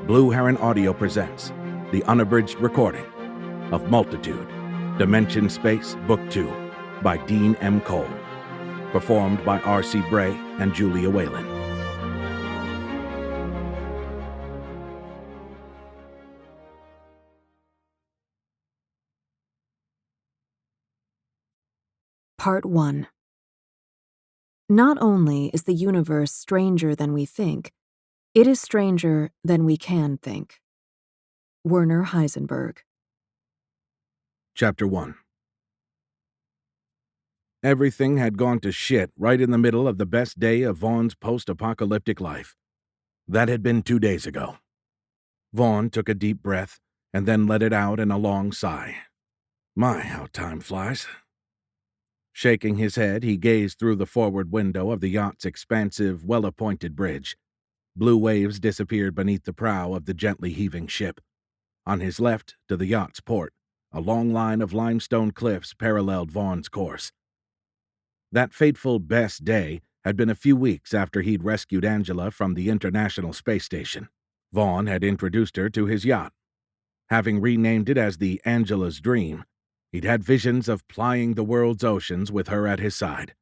Blue Heron Audio presents the unabridged recording of Multitude, Dimension Space Book 2 by Dean M. Cole, performed by R.C. Bray and Julia Whalen. Part 1. Not only is the universe stranger than we think, it is stranger than we can think. Werner Heisenberg. Chapter 1. Everything had gone to shit right in the middle of the best day of Vaughn's post-apocalyptic life. That had been 2 days ago. Vaughn took a deep breath and then let it out in a long sigh. My, how time flies. Shaking his head, he gazed through the forward window of the yacht's expansive, well-appointed bridge. Blue waves disappeared beneath the prow of the gently heaving ship. On his left, to the yacht's port, a long line of limestone cliffs paralleled Vaughn's course. That fateful best day had been a few weeks after he'd rescued Angela from the International Space Station. Vaughn had introduced her to his yacht. Having renamed it as the Angela's Dream, he'd had visions of plying the world's oceans with her at his side.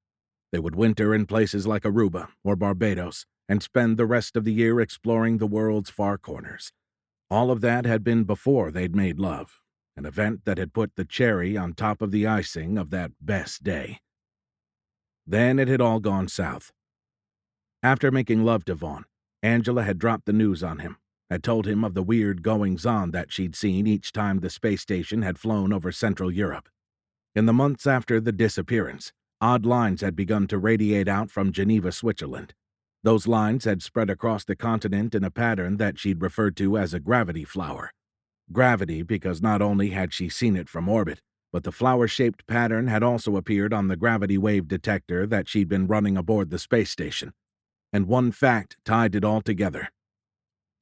They would winter in places like Aruba or Barbados and spend the rest of the year exploring the world's far corners. All of that had been before they'd made love, an event that had put the cherry on top of the icing of that best day. Then it had all gone south. After making love to Vaughn, Angela had dropped the news on him, had told him of the weird goings-on that she'd seen each time the space station had flown over Central Europe. In the months after the disappearance, odd lines had begun to radiate out from Geneva, Switzerland. Those lines had spread across the continent in a pattern that she'd referred to as a gravity flower. Gravity because not only had she seen it from orbit, but the flower-shaped pattern had also appeared on the gravity wave detector that she'd been running aboard the space station. And one fact tied it all together.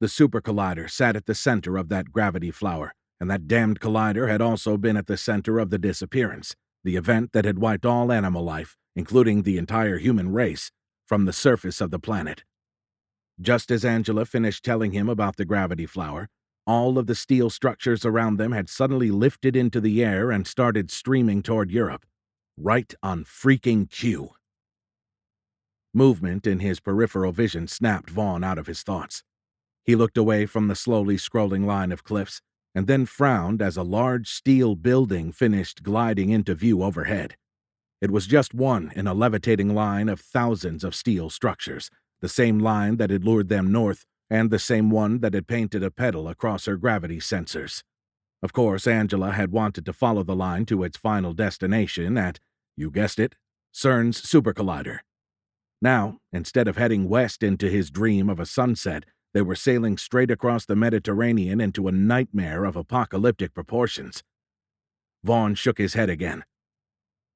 The super collider sat at the center of that gravity flower, and that damned collider had also been at the center of the disappearance, the event that had wiped all animal life, including the entire human race, from the surface of the planet. Just as Angela finished telling him about the gravity flower, all of the steel structures around them had suddenly lifted into the air and started streaming toward Europe, right on freaking cue. Movement in his peripheral vision snapped Vaughn out of his thoughts. He looked away from the slowly scrolling line of cliffs, and then frowned as a large steel building finished gliding into view overhead. It was just one in a levitating line of thousands of steel structures, the same line that had lured them north, and the same one that had painted a petal across her gravity sensors. Of course, Angela had wanted to follow the line to its final destination at, you guessed it, CERN's Super Collider. Now, instead of heading west into his dream of a sunset, they were sailing straight across the Mediterranean into a nightmare of apocalyptic proportions. Vaughn shook his head again.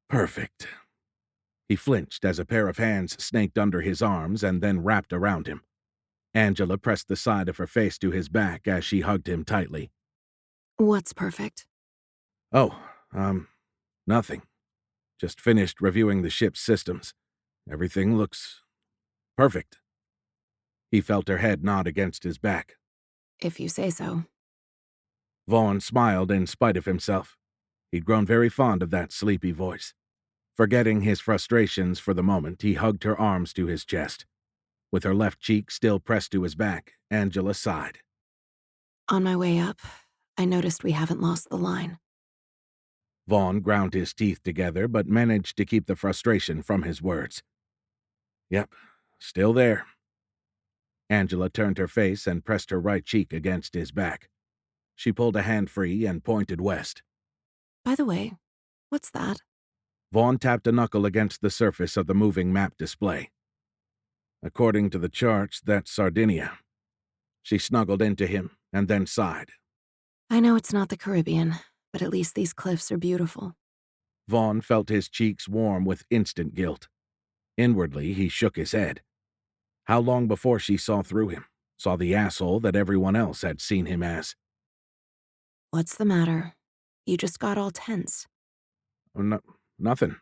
Perfect. He flinched as a pair of hands snaked under his arms and then wrapped around him. Angela pressed the side of her face to his back as she hugged him tightly. What's perfect? Oh, nothing. Just finished reviewing the ship's systems. Everything looks perfect. He felt her head nod against his back. If you say so. Vaughn smiled in spite of himself. He'd grown very fond of that sleepy voice. Forgetting his frustrations for the moment, he hugged her arms to his chest. With her left cheek still pressed to his back, Angela sighed. On my way up, I noticed we haven't lost the line. Vaughn ground his teeth together, but managed to keep the frustration from his words. Yep, still there. Angela turned her face and pressed her right cheek against his back. She pulled a hand free and pointed west. By the way, what's that? Vaughn tapped a knuckle against the surface of the moving map display. According to the charts, that's Sardinia. She snuggled into him and then sighed. I know it's not the Caribbean, but at least these cliffs are beautiful. Vaughn felt his cheeks warm with instant guilt. Inwardly, he shook his head. How long before she saw through him, saw the asshole that everyone else had seen him as? What's the matter? You just got all tense. No, nothing.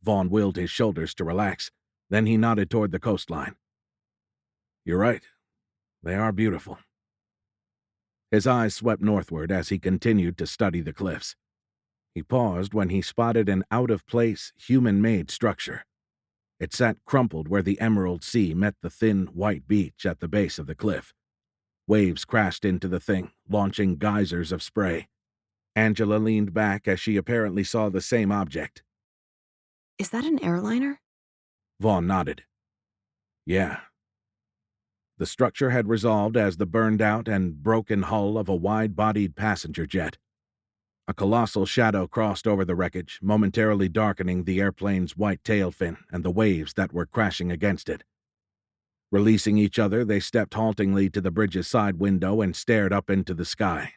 Vaughn willed his shoulders to relax. Then he nodded toward the coastline. You're right. They are beautiful. His eyes swept northward as he continued to study the cliffs. He paused when he spotted an out-of-place, human-made structure. It sat crumpled where the emerald sea met the thin, white beach at the base of the cliff. Waves crashed into the thing, launching geysers of spray. Angela leaned back as she apparently saw the same object. Is that an airliner? Vaughn nodded. Yeah. The structure had resolved as the burned-out and broken hull of a wide-bodied passenger jet. A colossal shadow crossed over the wreckage, momentarily darkening the airplane's white tail fin and the waves that were crashing against it. Releasing each other, they stepped haltingly to the bridge's side window and stared up into the sky.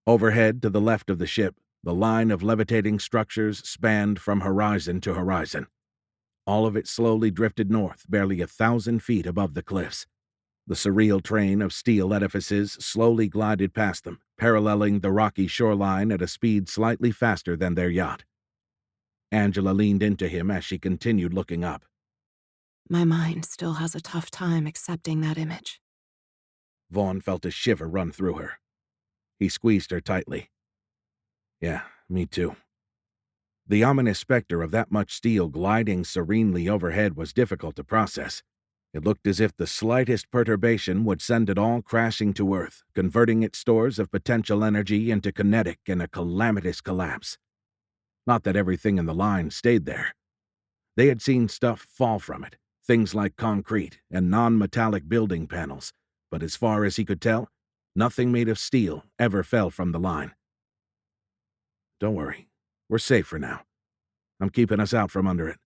Overhead, to the left of the ship, the line of levitating structures spanned from horizon to horizon. All of it slowly drifted north, barely 1,000 feet above the cliffs. The surreal train of steel edifices slowly glided past them, paralleling the rocky shoreline at a speed slightly faster than their yacht. Angela leaned into him as she continued looking up. My mind still has a tough time accepting that image. Vaughn felt a shiver run through her. He squeezed her tightly. Yeah, me too. The ominous specter of that much steel gliding serenely overhead was difficult to process. It looked as if the slightest perturbation would send it all crashing to Earth, converting its stores of potential energy into kinetic in a calamitous collapse. Not that everything in the line stayed there. They had seen stuff fall from it, things like concrete and non-metallic building panels, but as far as he could tell, nothing made of steel ever fell from the line. Don't worry, we're safe for now. I'm keeping us out from under it.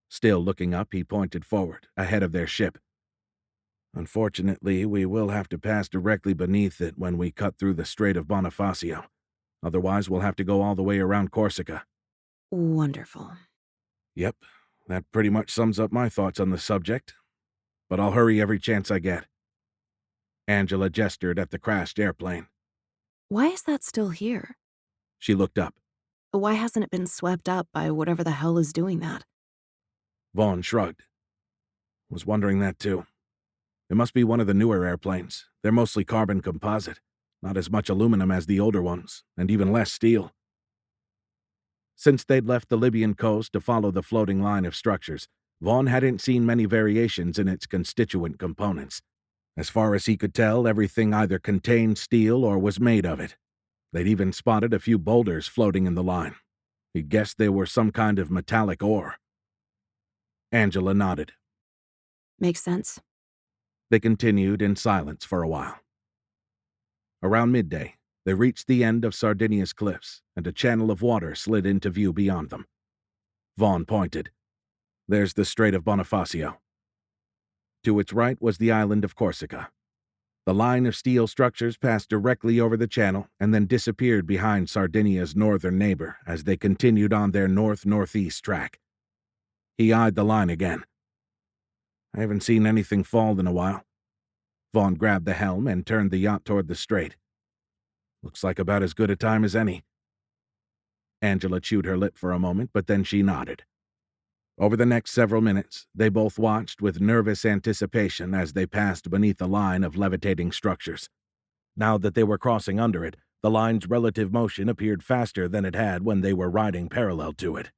Still looking up, he pointed forward, ahead of their ship. Unfortunately, we will have to pass directly beneath it when we cut through the Strait of Bonifacio. Otherwise, we'll have to go all the way around Corsica. Wonderful. Yep, that pretty much sums up my thoughts on the subject. But I'll hurry every chance I get. Angela gestured at the crashed airplane. Why is that still here? She looked up. Why hasn't it been swept up by whatever the hell is doing that? Vaughn shrugged. Was wondering that too. It must be one of the newer airplanes. They're mostly carbon composite. Not as much aluminum as the older ones, and even less steel. Since they'd left the Libyan coast to follow the floating line of structures, Vaughn hadn't seen many variations in its constituent components. As far as he could tell, everything either contained steel or was made of it. They'd even spotted a few boulders floating in the line. He'd guessed they were some kind of metallic ore. Angela nodded. Makes sense. They continued in silence for a while. Around midday, they reached the end of Sardinia's cliffs, and a channel of water slid into view beyond them. Vaughn pointed. There's the Strait of Bonifacio. To its right was the island of Corsica. The line of steel structures passed directly over the channel and then disappeared behind Sardinia's northern neighbor as they continued on their north-northeast track. He eyed the line again. I haven't seen anything fall in a while. Vaughn grabbed the helm and turned the yacht toward the strait. Looks like about as good a time as any. Angela chewed her lip for a moment, but then she nodded. Over the next several minutes, they both watched with nervous anticipation as they passed beneath a line of levitating structures. Now that they were crossing under it, the line's relative motion appeared faster than it had when they were riding parallel to it.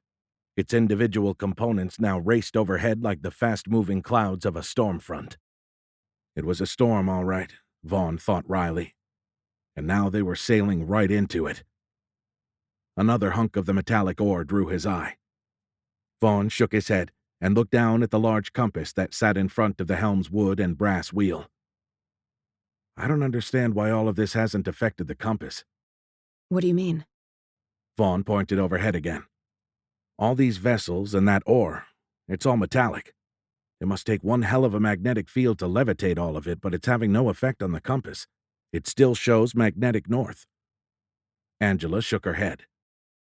Its individual components now raced overhead like the fast-moving clouds of a storm front. It was a storm, all right, Vaughn thought wryly. And now they were sailing right into it. Another hunk of the metallic ore drew his eye. Vaughn shook his head and looked down at the large compass that sat in front of the helm's wood and brass wheel. I don't understand why all of this hasn't affected the compass. What do you mean? Vaughn pointed overhead again. All these vessels and that ore, it's all metallic. It must take one hell of a magnetic field to levitate all of it, but it's having no effect on the compass. It still shows magnetic north. Angela shook her head.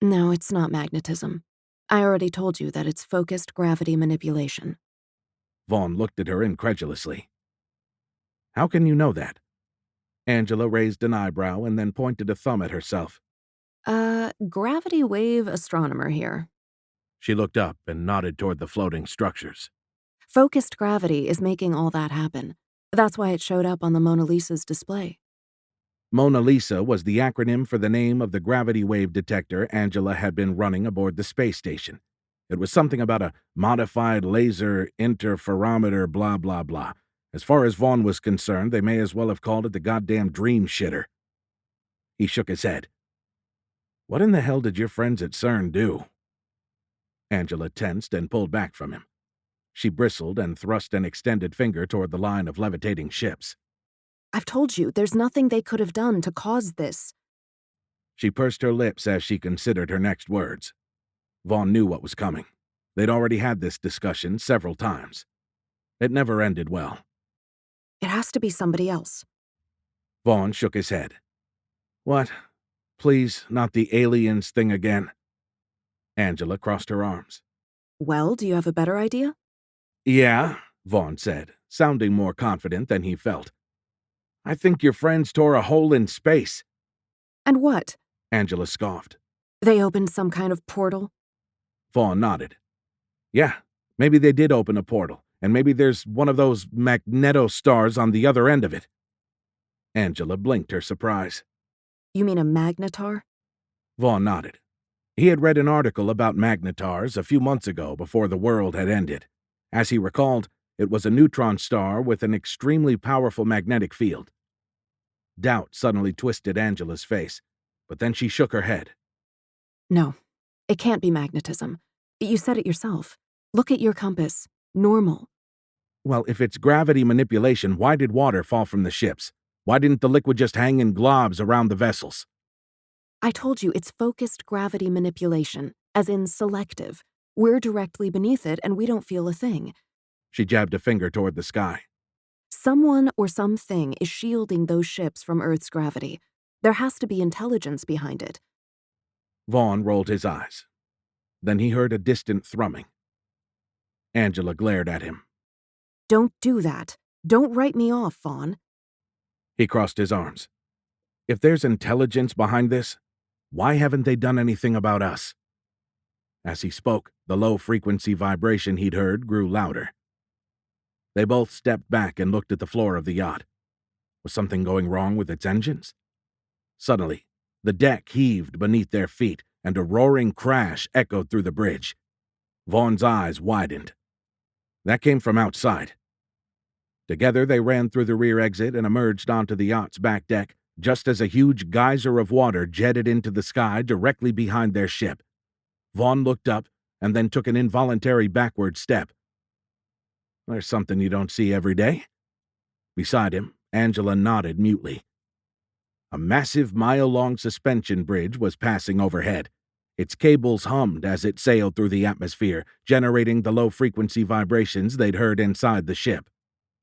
No, it's not magnetism. I already told you that it's focused gravity manipulation. Vaughn looked at her incredulously. How can you know that? Angela raised an eyebrow and then pointed a thumb at herself. Gravity wave astronomer here. She looked up and nodded toward the floating structures. Focused gravity is making all that happen. That's why it showed up on the Mona Lisa's display. Mona Lisa was the acronym for the name of the gravity wave detector Angela had been running aboard the space station. It was something about a modified laser interferometer blah blah blah. As far as Vaughn was concerned, they may as well have called it the goddamn dream shitter. He shook his head. What in the hell did your friends at CERN do? Angela tensed and pulled back from him. She bristled and thrust an extended finger toward the line of levitating ships. I've told you, there's nothing they could have done to cause this. She pursed her lips as she considered her next words. Vaughn knew what was coming. They'd already had this discussion several times. It never ended well. It has to be somebody else. Vaughn shook his head. What? Please, not the aliens thing again. Angela crossed her arms. Well, do you have a better idea? Yeah, Vaughn said, sounding more confident than he felt. I think your friends tore a hole in space. And what? Angela scoffed. They opened some kind of portal? Vaughn nodded. Yeah, maybe they did open a portal, and maybe there's one of those magneto-stars on the other end of it. Angela blinked her surprise. You mean a magnetar? Vaughn nodded. He had read an article about magnetars a few months ago before the world had ended. As he recalled, it was a neutron star with an extremely powerful magnetic field. Doubt suddenly twisted Angela's face, but then she shook her head. No, it can't be magnetism. You said it yourself. Look at your compass. Normal. Well, if it's gravity manipulation, why did water fall from the ships? Why didn't the liquid just hang in globs around the vessels? I told you it's focused gravity manipulation, as in selective. We're directly beneath it and we don't feel a thing. She jabbed a finger toward the sky. Someone or something is shielding those ships from Earth's gravity. There has to be intelligence behind it. Vaughn rolled his eyes. Then he heard a distant thrumming. Angela glared at him. Don't do that. Don't write me off, Vaughn. He crossed his arms. If there's intelligence behind this, why haven't they done anything about us? As he spoke, the low-frequency vibration he'd heard grew louder. They both stepped back and looked at the floor of the yacht. Was something going wrong with its engines? Suddenly, the deck heaved beneath their feet, and a roaring crash echoed through the bridge. Vaughn's eyes widened. That came from outside. Together they ran through the rear exit and emerged onto the yacht's back deck, just as a huge geyser of water jetted into the sky directly behind their ship. Vaughn looked up and then took an involuntary backward step. There's something you don't see every day. Beside him, Angela nodded mutely. A massive mile-long suspension bridge was passing overhead. Its cables hummed as it sailed through the atmosphere, generating the low-frequency vibrations they'd heard inside the ship.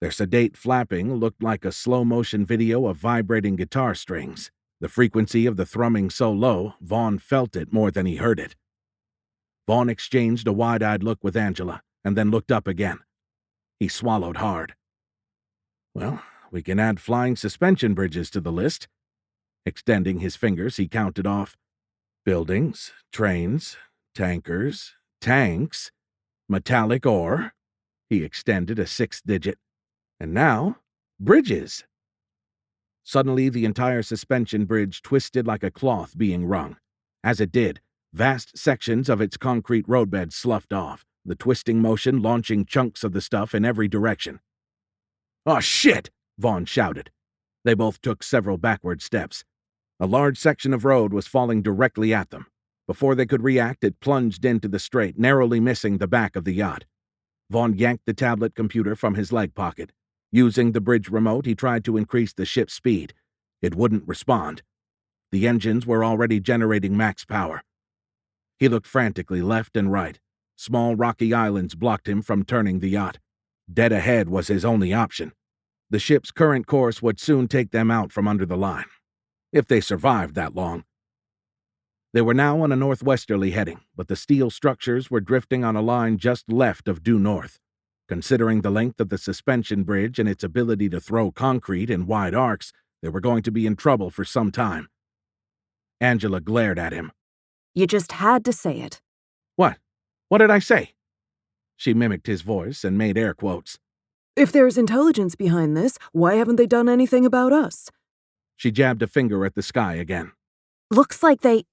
Their sedate flapping looked like a slow-motion video of vibrating guitar strings. The frequency of the thrumming so low, Vaughn felt it more than he heard it. Vaughn exchanged a wide-eyed look with Angela, and then looked up again. He swallowed hard. Well, we can add flying suspension bridges to the list. Extending his fingers, he counted off buildings, trains, tankers, tanks, metallic ore. He extended a sixth digit. And now, bridges. Suddenly, the entire suspension bridge twisted like a cloth being wrung. As it did, vast sections of its concrete roadbed sloughed off, the twisting motion launching chunks of the stuff in every direction. "Oh, shit!" Vaughn shouted. They both took several backward steps. A large section of road was falling directly at them. Before they could react, it plunged into the strait, narrowly missing the back of the yacht. Vaughn yanked the tablet computer from his leg pocket. Using the bridge remote, he tried to increase the ship's speed. It wouldn't respond. The engines were already generating max power. He looked frantically left and right. Small rocky islands blocked him from turning the yacht. Dead ahead was his only option. The ship's current course would soon take them out from under the line, if they survived that long. They were now on a northwesterly heading, but the steel structures were drifting on a line just left of due north. Considering the length of the suspension bridge and its ability to throw concrete in wide arcs, they were going to be in trouble for some time. Angela glared at him. You just had to say it. What? What did I say? She mimicked his voice and made air quotes. If there's intelligence behind this, why haven't they done anything about us? She jabbed a finger at the sky again. Looks like they...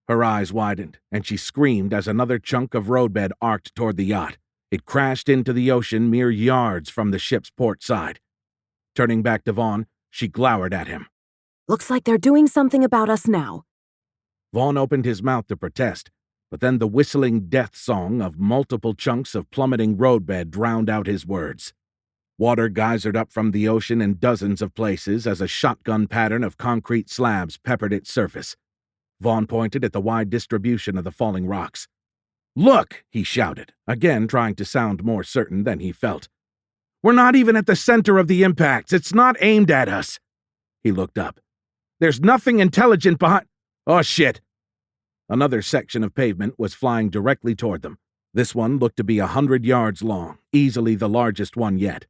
Her eyes widened, and she screamed as another chunk of roadbed arced toward the yacht. It crashed into the ocean mere yards from the ship's port side. Turning back to Vaughn, she glowered at him. Looks like they're doing something about us now. Vaughn opened his mouth to protest, but then the whistling death song of multiple chunks of plummeting roadbed drowned out his words. Water geysered up from the ocean in dozens of places as a shotgun pattern of concrete slabs peppered its surface. Vaughn pointed at the wide distribution of the falling rocks. "Look!" he shouted, again trying to sound more certain than he felt. "We're not even at the center of the impacts. It's not aimed at us." He looked up. "There's nothing intelligent behind—" "Oh, shit!" Another section of pavement was flying directly toward them. This one looked to be 100 yards long, easily the largest one yet.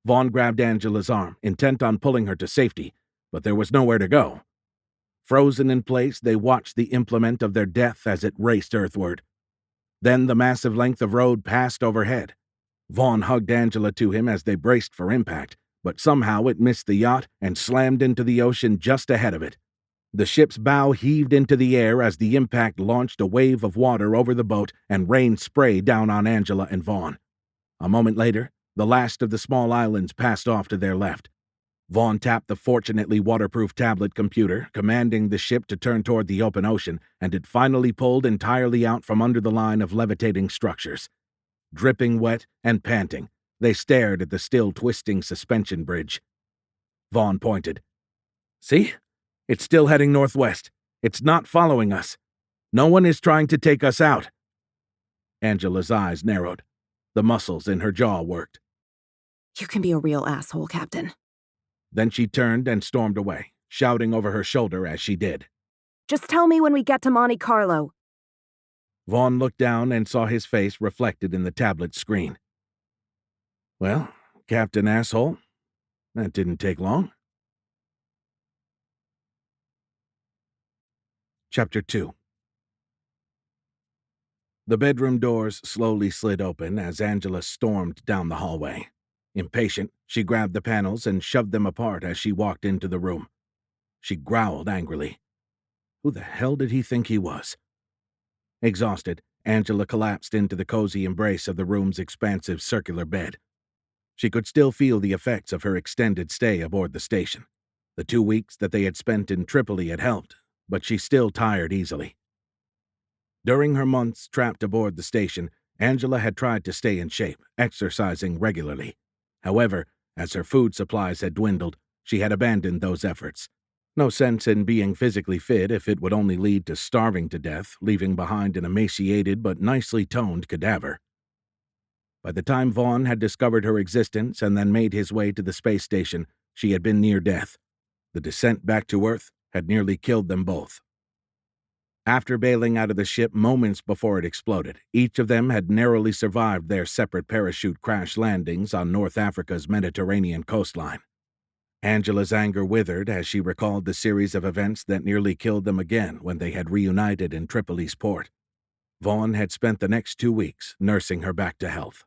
Vaughn grabbed Angela's arm, intent on pulling her to safety, but there was nowhere to go. Frozen in place, they watched the implement of their death as it raced earthward. Then the massive length of road passed overhead. Vaughn hugged Angela to him as they braced for impact, but somehow it missed the yacht and slammed into the ocean just ahead of it. The ship's bow heaved into the air as the impact launched a wave of water over the boat and rained spray down on Angela and Vaughn. A moment later, the last of the small islands passed off to their left. Vaughn tapped the fortunately waterproof tablet computer, commanding the ship to turn toward the open ocean, and it finally pulled entirely out from under the line of levitating structures. Dripping wet and panting, they stared at the still twisting suspension bridge. Vaughn pointed. "See? It's still heading northwest. It's not following us. No one is trying to take us out." Angela's eyes narrowed. The muscles in her jaw worked. You can be a real asshole, Captain. Then she turned and stormed away, shouting over her shoulder as she did. Just tell me when we get to Monte Carlo. Vaughn looked down and saw his face reflected in the tablet screen. "Well, Captain Asshole, that didn't take long." Chapter 2. The bedroom doors slowly slid open as Angela stormed down the hallway. Impatient, she grabbed the panels and shoved them apart as she walked into the room. She growled angrily. Who the hell did he think he was? Exhausted, Angela collapsed into the cozy embrace of the room's expansive circular bed. She could still feel the effects of her extended stay aboard the station. The 2 weeks that they had spent in Tripoli had helped, but she still tired easily. During her months trapped aboard the station, Angela had tried to stay in shape, exercising regularly. However, as her food supplies had dwindled, she had abandoned those efforts. No sense in being physically fit if it would only lead to starving to death, leaving behind an emaciated but nicely toned cadaver. By the time Vaughn had discovered her existence and then made his way to the space station, she had been near death. The descent back to Earth had nearly killed them both. After bailing out of the ship moments before it exploded, each of them had narrowly survived their separate parachute crash landings on North Africa's Mediterranean coastline. Angela's anger withered as she recalled the series of events that nearly killed them again when they had reunited in Tripoli's port. Vaughn had spent the next 2 weeks nursing her back to health.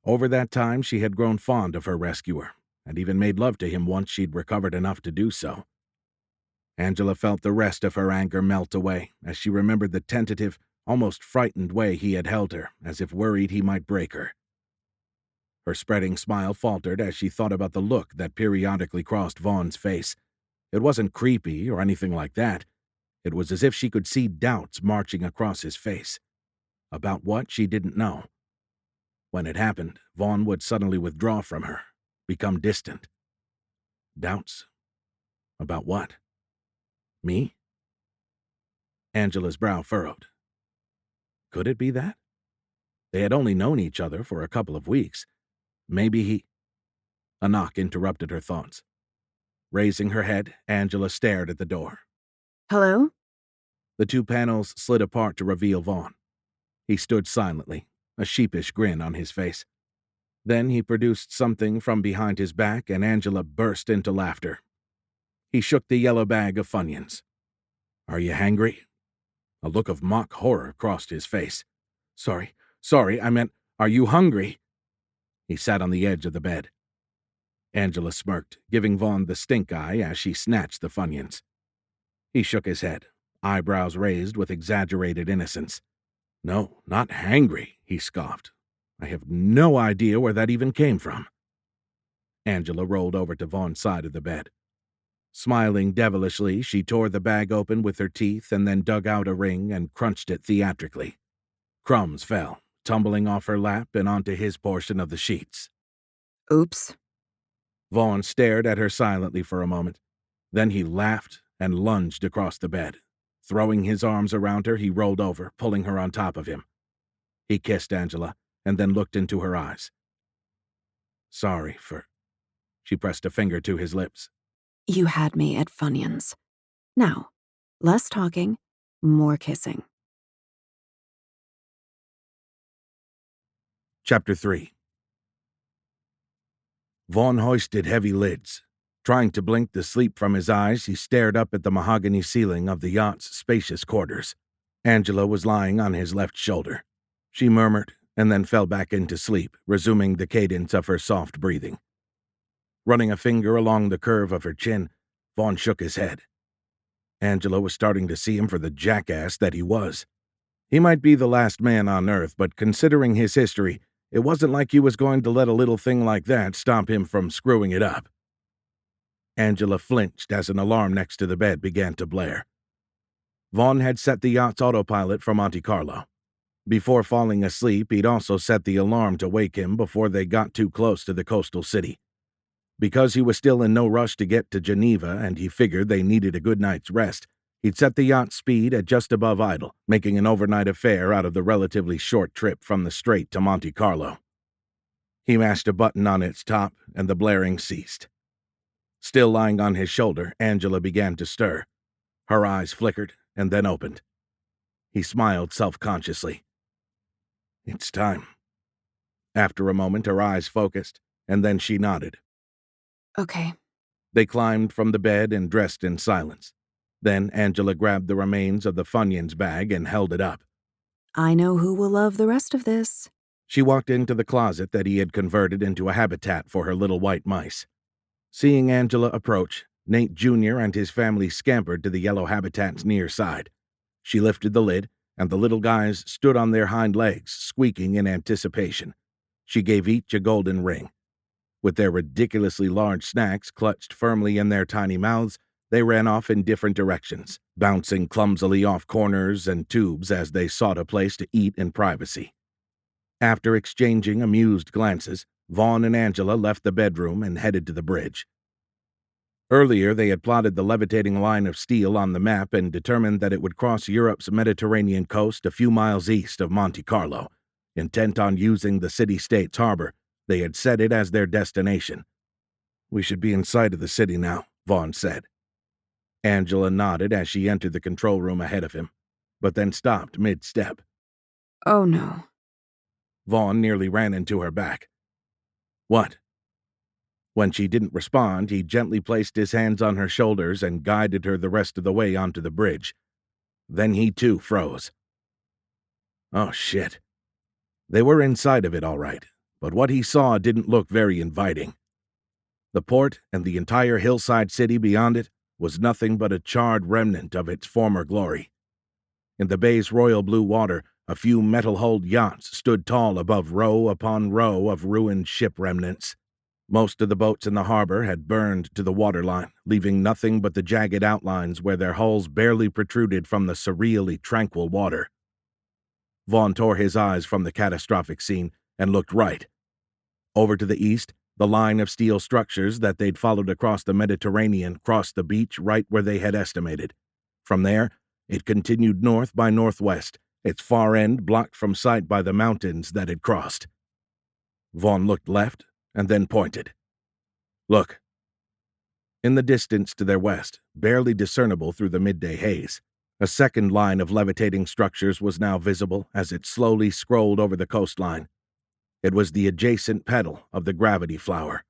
Over that time, she had grown fond of her rescuer, and even made love to him once she'd recovered enough to do so. Angela felt the rest of her anger melt away as she remembered the tentative, almost frightened way he had held her, as if worried he might break her. Her spreading smile faltered as she thought about the look that periodically crossed Vaughn's face. It wasn't creepy or anything like that. It was as if she could see doubts marching across his face. About what, she didn't know. When it happened, Vaughn would suddenly withdraw from her, become distant. Doubts? About what? Me? Angela's brow furrowed. Could it be that? They had only known each other for a couple of weeks. Maybe he... A knock interrupted her thoughts. Raising her head, Angela stared at the door. Hello? The 2 panels slid apart to reveal Vaughn. He stood silently, a sheepish grin on his face. Then he produced something from behind his back and Angela burst into laughter. He shook the yellow bag of Funyuns. Are you hangry? A look of mock horror crossed his face. Sorry, I meant, are you hungry? He sat on the edge of the bed. Angela smirked, giving Vaughn the stink eye as she snatched the Funyuns. He shook his head, eyebrows raised with exaggerated innocence. "No, not hangry," he scoffed. "I have no idea where that even came from." Angela rolled over to Vaughn's side of the bed. Smiling devilishly, she tore the bag open with her teeth and then dug out a ring and crunched it theatrically. Crumbs fell, tumbling off her lap and onto his portion of the sheets. Oops. Vaughn stared at her silently for a moment. Then he laughed and lunged across the bed. Throwing his arms around her, he rolled over, pulling her on top of him. He kissed Angela and then looked into her eyes. "Sorry for..." She pressed a finger to his lips. You had me at Funyuns. Now, less talking, more kissing. Chapter 3. Vaughn hoisted heavy lids. Trying to blink the sleep from his eyes, he stared up at the mahogany ceiling of the yacht's spacious quarters. Angela was lying on his left shoulder. She murmured and then fell back into sleep, resuming the cadence of her soft breathing. Running a finger along the curve of her chin, Vaughn shook his head. Angela was starting to see him for the jackass that he was. He might be the last man on Earth, but considering his history, it wasn't like he was going to let a little thing like that stop him from screwing it up. Angela flinched as an alarm next to the bed began to blare. Vaughn had set the yacht's autopilot for Monte Carlo. Before falling asleep, he'd also set the alarm to wake him before they got too close to the coastal city. Because he was still in no rush to get to Geneva and he figured they needed a good night's rest, he'd set the yacht's speed at just above idle, making an overnight affair out of the relatively short trip from the Strait to Monte Carlo. He mashed a button on its top, and the blaring ceased. Still lying on his shoulder, Angela began to stir. Her eyes flickered and then opened. He smiled self-consciously. "It's time." After a moment, her eyes focused, and then she nodded. Okay. They climbed from the bed and dressed in silence. Then Angela grabbed the remains of the Funyuns bag and held it up. I know who will love the rest of this. She walked into the closet that he had converted into a habitat for her little white mice. Seeing Angela approach, Nate Jr. and his family scampered to the yellow habitat's near side. She lifted the lid, and the little guys stood on their hind legs, squeaking in anticipation. She gave each a golden ring. With their ridiculously large snacks clutched firmly in their tiny mouths, they ran off in different directions, bouncing clumsily off corners and tubes as they sought a place to eat in privacy. After exchanging amused glances, Vaughn and Angela left the bedroom and headed to the bridge. Earlier, they had plotted the levitating line of steel on the map and determined that it would cross Europe's Mediterranean coast a few miles east of Monte Carlo. Intent on using the city-state's harbor, they had set it as their destination. "We should be in sight of the city now," Vaughn said. Angela nodded as she entered the control room ahead of him, but then stopped mid-step. Oh no. Vaughn nearly ran into her back. "What?" When she didn't respond, he gently placed his hands on her shoulders and guided her the rest of the way onto the bridge. Then he too froze. Oh shit. They were inside of it all right, but what he saw didn't look very inviting. The port and the entire hillside city beyond it was nothing but a charred remnant of its former glory. In the bay's royal blue water, a few metal-hulled yachts stood tall above row upon row of ruined ship remnants. Most of the boats in the harbor had burned to the waterline, leaving nothing but the jagged outlines where their hulls barely protruded from the surreally tranquil water. Vaughn tore his eyes from the catastrophic scene and looked right. Over to the east, the line of steel structures that they'd followed across the Mediterranean crossed the beach right where they had estimated. From there, it continued north by northwest, its far end blocked from sight by the mountains that it crossed. Vaughn looked left and then pointed. "Look." In the distance to their west, barely discernible through the midday haze, a second line of levitating structures was now visible as it slowly scrolled over the coastline. It was the adjacent petal of the gravity flower.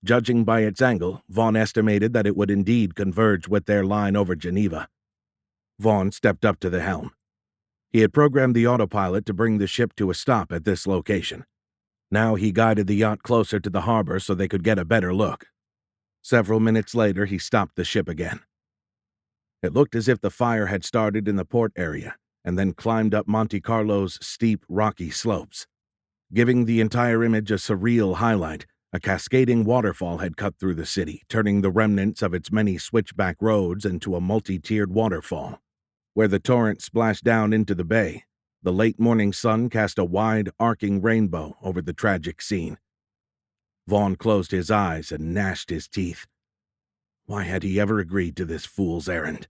Judging by its angle, Vaughn estimated that it would indeed converge with their line over Geneva. Vaughn stepped up to the helm. He had programmed the autopilot to bring the ship to a stop at this location. Now he guided the yacht closer to the harbor so they could get a better look. Several minutes later, he stopped the ship again. It looked as if the fire had started in the port area and then climbed up Monte Carlo's steep, rocky slopes. Giving the entire image a surreal highlight, a cascading waterfall had cut through the city, turning the remnants of its many switchback roads into a multi-tiered waterfall. Where the torrent splashed down into the bay, the late morning sun cast a wide, arcing rainbow over the tragic scene. Vaughn closed his eyes and gnashed his teeth. Why had he ever agreed to this fool's errand?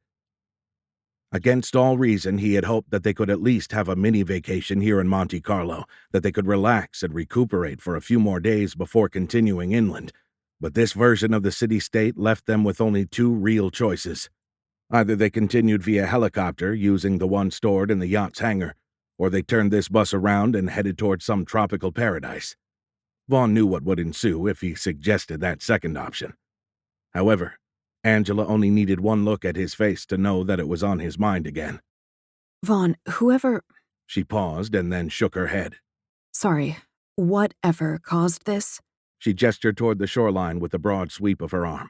Against all reason, he had hoped that they could at least have a mini-vacation here in Monte Carlo, that they could relax and recuperate for a few more days before continuing inland. But this version of the city-state left them with only two real choices. Either they continued via helicopter, using the one stored in the yacht's hangar, or they turned this bus around and headed toward some tropical paradise. Vaughn knew what would ensue if he suggested that second option. However, Angela only needed one look at his face to know that it was on his mind again. Vaughn, whoever... She paused and then shook her head. Sorry, whatever caused this? She gestured toward the shoreline with a broad sweep of her arm.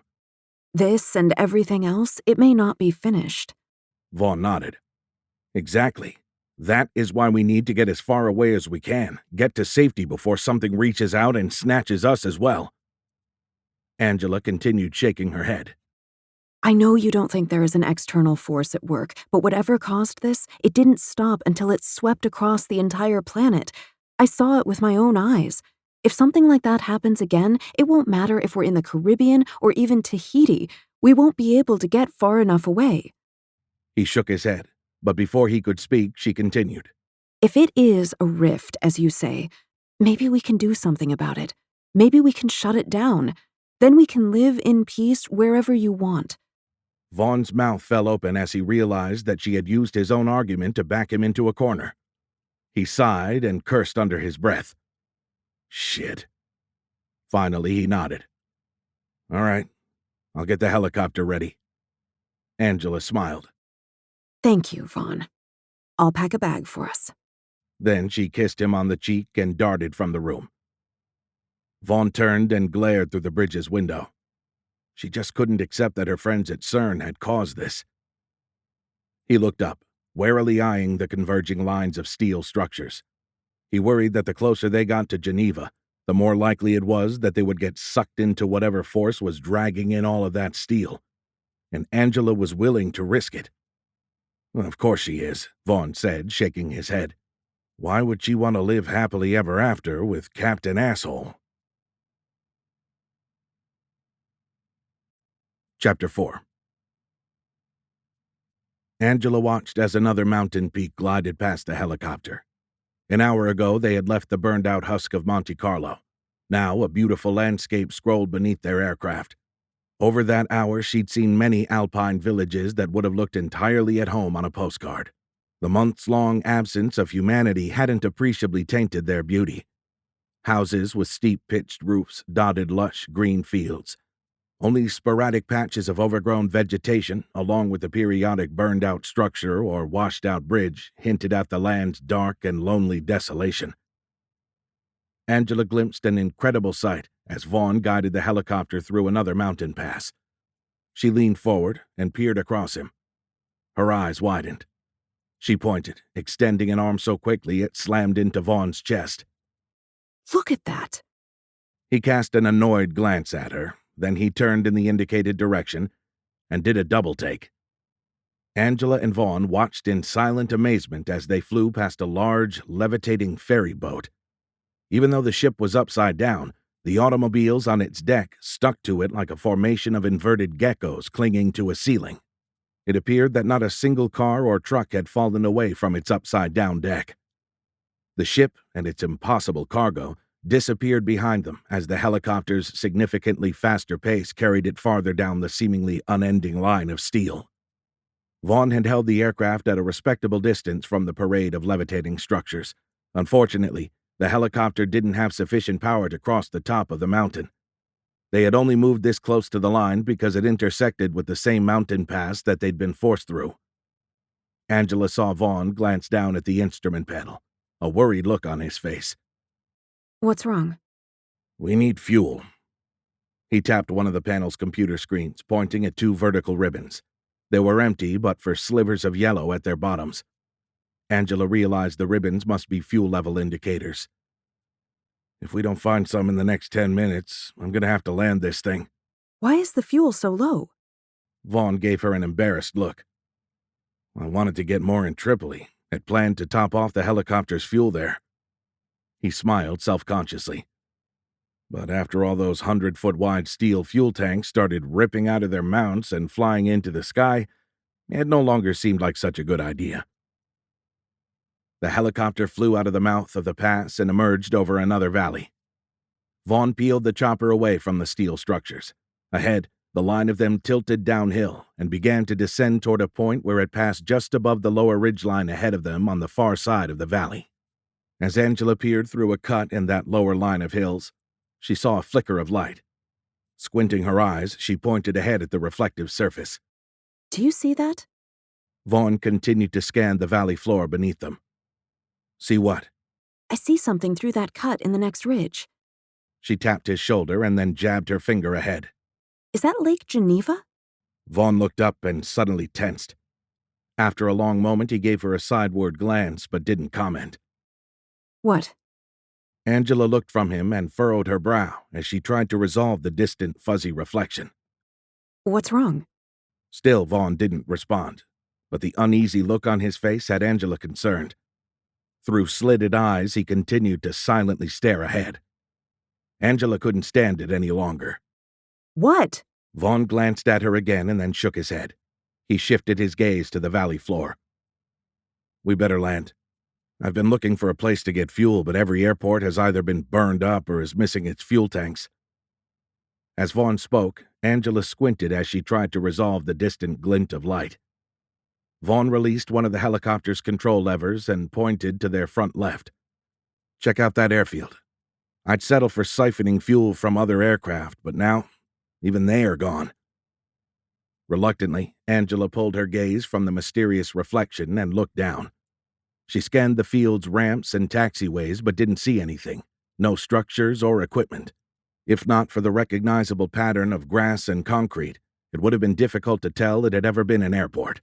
This and everything else, it may not be finished. Vaughn nodded. Exactly. That is why we need to get as far away as we can, get to safety before something reaches out and snatches us as well. Angela continued shaking her head. I know you don't think there is an external force at work, but whatever caused this, it didn't stop until it swept across the entire planet. I saw it with my own eyes. If something like that happens again, it won't matter if we're in the Caribbean or even Tahiti. We won't be able to get far enough away. He shook his head, but before he could speak, she continued. If it is a rift, as you say, maybe we can do something about it. Maybe we can shut it down. Then we can live in peace wherever you want. Vaughn's mouth fell open as he realized that she had used his own argument to back him into a corner. He sighed and cursed under his breath. Shit. Finally, he nodded. All right, I'll get the helicopter ready. Angela smiled. Thank you, Vaughn. I'll pack a bag for us. Then she kissed him on the cheek and darted from the room. Vaughn turned and glared through the bridge's window. She just couldn't accept that her friends at CERN had caused this. He looked up, warily eyeing the converging lines of steel structures. He worried that the closer they got to Geneva, the more likely it was that they would get sucked into whatever force was dragging in all of that steel. And Angela was willing to risk it. Well, of course she is, Vaughn said, shaking his head. Why would she want to live happily ever after with Captain Asshole? Chapter 4. Angela watched as another mountain peak glided past the helicopter. An hour ago, they had left the burned-out husk of Monte Carlo. Now, a beautiful landscape scrolled beneath their aircraft. Over that hour, she'd seen many alpine villages that would have looked entirely at home on a postcard. The months-long absence of humanity hadn't appreciably tainted their beauty. Houses with steep pitched roofs dotted lush green fields. Only sporadic patches of overgrown vegetation, along with the periodic burned-out structure or washed-out bridge, hinted at the land's dark and lonely desolation. Angela glimpsed an incredible sight as Vaughn guided the helicopter through another mountain pass. She leaned forward and peered across him. Her eyes widened. She pointed, extending an arm so quickly it slammed into Vaughn's chest. Look at that! He cast an annoyed glance at her. Then he turned in the indicated direction and did a double-take. Angela and Vaughn watched in silent amazement as they flew past a large, levitating ferry boat. Even though the ship was upside down, the automobiles on its deck stuck to it like a formation of inverted geckos clinging to a ceiling. It appeared that not a single car or truck had fallen away from its upside-down deck. The ship and its impossible cargo disappeared behind them as the helicopter's significantly faster pace carried it farther down the seemingly unending line of steel. Vaughn had held the aircraft at a respectable distance from the parade of levitating structures. Unfortunately, the helicopter didn't have sufficient power to cross the top of the mountain. They had only moved this close to the line because it intersected with the same mountain pass that they'd been forced through. Angela saw Vaughn glance down at the instrument panel, a worried look on his face. What's wrong? We need fuel. He tapped one of the panel's computer screens, pointing at two vertical ribbons. They were empty, but for slivers of yellow at their bottoms. Angela realized the ribbons must be fuel level indicators. If we don't find some in the next 10 minutes, I'm going to have to land this thing. Why is the fuel so low? Vaughn gave her an embarrassed look. I wanted to get more in Tripoli, had planned to top off the helicopter's fuel there. He smiled self-consciously. But after all those 100-foot-wide steel fuel tanks started ripping out of their mounts and flying into the sky, it no longer seemed like such a good idea. The helicopter flew out of the mouth of the pass and emerged over another valley. Vaughn peeled the chopper away from the steel structures. Ahead, the line of them tilted downhill and began to descend toward a point where it passed just above the lower ridgeline ahead of them on the far side of the valley. As Angela peered through a cut in that lower line of hills, she saw a flicker of light. Squinting her eyes, she pointed ahead at the reflective surface. Do you see that? Vaughn continued to scan the valley floor beneath them. See what? I see something through that cut in the next ridge. She tapped his shoulder and then jabbed her finger ahead. Is that Lake Geneva? Vaughn looked up and suddenly tensed. After a long moment, he gave her a sideward glance but didn't comment. What? Angela looked from him and furrowed her brow as she tried to resolve the distant, fuzzy reflection. What's wrong? Still, Vaughn didn't respond, but the uneasy look on his face had Angela concerned. Through slitted eyes, he continued to silently stare ahead. Angela couldn't stand it any longer. What? Vaughn glanced at her again and then shook his head. He shifted his gaze to the valley floor. We better land. I've been looking for a place to get fuel, but every airport has either been burned up or is missing its fuel tanks. As Vaughn spoke, Angela squinted as she tried to resolve the distant glint of light. Vaughn released one of the helicopter's control levers and pointed to their front left. Check out that airfield. I'd settle for siphoning fuel from other aircraft, but now, even they are gone. Reluctantly, Angela pulled her gaze from the mysterious reflection and looked down. She scanned the field's ramps and taxiways but didn't see anything, no structures or equipment. If not for the recognizable pattern of grass and concrete, it would have been difficult to tell it had ever been an airport.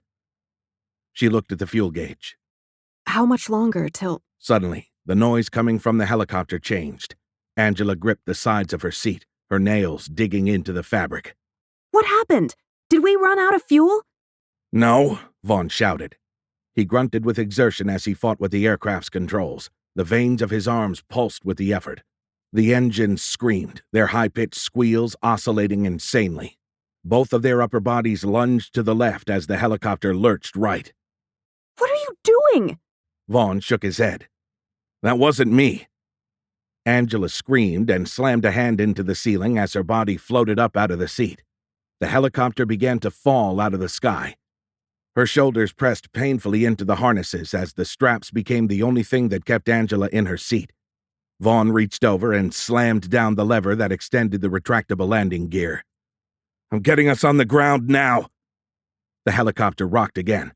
She looked at the fuel gauge. How much longer till... Suddenly, the noise coming from the helicopter changed. Angela gripped the sides of her seat, her nails digging into the fabric. What happened? Did we run out of fuel? No, Vaughn shouted. He grunted with exertion as he fought with the aircraft's controls. The veins of his arms pulsed with the effort. The engines screamed, their high-pitched squeals oscillating insanely. Both of their upper bodies lunged to the left as the helicopter lurched right. What are you doing? Vaughn shook his head. That wasn't me. Angela screamed and slammed a hand into the ceiling as her body floated up out of the seat. The helicopter began to fall out of the sky. Her shoulders pressed painfully into the harnesses as the straps became the only thing that kept Angela in her seat. Vaughn reached over and slammed down the lever that extended the retractable landing gear. I'm getting us on the ground now. The helicopter rocked again.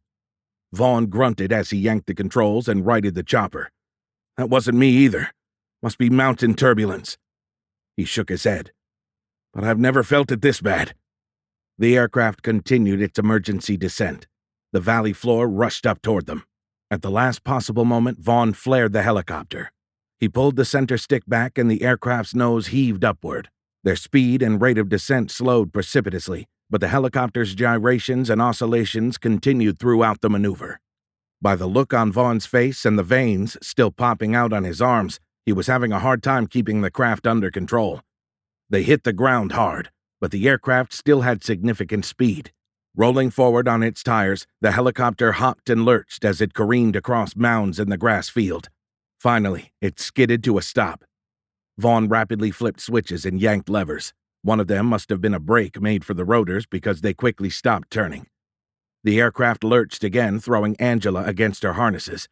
Vaughn grunted as he yanked the controls and righted the chopper. That wasn't me either. Must be mountain turbulence. He shook his head. But I've never felt it this bad. The aircraft continued its emergency descent. The valley floor rushed up toward them. At the last possible moment, Vaughn flared the helicopter. He pulled the center stick back and the aircraft's nose heaved upward. Their speed and rate of descent slowed precipitously, but the helicopter's gyrations and oscillations continued throughout the maneuver. By the look on Vaughn's face and the veins still popping out on his arms, he was having a hard time keeping the craft under control. They hit the ground hard, but the aircraft still had significant speed. Rolling forward on its tires, the helicopter hopped and lurched as it careened across mounds in the grass field. Finally, it skidded to a stop. Vaughn rapidly flipped switches and yanked levers. One of them must have been a brake made for the rotors because they quickly stopped turning. The aircraft lurched again, throwing Angela against her harnesses.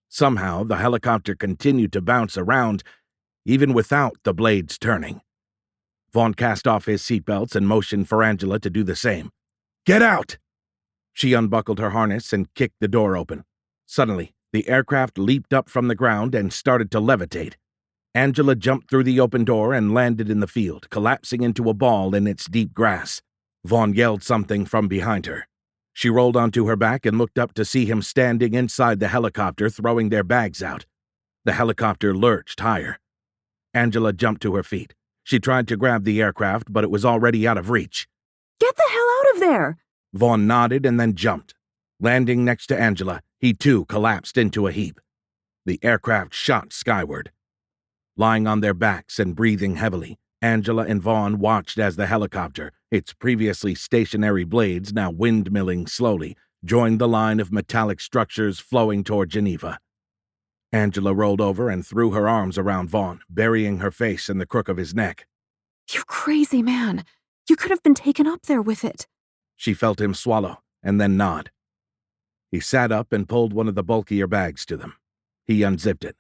Somehow, the helicopter continued to bounce around, even without the blades turning. Vaughn cast off his seatbelts and motioned for Angela to do the same. Get out! She unbuckled her harness and kicked the door open. Suddenly, the aircraft leaped up from the ground and started to levitate. Angela jumped through the open door and landed in the field, collapsing into a ball in its deep grass. Vaughn yelled something from behind her. She rolled onto her back and looked up to see him standing inside the helicopter, throwing their bags out. The helicopter lurched higher. Angela jumped to her feet. She tried to grab the aircraft, but it was already out of reach. Get the hell out of there! Vaughn nodded and then jumped. Landing next to Angela, he too collapsed into a heap. The aircraft shot skyward. Lying on their backs and breathing heavily, Angela and Vaughn watched as the helicopter, its previously stationary blades now windmilling slowly, joined the line of metallic structures flowing toward Geneva. Angela rolled over and threw her arms around Vaughn, burying her face in the crook of his neck. You crazy man! You could have been taken up there with it. She felt him swallow, and then nod. He sat up and pulled one of the bulkier bags to them. He unzipped it.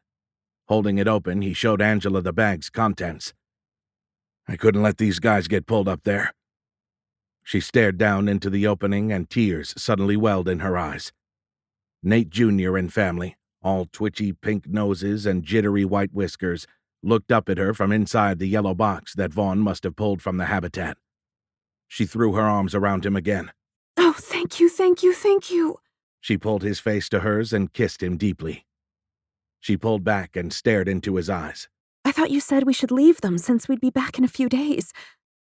Holding it open, he showed Angela the bag's contents. I couldn't let these guys get pulled up there. She stared down into the opening, and tears suddenly welled in her eyes. Nate Jr. and family, all twitchy pink noses and jittery white whiskers, looked up at her from inside the yellow box that Vaughn must have pulled from the habitat. She threw her arms around him again. Oh, thank you, thank you, thank you. She pulled his face to hers and kissed him deeply. She pulled back and stared into his eyes. I thought you said we should leave them since we'd be back in a few days.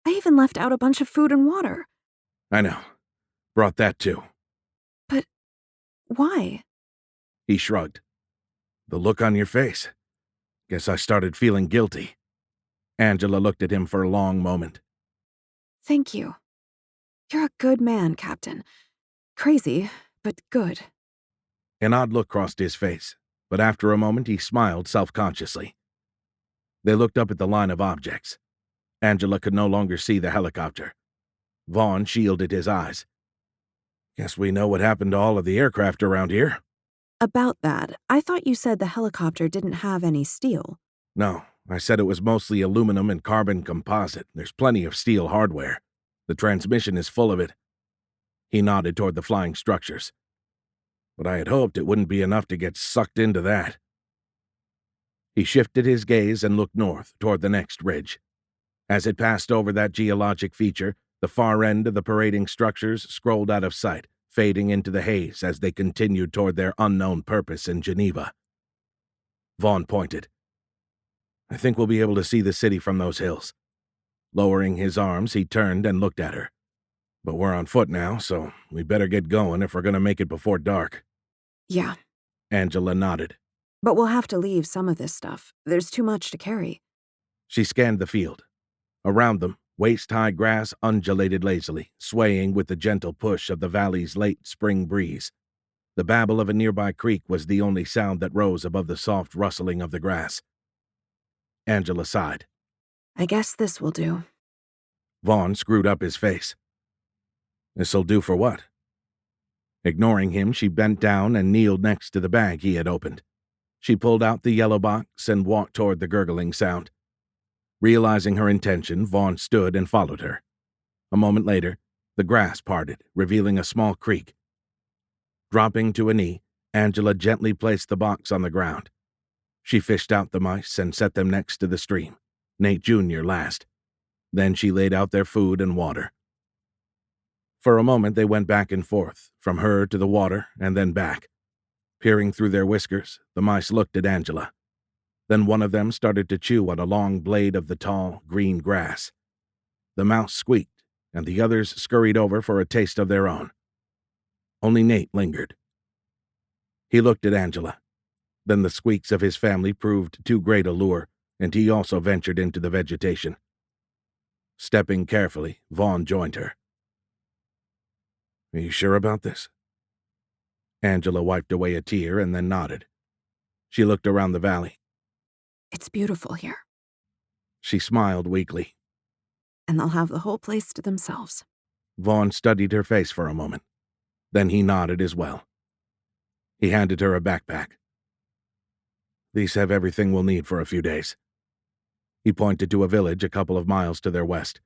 I even left out a bunch of food and water. I know. Brought that too. But why? He shrugged. The look on your face. Guess I started feeling guilty. Angela looked at him for a long moment. Thank you. You're a good man, Captain. Crazy, but good. An odd look crossed his face, but after a moment he smiled self-consciously. They looked up at the line of objects. Angela could no longer see the helicopter. Vaughn shielded his eyes. Guess we know what happened to all of the aircraft around here. About that, I thought you said the helicopter didn't have any steel. No, I said it was mostly aluminum and carbon composite. There's plenty of steel hardware. The transmission is full of it. He nodded toward the flying structures. But I had hoped it wouldn't be enough to get sucked into that. He shifted his gaze and looked north toward the next ridge. As it passed over that geologic feature, the far end of the parading structures scrolled out of sight, fading into the haze as they continued toward their unknown purpose in Geneva. Vaughn pointed. I think we'll be able to see the city from those hills. Lowering his arms, he turned and looked at her. But we're on foot now, so we better get going if we're going to make it before dark. Yeah. Angela nodded. But we'll have to leave some of this stuff. There's too much to carry. She scanned the field. Around them, waist-high grass undulated lazily, swaying with the gentle push of the valley's late spring breeze. The babble of a nearby creek was the only sound that rose above the soft rustling of the grass. Angela sighed. I guess this will do. Vaughn screwed up his face. This'll do for what? Ignoring him, she bent down and kneeled next to the bag he had opened. She pulled out the yellow box and walked toward the gurgling sound. Realizing her intention, Vaughn stood and followed her. A moment later, the grass parted, revealing a small creek. Dropping to a knee, Angela gently placed the box on the ground. She fished out the mice and set them next to the stream, Nate Jr. last. Then she laid out their food and water. For a moment they went back and forth, from her to the water and then back. Peering through their whiskers, the mice looked at Angela. Then one of them started to chew on a long blade of the tall, green grass. The mouse squeaked, and the others scurried over for a taste of their own. Only Nate lingered. He looked at Angela. Then the squeaks of his family proved too great a lure, and he also ventured into the vegetation. Stepping carefully, Vaughn joined her. Are you sure about this? Angela wiped away a tear and then nodded. She looked around the valley. It's beautiful here. She smiled weakly. And they'll have the whole place to themselves. Vaughn studied her face for a moment. Then he nodded as well. He handed her a backpack. These have everything we'll need for a few days. He pointed to a village a couple of miles to their west.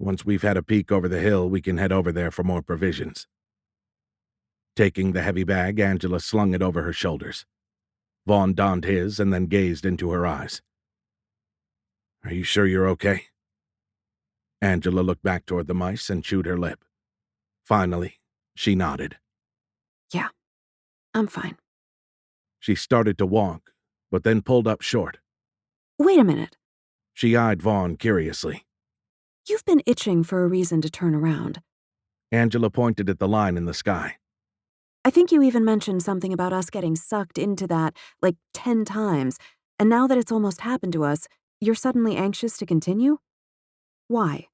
Once we've had a peek over the hill, we can head over there for more provisions. Taking the heavy bag, Angela slung it over her shoulders. Vaughn donned his and then gazed into her eyes. Are you sure you're okay? Angela looked back toward the mice and chewed her lip. Finally, she nodded. Yeah, I'm fine. She started to walk, but then pulled up short. Wait a minute. She eyed Vaughn curiously. You've been itching for a reason to turn around. Angela pointed at the line in the sky. I think you even mentioned something about us getting sucked into that, like 10 times, and now that it's almost happened to us, you're suddenly anxious to continue? Why?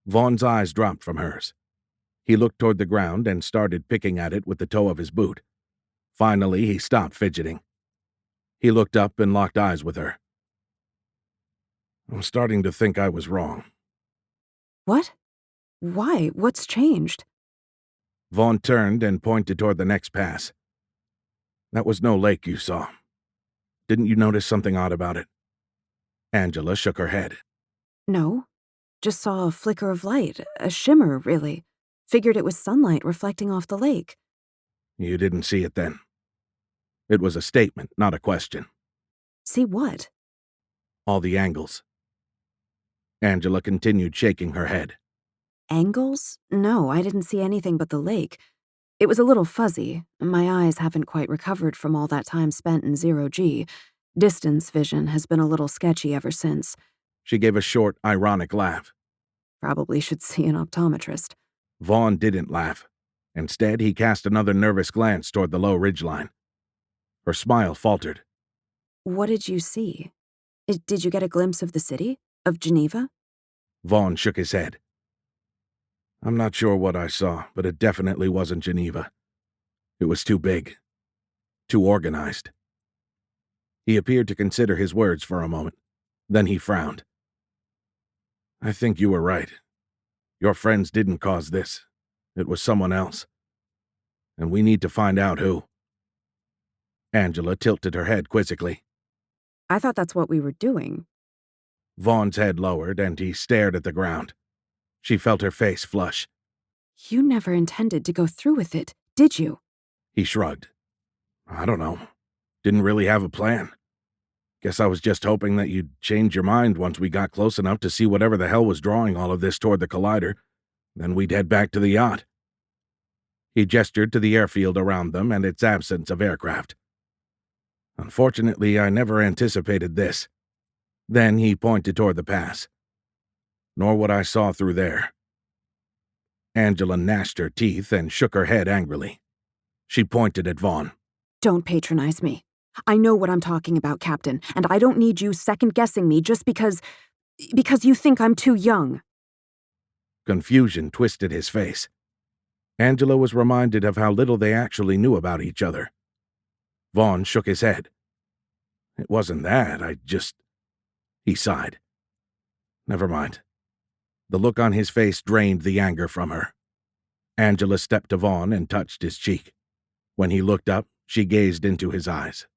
Vaughn's eyes dropped from hers. He looked toward the ground and started picking at it with the toe of his boot. Finally, he stopped fidgeting. He looked up and locked eyes with her. I'm starting to think I was wrong. What? Why? What's changed? Vaughn turned and pointed toward the next pass. That was no lake you saw. Didn't you notice something odd about it? Angela shook her head. No. Just saw a flicker of light, a shimmer, really. Figured it was sunlight reflecting off the lake. You didn't see it then. It was a statement, not a question. See what? All the angles. Angela continued shaking her head. Angles? No, I didn't see anything but the lake. It was a little fuzzy. My eyes haven't quite recovered from all that time spent in zero-G. Distance vision has been a little sketchy ever since. She gave a short, ironic laugh. Probably should see an optometrist. Vaughn didn't laugh. Instead, he cast another nervous glance toward the low ridgeline. Her smile faltered. What did you see? Did you get a glimpse of the city? Of Geneva? Vaughn shook his head. I'm not sure what I saw, but it definitely wasn't Geneva. It was too big. Too organized. He appeared to consider his words for a moment. Then he frowned. I think you were right. Your friends didn't cause this. It was someone else. And we need to find out who. Angela tilted her head quizzically. I thought that's what we were doing. Vaughn's head lowered, and he stared at the ground. She felt her face flush. You never intended to go through with it, did you? He shrugged. I don't know. Didn't really have a plan. Guess I was just hoping that you'd change your mind once we got close enough to see whatever the hell was drawing all of this toward the collider. Then we'd head back to the yacht. He gestured to the airfield around them and its absence of aircraft. Unfortunately, I never anticipated this. Then he pointed toward the pass. Nor what I saw through there. Angela gnashed her teeth and shook her head angrily. She pointed at Vaughn. Don't patronize me. I know what I'm talking about, Captain, and I don't need you second-guessing me just because you think I'm too young. Confusion twisted his face. Angela was reminded of how little they actually knew about each other. Vaughn shook his head. It wasn't that, He sighed. Never mind. The look on his face drained the anger from her. Angela stepped to Vaughn and touched his cheek. When he looked up, she gazed into his eyes.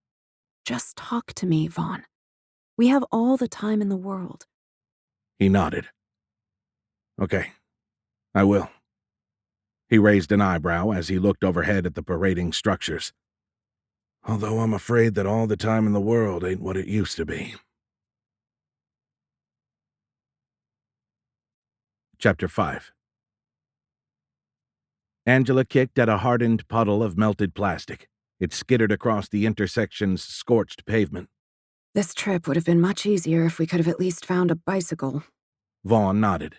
Just talk to me, Vaughn. We have all the time in the world. He nodded. Okay, I will. He raised an eyebrow as he looked overhead at the parading structures. Although I'm afraid that all the time in the world ain't what it used to be. Chapter 5. Angela kicked at a hardened puddle of melted plastic. It skittered across the intersection's scorched pavement. This trip would have been much easier if we could have at least found a bicycle. Vaughn nodded.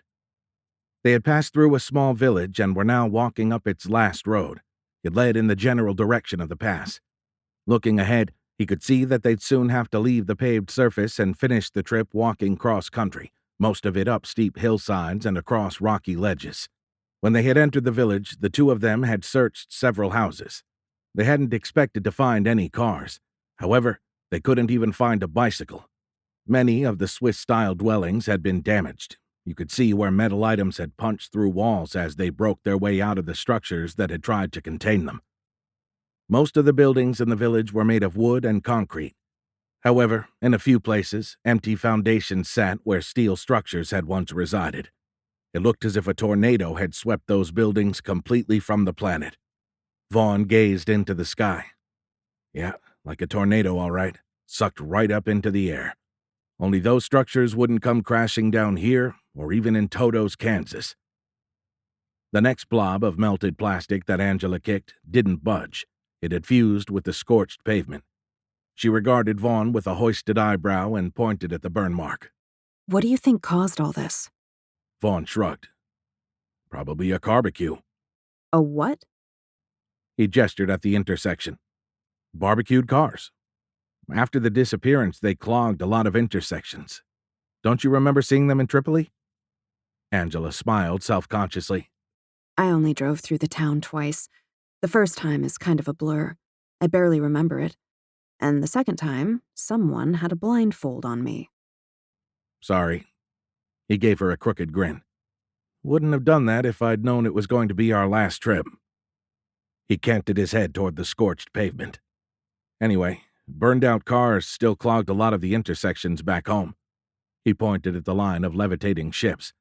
They had passed through a small village and were now walking up its last road. It led in the general direction of the pass. Looking ahead, he could see that they'd soon have to leave the paved surface and finish the trip walking cross-country, most of it up steep hillsides and across rocky ledges. When they had entered the village, the two of them had searched several houses. They hadn't expected to find any cars. However, they couldn't even find a bicycle. Many of the Swiss-style dwellings had been damaged. You could see where metal items had punched through walls as they broke their way out of the structures that had tried to contain them. Most of the buildings in the village were made of wood and concrete. However, in a few places, empty foundations sat where steel structures had once resided. It looked as if a tornado had swept those buildings completely from the planet. Vaughn gazed into the sky. Yeah, like a tornado, all right, sucked right up into the air. Only those structures wouldn't come crashing down here or even in Toto's, Kansas. The next blob of melted plastic that Angela kicked didn't budge. It had fused with the scorched pavement. She regarded Vaughn with a hoisted eyebrow and pointed at the burn mark. What do you think caused all this? Vaughn shrugged. Probably a barbecue. A what? He gestured at the intersection. Barbecued cars. After the disappearance, they clogged a lot of intersections. Don't you remember seeing them in Tripoli? Angela smiled self-consciously. I only drove through the town twice. The first time is kind of a blur. I barely remember it. And the second time, someone had a blindfold on me. Sorry. He gave her a crooked grin. Wouldn't have done that if I'd known it was going to be our last trip. He canted his head toward the scorched pavement. Anyway, burned-out cars still clogged a lot of the intersections back home. He pointed at the line of levitating ships.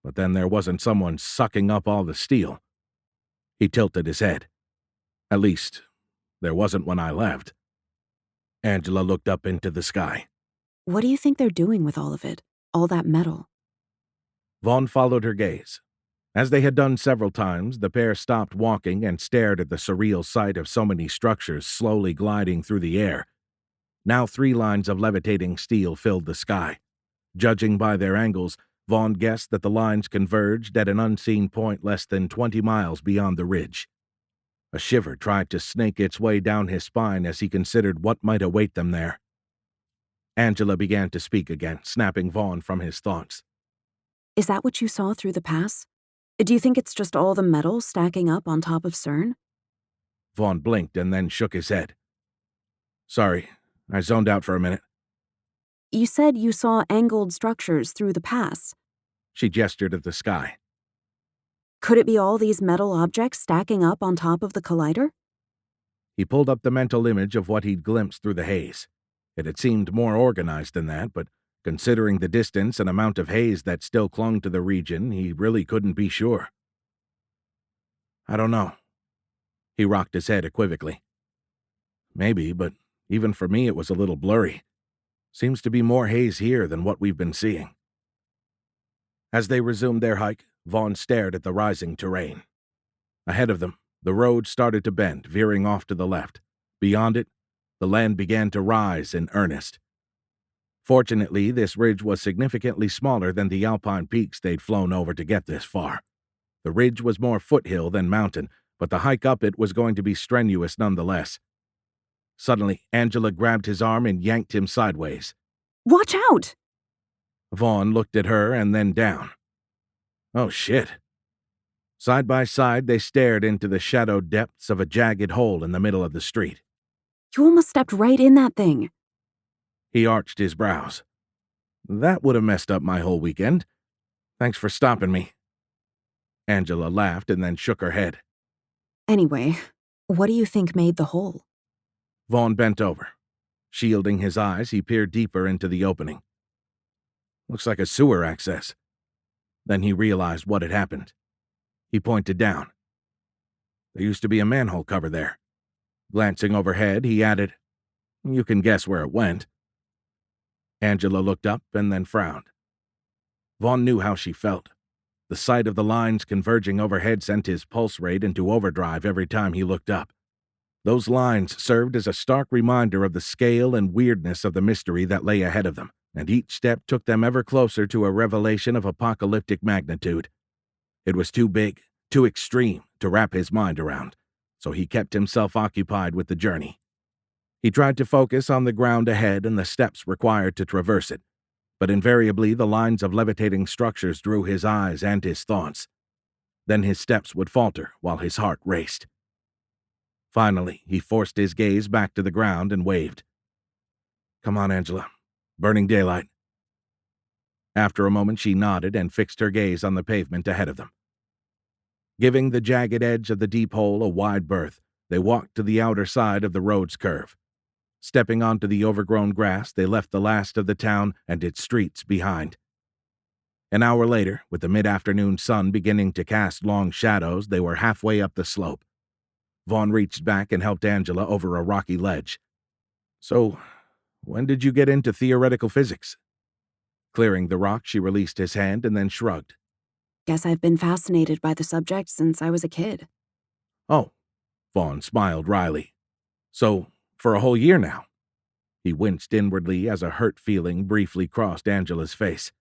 But then there wasn't someone sucking up all the steel. He tilted his head. At least, there wasn't when I left. Angela looked up into the sky. What do you think they're doing with all of it? All that metal? Vaughn followed her gaze. As they had done several times, the pair stopped walking and stared at the surreal sight of so many structures slowly gliding through the air. Now 3 lines of levitating steel filled the sky. Judging by their angles, Vaughn guessed that the lines converged at an unseen point less than 20 miles beyond the ridge. A shiver tried to snake its way down his spine as he considered what might await them there. Angela began to speak again, snapping Vaughn from his thoughts. Is that what you saw through the pass? Do you think it's just all the metal stacking up on top of CERN? Vaughn blinked and then shook his head. Sorry, I zoned out for a minute. You said you saw angled structures through the pass. She gestured at the sky. Could it be all these metal objects stacking up on top of the collider? He pulled up the mental image of what he'd glimpsed through the haze. It had seemed more organized than that, but considering the distance and amount of haze that still clung to the region, he really couldn't be sure. I don't know. He rocked his head equivocally. Maybe, but even for me it was a little blurry. Seems to be more haze here than what we've been seeing. As they resumed their hike, Vaughn stared at the rising terrain. Ahead of them, the road started to bend, veering off to the left. Beyond it, the land began to rise in earnest. Fortunately, this ridge was significantly smaller than the alpine peaks they'd flown over to get this far. The ridge was more foothill than mountain, but the hike up it was going to be strenuous nonetheless. Suddenly, Angela grabbed his arm and yanked him sideways. Watch out! Vaughn looked at her and then down. Oh, shit. Side by side, they stared into the shadowed depths of a jagged hole in the middle of the street. You almost stepped right in that thing. He arched his brows. That would have messed up my whole weekend. Thanks for stopping me. Angela laughed and then shook her head. Anyway, what do you think made the hole? Vaughn bent over. Shielding his eyes, he peered deeper into the opening. Looks like a sewer access. Then he realized what had happened. He pointed down. There used to be a manhole cover there. Glancing overhead, he added, You can guess where it went. Angela looked up and then frowned. Vaughn knew how she felt. The sight of the lines converging overhead sent his pulse rate into overdrive every time he looked up. Those lines served as a stark reminder of the scale and weirdness of the mystery that lay ahead of them, and each step took them ever closer to a revelation of apocalyptic magnitude. It was too big, too extreme to wrap his mind around, so he kept himself occupied with the journey. He tried to focus on the ground ahead and the steps required to traverse it, but invariably the lines of levitating structures drew his eyes and his thoughts. Then his steps would falter while his heart raced. Finally, he forced his gaze back to the ground and waved. Come on, Angela. Burning daylight. After a moment, she nodded and fixed her gaze on the pavement ahead of them. Giving the jagged edge of the deep hole a wide berth, they walked to the outer side of the road's curve. Stepping onto the overgrown grass, they left the last of the town and its streets behind. An hour later, with the mid-afternoon sun beginning to cast long shadows, they were halfway up the slope. Vaughn reached back and helped Angela over a rocky ledge. So, When did you get into theoretical physics? Clearing the rock, she released his hand and then shrugged. Guess I've been fascinated by the subject since I was a kid. Oh, Vaughn smiled wryly. So, for a whole year now? He winced inwardly as a hurt feeling briefly crossed Angela's face.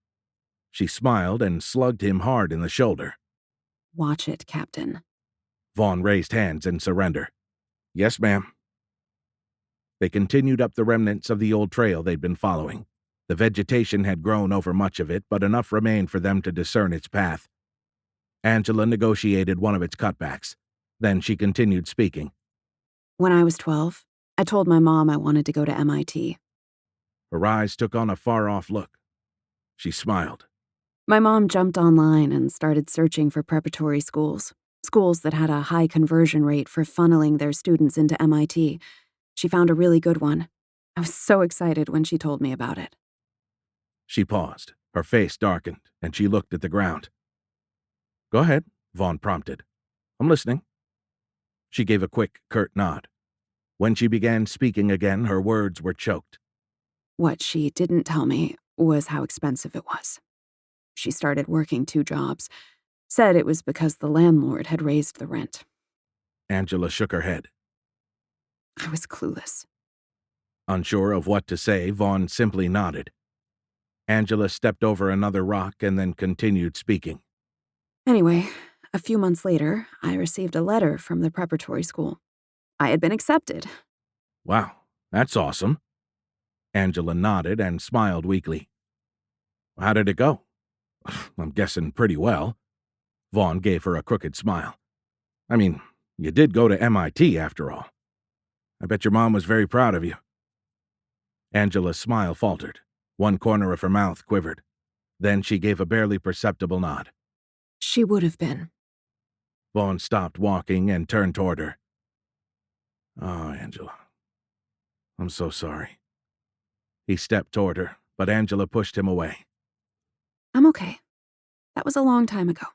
She smiled and slugged him hard in the shoulder. Watch it, Captain. Vaughn raised hands in surrender. Yes, ma'am. They continued up the remnants of the old trail they'd been following. The vegetation had grown over much of it, but enough remained for them to discern its path. Angela negotiated one of its cutbacks. Then she continued speaking. When I was 12, I told my mom I wanted to go to MIT. Her eyes took on a far-off look. She smiled. My mom jumped online and started searching for preparatory schools that had a high conversion rate for funneling their students into MIT. She found a really good one. I was so excited when she told me about it. She paused. Her face darkened, and she looked at the ground. Go ahead, Vaughn prompted. I'm listening. She gave a quick, curt nod. When she began speaking again, her words were choked. What she didn't tell me was how expensive it was. She started working 2 jobs. Said it was because the landlord had raised the rent. Angela shook her head. I was clueless. Unsure of what to say, Vaughn simply nodded. Angela stepped over another rock and then continued speaking. Anyway, a few months later, I received a letter from the preparatory school. I had been accepted. Wow, that's awesome. Angela nodded and smiled weakly. How did it go? I'm guessing pretty well. Vaughn gave her a crooked smile. I mean, you did go to MIT after all. I bet your mom was very proud of you. Angela's smile faltered. One corner of her mouth quivered. Then she gave a barely perceptible nod. She would have been. Vaughn stopped walking and turned toward her. Oh, Angela. I'm so sorry. He stepped toward her, but Angela pushed him away. I'm okay. That was a long time ago.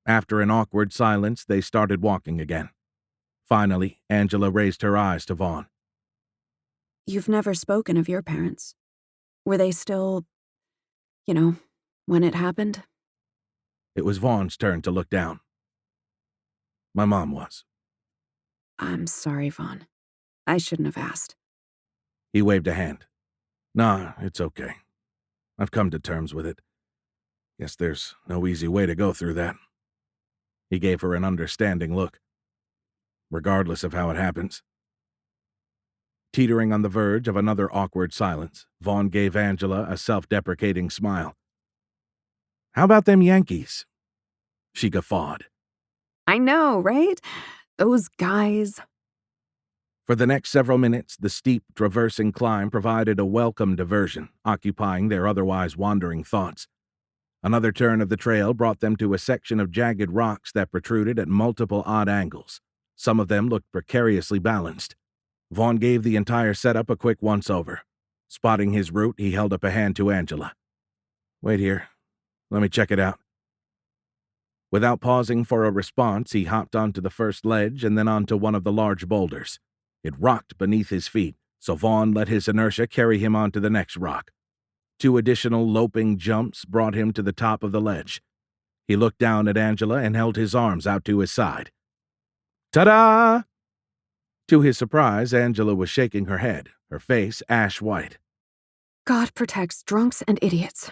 After an awkward silence, they started walking again. Finally, Angela raised her eyes to Vaughn. You've never spoken of your parents. Were they still, when it happened? It was Vaughn's turn to look down. My mom was. I'm sorry, Vaughn. I shouldn't have asked. He waved a hand. Nah, it's okay. I've come to terms with it. Guess there's no easy way to go through that. He gave her an understanding look. Regardless of how it happens. Teetering on the verge of another awkward silence, Vaughn gave Angela a self-deprecating smile. How about them Yankees? She guffawed. I know, right? Those guys. For the next several minutes, the steep, traversing climb provided a welcome diversion, occupying their otherwise wandering thoughts. Another turn of the trail brought them to a section of jagged rocks that protruded at multiple odd angles. Some of them looked precariously balanced. Vaughn gave the entire setup a quick once-over. Spotting his route, he held up a hand to Angela. Wait here. Let me check it out. Without pausing for a response, he hopped onto the first ledge and then onto one of the large boulders. It rocked beneath his feet, so Vaughn let his inertia carry him onto the next rock. 2 additional loping jumps brought him to the top of the ledge. He looked down at Angela and held his arms out to his side. Ta-da! To his surprise, Angela was shaking her head, her face ash-white. God protects drunks and idiots.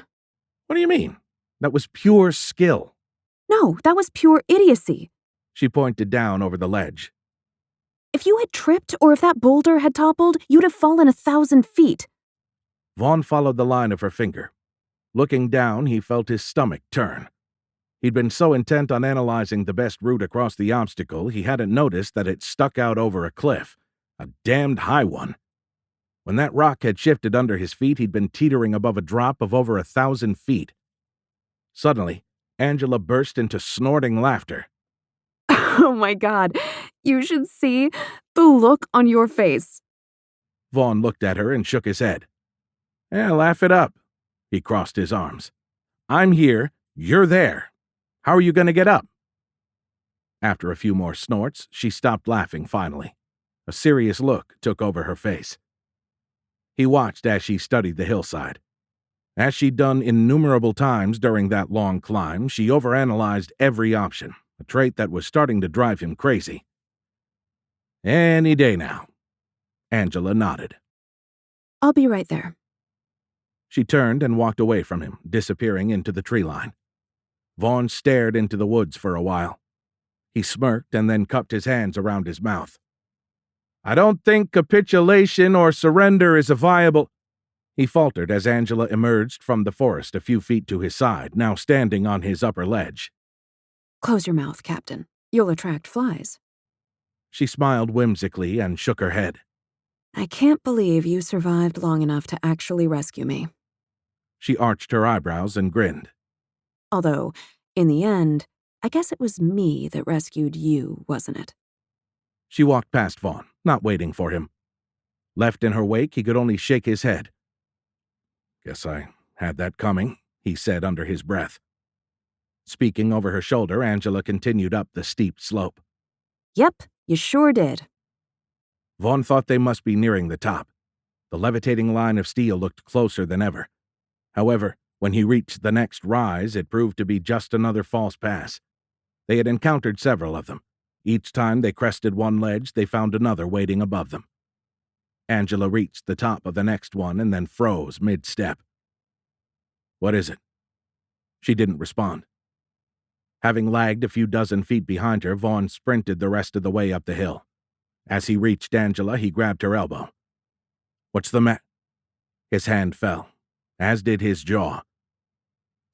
What do you mean? That was pure skill. No, that was pure idiocy. She pointed down over the ledge. If you had tripped or if that boulder had toppled, you'd have fallen 1,000 feet. Vaughn followed the line of her finger. Looking down, he felt his stomach turn. He'd been so intent on analyzing the best route across the obstacle, he hadn't noticed that it stuck out over a cliff, a damned high one. When that rock had shifted under his feet, he'd been teetering above a drop of over 1,000 feet. Suddenly, Angela burst into snorting laughter. Oh my God, you should see the look on your face. Vaughn looked at her and shook his head. Laugh it up. He crossed his arms. I'm here, you're there. How are you going to get up? After a few more snorts, she stopped laughing finally. A serious look took over her face. He watched as she studied the hillside. As she'd done innumerable times during that long climb, she overanalyzed every option, a trait that was starting to drive him crazy. Any day now. Angela nodded. I'll be right there. She turned and walked away from him, disappearing into the tree line. Vaughn stared into the woods for a while. He smirked and then cupped his hands around his mouth. I don't think capitulation or surrender is a viable... He faltered as Angela emerged from the forest a few feet to his side, now standing on his upper ledge. Close your mouth, Captain. You'll attract flies. She smiled whimsically and shook her head. I can't believe you survived long enough to actually rescue me. She arched her eyebrows and grinned. Although, in the end, I guess it was me that rescued you, wasn't it? She walked past Vaughn, not waiting for him. Left in her wake, he could only shake his head. Guess I had that coming, he said under his breath. Speaking over her shoulder, Angela continued up the steep slope. Yep, you sure did. Vaughn thought they must be nearing the top. The levitating line of steel looked closer than ever. However, when he reached the next rise, it proved to be just another false pass. They had encountered several of them. Each time they crested one ledge, they found another waiting above them. Angela reached the top of the next one and then froze mid-step. What is it? She didn't respond. Having lagged a few dozen feet behind her, Vaughn sprinted the rest of the way up the hill. As he reached Angela, he grabbed her elbow. What's the matter? His hand fell, as did his jaw.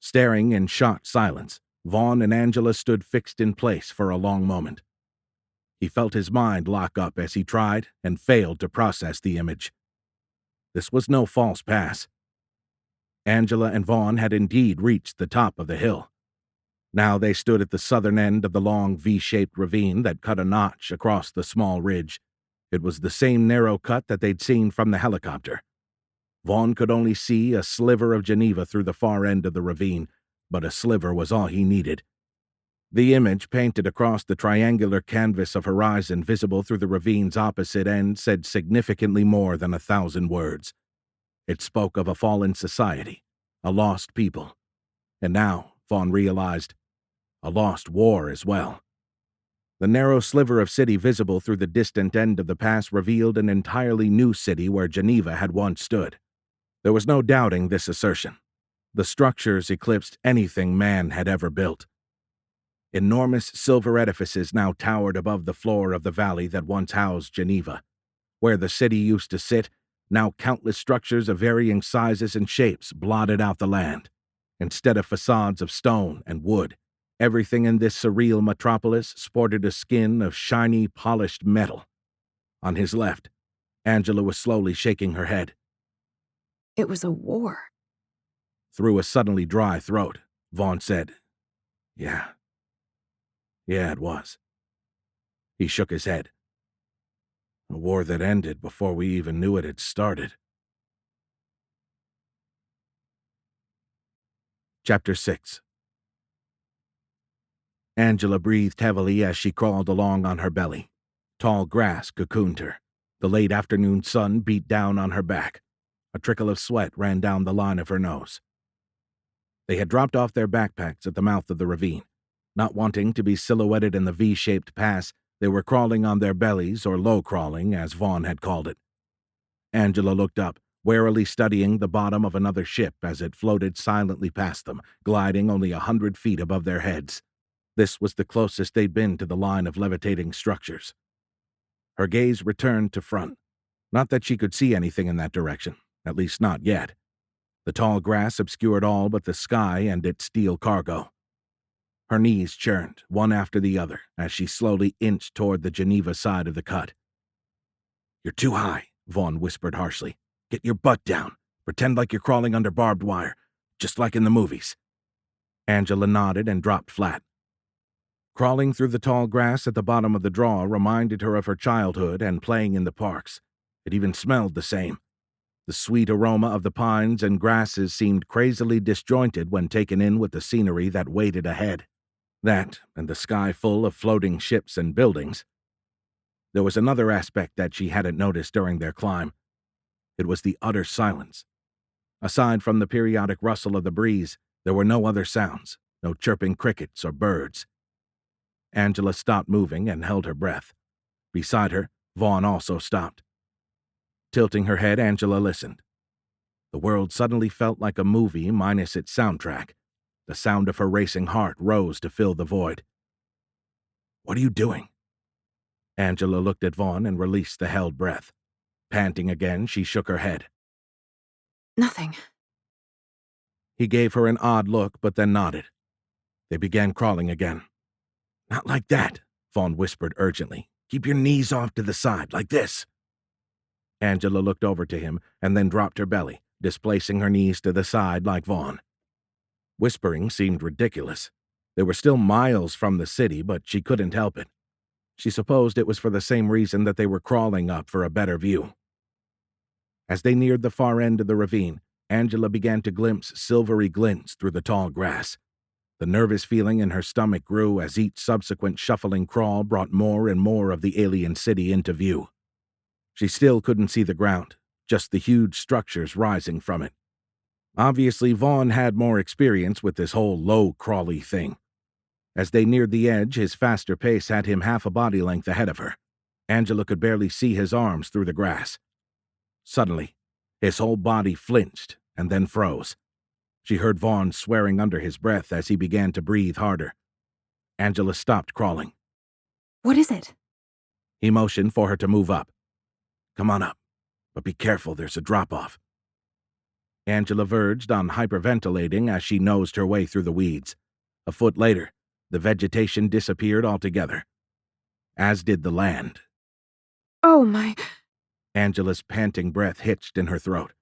Staring in shocked silence, Vaughn and Angela stood fixed in place for a long moment. He felt his mind lock up as he tried and failed to process the image. This was no false pass. Angela and Vaughn had indeed reached the top of the hill. Now they stood at the southern end of the long V-shaped ravine that cut a notch across the small ridge. It was the same narrow cut that they'd seen from the helicopter. Vaughn could only see a sliver of Geneva through the far end of the ravine, but a sliver was all he needed. The image painted across the triangular canvas of horizon visible through the ravine's opposite end said significantly more than 1,000 words. It spoke of a fallen society, a lost people, and now, Vaughn realized, a lost war as well. The narrow sliver of city visible through the distant end of the pass revealed an entirely new city where Geneva had once stood. There was no doubting this assertion. The structures eclipsed anything man had ever built. Enormous silver edifices now towered above the floor of the valley that once housed Geneva. Where the city used to sit, now countless structures of varying sizes and shapes blotted out the land. Instead of facades of stone and wood, everything in this surreal metropolis sported a skin of shiny, polished metal. On his left, Angela was slowly shaking her head. It was a war. Through a suddenly dry throat, Vaughn said, Yeah, it was. He shook his head. A war that ended before we even knew it had started. Chapter 6. Angela breathed heavily as she crawled along on her belly. Tall grass cocooned her. The late afternoon sun beat down on her back. A trickle of sweat ran down the line of her nose. They had dropped off their backpacks at the mouth of the ravine. Not wanting to be silhouetted in the V-shaped pass, they were crawling on their bellies, or low-crawling, as Vaughn had called it. Angela looked up, warily studying the bottom of another ship as it floated silently past them, gliding only 100 feet above their heads. This was the closest they'd been to the line of levitating structures. Her gaze returned to front. Not that she could see anything in that direction, at least not yet. The tall grass obscured all but the sky and its steel cargo. Her knees churned, one after the other, as she slowly inched toward the Geneva side of the cut. You're too high, Vaughn whispered harshly. Get your butt down. Pretend like you're crawling under barbed wire, just like in the movies. Angela nodded and dropped flat. Crawling through the tall grass at the bottom of the draw reminded her of her childhood and playing in the parks. It even smelled the same. The sweet aroma of the pines and grasses seemed crazily disjointed when taken in with the scenery that waited ahead. That, and the sky full of floating ships and buildings. There was another aspect that she hadn't noticed during their climb. It was the utter silence. Aside from the periodic rustle of the breeze, there were no other sounds, no chirping crickets or birds. Angela stopped moving and held her breath. Beside her, Vaughn also stopped. Tilting her head, Angela listened. The world suddenly felt like a movie minus its soundtrack. The sound of her racing heart rose to fill the void. "What are you doing?" Angela looked at Vaughn and released the held breath. Panting again, she shook her head. Nothing. He gave her an odd look, but then nodded. They began crawling again. "Not like that," Vaughn whispered urgently. "Keep your knees off to the side, like this." Angela looked over to him and then dropped her belly, displacing her knees to the side like Vaughn. Whispering seemed ridiculous. They were still miles from the city, but she couldn't help it. She supposed it was for the same reason that they were crawling up for a better view. As they neared the far end of the ravine, Angela began to glimpse silvery glints through the tall grass. The nervous feeling in her stomach grew as each subsequent shuffling crawl brought more and more of the alien city into view. She still couldn't see the ground, just the huge structures rising from it. Obviously, Vaughn had more experience with this whole low-crawly thing. As they neared the edge, his faster pace had him half a body length ahead of her. Angela could barely see his arms through the grass. Suddenly, his whole body flinched and then froze. She heard Vaughn swearing under his breath as he began to breathe harder. Angela stopped crawling. What is it? He motioned for her to move up. "Come on up, but be careful, there's a drop-off." Angela verged on hyperventilating as she nosed her way through the weeds. A foot later, the vegetation disappeared altogether, as did the land. Oh my... Angela's panting breath hitched in her throat.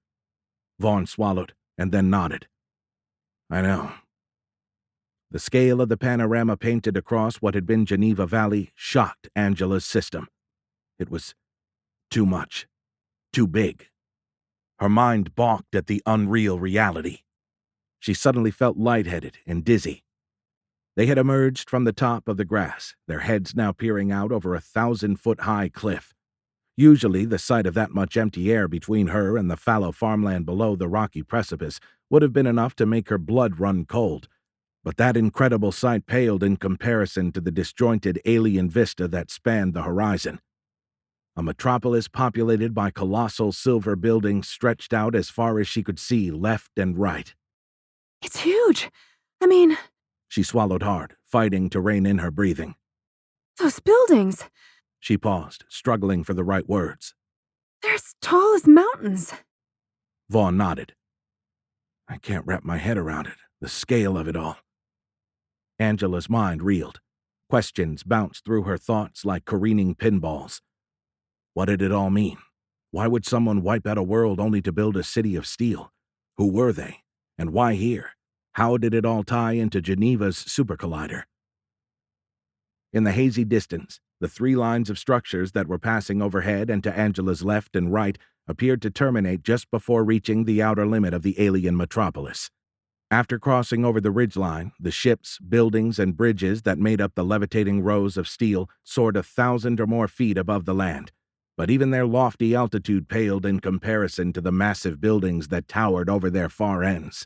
Vaughn swallowed and then nodded. "I know." The scale of the panorama painted across what had been Geneva Valley shocked Angela's system. It was too much, too big. Her mind balked at the unreal reality. She suddenly felt lightheaded and dizzy. They had emerged from the top of the grass, their heads now peering out over a 1,000-foot-high cliff. Usually, the sight of that much empty air between her and the fallow farmland below the rocky precipice would have been enough to make her blood run cold, but that incredible sight paled in comparison to the disjointed alien vista that spanned the horizon. A metropolis populated by colossal silver buildings stretched out as far as she could see left and right. It's huge. I mean... She swallowed hard, fighting to rein in her breathing. Those buildings... She paused, struggling for the right words. They're as tall as mountains. Vaughn nodded. "I can't wrap my head around it, the scale of it all." Angela's mind reeled. Questions bounced through her thoughts like careening pinballs. What did it all mean? Why would someone wipe out a world only to build a city of steel? Who were they? And why here? How did it all tie into Geneva's supercollider? In the hazy distance, the three lines of structures that were passing overhead and to Angela's left and right appeared to terminate just before reaching the outer limit of the alien metropolis. After crossing over the ridgeline, the ships, buildings, and bridges that made up the levitating rows of steel soared 1,000 or more feet above the land, but even their lofty altitude paled in comparison to the massive buildings that towered over their far ends.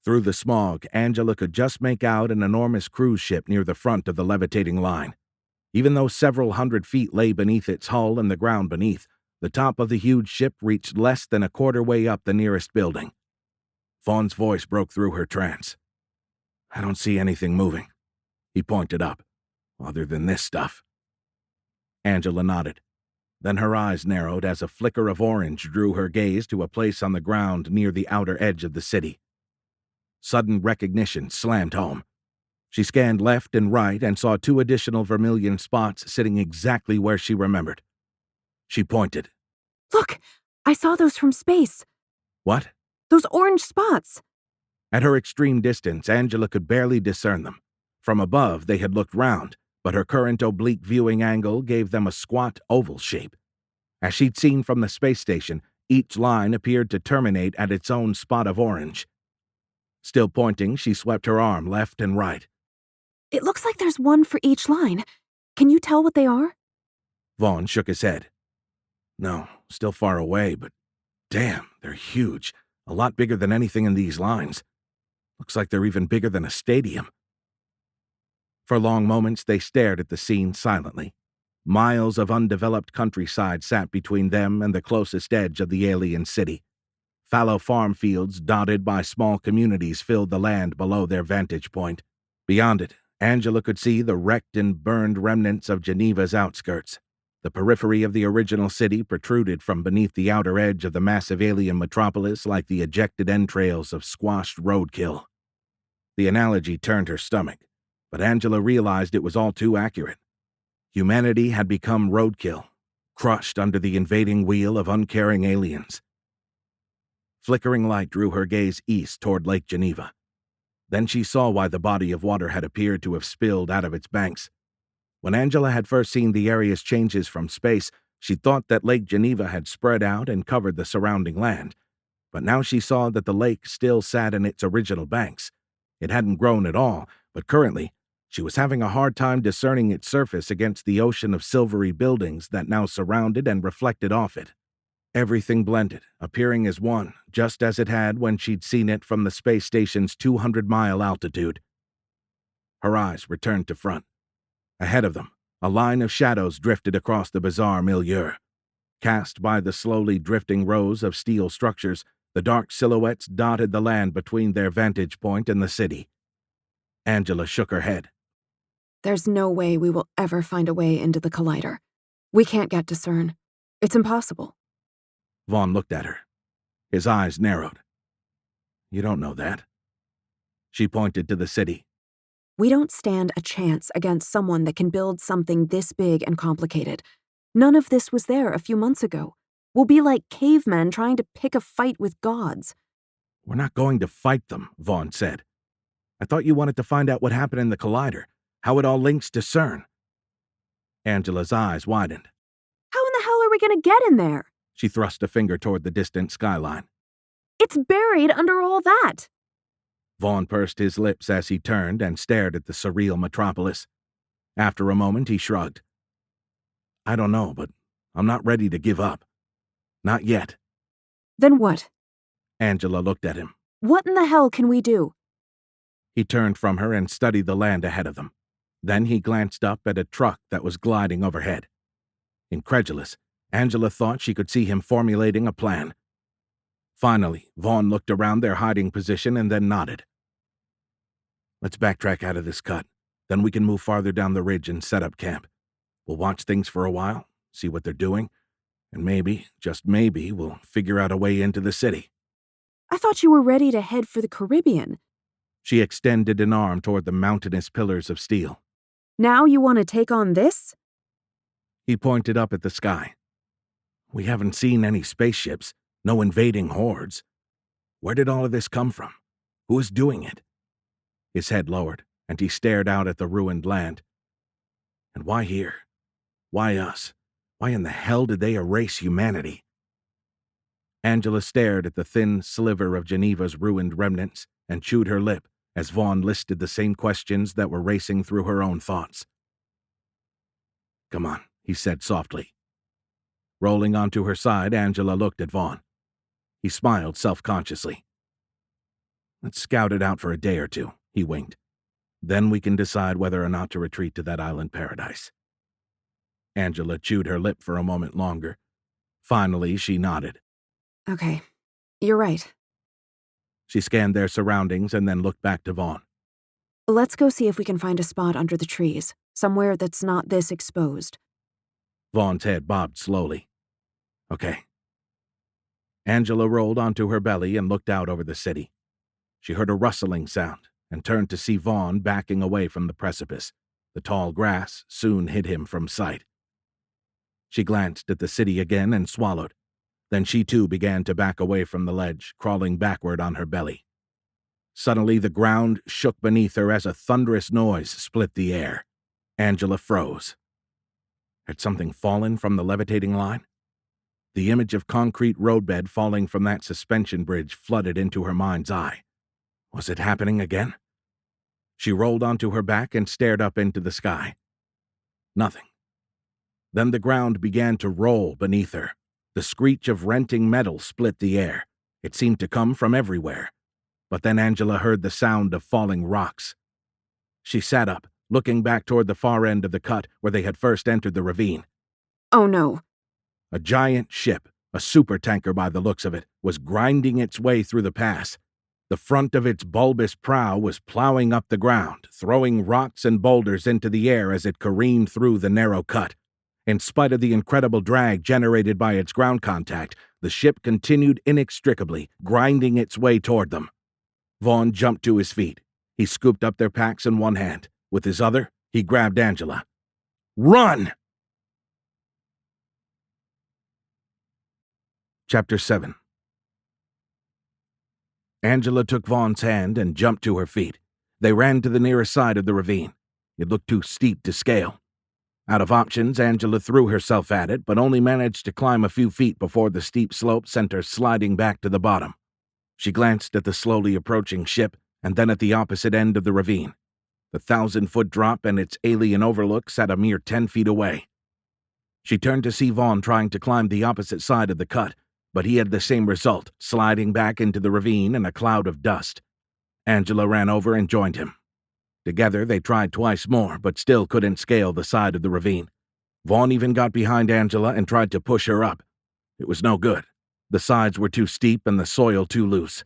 Through the smog, Angela could just make out an enormous cruise ship near the front of the levitating line. Even though several hundred feet lay beneath its hull and the ground beneath, the top of the huge ship reached less than a quarter way up the nearest building. Vaughn's voice broke through her trance. "I don't see anything moving." He pointed up. "Other than this stuff." Angela nodded. Then her eyes narrowed as a flicker of orange drew her gaze to a place on the ground near the outer edge of the city. Sudden recognition slammed home. She scanned left and right and saw 2 additional vermilion spots sitting exactly where she remembered. She pointed. Look! I saw those from space. What? Those orange spots. At her extreme distance, Angela could barely discern them. From above, they had looked round, but her current oblique viewing angle gave them a squat oval shape. As she'd seen from the space station, each line appeared to terminate at its own spot of orange. Still pointing, she swept her arm left and right. It looks like there's one for each line. Can you tell what they are? Vaughn shook his head. No, still far away, but Damn, they're huge. A lot bigger than anything in these lines. Looks like they're even bigger than a stadium. For long moments, they stared at the scene silently. Miles of undeveloped countryside sat between them and the closest edge of the alien city. Fallow farm fields dotted by small communities filled the land below their vantage point. Beyond it, Angela could see the wrecked and burned remnants of Geneva's outskirts. The periphery of the original city protruded from beneath the outer edge of the massive alien metropolis like the ejected entrails of squashed roadkill. The analogy turned her stomach, but Angela realized it was all too accurate. Humanity had become roadkill, crushed under the invading wheel of uncaring aliens. Flickering light drew her gaze east toward Lake Geneva. Then she saw why the body of water had appeared to have spilled out of its banks. When Angela had first seen the area's changes from space, she thought that Lake Geneva had spread out and covered the surrounding land. But now she saw that the lake still sat in its original banks. It hadn't grown at all, but currently, she was having a hard time discerning its surface against the ocean of silvery buildings that now surrounded and reflected off it. Everything blended, appearing as one, just as it had when she'd seen it from the space station's 200-mile altitude. Her eyes returned to front. Ahead of them, a line of shadows drifted across the bizarre milieu. Cast by the slowly drifting rows of steel structures, the dark silhouettes dotted the land between their vantage point and the city. Angela shook her head. There's no way we will ever find a way into the collider. We can't get to CERN. It's impossible. Vaughn looked at her. His eyes narrowed. You don't know that. She pointed to the city. We don't stand a chance against someone that can build something this big and complicated. None of this was there a few months ago. We'll be like cavemen trying to pick a fight with gods. We're not going to fight them, Vaughn said. I thought you wanted to find out what happened in the collider, how it all links to CERN. Angela's eyes widened. How in the hell are we going to get in there? She thrust a finger toward the distant skyline. It's buried under all that. Vaughn pursed his lips as he turned and stared at the surreal metropolis. After a moment, he shrugged. I don't know, but I'm not ready to give up. Not yet. Then what? Angela looked at him. What in the hell can we do? He turned from her and studied the land ahead of them. Then he glanced up at a truck that was gliding overhead. Incredulous, Angela thought she could see him formulating a plan. Finally, Vaughn looked around their hiding position and then nodded. Let's backtrack out of this cut. Then we can move farther down the ridge and set up camp. We'll watch things for a while, see what they're doing, and maybe, just maybe, we'll figure out a way into the city. I thought you were ready to head for the Caribbean. She extended an arm toward the mountainous pillars of steel. Now you want to take on this? He pointed up at the sky. We haven't seen any spaceships, no invading hordes. Where did all of this come from? Who is doing it? His head lowered, and he stared out at the ruined land. And why here? Why us? Why in the hell did they erase humanity? Angela stared at the thin sliver of Geneva's ruined remnants and chewed her lip as Vaughn listed the same questions that were racing through her own thoughts. Come on, he said softly. Rolling onto her side, Angela looked at Vaughn. He smiled self-consciously. Let's scout it out for a day or two, he winked. Then we can decide whether or not to retreat to that island paradise. Angela chewed her lip for a moment longer. Finally, she nodded. Okay, you're right. She scanned their surroundings and then looked back to Vaughn. Let's go see if we can find a spot under the trees, somewhere that's not this exposed. Vaughn's head bobbed slowly. Okay. Angela rolled onto her belly and looked out over the city. She heard a rustling sound and turned to see Vaughn backing away from the precipice. The tall grass soon hid him from sight. She glanced at the city again and swallowed. Then she too began to back away from the ledge, crawling backward on her belly. Suddenly the ground shook beneath her as a thunderous noise split the air. Angela froze. Had something fallen from the levitating line? The image of concrete roadbed falling from that suspension bridge flooded into her mind's eye. Was it happening again? She rolled onto her back and stared up into the sky. Nothing. Then the ground began to roll beneath her. The screech of renting metal split the air. It seemed to come from everywhere. But then Angela heard the sound of falling rocks. She sat up, looking back toward the far end of the cut where they had first entered the ravine. Oh no. A giant ship, a supertanker by the looks of it, was grinding its way through the pass. The front of its bulbous prow was plowing up the ground, throwing rocks and boulders into the air as it careened through the narrow cut. In spite of the incredible drag generated by its ground contact, the ship continued inextricably, grinding its way toward them. Vaughn jumped to his feet. He scooped up their packs in one hand. With his other, he grabbed Angela. "Run!" Chapter 7. Angela took Vaughn's hand and jumped to her feet. They ran to the nearest side of the ravine. It looked too steep to scale. Out of options, Angela threw herself at it, but only managed to climb a few feet before the steep slope sent her sliding back to the bottom. She glanced at the slowly approaching ship and then at the opposite end of the ravine. The 1,000-foot drop and its alien overlook sat a mere 10 feet away. She turned to see Vaughn trying to climb the opposite side of the cut, but he had the same result, sliding back into the ravine in a cloud of dust. Angela ran over and joined him. Together, they tried twice more, but still couldn't scale the side of the ravine. Vaughn even got behind Angela and tried to push her up. It was no good. The sides were too steep and the soil too loose.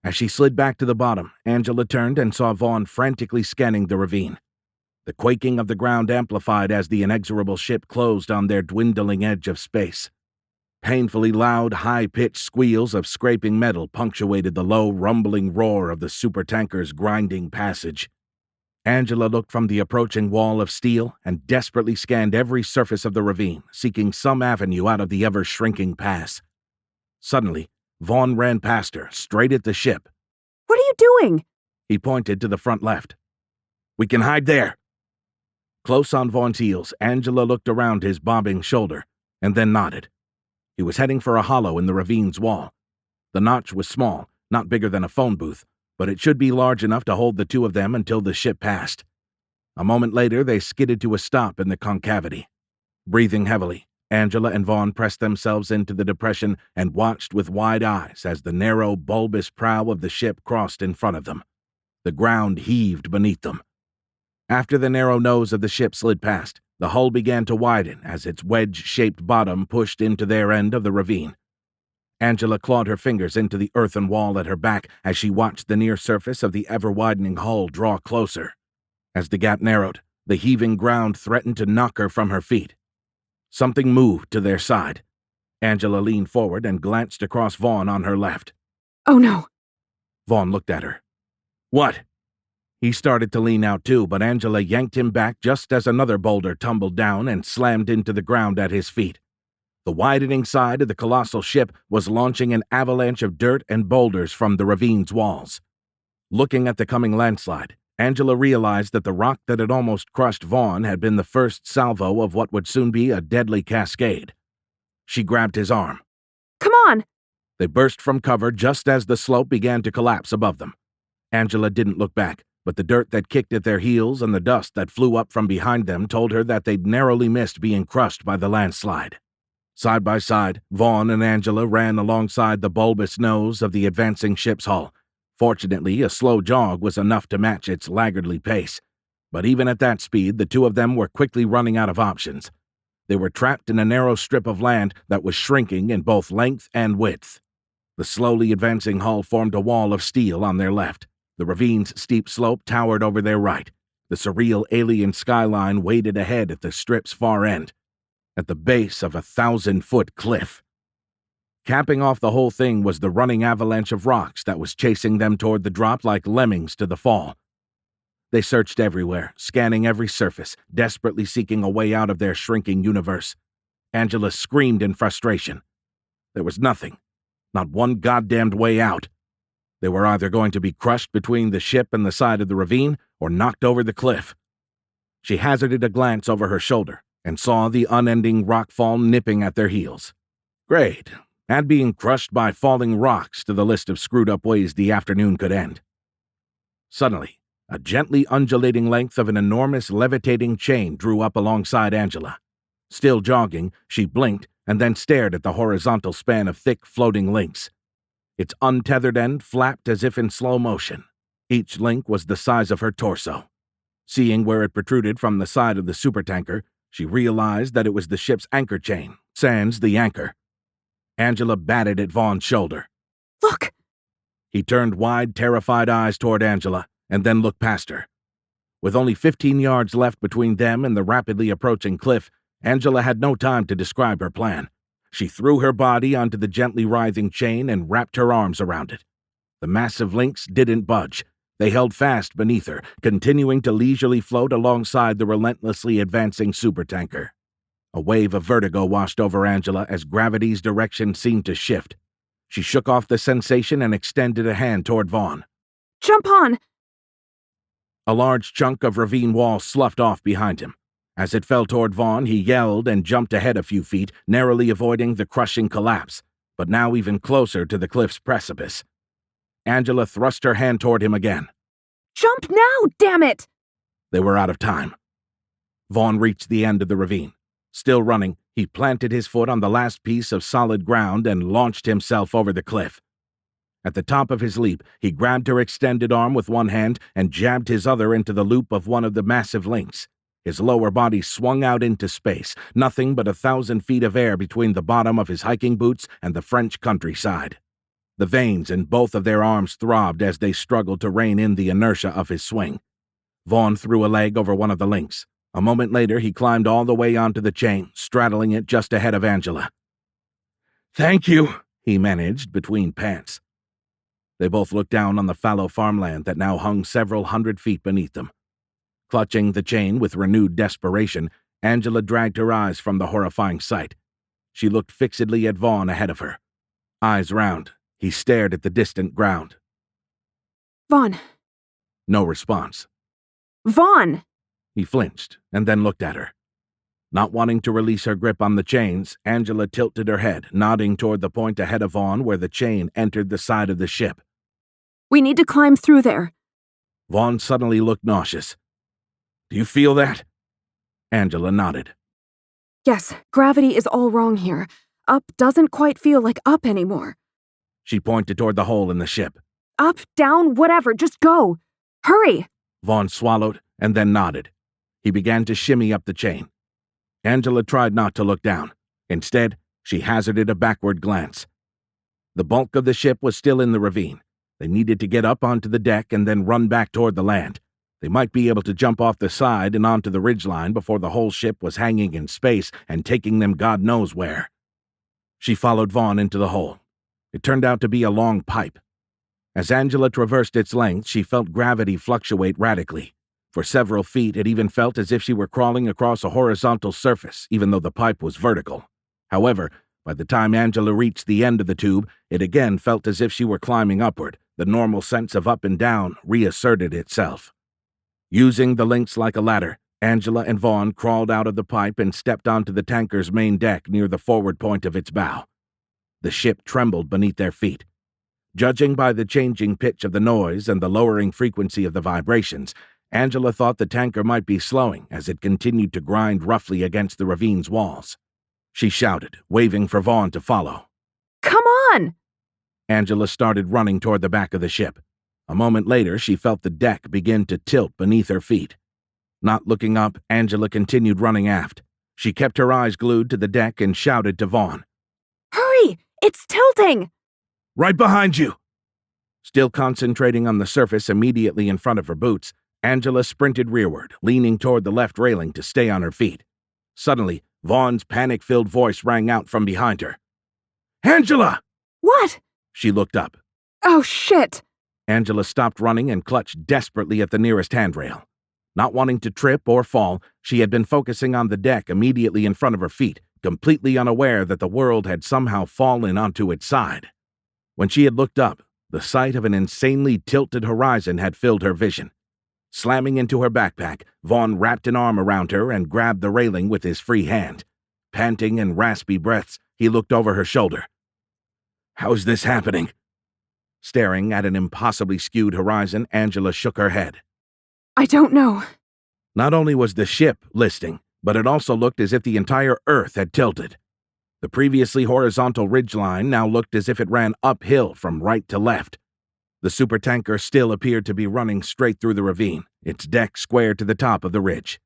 As she slid back to the bottom, Angela turned and saw Vaughn frantically scanning the ravine. The quaking of the ground amplified as the inexorable ship closed on their dwindling edge of space. Painfully loud, high-pitched squeals of scraping metal punctuated the low, rumbling roar of the supertanker's grinding passage. Angela looked from the approaching wall of steel and desperately scanned every surface of the ravine, seeking some avenue out of the ever-shrinking pass. Suddenly, Vaughn ran past her, straight at the ship. What are you doing? He pointed to the front left. "We can hide there." Close on Vaughn's heels, Angela looked around his bobbing shoulder, and then nodded. He was heading for a hollow in the ravine's wall. The notch was small, not bigger than a phone booth, but it should be large enough to hold the two of them until the ship passed. A moment later, they skidded to a stop in the concavity. Breathing heavily, Angela and Vaughn pressed themselves into the depression and watched with wide eyes as the narrow, bulbous prow of the ship crossed in front of them. The ground heaved beneath them. After the narrow nose of the ship slid past, the hull began to widen as its wedge-shaped bottom pushed into their end of the ravine. Angela clawed her fingers into the earthen wall at her back as she watched the near surface of the ever-widening hull draw closer. As the gap narrowed, the heaving ground threatened to knock her from her feet. Something moved to their side. Angela leaned forward and glanced across Vaughn on her left. Oh no. Vaughn looked at her. "What?" He started to lean out too, but Angela yanked him back just as another boulder tumbled down and slammed into the ground at his feet. The widening side of the colossal ship was launching an avalanche of dirt and boulders from the ravine's walls. Looking at the coming landslide, Angela realized that the rock that had almost crushed Vaughn had been the first salvo of what would soon be a deadly cascade. She grabbed his arm. Come on! They burst from cover just as the slope began to collapse above them. Angela didn't look back, but the dirt that kicked at their heels and the dust that flew up from behind them told her that they'd narrowly missed being crushed by the landslide. Side by side, Vaughn and Angela ran alongside the bulbous nose of the advancing ship's hull. Fortunately, a slow jog was enough to match its laggardly pace. But even at that speed, the two of them were quickly running out of options. They were trapped in a narrow strip of land that was shrinking in both length and width. The slowly advancing hull formed a wall of steel on their left. The ravine's steep slope towered over their right. The surreal alien skyline waited ahead at the strip's far end, at the base of a 1,000-foot cliff. Capping off the whole thing was the running avalanche of rocks that was chasing them toward the drop like lemmings to the fall. They searched everywhere, scanning every surface, desperately seeking a way out of their shrinking universe. Angela screamed in frustration. There was nothing, not one goddamned way out. They were either going to be crushed between the ship and the side of the ravine or knocked over the cliff. She hazarded a glance over her shoulder and saw the unending rockfall nipping at their heels. Great. Add being crushed by falling rocks to the list of screwed-up ways the afternoon could end. Suddenly, a gently undulating length of an enormous levitating chain drew up alongside Angela. Still jogging, she blinked and then stared at the horizontal span of thick, floating links. Its untethered end flapped as if in slow motion. Each link was the size of her torso. Seeing where it protruded from the side of the supertanker, she realized that it was the ship's anchor chain, sans the anchor. Angela batted at Vaughn's shoulder. Look! He turned wide, terrified eyes toward Angela, and then looked past her. With only 15 yards left between them and the rapidly approaching cliff, Angela had no time to describe her plan. She threw her body onto the gently writhing chain and wrapped her arms around it. The massive links didn't budge. They held fast beneath her, continuing to leisurely float alongside the relentlessly advancing supertanker. A wave of vertigo washed over Angela as gravity's direction seemed to shift. She shook off the sensation and extended a hand toward Vaughn. Jump on! A large chunk of ravine wall sloughed off behind him. As it fell toward Vaughn, he yelled and jumped ahead a few feet, narrowly avoiding the crushing collapse, but now even closer to the cliff's precipice. Angela thrust her hand toward him again. Jump now, damn it! They were out of time. Vaughn reached the end of the ravine. Still running, he planted his foot on the last piece of solid ground and launched himself over the cliff. At the top of his leap, he grabbed her extended arm with one hand and jabbed his other into the loop of one of the massive links. His lower body swung out into space, nothing but 1,000 feet of air between the bottom of his hiking boots and the French countryside. The veins in both of their arms throbbed as they struggled to rein in the inertia of his swing. Vaughn threw a leg over one of the links. A moment later, he climbed all the way onto the chain, straddling it just ahead of Angela. "Thank you," he managed between pants. They both looked down on the fallow farmland that now hung several hundred feet beneath them. Clutching the chain with renewed desperation, Angela dragged her eyes from the horrifying sight. She looked fixedly at Vaughn ahead of her. Eyes round, he stared at the distant ground. Vaughn. No response. Vaughn! He flinched and then looked at her. Not wanting to release her grip on the chains, Angela tilted her head, nodding toward the point ahead of Vaughn where the chain entered the side of the ship. We need to climb through there. Vaughn suddenly looked nauseous. "Do you feel that?" Angela nodded. Yes, gravity is all wrong here. Up doesn't quite feel like up anymore. She pointed toward the hole in the ship. Up, down, whatever, just go. Hurry! Vaughn swallowed and then nodded. He began to shimmy up the chain. Angela tried not to look down. Instead, she hazarded a backward glance. The bulk of the ship was still in the ravine. They needed to get up onto the deck and then run back toward the land. They might be able to jump off the side and onto the ridgeline before the whole ship was hanging in space and taking them God knows where. She followed Vaughn into the hole. It turned out to be a long pipe. As Angela traversed its length, she felt gravity fluctuate radically. For several feet, it even felt as if she were crawling across a horizontal surface, even though the pipe was vertical. However, by the time Angela reached the end of the tube, it again felt as if she were climbing upward. The normal sense of up and down reasserted itself. Using the links like a ladder, Angela and Vaughn crawled out of the pipe and stepped onto the tanker's main deck near the forward point of its bow. The ship trembled beneath their feet. Judging by the changing pitch of the noise and the lowering frequency of the vibrations, Angela thought the tanker might be slowing as it continued to grind roughly against the ravine's walls. She shouted, waving for Vaughn to follow. Come on! Angela started running toward the back of the ship. A moment later, she felt the deck begin to tilt beneath her feet. Not looking up, Angela continued running aft. She kept her eyes glued to the deck and shouted to Vaughn. Hurry! It's tilting! Right behind you! Still concentrating on the surface immediately in front of her boots, Angela sprinted rearward, leaning toward the left railing to stay on her feet. Suddenly, Vaughn's panic-filled voice rang out from behind her. Angela! What? She looked up. Oh, shit! Angela stopped running and clutched desperately at the nearest handrail. Not wanting to trip or fall, she had been focusing on the deck immediately in front of her feet, completely unaware that the world had somehow fallen onto its side. When she had looked up, the sight of an insanely tilted horizon had filled her vision. Slamming into her backpack, Vaughn wrapped an arm around her and grabbed the railing with his free hand. Panting in raspy breaths, he looked over her shoulder. How's this happening? Staring at an impossibly skewed horizon, Angela shook her head. I don't know. Not only was the ship listing, but it also looked as if the entire Earth had tilted. The previously horizontal ridgeline now looked as if it ran uphill from right to left. The supertanker still appeared to be running straight through the ravine, its deck square to the top of the ridge.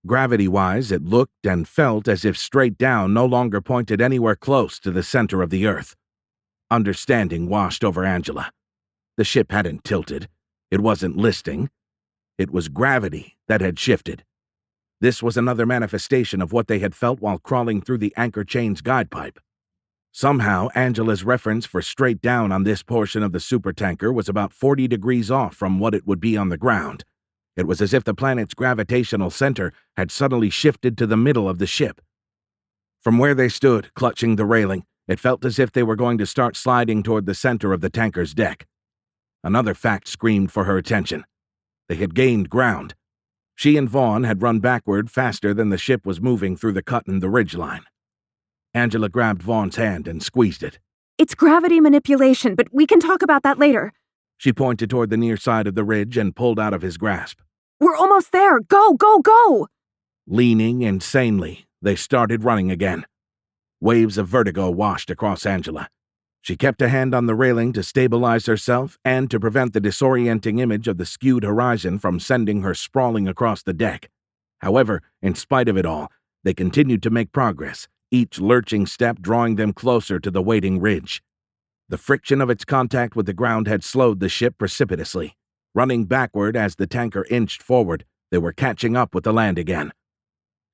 Gravity-wise, it looked and felt as if straight down no longer pointed anywhere close to the center of the earth. Understanding washed over Angela. The ship hadn't tilted. It wasn't listing. It was gravity that had shifted. This was another manifestation of what they had felt while crawling through the anchor chain's guide pipe. Somehow, Angela's reference for straight down on this portion of the supertanker was about 40 degrees off from what it would be on the ground. It was as if the planet's gravitational center had suddenly shifted to the middle of the ship. From where they stood, clutching the railing, it felt as if they were going to start sliding toward the center of the tanker's deck. Another fact screamed for her attention. They had gained ground. She and Vaughn had run backward faster than the ship was moving through the cut in the ridgeline. Angela grabbed Vaughn's hand and squeezed it. It's gravity manipulation, but we can talk about that later. She pointed toward the near side of the ridge and pulled out of his grasp. We're almost there. Go, go, go! Leaning insanely, they started running again. Waves of vertigo washed across Angela. She kept a hand on the railing to stabilize herself and to prevent the disorienting image of the skewed horizon from sending her sprawling across the deck. However, in spite of it all, they continued to make progress, each lurching step drawing them closer to the waiting ridge. The friction of its contact with the ground had slowed the ship precipitously. Running backward as the tanker inched forward, they were catching up with the land again.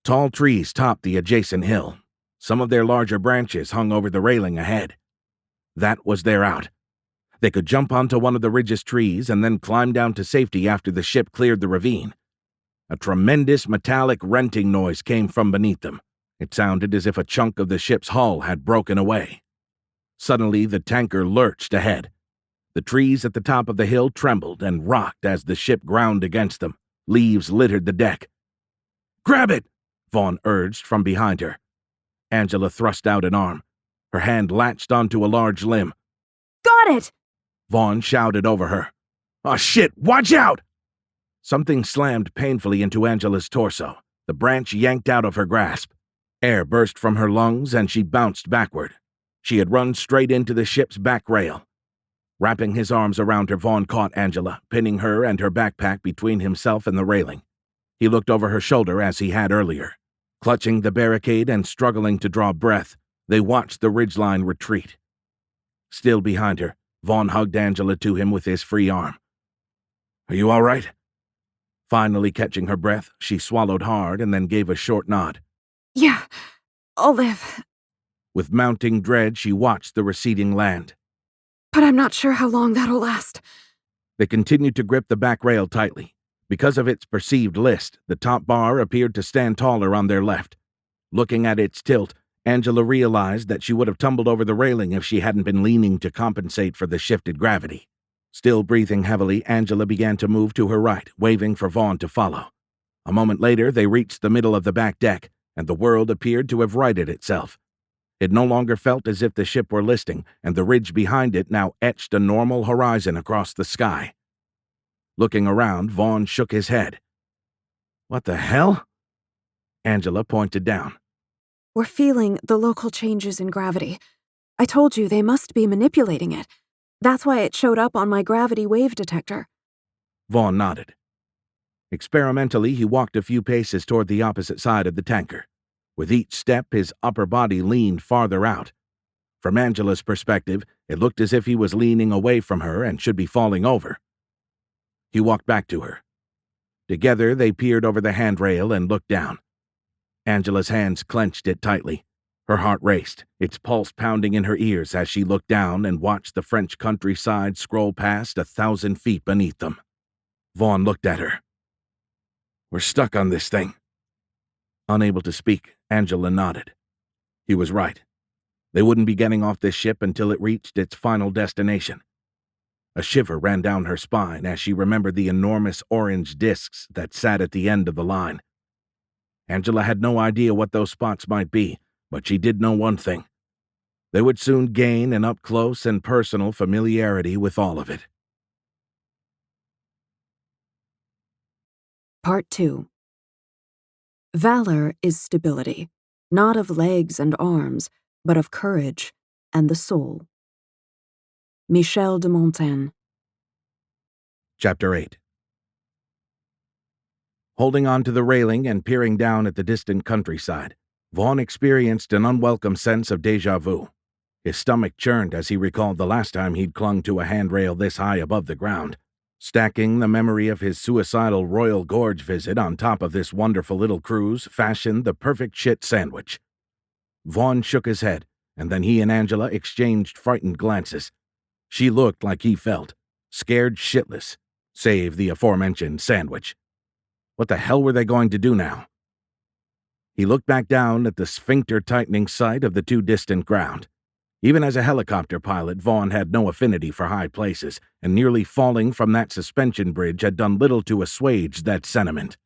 Tall trees topped the adjacent hill. Some of their larger branches hung over the railing ahead. That was their out. They could jump onto one of the ridge's trees and then climb down to safety after the ship cleared the ravine. A tremendous metallic renting noise came from beneath them. It sounded as if a chunk of the ship's hull had broken away. Suddenly, the tanker lurched ahead. The trees at the top of the hill trembled and rocked as the ship ground against them. Leaves littered the deck. "Grab it!" Vaughn urged from behind her. Angela thrust out an arm. Her hand latched onto a large limb. Got it! Vaughn shouted over her. "Oh shit, watch out!" Something slammed painfully into Angela's torso. The branch yanked out of her grasp. Air burst from her lungs and she bounced backward. She had run straight into the ship's back rail. Wrapping his arms around her, Vaughn caught Angela, pinning her and her backpack between himself and the railing. He looked over her shoulder as he had earlier. Clutching the barricade and struggling to draw breath, they watched the ridgeline retreat. Still behind her, Vaughn hugged Angela to him with his free arm. "Are you all right?" Finally catching her breath, she swallowed hard and then gave a short nod. Yeah, I'll live. With mounting dread, she watched the receding land. But I'm not sure how long that'll last. They continued to grip the back rail tightly. Because of its perceived list, the top bar appeared to stand taller on their left. Looking at its tilt, Angela realized that she would have tumbled over the railing if she hadn't been leaning to compensate for the shifted gravity. Still breathing heavily, Angela began to move to her right, waving for Vaughn to follow. A moment later, they reached the middle of the back deck, and the world appeared to have righted itself. It no longer felt as if the ship were listing, and the ridge behind it now etched a normal horizon across the sky. Looking around, Vaughn shook his head. "What the hell?" Angela pointed down. We're feeling the local changes in gravity. I told you they must be manipulating it. That's why it showed up on my gravity wave detector. Vaughn nodded. Experimentally, he walked a few paces toward the opposite side of the tanker. With each step, his upper body leaned farther out. From Angela's perspective, it looked as if he was leaning away from her and should be falling over. He walked back to her. Together, they peered over the handrail and looked down. Angela's hands clenched it tightly. Her heart raced, its pulse pounding in her ears as she looked down and watched the French countryside scroll past 1,000 feet beneath them. Vaughn looked at her. "We're stuck on this thing." Unable to speak, Angela nodded. He was right. They wouldn't be getting off this ship until it reached its final destination. A shiver ran down her spine as she remembered the enormous orange discs that sat at the end of the line. Angela had no idea what those spots might be, but she did know one thing. They would soon gain an up-close and personal familiarity with all of it. Part 2. Valor is stability, not of legs and arms, but of courage and the soul. Michel de Montaigne. Chapter 8. Holding on to the railing and peering down at the distant countryside, Vaughn experienced an unwelcome sense of déjà vu. His stomach churned as he recalled the last time he'd clung to a handrail this high above the ground. Stacking the memory of his suicidal Royal Gorge visit on top of this wonderful little cruise fashioned the perfect shit sandwich. Vaughn shook his head, and then he and Angela exchanged frightened glances. She looked like he felt, scared shitless, save the aforementioned sandwich. What the hell were they going to do now? He looked back down at the sphincter-tightening sight of the too distant ground. Even as a helicopter pilot, Vaughn had no affinity for high places, and nearly falling from that suspension bridge had done little to assuage that sentiment.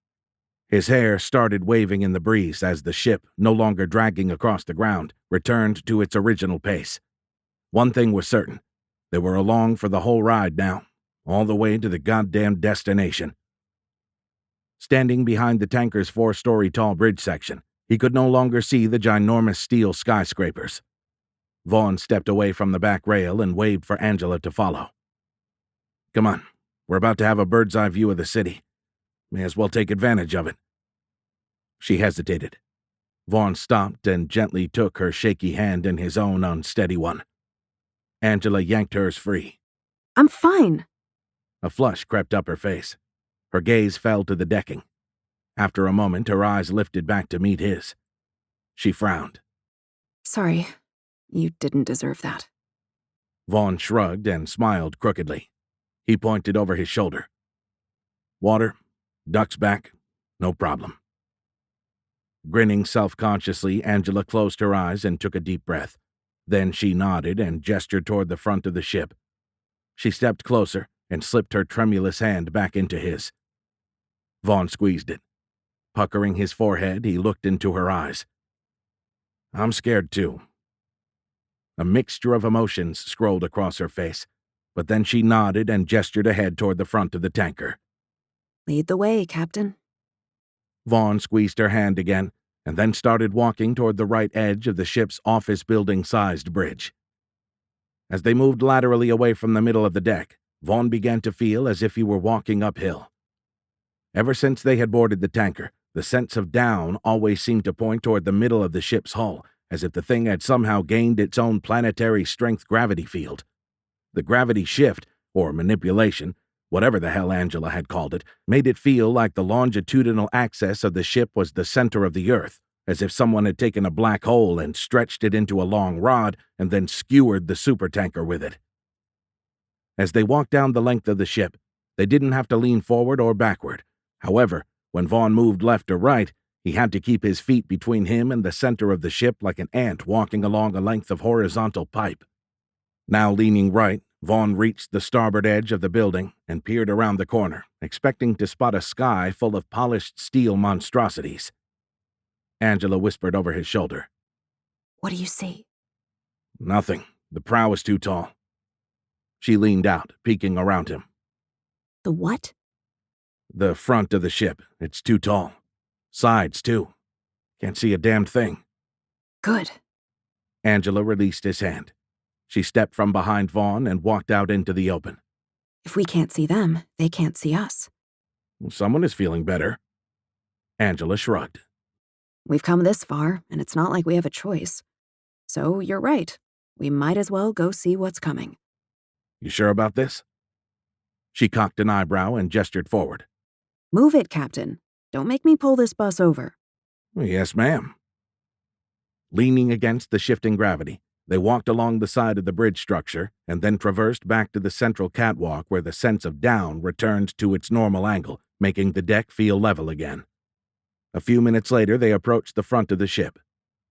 His hair started waving in the breeze as the ship, no longer dragging across the ground, returned to its original pace. One thing was certain. They were along for the whole ride now, all the way to the goddamn destination. Standing behind the tanker's 4-story tall bridge section, he could no longer see the ginormous steel skyscrapers. Vaughn stepped away from the back rail and waved for Angela to follow. Come on, we're about to have a bird's-eye view of the city. May as well take advantage of it. She hesitated. Vaughn stopped and gently took her shaky hand in his own unsteady one. Angela yanked hers free. I'm fine. A flush crept up her face. Her gaze fell to the decking. After a moment, her eyes lifted back to meet his. She frowned. Sorry, you didn't deserve that. Vaughn shrugged and smiled crookedly. He pointed over his shoulder. Water, duck's back, no problem. Grinning self-consciously, Angela closed her eyes and took a deep breath. Then she nodded and gestured toward the front of the ship. She stepped closer and slipped her tremulous hand back into his. Vaughn squeezed it. Puckering his forehead, he looked into her eyes. I'm scared too. A mixture of emotions scrolled across her face, but then she nodded and gestured ahead toward the front of the tanker. Lead the way, Captain. Vaughn squeezed her hand again, and then started walking toward the right edge of the ship's office building-sized bridge. As they moved laterally away from the middle of the deck, Vaughn began to feel as if he were walking uphill. Ever since they had boarded the tanker, the sense of down always seemed to point toward the middle of the ship's hull, as if the thing had somehow gained its own planetary strength gravity field. The gravity shift, or manipulation, whatever the hell Angela had called it, made it feel like the longitudinal axis of the ship was the center of the Earth, as if someone had taken a black hole and stretched it into a long rod and then skewered the supertanker with it. As they walked down the length of the ship, they didn't have to lean forward or backward. However, when Vaughn moved left or right, he had to keep his feet between him and the center of the ship like an ant walking along a length of horizontal pipe. Now leaning right, Vaughn reached the starboard edge of the building and peered around the corner, expecting to spot a sky full of polished steel monstrosities. Angela whispered over his shoulder. What do you see? Nothing. The prow is too tall. She leaned out, peeking around him. The what? The front of the ship. It's too tall. Sides, too. Can't see a damn thing. Good. Angela released his hand. She stepped from behind Vaughn and walked out into the open. If we can't see them, they can't see us. Someone is feeling better. Angela shrugged. We've come this far, and it's not like we have a choice. So you're right. We might as well go see what's coming. You sure about this? She cocked an eyebrow and gestured forward. Move it, Captain. Don't make me pull this bus over. Yes, ma'am. Leaning against the shifting gravity, they walked along the side of the bridge structure and then traversed back to the central catwalk where the sense of down returned to its normal angle, making the deck feel level again. A few minutes later, they approached the front of the ship.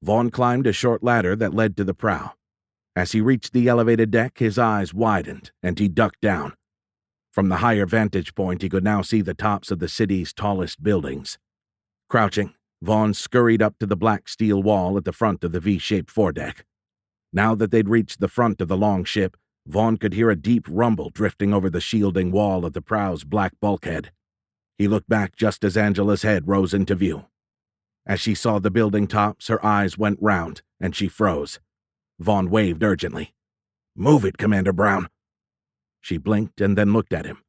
Vaughn climbed a short ladder that led to the prow. As he reached the elevated deck, his eyes widened, and he ducked down. From the higher vantage point, he could now see the tops of the city's tallest buildings. Crouching, Vaughn scurried up to the black steel wall at the front of the V-shaped foredeck. Now that they'd reached the front of the long ship, Vaughn could hear a deep rumble drifting over the shielding wall of the prow's black bulkhead. He looked back just as Angela's head rose into view. As she saw the building tops, her eyes went round, and she froze. Vaughn waved urgently. "Move it, Commander Brown." She blinked and then looked at him.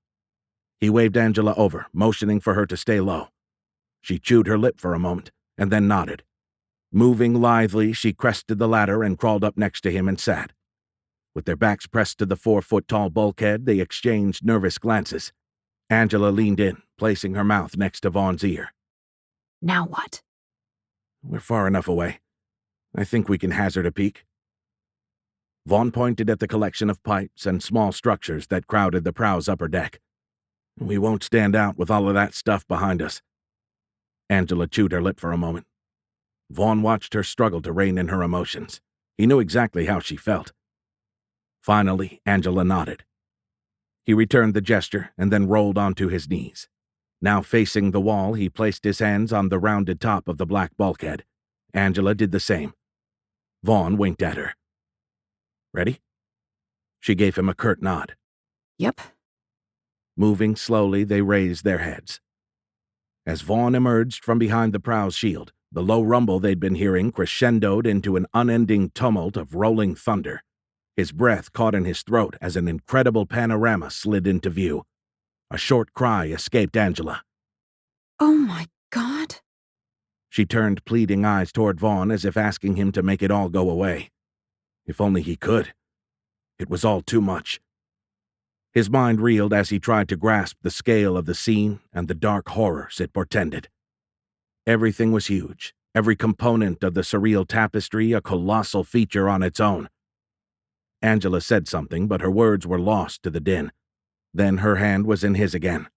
He waved Angela over, motioning for her to stay low. She chewed her lip for a moment, and then nodded. Moving lithely, she crested the ladder and crawled up next to him and sat. With their backs pressed to the 4-foot-tall bulkhead, they exchanged nervous glances. Angela leaned in, placing her mouth next to Vaughn's ear. Now what? "We're far enough away. I think we can hazard a peek." Vaughn pointed at the collection of pipes and small structures that crowded the prow's upper deck. "We won't stand out with all of that stuff behind us." Angela chewed her lip for a moment. Vaughn watched her struggle to rein in her emotions. He knew exactly how she felt. Finally, Angela nodded. He returned the gesture and then rolled onto his knees. Now facing the wall, he placed his hands on the rounded top of the black bulkhead. Angela did the same. Vaughn winked at her. "Ready?" She gave him a curt nod. Yep. Moving slowly, they raised their heads. As Vaughn emerged from behind the prow's shield, the low rumble they'd been hearing crescendoed into an unending tumult of rolling thunder. His breath caught in his throat as an incredible panorama slid into view. A short cry escaped Angela. Oh my God. She turned pleading eyes toward Vaughn as if asking him to make it all go away. If only he could. It was all too much. His mind reeled as he tried to grasp the scale of the scene and the dark horrors it portended. Everything was huge, every component of the surreal tapestry a colossal feature on its own. Angela said something, but her words were lost to the din. Then her hand was in his again.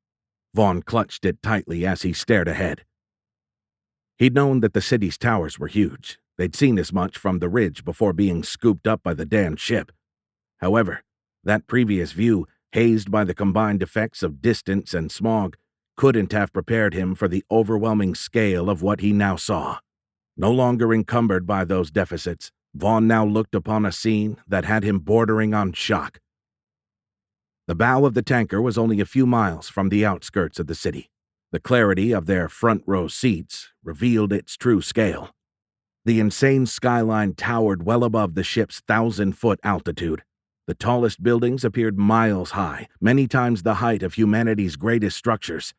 Vaughn clutched it tightly as he stared ahead. He'd known that the city's towers were huge. They'd seen as much from the ridge before being scooped up by the damned ship. However, that previous view, hazed by the combined effects of distance and smog, couldn't have prepared him for the overwhelming scale of what he now saw. No longer encumbered by those deficits, Vaughn now looked upon a scene that had him bordering on shock. The bow of the tanker was only a few miles from the outskirts of the city. The clarity of their front-row seats revealed its true scale. The insane skyline towered well above the ship's 1,000-foot altitude. The tallest buildings appeared miles high, many times the height of humanity's greatest structures.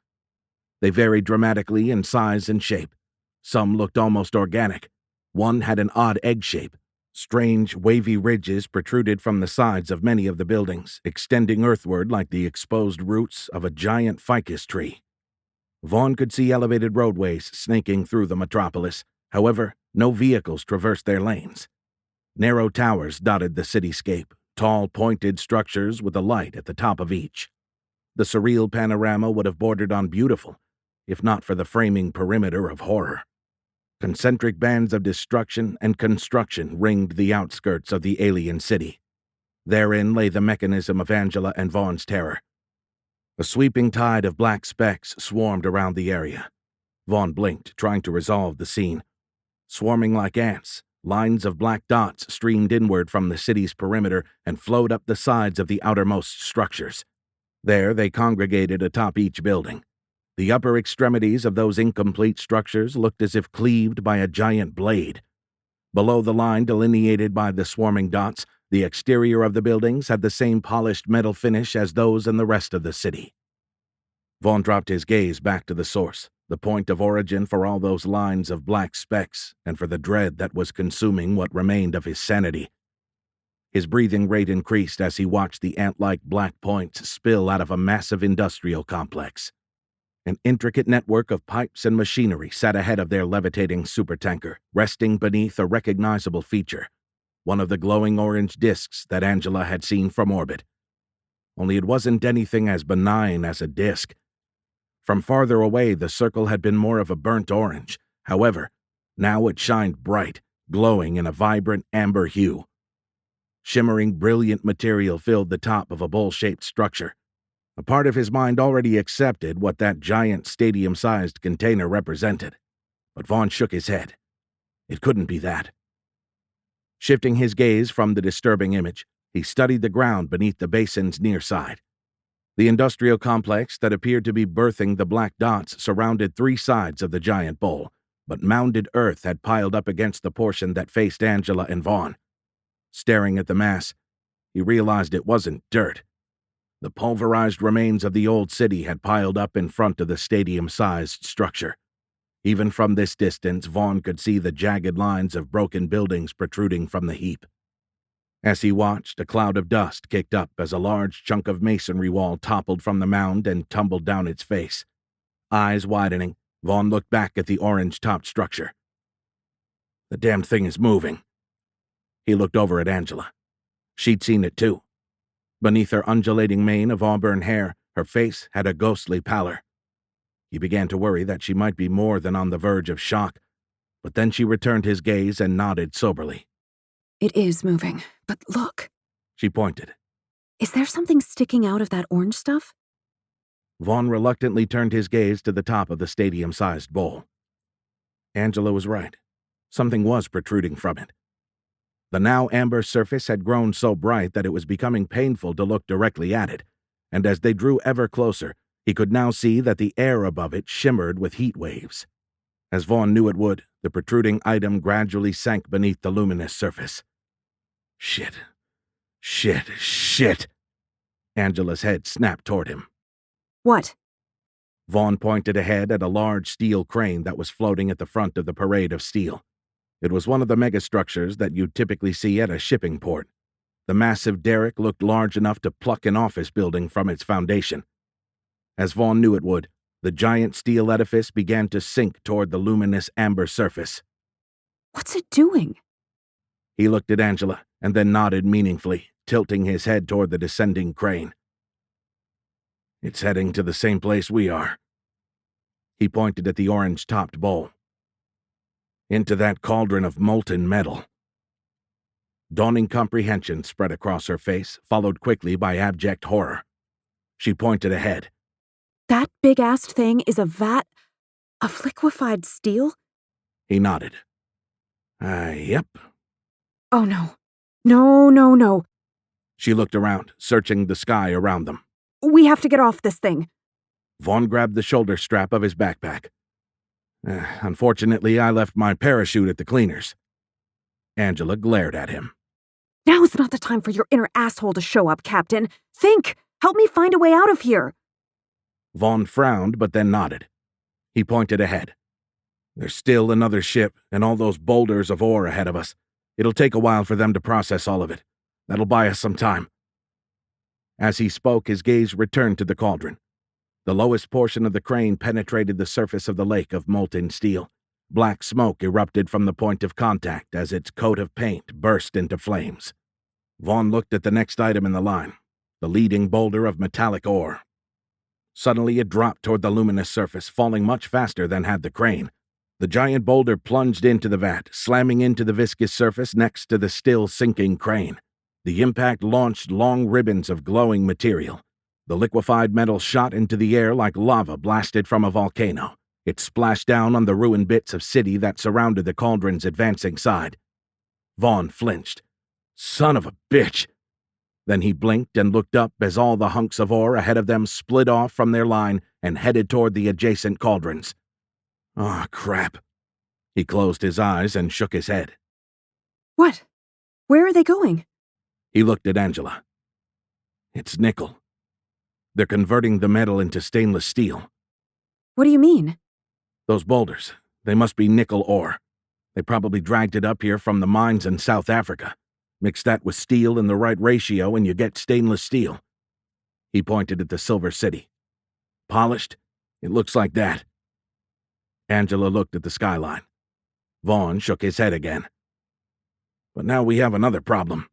They varied dramatically in size and shape. Some looked almost organic. One had an odd egg shape. Strange, wavy ridges protruded from the sides of many of the buildings, extending earthward like the exposed roots of a giant ficus tree. Vaughn could see elevated roadways snaking through the metropolis. However, no vehicles traversed their lanes. Narrow towers dotted the cityscape, tall, pointed structures with a light at the top of each. The surreal panorama would have bordered on beautiful, if not for the framing perimeter of horror. Concentric bands of destruction and construction ringed the outskirts of the alien city. Therein lay the mechanism of Angela and Vaughn's terror. A sweeping tide of black specks swarmed around the area. Vaughn blinked, trying to resolve the scene. Swarming like ants, lines of black dots streamed inward from the city's perimeter and flowed up the sides of the outermost structures. There they congregated atop each building. The upper extremities of those incomplete structures looked as if cleaved by a giant blade. Below the line delineated by the swarming dots, the exterior of the buildings had the same polished metal finish as those in the rest of the city. Vaughn dropped his gaze back to the source, the point of origin for all those lines of black specks and for the dread that was consuming what remained of his sanity. His breathing rate increased as he watched the ant-like black points spill out of a massive industrial complex. An intricate network of pipes and machinery sat ahead of their levitating supertanker, resting beneath a recognizable feature, one of the glowing orange discs that Angela had seen from orbit. Only it wasn't anything as benign as a disc. From farther away, the circle had been more of a burnt orange. However, now it shined bright, glowing in a vibrant amber hue. Shimmering, brilliant material filled the top of a bowl-shaped structure. A part of his mind already accepted what that giant stadium-sized container represented. But Vaughn shook his head. It couldn't be that. Shifting his gaze from the disturbing image, he studied the ground beneath the basin's near side. The industrial complex that appeared to be birthing the black dots surrounded three sides of the giant bowl, but mounded earth had piled up against the portion that faced Angela and Vaughn. staring at the mass. He realized it wasn't dirt. The pulverized remains of the old city had piled up in front of the stadium-sized structure. Even from this distance, Vaughn could see the jagged lines of broken buildings protruding from the heap. As he watched, a cloud of dust kicked up as a large chunk of masonry wall toppled from the mound and tumbled down its face. Eyes widening, Vaughn looked back at the orange-topped structure. The damn thing is moving. He looked over at Angela. She'd seen it too. Beneath her undulating mane of auburn hair, her face had a ghostly pallor. He began to worry that she might be more than on the verge of shock, but then she returned his gaze and nodded soberly. It is moving, but look. She pointed. Is there something sticking out of that orange stuff? Vaughn reluctantly turned his gaze to the top of the stadium-sized bowl. Angela was right. Something was protruding from it. The now amber surface had grown so bright that it was becoming painful to look directly at it, and as they drew ever closer, he could now see that the air above it shimmered with heat waves. As Vaughn knew it would, the protruding item gradually sank beneath the luminous surface. Shit. Angela's head snapped toward him. What? Vaughn pointed ahead at a large steel crane that was floating at the front of the parade of steel. It was one of the megastructures that you'd typically see at a shipping port. The massive derrick looked large enough to pluck an office building from its foundation. As Vaughn knew it would, the giant steel edifice began to sink toward the luminous amber surface. What's it doing? He looked at Angela and then nodded meaningfully, tilting his head toward the descending crane. It's heading to the same place we are. He pointed at the orange-topped bowl. Into that cauldron of molten metal. Dawning comprehension spread across her face, followed quickly by abject horror. She pointed ahead. That big-assed thing is a vat of liquefied steel? He nodded. Yep. Oh no. No. She looked around, searching the sky around them. We have to get off this thing. Vaughn grabbed the shoulder strap of his backpack. Unfortunately, I left my parachute at the cleaners. Angela glared at him. Now's not the time for your inner asshole to show up, Captain. Think! Help me find a way out of here! Vaughn frowned, but then nodded. He pointed ahead. There's still another ship, and all those boulders of ore ahead of us. It'll take a while for them to process all of it. That'll buy us some time. As he spoke, his gaze returned to the cauldron. The lowest portion of the crane penetrated the surface of the lake of molten steel. Black smoke erupted from the point of contact as its coat of paint burst into flames. Vaughn looked at the next item in the line, the leading boulder of metallic ore. Suddenly it dropped toward the luminous surface, falling much faster than had the crane. The giant boulder plunged into the vat, slamming into the viscous surface next to the still sinking crane. The impact launched long ribbons of glowing material. The liquefied metal shot into the air like lava blasted from a volcano. It splashed down on the ruined bits of city that surrounded the cauldron's advancing side. Vaughn flinched. Son of a bitch! Then he blinked and looked up as all the hunks of ore ahead of them split off from their line and headed toward the adjacent cauldrons. Ah, crap. He closed his eyes and shook his head. What? Where are they going? He looked at Angela. It's nickel. They're converting the metal into stainless steel. What do you mean? Those boulders, they must be nickel ore. They probably dragged it up here from the mines in South Africa. Mix that with steel in the right ratio and you get stainless steel. He pointed at the Silver City. Polished? It looks like that. Angela looked at the skyline. Vaughn shook his head again. But now we have another problem.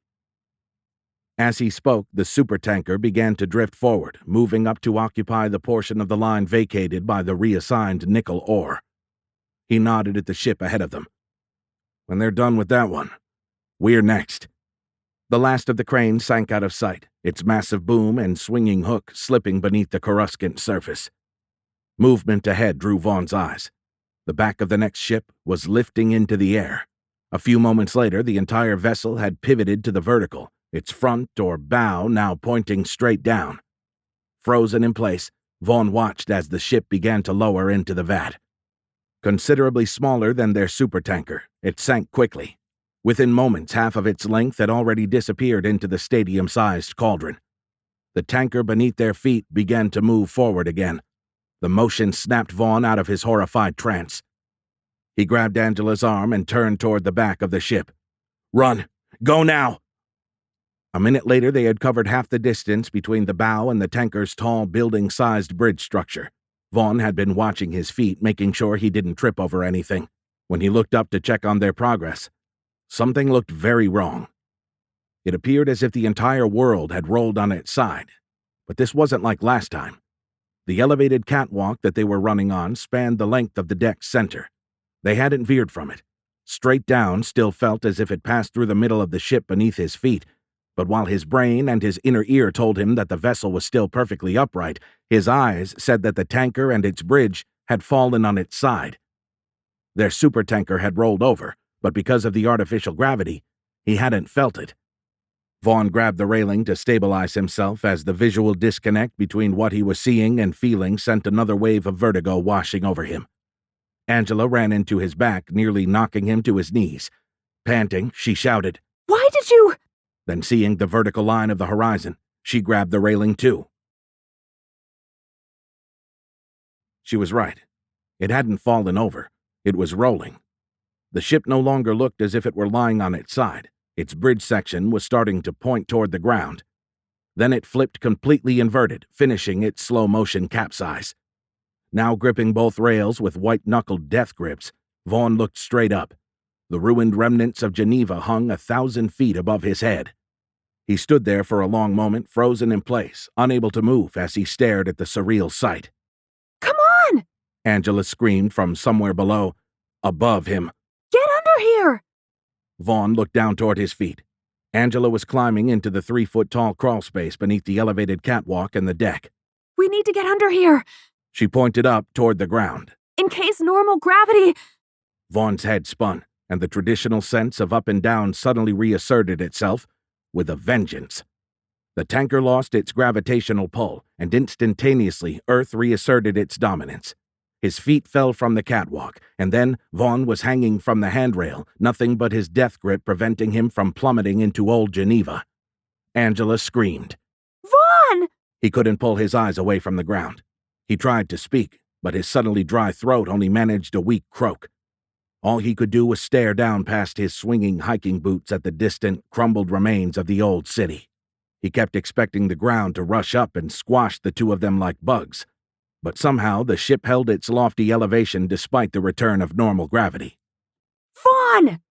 As he spoke, the supertanker began to drift forward, moving up to occupy the portion of the line vacated by the reassigned nickel ore. He nodded at the ship ahead of them. When they're done with that one, we're next. The last of the crane sank out of sight, its massive boom and swinging hook slipping beneath the coruscant surface. Movement ahead drew Vaughn's eyes. The back of the next ship was lifting into the air. A few moments later, the entire vessel had pivoted to the vertical, its front or bow now pointing straight down. Frozen in place, Vaughn watched as the ship began to lower into the vat. Considerably smaller than their supertanker, it sank quickly. Within moments, half of its length had already disappeared into the stadium-sized cauldron. The tanker beneath their feet began to move forward again. The motion snapped Vaughn out of his horrified trance. He grabbed Angela's arm and turned toward the back of the ship. "Run! Go now!" A minute later, they had covered half the distance between the bow and the tanker's tall, building-sized bridge structure. Vaughn had been watching his feet, making sure he didn't trip over anything. When he looked up to check on their progress, something looked very wrong. It appeared as if the entire world had rolled on its side, but this wasn't like last time. The elevated catwalk that they were running on spanned the length of the deck's center. They hadn't veered from it. Straight down still felt as if it passed through the middle of the ship beneath his feet, but while his brain and his inner ear told him that the vessel was still perfectly upright, his eyes said that the tanker and its bridge had fallen on its side. Their supertanker had rolled over, but because of the artificial gravity, he hadn't felt it. Vaughn grabbed the railing to stabilize himself as the visual disconnect between what he was seeing and feeling sent another wave of vertigo washing over him. Angela ran into his back, nearly knocking him to his knees. Panting, she shouted, "Why did you—" Then seeing the vertical line of the horizon, she grabbed the railing too. She was right. It hadn't fallen over. It was rolling. The ship no longer looked as if it were lying on its side. Its bridge section was starting to point toward the ground. Then it flipped completely inverted, finishing its slow-motion capsize. Now gripping both rails with white-knuckled death grips, Vaughn looked straight up. The ruined remnants of Geneva hung 1,000 feet above his head. He stood there for a long moment, frozen in place, unable to move as he stared at the surreal sight. "Come on!" Angela screamed from somewhere below, above him. "Get under here!" Vaughn looked down toward his feet. Angela was climbing into the 3-foot-tall crawl space beneath the elevated catwalk and the deck. "We need to get under here!" She pointed up toward the ground. "In case normal gravity—" Vaughn's head spun, and the traditional sense of up and down suddenly reasserted itself with a vengeance. The tanker lost its gravitational pull, and instantaneously Earth reasserted its dominance. His feet fell from the catwalk, and then Vaughn was hanging from the handrail, nothing but his death grip preventing him from plummeting into old Geneva. Angela screamed. "Vaughn!" He couldn't pull his eyes away from the ground. He tried to speak, but his suddenly dry throat only managed a weak croak. All he could do was stare down past his swinging hiking boots at the distant, crumbled remains of the old city. He kept expecting the ground to rush up and squash the two of them like bugs. But somehow the ship held its lofty elevation despite the return of normal gravity. "Vaughn!"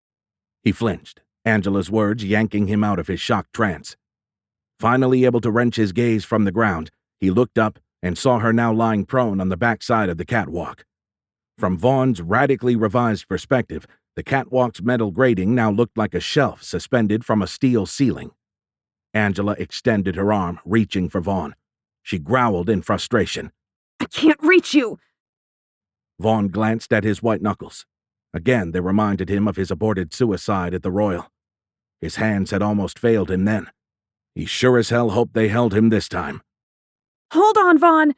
He flinched, Angela's words yanking him out of his shocked trance. Finally able to wrench his gaze from the ground, he looked up and saw her now lying prone on the backside of the catwalk. From Vaughn's radically revised perspective, the catwalk's metal grating now looked like a shelf suspended from a steel ceiling. Angela extended her arm, reaching for Vaughn. She growled in frustration. "I can't reach you!" Vaughn glanced at his white knuckles. Again, they reminded him of his aborted suicide at the Royal. His hands had almost failed him then. He sure as hell hoped they held him this time. "Hold on, Vaughn!"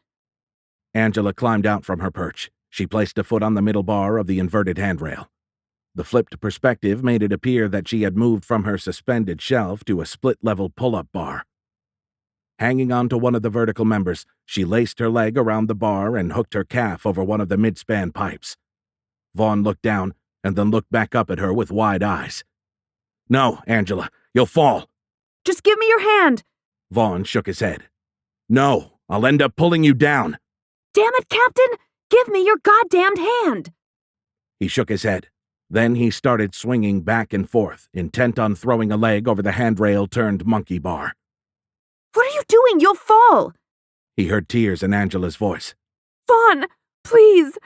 Angela climbed out from her perch. She placed a foot on the middle bar of the inverted handrail. The flipped perspective made it appear that she had moved from her suspended shelf to a split-level pull-up bar. Hanging onto one of the vertical members, she laced her leg around the bar and hooked her calf over one of the mid-span pipes. Vaughn looked down and then looked back up at her with wide eyes. "No, Angela, you'll fall." "Just give me your hand!" Vaughn shook his head. "No, I'll end up pulling you down." "Damn it, Captain! Give me your goddamned hand!" He shook his head. Then he started swinging back and forth, intent on throwing a leg over the handrail-turned monkey bar. "What are you doing? You'll fall!" He heard tears in Angela's voice. "Vaughn, please!"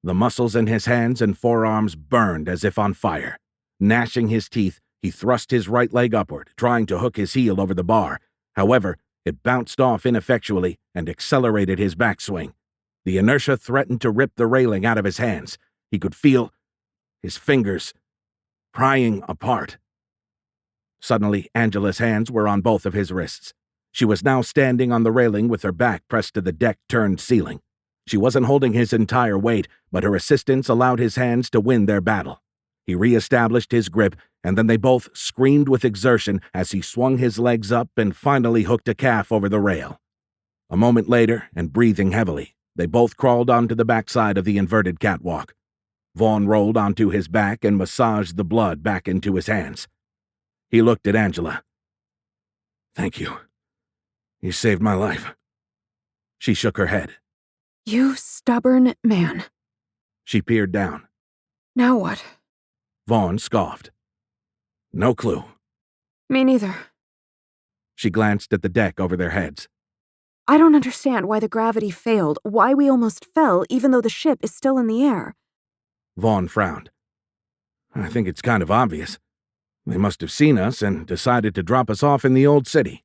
The muscles in his hands and forearms burned as if on fire. Gnashing his teeth, he thrust his right leg upward, trying to hook his heel over the bar. However, it bounced off ineffectually and accelerated his backswing. The inertia threatened to rip the railing out of his hands. He could feel his fingers prying apart. Suddenly, Angela's hands were on both of his wrists. She was now standing on the railing with her back pressed to the deck-turned ceiling. She wasn't holding his entire weight, but her assistance allowed his hands to win their battle. He re-established his grip, and then they both screamed with exertion as he swung his legs up and finally hooked a calf over the rail. A moment later, and breathing heavily, they both crawled onto the backside of the inverted catwalk. Vaughn rolled onto his back and massaged the blood back into his hands. He looked at Angela. "Thank you. You saved my life." She shook her head. You stubborn man. She peered down. Now what? Vaughn scoffed. "No clue." Me neither. She glanced at the deck over their heads. I don't understand why the gravity failed, why we almost fell even though the ship is still in the air. Vaughn frowned. "I think it's kind of obvious. They must have seen us and decided to drop us off in the old city."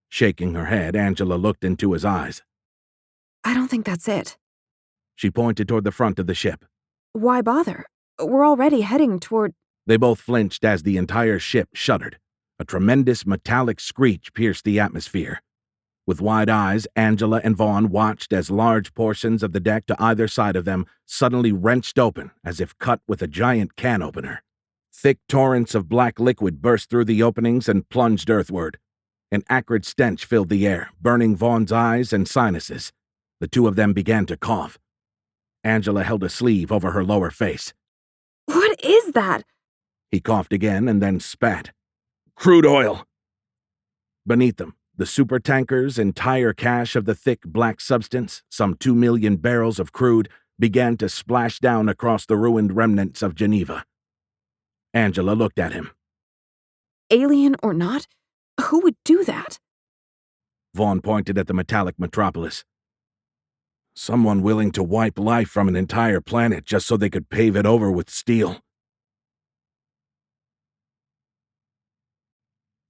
Shaking her head, Angela looked into his eyes. I don't think that's it. She pointed toward the front of the ship. Why bother? We're already heading toward... They both flinched as the entire ship shuddered. A tremendous metallic screech pierced the atmosphere. With wide eyes, Angela and Vaughn watched as large portions of the deck to either side of them suddenly wrenched open as if cut with a giant can opener. Thick torrents of black liquid burst through the openings and plunged earthward. An acrid stench filled the air, burning Vaughn's eyes and sinuses. The two of them began to cough. Angela held a sleeve over her lower face. What is that? He coughed again and then spat. "Crude oil!" Beneath them, the supertanker's entire cache of the thick black substance, some 2 million barrels of crude, began to splash down across the ruined remnants of Geneva. Angela looked at him. Alien or not, who would do that? Vaughn pointed at the metallic metropolis. "Someone willing to wipe life from an entire planet just so they could pave it over with steel."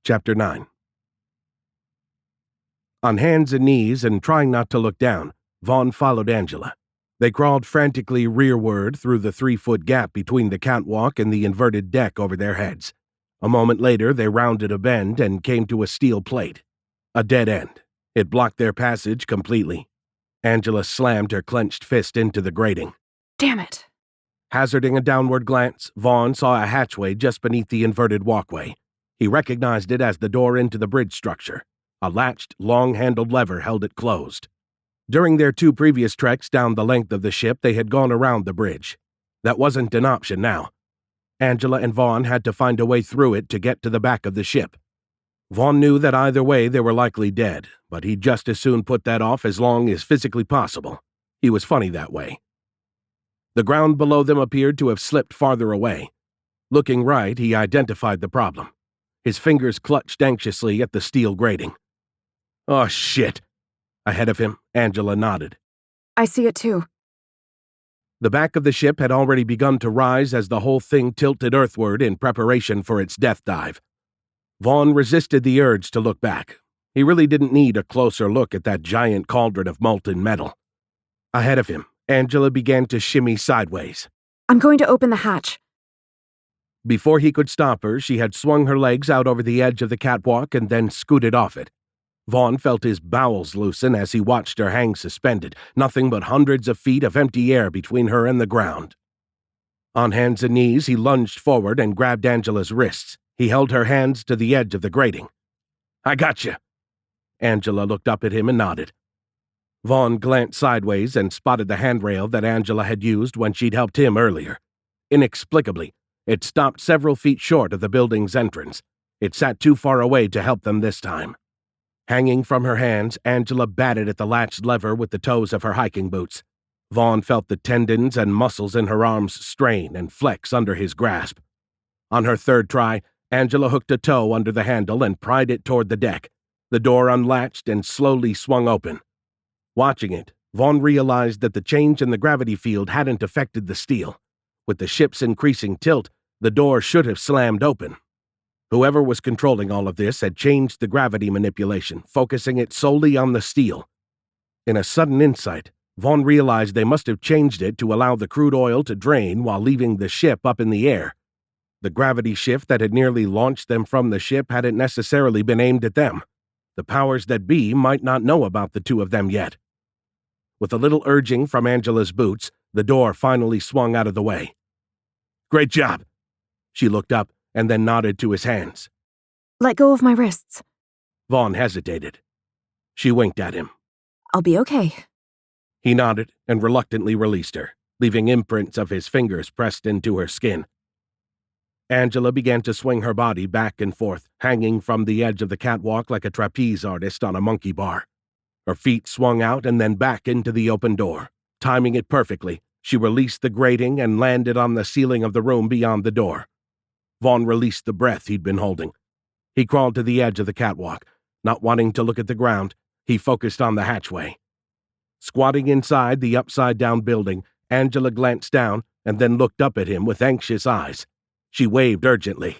Chapter 9. On hands and knees and trying not to look down, Vaughn followed Angela. They crawled frantically rearward through the 3-foot gap between the catwalk and the inverted deck over their heads. A moment later, they rounded a bend and came to a steel plate. A dead end. It blocked their passage completely. Angela slammed her clenched fist into the grating. Damn it. Hazarding a downward glance, Vaughn saw a hatchway just beneath the inverted walkway. He recognized it as the door into the bridge structure. A latched, long-handled lever held it closed. During their 2 previous treks down the length of the ship, they had gone around the bridge. That wasn't an option now. Angela and Vaughn had to find a way through it to get to the back of the ship. Vaughn knew that either way they were likely dead, but he'd just as soon put that off as long as physically possible. He was funny that way. The ground below them appeared to have slipped farther away. Looking right, he identified the problem. His fingers clutched anxiously at the steel grating. "Oh, shit." Ahead of him, Angela nodded. I see it too. The back of the ship had already begun to rise as the whole thing tilted earthward in preparation for its death dive. Vaughn resisted the urge to look back. He really didn't need a closer look at that giant cauldron of molten metal. Ahead of him, Angela began to shimmy sideways. I'm going to open the hatch. Before he could stop her, she had swung her legs out over the edge of the catwalk and then scooted off it. Vaughn felt his bowels loosen as he watched her hang suspended, nothing but hundreds of feet of empty air between her and the ground. On hands and knees, he lunged forward and grabbed Angela's wrists. He held her hands to the edge of the grating. "I got you." Angela looked up at him and nodded. Vaughn glanced sideways and spotted the handrail that Angela had used when she'd helped him earlier. Inexplicably, it stopped several feet short of the building's entrance. It sat too far away to help them this time. Hanging from her hands, Angela batted at the latched lever with the toes of her hiking boots. Vaughn felt the tendons and muscles in her arms strain and flex under his grasp. On her third try, Angela hooked a toe under the handle and pried it toward the deck. The door unlatched and slowly swung open. Watching it, Vaughn realized that the change in the gravity field hadn't affected the steel. With the ship's increasing tilt, the door should have slammed open. Whoever was controlling all of this had changed the gravity manipulation, focusing it solely on the steel. In a sudden insight, Vaughn realized they must have changed it to allow the crude oil to drain while leaving the ship up in the air. The gravity shift that had nearly launched them from the ship hadn't necessarily been aimed at them. The powers that be might not know about the two of them yet. With a little urging from Angela's boots, the door finally swung out of the way. Great job." She looked up and then nodded to his hands. Let go of my wrists. Vaughn hesitated. She winked at him. I'll be okay. He nodded and reluctantly released her, leaving imprints of his fingers pressed into her skin. Angela began to swing her body back and forth, hanging from the edge of the catwalk like a trapeze artist on a monkey bar. Her feet swung out and then back into the open door. Timing it perfectly, she released the grating and landed on the ceiling of the room beyond the door. Vaughn released the breath he'd been holding. He crawled to the edge of the catwalk. Not wanting to look at the ground, he focused on the hatchway. Squatting inside the upside-down building, Angela glanced down and then looked up at him with anxious eyes. She waved urgently.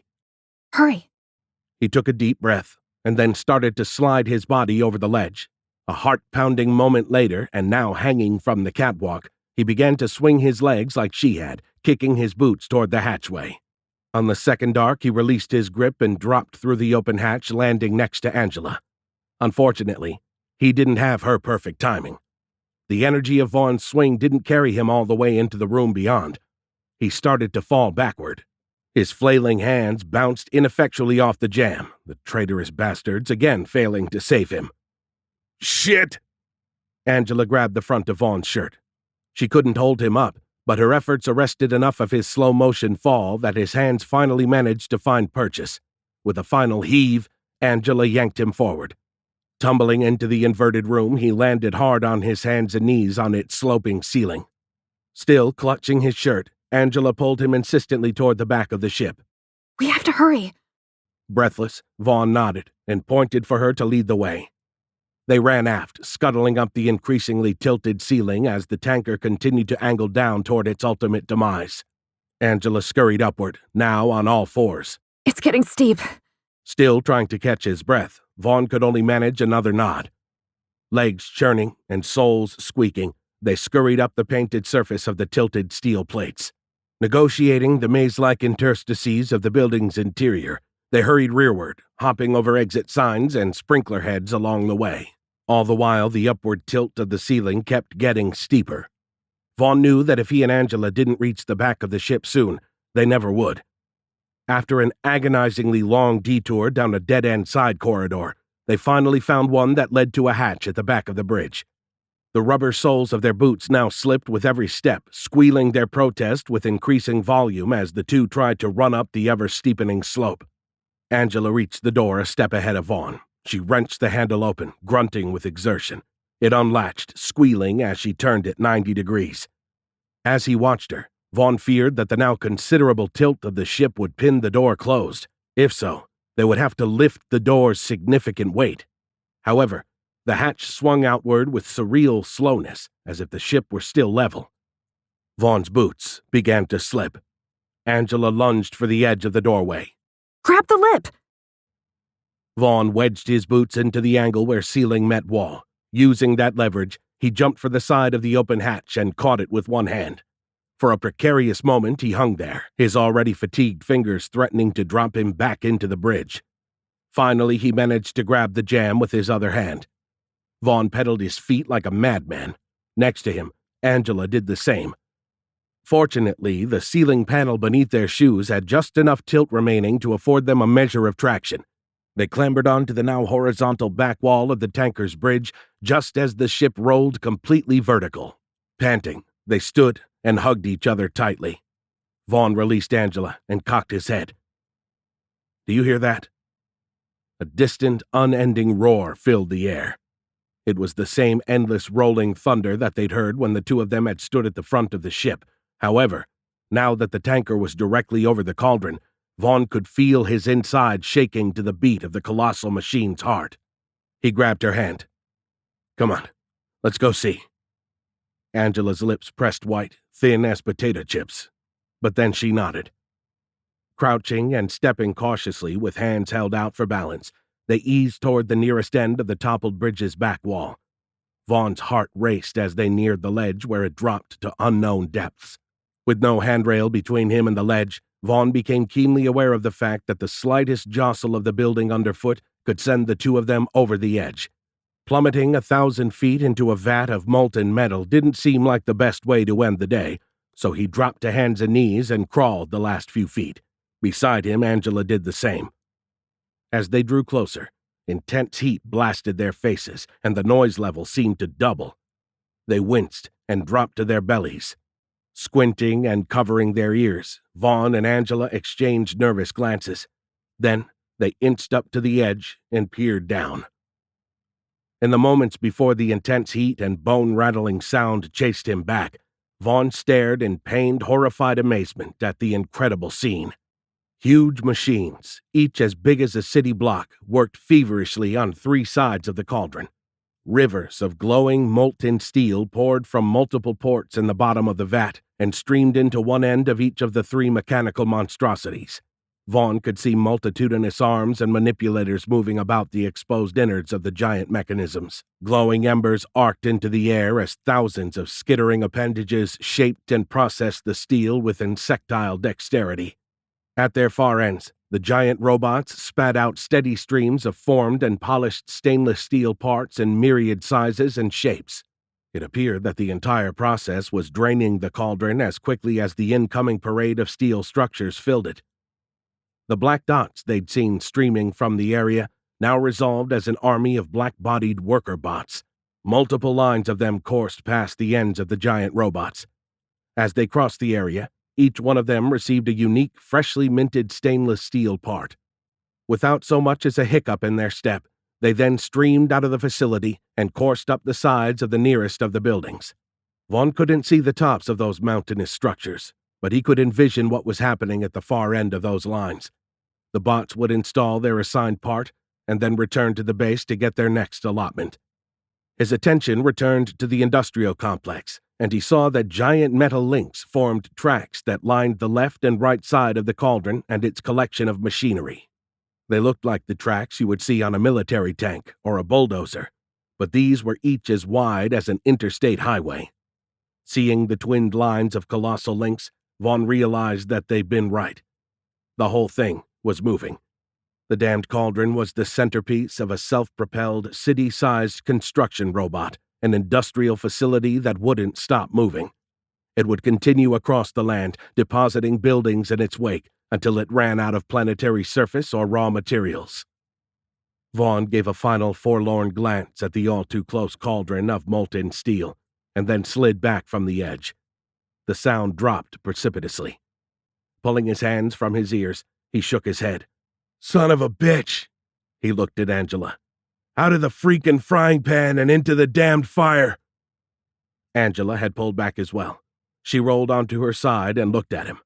Hurry. He took a deep breath and then started to slide his body over the ledge. A heart-pounding moment later, and now hanging from the catwalk, he began to swing his legs like she had, kicking his boots toward the hatchway. On the second arc, he released his grip and dropped through the open hatch, landing next to Angela. Unfortunately, he didn't have her perfect timing. The energy of Vaughn's swing didn't carry him all the way into the room beyond. He started to fall backward. His flailing hands bounced ineffectually off the jamb, the traitorous bastards again failing to save him. "Shit!" Angela grabbed the front of Vaughn's shirt. She couldn't hold him up, but her efforts arrested enough of his slow-motion fall that his hands finally managed to find purchase. With a final heave, Angela yanked him forward. Tumbling into the inverted room, he landed hard on his hands and knees on its sloping ceiling. Still clutching his shirt, Angela pulled him insistently toward the back of the ship. We have to hurry. Breathless, Vaughn nodded and pointed for her to lead the way. They ran aft, scuttling up the increasingly tilted ceiling as the tanker continued to angle down toward its ultimate demise. Angela scurried upward, now on all fours. It's getting steep. Still trying to catch his breath, Vaughn could only manage another nod. Legs churning and soles squeaking, they scurried up the painted surface of the tilted steel plates. Negotiating the maze-like interstices of the building's interior, they hurried rearward, hopping over exit signs and sprinkler heads along the way. All the while, the upward tilt of the ceiling kept getting steeper. Vaughn knew that if he and Angela didn't reach the back of the ship soon, they never would. After an agonizingly long detour down a dead-end side corridor, they finally found one that led to a hatch at the back of the bridge. The rubber soles of their boots now slipped with every step, squealing their protest with increasing volume as the two tried to run up the ever-steepening slope. Angela reached the door a step ahead of Vaughn. She wrenched the handle open, grunting with exertion. It unlatched, squealing as she turned it 90 degrees. As he watched her, Vaughn feared that the now considerable tilt of the ship would pin the door closed. If so, they would have to lift the door's significant weight. However, the hatch swung outward with surreal slowness, as if the ship were still level. Vaughn's boots began to slip. Angela lunged for the edge of the doorway. Grab the lip! Vaughn wedged his boots into the angle where ceiling met wall. Using that leverage, he jumped for the side of the open hatch and caught it with one hand. For a precarious moment, he hung there, his already fatigued fingers threatening to drop him back into the bridge. Finally, he managed to grab the jamb with his other hand. Vaughn pedaled his feet like a madman. Next to him, Angela did the same. Fortunately, the ceiling panel beneath their shoes had just enough tilt remaining to afford them a measure of traction. They clambered onto the now horizontal back wall of the tanker's bridge just as the ship rolled completely vertical. Panting, they stood and hugged each other tightly. Vaughn released Angela and cocked his head. "Do you hear that?" A distant, unending roar filled the air. It was the same endless rolling thunder that they'd heard when the two of them had stood at the front of the ship. However, now that the tanker was directly over the cauldron, Vaughn could feel his inside shaking to the beat of the colossal machine's heart. He grabbed her hand. "Come on, let's go see." Angela's lips pressed white, thin as potato chips. But then she nodded. Crouching and stepping cautiously with hands held out for balance, they eased toward the nearest end of the toppled bridge's back wall. Vaughn's heart raced as they neared the ledge where it dropped to unknown depths. With no handrail between him and the ledge, Vaughn became keenly aware of the fact that the slightest jostle of the building underfoot could send the two of them over the edge. Plummeting 1,000 feet into a vat of molten metal didn't seem like the best way to end the day, so he dropped to hands and knees and crawled the last few feet. Beside him, Angela did the same. As they drew closer, intense heat blasted their faces, and the noise level seemed to double. They winced and dropped to their bellies. Squinting and covering their ears, Vaughn and Angela exchanged nervous glances. Then they inched up to the edge and peered down. In the moments before the intense heat and bone-rattling sound chased him back, Vaughn stared in pained, horrified amazement at the incredible scene. Huge machines, each as big as a city block, worked feverishly on 3 sides of the cauldron. Rivers of glowing, molten steel poured from multiple ports in the bottom of the vat and streamed into one end of each of the 3 mechanical monstrosities. Vaughn could see multitudinous arms and manipulators moving about the exposed innards of the giant mechanisms. Glowing embers arced into the air as thousands of skittering appendages shaped and processed the steel with insectile dexterity. At their far ends, the giant robots spat out steady streams of formed and polished stainless steel parts in myriad sizes and shapes. It appeared that the entire process was draining the cauldron as quickly as the incoming parade of steel structures filled it. The black dots they'd seen streaming from the area now resolved as an army of black-bodied worker bots. Multiple lines of them coursed past the ends of the giant robots. As they crossed the area, each one of them received a unique, freshly minted stainless steel part. Without so much as a hiccup in their step, they then streamed out of the facility and coursed up the sides of the nearest of the buildings. Vaughn couldn't see the tops of those mountainous structures, but he could envision what was happening at the far end of those lines. The bots would install their assigned part and then return to the base to get their next allotment. His attention returned to the industrial complex, and he saw that giant metal links formed tracks that lined the left and right side of the cauldron and its collection of machinery. They looked like the tracks you would see on a military tank or a bulldozer, but these were each as wide as an interstate highway. Seeing the twinned lines of colossal links, Vaughn realized that they'd been right. The whole thing was moving. The damned cauldron was the centerpiece of a self-propelled, city-sized construction robot, an industrial facility that wouldn't stop moving. It would continue across the land, depositing buildings in its wake until it ran out of planetary surface or raw materials. Vaughn gave a final forlorn glance at the all-too-close cauldron of molten steel, and then slid back from the edge. The sound dropped precipitously. Pulling his hands from his ears, he shook his head. "Son of a bitch!" He looked at Angela. "Out of the freaking frying pan and into the damned fire!" Angela had pulled back as well. She rolled onto her side and looked at him.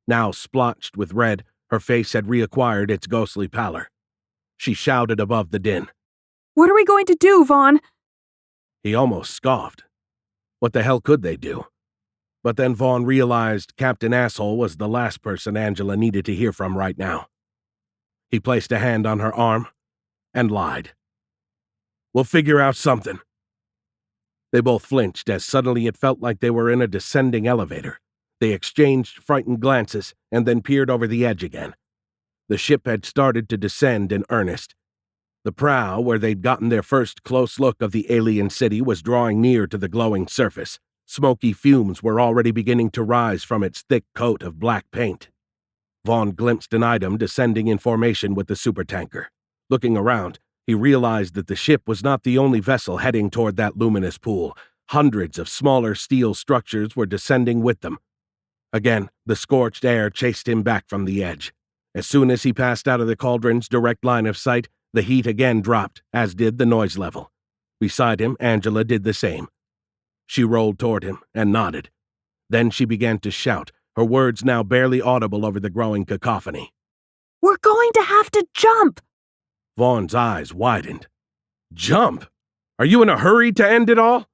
Now splotched with red, her face had reacquired its ghostly pallor. She shouted above the din. "What are we going to do, Vaughn?" He almost scoffed. What the hell could they do? But then Vaughn realized Captain Asshole was the last person Angela needed to hear from right now. He placed a hand on her arm and lied. "We'll figure out something." They both flinched as suddenly it felt like they were in a descending elevator. They exchanged frightened glances and then peered over the edge again. The ship had started to descend in earnest. The prow, where they'd gotten their first close look of the alien city, was drawing near to the glowing surface. Smoky fumes were already beginning to rise from its thick coat of black paint. Vaughn glimpsed an item descending in formation with the supertanker. Looking around, he realized that the ship was not the only vessel heading toward that luminous pool. Hundreds of smaller steel structures were descending with them. Again, the scorched air chased him back from the edge. As soon as he passed out of the cauldron's direct line of sight, the heat again dropped, as did the noise level. Beside him, Angela did the same. She rolled toward him and nodded. Then she began to shout, her words now barely audible over the growing cacophony. "We're going to have to jump!" Vaughn's eyes widened. "Jump? Are you in a hurry to end it all?"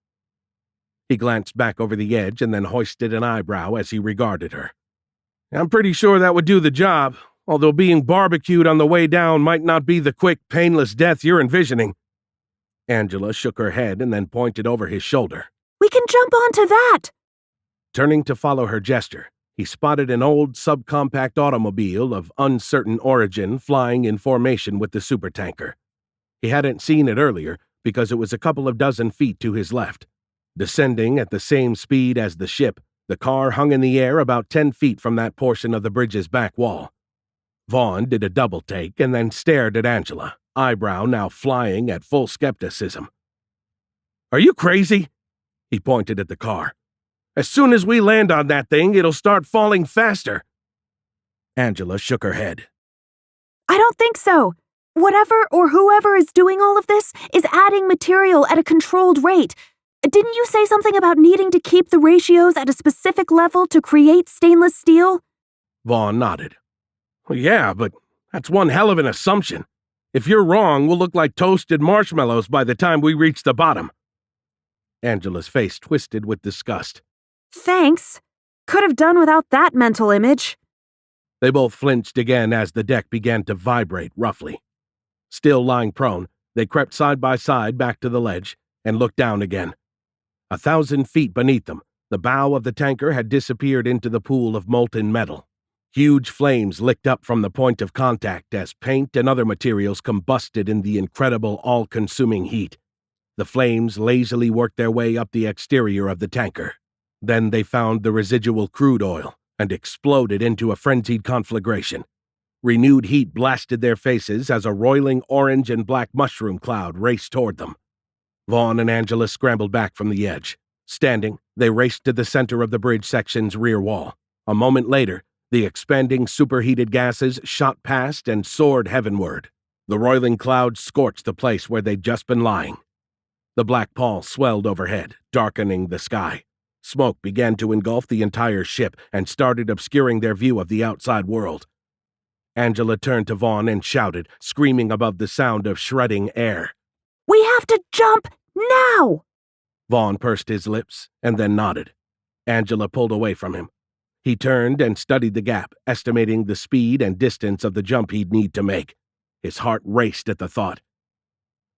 He glanced back over the edge and then hoisted an eyebrow as he regarded her. "I'm pretty sure that would do the job, although being barbecued on the way down might not be the quick, painless death you're envisioning." Angela shook her head and then pointed over his shoulder. "We can jump onto that!" Turning to follow her gesture, he spotted an old subcompact automobile of uncertain origin flying in formation with the supertanker. He hadn't seen it earlier because it was a couple of dozen feet to his left. Descending at the same speed as the ship, The car hung in the air about 10 feet from that portion of the bridge's back wall. Vaughn did a double take and then stared at Angela, eyebrow now flying at full skepticism. "Are you crazy?" He pointed at the car. "As soon as we land on that thing, it'll start falling faster." Angela shook her head. I don't think so. Whatever or whoever is doing all of this is adding material at a controlled rate. Didn't you say something about needing to keep the ratios at a specific level to create stainless steel? Vaughn nodded. "Well, yeah, but that's one hell of an assumption. If you're wrong, we'll look like toasted marshmallows by the time we reach the bottom." Angela's face twisted with disgust. Thanks. Could have done without that mental image. They both flinched again as the deck began to vibrate roughly. Still lying prone, they crept side by side back to the ledge and looked down again. 1,000 feet beneath them, the bow of the tanker had disappeared into the pool of molten metal. Huge flames licked up from the point of contact as paint and other materials combusted in the incredible all-consuming heat. The flames lazily worked their way up the exterior of the tanker. Then they found the residual crude oil and exploded into a frenzied conflagration. Renewed heat blasted their faces as a roiling orange and black mushroom cloud raced toward them. Vaughn and Angela scrambled back from the edge. Standing, they raced to the center of the bridge section's rear wall. A moment later, the expanding superheated gases shot past and soared heavenward. The roiling clouds scorched the place where they'd just been lying. The black pall swelled overhead, darkening the sky. Smoke began to engulf the entire ship and started obscuring their view of the outside world. Angela turned to Vaughn and shouted, screaming above the sound of shredding air. We have to jump now! Vaughn pursed his lips and then nodded. Angela pulled away from him. He turned and studied the gap, estimating the speed and distance of the jump he'd need to make. His heart raced at the thought.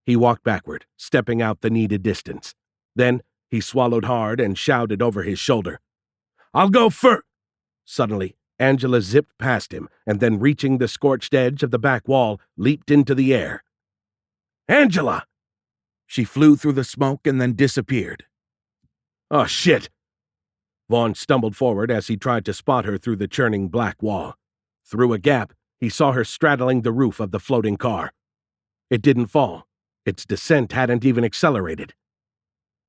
He walked backward, stepping out the needed distance. Then he swallowed hard and shouted over his shoulder, "I'll go first!" Suddenly, Angela zipped past him and then, reaching the scorched edge of the back wall, leaped into the air. "Angela!" She flew through the smoke and then disappeared. "Oh, shit!" Vaughn stumbled forward as he tried to spot her through the churning black wall. Through a gap, he saw her straddling the roof of the floating car. It didn't fall. Its descent hadn't even accelerated.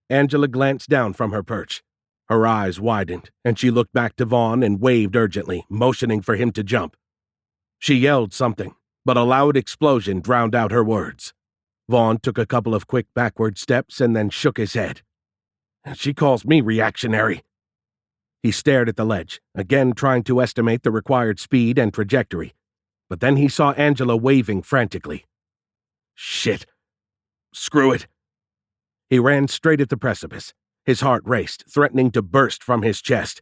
Angela glanced down from her perch. Her eyes widened, and she looked back to Vaughn and waved urgently, motioning for him to jump. She yelled something, but a loud explosion drowned out her words. Vaughn took a couple of quick backward steps and then shook his head. "She calls me reactionary." He stared at the ledge, again trying to estimate the required speed and trajectory, but then he saw Angela waving frantically. "Shit. Screw it." He ran straight at the precipice. His heart raced, threatening to burst from his chest.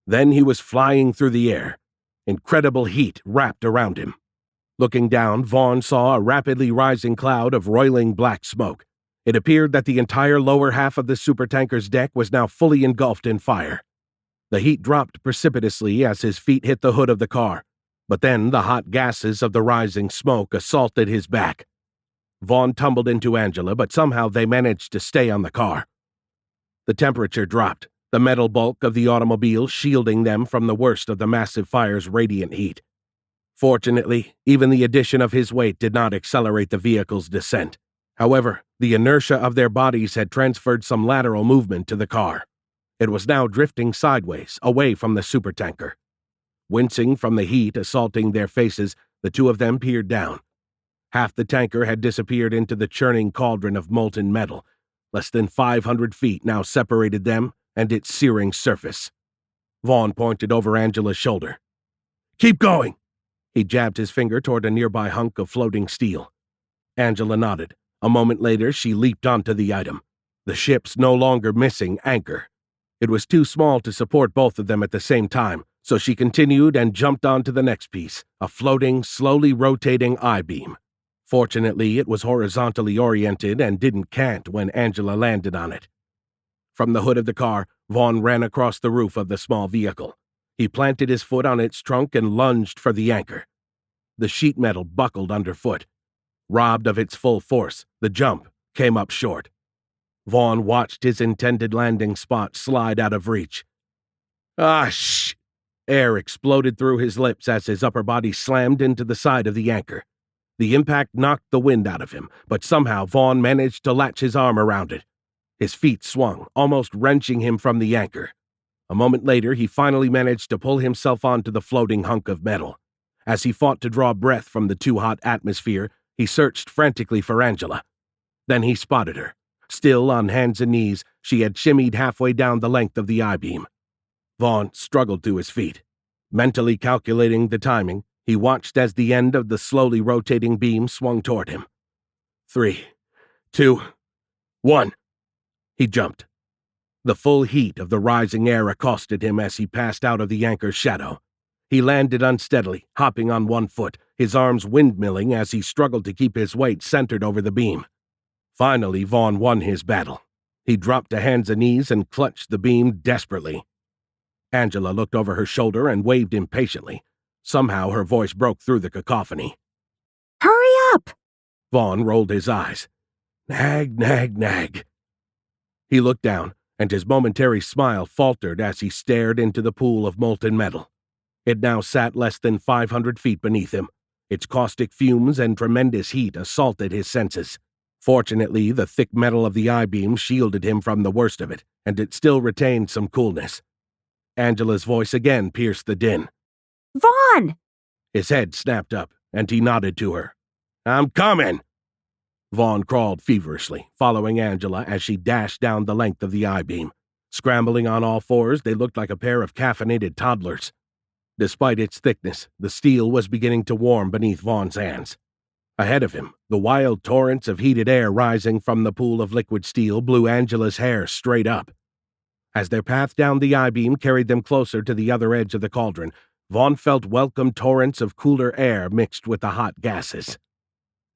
Then he was flying through the air. Incredible heat wrapped around him. Looking down, Vaughn saw a rapidly rising cloud of roiling black smoke. It appeared that the entire lower half of the supertanker's deck was now fully engulfed in fire. The heat dropped precipitously as his feet hit the hood of the car, but then the hot gases of the rising smoke assaulted his back. Vaughn tumbled into Angela, but somehow they managed to stay on the car. The temperature dropped, the metal bulk of the automobile shielding them from the worst of the massive fire's radiant heat. Fortunately, even the addition of his weight did not accelerate the vehicle's descent. However, the inertia of their bodies had transferred some lateral movement to the car. It was now drifting sideways, away from the supertanker. Wincing from the heat assaulting their faces, the two of them peered down. Half the tanker had disappeared into the churning cauldron of molten metal. Less than 500 feet now separated them and its searing surface. Vaughn pointed over Angela's shoulder. "Keep going!" He jabbed his finger toward a nearby hunk of floating steel. Angela nodded. A moment later, she leaped onto the item. The ship's no longer missing anchor. It was too small to support both of them at the same time, so she continued and jumped onto the next piece, a floating, slowly rotating I-beam. Fortunately, it was horizontally oriented and didn't cant when Angela landed on it. From the hood of the car, Vaughn ran across the roof of the small vehicle. He planted his foot on its trunk and lunged for the anchor. The sheet metal buckled underfoot. Robbed of its full force, the jump came up short. Vaughn watched his intended landing spot slide out of reach. Ah, shh! Air exploded through his lips as his upper body slammed into the side of the anchor. The impact knocked the wind out of him, but somehow Vaughn managed to latch his arm around it. His feet swung, almost wrenching him from the anchor. A moment later, he finally managed to pull himself onto the floating hunk of metal. As he fought to draw breath from the too-hot atmosphere, he searched frantically for Angela. Then he spotted her. Still on hands and knees, she had shimmied halfway down the length of the I-beam. Vaughn struggled to his feet. Mentally calculating the timing, he watched as the end of the slowly rotating beam swung toward him. 3, 2, 1. He jumped. The full heat of the rising air accosted him as he passed out of the anchor's shadow. He landed unsteadily, hopping on one foot, his arms windmilling as he struggled to keep his weight centered over the beam. Finally, Vaughn won his battle. He dropped to hands and knees and clutched the beam desperately. Angela looked over her shoulder and waved impatiently. Somehow her voice broke through the cacophony. Hurry up! Vaughn rolled his eyes. Nag, nag, nag. He looked down, and his momentary smile faltered as he stared into the pool of molten metal. It now sat less than 500 feet beneath him. Its caustic fumes and tremendous heat assaulted his senses. Fortunately, the thick metal of the I-beam shielded him from the worst of it, and it still retained some coolness. Angela's voice again pierced the din. Vaughn! His head snapped up, and he nodded to her. I'm coming! Vaughn crawled feverishly, following Angela as she dashed down the length of the I-beam. Scrambling on all fours, they looked like a pair of caffeinated toddlers. Despite its thickness, the steel was beginning to warm beneath Vaughn's hands. Ahead of him, the wild torrents of heated air rising from the pool of liquid steel blew Angela's hair straight up. As their path down the I-beam carried them closer to the other edge of the cauldron, Vaughn felt welcome torrents of cooler air mixed with the hot gases.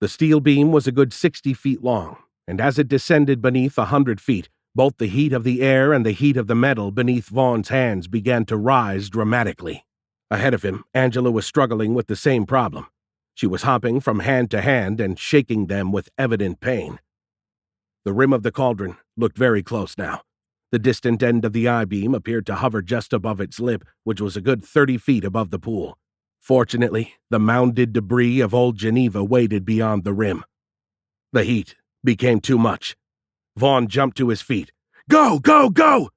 The steel beam was a good 60 feet long, and as it descended beneath 100 feet, both the heat of the air and the heat of the metal beneath Vaughn's hands began to rise dramatically. Ahead of him, Angela was struggling with the same problem. She was hopping from hand to hand and shaking them with evident pain. The rim of the cauldron looked very close now. The distant end of the I-beam appeared to hover just above its lip, which was a good 30 feet above the pool. Fortunately, the mounded debris of old Geneva waited beyond the rim. The heat became too much. Vaughn jumped to his feet. Go, go, go!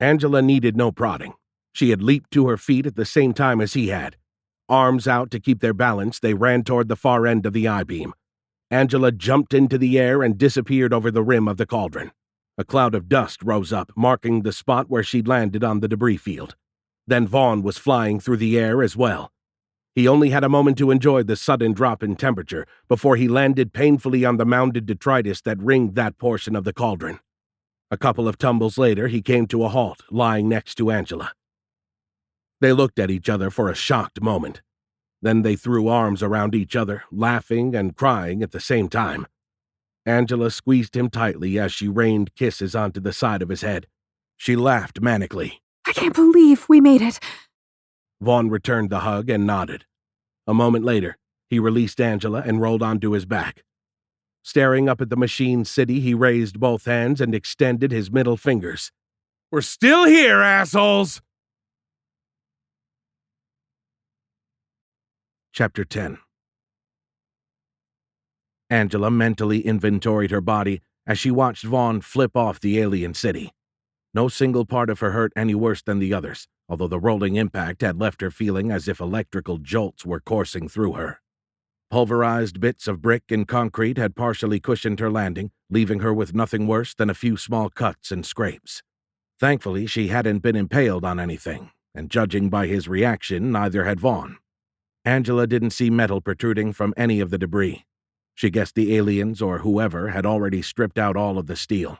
Angela needed no prodding. She had leaped to her feet at the same time as he had. Arms out to keep their balance, they ran toward the far end of the I-beam. Angela jumped into the air and disappeared over the rim of the cauldron. A cloud of dust rose up, marking the spot where she'd landed on the debris field. Then Vaughn was flying through the air as well. He only had a moment to enjoy the sudden drop in temperature before he landed painfully on the mounded detritus that ringed that portion of the cauldron. A couple of tumbles later, he came to a halt, lying next to Angela. They looked at each other for a shocked moment. Then they threw arms around each other, laughing and crying at the same time. Angela squeezed him tightly as she rained kisses onto the side of his head. She laughed manically. I can't believe we made it. Vaughn returned the hug and nodded. A moment later, he released Angela and rolled onto his back. Staring up at the machine city, he raised both hands and extended his middle fingers. We're still here, assholes! Chapter 10. Angela mentally inventoried her body as she watched Vaughn flip off the alien city. No single part of her hurt any worse than the others, although the rolling impact had left her feeling as if electrical jolts were coursing through her. Pulverized bits of brick and concrete had partially cushioned her landing, leaving her with nothing worse than a few small cuts and scrapes. Thankfully, she hadn't been impaled on anything, and judging by his reaction, neither had Vaughn. Angela didn't see metal protruding from any of the debris. She guessed the aliens or whoever had already stripped out all of the steel.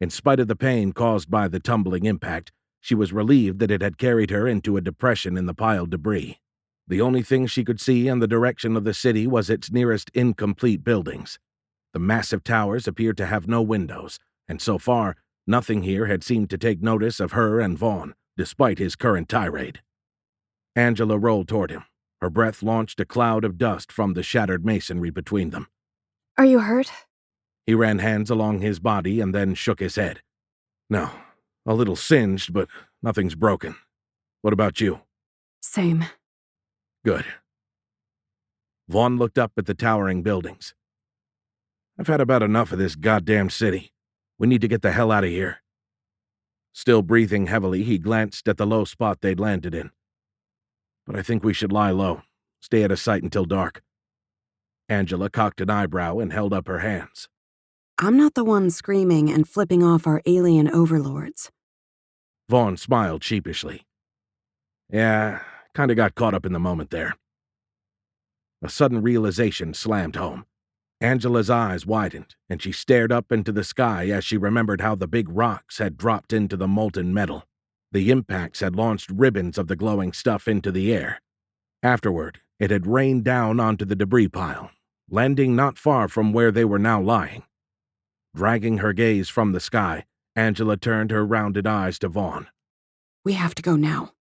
In spite of the pain caused by the tumbling impact, she was relieved that it had carried her into a depression in the piled debris. The only thing she could see in the direction of the city was its nearest incomplete buildings. The massive towers appeared to have no windows, and so far, nothing here had seemed to take notice of her and Vaughn, despite his current tirade. Angela rolled toward him. Her breath launched a cloud of dust from the shattered masonry between them. Are you hurt? He ran hands along his body and then shook his head. No, a little singed, but Nothing's broken. What about you? Same. Good. Vaughn looked up at the towering buildings. I've had about enough of this goddamn city. We need to get the hell out of here. Still breathing heavily, he glanced at the low spot they'd landed in. But I think we should lie low. Stay out of sight until dark. Angela cocked an eyebrow and held up her hands. I'm not the one screaming and flipping off our alien overlords. Vaughn smiled sheepishly. Yeah, kinda got caught up in the moment there. A sudden realization slammed home. Angela's eyes widened, and she stared up into the sky as she remembered how the big rocks had dropped into the molten metal. The impacts had launched ribbons of the glowing stuff into the air. Afterward, it had rained down onto the debris pile, landing not far from where they were now lying. Dragging her gaze from the sky, Angela turned her rounded eyes to Vaughn. We have to go now.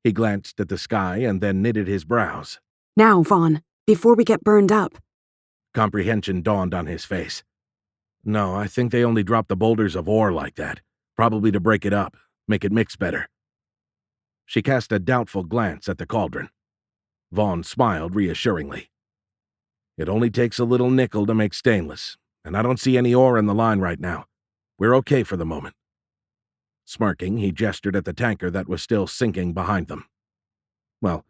He glanced at the sky and then knitted his brows. Now, Vaughn, before we get burned up. Comprehension dawned on his face. No, I think they only dropped the boulders of ore like that, probably to break it up, make it mix better. She cast a doubtful glance at the cauldron. Vaughn smiled reassuringly. It only takes a little nickel to make stainless, and I don't see any ore in the line right now. We're okay for the moment. Smirking, he gestured at the tanker that was still sinking behind them. Well,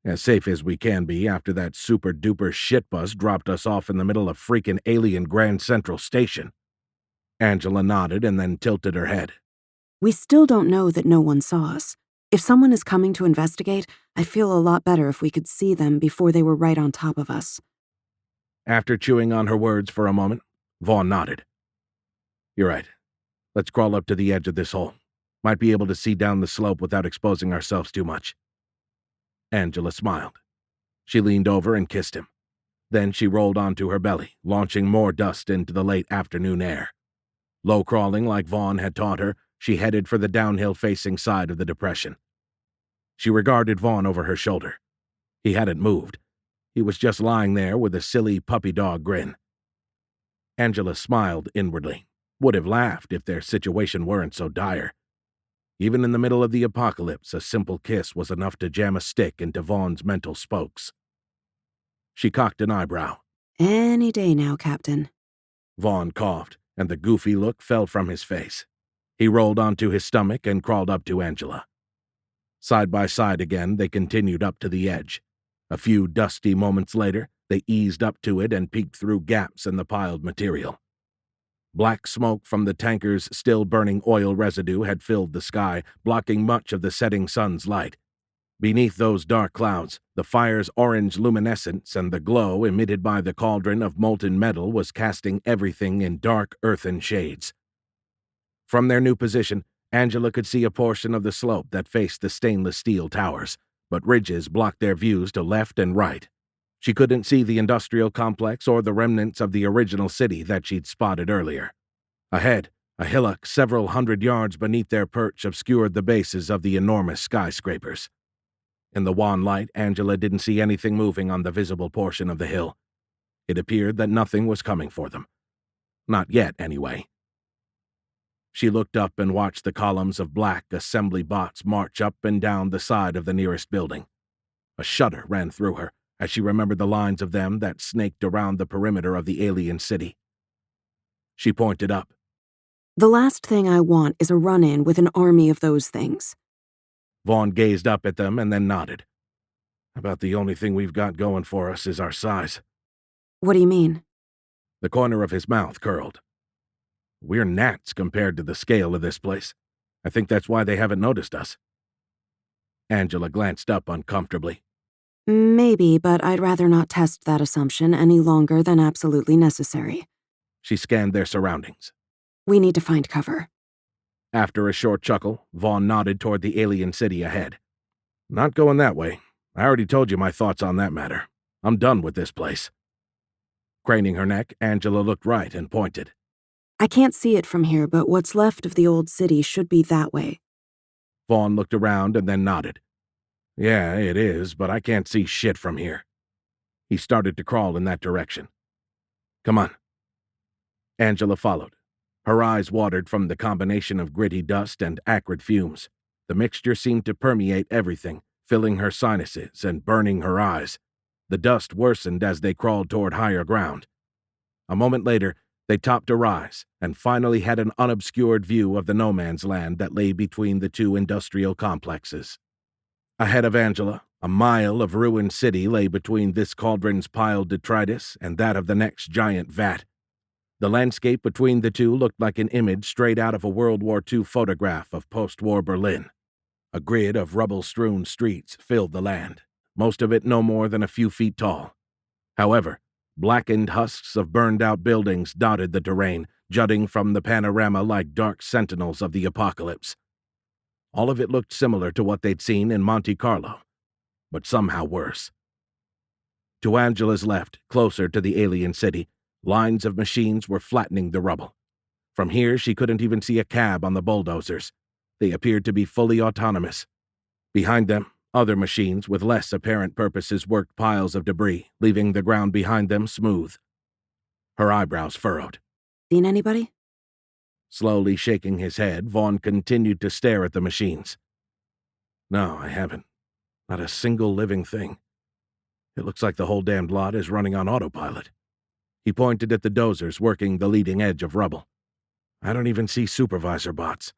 as safe as we can be after that super-duper shit bus dropped us off in the middle of freaking alien Grand Central Station. Angela nodded and then tilted her head. We still don't know that no one saw us. If someone is coming to investigate, I'd feel a lot better if we could see them before they were right on top of us. After chewing on her words for a moment, Vaughn nodded. You're right. Let's crawl up to the edge of this hole. Might be able to see down the slope without exposing ourselves too much. Angela smiled. She leaned over and kissed him. Then she rolled onto her belly, launching more dust into the late afternoon air. Low crawling like Vaughn had taught her, she headed for the downhill-facing side of the depression. She regarded Vaughn over her shoulder. He hadn't moved. He was just lying there with a silly puppy dog grin. Angela smiled inwardly, would have laughed if their situation weren't so dire. Even in the middle of the apocalypse, a simple kiss was enough to jam a stick into Vaughn's mental spokes. She cocked an eyebrow. Any day now, Captain. Vaughn coughed, and the goofy look fell from his face. He rolled onto his stomach and crawled up to Angela. Side by side again, they continued up to the edge. A few dusty moments later, they eased up to it and peeked through gaps in the piled material. Black smoke from the tanker's still-burning oil residue had filled the sky, blocking much of the setting sun's light. Beneath those dark clouds, the fire's orange luminescence and the glow emitted by the cauldron of molten metal was casting everything in dark earthen shades. From their new position, Angela could see a portion of the slope that faced the stainless steel towers, but ridges blocked their views to left and right. She couldn't see the industrial complex or the remnants of the original city that she'd spotted earlier. Ahead, a hillock several hundred yards beneath their perch obscured the bases of the enormous skyscrapers. In the wan light, Angela didn't see anything moving on the visible portion of the hill. It appeared that nothing was coming for them. Not yet, anyway. She looked up and watched the columns of black assembly bots march up and down the side of the nearest building. A shudder ran through her as she remembered the lines of them that snaked around the perimeter of the alien city. She pointed up. The last thing I want is a run-in with an army of those things. Vaughn gazed up at them and then nodded. About the only thing we've got going for us is our size. What do you mean? The corner of his mouth curled. We're gnats compared to the scale of this place. I think that's why they haven't noticed us. Angela glanced up uncomfortably. Maybe, but I'd rather not test that assumption any longer than absolutely necessary. She scanned their surroundings. We need to find cover. After a short chuckle, Vaughn nodded toward the alien city ahead. Not going that way. I already told you my thoughts on that matter. I'm done with this place. Craning her neck, Angela looked right and pointed. I can't see it from here, but what's left of the old city should be that way. Vaughn looked around and then nodded. Yeah, it is, but I can't see shit from here. He started to crawl in that direction. Come on. Angela followed. Her eyes watered from the combination of gritty dust and acrid fumes. The mixture seemed to permeate everything, filling her sinuses and burning her eyes. The dust worsened as they crawled toward higher ground. A moment later, they topped a rise and finally had an unobscured view of the no man's land that lay between the two industrial complexes. Ahead of Angela, a mile of ruined city lay between this cauldron's piled detritus and that of the next giant vat. The landscape between the two looked like an image straight out of a World War II photograph of post-war Berlin. A grid of rubble-strewn streets filled the land, most of it no more than a few feet tall. However, blackened husks of burned-out buildings dotted the terrain, jutting from the panorama like dark sentinels of the apocalypse. All of it looked similar to what they'd seen in Monte Carlo, but somehow worse. To Angela's left, closer to the alien city, lines of machines were flattening the rubble. From here, she couldn't even see a cab on the bulldozers. They appeared to be fully autonomous. Behind them, other machines with less apparent purposes worked piles of debris, leaving the ground behind them smooth. Her eyebrows furrowed. Seen anybody? Slowly shaking his head, Vaughn continued to stare at the machines. No, I haven't. Not a single living thing. It looks like the whole damned lot is running on autopilot. He pointed at the dozers working the leading edge of rubble. I don't even see supervisor bots.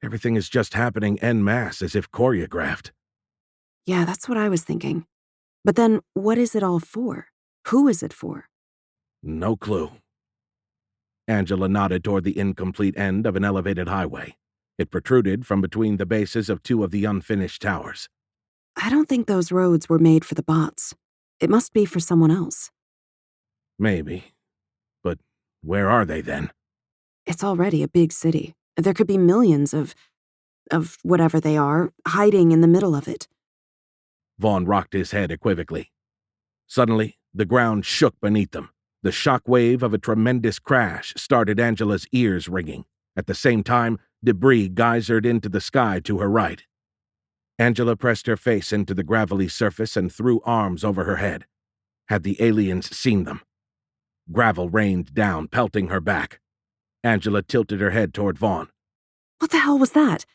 Everything is just happening en masse as if choreographed. Yeah, that's what I was thinking. But then, what is it all for? Who is it for? No clue. Angela nodded toward the incomplete end of an elevated highway. It protruded from between the bases of two of the unfinished towers. I don't think those roads were made for the bots. It must be for someone else. Maybe. But where are they then? It's already a big city. There could be millions of whatever they are, hiding in the middle of it. Vaughn rocked his head equivocally. Suddenly, the ground shook beneath them. The shock wave of a tremendous crash started Angela's ears ringing. At the same time, debris geysered into the sky to her right. Angela pressed her face into the gravelly surface and threw arms over her head. Had the aliens seen them? Gravel rained down, pelting her back. Angela tilted her head toward Vaughn. What the hell was that?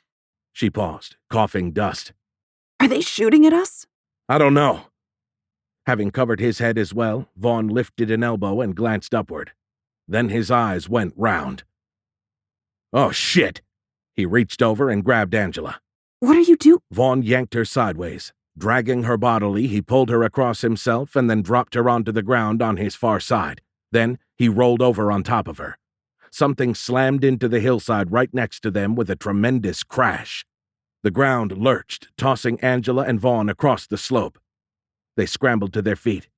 She paused, coughing dust. Are they shooting at us? I don't know. Having covered his head as well, Vaughn lifted an elbow and glanced upward. Then his eyes went round. Oh, shit! He reached over and grabbed Angela. What are you doing? Vaughn yanked her sideways. Dragging her bodily, he pulled her across himself and then dropped her onto the ground on his far side. Then he rolled over on top of her. Something slammed into the hillside right next to them with a tremendous crash. The ground lurched, tossing Angela and Vaughn across the slope. They scrambled to their feet.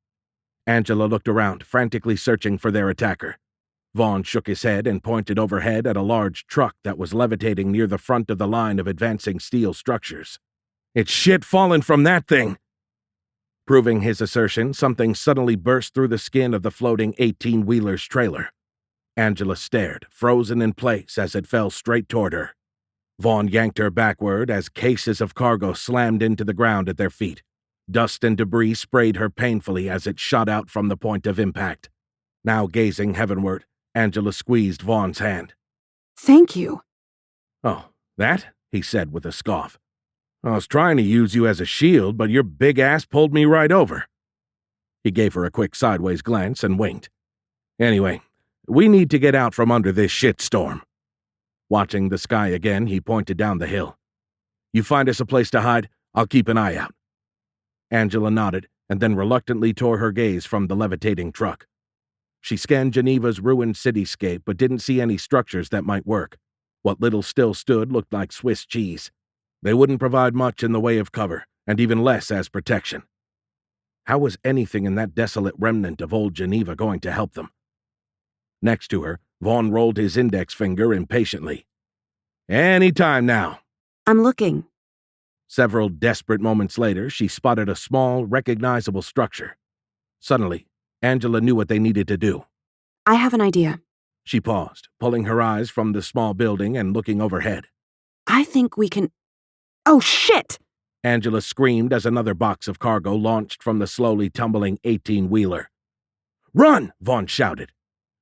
Angela looked around, frantically searching for their attacker. Vaughn shook his head and pointed overhead at a large truck that was levitating near the front of the line of advancing steel structures. It's shit falling from that thing! Proving his assertion, something suddenly burst through the skin of the floating 18-wheeler's trailer. Angela stared, frozen in place as it fell straight toward her. Vaughn yanked her backward as cases of cargo slammed into the ground at their feet. Dust and debris sprayed her painfully as it shot out from the point of impact. Now gazing heavenward, Angela squeezed Vaughn's hand. Thank you. Oh, that? He said with a scoff. I was trying to use you as a shield, but your big ass pulled me right over. He gave her a quick sideways glance and winked. Anyway, we need to get out from under this shitstorm. Watching the sky again, he pointed down the hill. You find us a place to hide, I'll keep an eye out. Angela nodded and then reluctantly tore her gaze from the levitating truck. She scanned Geneva's ruined cityscape but didn't see any structures that might work. What little still stood looked like Swiss cheese. They wouldn't provide much in the way of cover, and even less as protection. How was anything in that desolate remnant of old Geneva going to help them? Next to her, Vaughn rolled his index finger impatiently. Any time now. I'm looking. Several desperate moments later, she spotted a small, recognizable structure. Suddenly, Angela knew what they needed to do. I have an idea. She paused, pulling her eyes from the small building and looking overhead. I think we can... Oh, shit! Angela screamed as another box of cargo launched from the slowly tumbling 18-wheeler. Run! Vaughn shouted.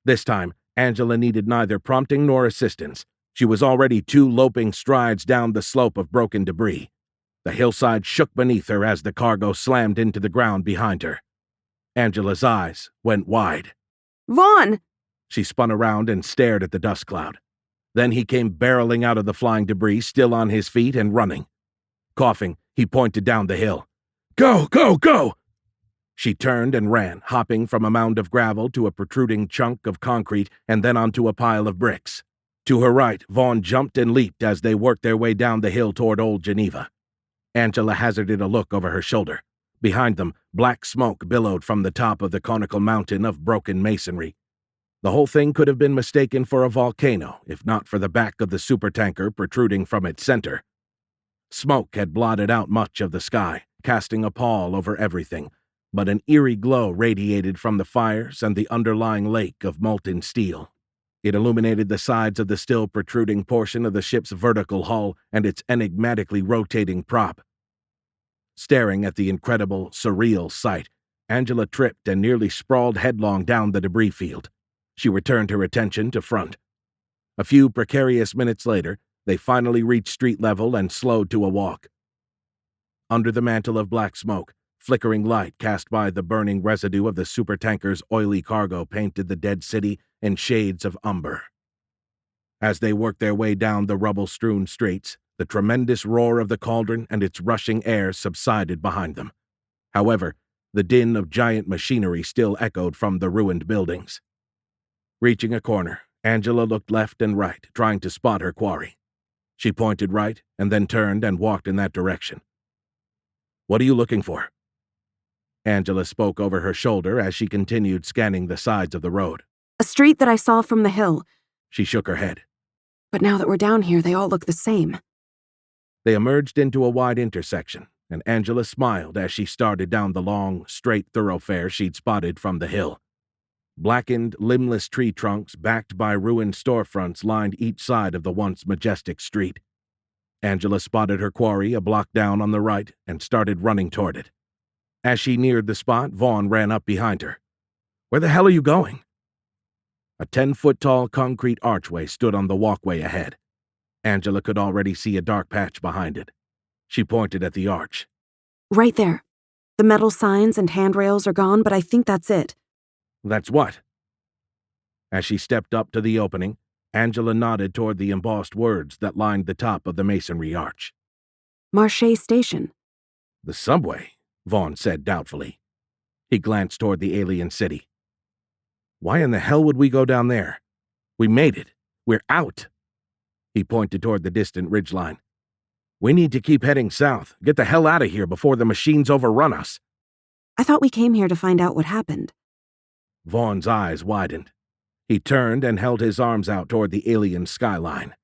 This time, Angela needed neither prompting nor assistance. She was already 2 loping strides down the slope of broken debris. The hillside shook beneath her as the cargo slammed into the ground behind her. Angela's eyes went wide. Vaughn! She spun around and stared at the dust cloud. Then he came barreling out of the flying debris, still on his feet and running. Coughing, he pointed down the hill. Go, go, go! She turned and ran, hopping from a mound of gravel to a protruding chunk of concrete and then onto a pile of bricks. To her right, Vaughn jumped and leaped as they worked their way down the hill toward Old Geneva. Angela hazarded a look over her shoulder. Behind them, black smoke billowed from the top of the conical mountain of broken masonry. The whole thing could have been mistaken for a volcano, if not for the back of the supertanker protruding from its center. Smoke had blotted out much of the sky, casting a pall over everything, but an eerie glow radiated from the fires and the underlying lake of molten steel. It illuminated the sides of the still protruding portion of the ship's vertical hull and its enigmatically rotating prop. Staring at the incredible, surreal sight, Angela tripped and nearly sprawled headlong down the debris field. She returned her attention to front. A few precarious minutes later, they finally reached street level and slowed to a walk. Under the mantle of black smoke, flickering light cast by the burning residue of the supertanker's oily cargo painted the dead city in shades of umber. As they worked their way down the rubble-strewn streets, the tremendous roar of the cauldron and its rushing air subsided behind them. However, the din of giant machinery still echoed from the ruined buildings. Reaching a corner, Angela looked left and right, trying to spot her quarry. She pointed right and then turned and walked in that direction. What are you looking for? Angela spoke over her shoulder as she continued scanning the sides of the road. A street that I saw from the hill. She shook her head. But now that we're down here, they all look the same. They emerged into a wide intersection, and Angela smiled as she started down the long, straight thoroughfare she'd spotted from the hill. Blackened, limbless tree trunks backed by ruined storefronts lined each side of the once majestic street. Angela spotted her quarry a block down on the right and started running toward it. As she neared the spot, Vaughn ran up behind her. Where the hell are you going? A 10-foot-tall concrete archway stood on the walkway ahead. Angela could already see a dark patch behind it. She pointed at the arch. Right there. The metal signs and handrails are gone, but I think that's it. That's what? As she stepped up to the opening, Angela nodded toward the embossed words that lined the top of the masonry arch. Marche Station. The subway, Vaughn said doubtfully. He glanced toward the alien city. Why in the hell would we go down there? We made it. We're out. He pointed toward the distant ridgeline. We need to keep heading south. Get the hell out of here before the machines overrun us. I thought we came here to find out what happened. Vaughn's eyes widened. He turned and held his arms out toward the alien skyline.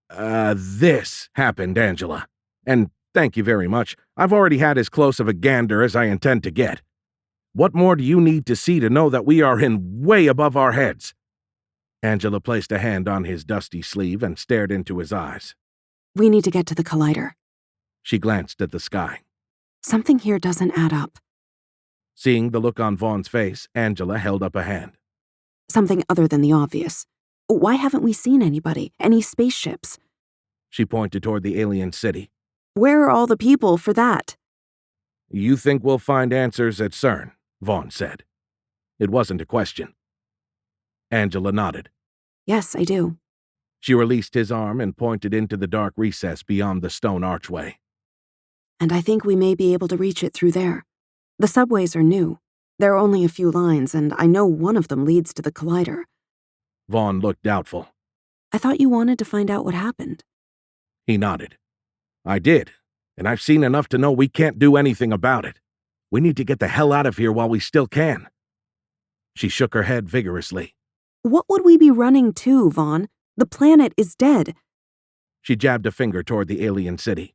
This happened, Angela. And thank you very much. I've already had as close of a gander as I intend to get. What more do you need to see to know that we are in way above our heads? Angela placed a hand on his dusty sleeve and stared into his eyes. We need to get to the collider. She glanced at the sky. Something here doesn't add up. Seeing the look on Vaughn's face, Angela held up a hand. Something other than the obvious. Why haven't we seen anybody? Any spaceships? She pointed toward the alien city. Where are all the people for that? You think we'll find answers at CERN, Vaughn said. It wasn't a question. Angela nodded. Yes, I do. She released his arm and pointed into the dark recess beyond the stone archway. And I think we may be able to reach it through there. The subways are new. There are only a few lines, and I know one of them leads to the collider. Vaughn looked doubtful. I thought you wanted to find out what happened. He nodded. I did, and I've seen enough to know we can't do anything about it. We need to get the hell out of here while we still can. She shook her head vigorously. What would we be running to, Vaughn? The planet is dead. She jabbed a finger toward the alien city.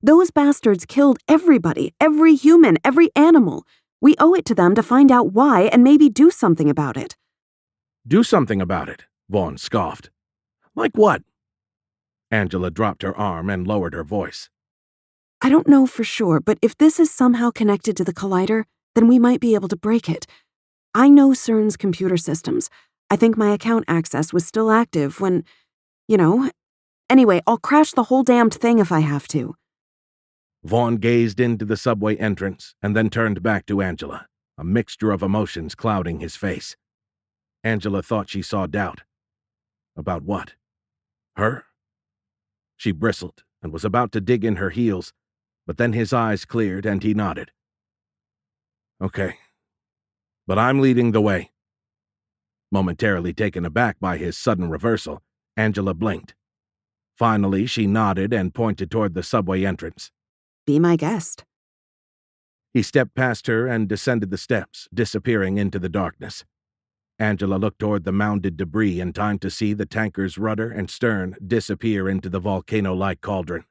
Those bastards killed everybody, every human, every animal. We owe it to them to find out why and maybe do something about it. Do something about it, Vaughn scoffed. Like what? Angela dropped her arm and lowered her voice. I don't know for sure, but if this is somehow connected to the collider, then we might be able to break it. I know CERN's computer systems. I think my account access was still active when... You know, anyway, I'll crash the whole damned thing if I have to. Vaughn gazed into the subway entrance and then turned back to Angela, a mixture of emotions clouding his face. Angela thought she saw doubt. About what? Her? She bristled and was about to dig in her heels, but then his eyes cleared and he nodded. Okay, but I'm leading the way. Momentarily taken aback by his sudden reversal, Angela blinked. Finally, she nodded and pointed toward the subway entrance. Be my guest. He stepped past her and descended the steps, disappearing into the darkness. Angela looked toward the mounded debris in time to see the tanker's rudder and stern disappear into the volcano-like cauldron.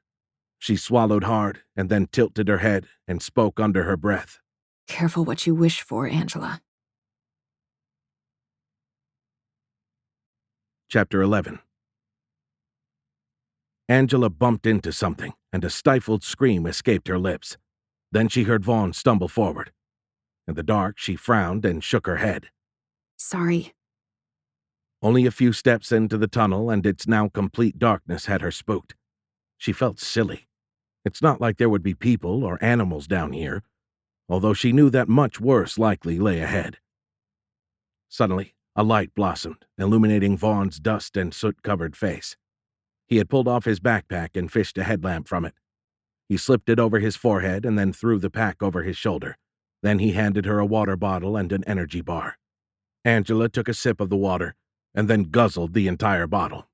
She swallowed hard and then tilted her head and spoke under her breath. Careful what you wish for, Angela. Chapter 11. Angela bumped into something, and a stifled scream escaped her lips. Then she heard Vaughn stumble forward. In the dark, she frowned and shook her head. Sorry. Only a few steps into the tunnel, and its now complete darkness had her spooked. She felt silly. It's not like there would be people or animals down here, although she knew that much worse likely lay ahead. Suddenly, a light blossomed, illuminating Vaughn's dust and soot-covered face. He had pulled off his backpack and fished a headlamp from it. He slipped it over his forehead and then threw the pack over his shoulder. Then he handed her a water bottle and an energy bar. Angela took a sip of the water and then guzzled the entire bottle.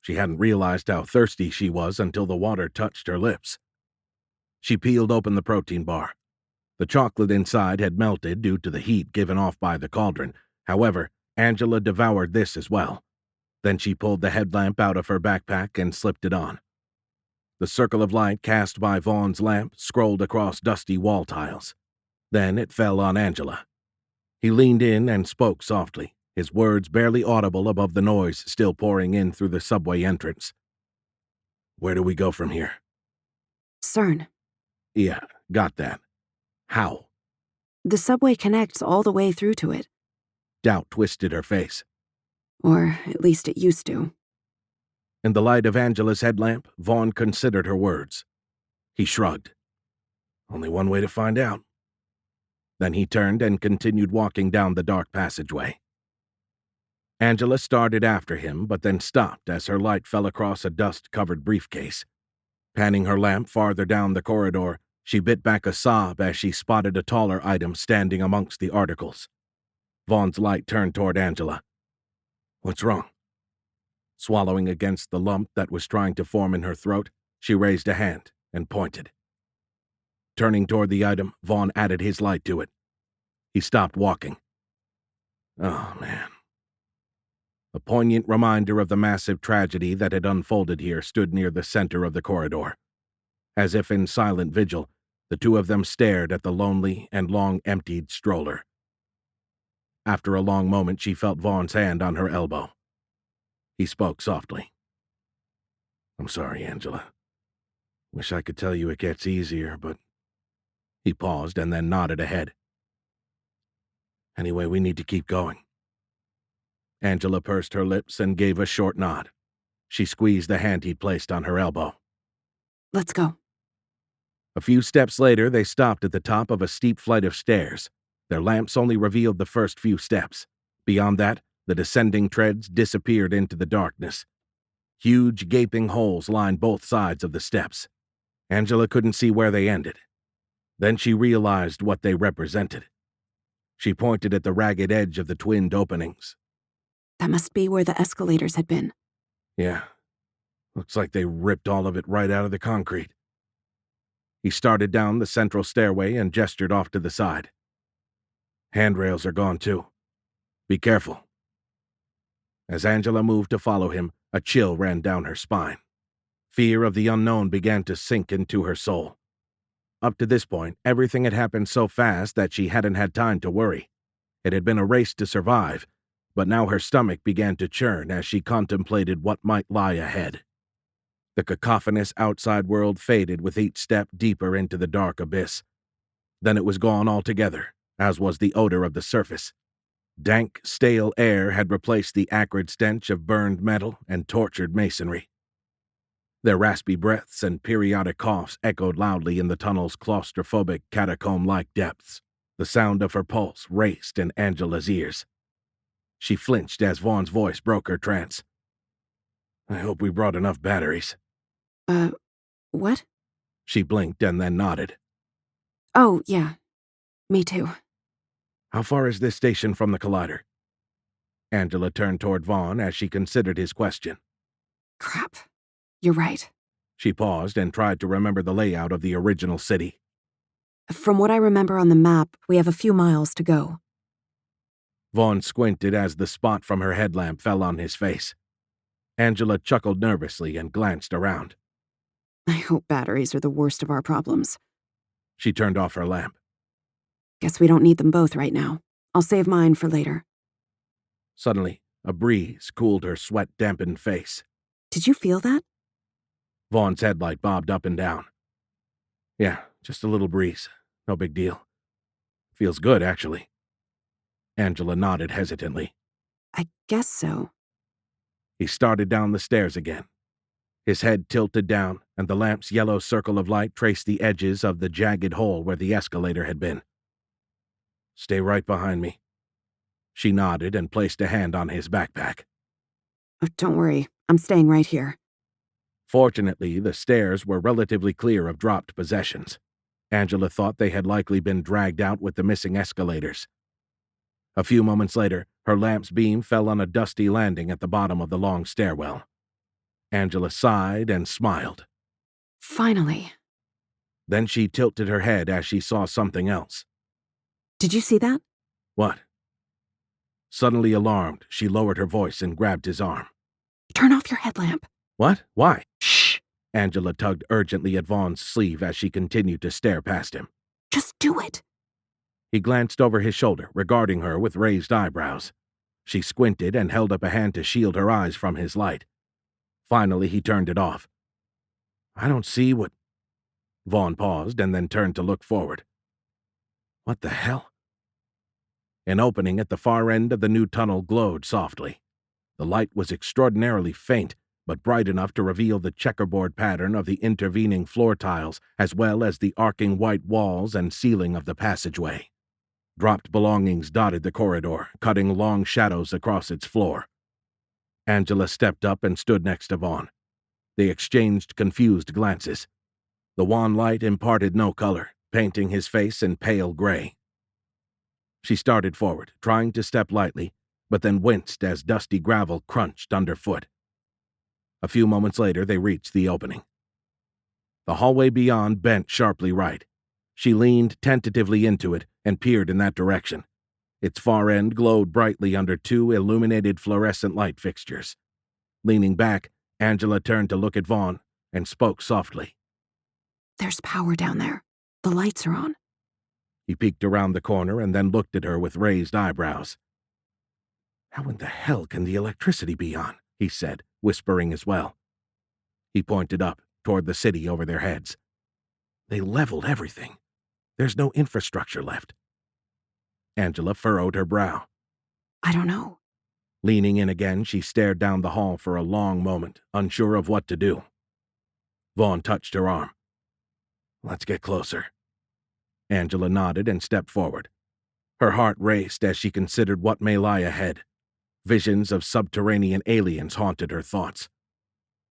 She hadn't realized how thirsty she was until the water touched her lips. She peeled open the protein bar. The chocolate inside had melted due to the heat given off by the cauldron. However, Angela devoured this as well. Then she pulled the headlamp out of her backpack and slipped it on. The circle of light cast by Vaughn's lamp scrolled across dusty wall tiles. Then it fell on Angela. He leaned in and spoke softly, his words barely audible above the noise still pouring in through the subway entrance. Where do we go from here? CERN. Yeah, got that. How? The subway connects all the way through to it. Doubt twisted her face. Or at least it used to. In the light of Angela's headlamp, Vaughn considered her words. He shrugged. Only one way to find out. Then he turned and continued walking down the dark passageway. Angela started after him, but then stopped as her light fell across a dust-covered briefcase. Panning her lamp farther down the corridor, she bit back a sob as she spotted a taller item standing amongst the articles. Vaughn's light turned toward Angela. What's wrong? Swallowing against the lump that was trying to form in her throat, she raised a hand and pointed. Turning toward the item, Vaughn added his light to it. He stopped walking. Oh, man. A poignant reminder of the massive tragedy that had unfolded here stood near the center of the corridor. As if in silent vigil, the two of them stared at the lonely and long-emptied stroller. After a long moment, she felt Vaughn's hand on her elbow. He spoke softly. I'm sorry, Angela. Wish I could tell you it gets easier, but... He paused and then nodded ahead. Anyway, we need to keep going. Angela pursed her lips and gave a short nod. She squeezed the hand he'd placed on her elbow. Let's go. A few steps later, they stopped at the top of a steep flight of stairs. Their lamps only revealed the first few steps. Beyond that, the descending treads disappeared into the darkness. Huge, gaping holes lined both sides of the steps. Angela couldn't see where they ended. Then she realized what they represented. She pointed at the ragged edge of the twinned openings. That must be where the escalators had been. Yeah. Looks like they ripped all of it right out of the concrete. He started down the central stairway and gestured off to the side. Handrails are gone too. Be careful. As Angela moved to follow him, a chill ran down her spine. Fear of the unknown began to sink into her soul. Up to this point, everything had happened so fast that she hadn't had time to worry. It had been a race to survive, but now her stomach began to churn as she contemplated what might lie ahead. The cacophonous outside world faded with each step deeper into the dark abyss. Then it was gone altogether, as was the odor of the surface. Dank, stale air had replaced the acrid stench of burned metal and tortured masonry. Their raspy breaths and periodic coughs echoed loudly in the tunnel's claustrophobic, catacomb-like depths. The sound of her pulse raced in Angela's ears. She flinched as Vaughn's voice broke her trance. "I hope we brought enough batteries." What? She blinked and then nodded. Oh, yeah. Me too. "How far is this station from the collider?" Angela turned toward Vaughn as she considered his question. Crap. You're right. She paused and tried to remember the layout of the original city. From what I remember on the map, we have a few miles to go. Vaughn squinted as the spot from her headlamp fell on his face. Angela chuckled nervously and glanced around. I hope batteries are the worst of our problems. She turned off her lamp. Guess we don't need them both right now. I'll save mine for later. Suddenly, a breeze cooled her sweat-dampened face. Did you feel that? Vaughn's headlight bobbed up and down. "Yeah, just a little breeze. No big deal. Feels good, actually." Angela nodded hesitantly. I guess so. He started down the stairs again. His head tilted down, and the lamp's yellow circle of light traced the edges of the jagged hole where the escalator had been. "Stay right behind me." She nodded and placed a hand on his backpack. Oh, don't worry. I'm staying right here. Fortunately, the stairs were relatively clear of dropped possessions. Angela thought they had likely been dragged out with the missing escalators. A few moments later, her lamp's beam fell on a dusty landing at the bottom of the long stairwell. Angela sighed and smiled. Finally. Then she tilted her head as she saw something else. Did you see that? "What?" Suddenly alarmed, she lowered her voice and grabbed his arm. Turn off your headlamp. "What? Why?" Shh. Angela tugged urgently at Vaughn's sleeve as she continued to stare past him. Just do it. He glanced over his shoulder, regarding her with raised eyebrows. She squinted and held up a hand to shield her eyes from his light. Finally, he turned it off. "I don't see what—" Vaughn paused and then turned to look forward. "What the hell?" An opening at the far end of the new tunnel glowed softly. The light was extraordinarily faint, but bright enough to reveal the checkerboard pattern of the intervening floor tiles, as well as the arcing white walls and ceiling of the passageway. Dropped belongings dotted the corridor, cutting long shadows across its floor. Angela stepped up and stood next to Vaughn. They exchanged confused glances. The wan light imparted no color, painting his face in pale gray. She started forward, trying to step lightly, but then winced as dusty gravel crunched underfoot. A few moments later, they reached the opening. The hallway beyond bent sharply right. She leaned tentatively into it and peered in that direction. Its far end glowed brightly under two illuminated fluorescent light fixtures. Leaning back, Angela turned to look at Vaughn and spoke softly. There's power down there. The lights are on. He peeked around the corner and then looked at her with raised eyebrows. "How in the hell can the electricity be on?" he said, whispering as well. He pointed up, toward the city over their heads. "They leveled everything. There's no infrastructure left." Angela furrowed her brow. I don't know. Leaning in again, she stared down the hall for a long moment, unsure of what to do. Vaughn touched her arm. "Let's get closer." Angela nodded and stepped forward. Her heart raced as she considered what may lie ahead. Visions of subterranean aliens haunted her thoughts.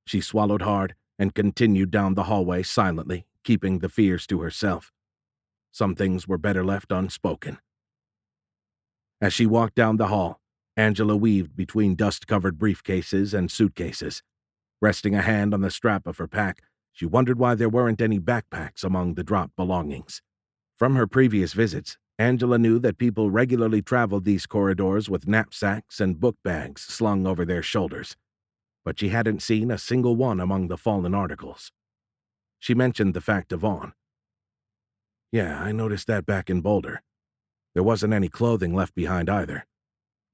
She swallowed hard and continued down the hallway silently, keeping the fears to herself. Some things were better left unspoken. As she walked down the hall, Angela weaved between dust-covered briefcases and suitcases. Resting a hand on the strap of her pack, she wondered why there weren't any backpacks among the dropped belongings. From her previous visits, Angela knew that people regularly traveled these corridors with knapsacks and book bags slung over their shoulders, but she hadn't seen a single one among the fallen articles. She mentioned the fact to Vaughn. "Yeah, I noticed that back in Boulder. There wasn't any clothing left behind either.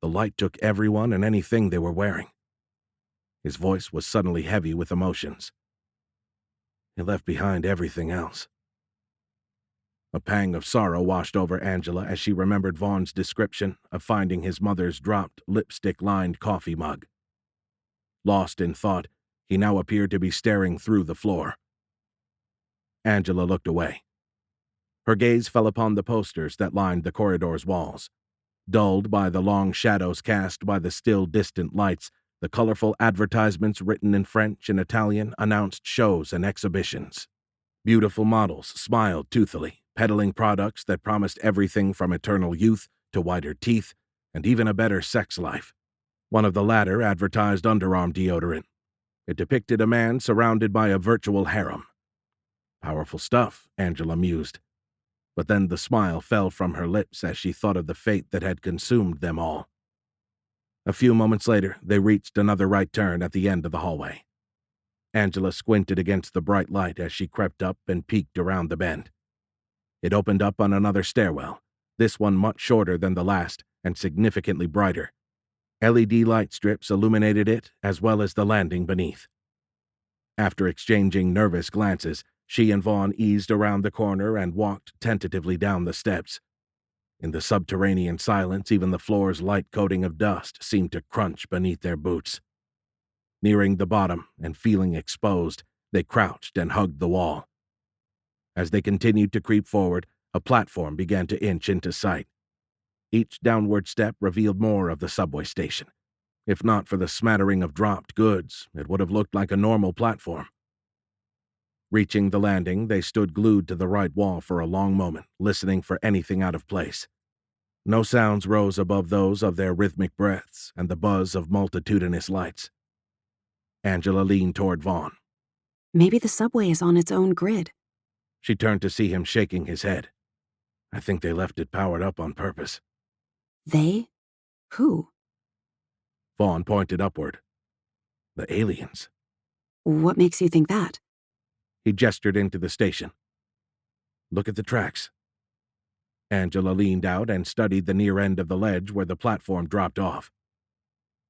The light took everyone and anything they were wearing." His voice was suddenly heavy with emotions. "It left behind everything else." A pang of sorrow washed over Angela as she remembered Vaughn's description of finding his mother's dropped, lipstick-lined coffee mug. Lost in thought, he now appeared to be staring through the floor. Angela looked away. Her gaze fell upon the posters that lined the corridor's walls. Dulled by the long shadows cast by the still distant lights, the colorful advertisements written in French and Italian announced shows and exhibitions. Beautiful models smiled toothily, peddling products that promised everything from eternal youth to whiter teeth and even a better sex life. One of the latter advertised underarm deodorant. It depicted a man surrounded by a virtual harem. Powerful stuff, Angela mused. But then the smile fell from her lips as she thought of the fate that had consumed them all. A few moments later, they reached another right turn at the end of the hallway. Angela squinted against the bright light as she crept up and peeked around the bend. It opened up on another stairwell, this one much shorter than the last and significantly brighter. LED light strips illuminated it as well as the landing beneath. After exchanging nervous glances, she and Vaughn eased around the corner and walked tentatively down the steps. In the subterranean silence, even the floor's light coating of dust seemed to crunch beneath their boots. Nearing the bottom and feeling exposed, they crouched and hugged the wall. As they continued to creep forward, a platform began to inch into sight. Each downward step revealed more of the subway station. If not for the smattering of dropped goods, it would have looked like a normal platform. Reaching the landing, they stood glued to the right wall for a long moment, listening for anything out of place. No sounds rose above those of their rhythmic breaths and the buzz of multitudinous lights. Angela leaned toward Vaughn. Maybe the subway is on its own grid. She turned to see him shaking his head. I think they left it powered up on purpose. They? Who? Vaughn pointed upward. The aliens. What makes you think that? He gestured into the station. Look at the tracks. Angela leaned out and studied the near end of the ledge where the platform dropped off.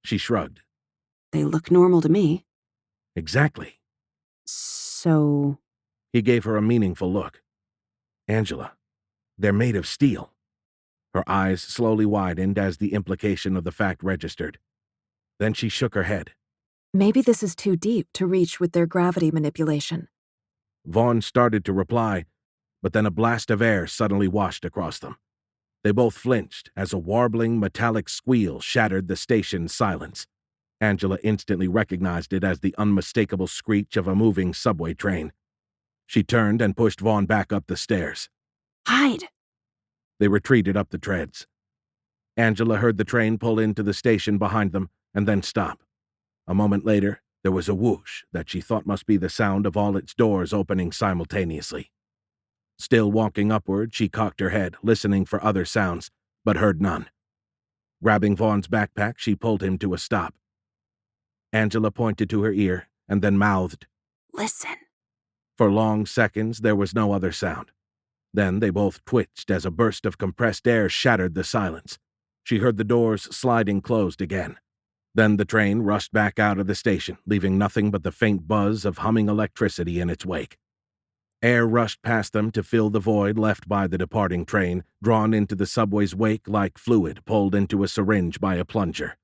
She shrugged. They look normal to me. Exactly. So... He gave her a meaningful look. Angela, they're made of steel. Her eyes slowly widened as the implication of the fact registered. Then she shook her head. Maybe this is too deep to reach with their gravity manipulation. Vaughn started to reply, but then a blast of air suddenly washed across them. They both flinched as a warbling metallic squeal shattered the station's silence. Angela instantly recognized it as the unmistakable screech of a moving subway train. She turned and pushed Vaughn back up the stairs. Hide! They retreated up the treads. Angela heard the train pull into the station behind them and then stop. A moment later, there was a whoosh that she thought must be the sound of all its doors opening simultaneously. Still walking upward, she cocked her head, listening for other sounds, but heard none. Grabbing Vaughn's backpack, she pulled him to a stop. Angela pointed to her ear and then mouthed, Listen. For long seconds, there was no other sound. Then they both twitched as a burst of compressed air shattered the silence. She heard the doors sliding closed again. Then the train rushed back out of the station, leaving nothing but the faint buzz of humming electricity in its wake. Air rushed past them to fill the void left by the departing train, drawn into the subway's wake like fluid pulled into a syringe by a plunger.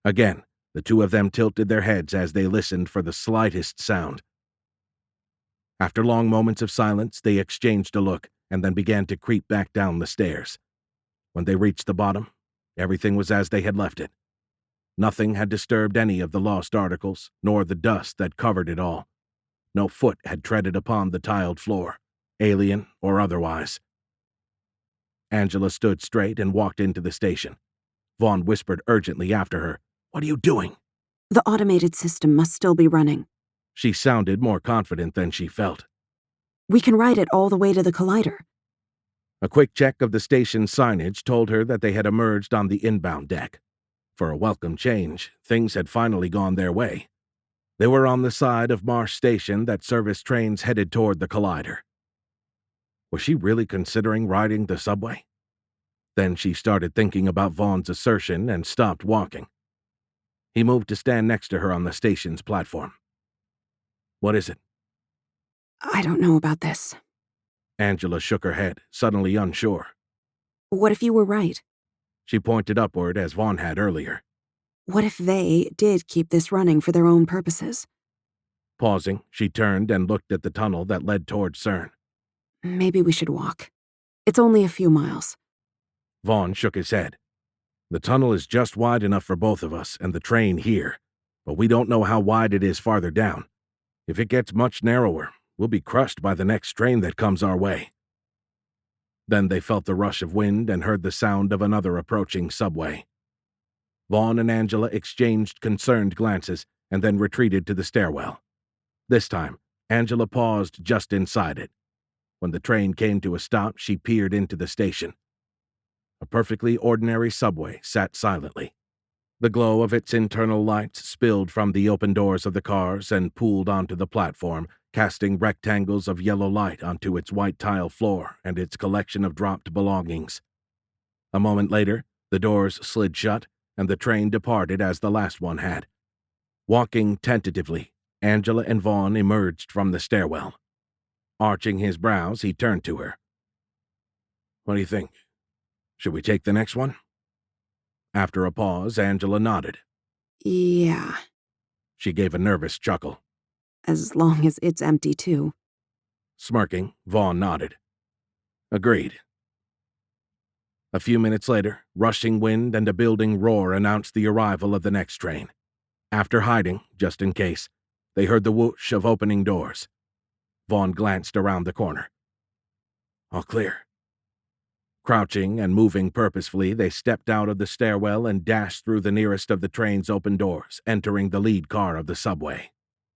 Again, the two of them tilted their heads as they listened for the slightest sound. After long moments of silence, they exchanged a look and then began to creep back down the stairs. When they reached the bottom, everything was as they had left it. Nothing had disturbed any of the lost articles, nor the dust that covered it all. No foot had treaded upon the tiled floor, alien or otherwise. Angela stood straight and walked into the station. Vaughn whispered urgently after her, What are you doing? The automated system must still be running. She sounded more confident than she felt. We can ride it all the way to the collider. A quick check of the station's signage told her that they had emerged on the inbound deck. For a welcome change, things had finally gone their way. They were on the side of Marsh Station that serviced trains headed toward the collider. Was she really considering riding the subway? Then she started thinking about Vaughn's assertion and stopped walking. He moved to stand next to her on the station's platform. What is it? I don't know about this. Angela shook her head, suddenly unsure. What if you were right? She pointed upward as Vaughn had earlier. What if they did keep this running for their own purposes? Pausing, she turned and looked at the tunnel that led toward CERN. Maybe we should walk. It's only a few miles. Vaughn shook his head. The tunnel is just wide enough for both of us and the train here, but we don't know how wide it is farther down. If it gets much narrower, we'll be crushed by the next train that comes our way. Then they felt the rush of wind and heard the sound of another approaching subway. Vaughn and Angela exchanged concerned glances and then retreated to the stairwell. This time, Angela paused just inside it. When the train came to a stop, she peered into the station. A perfectly ordinary subway sat silently. The glow of its internal lights spilled from the open doors of the cars and pooled onto the platform, casting rectangles of yellow light onto its white tile floor and its collection of dropped belongings. A moment later, the doors slid shut, and the train departed as the last one had. Walking tentatively, Angela and Vaughn emerged from the stairwell. Arching his brows, he turned to her. "What do you think? Should we take the next one?" After a pause, Angela nodded. Yeah, She gave a nervous chuckle. as long as it's empty too. Smirking, Vaughn nodded. Agreed. A few minutes later, rushing wind and a building roar announced the arrival of the next train. After hiding, just in case, they heard the whoosh of opening doors. Vaughn glanced around the corner. All clear. Crouching and moving purposefully, they stepped out of the stairwell and dashed through the nearest of the train's open doors, entering the lead car of the subway.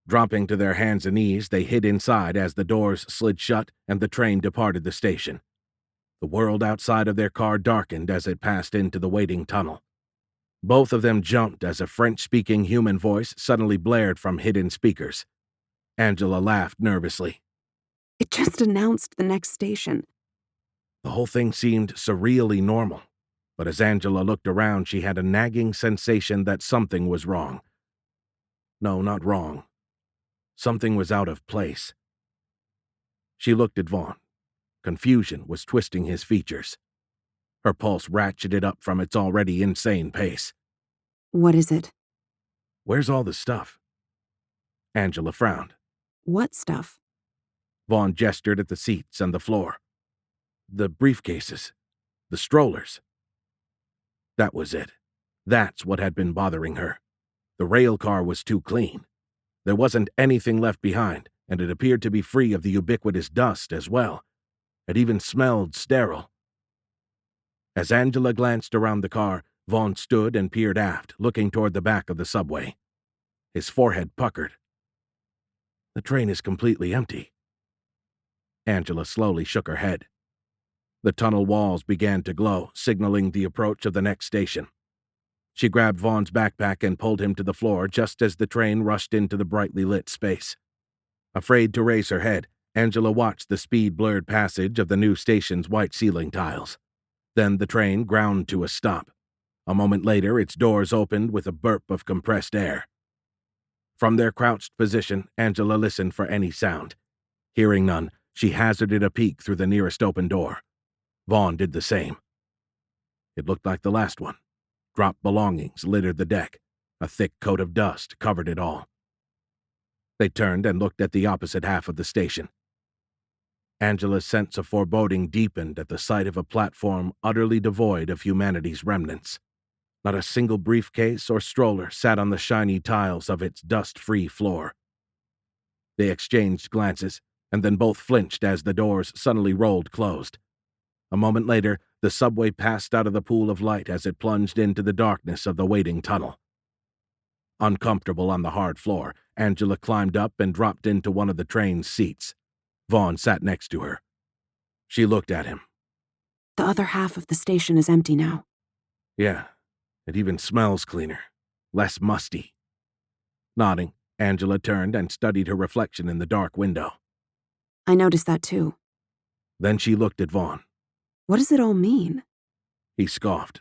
Dropping to their hands and knees, they hid inside as the doors slid shut and the train departed the station. The world outside of their car darkened as it passed into the waiting tunnel. Both of them jumped as a French-speaking human voice suddenly blared from hidden speakers. Angela laughed nervously. It just announced the next station. The whole thing seemed surreally normal, but as Angela looked around, she had a nagging sensation that something was wrong. No, not wrong. Something was out of place. She looked at Vaughn. Confusion was twisting his features. Her pulse ratcheted up from its already insane pace. What is it? Where's all the stuff? Angela frowned. What stuff? Vaughn gestured at the seats and the floor. The briefcases. The strollers. That was it. That's what had been bothering her. The rail car was too clean. There wasn't anything left behind, and it appeared to be free of the ubiquitous dust as well. It even smelled sterile. As Angela glanced around the car, Vaughn stood and peered aft, looking toward the back of the subway. His forehead puckered. The train is completely empty. Angela slowly shook her head. The tunnel walls began to glow, signaling the approach of the next station. She grabbed Vaughn's backpack and pulled him to the floor just as the train rushed into the brightly lit space. Afraid to raise her head, Angela watched the speed-blurred passage of the new station's white ceiling tiles. Then the train ground to a stop. A moment later, its doors opened with a burp of compressed air. From their crouched position, Angela listened for any sound. Hearing none, she hazarded a peek through the nearest open door. Vaughn did the same. It looked like the last one. Dropped belongings littered the deck. A thick coat of dust covered it all. They turned and looked at the opposite half of the station. Angela's sense of foreboding deepened at the sight of a platform utterly devoid of humanity's remnants. Not a single briefcase or stroller sat on the shiny tiles of its dust-free floor. They exchanged glances, and then both flinched as the doors suddenly rolled closed. A moment later, the subway passed out of the pool of light as it plunged into the darkness of the waiting tunnel. Uncomfortable on the hard floor, Angela climbed up and dropped into one of the train's seats. Vaughn sat next to her. She looked at him. The other half of the station is empty now. Yeah, it even smells cleaner, less musty. Nodding, Angela turned and studied her reflection in the dark window. I noticed that too. Then she looked at Vaughn. What does it all mean? He scoffed.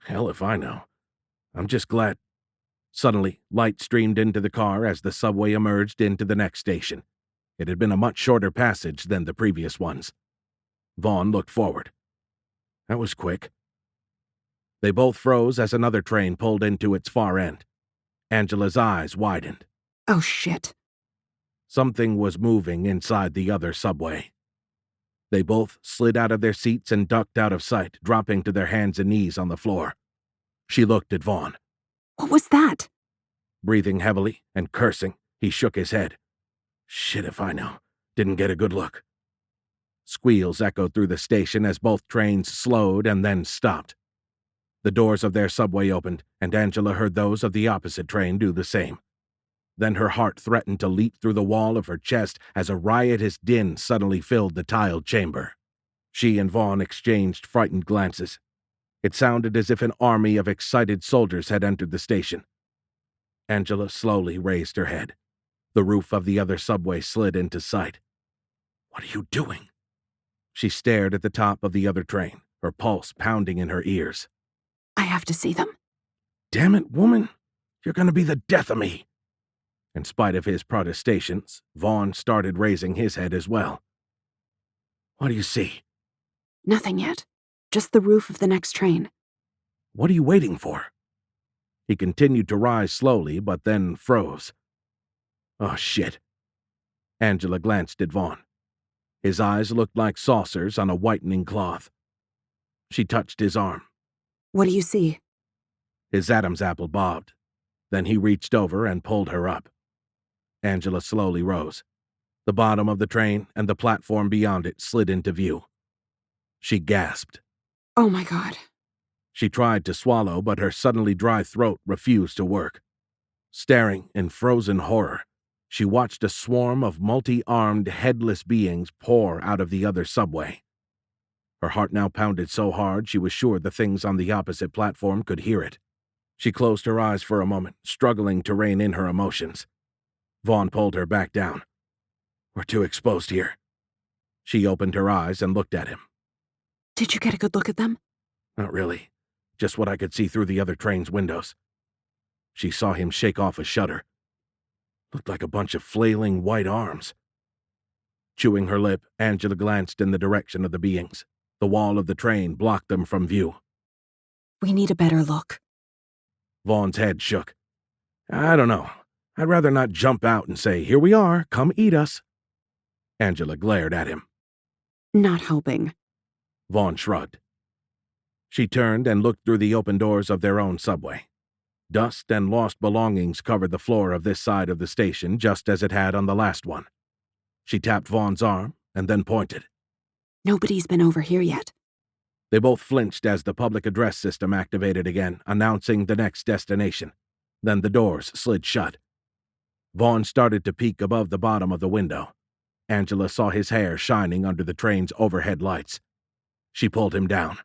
Hell if I know. I'm just glad. Suddenly, light streamed into the car as the subway emerged into the next station. It had been a much shorter passage than the previous ones. Vaughn looked forward. That was quick. They both froze as another train pulled into its far end. Angela's eyes widened. Oh, shit. Something was moving inside the other subway. They both slid out of their seats and ducked out of sight, dropping to their hands and knees on the floor. She looked at Vaughn. What was that? Breathing heavily and cursing, he shook his head. Shit if I know. Didn't get a good look. Squeals echoed through the station as both trains slowed and then stopped. The doors of their subway opened, and Angela heard those of the opposite train do the same. Then her heart threatened to leap through the wall of her chest as a riotous din suddenly filled the tiled chamber. She and Vaughn exchanged frightened glances. It sounded as if an army of excited soldiers had entered the station. Angela slowly raised her head. The roof of the other subway slid into sight. What are you doing? She stared at the top of the other train, her pulse pounding in her ears. I have to see them. Damn it, woman. You're going to be the death of me. In spite of his protestations, Vaughn started raising his head as well. What do you see? Nothing yet. Just the roof of the next train. What are you waiting for? He continued to rise slowly, but then froze. Oh, shit. Angela glanced at Vaughn. His eyes looked like saucers on a whitening cloth. She touched his arm. What do you see? His Adam's apple bobbed. Then he reached over and pulled her up. Angela slowly rose. The bottom of the train and the platform beyond it slid into view. She gasped. Oh my God. She tried to swallow, but her suddenly dry throat refused to work. Staring in frozen horror, she watched a swarm of multi-armed, headless beings pour out of the other subway. Her heart now pounded so hard she was sure the things on the opposite platform could hear it. She closed her eyes for a moment, struggling to rein in her emotions. Vaughn pulled her back down. We're too exposed here. She opened her eyes and looked at him. Did you get a good look at them? Not really. Just what I could see through the other train's windows. She saw him shake off a shudder. Looked like a bunch of flailing white arms. Chewing her lip, Angela glanced in the direction of the beings. The wall of the train blocked them from view. We need a better look. Vaughn's head shook. I don't know. I'd rather not jump out and say, here we are, come eat us. Angela glared at him. Not helping. Vaughn shrugged. She turned and looked through the open doors of their own subway. Dust and lost belongings covered the floor of this side of the station just as it had on the last one. She tapped Vaughn's arm and then pointed. Nobody's been over here yet. They both flinched as the public address system activated again, announcing the next destination. Then the doors slid shut. Vaughn started to peek above the bottom of the window. Angela saw his hair shining under the train's overhead lights. She pulled him down.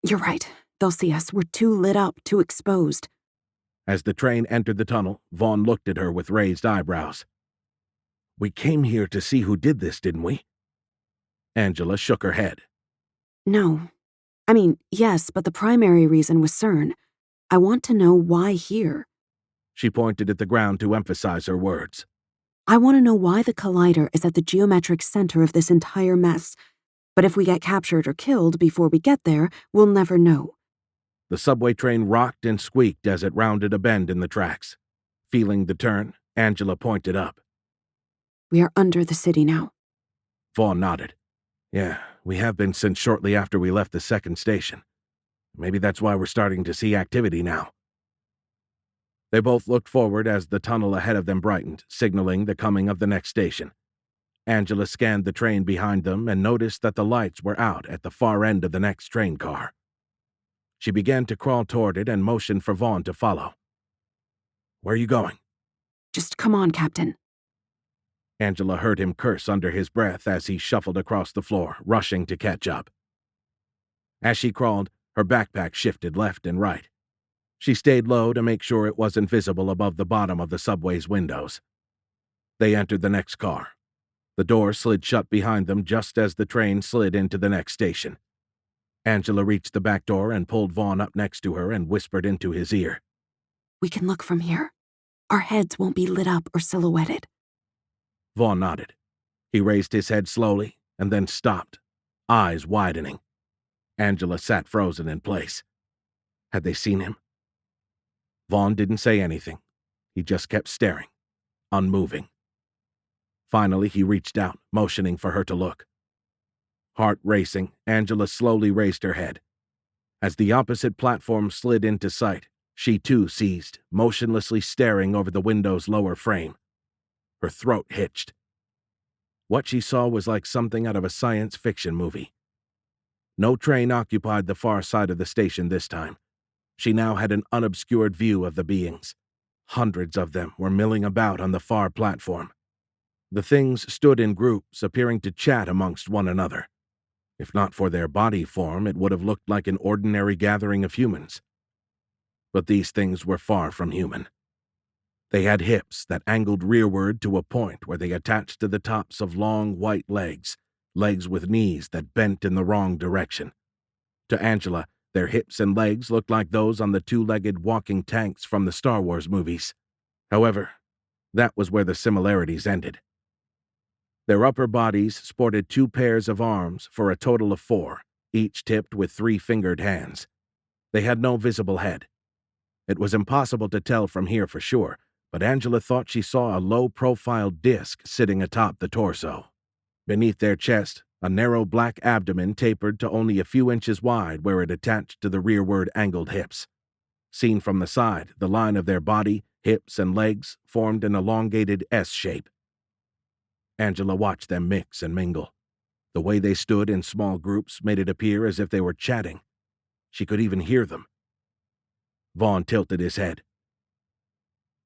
You're right. They'll see us. We're too lit up, too exposed. As the train entered the tunnel, Vaughn looked at her with raised eyebrows. We came here to see who did this, didn't we? Angela shook her head. No. I mean, yes, but the primary reason was CERN. I want to know why here. She pointed at the ground to emphasize her words. I want to know why the collider is at the geometric center of this entire mess. But if we get captured or killed before we get there, we'll never know. The subway train rocked and squeaked as it rounded a bend in the tracks. Feeling the turn, Angela pointed up. We are under the city now. Vaughn nodded. Yeah, we have been since shortly after we left the second station. Maybe that's why we're starting to see activity now. They both looked forward as the tunnel ahead of them brightened, signaling the coming of the next station. Angela scanned the train behind them and noticed that the lights were out at the far end of the next train car. She began to crawl toward it and motioned for Vaughn to follow. Where are you going? Just come on, Captain. Angela heard him curse under his breath as he shuffled across the floor, rushing to catch up. As she crawled, her backpack shifted left and right. She stayed low to make sure it wasn't visible above the bottom of the subway's windows. They entered the next car. The door slid shut behind them just as the train slid into the next station. Angela reached the back door and pulled Vaughn up next to her and whispered into his ear. We can look from here. Our heads won't be lit up or silhouetted. Vaughn nodded. He raised his head slowly and then stopped, eyes widening. Angela sat frozen in place. Had they seen him? Vaughn didn't say anything. He just kept staring, unmoving. Finally, he reached out, motioning for her to look. Heart racing, Angela slowly raised her head. As the opposite platform slid into sight, she too seized, motionlessly staring over the window's lower frame. Her throat hitched. What she saw was like something out of a science fiction movie. No train occupied the far side of the station this time. She now had an unobscured view of the beings. Hundreds of them were milling about on the far platform. The things stood in groups, appearing to chat amongst one another. If not for their body form, it would have looked like an ordinary gathering of humans. But these things were far from human. They had hips that angled rearward to a point where they attached to the tops of long white legs, legs with knees that bent in the wrong direction. To Angela, their hips and legs looked like those on the two-legged walking tanks from the Star Wars movies. However, that was where the similarities ended. Their upper bodies sported 2 pairs of arms for a total of 4, each tipped with 3-fingered hands. They had no visible head. It was impossible to tell from here for sure, but Angela thought she saw a low-profile disc sitting atop the torso. Beneath their chest, a narrow black abdomen tapered to only a few inches wide where it attached to the rearward angled hips. Seen from the side, the line of their body, hips, and legs formed an elongated S shape. Angela watched them mix and mingle. The way they stood in small groups made it appear as if they were chatting. She could even hear them. Vaughn tilted his head.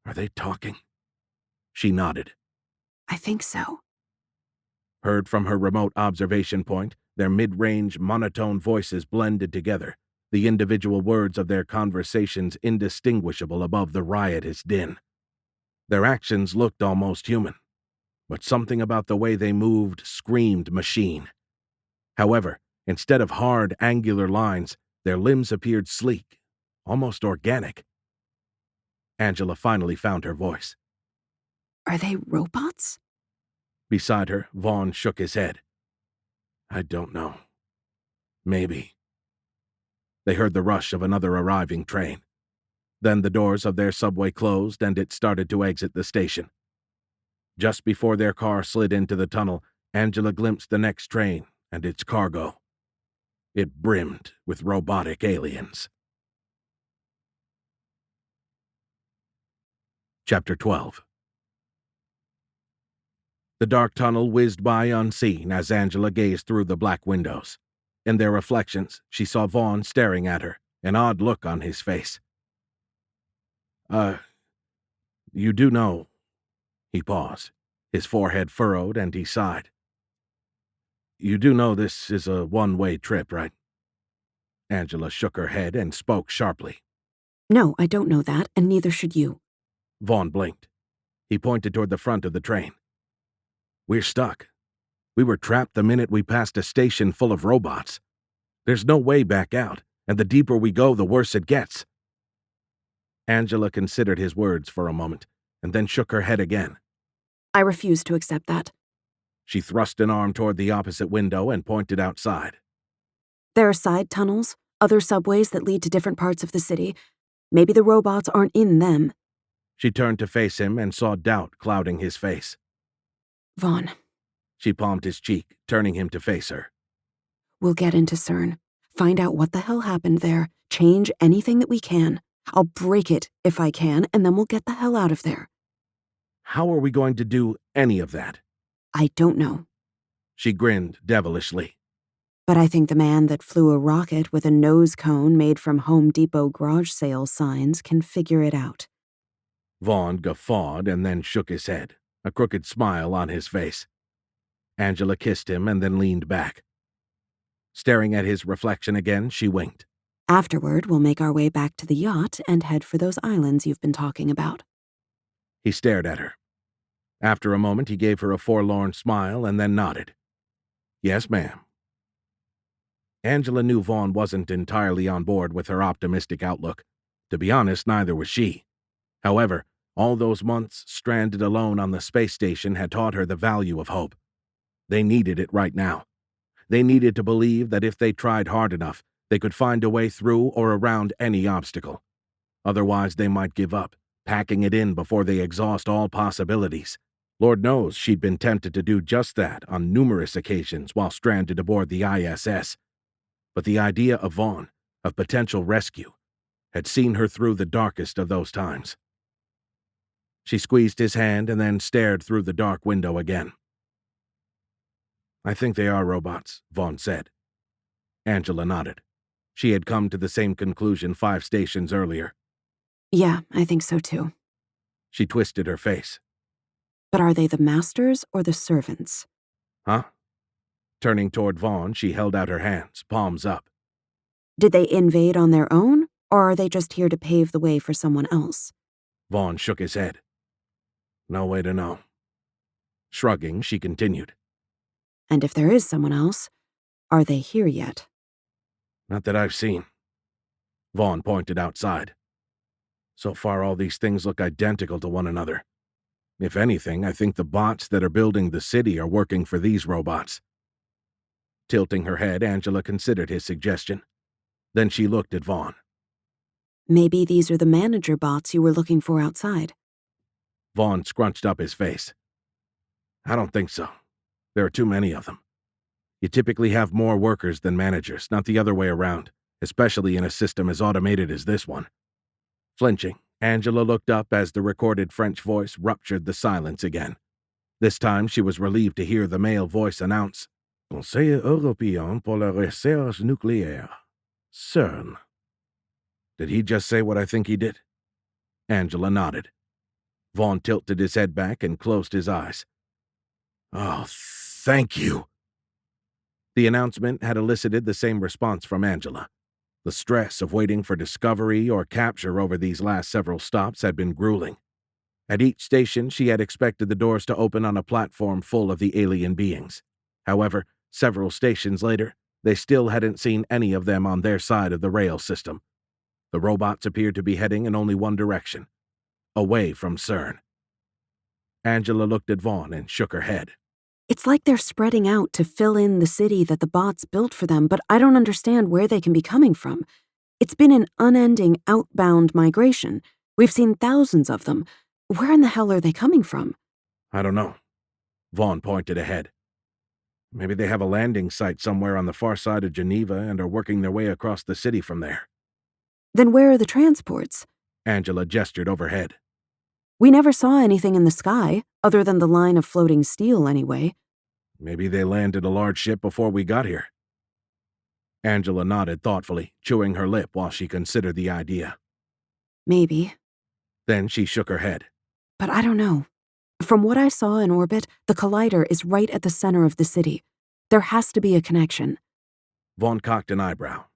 Are they talking? She nodded. I think so. Heard from her remote observation point, their mid-range, monotone voices blended together, the individual words of their conversations indistinguishable above the riotous din. Their actions looked almost human, but something about the way they moved screamed machine. However, instead of hard, angular lines, their limbs appeared sleek, almost organic. Angela finally found her voice. Are they robots? Beside her, Vaughn shook his head. I don't know. Maybe. They heard the rush of another arriving train. Then the doors of their subway closed and it started to exit the station. Just before their car slid into the tunnel, Angela glimpsed the next train and its cargo. It brimmed with robotic aliens. Chapter 12. The dark tunnel whizzed by unseen as Angela gazed through the black windows. In their reflections, she saw Vaughn staring at her, an odd look on his face. You do know. He paused, his forehead furrowed, and he sighed. You do know this is a one-way trip, right? Angela shook her head and spoke sharply. No, I don't know that, and neither should you. Vaughn blinked. He pointed toward the front of the train. We're stuck. We were trapped the minute we passed a station full of robots. There's no way back out, and the deeper we go, the worse it gets. Angela considered his words for a moment, and then shook her head again. I refuse to accept that. She thrust an arm toward the opposite window and pointed outside. There are side tunnels, other subways that lead to different parts of the city. Maybe the robots aren't in them. She turned to face him and saw doubt clouding his face. Vaughn. She palmed his cheek, turning him to face her. We'll get into CERN, find out what the hell happened there, change anything that we can. I'll break it if I can, and then we'll get the hell out of there. How are we going to do any of that? I don't know. She grinned devilishly. But I think the man that flew a rocket with a nose cone made from Home Depot garage sale signs can figure it out. Vaughn guffawed and then shook his head, a crooked smile on his face. Angela kissed him and then leaned back. Staring at his reflection again, she winked. Afterward, we'll make our way back to the yacht and head for those islands you've been talking about. He stared at her. After a moment, he gave her a forlorn smile and then nodded. Yes, ma'am. Angela knew Vaughn wasn't entirely on board with her optimistic outlook. To be honest, neither was she. However, all those months stranded alone on the space station had taught her the value of hope. They needed it right now. They needed to believe that if they tried hard enough, they could find a way through or around any obstacle. Otherwise, they might give up, packing it in before they exhaust all possibilities. Lord knows she'd been tempted to do just that on numerous occasions while stranded aboard the ISS. But the idea of Vaughn, of potential rescue, had seen her through the darkest of those times. She squeezed his hand and then stared through the dark window again. "I think they are robots," Vaughn said. Angela nodded. She had come to the same conclusion 5 stations earlier. Yeah, I think so too. She twisted her face. But are they the masters or the servants? Huh? Turning toward Vaughn, she held out her hands, palms up. Did they invade on their own, or are they just here to pave the way for someone else? Vaughn shook his head. No way to know. Shrugging, she continued. And if there is someone else, are they here yet? Not that I've seen. Vaughn pointed outside. So far, all these things look identical to one another. If anything, I think the bots that are building the city are working for these robots. Tilting her head, Angela considered his suggestion. Then she looked at Vaughn. Maybe these are the manager bots you were looking for outside. Vaughn scrunched up his face. I don't think so. There are too many of them. You typically have more workers than managers, not the other way around, especially in a system as automated as this one. Flinching, Angela looked up as the recorded French voice ruptured the silence again. This time she was relieved to hear the male voice announce, Conseil européen pour la recherche nucléaire. CERN. Did he just say what I think he did? Angela nodded. Vaughn tilted his head back and closed his eyes. Oh, thank you. The announcement had elicited the same response from Angela. The stress of waiting for discovery or capture over these last several stops had been grueling. At each station, she had expected the doors to open on a platform full of the alien beings. However, several stations later, they still hadn't seen any of them on their side of the rail system. The robots appeared to be heading in only one direction, away from CERN. Angela looked at Vaughn and shook her head. It's like they're spreading out to fill in the city that the bots built for them, but I don't understand where they can be coming from. It's been an unending outbound migration. We've seen thousands of them. Where in the hell are they coming from? I don't know. Vaughn pointed ahead. Maybe they have a landing site somewhere on the far side of Geneva and are working their way across the city from there. Then where are the transports? Angela gestured overhead. We never saw anything in the sky, other than the line of floating steel anyway. Maybe they landed a large ship before we got here. Angela nodded thoughtfully, chewing her lip while she considered the idea. Maybe. Then she shook her head. But I don't know. From what I saw in orbit, the collider is right at the center of the city. There has to be a connection. Vaughn cocked an eyebrow.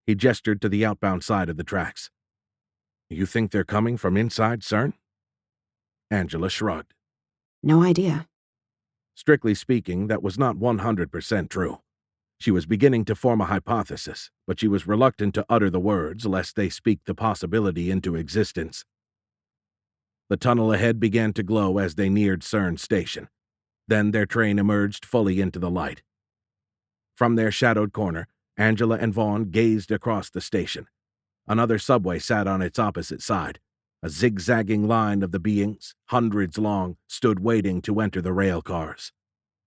He gestured to the outbound side of the tracks. You think they're coming from inside CERN? Angela shrugged. No idea. Strictly speaking, that was not 100% true. She was beginning to form a hypothesis, but she was reluctant to utter the words lest they speak the possibility into existence. The tunnel ahead began to glow as they neared CERN station. Then their train emerged fully into the light. From their shadowed corner, Angela and Vaughn gazed across the station. Another subway sat on its opposite side. A zigzagging line of the beings, hundreds long, stood waiting to enter the rail cars.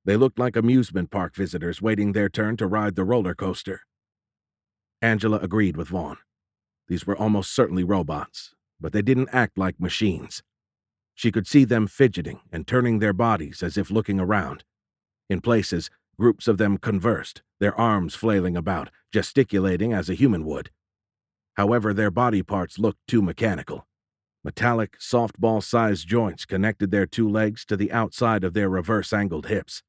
They looked like amusement park visitors waiting their turn to ride the roller coaster. Angela agreed with Vaughn. These were almost certainly robots, but they didn't act like machines. She could see them fidgeting and turning their bodies as if looking around. In places, groups of them conversed, their arms flailing about, gesticulating as a human would. However, their body parts looked too mechanical. Metallic, softball-sized joints connected their 2 legs to the outside of their reverse-angled hips.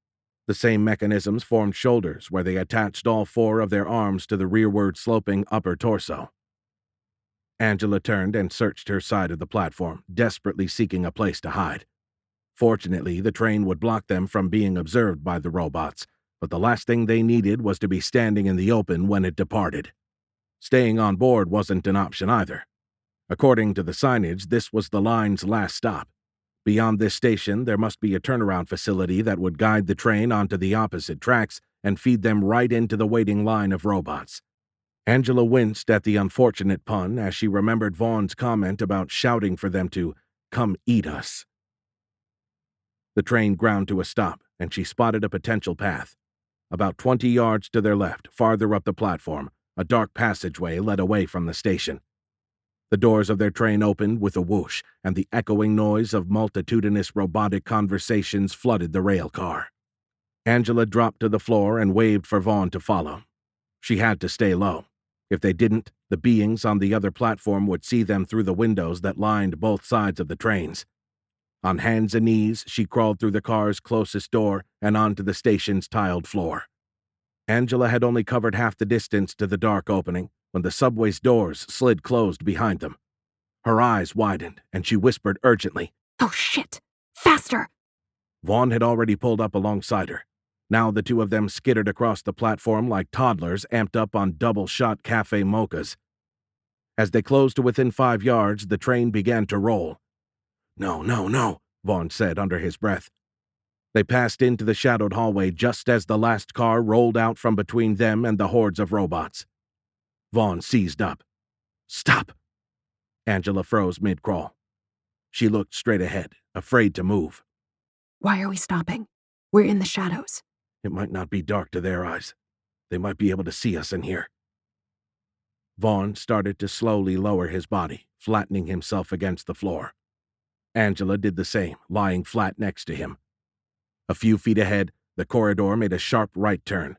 The same mechanisms formed shoulders where they attached all 4 of their arms to the rearward-sloping upper torso. Angela turned and searched her side of the platform, desperately seeking a place to hide. Fortunately, the train would block them from being observed by the robots, but the last thing they needed was to be standing in the open when it departed. Staying on board wasn't an option either. According to the signage, this was the line's last stop. Beyond this station, there must be a turnaround facility that would guide the train onto the opposite tracks and feed them right into the waiting line of robots. Angela winced at the unfortunate pun as she remembered Vaughn's comment about shouting for them to come eat us. The train ground to a stop, and she spotted a potential path. About 20 yards to their left, farther up the platform, a dark passageway led away from the station. The doors of their train opened with a whoosh, and the echoing noise of multitudinous robotic conversations flooded the rail car. Angela dropped to the floor and waved for Vaughn to follow. She had to stay low. If they didn't, the beings on the other platform would see them through the windows that lined both sides of the trains. On hands and knees, she crawled through the car's closest door and onto the station's tiled floor. Angela had only covered half the distance to the dark opening when the subway's doors slid closed behind them. Her eyes widened, and she whispered urgently, "Oh shit! Faster!" Vaughn had already pulled up alongside her. Now the two of them skittered across the platform like toddlers amped up on double-shot cafe mochas. As they closed to within 5 yards, the train began to roll. "No, no, no," Vaughn said under his breath. They passed into the shadowed hallway just as the last car rolled out from between them and the hordes of robots. Vaughn seized up. "Stop!" Angela froze mid-crawl. She looked straight ahead, afraid to move. "Why are we stopping? We're in the shadows." "It might not be dark to their eyes. They might be able to see us in here." Vaughn started to slowly lower his body, flattening himself against the floor. Angela did the same, lying flat next to him. A few feet ahead, the corridor made a sharp right turn.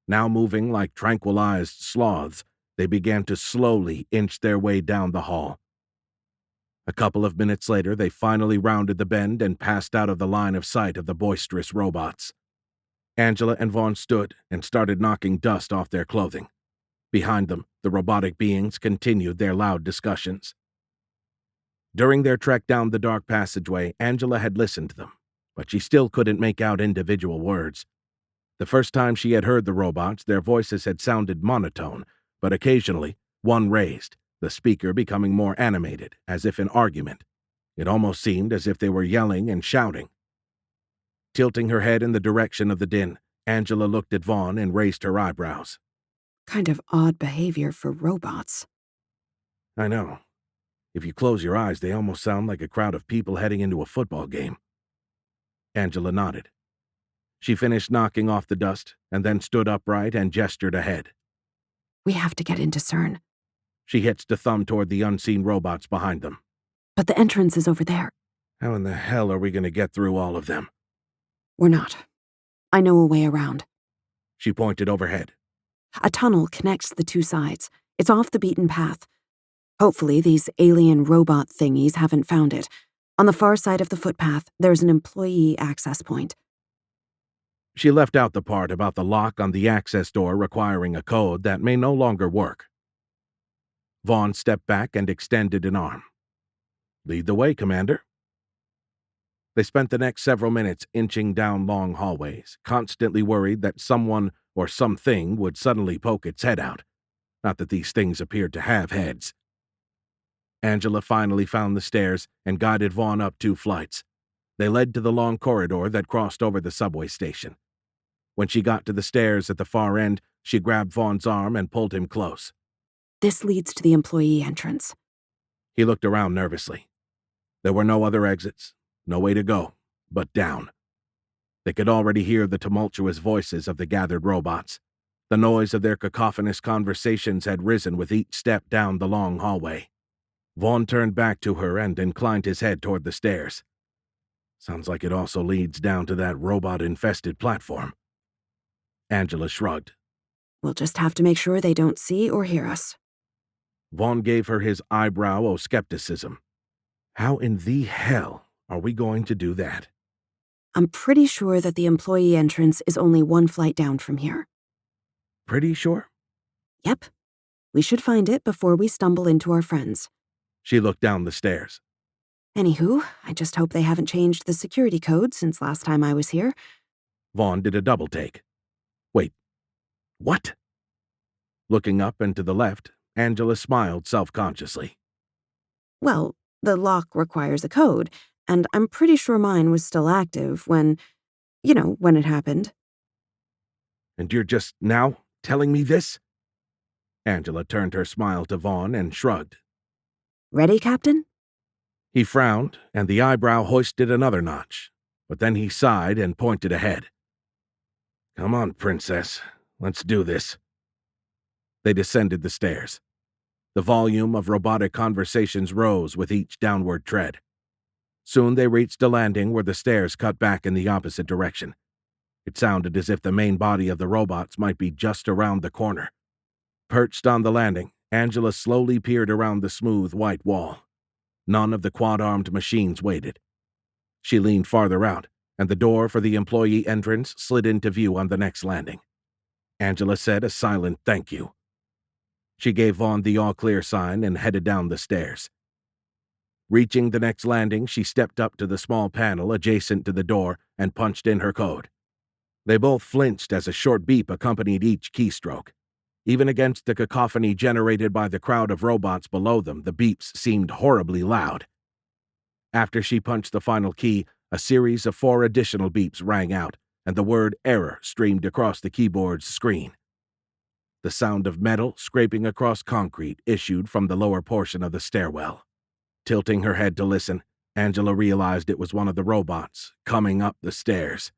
Now moving like tranquilized sloths, they began to slowly inch their way down the hall. A couple of minutes later, they finally rounded the bend and passed out of the line of sight of the boisterous robots. Angela and Vaughn stood and started knocking dust off their clothing. Behind them, the robotic beings continued their loud discussions. During their trek down the dark passageway, Angela had listened to them, but she still couldn't make out individual words. The first time she had heard the robots, their voices had sounded monotone, but occasionally, one raised, the speaker becoming more animated, as if in argument. It almost seemed as if they were yelling and shouting. Tilting her head in the direction of the din, Angela looked at Vaughn and raised her eyebrows. Kind of odd behavior for robots. "I know. If you close your eyes, they almost sound like a crowd of people heading into a football game." Angela nodded. She finished knocking off the dust and then stood upright and gestured ahead. "We have to get into CERN." She hitched a thumb toward the unseen robots behind them. "But the entrance is over there." "How in the hell are we going to get through all of them?" "We're not. I know a way around." She pointed overhead. "A tunnel connects the two sides. It's off the beaten path. Hopefully these alien robot thingies haven't found it. On the far side of the footpath, there's an employee access point." She left out the part about the lock on the access door requiring a code that may no longer work. Vaughn stepped back and extended an arm. "Lead the way, Commander." They spent the next several minutes inching down long hallways, constantly worried that someone or something would suddenly poke its head out. Not that these things appeared to have heads. Angela finally found the stairs and guided Vaughn up 2 flights. They led to the long corridor that crossed over the subway station. When she got to the stairs at the far end, she grabbed Vaughn's arm and pulled him close. "This leads to the employee entrance." He looked around nervously. There were no other exits, no way to go, but down. They could already hear the tumultuous voices of the gathered robots. The noise of their cacophonous conversations had risen with each step down the long hallway. Vaughn turned back to her and inclined his head toward the stairs. "Sounds like it also leads down to that robot-infested platform." Angela shrugged. "We'll just have to make sure they don't see or hear us." Vaughn gave her his eyebrow of skepticism. "How in the hell are we going to do that?" "I'm pretty sure that the employee entrance is only 1 flight down from here." "Pretty sure?" "Yep. We should find it before we stumble into our friends." She looked down the stairs. "Anywho, I just hope they haven't changed the security code since last time I was here." Vaughn did a double take. "Wait, what?" Looking up and to the left, Angela smiled self-consciously. "Well, the lock requires a code, and I'm pretty sure mine was still active when it happened." And you're just now telling me this?" Angela turned her smile to Vaughn and shrugged. Ready, Captain? He frowned, and the eyebrow hoisted another notch, but then he sighed and pointed ahead. "Come on, Princess. Let's do this." They descended the stairs. The volume of robotic conversations rose with each downward tread. Soon they reached a landing where the stairs cut back in the opposite direction. It sounded as if the main body of the robots might be just around the corner. Perched on the landing, Angela slowly peered around the smooth white wall. None of the quad-armed machines waited. She leaned farther out, and the door for the employee entrance slid into view on the next landing. Angela said a silent thank you. She gave Vaughn the all-clear sign and headed down the stairs. Reaching the next landing, she stepped up to the small panel adjacent to the door and punched in her code. They both flinched as a short beep accompanied each keystroke. Even against the cacophony generated by the crowd of robots below them, the beeps seemed horribly loud. After she punched the final key, a series of 4 additional beeps rang out, and the word error streamed across the keyboard's screen. The sound of metal scraping across concrete issued from the lower portion of the stairwell. Tilting her head to listen, Angela realized it was one of the robots coming up the stairs.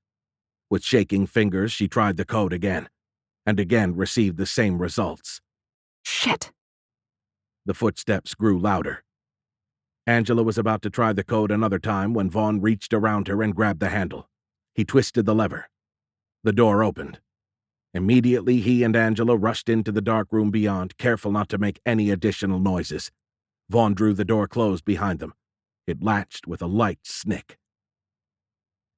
With shaking fingers, she tried the code again, and again received the same results. Shit. The footsteps grew louder. Angela was about to try the code another time when Vaughn reached around her and grabbed the handle. He twisted the lever. The door opened. Immediately, he and Angela rushed into the dark room beyond, careful not to make any additional noises. Vaughn drew the door closed behind them. It latched with a light snick.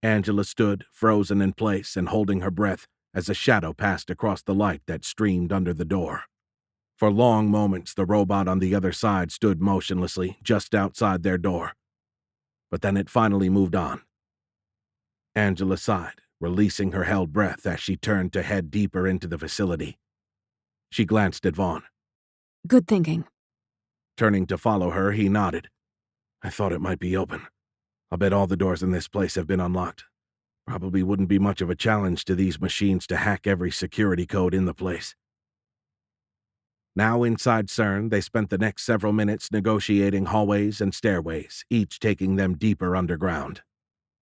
Angela stood, frozen in place and holding her breath, as a shadow passed across the light that streamed under the door. For long moments, the robot on the other side stood motionlessly, just outside their door. But then it finally moved on. Angela sighed, releasing her held breath as she turned to head deeper into the facility. She glanced at Vaughn. Good thinking. Turning to follow her, he nodded. "I thought it might be open. I'll bet all the doors in this place have been unlocked. Probably wouldn't be much of a challenge to these machines to hack every security code in the place." Now inside CERN, they spent the next several minutes negotiating hallways and stairways, each taking them deeper underground.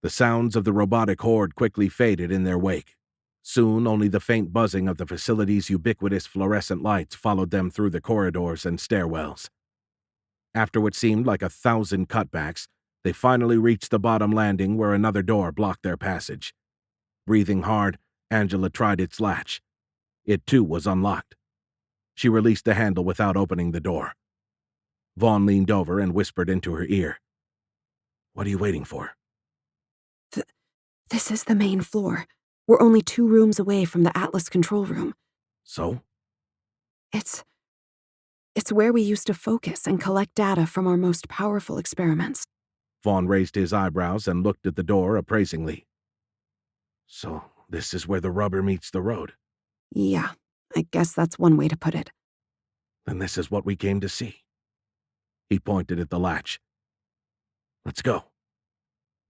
The sounds of the robotic horde quickly faded in their wake. Soon, only the faint buzzing of the facility's ubiquitous fluorescent lights followed them through the corridors and stairwells. After what seemed like 1,000 cutbacks, they finally reached the bottom landing where another door blocked their passage. Breathing hard, Angela tried its latch. It too was unlocked. She released the handle without opening the door. Vaughn leaned over and whispered into her ear. "What are you waiting for?" This is the main floor. We're only 2 rooms away from the Atlas control room. "So?" It's where we used to focus and collect data from our most powerful experiments. Vaughn raised his eyebrows and looked at the door appraisingly. "So this is where the rubber meets the road?" Yeah, I guess that's one way to put it. "Then this is what we came to see." He pointed at the latch. "Let's go."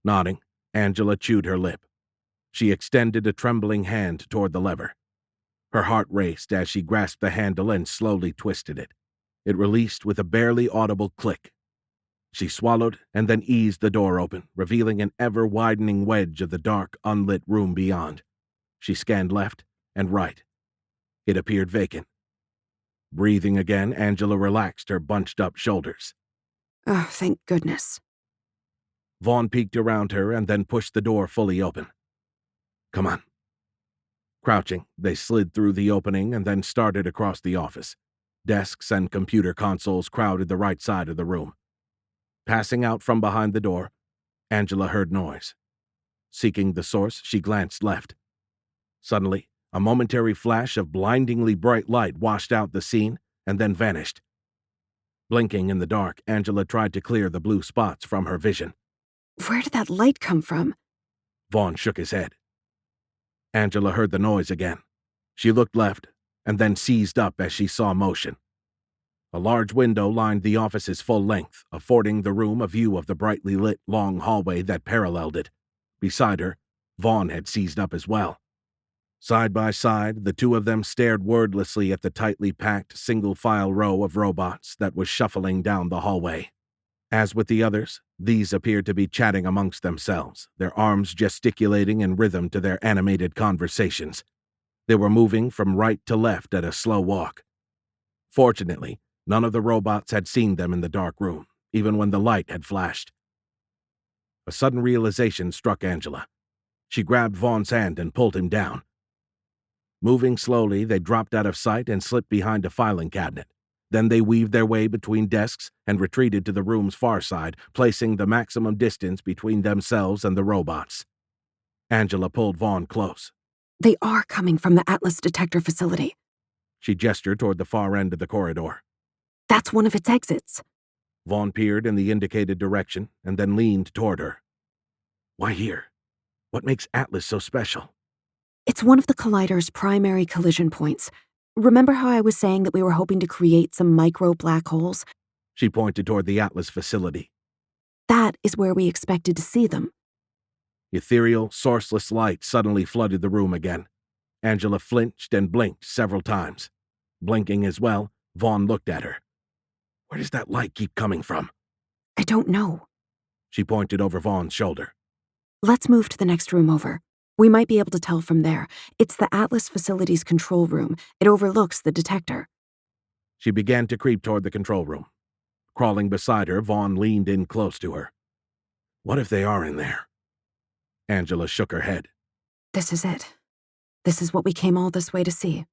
Nodding, Angela chewed her lip. She extended a trembling hand toward the lever. Her heart raced as she grasped the handle and slowly twisted it. It released with a barely audible click. She swallowed and then eased the door open, revealing an ever-widening wedge of the dark, unlit room beyond. She scanned left and right. It appeared vacant. Breathing again, Angela relaxed her bunched-up shoulders. Oh, thank goodness. Vaughn peeked around her and then pushed the door fully open. "Come on." Crouching, they slid through the opening and then started across the office. Desks and computer consoles crowded the right side of the room. Passing out from behind the door, Angela heard noise. Seeking the source, she glanced left. Suddenly, a momentary flash of blindingly bright light washed out the scene and then vanished. Blinking in the dark, Angela tried to clear the blue spots from her vision. Where did that light come from? Vaughn shook his head. Angela heard the noise again. She looked left and then seized up as she saw motion. A large window lined the office's full length, affording the room a view of the brightly lit long hallway that paralleled it. Beside her, Vaughn had seized up as well. Side by side, the two of them stared wordlessly at the tightly packed single-file row of robots that was shuffling down the hallway. As with the others, these appeared to be chatting amongst themselves, their arms gesticulating in rhythm to their animated conversations. They were moving from right to left at a slow walk. Fortunately, none of the robots had seen them in the dark room, even when the light had flashed. A sudden realization struck Angela. She grabbed Vaughn's hand and pulled him down. Moving slowly, they dropped out of sight and slipped behind a filing cabinet. Then they weaved their way between desks and retreated to the room's far side, placing the maximum distance between themselves and the robots. Angela pulled Vaughn close. They are coming from the Atlas detector facility. She gestured toward the far end of the corridor. That's one of its exits. Vaughn peered in the indicated direction and then leaned toward her. Why here? What makes Atlas so special? It's one of the collider's primary collision points. Remember how I was saying that we were hoping to create some micro black holes? She pointed toward the Atlas facility. That is where we expected to see them. Ethereal, sourceless light suddenly flooded the room again. Angela flinched and blinked several times. Blinking as well, Vaughn looked at her. Where does that light keep coming from? I don't know. She pointed over Vaughn's shoulder. Let's move to the next room over. We might be able to tell from there. It's the Atlas facility's control room. It overlooks the detector. She began to creep toward the control room. Crawling beside her, Vaughn leaned in close to her. What if they are in there? Angela shook her head. This is it. This is what we came all this way to see.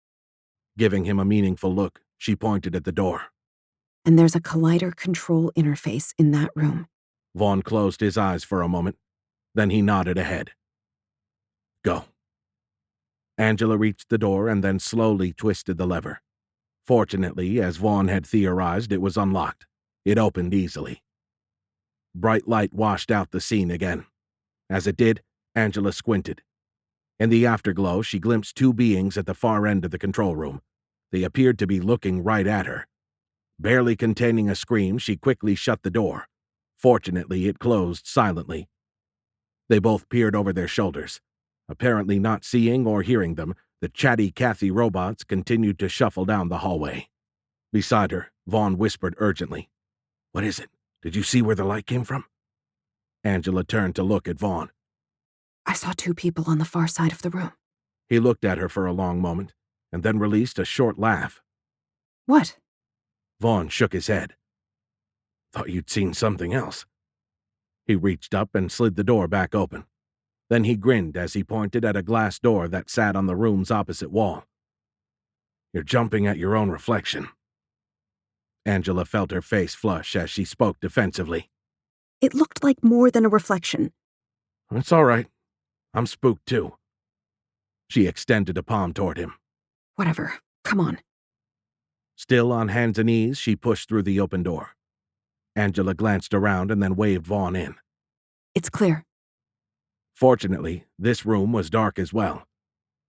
Giving him a meaningful look, she pointed at the door. And there's a collider control interface in that room. Vaughn closed his eyes for a moment. Then he nodded ahead. Go. Angela reached the door and then slowly twisted the lever. Fortunately, as Vaughn had theorized, it was unlocked. It opened easily. Bright light washed out the scene again. As it did, Angela squinted. In the afterglow, she glimpsed two beings at the far end of the control room. They appeared to be looking right at her. Barely containing a scream, she quickly shut the door. Fortunately, it closed silently. They both peered over their shoulders. Apparently not seeing or hearing them, the chatty Cathy robots continued to shuffle down the hallway. Beside her, Vaughn whispered urgently. What is it? Did you see where the light came from? Angela turned to look at Vaughn. I saw two people on the far side of the room. He looked at her for a long moment, and then released a short laugh. What? Vaughn shook his head. Thought you'd seen something else. He reached up and slid the door back open. Then he grinned as he pointed at a glass door that sat on the room's opposite wall. You're jumping at your own reflection. Angela felt her face flush as she spoke defensively. It looked like more than a reflection. It's all right. I'm spooked too. She extended a palm toward him. Whatever. Come on. Still on hands and knees, she pushed through the open door. Angela glanced around and then waved Vaughn in. It's clear. Fortunately, this room was dark as well.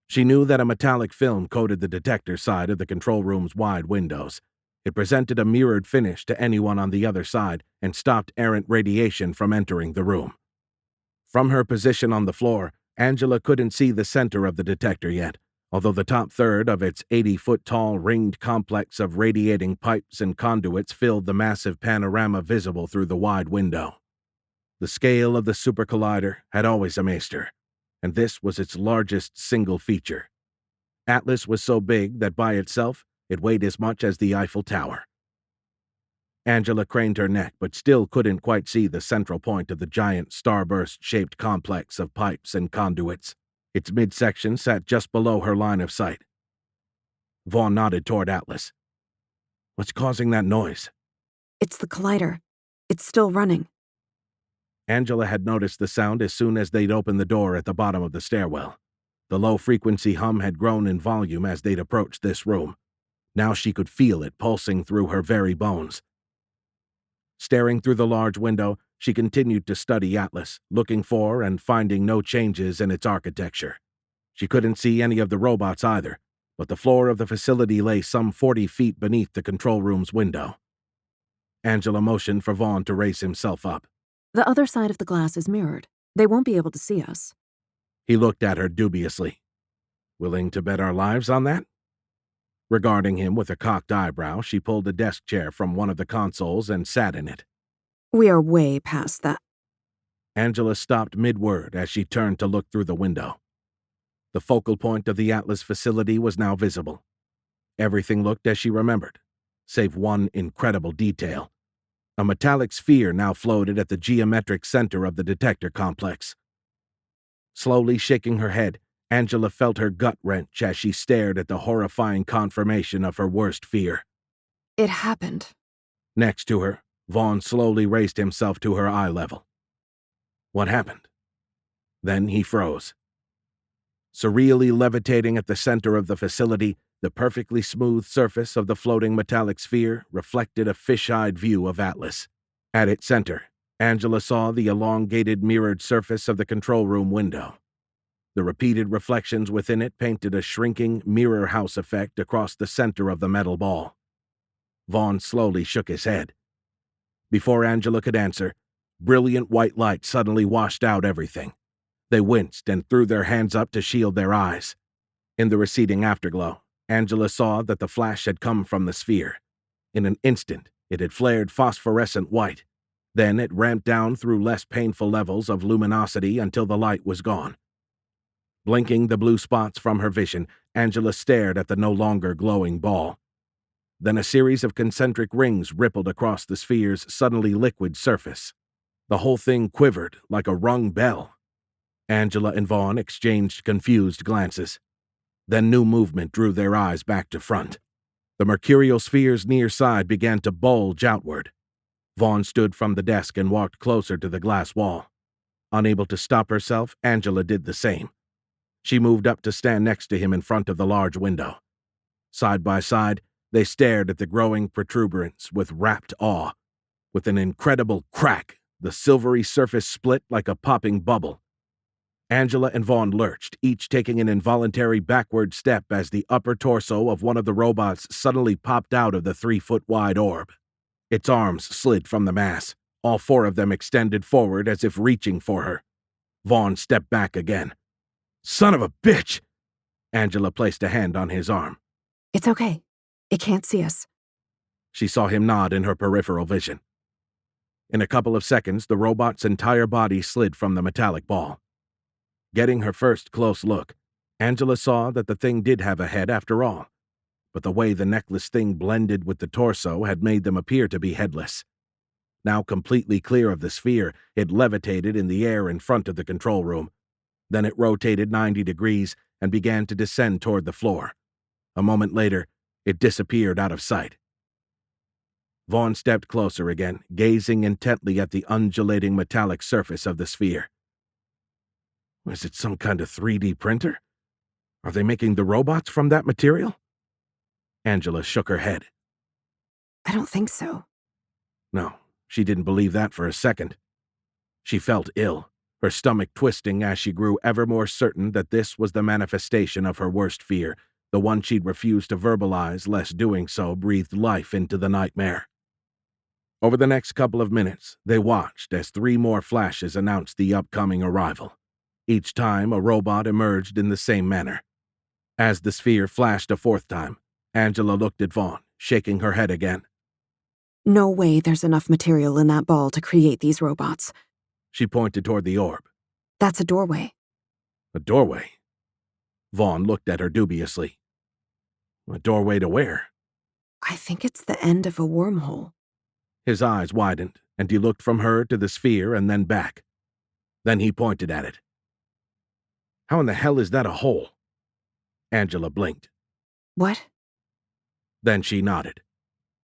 She knew that a metallic film coated the detector side of the control room's wide windows. It presented a mirrored finish to anyone on the other side and stopped errant radiation from entering the room. From her position on the floor, Angela couldn't see the center of the detector yet, although the top third of its 80-foot-tall ringed complex of radiating pipes and conduits filled the massive panorama visible through the wide window. The scale of the super collider had always amazed her, and this was its largest single feature. Atlas was so big that by itself it weighed as much as the Eiffel Tower. Angela craned her neck but still couldn't quite see the central point of the giant starburst-shaped complex of pipes and conduits. Its midsection sat just below her line of sight. Vaughn nodded toward Atlas. What's causing that noise? It's the collider. It's still running. Angela had noticed the sound as soon as they'd opened the door at the bottom of the stairwell. The low-frequency hum had grown in volume as they'd approached this room. Now she could feel it pulsing through her very bones. Staring through the large window, she continued to study Atlas, looking for and finding no changes in its architecture. She couldn't see any of the robots either, but the floor of the facility lay some 40 feet beneath the control room's window. Angela motioned for Vaughn to raise himself up. The other side of the glass is mirrored. They won't be able to see us. He looked at her dubiously. Willing to bet our lives on that? Regarding him with a cocked eyebrow, she pulled a desk chair from one of the consoles and sat in it. We are way past that. Angela stopped mid-word as she turned to look through the window. The focal point of the Atlas facility was now visible. Everything looked as she remembered, save one incredible detail. A metallic sphere now floated at the geometric center of the detector complex. Slowly shaking her head, Angela felt her gut wrench as she stared at the horrifying confirmation of her worst fear. It happened. Next to her, Vaughn slowly raised himself to her eye level. What happened? Then he froze. Surreally levitating at the center of the facility, the perfectly smooth surface of the floating metallic sphere reflected a fish-eyed view of Atlas. At its center, Angela saw the elongated mirrored surface of the control room window. The repeated reflections within it painted a shrinking mirror house effect across the center of the metal ball. Vaughn slowly shook his head. Before Angela could answer, brilliant white light suddenly washed out everything. They winced and threw their hands up to shield their eyes. In the receding afterglow, Angela saw that the flash had come from the sphere. In an instant, it had flared phosphorescent white. Then it ramped down through less painful levels of luminosity until the light was gone. Blinking the blue spots from her vision, Angela stared at the no longer glowing ball. Then a series of concentric rings rippled across the sphere's suddenly liquid surface. The whole thing quivered like a rung bell. Angela and Vaughn exchanged confused glances. Then new movement drew their eyes back to front. The mercurial sphere's near side began to bulge outward. Vaughn stood from the desk and walked closer to the glass wall. Unable to stop herself, Angela did the same. She moved up to stand next to him in front of the large window. Side by side, they stared at the growing protuberance with rapt awe. With an incredible crack, the silvery surface split like a popping bubble. Angela and Vaughn lurched, each taking an involuntary backward step as the upper torso of one of the robots suddenly popped out of the 3-foot-wide orb. Its arms slid from the mass, all four of them extended forward as if reaching for her. Vaughn stepped back again. Son of a bitch! Angela placed a hand on his arm. It's okay. It can't see us. She saw him nod in her peripheral vision. In a couple of seconds, the robot's entire body slid from the metallic ball. Getting her first close look, Angela saw that the thing did have a head after all, but the way the necklace thing blended with the torso had made them appear to be headless. Now completely clear of the sphere, it levitated in the air in front of the control room. Then it rotated 90 degrees and began to descend toward the floor. A moment later, it disappeared out of sight. Vaughn stepped closer again, gazing intently at the undulating metallic surface of the sphere. Was it some kind of 3D printer? Are they making the robots from that material? Angela shook her head. I don't think so. No, she didn't believe that for a second. She felt ill, her stomach twisting as she grew ever more certain that this was the manifestation of her worst fear, the one she'd refused to verbalize lest doing so breathed life into the nightmare. Over the next couple of minutes, they watched as 3 more flashes announced the upcoming arrival. Each time, a robot emerged in the same manner. As the sphere flashed a 4th time, Angela looked at Vaughn, shaking her head again. No way there's enough material in that ball to create these robots. She pointed toward the orb. That's a doorway. A doorway? Vaughn looked at her dubiously. A doorway to where? I think it's the end of a wormhole. His eyes widened, and he looked from her to the sphere and then back. Then he pointed at it. How in the hell is that a hole? Angela blinked. What? Then she nodded.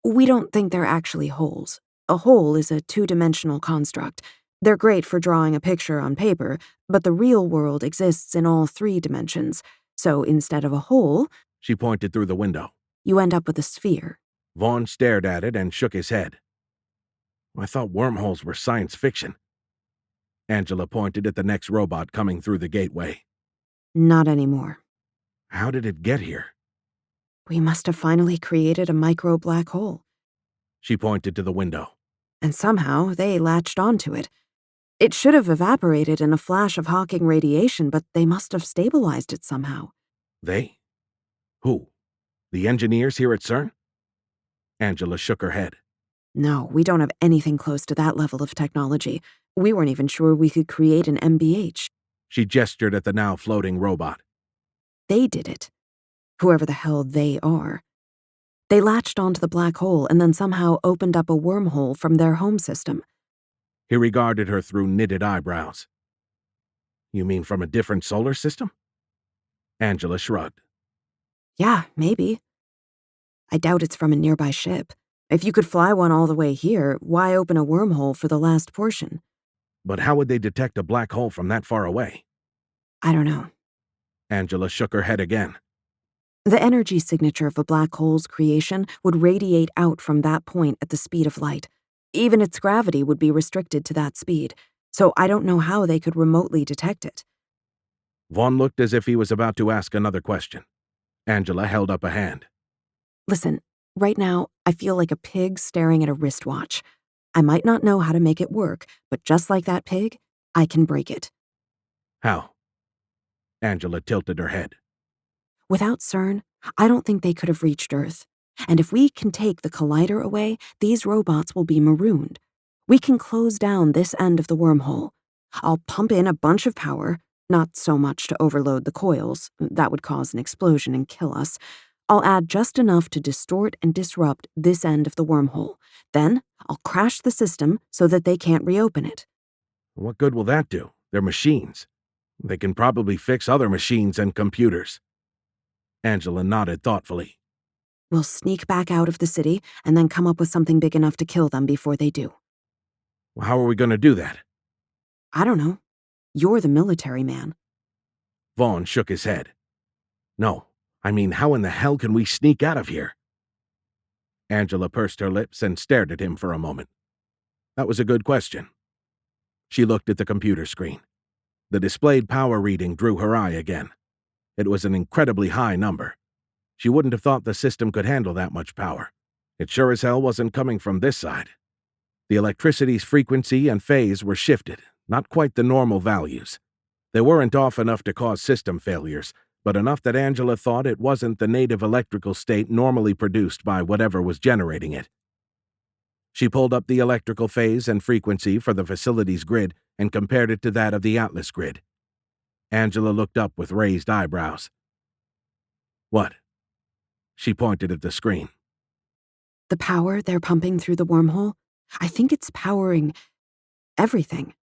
We don't think they're actually holes. A hole is a 2-dimensional construct. They're great for drawing a picture on paper, but the real world exists in all 3 dimensions. So instead of a hole, She pointed through the window. you end up with a sphere. Vaughn stared at it and shook his head. I thought wormholes were science fiction. Angela pointed at the next robot coming through the gateway. Not anymore. How did it get here? We must have finally created a micro black hole. She pointed to the window. And somehow they latched onto it. It should have evaporated in a flash of Hawking radiation, but they must have stabilized it somehow. They? Who? The engineers here at CERN? Angela shook her head. No, we don't have anything close to that level of technology. We weren't even sure we could create an MBH. She gestured at the now floating robot. They did it. Whoever the hell they are. They latched onto the black hole and then somehow opened up a wormhole from their home system. He regarded her through knitted eyebrows. You mean from a different solar system? Angela shrugged. Yeah, maybe. I doubt it's from a nearby ship. If you could fly one all the way here, why open a wormhole for the last portion? But how would they detect a black hole from that far away? I don't know. Angela shook her head again. The energy signature of a black hole's creation would radiate out from that point at the speed of light. Even its gravity would be restricted to that speed, so I don't know how they could remotely detect it. Vaughn looked as if he was about to ask another question. Angela held up a hand. Listen, right now, I feel like a pig staring at a wristwatch. I might not know how to make it work, but just like that pig, I can break it. How? Angela tilted her head. Without CERN, I don't think they could have reached Earth. And if we can take the collider away, these robots will be marooned. We can close down this end of the wormhole. I'll pump in a bunch of power, not so much to overload the coils, that would cause an explosion and kill us. I'll add just enough to distort and disrupt this end of the wormhole. Then, I'll crash the system so that they can't reopen it. What good will that do? They're machines. They can probably fix other machines and computers. Angela nodded thoughtfully. We'll sneak back out of the city and then come up with something big enough to kill them before they do. How are we going to do that? I don't know. You're the military man. Vaughn shook his head. No, I mean, how in the hell can we sneak out of here? Angela pursed her lips and stared at him for a moment. That was a good question. She looked at the computer screen. The displayed power reading drew her eye again. It was an incredibly high number. She wouldn't have thought the system could handle that much power. It sure as hell wasn't coming from this side. The electricity's frequency and phase were shifted, not quite the normal values. They weren't off enough to cause system failures, but enough that Angela thought it wasn't the native electrical state normally produced by whatever was generating it. She pulled up the electrical phase and frequency for the facility's grid and compared it to that of the Atlas grid. Angela looked up with raised eyebrows. What? She pointed at the screen. The power they're pumping through the wormhole, I think it's powering everything.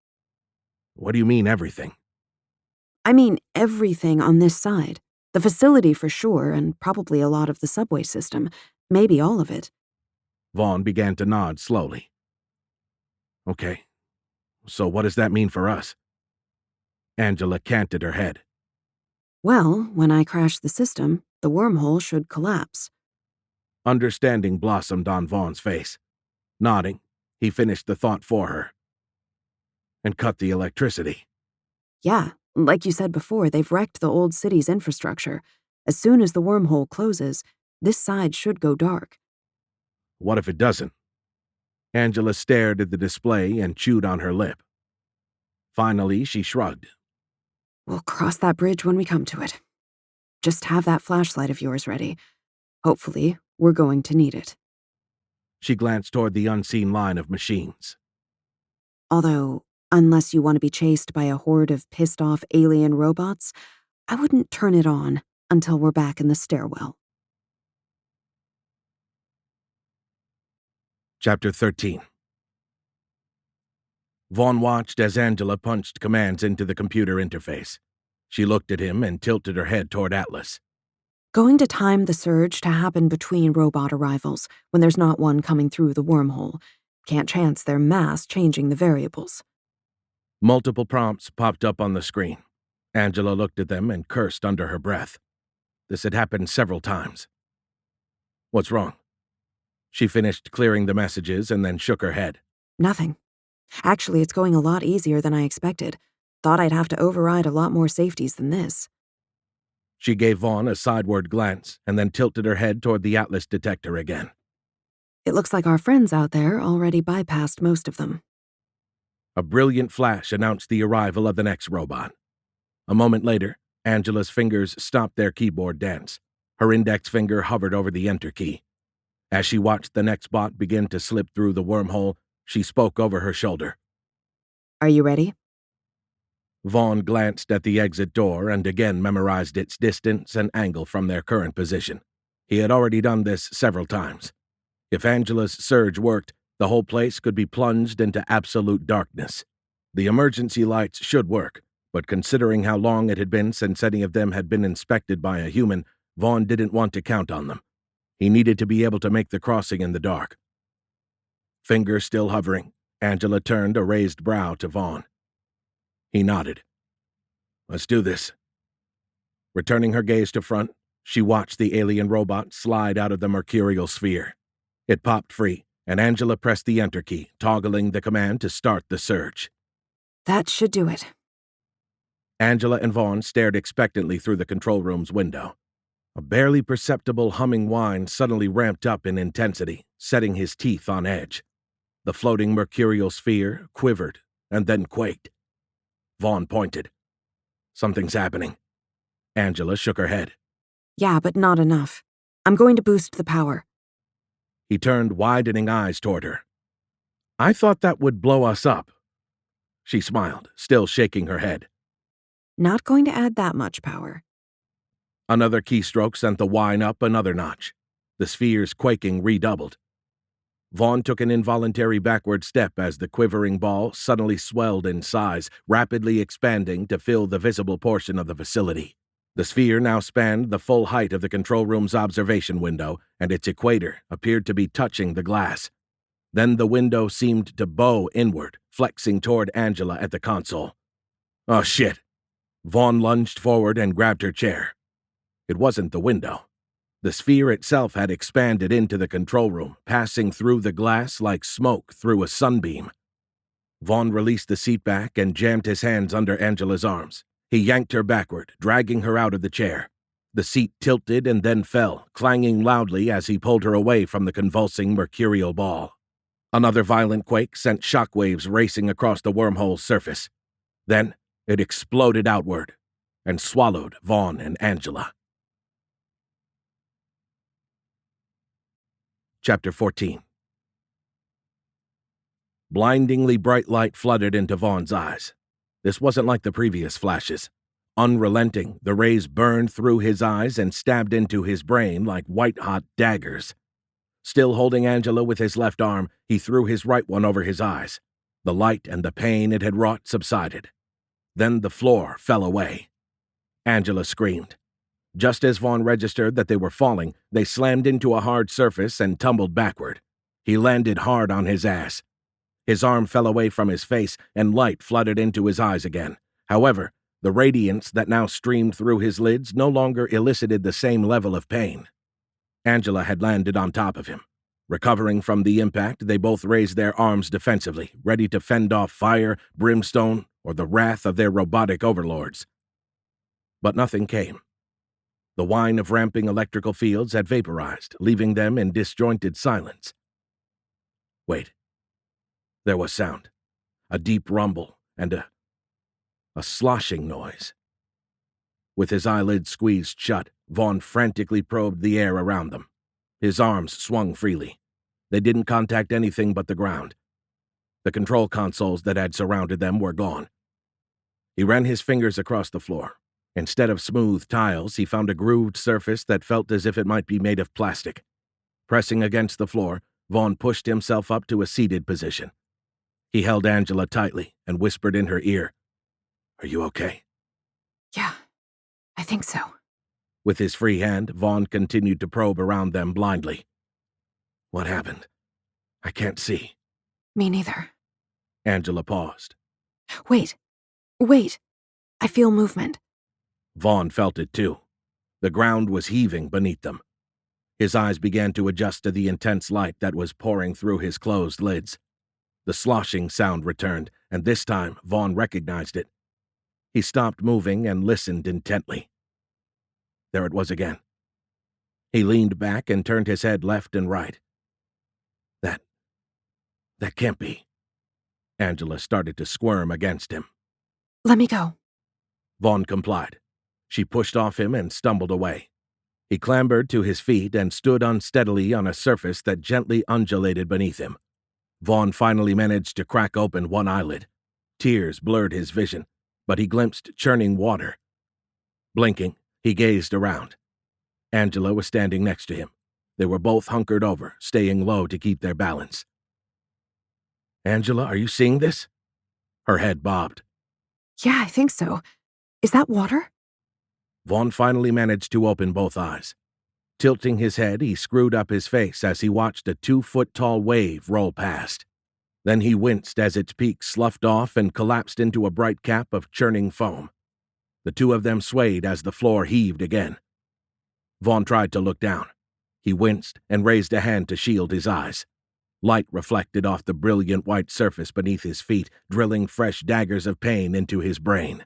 What do you mean, everything? I mean everything on this side. The facility for sure, and probably a lot of the subway system. Maybe all of it. Vaughn began to nod slowly. Okay, so what does that mean for us? Angela canted her head. Well, when I crash the system, the wormhole should collapse. Understanding blossomed on Vaughn's face. Nodding, he finished the thought for her. And cut the electricity. Yeah, like you said before, they've wrecked the old city's infrastructure. As soon as the wormhole closes, this side should go dark. What if it doesn't? Angela stared at the display and chewed on her lip. Finally, she shrugged. We'll cross that bridge when we come to it. Just have that flashlight of yours ready. Hopefully, we're going to need it. She glanced toward the unseen line of machines. Although, unless you want to be chased by a horde of pissed-off alien robots, I wouldn't turn it on until we're back in the stairwell. Chapter 13. Vaughn watched as Angela punched commands into the computer interface. She looked at him and tilted her head toward Atlas. Going to time the surge to happen between robot arrivals when there's not one coming through the wormhole. Can't chance their mass changing the variables. Multiple prompts popped up on the screen. Angela looked at them and cursed under her breath. This had happened several times. What's wrong? She finished clearing the messages and then shook her head. Nothing. Actually, it's going a lot easier than I expected. Thought I'd have to override a lot more safeties than this. She gave Vaughn a sideward glance and then tilted her head toward the Atlas detector again. It looks like our friends out there already bypassed most of them. A brilliant flash announced the arrival of the next robot. A moment later, Angela's fingers stopped their keyboard dance. Her index finger hovered over the enter key. As she watched the next bot begin to slip through the wormhole, she spoke over her shoulder. Are you ready? Vaughn glanced at the exit door and again memorized its distance and angle from their current position. He had already done this several times. If Angela's surge worked, the whole place could be plunged into absolute darkness. The emergency lights should work, but considering how long it had been since any of them had been inspected by a human, Vaughn didn't want to count on them. He needed to be able to make the crossing in the dark. Finger still hovering, Angela turned a raised brow to Vaughn. He nodded. Let's do this. Returning her gaze to front, she watched the alien robot slide out of the mercurial sphere. It popped free, and Angela pressed the enter key, toggling the command to start the surge. That should do it. Angela and Vaughn stared expectantly through the control room's window. A barely perceptible humming whine suddenly ramped up in intensity, setting his teeth on edge. The floating mercurial sphere quivered and then quaked. Vaughn pointed. Something's happening. Angela shook her head. Yeah, but not enough. I'm going to boost the power. He turned widening eyes toward her. I thought that would blow us up. She smiled, still shaking her head. Not going to add that much power. Another keystroke sent the whine up another notch. The sphere's quaking redoubled. Vaughn took an involuntary backward step as the quivering ball suddenly swelled in size, rapidly expanding to fill the visible portion of the facility. The sphere now spanned the full height of the control room's observation window, and its equator appeared to be touching the glass. Then the window seemed to bow inward, flexing toward Angela at the console. Oh, shit. Vaughn lunged forward and grabbed her chair. It wasn't the window. The sphere itself had expanded into the control room, passing through the glass like smoke through a sunbeam. Vaughn released the seat back and jammed his hands under Angela's arms. He yanked her backward, dragging her out of the chair. The seat tilted and then fell, clanging loudly as he pulled her away from the convulsing mercurial ball. Another violent quake sent shockwaves racing across the wormhole's surface. Then it exploded outward and swallowed Vaughn and Angela. Chapter 14. Blindingly bright light flooded into Vaughn's eyes. This wasn't like the previous flashes. Unrelenting, the rays burned through his eyes and stabbed into his brain like white-hot daggers. Still holding Angela with his left arm, he threw his right one over his eyes. The light and the pain it had wrought subsided. Then the floor fell away. Angela screamed. Just as Vaughn registered that they were falling, they slammed into a hard surface and tumbled backward. He landed hard on his ass. His arm fell away from his face, and light flooded into his eyes again. However, the radiance that now streamed through his lids no longer elicited the same level of pain. Angela had landed on top of him. Recovering from the impact, they both raised their arms defensively, ready to fend off fire, brimstone, or the wrath of their robotic overlords. But nothing came. The whine of ramping electrical fields had vaporized, leaving them in disjointed silence. Wait. There was sound. A deep rumble, and a sloshing noise. With his eyelids squeezed shut, Vaughn frantically probed the air around them. His arms swung freely. They didn't contact anything but the ground. The control consoles that had surrounded them were gone. He ran his fingers across the floor. Instead of smooth tiles, he found a grooved surface that felt as if it might be made of plastic. Pressing against the floor, Vaughn pushed himself up to a seated position. He held Angela tightly and whispered in her ear, "Are you okay?" Yeah, I think so. With his free hand, Vaughn continued to probe around them blindly. What happened? I can't see. Me neither. Angela paused. Wait. I feel movement. Vaughn felt it too. The ground was heaving beneath them. His eyes began to adjust to the intense light that was pouring through his closed lids. The sloshing sound returned, and this time Vaughn recognized it. He stopped moving and listened intently. There it was again. He leaned back and turned his head left and right. That can't be. Angela started to squirm against him. Let me go. Vaughn complied. She pushed off him and stumbled away. He clambered to his feet and stood unsteadily on a surface that gently undulated beneath him. Vaughn finally managed to crack open one eyelid. Tears blurred his vision, but he glimpsed churning water. Blinking, he gazed around. Angela was standing next to him. They were both hunkered over, staying low to keep their balance. "Angela, are you seeing this?" Her head bobbed. Yeah, I think so. Is that water? Vaughn finally managed to open both eyes. Tilting his head, he screwed up his face as he watched a 2-foot-tall wave roll past. Then he winced as its peak sloughed off and collapsed into a bright cap of churning foam. The two of them swayed as the floor heaved again. Vaughn tried to look down. He winced and raised a hand to shield his eyes. Light reflected off the brilliant white surface beneath his feet, drilling fresh daggers of pain into his brain.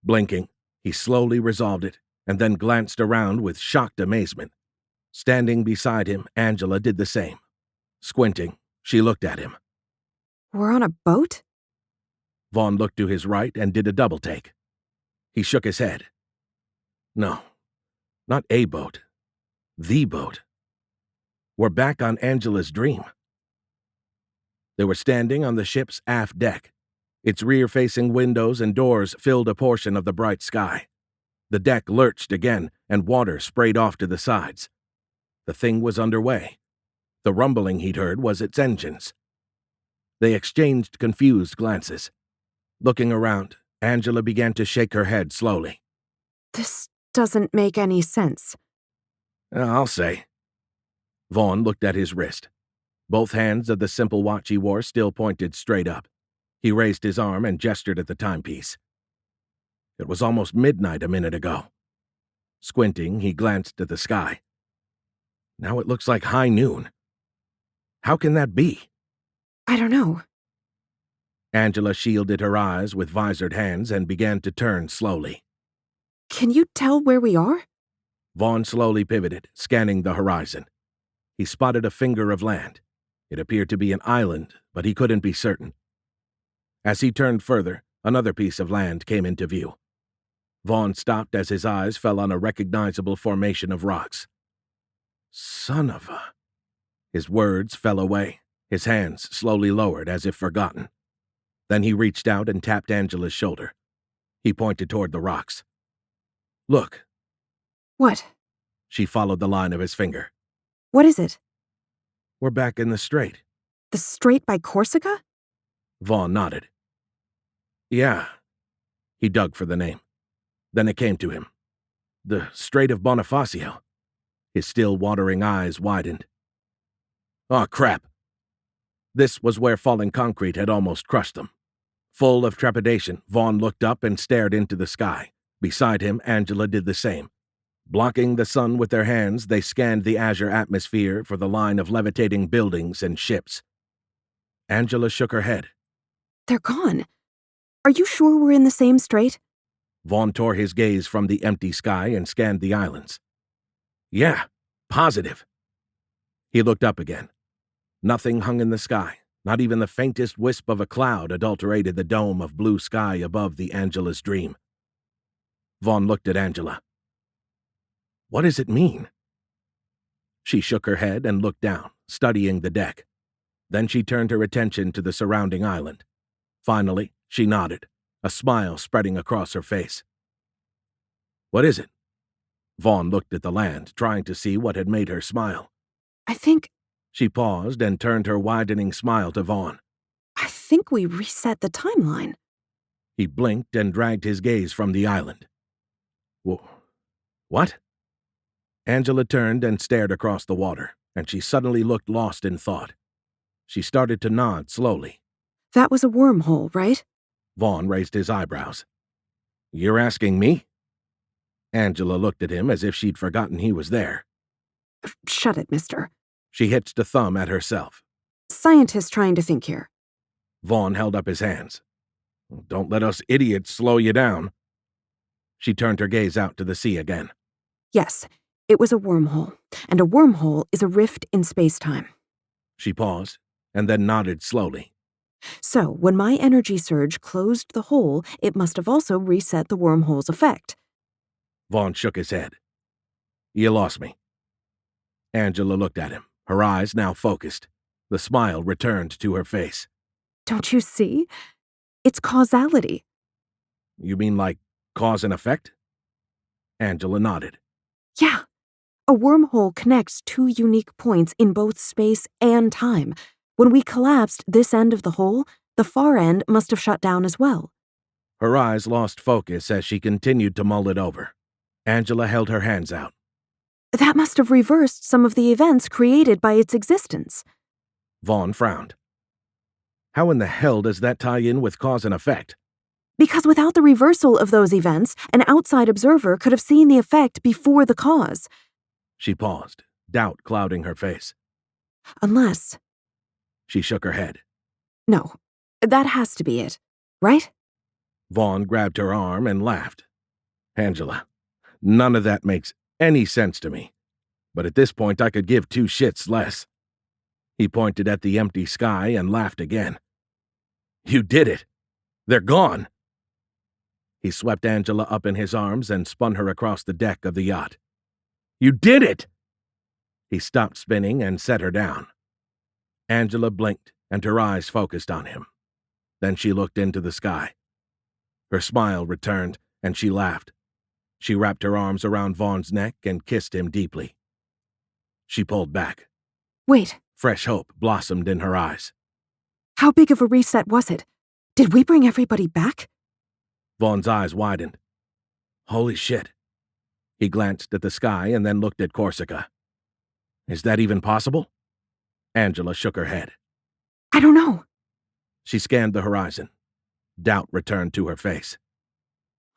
Blinking, he slowly resolved it, and then glanced around with shocked amazement. Standing beside him, Angela did the same. Squinting, she looked at him. We're on a boat? Vaughn looked to his right and did a double-take. He shook his head. No, not a boat. The boat. We're back on Angela's dream. They were standing on the ship's aft deck. Its rear-facing windows and doors filled a portion of the bright sky. The deck lurched again, and water sprayed off to the sides. The thing was underway. The rumbling he'd heard was its engines. They exchanged confused glances. Looking around, Angela began to shake her head slowly. This doesn't make any sense. I'll say. Vaughn looked at his wrist. Both hands of the simple watch he wore still pointed straight up. He raised his arm and gestured at the timepiece. It was almost midnight a minute ago. Squinting, he glanced at the sky. Now it looks like high noon. How can that be? I don't know. Angela shielded her eyes with visored hands and began to turn slowly. Can you tell where we are? Vaughn slowly pivoted, scanning the horizon. He spotted a finger of land. It appeared to be an island, but he couldn't be certain. As he turned further, another piece of land came into view. Vaughn stopped as his eyes fell on a recognizable formation of rocks. Son of a... His words fell away, his hands slowly lowered as if forgotten. Then he reached out and tapped Angela's shoulder. He pointed toward the rocks. Look. What? She followed the line of his finger. What is it? We're back in the strait. The Strait by Corsica? Vaughn nodded. Yeah. He dug for the name. Then it came to him. The Strait of Bonifacio. His still watering eyes widened. Oh, crap. This was where falling concrete had almost crushed them. Full of trepidation, Vaughn looked up and stared into the sky. Beside him, Angela did the same. Blocking the sun with their hands, they scanned the azure atmosphere for the line of levitating buildings and ships. Angela shook her head. They're gone. Are you sure we're in the same strait? Vaughn tore his gaze from the empty sky and scanned the islands. Yeah, positive. He looked up again. Nothing hung in the sky. Not even the faintest wisp of a cloud adulterated the dome of blue sky above the Angela's dream. Vaughn looked at Angela. What does it mean? She shook her head and looked down, studying the deck. Then she turned her attention to the surrounding island. Finally, she nodded, a smile spreading across her face. What is it? Vaughn looked at the land, trying to see what had made her smile. I think She paused and turned her widening smile to Vaughn. we reset the timeline. He blinked and dragged his gaze from the island. What? Angela turned and stared across the water, and she suddenly looked lost in thought. She started to nod slowly. That was a wormhole, right? Vaughn raised his eyebrows. You're asking me? Angela looked at him as if she'd forgotten he was there. Shut it, mister. She hitched a thumb at herself. Scientists trying to think here. Vaughn held up his hands. Don't let us idiots slow you down. She turned her gaze out to the sea again. Yes, it was a wormhole, and a wormhole is a rift in spacetime. She paused, and then nodded slowly. So, when my energy surge closed the hole, it must have also reset the wormhole's effect. Vaughn shook his head. You lost me. Angela looked at him, her eyes now focused. The smile returned to her face. Don't you see? It's causality. You mean like cause and effect? Angela nodded. Yeah. A wormhole connects two unique points in both space and time. When we collapsed this end of the hole, the far end must have shut down as well. Her eyes lost focus as she continued to mull it over. Angela held her hands out. That must have reversed some of the events created by its existence. Vaughn frowned. How in the hell does that tie in with cause and effect? Because without the reversal of those events, an outside observer could have seen the effect before the cause. She paused, doubt clouding her face. Unless... She shook her head. No, that has to be it, right? Vaughn grabbed her arm and laughed. Angela, none of that makes any sense to me. But at this point I could give two shits less. He pointed at the empty sky and laughed again. You did it! They're gone! He swept Angela up in his arms and spun her across the deck of the yacht. You did it! He stopped spinning and set her down. Angela blinked and her eyes focused on him. Then she looked into the sky. Her smile returned and she laughed. She wrapped her arms around Vaughn's neck and kissed him deeply. She pulled back. Wait. Fresh hope blossomed in her eyes. How big of a reset was it? Did we bring everybody back? Vaughn's eyes widened. Holy shit. He glanced at the sky and then looked at Corsica. Is that even possible? Angela shook her head. I don't know. She scanned the horizon. Doubt returned to her face.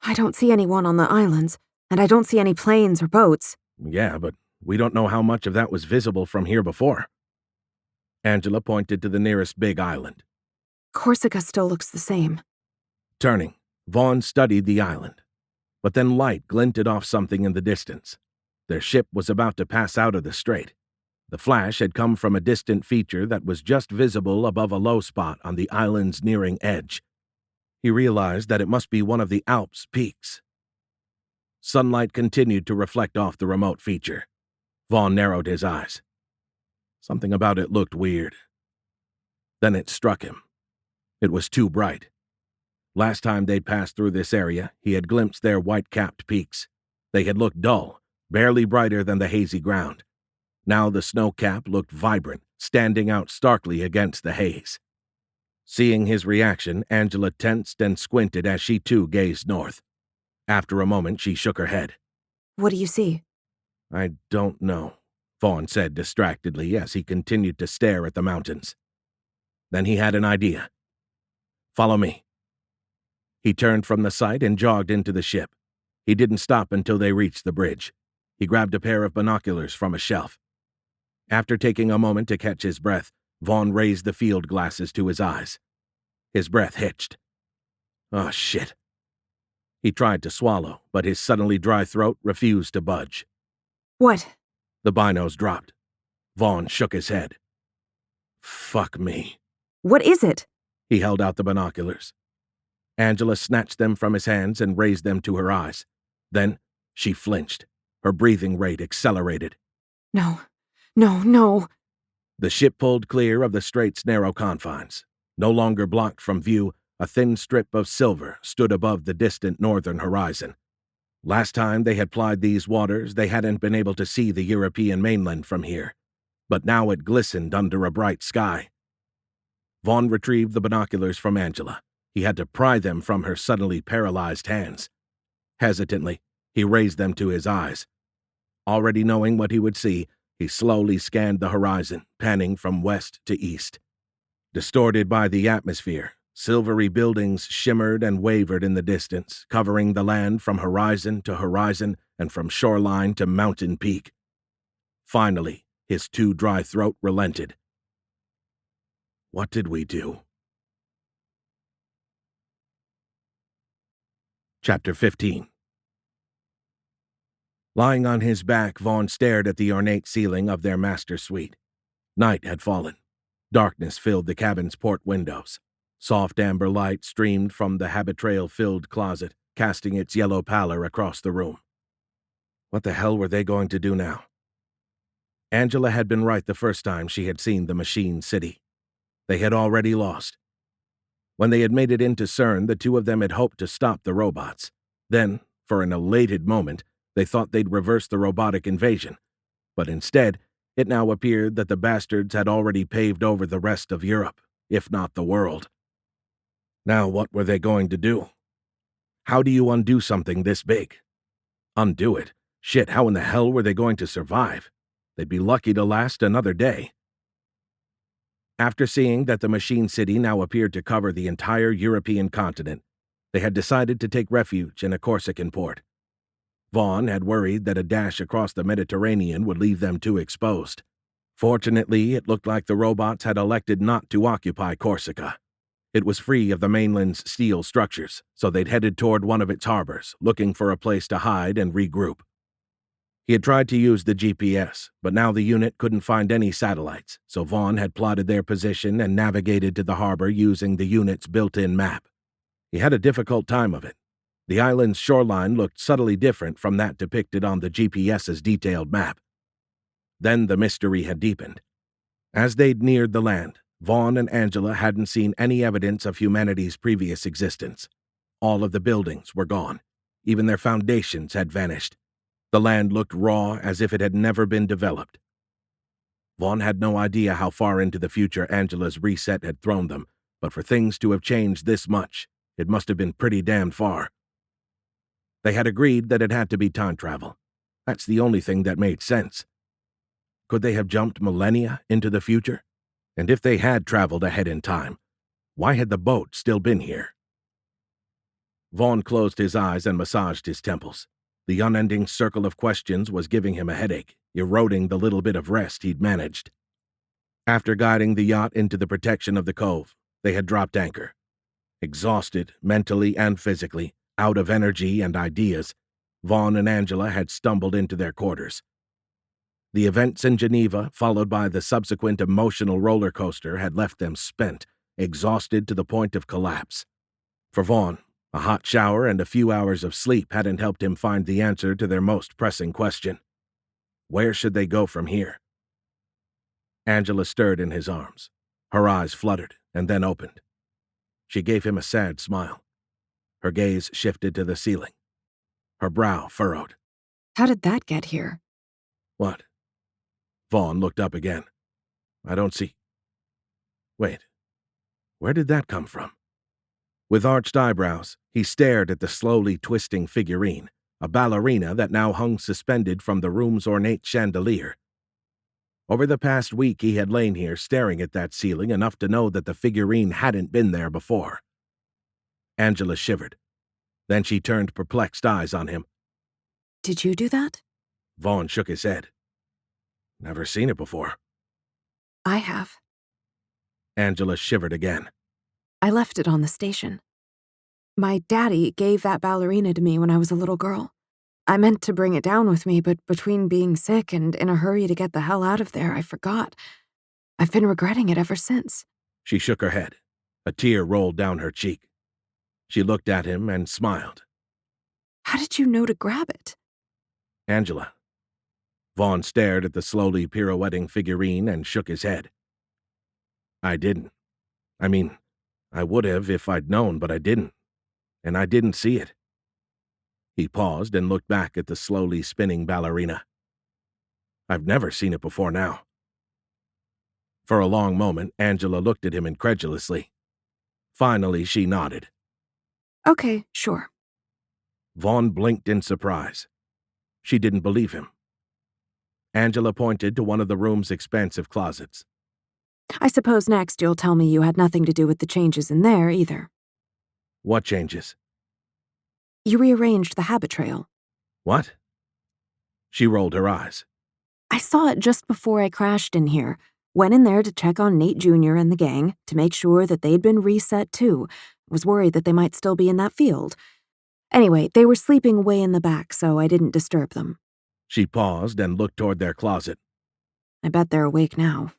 I don't see anyone on the islands, and I don't see any planes or boats. Yeah, but we don't know how much of that was visible from here before. Angela pointed to the nearest big island. Corsica still looks the same. Turning, Vaughn studied the island. But then light glinted off something in the distance. Their ship was about to pass out of the strait. The flash had come from a distant feature that was just visible above a low spot on the island's nearing edge. He realized that it must be one of the Alps' peaks. Sunlight continued to reflect off the remote feature. Vaughn narrowed his eyes. Something about it looked weird. Then it struck him. It was too bright. Last time they'd passed through this area, he had glimpsed their white-capped peaks. They had looked dull, barely brighter than the hazy ground. Now the snow cap looked vibrant, standing out starkly against the haze. Seeing his reaction, Angela tensed and squinted as she too gazed north. After a moment, she shook her head. What do you see? I don't know, Vaughn said distractedly as he continued to stare at the mountains. Then he had an idea. Follow me. He turned from the sight and jogged into the ship. He didn't stop until they reached the bridge. He grabbed a pair of binoculars from a shelf. After taking a moment to catch his breath, Vaughn raised the field glasses to his eyes. His breath hitched. Oh, shit. He tried to swallow, but his suddenly dry throat refused to budge. What? The binos dropped. Vaughn shook his head. Fuck me. What is it? He held out the binoculars. Angela snatched them from his hands and raised them to her eyes. Then she flinched. Her breathing rate accelerated. No. No. The ship pulled clear of the strait's narrow confines. No longer blocked from view, a thin strip of silver stood above the distant northern horizon. Last time they had plied these waters, they hadn't been able to see the European mainland from here. But now it glistened under a bright sky. Vaughn retrieved the binoculars from Angela. He had to pry them from her suddenly paralyzed hands. Hesitantly, he raised them to his eyes. Already knowing what he would see, he slowly scanned the horizon, panning from west to east. Distorted by the atmosphere, silvery buildings shimmered and wavered in the distance, covering the land from horizon to horizon and from shoreline to mountain peak. Finally, his too dry throat relented. What did we do? Chapter 15. Lying on his back, Vaughn stared at the ornate ceiling of their master suite. Night had fallen. Darkness filled the cabin's port windows. Soft amber light streamed from the habitrail-filled closet, casting its yellow pallor across the room. What the hell were they going to do now? Angela had been right the first time she had seen the machine city. They had already lost. When they had made it into CERN, the two of them had hoped to stop the robots. Then, for an elated moment, they thought they'd reverse the robotic invasion. But instead, it now appeared that the bastards had already paved over the rest of Europe, if not the world. Now what were they going to do? How do you undo something this big? Undo it? Shit, how in the hell were they going to survive? They'd be lucky to last another day. After seeing that the machine city now appeared to cover the entire European continent, they had decided to take refuge in a Corsican port. Vaughn had worried that a dash across the Mediterranean would leave them too exposed. Fortunately, it looked like the robots had elected not to occupy Corsica. It was free of the mainland's steel structures, so they'd headed toward one of its harbors, looking for a place to hide and regroup. He had tried to use the GPS, but now the unit couldn't find any satellites, so Vaughn had plotted their position and navigated to the harbor using the unit's built-in map. He had a difficult time of it. The island's shoreline looked subtly different from that depicted on the GPS's detailed map. Then the mystery had deepened. As they'd neared the land, Vaughn and Angela hadn't seen any evidence of humanity's previous existence. All of the buildings were gone. Even their foundations had vanished. The land looked raw, as if it had never been developed. Vaughn had no idea how far into the future Angela's reset had thrown them, but for things to have changed this much, it must have been pretty damn far. They had agreed that it had to be time travel. That's the only thing that made sense. Could they have jumped millennia into the future? And if they had traveled ahead in time, why had the boat still been here? Vaughn closed his eyes and massaged his temples. The unending circle of questions was giving him a headache, eroding the little bit of rest he'd managed. After guiding the yacht into the protection of the cove, they had dropped anchor. Exhausted, mentally and physically, out of energy and ideas, Vaughn and Angela had stumbled into their quarters. The events in Geneva, followed by the subsequent emotional roller coaster, had left them spent, exhausted to the point of collapse. For Vaughn, a hot shower and a few hours of sleep hadn't helped him find the answer to their most pressing question. Where should they go from here? Angela stirred in his arms. Her eyes fluttered and then opened. She gave him a sad smile. Her gaze shifted to the ceiling. Her brow furrowed. How did that get here? What? Vaughn looked up again. I don't see. Wait. Where did that come from? With arched eyebrows, he stared at the slowly twisting figurine, a ballerina that now hung suspended from the room's ornate chandelier. Over the past week he had lain here staring at that ceiling enough to know that the figurine hadn't been there before. Angela shivered. Then she turned perplexed eyes on him. Did you do that? Vaughn shook his head. Never seen it before. I have. Angela shivered again. I left it on the station. My daddy gave that ballerina to me when I was a little girl. I meant to bring it down with me, but between being sick and in a hurry to get the hell out of there, I forgot. I've been regretting it ever since. She shook her head. A tear rolled down her cheek. She looked at him and smiled. How did you know to grab it? Angela. Vaughn stared at the slowly pirouetting figurine and shook his head. I didn't. I mean, I would have if I'd known, but I didn't. And I didn't see it. He paused and looked back at the slowly spinning ballerina. I've never seen it before now. For a long moment, Angela looked at him incredulously. Finally, she nodded. Okay, sure. Vaughn blinked in surprise. She didn't believe him. Angela pointed to one of the room's expansive closets. I suppose next you'll tell me you had nothing to do with the changes in there, either. What changes? You rearranged the habit trail. What? She rolled her eyes. I saw it just before I crashed in here. Went in there to check on Nate Jr. and the gang, to make sure that they'd been reset too. Was worried that they might still be in that field. Anyway, they were sleeping way in the back, so I didn't disturb them. She paused and looked toward their closet. I bet they're awake now.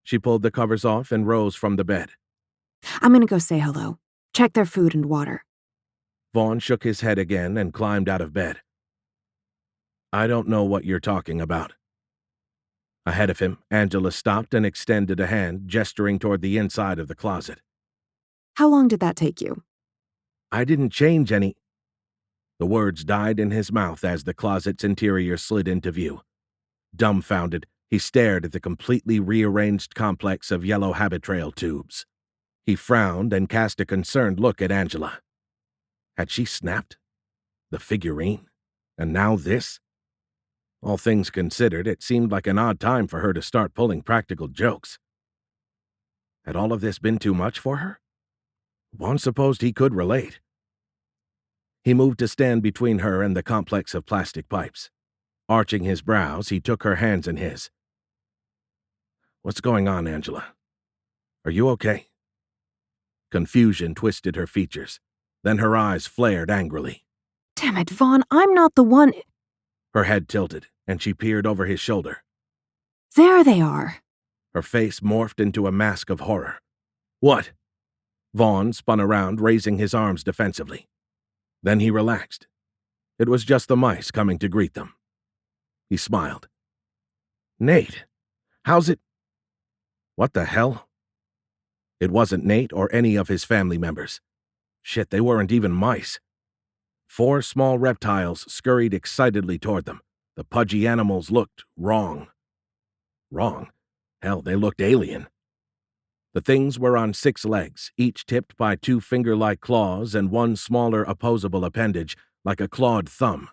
She pulled the covers off and rose from the bed. I'm gonna go say hello. Check their food and water. Vaughn shook his head again and climbed out of bed. I don't know what you're talking about. Ahead of him, Angela stopped and extended a hand, gesturing toward the inside of the closet. How long did that take you? I didn't change any. The words died in his mouth as the closet's interior slid into view. Dumbfounded, he stared at the completely rearranged complex of yellow habit-trail tubes. He frowned and cast a concerned look at Angela. Had she snapped? The figurine? And now this? All things considered, it seemed like an odd time for her to start pulling practical jokes. Had all of this been too much for her? Vaughn supposed he could relate. He moved to stand between her and the complex of plastic pipes. Arching his brows, he took her hands in his. What's going on, Angela? Are you okay? Confusion twisted her features. Then her eyes flared angrily. Damn it, Vaughn, I'm not the one. Her head tilted, and she peered over his shoulder. There they are. Her face morphed into a mask of horror. What? Vaughn spun around, raising his arms defensively. Then he relaxed. It was just the mice coming to greet them. He smiled. Nate, how's it? What the hell? It wasn't Nate or any of his family members. Shit, they weren't even mice. 4 small reptiles scurried excitedly toward them. The pudgy animals looked wrong. Wrong? Hell, they looked alien. The things were on 6 legs, each tipped by 2 finger-like claws and 1 smaller opposable appendage, like a clawed thumb.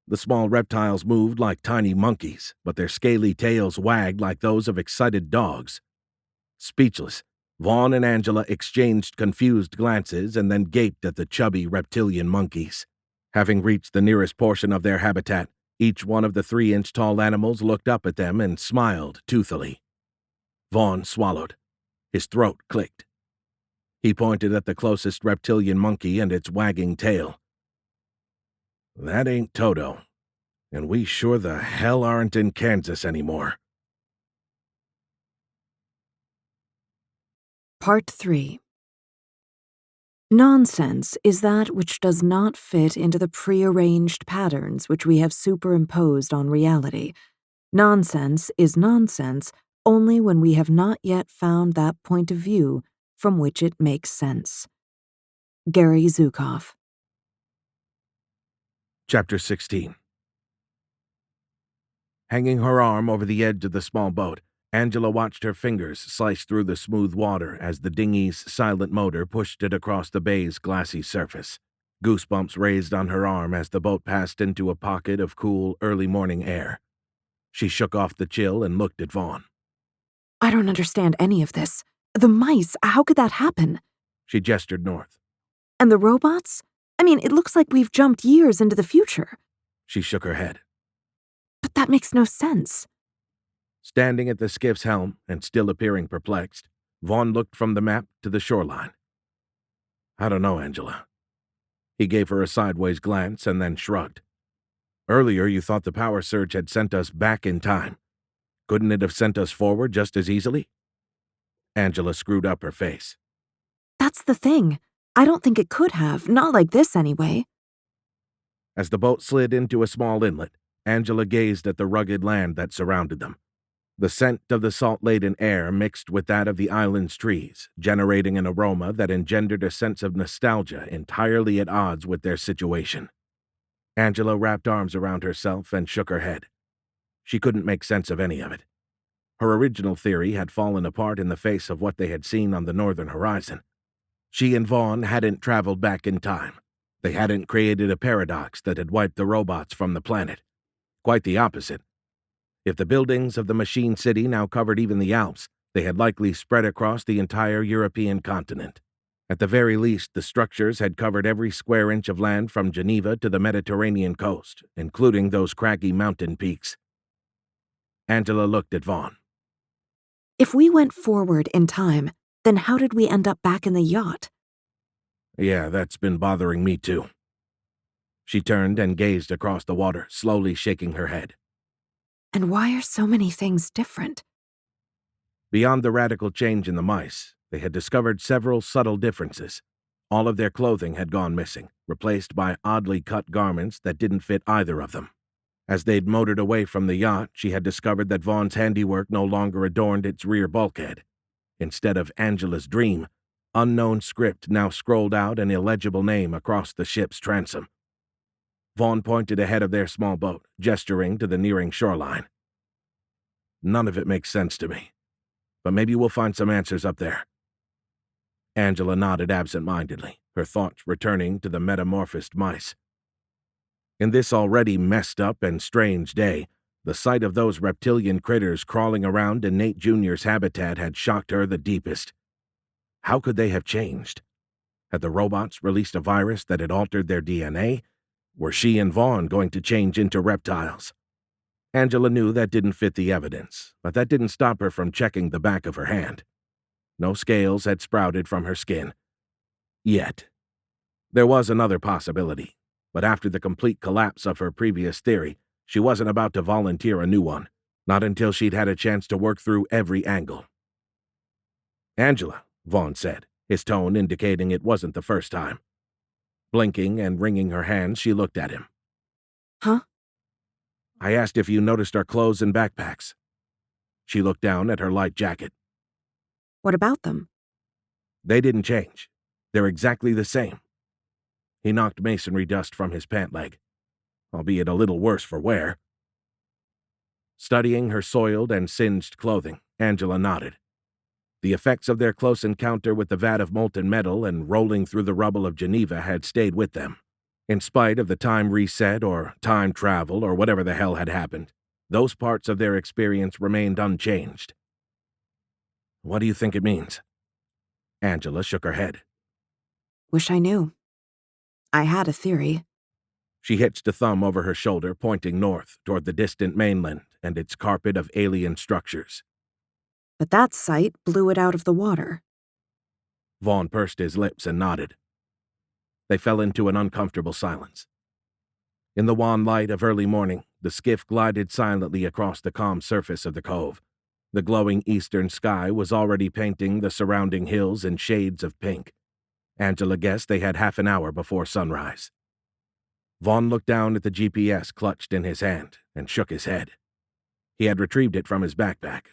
The small reptiles moved like tiny monkeys, but their scaly tails wagged like those of excited dogs. Speechless, Vaughn and Angela exchanged confused glances and then gaped at the chubby reptilian monkeys. Having reached the nearest portion of their habitat, each one of the 3-inch-tall animals looked up at them and smiled toothily. Vaughn swallowed. His throat clicked. He pointed at the closest reptilian monkey and its wagging tail. That ain't Toto, and we sure the hell aren't in Kansas anymore. Part 3. Nonsense is that which does not fit into the prearranged patterns which we have superimposed on reality. Nonsense is nonsense only when we have not yet found that point of view from which it makes sense. Gary Zukav. Chapter 16. Hanging her arm over the edge of the small boat, Angela watched her fingers slice through the smooth water as the dinghy's silent motor pushed it across the bay's glassy surface. Goosebumps raised on her arm as the boat passed into a pocket of cool, early morning air. She shook off the chill and looked at Vaughn. I don't understand any of this. The mice, how could that happen? She gestured north. And the robots? I mean, it looks like we've jumped years into the future. She shook her head. But that makes no sense. Standing at the skiff's helm and still appearing perplexed, Vaughn looked from the map to the shoreline. I don't know, Angela. He gave her a sideways glance and then shrugged. Earlier you thought the power surge had sent us back in time. Couldn't it have sent us forward just as easily? Angela screwed up her face. That's the thing. I don't think it could have, not like this anyway. As the boat slid into a small inlet, Angela gazed at the rugged land that surrounded them. The scent of the salt-laden air mixed with that of the island's trees, generating an aroma that engendered a sense of nostalgia entirely at odds with their situation. Angela wrapped arms around herself and shook her head. She couldn't make sense of any of it. Her original theory had fallen apart in the face of what they had seen on the northern horizon. She and Vaughn hadn't traveled back in time. They hadn't created a paradox that had wiped the robots from the planet. Quite the opposite. If the buildings of the machine city now covered even the Alps, they had likely spread across the entire European continent. At the very least, the structures had covered every square inch of land from Geneva to the Mediterranean coast, including those craggy mountain peaks. Angela looked at Vaughn. If we went forward in time, then how did we end up back in the yacht? Yeah, that's been bothering me too. She turned and gazed across the water, slowly shaking her head. And why are so many things different? Beyond the radical change in the mice, they had discovered several subtle differences. All of their clothing had gone missing, replaced by oddly cut garments that didn't fit either of them. As they'd motored away from the yacht, she had discovered that Vaughn's handiwork no longer adorned its rear bulkhead. Instead of Angela's dream, unknown script now scrolled out an illegible name across the ship's transom. Vaughn pointed ahead of their small boat, gesturing to the nearing shoreline. None of it makes sense to me, but maybe we'll find some answers up there. Angela nodded absent-mindedly, her thoughts returning to the metamorphosed mice. In this already messed up and strange day, the sight of those reptilian critters crawling around in Nate Jr.'s habitat had shocked her the deepest. How could they have changed? Had the robots released a virus that had altered their DNA? Were she and Vaughn going to change into reptiles? Angela knew that didn't fit the evidence, but that didn't stop her from checking the back of her hand. No scales had sprouted from her skin. Yet. There was another possibility, but after the complete collapse of her previous theory, she wasn't about to volunteer a new one, not until she'd had a chance to work through every angle. "Angela," Vaughn said, his tone indicating it wasn't the first time. Blinking and wringing her hands, she looked at him. Huh? "I asked if you noticed our clothes and backpacks." She looked down at her light jacket. What about them? "They didn't change. They're exactly the same." He knocked masonry dust from his pant leg, albeit a little worse for wear. Studying her soiled and singed clothing, Angela nodded. The effects of their close encounter with the vat of molten metal and rolling through the rubble of Geneva had stayed with them. In spite of the time reset or time travel or whatever the hell had happened, those parts of their experience remained unchanged. "What do you think it means?" Angela shook her head. Wish I knew. I had a theory. She hitched a thumb over her shoulder, pointing north toward the distant mainland and its carpet of alien structures. But that sight blew it out of the water. Vaughn pursed his lips and nodded. They fell into an uncomfortable silence. In the wan light of early morning, the skiff glided silently across the calm surface of the cove. The glowing eastern sky was already painting the surrounding hills in shades of pink. Angela guessed they had half an hour before sunrise. Vaughn looked down at the GPS clutched in his hand and shook his head. He had retrieved it from his backpack.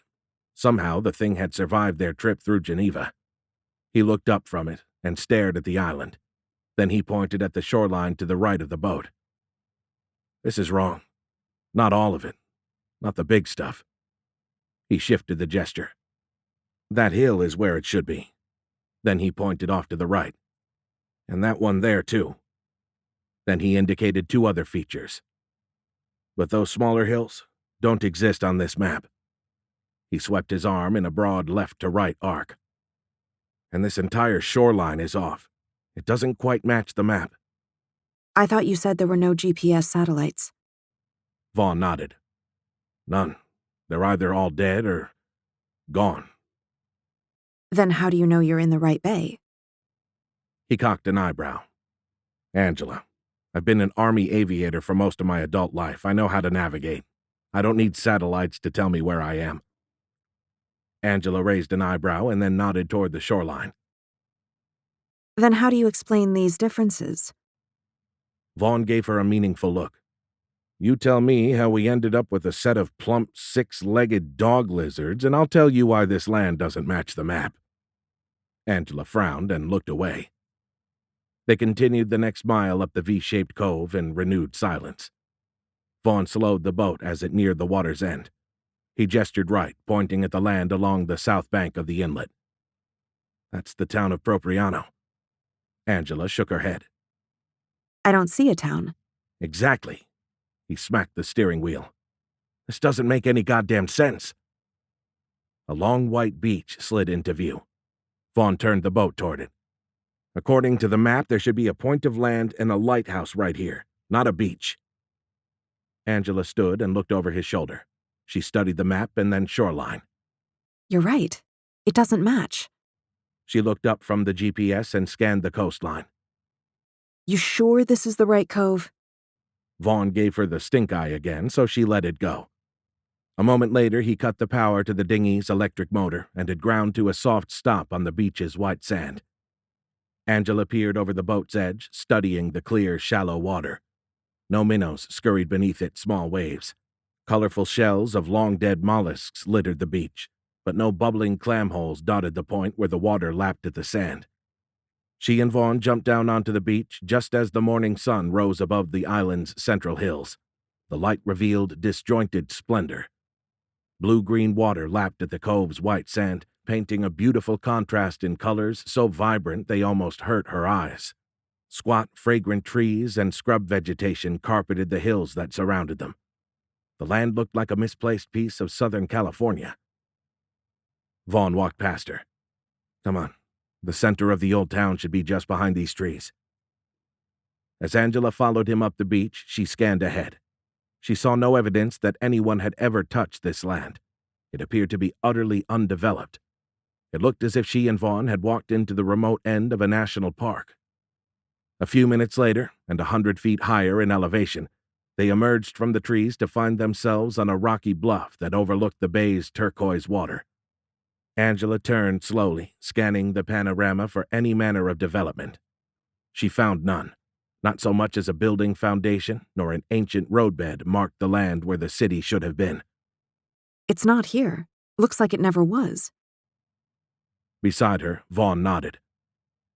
Somehow the thing had survived their trip through Geneva. He looked up from it and stared at the island. Then he pointed at the shoreline to the right of the boat. "This is wrong. Not all of it. Not the big stuff." He shifted the gesture. "That hill is where it should be." Then he pointed off to the right. "And that one there, too." Then he indicated two other features. "But those smaller hills don't exist on this map." He swept his arm in a broad left-to-right arc. "And this entire shoreline is off. It doesn't quite match the map." I thought you said there were no GPS satellites. Vaughn nodded. "None. They're either all dead or gone." Then how do you know you're in the right bay? He cocked an eyebrow. "Angela, I've been an Army aviator for most of my adult life. I know how to navigate. I don't need satellites to tell me where I am." Angela raised an eyebrow and then nodded toward the shoreline. Then how do you explain these differences? Vaughn gave her a meaningful look. "You tell me how we ended up with a set of plump, six-legged dog lizards, and I'll tell you why this land doesn't match the map." Angela frowned and looked away. They continued the next mile up the V-shaped cove in renewed silence. Vaughn slowed the boat as it neared the water's end. He gestured right, pointing at the land along the south bank of the inlet. "That's the town of Propriano." Angela shook her head. I don't see a town. "Exactly." He smacked the steering wheel. "This doesn't make any goddamn sense." A long white beach slid into view. Vaughn turned the boat toward it. "According to the map, there should be a point of land and a lighthouse right here, not a beach." Angela stood and looked over his shoulder. She studied the map and then shoreline. You're right. It doesn't match. She looked up from the GPS and scanned the coastline. You sure this is the right cove? Vaughn gave her the stink eye again, so she let it go. A moment later, he cut the power to the dinghy's electric motor and had ground to a soft stop on the beach's white sand. Angela peered over the boat's edge, studying the clear, shallow water. No minnows scurried beneath its small waves. Colorful shells of long-dead mollusks littered the beach, but no bubbling clam holes dotted the point where the water lapped at the sand. She and Vaughn jumped down onto the beach just as the morning sun rose above the island's central hills. The light revealed disjointed splendor. Blue-green water lapped at the cove's white sand, painting a beautiful contrast in colors so vibrant they almost hurt her eyes. Squat, fragrant trees and scrub vegetation carpeted the hills that surrounded them. The land looked like a misplaced piece of Southern California. Vaughn walked past her. "Come on. The center of the old town should be just behind these trees." As Angela followed him up the beach, she scanned ahead. She saw no evidence that anyone had ever touched this land. It appeared to be utterly undeveloped. It looked as if she and Vaughn had walked into the remote end of a national park. A few minutes later, and 100 feet higher in elevation, they emerged from the trees to find themselves on a rocky bluff that overlooked the bay's turquoise water. Angela turned slowly, scanning the panorama for any manner of development. She found none. Not so much as a building foundation, nor an ancient roadbed marked the land where the city should have been. "It's not here. Looks like it never was." Beside her, Vaughn nodded.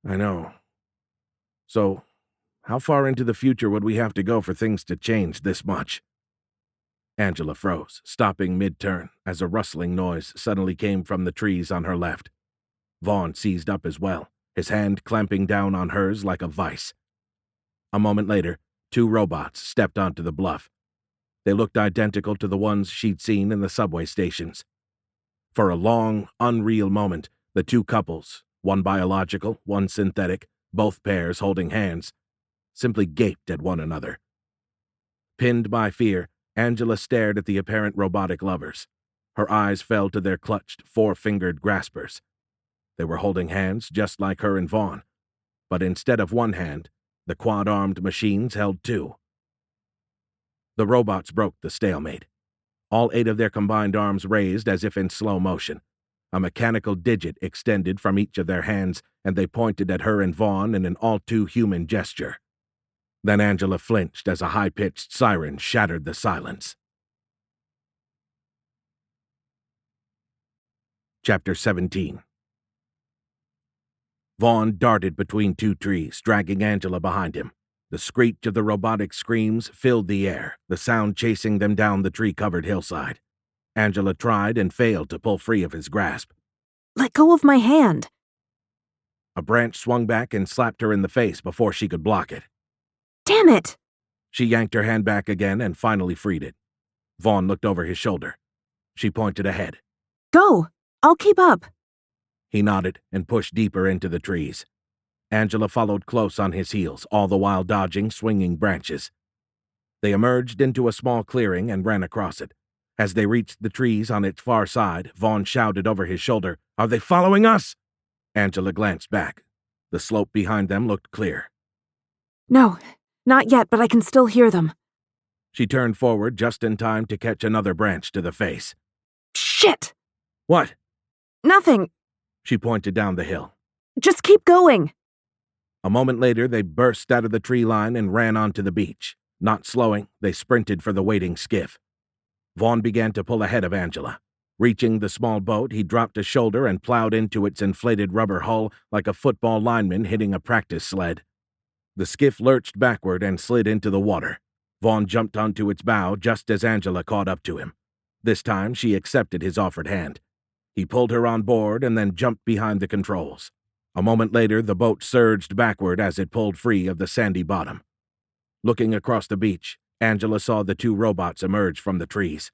"I know. So, how far into the future would we have to go for things to change this much?" Angela froze, stopping mid-turn, as a rustling noise suddenly came from the trees on her left. Vaughn seized up as well, his hand clamping down on hers like a vice. A moment later, 2 robots stepped onto the bluff. They looked identical to the ones she'd seen in the subway stations. For a long, unreal moment, the 2 couples, one biological, one synthetic, both pairs holding hands, simply gaped at one another. Pinned by fear, Angela stared at the apparent robotic lovers. Her eyes fell to their clutched, 4-fingered graspers. They were holding hands just like her and Vaughn, but instead of one hand, the quad-armed machines held 2. The robots broke the stalemate. All 8 of their combined arms raised as if in slow motion. A mechanical digit extended from each of their hands, and they pointed at her and Vaughn in an all-too-human gesture. Then Angela flinched as a high-pitched siren shattered the silence. Chapter 17. Vaughn darted between 2 trees, dragging Angela behind him. The screech of the robotic screams filled the air, the sound chasing them down the tree-covered hillside. Angela tried and failed to pull free of his grasp. "Let go of my hand." A branch swung back and slapped her in the face before she could block it. "Damn it!" She yanked her hand back again and finally freed it. Vaughn looked over his shoulder. She pointed ahead. "Go! I'll keep up." He nodded and pushed deeper into the trees. Angela followed close on his heels, all the while dodging swinging branches. They emerged into a small clearing and ran across it. As they reached the trees on its far side, Vaughn shouted over his shoulder, "Are they following us?" Angela glanced back. The slope behind them looked clear. "No, not yet, but I can still hear them." She turned forward just in time to catch another branch to the face. "Shit!" "What?" "Nothing. She pointed down the hill. Just keep going." A moment later, they burst out of the tree line and ran onto the beach. Not slowing, they sprinted for the waiting skiff. Vaughn began to pull ahead of Angela. Reaching the small boat, he dropped a shoulder and plowed into its inflated rubber hull like a football lineman hitting a practice sled. The skiff lurched backward and slid into the water. Vaughn jumped onto its bow just as Angela caught up to him. This time, she accepted his offered hand. He pulled her on board and then jumped behind the controls. A moment later, the boat surged backward as it pulled free of the sandy bottom. Looking across the beach, Angela saw the 2 robots emerge from the trees.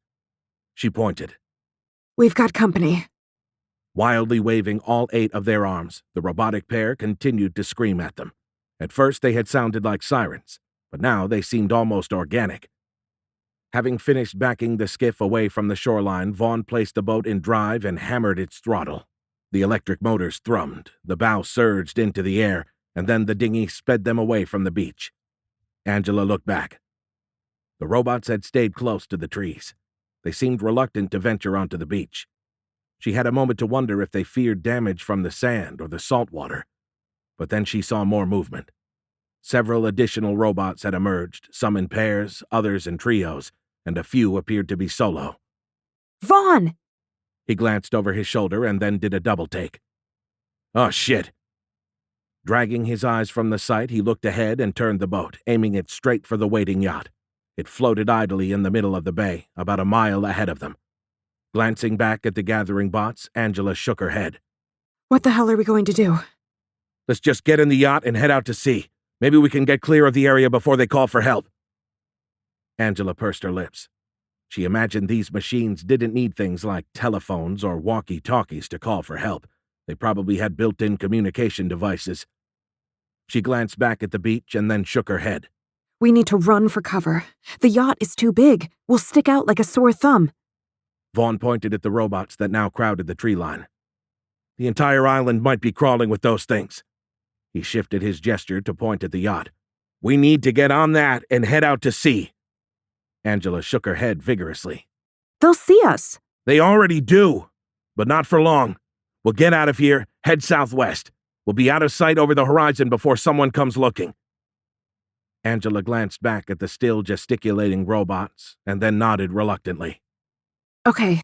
She pointed. "We've got company." Wildly waving all 8 of their arms, the robotic pair continued to scream at them. At first, they had sounded like sirens, but now they seemed almost organic. Having finished backing the skiff away from the shoreline, Vaughn placed the boat in drive and hammered its throttle. The electric motors thrummed, the bow surged into the air, and then the dinghy sped them away from the beach. Angela looked back. The robots had stayed close to the trees. They seemed reluctant to venture onto the beach. She had a moment to wonder if they feared damage from the sand or the salt water. But then she saw more movement. Several additional robots had emerged, some in pairs, others in trios, and a few appeared to be solo. Vaughn! He glanced over his shoulder and then did a double-take. Oh, shit! Dragging his eyes from the sight, he looked ahead and turned the boat, aiming it straight for the waiting yacht. It floated idly in the middle of the bay, about a mile ahead of them. Glancing back at the gathering bots, Angela shook her head. What the hell are we going to do? Let's just get in the yacht and head out to sea. Maybe we can get clear of the area before they call for help. Angela pursed her lips. She imagined these machines didn't need things like telephones or walkie-talkies to call for help. They probably had built-in communication devices. She glanced back at the beach and then shook her head. We need to run for cover. The yacht is too big. We'll stick out like a sore thumb. Vaughn pointed at the robots that now crowded the tree line. The entire island might be crawling with those things. He shifted his gesture to point at the yacht. We need to get on that and head out to sea. Angela shook her head vigorously. They'll see us. They already do, but not for long. We'll get out of here, head southwest. We'll be out of sight over the horizon before someone comes looking. Angela glanced back at the still gesticulating robots and then nodded reluctantly. Okay.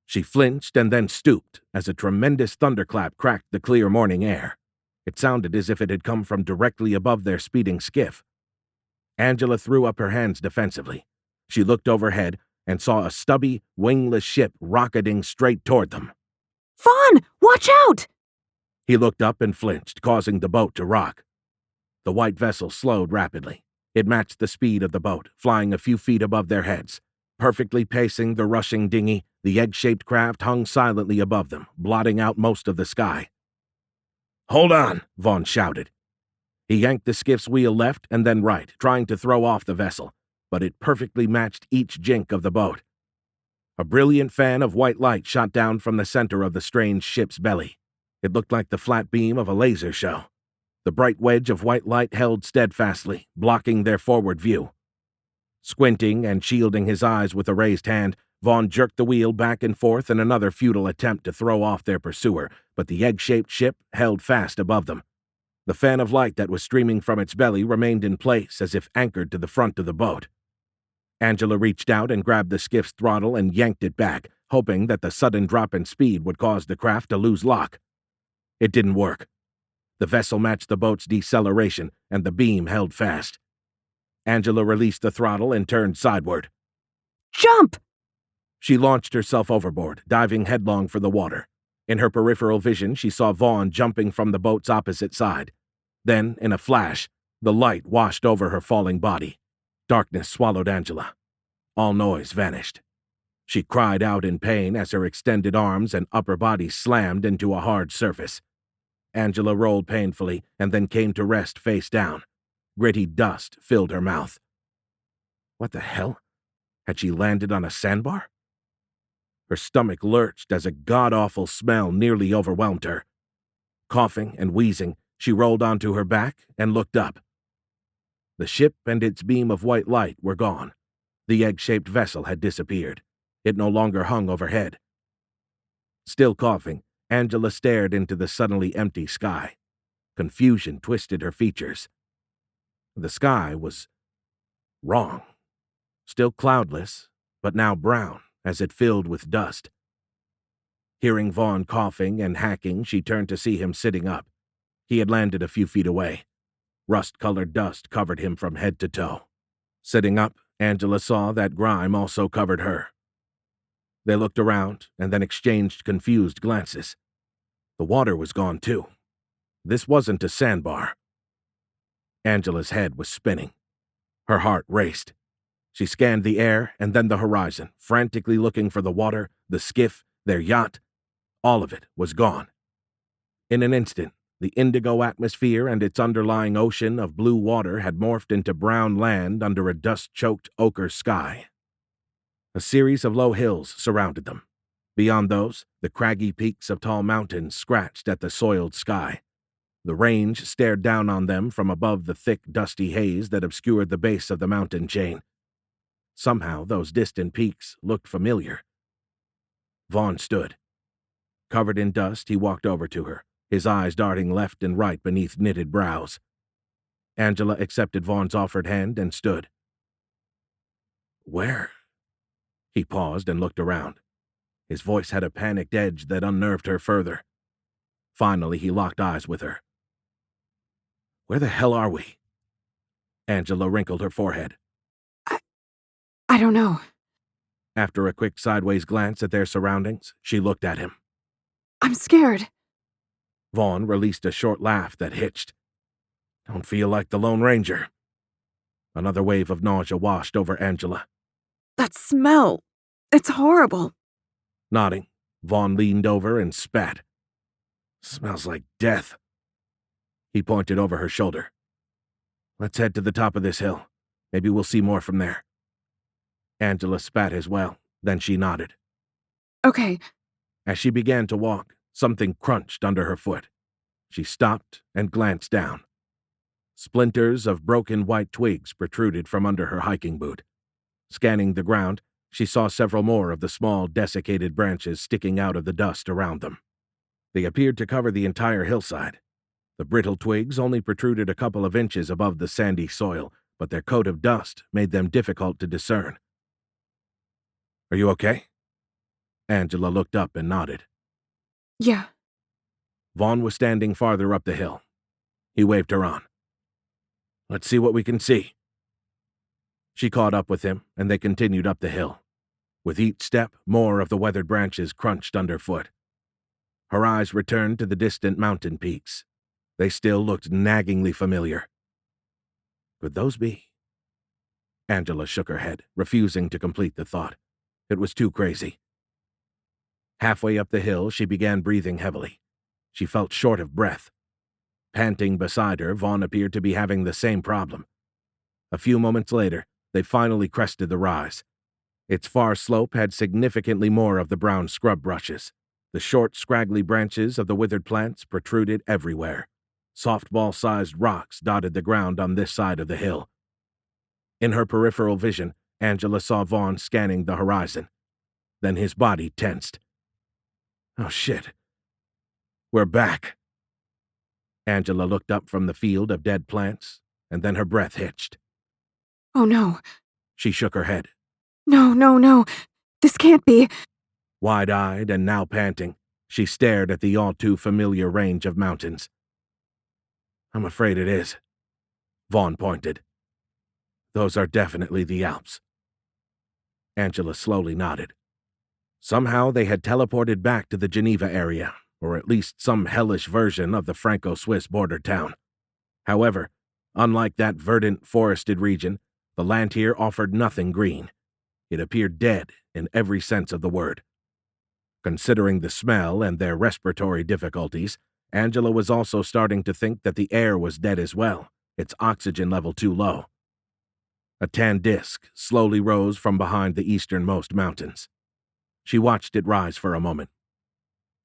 She flinched and then stooped as a tremendous thunderclap cracked the clear morning air. It sounded as if it had come from directly above their speeding skiff. Angela threw up her hands defensively. She looked overhead and saw a stubby, wingless ship rocketing straight toward them. Vaughn, watch out! He looked up and flinched, causing the boat to rock. The white vessel slowed rapidly. It matched the speed of the boat, flying a few feet above their heads. Perfectly pacing the rushing dinghy, the egg-shaped craft hung silently above them, blotting out most of the sky. Hold on, Vaughn shouted. He yanked the skiff's wheel left and then right, trying to throw off the vessel, but it perfectly matched each jink of the boat. A brilliant fan of white light shot down from the center of the strange ship's belly. It looked like the flat beam of a laser show. The bright wedge of white light held steadfastly, blocking their forward view. Squinting and shielding his eyes with a raised hand, Vaughn jerked the wheel back and forth in another futile attempt to throw off their pursuer, but the egg-shaped ship held fast above them. The fan of light that was streaming from its belly remained in place as if anchored to the front of the boat. Angela reached out and grabbed the skiff's throttle and yanked it back, hoping that the sudden drop in speed would cause the craft to lose lock. It didn't work. The vessel matched the boat's deceleration, and the beam held fast. Angela released the throttle and turned sideward. Jump! She launched herself overboard, diving headlong for the water. In her peripheral vision, she saw Vaughn jumping from the boat's opposite side. Then, in a flash, the light washed over her falling body. Darkness swallowed Angela. All noise vanished. She cried out in pain as her extended arms and upper body slammed into a hard surface. Angela rolled painfully and then came to rest face down. Gritty dust filled her mouth. What the hell? Had she landed on a sandbar? Her stomach lurched as a god-awful smell nearly overwhelmed her. Coughing and wheezing, she rolled onto her back and looked up. The ship and its beam of white light were gone. The egg-shaped vessel had disappeared. It no longer hung overhead. Still coughing, Angela stared into the suddenly empty sky. Confusion twisted her features. The sky was wrong. Still cloudless, but now brown, as it filled with dust. Hearing Vaughn coughing and hacking, she turned to see him sitting up. He had landed a few feet away. Rust-colored dust covered him from head to toe. Sitting up, Angela saw that grime also covered her. They looked around and then exchanged confused glances. The water was gone too. This wasn't a sandbar. Angela's head was spinning. Her heart raced. She scanned the air and then the horizon, frantically looking for the water, the skiff, their yacht. All of it was gone. In an instant, the indigo atmosphere and its underlying ocean of blue water had morphed into brown land under a dust-choked ochre sky. A series of low hills surrounded them. Beyond those, the craggy peaks of tall mountains scratched at the soiled sky. The range stared down on them from above the thick, dusty haze that obscured the base of the mountain chain. Somehow, those distant peaks looked familiar. Vaughn stood. Covered in dust, he walked over to her, his eyes darting left and right beneath knitted brows. Angela accepted Vaughn's offered hand and stood. Where? He paused and looked around. His voice had a panicked edge that unnerved her further. Finally, he locked eyes with her. Where the hell are we? Angela wrinkled her forehead. I don't know. After a quick sideways glance at their surroundings, she looked at him. I'm scared. Vaughn released a short laugh that hitched. Don't feel like the Lone Ranger. Another wave of nausea washed over Angela. That smell. It's horrible. Nodding, Vaughn leaned over and spat. Smells like death. He pointed over her shoulder. Let's head to the top of this hill. Maybe we'll see more from there. Angela spat as well, then she nodded. Okay. As she began to walk, something crunched under her foot. She stopped and glanced down. Splinters of broken white twigs protruded from under her hiking boot. Scanning the ground, she saw several more of the small, desiccated branches sticking out of the dust around them. They appeared to cover the entire hillside. The brittle twigs only protruded a couple of inches above the sandy soil, but their coat of dust made them difficult to discern. Are you okay? Angela looked up and nodded. Yeah. Vaughn was standing farther up the hill. He waved her on. Let's see what we can see. She caught up with him, and they continued up the hill. With each step, more of the weathered branches crunched underfoot. Her eyes returned to the distant mountain peaks. They still looked naggingly familiar. Could those be? Angela shook her head, refusing to complete the thought. It was too crazy. Halfway up the hill, she began breathing heavily. She felt short of breath. Panting beside her, Vaughn appeared to be having the same problem. A few moments later, they finally crested the rise. Its far slope had significantly more of the brown scrub brushes. The short, scraggly branches of the withered plants protruded everywhere. Softball-sized rocks dotted the ground on this side of the hill. In her peripheral vision, Angela saw Vaughn scanning the horizon. Then his body tensed. Oh shit. We're back. Angela looked up from the field of dead plants, and then her breath hitched. Oh no. She shook her head. No. This can't be. Wide-eyed and now panting, she stared at the all-too-familiar range of mountains. I'm afraid it is. Vaughn pointed. Those are definitely the Alps. Angela slowly nodded. Somehow they had teleported back to the Geneva area, or at least some hellish version of the Franco-Swiss border town. However, unlike that verdant, forested region, the land here offered nothing green. It appeared dead in every sense of the word. Considering the smell and their respiratory difficulties, Angela was also starting to think that the air was dead as well, its oxygen level too low. A tan disk slowly rose from behind the easternmost mountains. She watched it rise for a moment.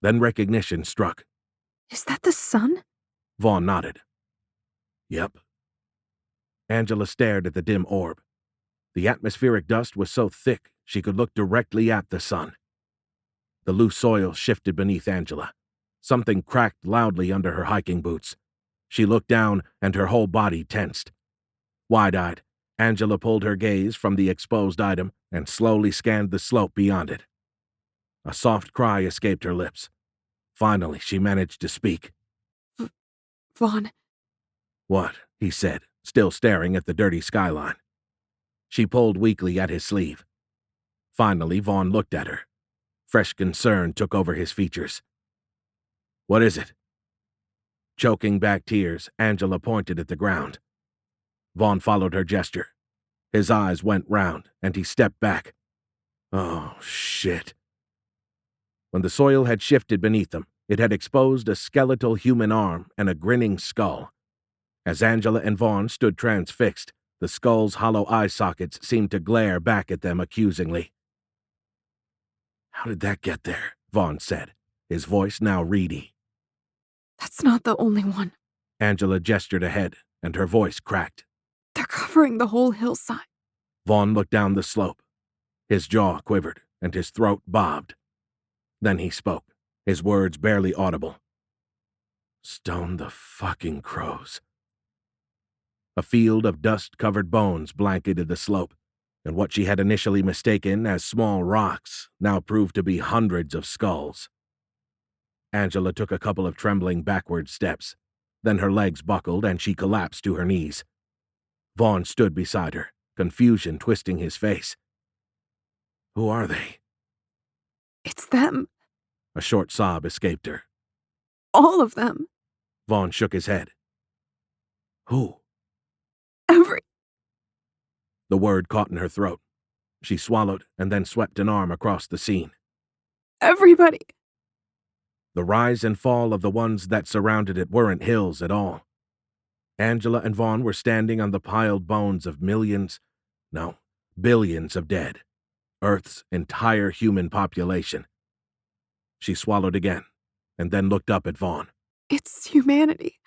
Then recognition struck. Is that the sun? Vaughn nodded. Yep. Angela stared at the dim orb. The atmospheric dust was so thick she could look directly at the sun. The loose soil shifted beneath Angela. Something cracked loudly under her hiking boots. She looked down, and her whole body tensed. Wide-eyed, Angela pulled her gaze from the exposed item and slowly scanned the slope beyond it. A soft cry escaped her lips. Finally, she managed to speak. Vaughn. What? He said, still staring at the dirty skyline. She pulled weakly at his sleeve. Finally, Vaughn looked at her. Fresh concern took over his features. What is it? Choking back tears, Angela pointed at the ground. Vaughn followed her gesture. His eyes went round, and he stepped back. Oh, shit. When the soil had shifted beneath them, it had exposed a skeletal human arm and a grinning skull. As Angela and Vaughn stood transfixed, the skull's hollow eye sockets seemed to glare back at them accusingly. How did that get there? Vaughn said, his voice now reedy. That's not the only one. Angela gestured ahead, and her voice cracked. They're covering the whole hillside. Vaughn looked down the slope. His jaw quivered, and his throat bobbed. Then he spoke, his words barely audible. Stone the fucking crows. A field of dust-covered bones blanketed the slope, and what she had initially mistaken as small rocks now proved to be hundreds of skulls. Angela took a couple of trembling backward steps. Then her legs buckled and she collapsed to her knees. Vaughn stood beside her, confusion twisting his face. "Who are they?" It's them. A short sob escaped her. All of them. Vaughn shook his head. "Who?" Every... The word caught in her throat. She swallowed and then swept an arm across the scene. Everybody. The rise and fall of the ones that surrounded it weren't hills at all. Angela and Vaughn were standing on the piled bones of millions, no, billions of dead. Earth's entire human population. She swallowed again, and then looked up at Vaughn. It's humanity.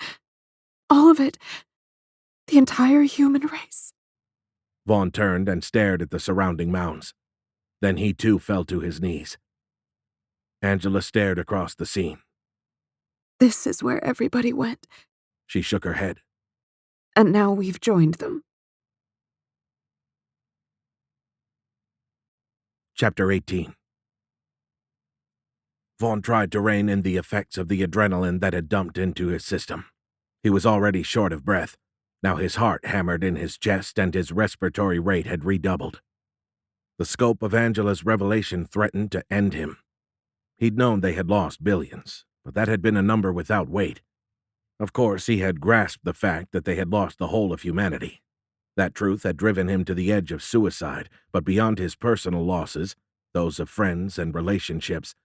All of it. The entire human race. Vaughn turned and stared at the surrounding mounds. Then he too fell to his knees. Angela stared across the scene. This is where everybody went. She shook her head. And now we've joined them. Chapter 18. Vaughn tried to rein in the effects of the adrenaline that had dumped into his system. He was already short of breath. Now his heart hammered in his chest and his respiratory rate had redoubled. The scope of Angela's revelation threatened to end him. He'd known they had lost billions, but that had been a number without weight. Of course, he had grasped the fact that they had lost the whole of humanity. That truth had driven him to the edge of suicide, but beyond his personal losses, those of friends and relationships,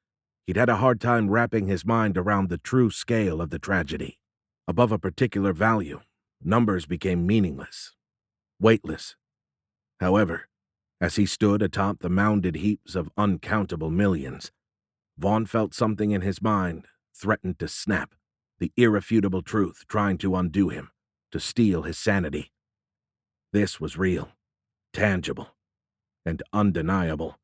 he'd had a hard time wrapping his mind around the true scale of the tragedy. Above a particular value, numbers became meaningless, weightless. However, as he stood atop the mounded heaps of uncountable millions, Vaughn felt something in his mind threatened to snap, the irrefutable truth trying to undo him, to steal his sanity. This was real, tangible, and undeniable.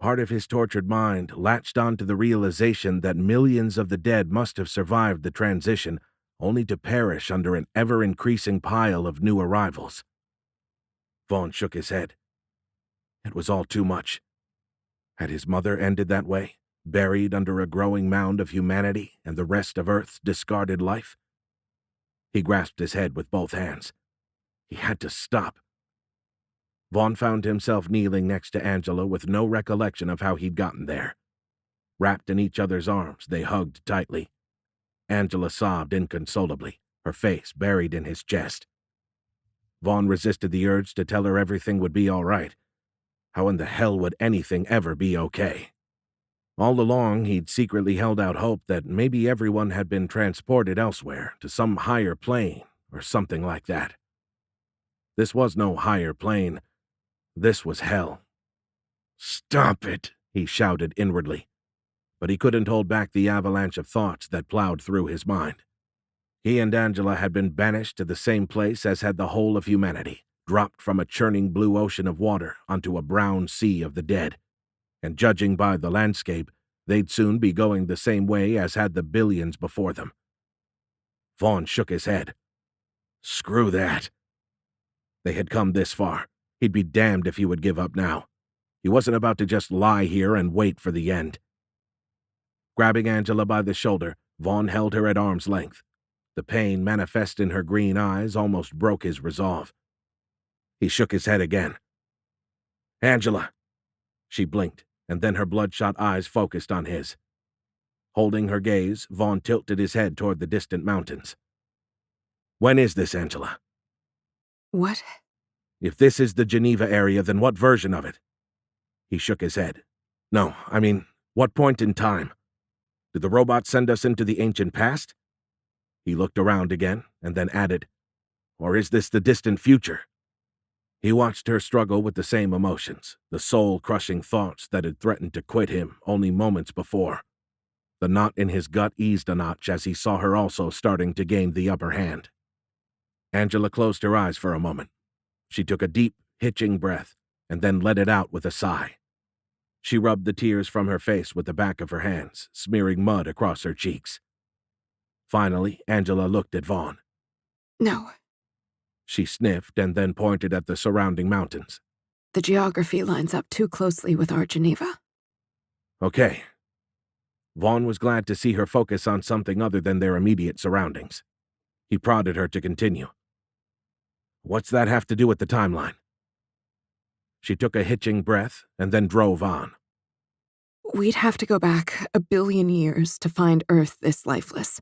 Part of his tortured mind latched onto the realization that millions of the dead must have survived the transition only to perish under an ever-increasing pile of new arrivals. Vaughn shook his head. It was all too much. Had his mother ended that way, buried under a growing mound of humanity and the rest of Earth's discarded life? He grasped his head with both hands. He had to stop. Vaughn found himself kneeling next to Angela with no recollection of how he'd gotten there. Wrapped in each other's arms, they hugged tightly. Angela sobbed inconsolably, her face buried in his chest. Vaughn resisted the urge to tell her everything would be all right. How in the hell would anything ever be okay? All along, he'd secretly held out hope that maybe everyone had been transported elsewhere, to some higher plane, or something like that. This was no higher plane. This was hell. "Stop it," he shouted inwardly. But he couldn't hold back the avalanche of thoughts that plowed through his mind. He and Angela had been banished to the same place as had the whole of humanity, dropped from a churning blue ocean of water onto a brown sea of the dead. And judging by the landscape, they'd soon be going the same way as had the billions before them. Vaughn shook his head. Screw that. They had come this far. He'd be damned if he would give up now. He wasn't about to just lie here and wait for the end. Grabbing Angela by the shoulder, Vaughn held her at arm's length. The pain manifest in her green eyes almost broke his resolve. He shook his head again. "Angela!" She blinked, and then her bloodshot eyes focused on his. Holding her gaze, Vaughn tilted his head toward the distant mountains. "When is this, Angela?" What? "If this is the Geneva area, then what version of it?" He shook his head. "No, I mean, what point in time? Did the robots send us into the ancient past?" He looked around again, and then added, "Or is this the distant future?" He watched her struggle with the same emotions, the soul-crushing thoughts that had threatened to quit him only moments before. The knot in his gut eased a notch as he saw her also starting to gain the upper hand. Angela closed her eyes for a moment. She took a deep, hitching breath, and then let it out with a sigh. She rubbed the tears from her face with the back of her hands, smearing mud across her cheeks. Finally, Angela looked at Vaughn. No. She sniffed and then pointed at the surrounding mountains. The geography lines up too closely with our Geneva. Okay. Vaughn was glad to see her focus on something other than their immediate surroundings. He prodded her to continue. What's that have to do with the timeline? She took a hitching breath and then drove on. We'd have to go back 1 billion years to find Earth this lifeless.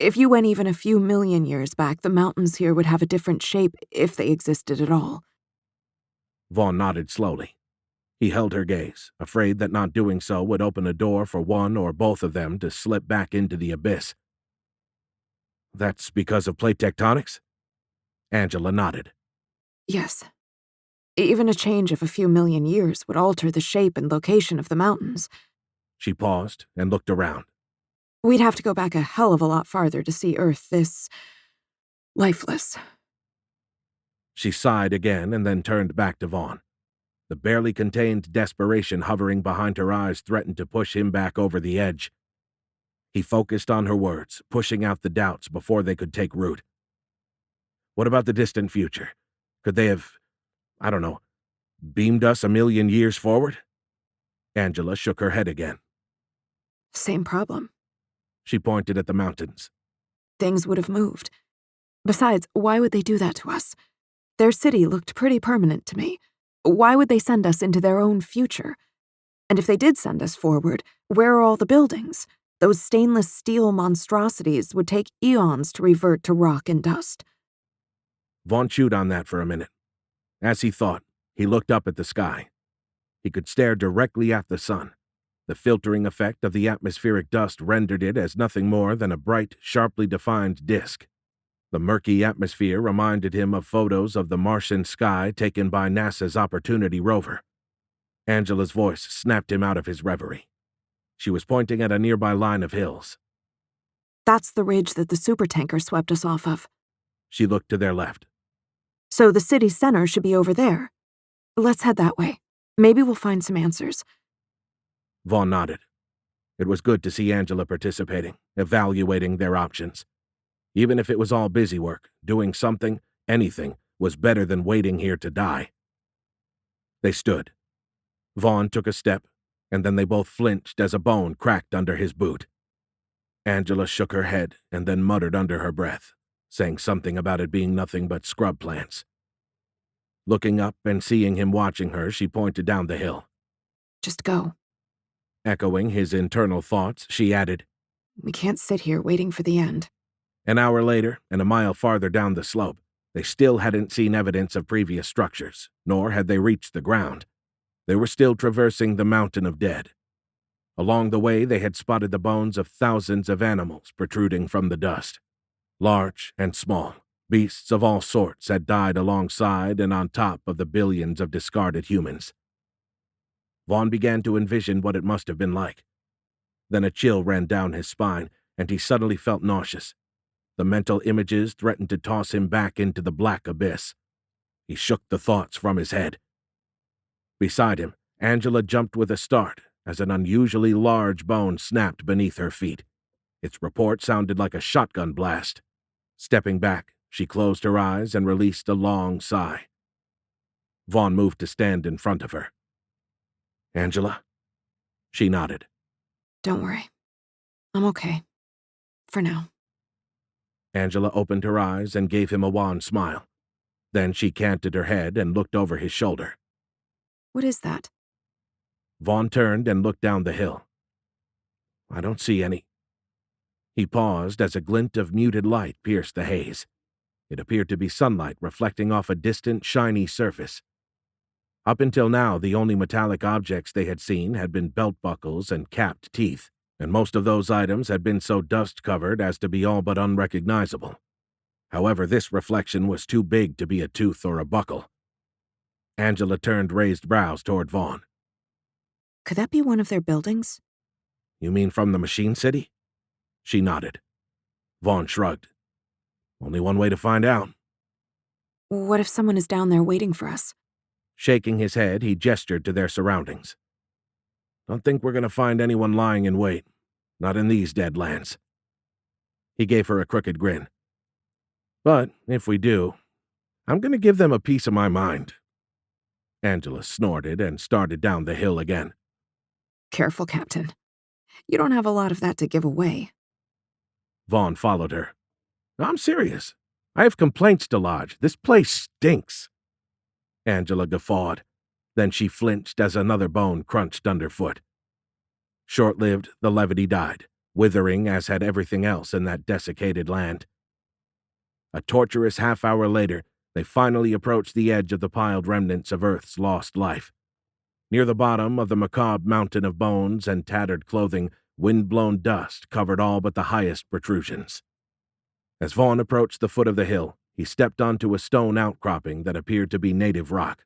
If you went even a few million years back, the mountains here would have a different shape if they existed at all. Vaughn nodded slowly. He held her gaze, afraid that not doing so would open a door for one or both of them to slip back into the abyss. That's because of plate tectonics? Angela nodded. Yes. Even a change of a few million years would alter the shape and location of the mountains. She paused and looked around. We'd have to go back a hell of a lot farther to see Earth this lifeless. She sighed again and then turned back to Vaughn. The barely contained desperation hovering behind her eyes threatened to push him back over the edge. He focused on her words, pushing out the doubts before they could take root. What about the distant future? Could they have, beamed us 1 million years forward? Angela shook her head again. Same problem. She pointed at the mountains. Things would have moved. Besides, why would they do that to us? Their city looked pretty permanent to me. Why would they send us into their own future? And if they did send us forward, where are all the buildings? Those stainless steel monstrosities would take eons to revert to rock and dust. Vaughn chewed on that for a minute. As he thought, he looked up at the sky. He could stare directly at the sun. The filtering effect of the atmospheric dust rendered it as nothing more than a bright, sharply defined disk. The murky atmosphere reminded him of photos of the Martian sky taken by NASA's Opportunity rover. Angela's voice snapped him out of his reverie. She was pointing at a nearby line of hills. That's the ridge that the supertanker swept us off of. She looked to their left. So the city center should be over there. Let's head that way. Maybe we'll find some answers. Vaughn nodded. It was good to see Angela participating, evaluating their options. Even if it was all busy work, doing something, anything, was better than waiting here to die. They stood. Vaughn took a step, and then they both flinched as a bone cracked under his boot. Angela shook her head and then muttered under her breath, saying something about it being nothing but scrub plants. Looking up and seeing him watching her, she pointed down the hill. Just go. Echoing his internal thoughts, she added, We can't sit here waiting for the end. An hour later, and a mile farther down the slope, they still hadn't seen evidence of previous structures, nor had they reached the ground. They were still traversing the mountain of dead. Along the way, they had spotted the bones of thousands of animals protruding from the dust. Large and small, beasts of all sorts had died alongside and on top of the billions of discarded humans. Vaughn began to envision what it must have been like. Then a chill ran down his spine, and he suddenly felt nauseous. The mental images threatened to toss him back into the black abyss. He shook the thoughts from his head. Beside him, Angela jumped with a start as an unusually large bone snapped beneath her feet. Its report sounded like a shotgun blast. Stepping back, she closed her eyes and released a long sigh. Vaughn moved to stand in front of her. Angela? She nodded. Don't worry. I'm okay. For now. Angela opened her eyes and gave him a wan smile. Then she canted her head and looked over his shoulder. What is that? Vaughn turned and looked down the hill. I don't see any. He paused as a glint of muted light pierced the haze. It appeared to be sunlight reflecting off a distant, shiny surface. Up until now, the only metallic objects they had seen had been belt buckles and capped teeth, and most of those items had been so dust-covered as to be all but unrecognizable. However, this reflection was too big to be a tooth or a buckle. Angela turned raised brows toward Vaughn. Could that be one of their buildings? You mean from the Machine City? She nodded. Vaughn shrugged. Only one way to find out. What if someone is down there waiting for us? Shaking his head, he gestured to their surroundings. Don't think we're going to find anyone lying in wait. Not in these dead lands. He gave her a crooked grin. But if we do, I'm going to give them a piece of my mind. Angela snorted and started down the hill again. Careful, Captain. You don't have a lot of that to give away. Vaughn followed her. I'm serious. I have complaints to lodge. This place stinks. Angela guffawed. Then she flinched as another bone crunched underfoot. Short-lived, the levity died, withering as had everything else in that desiccated land. A torturous half-hour later, they finally approached the edge of the piled remnants of Earth's lost life. Near the bottom of the macabre mountain of bones and tattered clothing, wind-blown dust covered all but the highest protrusions. As Vaughn approached the foot of the hill, he stepped onto a stone outcropping that appeared to be native rock.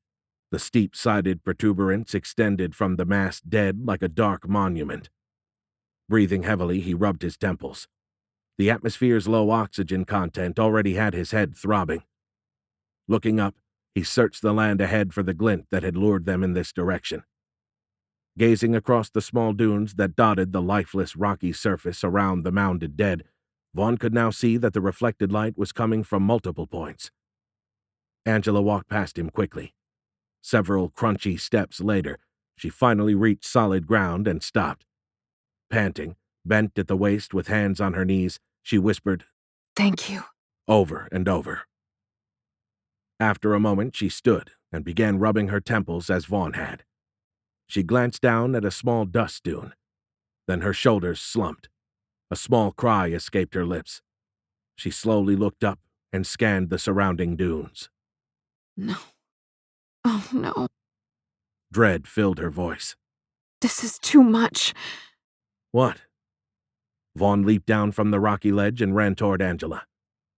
The steep-sided protuberance extended from the massed dead like a dark monument. Breathing heavily, he rubbed his temples. The atmosphere's low oxygen content already had his head throbbing. Looking up, he searched the land ahead for the glint that had lured them in this direction. Gazing across the small dunes that dotted the lifeless rocky surface around the mounded dead, Vaughn could now see that the reflected light was coming from multiple points. Angela walked past him quickly. Several crunchy steps later, she finally reached solid ground and stopped. Panting, bent at the waist with hands on her knees, she whispered, "Thank you," over and over. After a moment, she stood and began rubbing her temples as Vaughn had. She glanced down at a small dust dune. Then her shoulders slumped. A small cry escaped her lips. She slowly looked up and scanned the surrounding dunes. "No. Oh, no. Dread filled her voice. This is too much." What? Vaughn leaped down from the rocky ledge and ran toward Angela.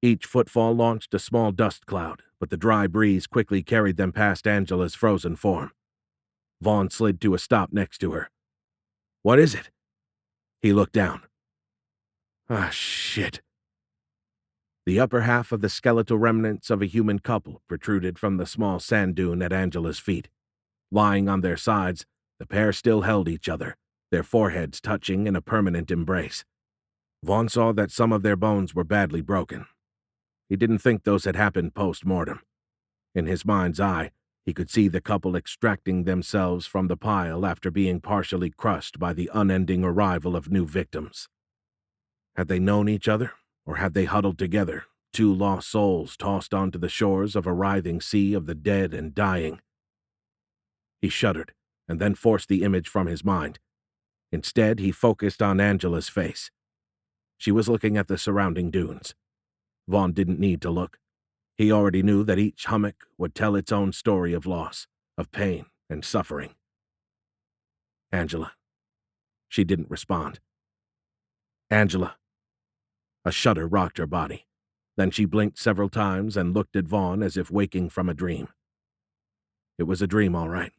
Each footfall launched a small dust cloud, but the dry breeze quickly carried them past Angela's frozen form. Vaughn slid to a stop next to her. What is it? He looked down. Ah, shit. The upper half of the skeletal remnants of a human couple protruded from the small sand dune at Angela's feet. Lying on their sides, the pair still held each other, their foreheads touching in a permanent embrace. Vaughn saw that some of their bones were badly broken. He didn't think those had happened post-mortem. In his mind's eye, he could see the couple extracting themselves from the pile after being partially crushed by the unending arrival of new victims. Had they known each other, or had they huddled together, two lost souls tossed onto the shores of a writhing sea of the dead and dying? He shuddered, and then forced the image from his mind. Instead, he focused on Angela's face. She was looking at the surrounding dunes. Vaughn didn't need to look. He already knew that each hummock would tell its own story of loss, of pain and suffering. Angela. She didn't respond. Angela. A shudder rocked her body. Then she blinked several times and looked at Vaughn as if waking from a dream. It was a dream, all right.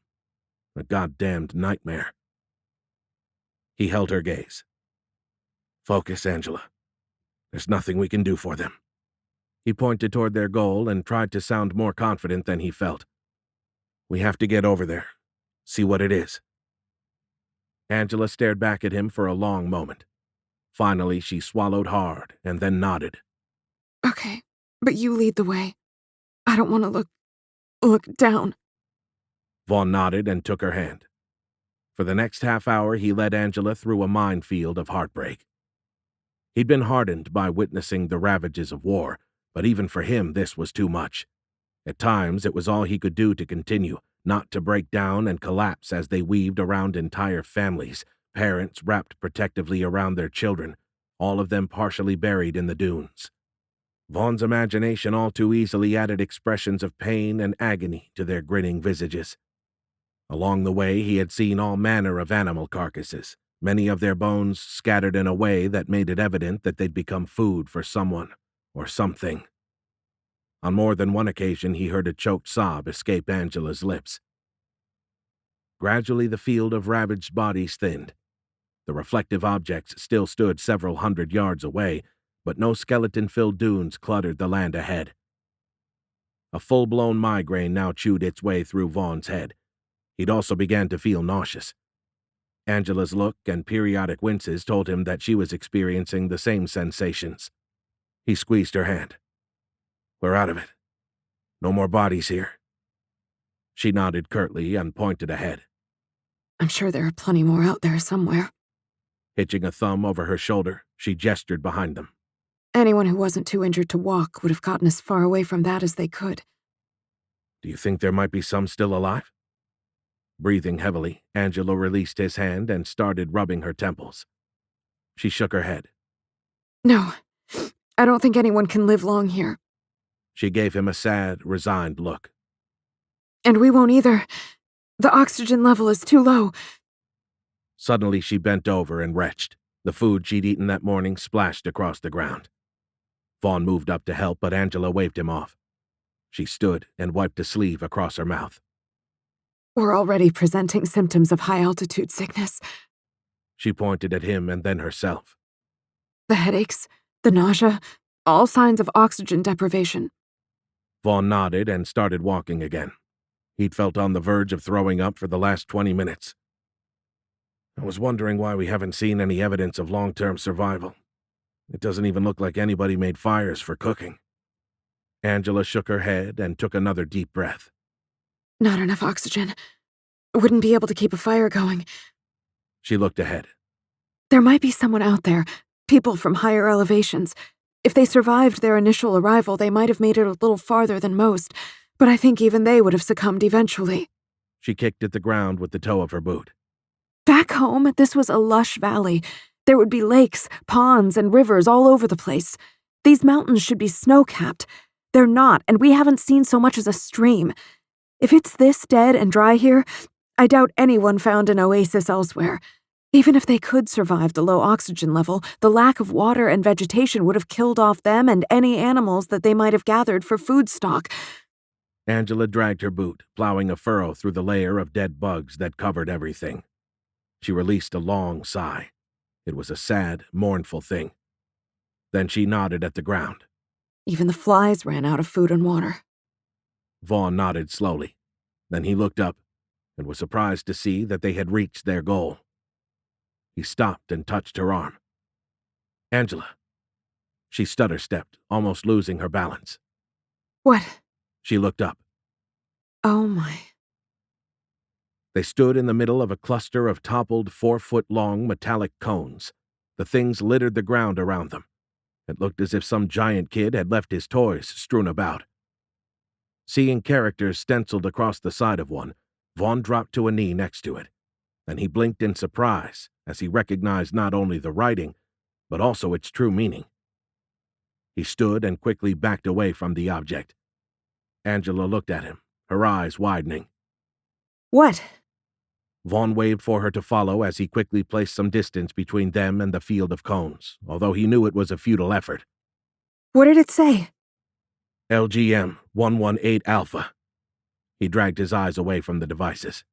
A goddamned nightmare. He held her gaze. Focus, Angela. There's nothing we can do for them. He pointed toward their goal and tried to sound more confident than he felt. We have to get over there. See what it is. Angela stared back at him for a long moment. Finally, she swallowed hard and then nodded. "Okay, but you lead the way. I don't want to look down." Vaughn nodded and took her hand. For the next half hour, he led Angela through a minefield of heartbreak. He'd been hardened by witnessing the ravages of war, but even for him this was too much. At times, it was all he could do to continue, not to break down and collapse as they weaved around entire families, parents wrapped protectively around their children, all of them partially buried in the dunes. Vaughn's imagination all too easily added expressions of pain and agony to their grinning visages. Along the way, he had seen all manner of animal carcasses, many of their bones scattered in a way that made it evident that they'd become food for someone or something. On more than one occasion, he heard a choked sob escape Angela's lips. Gradually, the field of ravaged bodies thinned. The reflective objects still stood several hundred yards away, but no skeleton-filled dunes cluttered the land ahead. A full-blown migraine now chewed its way through Vaughn's head. He'd also began to feel nauseous. Angela's look and periodic winces told him that she was experiencing the same sensations. He squeezed her hand. We're out of it. No more bodies here. She nodded curtly and pointed ahead. I'm sure there are plenty more out there somewhere. Hitching a thumb over her shoulder, she gestured behind them. Anyone who wasn't too injured to walk would have gotten as far away from that as they could. Do you think there might be some still alive? Breathing heavily, Angela released his hand and started rubbing her temples. She shook her head. No, I don't think anyone can live long here. She gave him a sad, resigned look. And we won't either. The oxygen level is too low. Suddenly she bent over and retched. The food she'd eaten that morning splashed across the ground. Vaughn moved up to help, but Angela waved him off. She stood and wiped a sleeve across her mouth. We're already presenting symptoms of high-altitude sickness. She pointed at him and then herself. The headaches, the nausea, all signs of oxygen deprivation. Vaughn nodded and started walking again. He'd felt on the verge of throwing up for the last 20 minutes. I was wondering why we haven't seen any evidence of long-term survival. It doesn't even look like anybody made fires for cooking. Angela shook her head and took another deep breath. Not enough oxygen. Wouldn't be able to keep a fire going. She looked ahead. There might be someone out there, people from higher elevations. If they survived their initial arrival, they might have made it a little farther than most, but I think even they would have succumbed eventually. She kicked at the ground with the toe of her boot. Back home, this was a lush valley. There would be lakes, ponds, and rivers all over the place. These mountains should be snow-capped. They're not, and we haven't seen so much as a stream. If it's this dead and dry here, I doubt anyone found an oasis elsewhere. Even if they could survive the low oxygen level, the lack of water and vegetation would have killed off them and any animals that they might have gathered for food stock. Angela dragged her boot, plowing a furrow through the layer of dead bugs that covered everything. She released a long sigh. It was a sad, mournful thing. Then she nodded at the ground. Even the flies ran out of food and water. Vaughn nodded slowly. Then he looked up and was surprised to see that they had reached their goal. He stopped and touched her arm. Angela. She stutter-stepped, almost losing her balance. What? She looked up. Oh my. They stood in the middle of a cluster of toppled 4-foot-long metallic cones. The things littered the ground around them. It looked as if some giant kid had left his toys strewn about. Seeing characters stenciled across the side of one, Vaughn dropped to a knee next to it, and he blinked in surprise as he recognized not only the writing, but also its true meaning. He stood and quickly backed away from the object. Angela looked at him, her eyes widening. What? Vaughn waved for her to follow as he quickly placed some distance between them and the field of cones, although he knew it was a futile effort. What did it say? LGM 118 Alpha. He dragged his eyes away from the devices.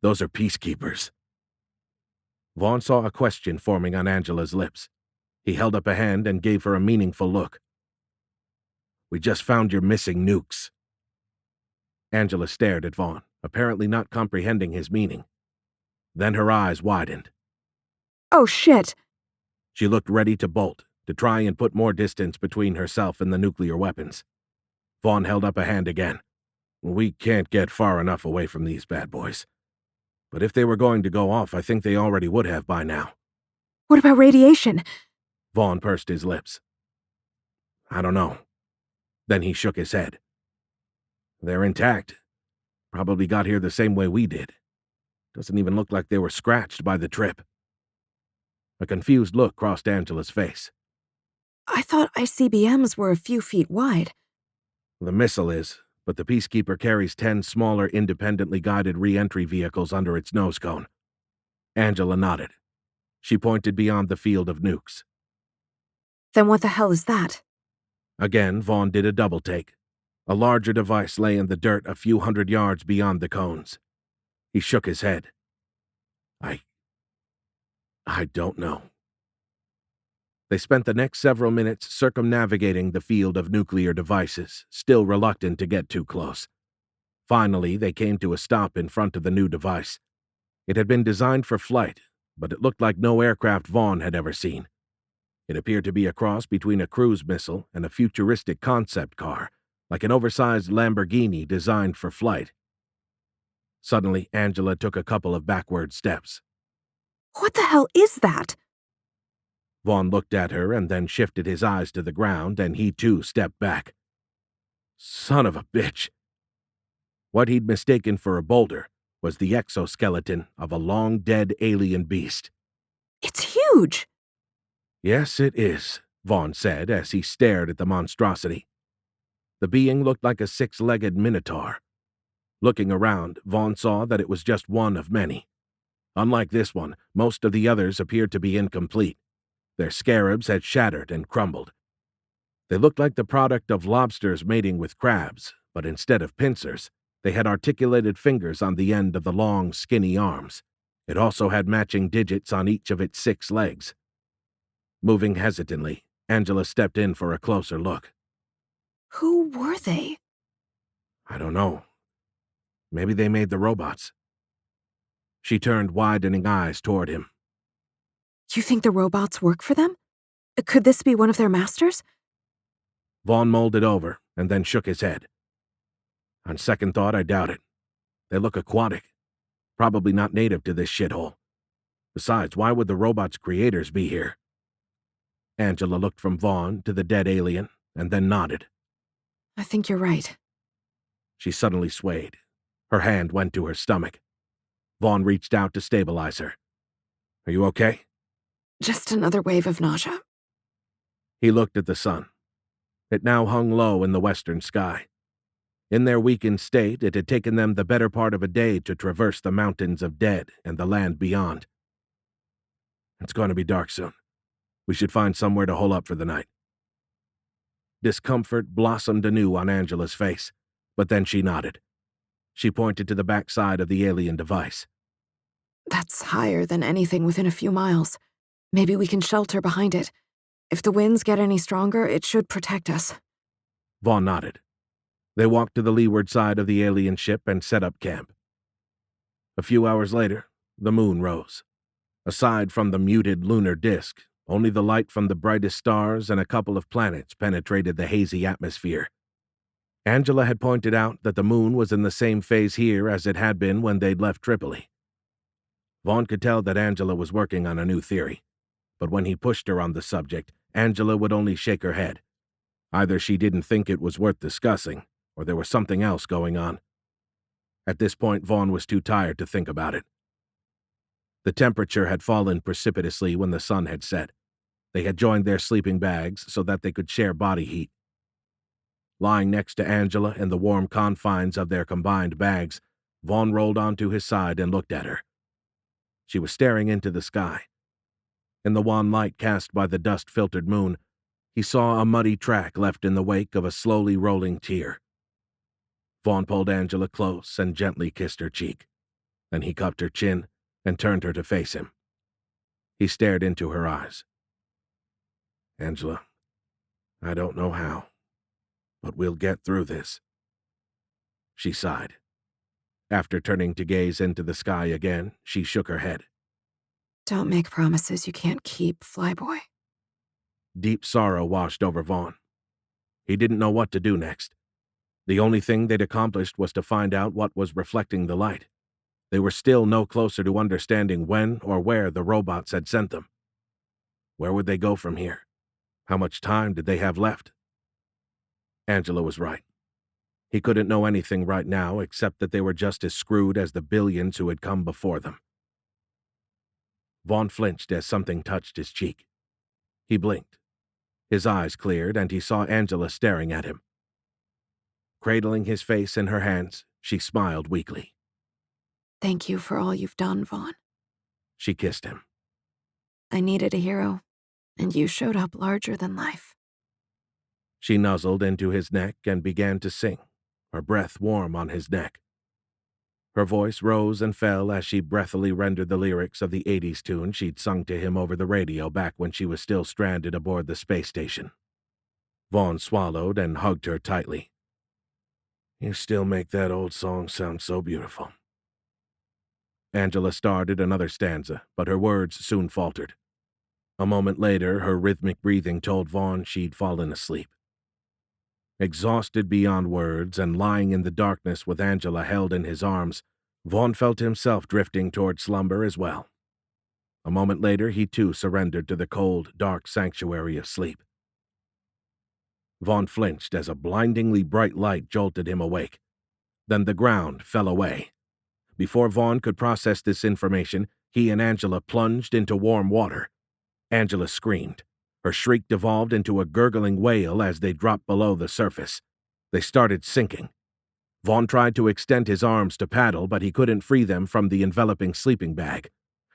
Those are peacekeepers. Vaughn saw a question forming on Angela's lips. He held up a hand and gave her a meaningful look. We just found your missing nukes. Angela stared at Vaughn, apparently not comprehending his meaning. Then her eyes widened. Oh, shit. She looked ready to bolt, to try and put more distance between herself and the nuclear weapons. Vaughn held up a hand again. We can't get far enough away from these bad boys. But if they were going to go off, I think they already would have by now. What about radiation? Vaughn pursed his lips. I don't know. Then he shook his head. They're intact. Probably got here the same way we did. Doesn't even look like they were scratched by the trip. A confused look crossed Angela's face. I thought ICBMs were a few feet wide. The missile is, but the Peacekeeper carries 10 smaller independently guided re-entry vehicles under its nose cone. Angela nodded. She pointed beyond the field of nukes. Then what the hell is that? Again, Vaughn did a double take. A larger device lay in the dirt a few hundred yards beyond the cones. He shook his head. I don't know. They spent the next several minutes circumnavigating the field of nuclear devices, still reluctant to get too close. Finally, they came to a stop in front of the new device. It had been designed for flight, but it looked like no aircraft Vaughn had ever seen. It appeared to be a cross between a cruise missile and a futuristic concept car, like an oversized Lamborghini designed for flight. Suddenly, Angela took a couple of backward steps. What the hell is that? Vaughn looked at her and then shifted his eyes to the ground, and he too stepped back. Son of a bitch! What he'd mistaken for a boulder was the exoskeleton of a long-dead alien beast. It's huge! Yes, it is, Vaughn said as he stared at the monstrosity. The being looked like a six-legged minotaur. Looking around, Vaughn saw that it was just one of many. Unlike this one, most of the others appeared to be incomplete. Their scarabs had shattered and crumbled. They looked like the product of lobsters mating with crabs, but instead of pincers, they had articulated fingers on the end of the long, skinny arms. It also had matching digits on each of its 6 legs. Moving hesitantly, Angela stepped in for a closer look. Who were they? I don't know. Maybe they made the robots. She turned widening eyes toward him. You think the robots work for them? Could this be one of their masters? Vaughn mulled it over and then shook his head. On second thought, I doubt it. They look aquatic. Probably not native to this shithole. Besides, why would the robot's creators be here? Angela looked from Vaughn to the dead alien and then nodded. I think you're right. She suddenly swayed. Her hand went to her stomach. Vaughn reached out to stabilize her. Are you okay? Just another wave of nausea. He looked at the sun. It now hung low in the western sky. In their weakened state, it had taken them the better part of a day to traverse the mountains of dead and the land beyond. It's going to be dark soon. We should find somewhere to hole up for the night. Discomfort blossomed anew on Angela's face, but then she nodded. She pointed to the backside of the alien device. That's higher than anything within a few miles. Maybe we can shelter behind it. If the winds get any stronger, it should protect us. Vaughn nodded. They walked to the leeward side of the alien ship and set up camp. A few hours later, the moon rose. Aside from the muted lunar disk, only the light from the brightest stars and a couple of planets penetrated the hazy atmosphere. Angela had pointed out that the moon was in the same phase here as it had been when they'd left Tripoli. Vaughn could tell that Angela was working on a new theory, but when he pushed her on the subject, Angela would only shake her head. Either she didn't think it was worth discussing, or there was something else going on. At this point, Vaughn was too tired to think about it. The temperature had fallen precipitously when the sun had set. They had joined their sleeping bags so that they could share body heat. Lying next to Angela in the warm confines of their combined bags, Vaughn rolled onto his side and looked at her. She was staring into the sky. In the wan light cast by the dust-filtered moon, he saw a muddy track left in the wake of a slowly rolling tear. Vaughn pulled Angela close and gently kissed her cheek. Then he cupped her chin and turned her to face him. He stared into her eyes. Angela, I don't know how, but we'll get through this. She sighed. After turning to gaze into the sky again, she shook her head. Don't make promises you can't keep, Flyboy. Deep sorrow washed over Vaughn. He didn't know what to do next. The only thing they'd accomplished was to find out what was reflecting the light. They were still no closer to understanding when or where the robots had sent them. Where would they go from here? How much time did they have left? Angela was right. He couldn't know anything right now except that they were just as screwed as the billions who had come before them. Vaughn flinched as something touched his cheek. He blinked. His eyes cleared and he saw Angela staring at him. Cradling his face in her hands, she smiled weakly. Thank you for all you've done, Vaughn. She kissed him. I needed a hero, and you showed up larger than life. She nuzzled into his neck and began to sing, her breath warm on his neck. Her voice rose and fell as she breathily rendered the lyrics of the 80s tune she'd sung to him over the radio back when she was still stranded aboard the space station. Vaughn swallowed and hugged her tightly. You still make that old song sound so beautiful. Angela started another stanza, but her words soon faltered. A moment later, her rhythmic breathing told Vaughn she'd fallen asleep. Exhausted beyond words and lying in the darkness with Angela held in his arms, Vaughn felt himself drifting toward slumber as well. A moment later, he too surrendered to the cold, dark sanctuary of sleep. Vaughn flinched as a blindingly bright light jolted him awake. Then the ground fell away. Before Vaughn could process this information, he and Angela plunged into warm water. Angela screamed. Her shriek devolved into a gurgling wail as they dropped below the surface. They started sinking. Vaughn tried to extend his arms to paddle, but he couldn't free them from the enveloping sleeping bag.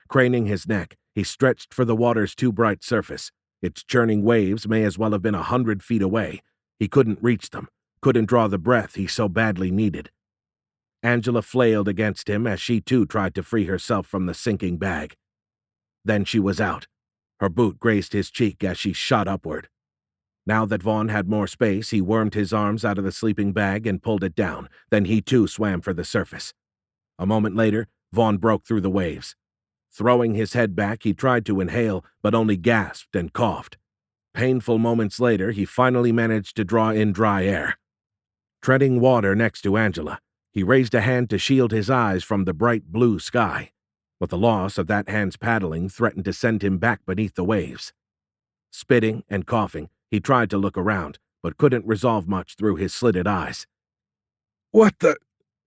Craning his neck, he stretched for the water's too bright surface. Its churning waves may as well have been 100 feet away. He couldn't reach them, couldn't draw the breath he so badly needed. Angela flailed against him as she too tried to free herself from the sinking bag. Then she was out. Her boot grazed his cheek as she shot upward. Now that Vaughn had more space, he wormed his arms out of the sleeping bag and pulled it down. Then he too swam for the surface. A moment later, Vaughn broke through the waves. Throwing his head back, he tried to inhale, but only gasped and coughed. Painful moments later, he finally managed to draw in dry air. Treading water next to Angela, he raised a hand to shield his eyes from the bright blue sky. But the loss of that hand's paddling threatened to send him back beneath the waves. Spitting and coughing, he tried to look around, but couldn't resolve much through his slitted eyes. "What the—"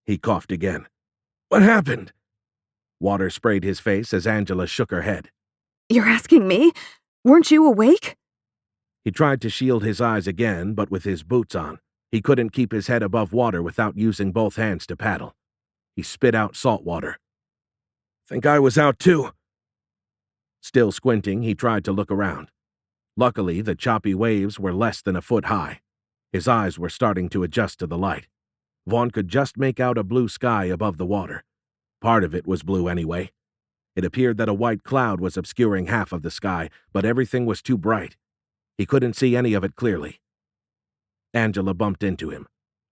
he coughed again. "What happened?" Water sprayed his face as Angela shook her head. You're asking me? Weren't you awake? He tried to shield his eyes again, but with his boots on, he couldn't keep his head above water without using both hands to paddle. He spit out salt water. "Think I was out too." Still squinting, he tried to look around. Luckily, the choppy waves were less than a foot high. His eyes were starting to adjust to the light. Vaughn could just make out a blue sky above the water. Part of it was blue anyway. It appeared that a white cloud was obscuring half of the sky, but everything was too bright. He couldn't see any of it clearly. Angela bumped into him.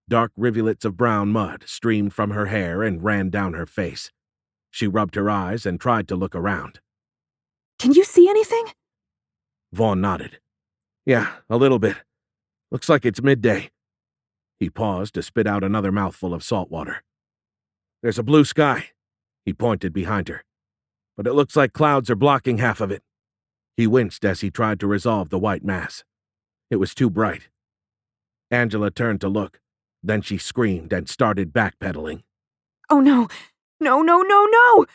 Dark rivulets of brown mud streamed from her hair and ran down her face. She rubbed her eyes and tried to look around. Can you see anything? Vaughn nodded. "Yeah, a little bit. Looks like it's midday." He paused to spit out another mouthful of salt water. "There's a blue sky." He pointed behind her. "But it looks like clouds are blocking half of it." He winced as he tried to resolve the white mass. It was too bright. Angela turned to look. Then she screamed and started backpedaling. Oh no! No, no, no, no!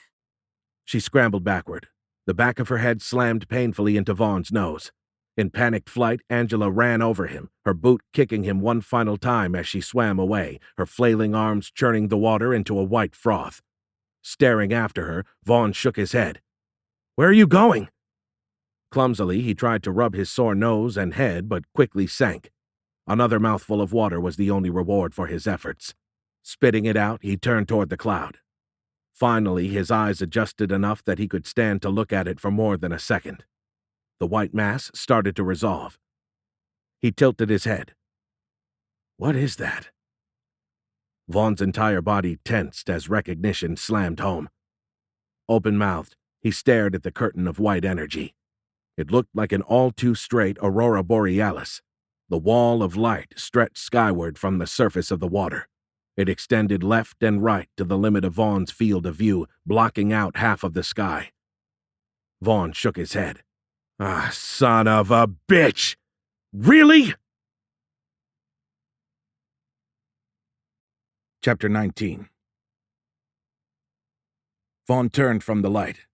She scrambled backward. The back of her head slammed painfully into Vaughn's nose. In panicked flight, Angela ran over him, her boot kicking him one final time as she swam away, her flailing arms churning the water into a white froth. Staring after her, Vaughn shook his head. "Where are you going?" Clumsily, he tried to rub his sore nose and head, but quickly sank. Another mouthful of water was the only reward for his efforts. Spitting it out, he turned toward the cloud. Finally, his eyes adjusted enough that he could stand to look at it for more than a second. The white mass started to resolve. He tilted his head. "What is that?" Vaughn's entire body tensed as recognition slammed home. Open-mouthed, he stared at the curtain of white energy. It looked like an all-too-straight aurora borealis. The wall of light stretched skyward from the surface of the water. It extended left and right to the limit of Vaughn's field of view, blocking out half of the sky. Vaughn shook his head. "Ah, son of a bitch! Really?" Chapter 19. Vaughn turned from the light.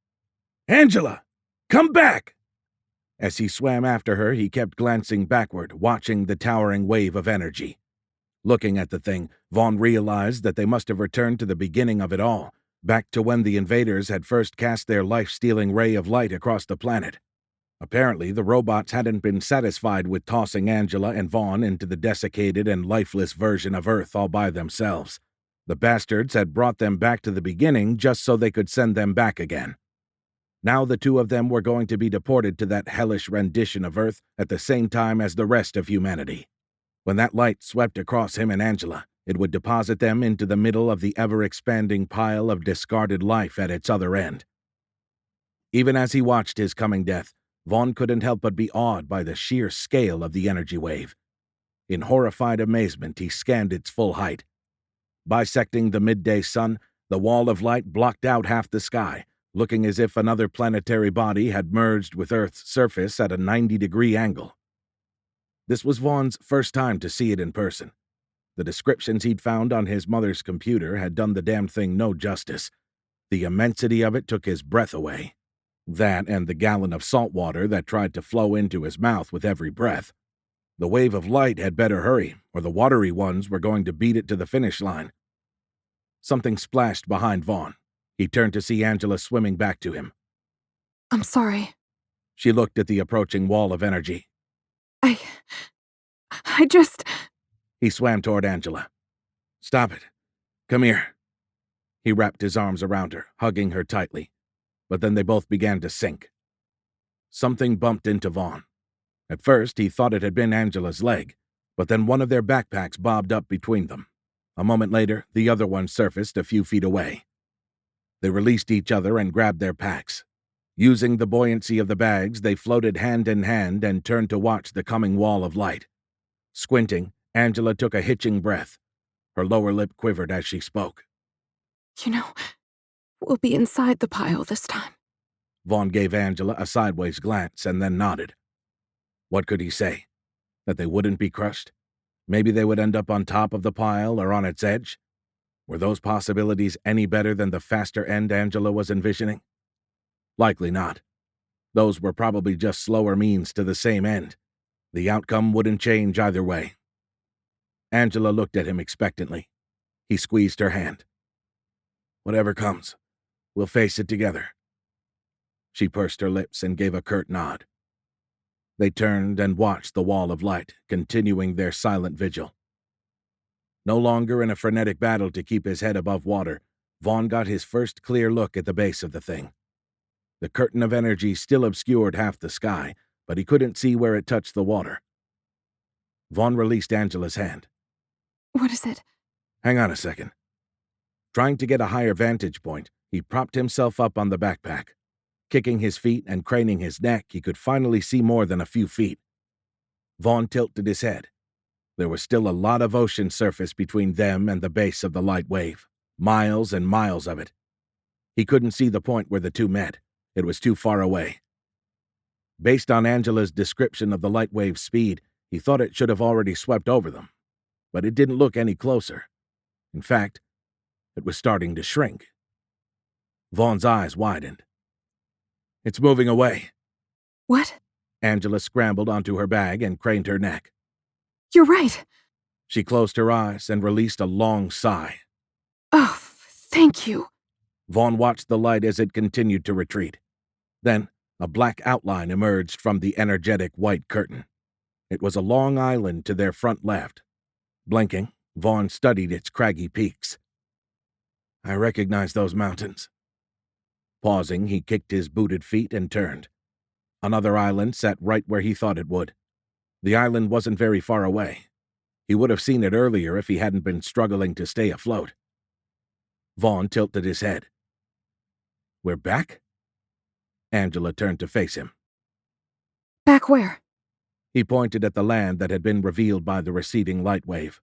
"Angela! Come back!" As he swam after her, he kept glancing backward, watching the towering wave of energy. Looking at the thing, Vaughn realized that they must have returned to the beginning of it all, back to when the invaders had first cast their life-stealing ray of light across the planet. Apparently, the robots hadn't been satisfied with tossing Angela and Vaughn into the desiccated and lifeless version of Earth all by themselves. The bastards had brought them back to the beginning just so they could send them back again. Now the two of them were going to be deported to that hellish rendition of Earth at the same time as the rest of humanity. When that light swept across him and Angela, it would deposit them into the middle of the ever-expanding pile of discarded life at its other end. Even as he watched his coming death, Vaughn couldn't help but be awed by the sheer scale of the energy wave. In horrified amazement, he scanned its full height. Bisecting the midday sun, the wall of light blocked out half the sky, looking as if another planetary body had merged with Earth's surface at a 90-degree angle. This was Vaughn's first time to see it in person. The descriptions he'd found on his mother's computer had done the damned thing no justice. The immensity of it took his breath away. That and the gallon of salt water that tried to flow into his mouth with every breath. The wave of light had better hurry, or the watery ones were going to beat it to the finish line. Something splashed behind Vaughn. He turned to see Angela swimming back to him. I'm sorry. She looked at the approaching wall of energy. I just... He swam toward Angela. Stop it. Come here. He wrapped his arms around her, hugging her tightly. But then they both began to sink. Something bumped into Vaughn. At first, he thought it had been Angela's leg, but then one of their backpacks bobbed up between them. A moment later, the other one surfaced a few feet away. They released each other and grabbed their packs. Using the buoyancy of the bags, they floated hand in hand and turned to watch the coming wall of light. Squinting, Angela took a hitching breath. Her lower lip quivered as she spoke. You know, we'll be inside the pile this time. Vaughn gave Angela a sideways glance and then nodded. What could he say? That they wouldn't be crushed? Maybe they would end up on top of the pile or on its edge? Were those possibilities any better than the faster end Angela was envisioning? Likely not. Those were probably just slower means to the same end. The outcome wouldn't change either way. Angela looked at him expectantly. He squeezed her hand. Whatever comes, we'll face it together. She pursed her lips and gave a curt nod. They turned and watched the wall of light, continuing their silent vigil. No longer in a frenetic battle to keep his head above water, Vaughn got his first clear look at the base of the thing. The curtain of energy still obscured half the sky, but he couldn't see where it touched the water. Vaughn released Angela's hand. What is it? Hang on a second. Trying to get a higher vantage point, he propped himself up on the backpack. Kicking his feet and craning his neck, he could finally see more than a few feet. Vaughn tilted his head. There was still a lot of ocean surface between them and the base of the light wave. Miles and miles of it. He couldn't see the point where the two met. It was too far away. Based on Angela's description of the light wave's speed, he thought it should have already swept over them. But it didn't look any closer. In fact, it was starting to shrink. Vaughn's eyes widened. It's moving away. What? Angela scrambled onto her bag and craned her neck. You're right. She closed her eyes and released a long sigh. Oh, thank you. Vaughn watched the light as it continued to retreat. Then, a black outline emerged from the energetic white curtain. It was a long island to their front left. Blinking, Vaughn studied its craggy peaks. I recognize those mountains. Pausing, he kicked his booted feet and turned. Another island sat right where he thought it would. The island wasn't very far away. He would have seen it earlier if he hadn't been struggling to stay afloat. Vaughn tilted his head. We're back? Angela turned to face him. Back where? He pointed at the land that had been revealed by the receding light wave.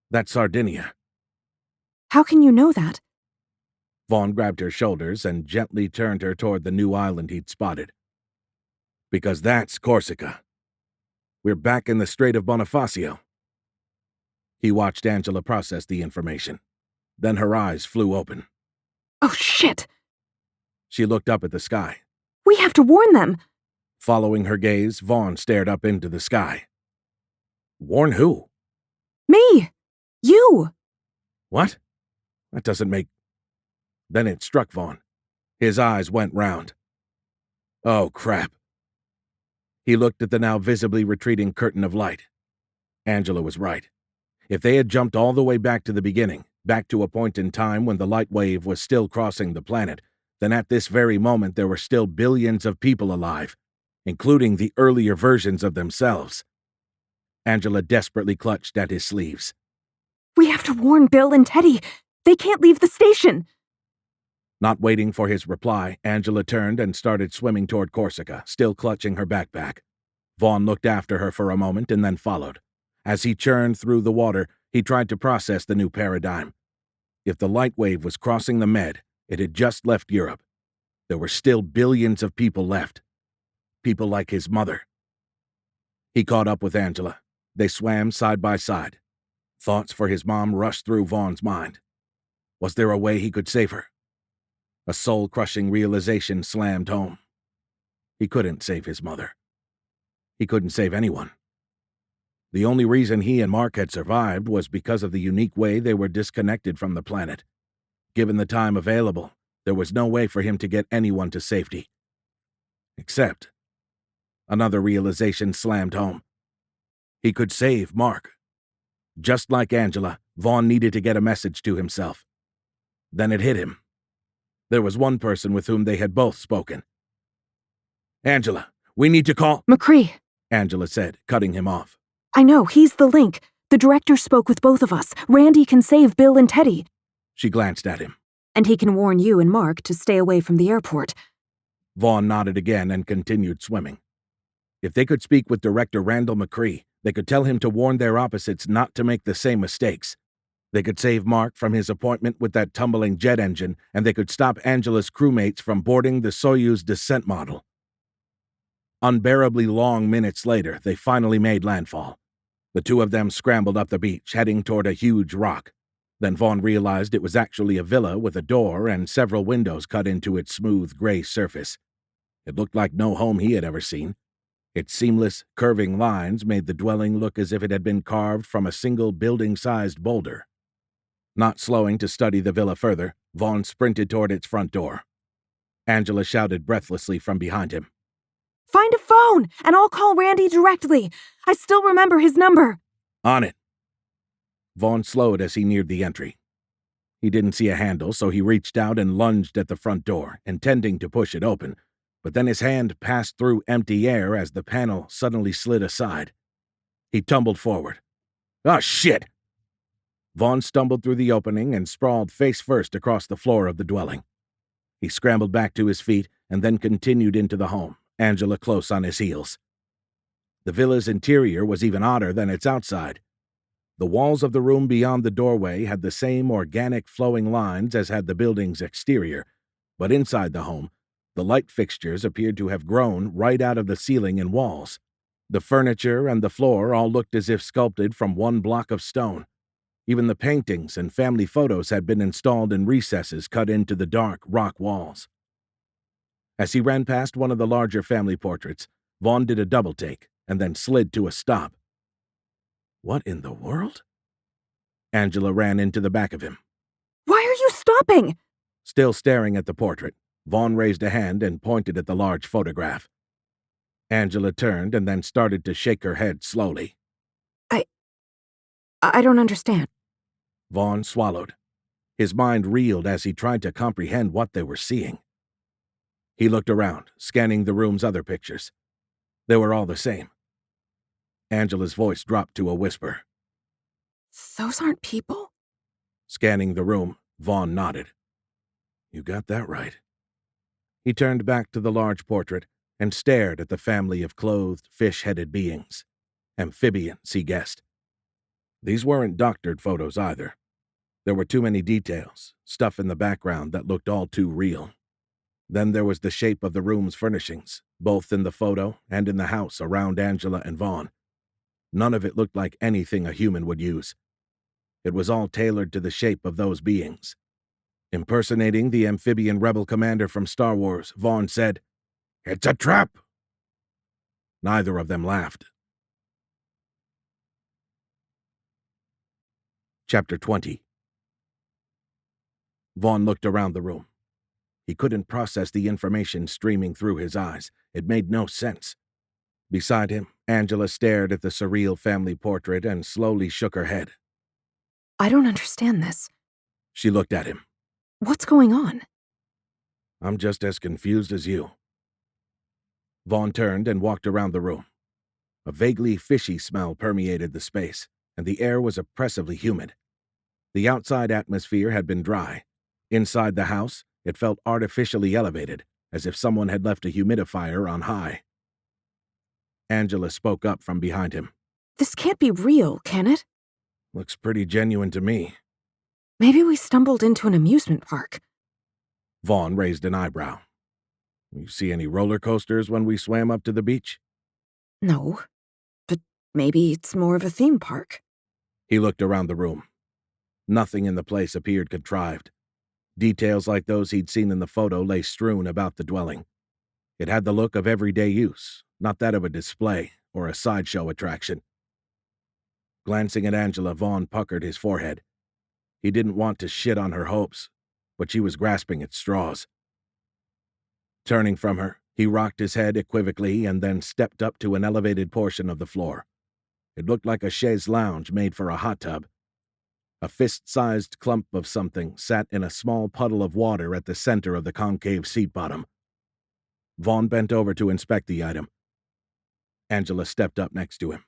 That's Sardinia. How can you know that? Vaughn grabbed her shoulders and gently turned her toward the new island he'd spotted. Because that's Corsica. We're back in the Strait of Bonifacio. He watched Angela process the information. Then her eyes flew open. Oh, shit! She looked up at the sky. We have to warn them! Following her gaze, Vaughn stared up into the sky. Warn who? Me! You! What? That doesn't make... Then it struck Vaughn. His eyes went round. Oh, crap. He looked at the now visibly retreating curtain of light. Angela was right. If they had jumped all the way back to the beginning, back to a point in time when the light wave was still crossing the planet, then at this very moment there were still billions of people alive, including the earlier versions of themselves. Angela desperately clutched at his sleeves. We have to warn Bill and Teddy. They can't leave the station. Not waiting for his reply, Angela turned and started swimming toward Corsica, still clutching her backpack. Vaughn looked after her for a moment and then followed. As he churned through the water, he tried to process the new paradigm. If the light wave was crossing the Med, it had just left Europe. There were still billions of people left. People like his mother. He caught up with Angela. They swam side by side. Thoughts for his mom rushed through Vaughn's mind. Was there a way he could save her? A soul-crushing realization slammed home. He couldn't save his mother. He couldn't save anyone. The only reason he and Mark had survived was because of the unique way they were disconnected from the planet. Given the time available, there was no way for him to get anyone to safety. Except, another realization slammed home. He could save Mark. Just like Angela, Vaughn needed to get a message to himself. Then it hit him. There was one person with whom they had both spoken. "Angela, we need to call—" McCree. Angela said, cutting him off. I know, he's the link. The director spoke with both of us. Randy can save Bill and Teddy. She glanced at him. And he can warn you and Mark to stay away from the airport. Vaughn nodded again and continued swimming. If they could speak with Director Randall McCree, they could tell him to warn their opposites not to make the same mistakes. They could save Mark from his appointment with that tumbling jet engine, and they could stop Angela's crewmates from boarding the Soyuz descent model. Unbearably long minutes later, they finally made landfall. The two of them scrambled up the beach, heading toward a huge rock. Then Vaughn realized it was actually a villa with a door and several windows cut into its smooth gray surface. It looked like no home he had ever seen. Its seamless, curving lines made the dwelling look as if it had been carved from a single building-sized boulder. Not slowing to study the villa further, Vaughn sprinted toward its front door. Angela shouted breathlessly from behind him. Find a phone, and I'll call Randy directly. I still remember his number. On it. Vaughn slowed as he neared the entry. He didn't see a handle, so he reached out and lunged at the front door, intending to push it open, but then his hand passed through empty air as the panel suddenly slid aside. He tumbled forward. "Oh, shit!" Vaughn stumbled through the opening and sprawled face first across the floor of the dwelling. He scrambled back to his feet and then continued into the home, Angela close on his heels. The villa's interior was even odder than its outside. The walls of the room beyond the doorway had the same organic flowing lines as had the building's exterior, but inside the home, the light fixtures appeared to have grown right out of the ceiling and walls. The furniture and the floor all looked as if sculpted from one block of stone. Even the paintings and family photos had been installed in recesses cut into the dark rock walls. As he ran past one of the larger family portraits, Vaughn did a double-take and then slid to a stop. What in the world? Angela ran into the back of him. Why are you stopping? Still staring at the portrait, Vaughn raised a hand and pointed at the large photograph. Angela turned and then started to shake her head slowly. I don't understand. Vaughn swallowed. His mind reeled as he tried to comprehend what they were seeing. He looked around, scanning the room's other pictures. They were all the same. Angela's voice dropped to a whisper. Those aren't people? Scanning the room, Vaughn nodded. You got that right. He turned back to the large portrait and stared at the family of clothed, fish-headed beings. Amphibians, he guessed. These weren't doctored photos either. There were too many details, stuff in the background that looked all too real. Then there was the shape of the room's furnishings, both in the photo and in the house around Angela and Vaughn. None of it looked like anything a human would use. It was all tailored to the shape of those beings. Impersonating the amphibian rebel commander from Star Wars, Vaughn said, "It's a trap!" Neither of them laughed. Chapter 20. Vaughn looked around the room. He couldn't process the information streaming through his eyes. It made no sense. Beside him, Angela stared at the surreal family portrait and slowly shook her head. I don't understand this. She looked at him. What's going on? I'm just as confused as you. Vaughn turned and walked around the room. A vaguely fishy smell permeated the space, and the air was oppressively humid. The outside atmosphere had been dry. Inside the house, it felt artificially elevated, as if someone had left a humidifier on high. Angela spoke up from behind him. This can't be real, can it? Looks pretty genuine to me. Maybe we stumbled into an amusement park. Vaughn raised an eyebrow. You see any roller coasters when we swam up to the beach? No, but maybe it's more of a theme park. He looked around the room. Nothing in the place appeared contrived. Details like those he'd seen in the photo lay strewn about the dwelling. It had the look of everyday use, not that of a display or a sideshow attraction. Glancing at Angela, Vaughn puckered his forehead. He didn't want to shit on her hopes, but she was grasping at straws. Turning from her, he rocked his head equivocally and then stepped up to an elevated portion of the floor. It looked like a chaise lounge made for a hot tub. A fist-sized clump of something sat in a small puddle of water at the center of the concave seat bottom. Vaughn bent over to inspect the item. Angela stepped up next to him.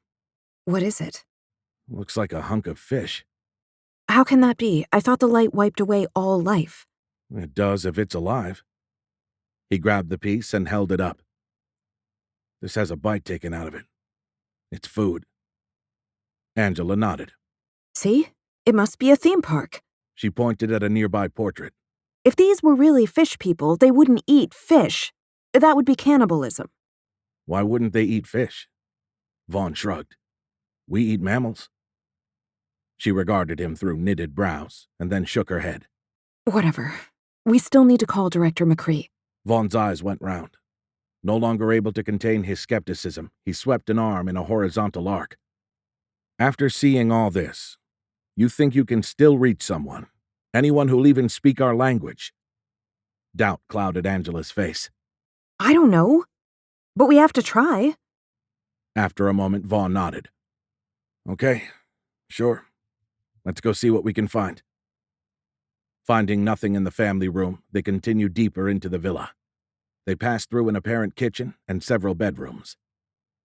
What is it? Looks like a hunk of fish. How can that be? I thought the light wiped away all life. It does if it's alive. He grabbed the piece and held it up. This has a bite taken out of it. It's food. Angela nodded. See? It must be a theme park. She pointed at a nearby portrait. If these were really fish people, they wouldn't eat fish. That would be cannibalism. Why wouldn't they eat fish? Vaughn shrugged. We eat mammals. She regarded him through knitted brows and then shook her head. Whatever. We still need to call Director McCree. Vaughn's eyes went round. No longer able to contain his skepticism, he swept an arm in a horizontal arc. After seeing all this, you think you can still reach someone? Anyone who'll even speak our language? Doubt clouded Angela's face. I don't know. But we have to try. After a moment, Vaughn nodded. Okay, sure. Let's go see what we can find. Finding nothing in the family room, they continued deeper into the villa. They passed through an apparent kitchen and several bedrooms.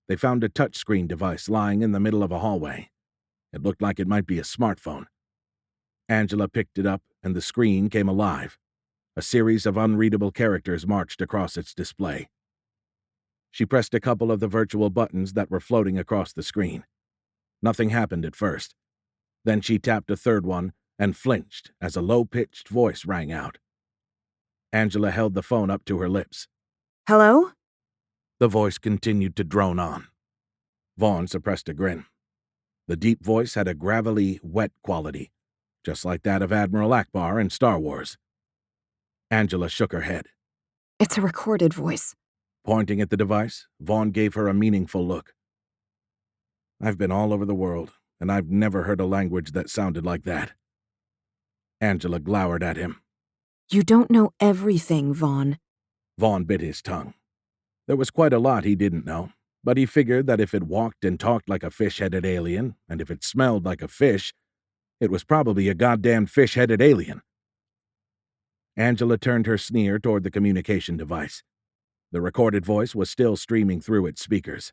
They found a touchscreen device lying in the middle of a hallway. It looked like it might be a smartphone. Angela picked it up, and the screen came alive. A series of unreadable characters marched across its display. She pressed a couple of the virtual buttons that were floating across the screen. Nothing happened at first. Then she tapped a third one and flinched as a low-pitched voice rang out. Angela held the phone up to her lips. Hello? The voice continued to drone on. Vaughn suppressed a grin. The deep voice had a gravelly, wet quality, just like that of Admiral Akbar in Star Wars. Angela shook her head. It's a recorded voice. Pointing at the device, Vaughn gave her a meaningful look. I've been all over the world, and I've never heard a language that sounded like that. Angela glowered at him. You don't know everything, Vaughn. Vaughn bit his tongue. There was quite a lot he didn't know, but he figured that if it walked and talked like a fish-headed alien, and if it smelled like a fish, it was probably a goddamn fish-headed alien. Angela turned her sneer toward the communication device. The recorded voice was still streaming through its speakers.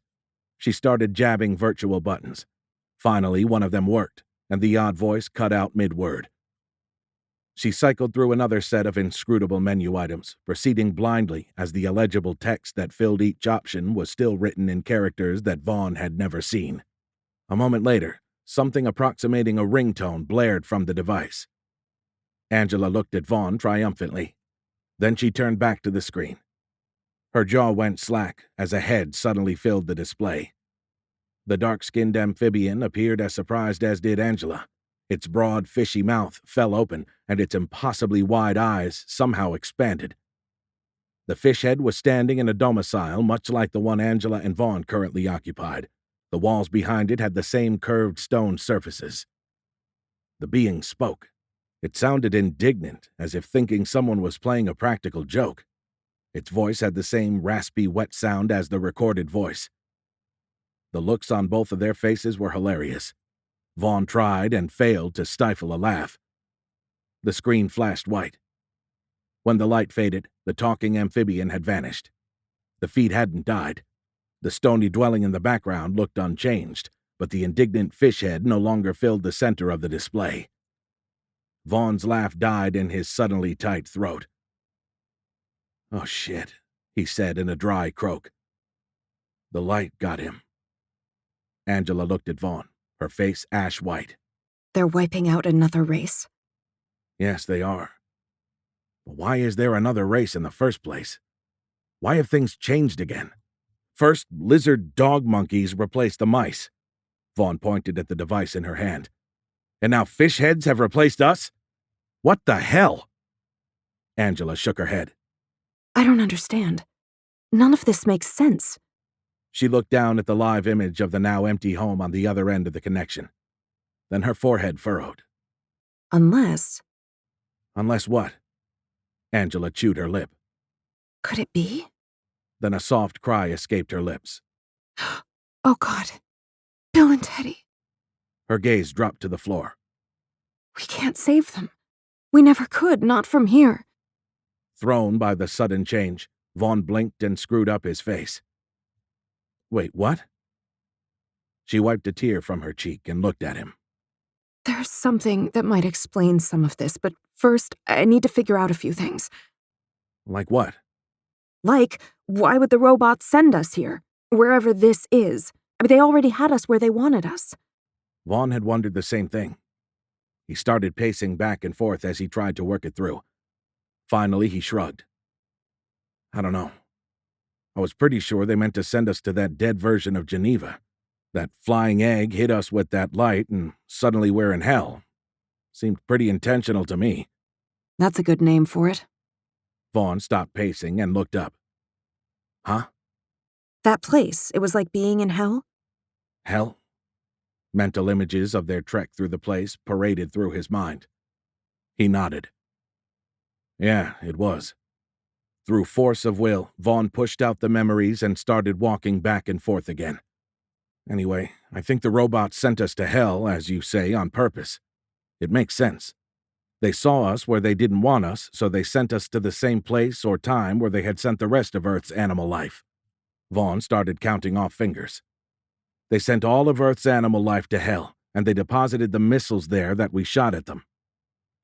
She started jabbing virtual buttons. Finally, one of them worked, and the odd voice cut out mid-word. She cycled through another set of inscrutable menu items, proceeding blindly as the illegible text that filled each option was still written in characters that Vaughn had never seen. A moment later, something approximating a ringtone blared from the device. Angela looked at Vaughn triumphantly. Then she turned back to the screen. Her jaw went slack as a head suddenly filled the display. The dark-skinned amphibian appeared as surprised as did Angela. Its broad, fishy mouth fell open, and its impossibly wide eyes somehow expanded. The fish head was standing in a domicile much like the one Angela and Vaughn currently occupied. The walls behind it had the same curved stone surfaces. The being spoke. It sounded indignant, as if thinking someone was playing a practical joke. Its voice had the same raspy, wet sound as the recorded voice. The looks on both of their faces were hilarious. Vaughn tried and failed to stifle a laugh. The screen flashed white. When the light faded, the talking amphibian had vanished. The feet hadn't died. The stony dwelling in the background looked unchanged, but the indignant fish head no longer filled the center of the display. Vaughn's laugh died in his suddenly tight throat. "Oh shit," he said in a dry croak. The light got him. Angela looked at Vaughn, her face ash white. They're wiping out another race. Yes, they are. But why is there another race in the first place? Why have things changed again? First, lizard dog monkeys replaced the mice. Vaughn pointed at the device in her hand. And now fish heads have replaced us? What the hell? Angela shook her head. I don't understand. None of this makes sense. She looked down at the live image of the now empty home on the other end of the connection. Then her forehead furrowed. Unless... Unless what? Angela chewed her lip. Could it be? Then a soft cry escaped her lips. Oh, God. Bill and Teddy. Her gaze dropped to the floor. We can't save them. We never could, not from here. Thrown by the sudden change, Vaughn blinked and screwed up his face. Wait, what? She wiped a tear from her cheek and looked at him. There's something that might explain some of this, but first, I need to figure out a few things. Like what? Like, why would the robots send us here? Wherever this is. I mean, they already had us where they wanted us. Vaughn had wondered the same thing. He started pacing back and forth as he tried to work it through. Finally, he shrugged. I don't know. I was pretty sure they meant to send us to that dead version of Geneva. That flying egg hit us with that light, and suddenly we're in hell. Seemed pretty intentional to me. That's a good name for it. Vaughn stopped pacing and looked up. Huh? That place, it was like being in hell? Hell? Mental images of their trek through the place paraded through his mind. He nodded. Yeah, it was. Through force of will, Vaughn pushed out the memories and started walking back and forth again. Anyway, I think the robots sent us to hell, as you say, on purpose. It makes sense. They saw us where they didn't want us, so they sent us to the same place or time where they had sent the rest of Earth's animal life. Vaughn started counting off fingers. They sent all of Earth's animal life to hell, and they deposited the missiles there that we shot at them.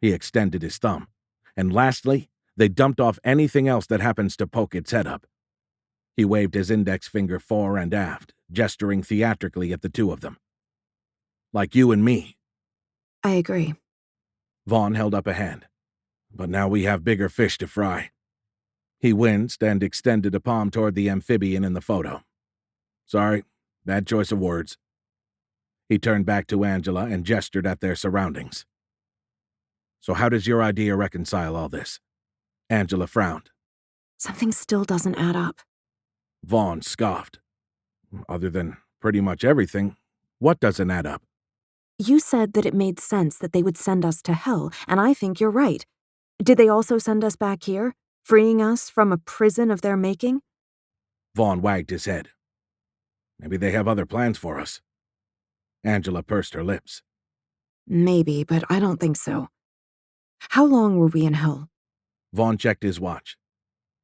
He extended his thumb. And lastly, they dumped off anything else that happens to poke its head up. He waved his index finger fore and aft, gesturing theatrically at the two of them. Like you and me. I agree. Vaughn held up a hand. But now we have bigger fish to fry. He winced and extended a palm toward the amphibian in the photo. Sorry, bad choice of words. He turned back to Angela and gestured at their surroundings. So how does your idea reconcile all this? Angela frowned. Something still doesn't add up. Vaughn scoffed. Other than pretty much everything, what doesn't add up? You said that it made sense that they would send us to hell, and I think you're right. Did they also send us back here, freeing us from a prison of their making? Vaughn wagged his head. Maybe they have other plans for us. Angela pursed her lips. Maybe, but I don't think so. How long were we in hell? Vaughn checked his watch.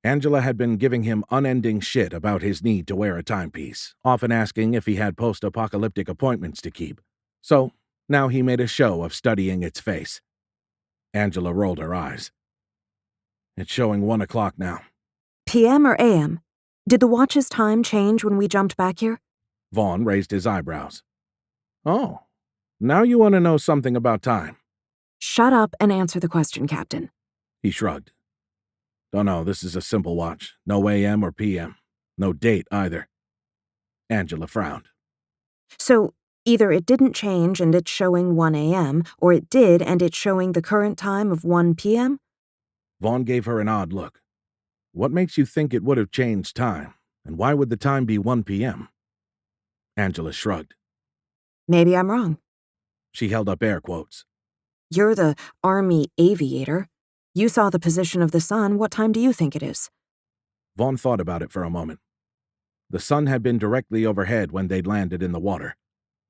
Angela had been giving him unending shit about his need to wear a timepiece, often asking if he had post-apocalyptic appointments to keep. So, now he made a show of studying its face. Angela rolled her eyes. It's showing 1 o'clock now. PM or AM? Did the watch's time change when we jumped back here? Vaughn raised his eyebrows. Oh, now you want to know something about time. Shut up and answer the question, Captain. He shrugged. Don't know, this is a simple watch. No AM or PM. No date either. Angela frowned. So, either it didn't change and it's showing 1 AM, or it did and it's showing the current time of 1 PM? Vaughn gave her an odd look. What makes you think it would have changed time, and why would the time be 1 PM? Angela shrugged. Maybe I'm wrong. She held up air quotes. You're the Army aviator. You saw the position of the sun. What time do you think it is? Vaughn thought about it for a moment. The sun had been directly overhead when they'd landed in the water.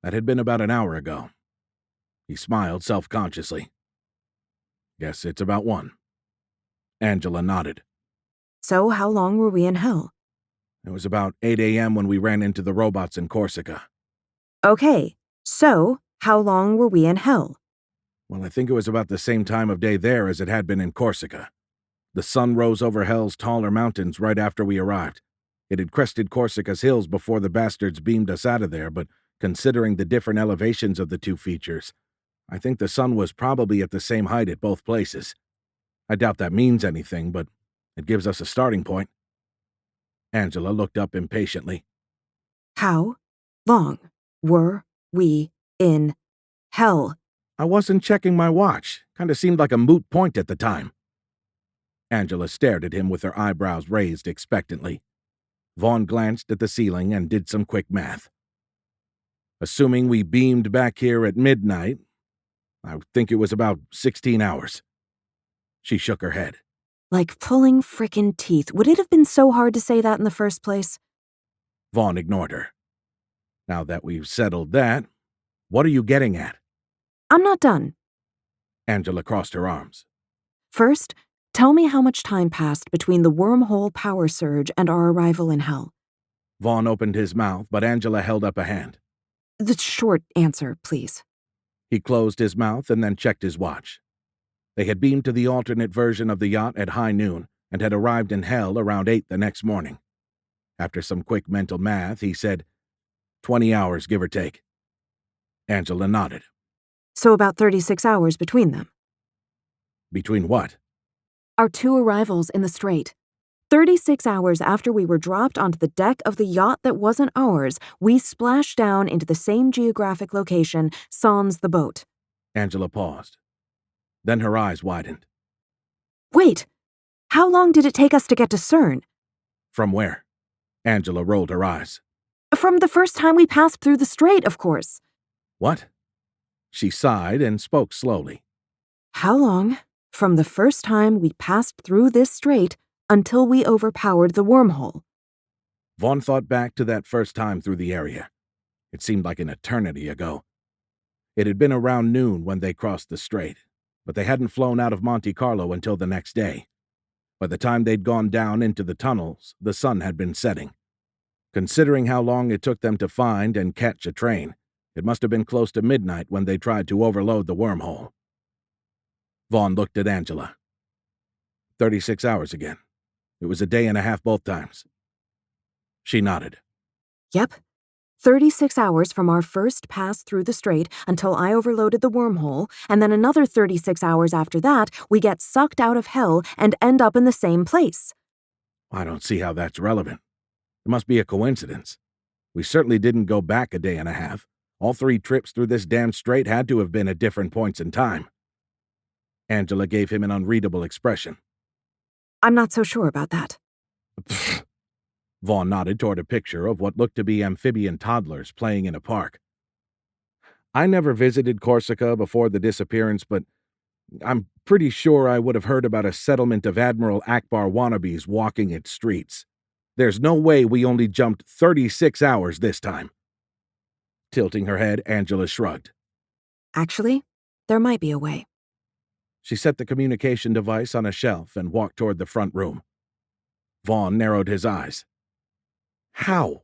That had been about an hour ago. He smiled self-consciously. Guess it's about 1. Angela nodded. So how long were we in hell? It was about 8 AM when we ran into the robots in Corsica. Okay, so how long were we in hell? Well, I think it was about the same time of day there as it had been in Corsica. The sun rose over hell's taller mountains right after we arrived. It had crested Corsica's hills before the bastards beamed us out of there, but considering the different elevations of the two features, I think the sun was probably at the same height at both places. I doubt that means anything, but it gives us a starting point. Angela looked up impatiently. How long were we in hell? I wasn't checking my watch. Kinda seemed like a moot point at the time. Angela stared at him with her eyebrows raised expectantly. Vaughn glanced at the ceiling and did some quick math. Assuming we beamed back here at midnight, I think it was about 16 hours. She shook her head. Like pulling frickin' teeth. Would it have been so hard to say that in the first place? Vaughn ignored her. Now that we've settled that, what are you getting at? I'm not done. Angela crossed her arms. First, tell me how much time passed between the wormhole power surge and our arrival in hell. Vaughn opened his mouth, but Angela held up a hand. The short answer, please. He closed his mouth and then checked his watch. They had beamed to the alternate version of the yacht at high noon and had arrived in hell around 8 the next morning. After some quick mental math, he said, 20 hours, give or take. Angela nodded. So about 36 hours between them. Between what? Our two arrivals in the strait. 36 hours after we were dropped onto the deck of the yacht that wasn't ours, we splashed down into the same geographic location, sans the boat. Angela paused. Then her eyes widened. Wait! How long did it take us to get to CERN? From where? Angela rolled her eyes. From the first time we passed through the strait, of course. What? She sighed and spoke slowly. How long, from the first time we passed through this strait until we overpowered the wormhole? Vaughn thought back to that first time through the area. It seemed like an eternity ago. It had been around noon when they crossed the strait, but they hadn't flown out of Monte Carlo until the next day. By the time they'd gone down into the tunnels, the sun had been setting. Considering how long it took them to find and catch a train, it must have been close to midnight when they tried to overload the wormhole. Vaughn looked at Angela. 36 hours again. It was a day and a half both times. She nodded. Yep. 36 hours from our first pass through the strait until I overloaded the wormhole, and then another 36 hours after that, we get sucked out of hell and end up in the same place. I don't see how that's relevant. It must be a coincidence. We certainly didn't go back a day and a half. All 3 trips through this damn strait had to have been at different points in time. Angela gave him an unreadable expression. I'm not so sure about that. Vaughn nodded toward a picture of what looked to be amphibian toddlers playing in a park. I never visited Corsica before the disappearance, but I'm pretty sure I would have heard about a settlement of Admiral Akbar wannabes walking its streets. There's no way we only jumped 36 hours this time. Tilting her head, Angela shrugged. Actually, there might be a way. She set the communication device on a shelf and walked toward the front room. Vaughn narrowed his eyes. How?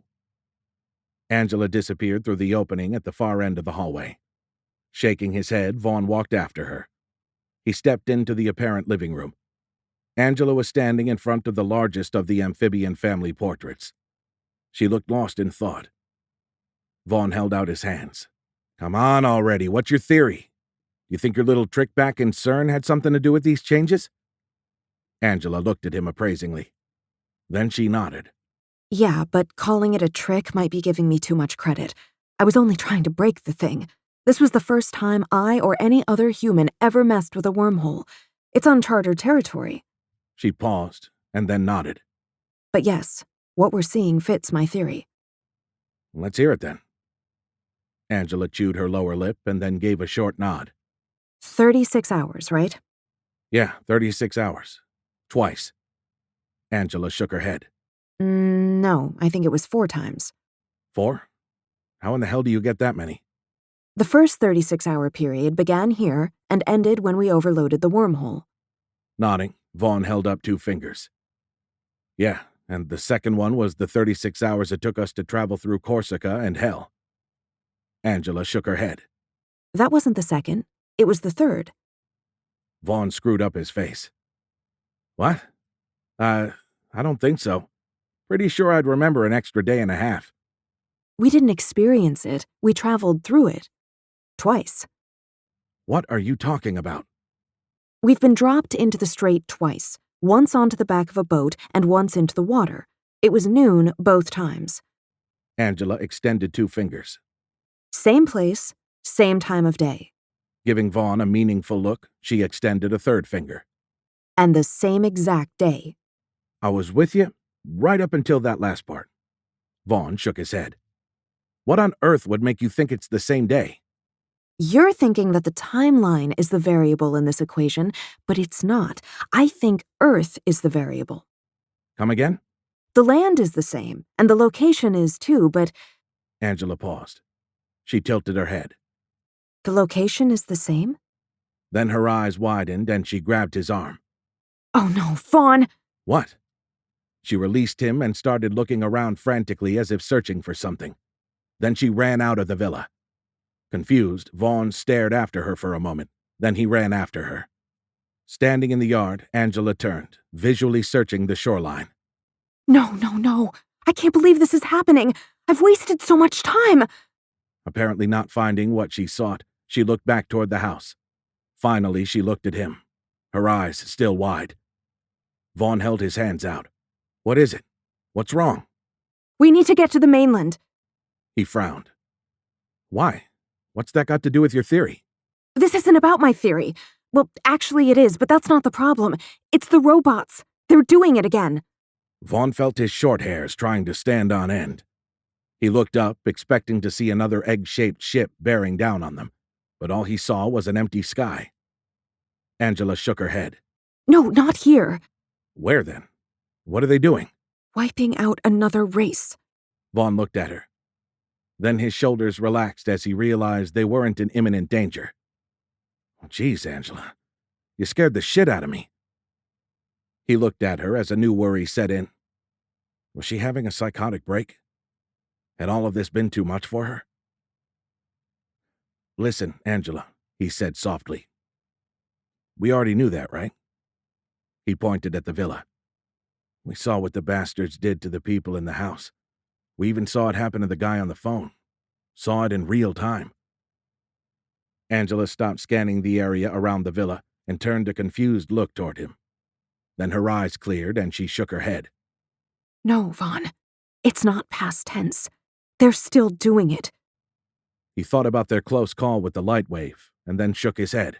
Angela disappeared through the opening at the far end of the hallway. Shaking his head, Vaughn walked after her. He stepped into the apparent living room. Angela was standing in front of the largest of the amphibian family portraits. She looked lost in thought. Vaughn held out his hands. Come on already, what's your theory? You think your little trick back in CERN had something to do with these changes? Angela looked at him appraisingly. Then she nodded. Yeah, but calling it a trick might be giving me too much credit. I was only trying to break the thing. This was the first time I or any other human ever messed with a wormhole. It's uncharted territory. She paused and then nodded. But yes, what we're seeing fits my theory. Let's hear it then. Angela chewed her lower lip and then gave a short nod. 36 hours, right? Yeah, 36 hours. Twice. Angela shook her head. No, I think it was 4 times. 4? How in the hell do you get that many? The first 36-hour period began here and ended when we overloaded the wormhole. Nodding, Vaughn held up 2 fingers. Yeah, and the second one was the 36 hours it took us to travel through Corsica and hell. Angela shook her head. That wasn't the second. It was the third. Vaughn screwed up his face. What? I don't think so. Pretty sure I'd remember an extra day and a half. We didn't experience it. We traveled through it. Twice. What are you talking about? We've been dropped into the strait twice, once onto the back of a boat and once into the water. It was noon both times. Angela extended 2 fingers. Same place, same time of day. Giving Vaughn a meaningful look, she extended a 3rd finger. And the same exact day. I was with you right up until that last part. Vaughn shook his head. What on earth would make you think it's the same day? You're thinking that the timeline is the variable in this equation, but it's not. I think Earth is the variable. Come again? The land is the same, and the location is too, but Angela paused. She tilted her head. the location is the same? Then her eyes widened and she grabbed his arm. Oh no, Vaughn! What? She released him and started looking around frantically as if searching for something. Then she ran out of the villa. Confused, Vaughn stared after her for a moment. Then he ran after her. Standing in the yard, Angela turned, visually searching the shoreline. No. I can't believe this is happening. I've wasted so much time. Apparently not finding what she sought, she looked back toward the house. Finally, she looked at him, her eyes still wide. Vaughn held his hands out. What is it? What's wrong? We need to get to the mainland. He frowned. Why? What's that got to do with your theory? This isn't about my theory. Well, actually it is, but that's not the problem. It's the robots. They're doing it again. Vaughn felt his short hairs trying to stand on end. He looked up, expecting to see another egg-shaped ship bearing down on them, but all he saw was an empty sky. Angela shook her head. No, not here. Where then? What are they doing? Wiping out another race. Vaughn looked at her. Then his shoulders relaxed as he realized they weren't in imminent danger. Geez, Angela, you scared the shit out of me. He looked at her as a new worry set in. Was she having a psychotic break? Had all of this been too much for her? Listen, Angela, he said softly. We already knew that, right? He pointed at the villa. We saw what the bastards did to the people in the house. We even saw it happen to the guy on the phone. Saw it in real time. Angela stopped scanning the area around the villa and turned a confused look toward him. Then her eyes cleared and she shook her head. No, Vaughn. It's not past tense. They're still doing it. He thought about their close call with the light wave and then shook his head.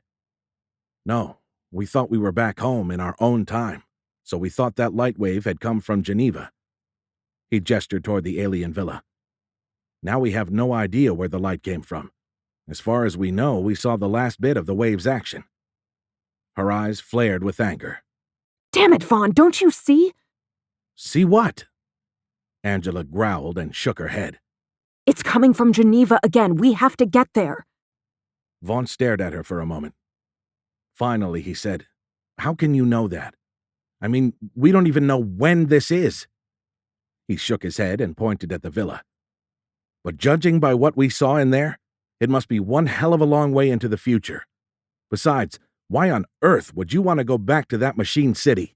No, we thought we were back home in our own time, so we thought that light wave had come from Geneva. He gestured toward the alien villa. Now we have no idea where the light came from. As far as we know, we saw the last bit of the wave's action. Her eyes flared with anger. Damn it, Vaughn, don't you see? See what? Angela growled and shook her head. It's coming from Geneva again. We have to get there. Vaughn stared at her for a moment. Finally, he said, How can you know that? I mean, we don't even know when this is. He shook his head and pointed at the villa. But judging by what we saw in there, it must be one hell of a long way into the future. Besides, why on earth would you want to go back to that machine city?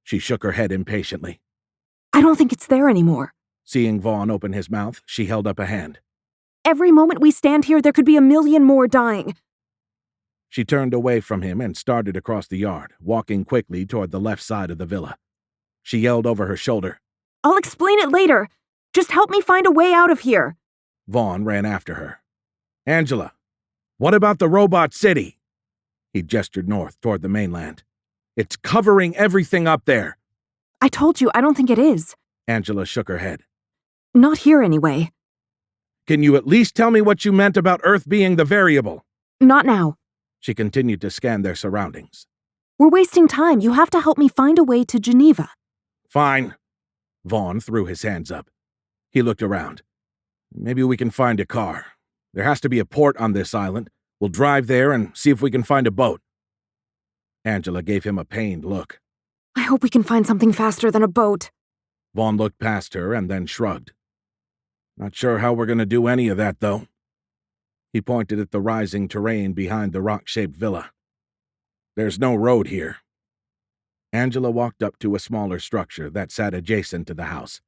She shook her head impatiently. I don't think it's there anymore. Seeing Vaughn open his mouth, she held up a hand. Every moment we stand here, there could be 1,000,000 more dying. She turned away from him and started across the yard, walking quickly toward the left side of the villa. She yelled over her shoulder. I'll explain it later. Just help me find a way out of here. Vaughn ran after her. Angela, what about the robot city? He gestured north toward the mainland. It's covering everything up there. I told you, I don't think it is. Angela shook her head. Not here anyway. Can you at least tell me what you meant about Earth being the variable? Not now. She continued to scan their surroundings. We're wasting time. You have to help me find a way to Geneva. Fine. Vaughn threw his hands up. He looked around. Maybe we can find a car. There has to be a port on this island. We'll drive there and see if we can find a boat. Angela gave him a pained look. I hope we can find something faster than a boat. Vaughn looked past her and then shrugged. Not sure how we're going to do any of that, though. He pointed at the rising terrain behind the rock-shaped villa. There's no road here. Angela walked up to a smaller structure that sat adjacent to the house.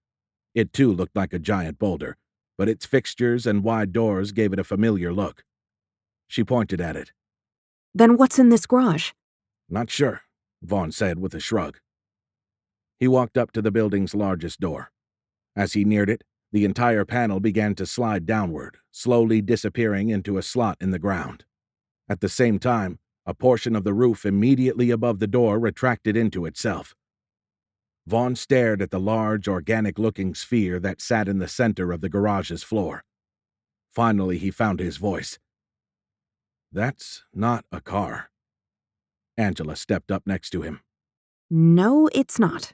It too looked like a giant boulder, but its fixtures and wide doors gave it a familiar look. She pointed at it. Then what's in this garage? Not sure, Vaughn said with a shrug. He walked up to the building's largest door. As he neared it, the entire panel began to slide downward, slowly disappearing into a slot in the ground. At the same time, a portion of the roof immediately above the door retracted into itself. Vaughn stared at the large, organic-looking sphere that sat in the center of the garage's floor. Finally, he found his voice. "That's not a car." Angela stepped up next to him. No, it's not.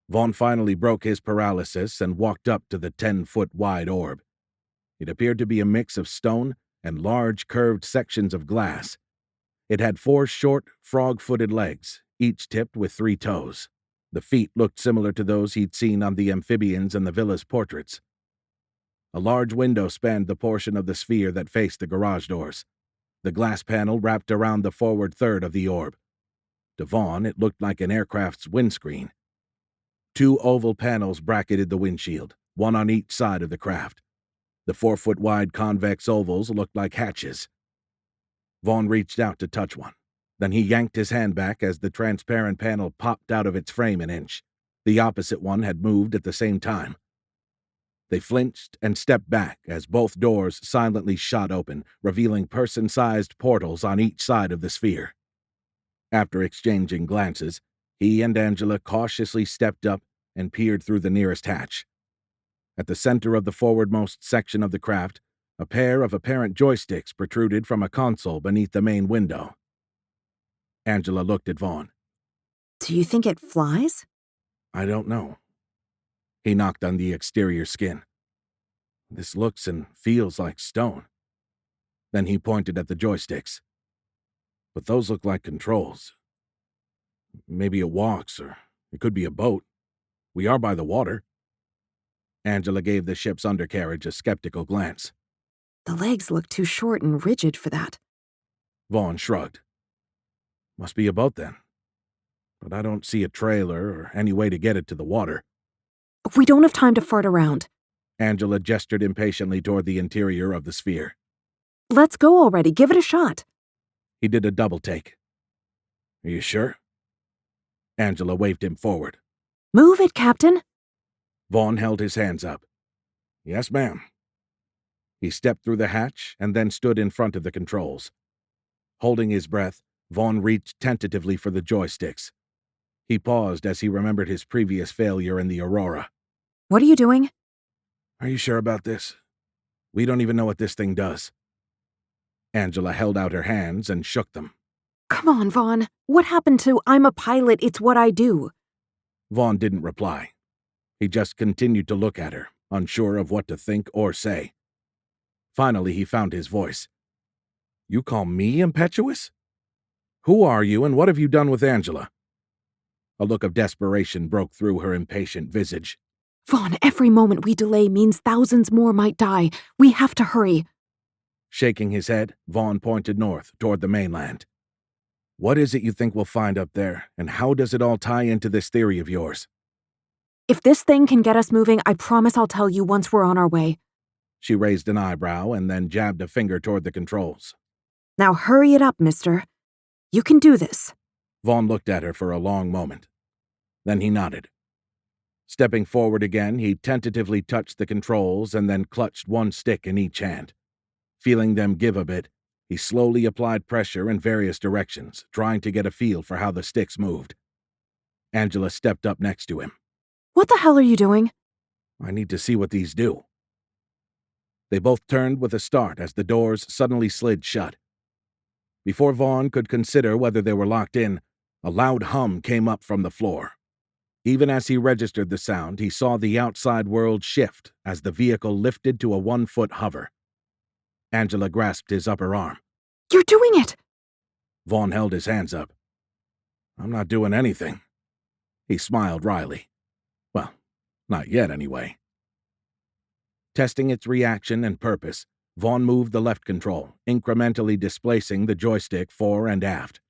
Vaughn finally broke his paralysis and walked up to the 10-foot-wide orb. It appeared to be a mix of stone and large, curved sections of glass. It had 4 short, frog-footed legs, each tipped with 3 toes. The feet looked similar to those he'd seen on the amphibians in the villa's portraits. A large window spanned the portion of the sphere that faced the garage doors. The glass panel wrapped around the forward third of the orb. To Vaughn, it looked like an aircraft's windscreen. 2 oval panels bracketed the windshield, one on each side of the craft. The 4-foot-wide convex ovals looked like hatches. Vaughn reached out to touch one. Then he yanked his hand back as the transparent panel popped out of its frame an inch. The opposite one had moved at the same time. They flinched and stepped back as both doors silently shot open, revealing person-sized portals on each side of the sphere. After exchanging glances, he and Angela cautiously stepped up and peered through the nearest hatch. At the center of the forwardmost section of the craft, a pair of apparent joysticks protruded from a console beneath the main window. Angela looked at Vaughn. Do you think it flies? "I don't know." He knocked on the exterior skin. "This looks and feels like stone." Then he pointed at the joysticks. "But those look like controls. Maybe it walks, or it could be a boat. We are by the water." Angela gave the ship's undercarriage a skeptical glance. The legs look too short and rigid for that. Vaughn shrugged. "Must be a boat then. But I don't see a trailer or any way to get it to the water." We don't have time to fart around. Angela gestured impatiently toward the interior of the sphere. Let's go already. Give it a shot. He did a double take. "Are you sure?" Angela waved him forward. Move it, Captain. Vaughn held his hands up. "Yes, ma'am." He stepped through the hatch and then stood in front of the controls. Holding his breath, Vaughn reached tentatively for the joysticks. He paused as he remembered his previous failure in the Aurora. What are you doing? "Are you sure about this? We don't even know what this thing does." Angela held out her hands and shook them. Come on, Vaughn. What happened to I'm a pilot, it's what I do? Vaughn didn't reply. He just continued to look at her, unsure of what to think or say. Finally, he found his voice. "You call me impetuous? Who are you and what have you done with Angela?" A look of desperation broke through her impatient visage. Vaughn, every moment we delay means thousands more might die. We have to hurry. Shaking his head, Vaughn pointed north toward the mainland. "What is it you think we'll find up there, and how does it all tie into this theory of yours?" If this thing can get us moving, I promise I'll tell you once we're on our way. She raised an eyebrow and then jabbed a finger toward the controls. Now hurry it up, mister. You can do this. Vaughn looked at her for a long moment. Then he nodded. Stepping forward again, he tentatively touched the controls and then clutched one stick in each hand. Feeling them give a bit, he slowly applied pressure in various directions, trying to get a feel for how the sticks moved. Angela stepped up next to him. What the hell are you doing? "I need to see what these do." They both turned with a start as the doors suddenly slid shut. Before Vaughn could consider whether they were locked in, a loud hum came up from the floor. Even as he registered the sound, he saw the outside world shift as the vehicle lifted to a 1-foot hover. Angela grasped his upper arm. You're doing it! Vaughn held his hands up. "I'm not doing anything." He smiled wryly. Well, not yet anyway. Testing its reaction and purpose, Vaughn moved the left control, incrementally displacing the joystick fore and aft.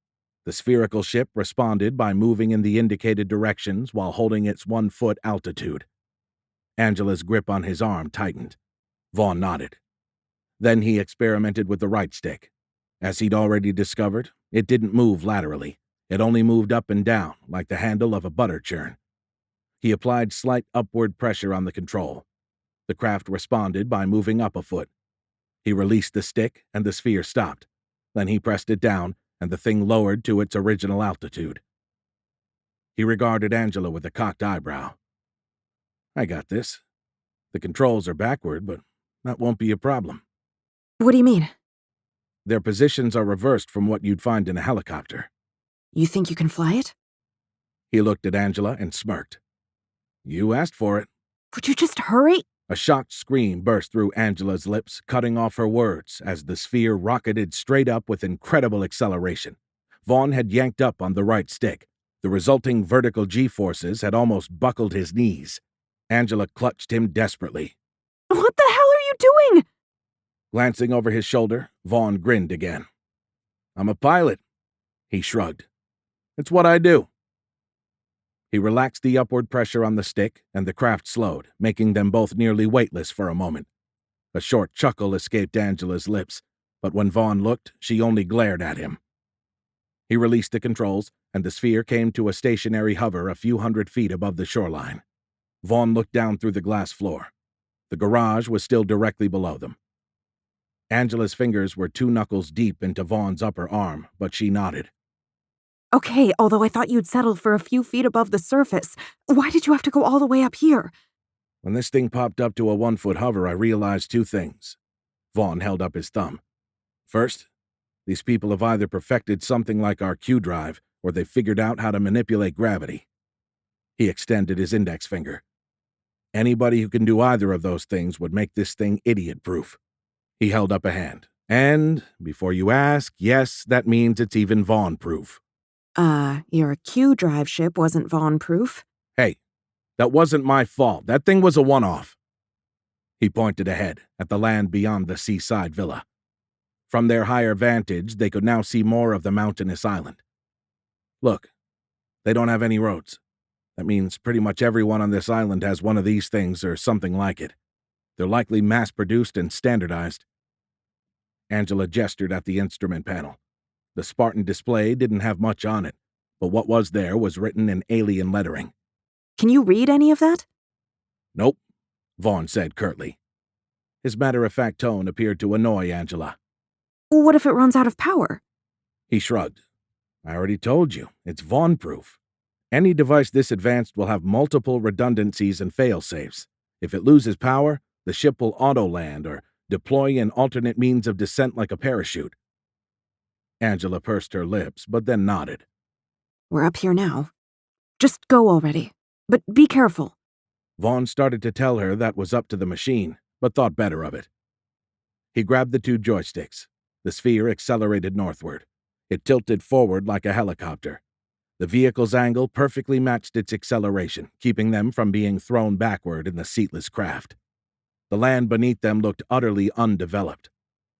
The spherical ship responded by moving in the indicated directions while holding its 1-foot altitude. Angela's grip on his arm tightened. Vaughn nodded. Then he experimented with the right stick. As he'd already discovered, it didn't move laterally. It only moved up and down, like the handle of a butter churn. He applied slight upward pressure on the control. The craft responded by moving up a foot. He released the stick, and the sphere stopped. Then he pressed it down, and the thing lowered to its original altitude. He regarded Angela with a cocked eyebrow. "I got this. The controls are backward, but that won't be a problem." What do you mean? "Their positions are reversed from what you'd find in a helicopter." You think you can fly it? He looked at Angela and smirked. "You asked for it." Would you just hurry? A shocked scream burst through Angela's lips, cutting off her words as the sphere rocketed straight up with incredible acceleration. Vaughn had yanked up on the right stick. The resulting vertical G-forces had almost buckled his knees. Angela clutched him desperately. What the hell are you doing? Glancing over his shoulder, Vaughn grinned again. "I'm a pilot." He shrugged. "It's what I do." He relaxed the upward pressure on the stick, and the craft slowed, making them both nearly weightless for a moment. A short chuckle escaped Angela's lips, but when Vaughn looked, she only glared at him. He released the controls, and the sphere came to a stationary hover a few hundred feet above the shoreline. Vaughn looked down through the glass floor. The garage was still directly below them. Angela's fingers were 2 knuckles deep into Vaughn's upper arm, but she nodded. Okay, although I thought you'd settled for a few feet above the surface. Why did you have to go all the way up here? When this thing popped up to a 1-foot hover, I realized 2 things. Vaughn held up his thumb. First, these people have either perfected something like our Q drive, or they've figured out how to manipulate gravity. He extended his index finger. Anybody who can do either of those things would make this thing idiot-proof. He held up a hand. And, before you ask, yes, that means it's even Vaughn-proof. Your Q drive ship wasn't Vaughn-proof. Hey, that wasn't my fault. That thing was a one-off. He pointed ahead, at the land beyond the seaside villa. From their higher vantage, they could now see more of the mountainous island. Look, they don't have any roads. That means pretty much everyone on this island has one of these things or something like it. They're likely mass-produced and standardized. Angela gestured at the instrument panel. The Spartan display didn't have much on it, but what was there was written in alien lettering. Can you read any of that? "Nope," Vaughn said curtly. His matter-of-fact tone appeared to annoy Angela. What if it runs out of power? He shrugged. "I already told you, it's Vaughn-proof. Any device this advanced will have multiple redundancies and fail-safes. If it loses power, the ship will auto-land or deploy an alternate means of descent like a parachute." Angela pursed her lips, but then nodded. We're up here now. Just go already. But be careful. Vaughn started to tell her that was up to the machine, but thought better of it. He grabbed the 2 joysticks. The sphere accelerated northward. It tilted forward like a helicopter. The vehicle's angle perfectly matched its acceleration, keeping them from being thrown backward in the seatless craft. The land beneath them looked utterly undeveloped.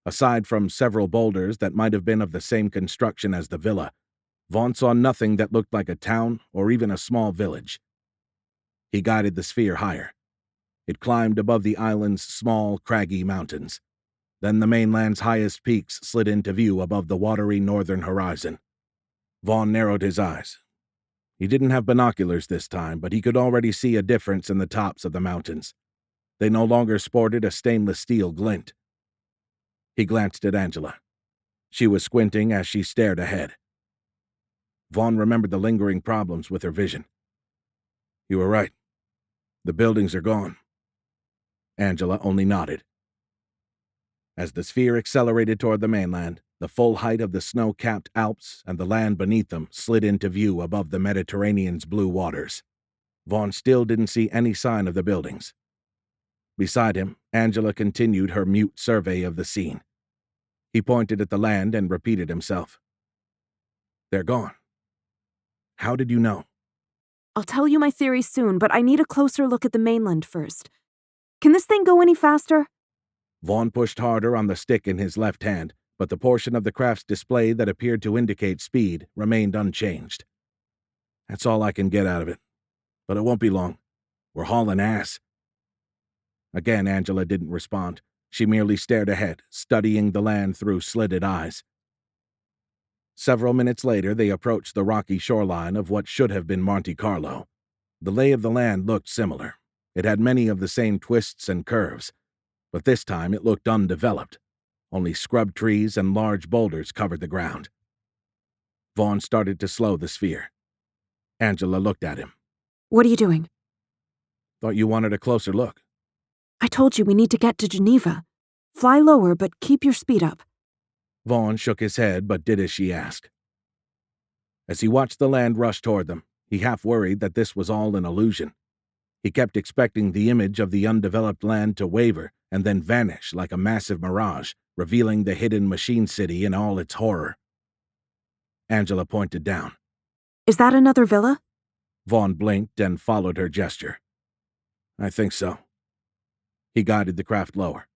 Aside from several boulders that might have been of the same construction as the villa, Vaughn saw nothing that looked like a town or even a small village. He guided the sphere higher. It climbed above the island's small, craggy mountains. Then the mainland's highest peaks slid into view above the watery northern horizon. Vaughn narrowed his eyes. He didn't have binoculars this time, but he could already see a difference in the tops of the mountains. They no longer sported a stainless steel glint. He glanced at Angela. She was squinting as she stared ahead. Vaughn remembered the lingering problems with her vision. "You were right. The buildings are gone." Angela only nodded. As the sphere accelerated toward the mainland, the full height of the snow-capped Alps and the land beneath them slid into view above the Mediterranean's blue waters. Vaughn still didn't see any sign of the buildings. Beside him, Angela continued her mute survey of the scene. He pointed at the land and repeated himself. "They're gone. How did you know?" I'll tell you my theory soon, but I need a closer look at the mainland first. Can this thing go any faster? Vaughn pushed harder on the stick in his left hand, but the portion of the craft's display that appeared to indicate speed remained unchanged. That's all I can get out of it, but it won't be long. We're hauling ass. Again, Angela didn't respond. She merely stared ahead, studying the land through slitted eyes. Several minutes later, they approached the rocky shoreline of what should have been Monte Carlo. The lay of the land looked similar. It had many of the same twists and curves, but this time it looked undeveloped. Only scrub trees and large boulders covered the ground. Vaughn started to slow the sphere. Angela looked at him. What are you doing? Thought you wanted a closer look. I told you we need to get to Geneva. Fly lower, but keep your speed up. Vaughn shook his head, but did as she asked. As he watched the land rush toward them, he half worried that this was all an illusion. He kept expecting the image of the undeveloped land to waver and then vanish like a massive mirage, revealing the hidden machine city in all its horror. Angela pointed down. Is that another villa? Vaughn blinked and followed her gesture. I think so. He guided the craft lower.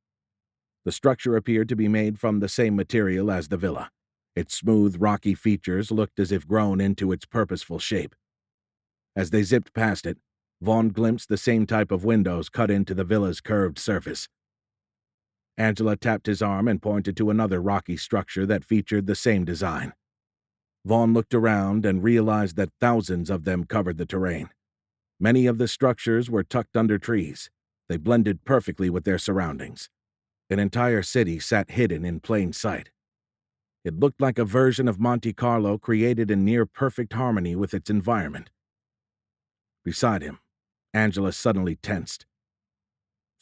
The structure appeared to be made from the same material as the villa. Its smooth, rocky features looked as if grown into its purposeful shape. As they zipped past it, Vaughn glimpsed the same type of windows cut into the villa's curved surface. Angela tapped his arm and pointed to another rocky structure that featured the same design. Vaughn looked around and realized that thousands of them covered the terrain. Many of the structures were tucked under trees. They blended perfectly with their surroundings. An entire city sat hidden in plain sight. It looked like a version of Monte Carlo created in near-perfect harmony with its environment. Beside him, Angela suddenly tensed.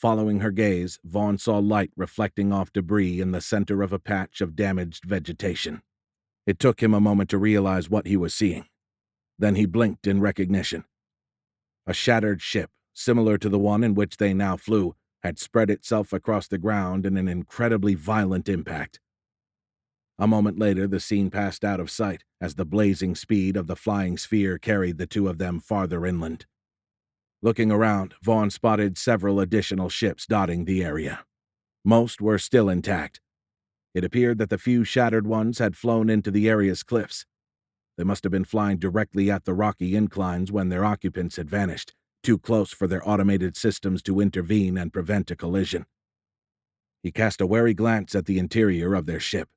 Following her gaze, Vaughn saw light reflecting off debris in the center of a patch of damaged vegetation. It took him a moment to realize what he was seeing. Then he blinked in recognition. A shattered ship, similar to the one in which they now flew, had spread itself across the ground in an incredibly violent impact. A moment later, the scene passed out of sight as the blazing speed of the flying sphere carried the two of them farther inland. Looking around, Vaughn spotted several additional ships dotting the area. Most were still intact. It appeared that the few shattered ones had flown into the area's cliffs. They must have been flying directly at the rocky inclines when their occupants had vanished, too close for their automated systems to intervene and prevent a collision. He cast a wary glance at the interior of their ship.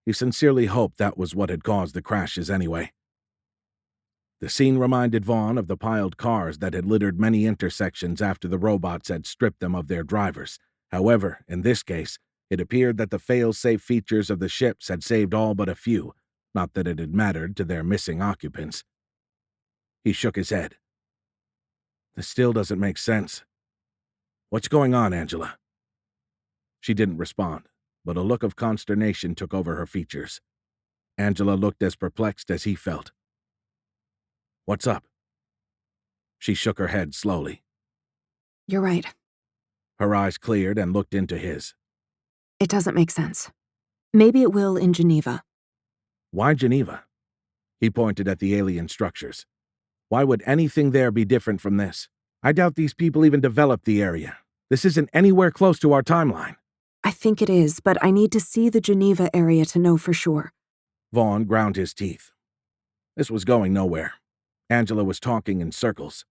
He sincerely hoped that was what had caused the crashes anyway. The scene reminded Vaughn of the piled cars that had littered many intersections after the robots had stripped them of their drivers. However, in this case, it appeared that the fail-safe features of the ships had saved all but a few, not that it had mattered to their missing occupants. He shook his head. This still doesn't make sense. What's going on, Angela? She didn't respond, but a look of consternation took over her features. Angela looked as perplexed as he felt. What's up? She shook her head slowly. You're right. Her eyes cleared and looked into his. It doesn't make sense. Maybe it will in Geneva. Why Geneva? He pointed at the alien structures. Why would anything there be different from this? I doubt these people even developed the area. This isn't anywhere close to our timeline. I think it is, but I need to see the Geneva area to know for sure. Vaughn ground his teeth. This was going nowhere. Angela was talking in circles.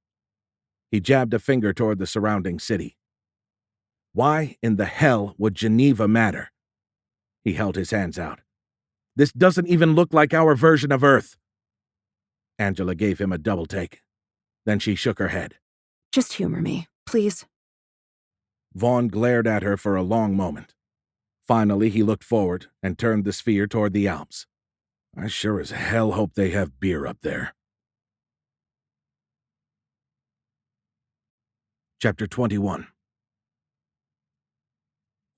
He jabbed a finger toward the surrounding city. Why in the hell would Geneva matter? He held his hands out. This doesn't even look like our version of Earth. Angela gave him a double take. Then she shook her head. Just humor me, please. Vaughn glared at her for a long moment. Finally, he looked forward and turned the sphere toward the Alps. I sure as hell hope they have beer up there. Chapter 21.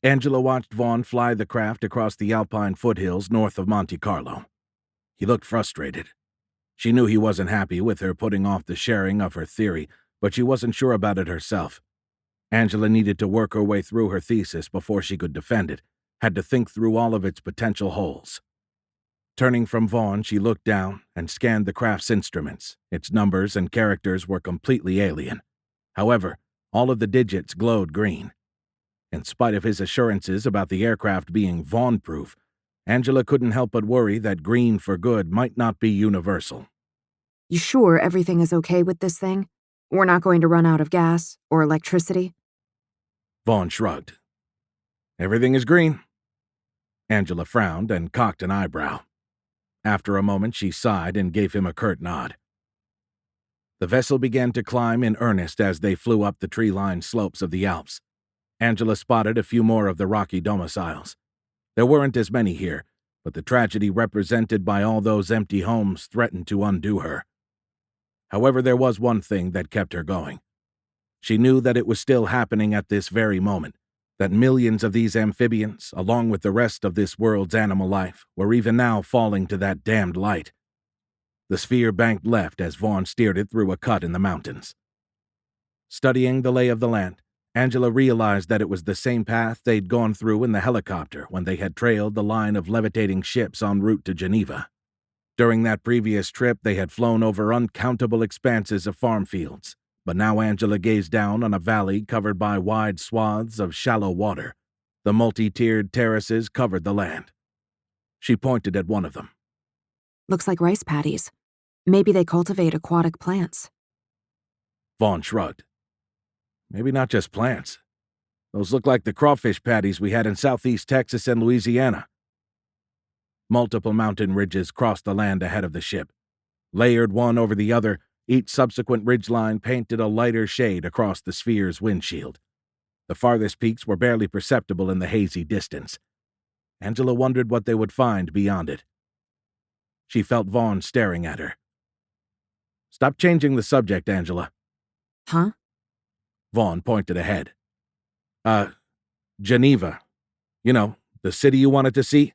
Angela watched Vaughn fly the craft across the Alpine foothills north of Monte Carlo. He looked frustrated. She knew he wasn't happy with her putting off the sharing of her theory, but she wasn't sure about it herself. Angela needed to work her way through her thesis before she could defend it, had to think through all of its potential holes. Turning from Vaughn, she looked down and scanned the craft's instruments. Its numbers and characters were completely alien. However, all of the digits glowed green. In spite of his assurances about the aircraft being Vaughn-proof, Angela couldn't help but worry that green for good might not be universal. You sure everything is okay with this thing? We're not going to run out of gas or electricity? Vaughn shrugged. Everything is green. Angela frowned and cocked an eyebrow. After a moment, she sighed and gave him a curt nod. The vessel began to climb in earnest as they flew up the tree-lined slopes of the Alps. Angela spotted a few more of the rocky domiciles. There weren't as many here, but the tragedy represented by all those empty homes threatened to undo her. However, there was one thing that kept her going. She knew that it was still happening at this very moment, that millions of these amphibians, along with the rest of this world's animal life, were even now falling to that damned light. The sphere banked left as Vaughn steered it through a cut in the mountains. Studying the lay of the land, Angela realized that it was the same path they'd gone through in the helicopter when they had trailed the line of levitating ships en route to Geneva. During that previous trip, they had flown over uncountable expanses of farm fields, but now Angela gazed down on a valley covered by wide swaths of shallow water. The multi-tiered terraces covered the land. She pointed at one of them. Looks like rice paddies. Maybe they cultivate aquatic plants. Vaughn shrugged. Maybe not just plants. Those look like the crawfish paddies we had in southeast Texas and Louisiana. Multiple mountain ridges crossed the land ahead of the ship. Layered one over the other, each subsequent ridgeline painted a lighter shade across the sphere's windshield. The farthest peaks were barely perceptible in the hazy distance. Angela wondered what they would find beyond it. She felt Vaughn staring at her. Stop changing the subject, Angela. Huh? Vaughn pointed ahead. Geneva. You know, the city you wanted to see?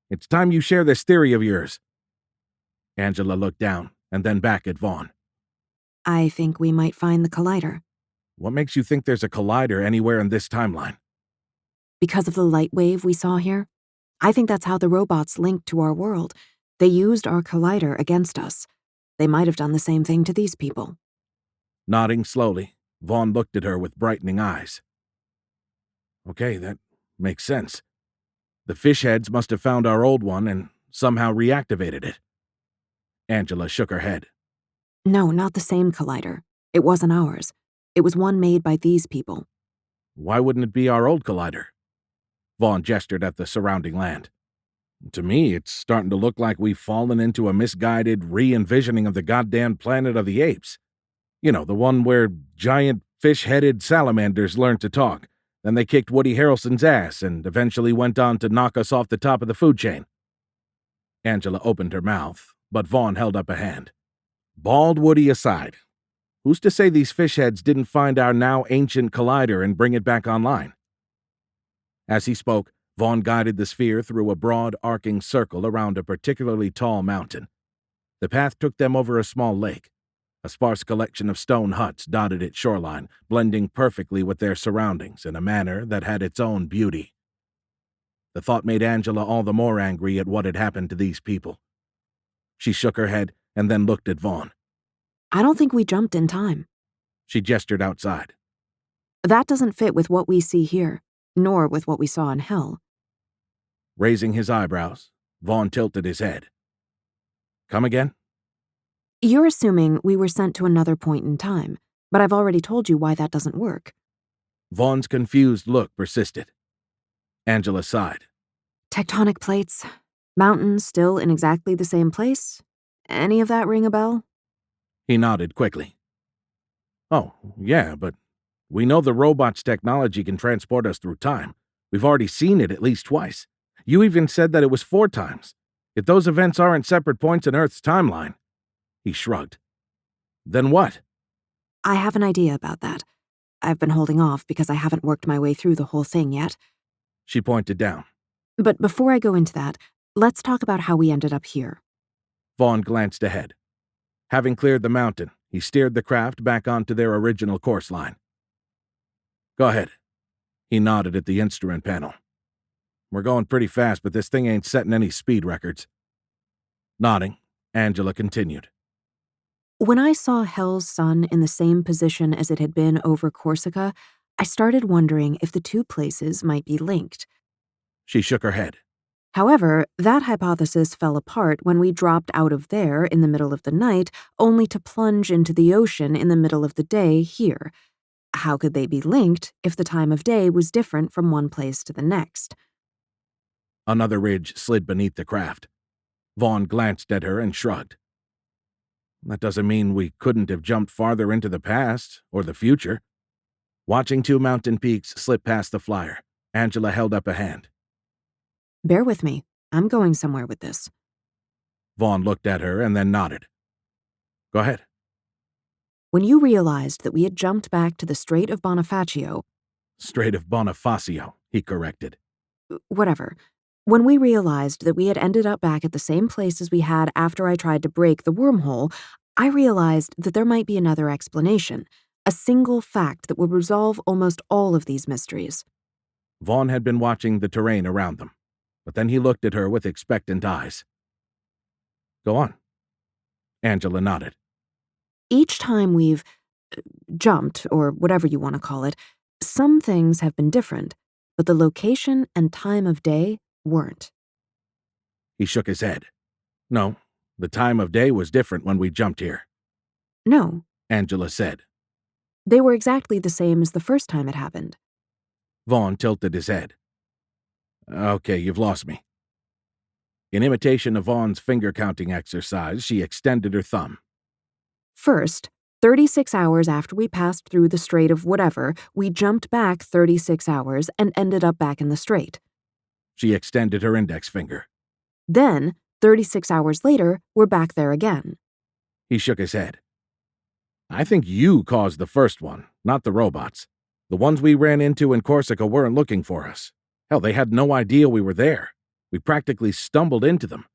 It's time you share this theory of yours. Angela looked down and then back at Vaughn. I think we might find the collider. What makes you think there's a collider anywhere in this timeline? Because of the light wave we saw here? I think that's how the robots linked to our world. They used our collider against us. They might have done the same thing to these people. Nodding slowly, Vaughn looked at her with brightening eyes. Okay, that makes sense. The fish heads must have found our old one and somehow reactivated it. Angela shook her head. No, not the same collider. It wasn't ours. It was one made by these people. Why wouldn't it be our old collider? Vaughn gestured at the surrounding land. To me, it's starting to look like we've fallen into a misguided re-envisioning of the goddamn Planet of the Apes. You know, the one where giant fish-headed salamanders learned to talk. Then they kicked Woody Harrelson's ass and eventually went on to knock us off the top of the food chain. Angela opened her mouth, but Vaughn held up a hand. Bald Woody aside, who's to say these fish heads didn't find our now ancient collider and bring it back online? As he spoke, Vaughn guided the sphere through a broad, arcing circle around a particularly tall mountain. The path took them over a small lake. A sparse collection of stone huts dotted its shoreline, blending perfectly with their surroundings in a manner that had its own beauty. The thought made Angela all the more angry at what had happened to these people. She shook her head and then looked at Vaughn. I don't think we jumped in time. She gestured outside. That doesn't fit with what we see here, nor with what we saw in hell. Raising his eyebrows, Vaughn tilted his head. Come again? You're assuming we were sent to another point in time, but I've already told you why that doesn't work. Vaughn's confused look persisted. Angela sighed. Tectonic plates, mountains still in exactly the same place. Any of that ring a bell? He nodded quickly. Oh, yeah, but we know the robot's technology can transport us through time. We've already seen it at least twice. You even said that it was 4 times. If those events aren't separate points in Earth's timeline. He shrugged. Then what? I have an idea about that. I've been holding off because I haven't worked my way through the whole thing yet. She pointed down. But before I go into that, let's talk about how we ended up here. Vaughn glanced ahead. Having cleared the mountain, he steered the craft back onto their original course line. Go ahead. He nodded at the instrument panel. We're going pretty fast, but this thing ain't setting any speed records. Nodding, Angela continued. When I saw Hell's sun in the same position as it had been over Corsica, I started wondering if the two places might be linked. She shook her head. However, that hypothesis fell apart when we dropped out of there in the middle of the night, only to plunge into the ocean in the middle of the day here. How could they be linked if the time of day was different from one place to the next? Another ridge slid beneath the craft. Vaughn glanced at her and shrugged. That doesn't mean we couldn't have jumped farther into the past or the future. Watching two mountain peaks slip past the flyer, Angela held up a hand. Bear with me. I'm going somewhere with this. Vaughn looked at her and then nodded. Go ahead. When you realized that we had jumped back to the Strait of Bonifacio— Strait of Bonifacio, he corrected. Whatever. When we realized that we had ended up back at the same place as we had after I tried to break the wormhole, I realized that there might be another explanation, a single fact that would resolve almost all of these mysteries. Vaughn had been watching the terrain around them, but then he looked at her with expectant eyes. Go on. Angela nodded. Each time we've jumped, or whatever you want to call it, some things have been different, but the location and time of day weren't. He shook his head. No, the time of day was different when we jumped here. No, Angela said. they were exactly the same as the first time it happened. Vaughn tilted his head. Okay, you've lost me. In imitation of Vaughn's finger-counting exercise, she extended her thumb. First, 36 hours after we passed through the Strait of whatever, we jumped back 36 hours and ended up back in the Strait. She extended her index finger. Then, 36 hours later, we're back there again. He shook his head. I think you caused the first one, not the robots. The ones we ran into in Corsica weren't looking for us. Hell, they had no idea we were there. We practically stumbled into them.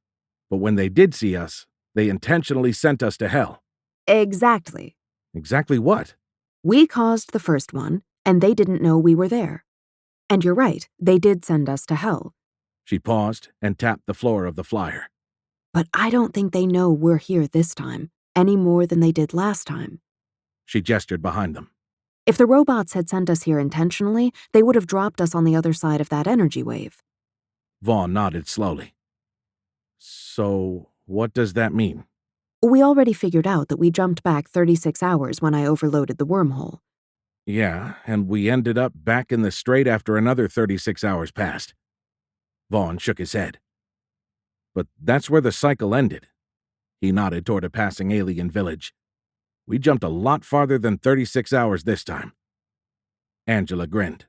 But when they did see us, they intentionally sent us to hell. Exactly. Exactly what? We caused the first one, and they didn't know we were there. And you're right, they did send us to hell. She paused and tapped the floor of the flyer. But I don't think they know we're here this time, any more than they did last time. She gestured behind them. If the robots had sent us here intentionally, they would have dropped us on the other side of that energy wave. Vaughn nodded slowly. So, what does that mean? We already figured out that we jumped back 36 hours when I overloaded the wormhole. Yeah, and we ended up back in the Strait after another 36 hours passed. Vaughn shook his head. But that's where the cycle ended. He nodded toward a passing alien village. We jumped a lot farther than 36 hours this time. Angela grinned.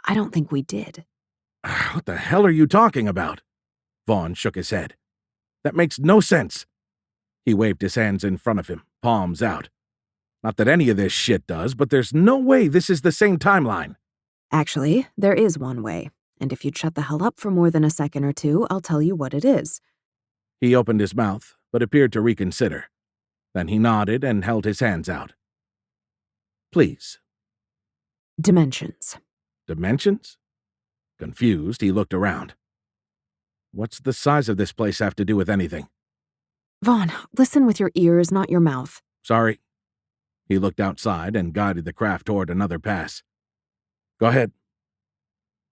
I don't think we did. What the hell are you talking about? Vaughn shook his head. That makes no sense. He waved his hands in front of him, palms out. Not that any of this shit does, but there's no way this is the same timeline. Actually, there is one way, and if you'd shut the hell up for more than a second or two, I'll tell you what it is. He opened his mouth, but appeared to reconsider. Then he nodded and held his hands out. Please. Dimensions. Dimensions? Confused, he looked around. What's the size of this place have to do with anything? Vaughn, listen with your ears, not your mouth. Sorry. He looked outside and guided the craft toward another pass. Go ahead.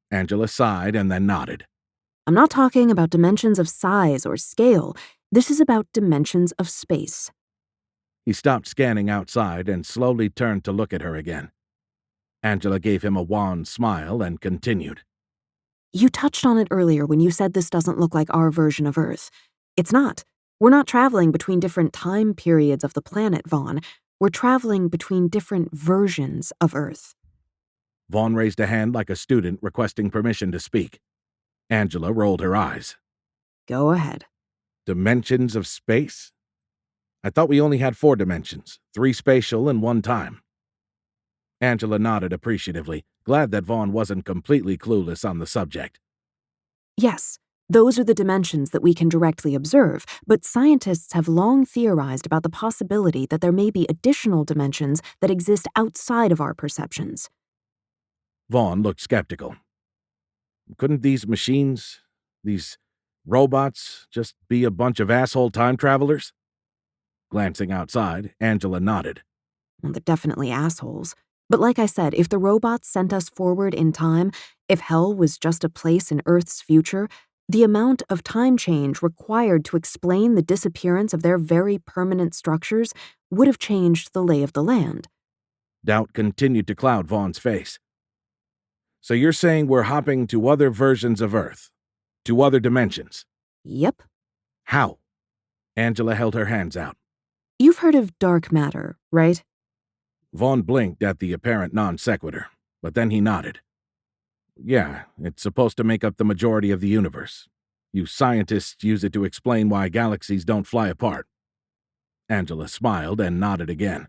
Angela sighed and then nodded. I'm not talking about dimensions of size or scale. This is about dimensions of space. He stopped scanning outside and slowly turned to look at her again. Angela gave him a wan smile and continued. You touched on it earlier when you said this doesn't look like our version of Earth. It's not. We're not traveling between different time periods of the planet, Vaughn. We're traveling between different versions of Earth. Vaughn raised a hand like a student requesting permission to speak. Angela rolled her eyes. Go ahead. Dimensions of space? I thought we only had 4 dimensions, 3 spatial and 1 time. Angela nodded appreciatively, glad that Vaughn wasn't completely clueless on the subject. Yes, those are the dimensions that we can directly observe, but scientists have long theorized about the possibility that there may be additional dimensions that exist outside of our perceptions. Vaughn looked skeptical. Couldn't these machines, these robots, just be a bunch of asshole time travelers? Glancing outside, Angela nodded. Well, they're definitely assholes. But like I said, if the robots sent us forward in time, if hell was just a place in Earth's future, The amount of time change required to explain the disappearance of their very permanent structures would have changed the lay of the land. Doubt continued to cloud Vaughn's face. So you're saying we're hopping to other versions of Earth? To other dimensions? Yep. How? Angela held her hands out. You've heard of dark matter, right? Vaughn blinked at the apparent non sequitur, but then he nodded. Yeah, it's supposed to make up the majority of the universe. You scientists use it to explain why galaxies don't fly apart. Angela smiled and nodded again.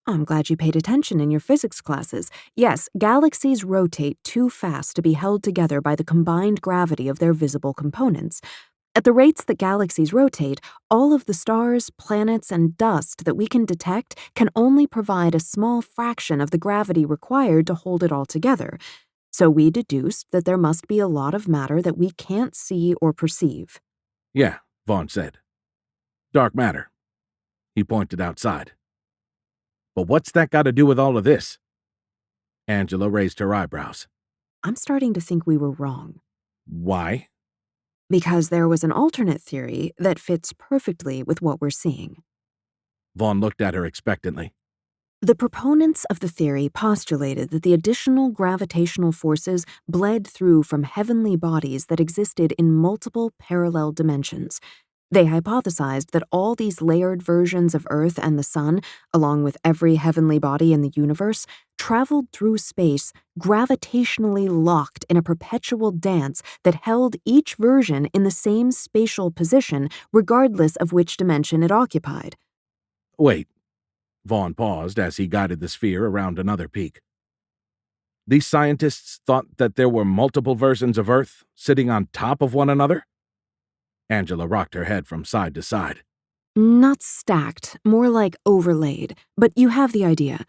I'm glad you paid attention in your physics classes. Yes, galaxies rotate too fast to be held together by the combined gravity of their visible components. At the rates that galaxies rotate, all of the stars, planets, and dust that we can detect can only provide a small fraction of the gravity required to hold it all together. So we deduced that there must be a lot of matter that we can't see or perceive. Yeah, Vaughn said. Dark matter. He pointed outside. But what's that got to do with all of this? Angela raised her eyebrows. I'm starting to think we were wrong. Why? Because there was an alternate theory that fits perfectly with what we're seeing. Vaughn looked at her expectantly. The proponents of the theory postulated that the additional gravitational forces bled through from heavenly bodies that existed in multiple parallel dimensions. They hypothesized that all these layered versions of Earth and the Sun, along with every heavenly body in the universe, traveled through space, gravitationally locked in a perpetual dance that held each version in the same spatial position, regardless of which dimension it occupied. Wait. Vaughn paused as he guided the sphere around another peak. These scientists thought that there were multiple versions of Earth sitting on top of one another? Angela rocked her head from side to side. Not stacked, more like overlaid, but you have the idea.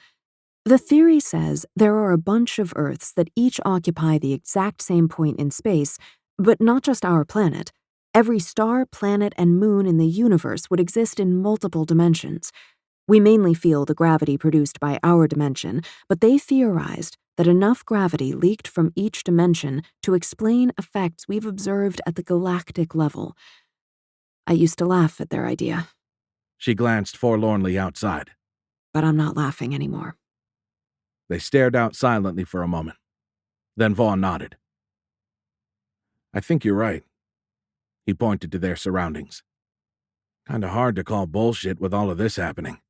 The theory says there are a bunch of Earths that each occupy the exact same point in space, but not just our planet. Every star, planet, and moon in the universe would exist in multiple dimensions. We mainly feel the gravity produced by our dimension, but they theorized that enough gravity leaked from each dimension to explain effects we've observed at the galactic level. I used to laugh at their idea. She glanced forlornly outside. But I'm not laughing anymore. They stared out silently for a moment. Then Vaughn nodded. I think you're right. He pointed to their surroundings. Kinda hard to call bullshit with all of this happening.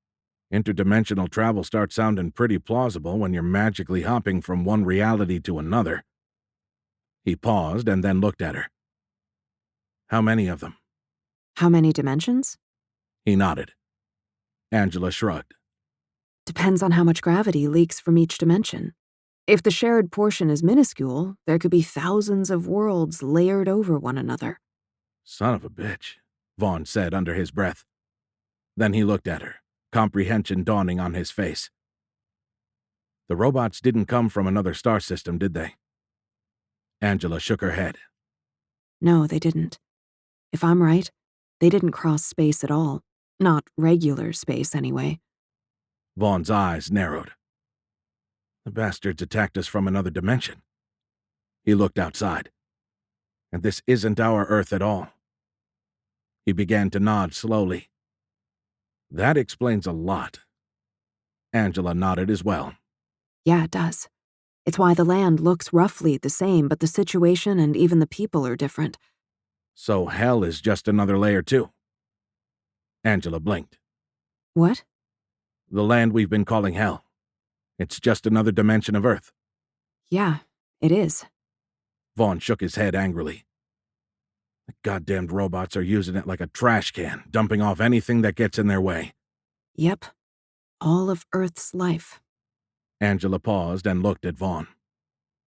Interdimensional travel starts sounding pretty plausible when you're magically hopping from one reality to another. He paused and then looked at her. How many of them? How many dimensions? He nodded. Angela shrugged. Depends on how much gravity leaks from each dimension. If the shared portion is minuscule, there could be thousands of worlds layered over one another. Son of a bitch, Vaughn said under his breath. Then he looked at her, comprehension dawning on his face. The robots didn't come from another star system, did they? Angela shook her head. No, they didn't. If I'm right, they didn't cross space at all. Not regular space, anyway. Vaughn's eyes narrowed. The bastards attacked us from another dimension. He looked outside. And this isn't our Earth at all. He began to nod slowly. That explains a lot. Angela nodded as well. Yeah, it does. It's why the land looks roughly the same, but the situation and even the people are different. So hell is just another layer too. Angela blinked. What? The land we've been calling hell. It's just another dimension of Earth. Yeah, it is. Vaughn shook his head angrily. The goddamned robots are using it like a trash can, dumping off anything that gets in their way. Yep. All of Earth's life. Angela paused and looked at Vaughn.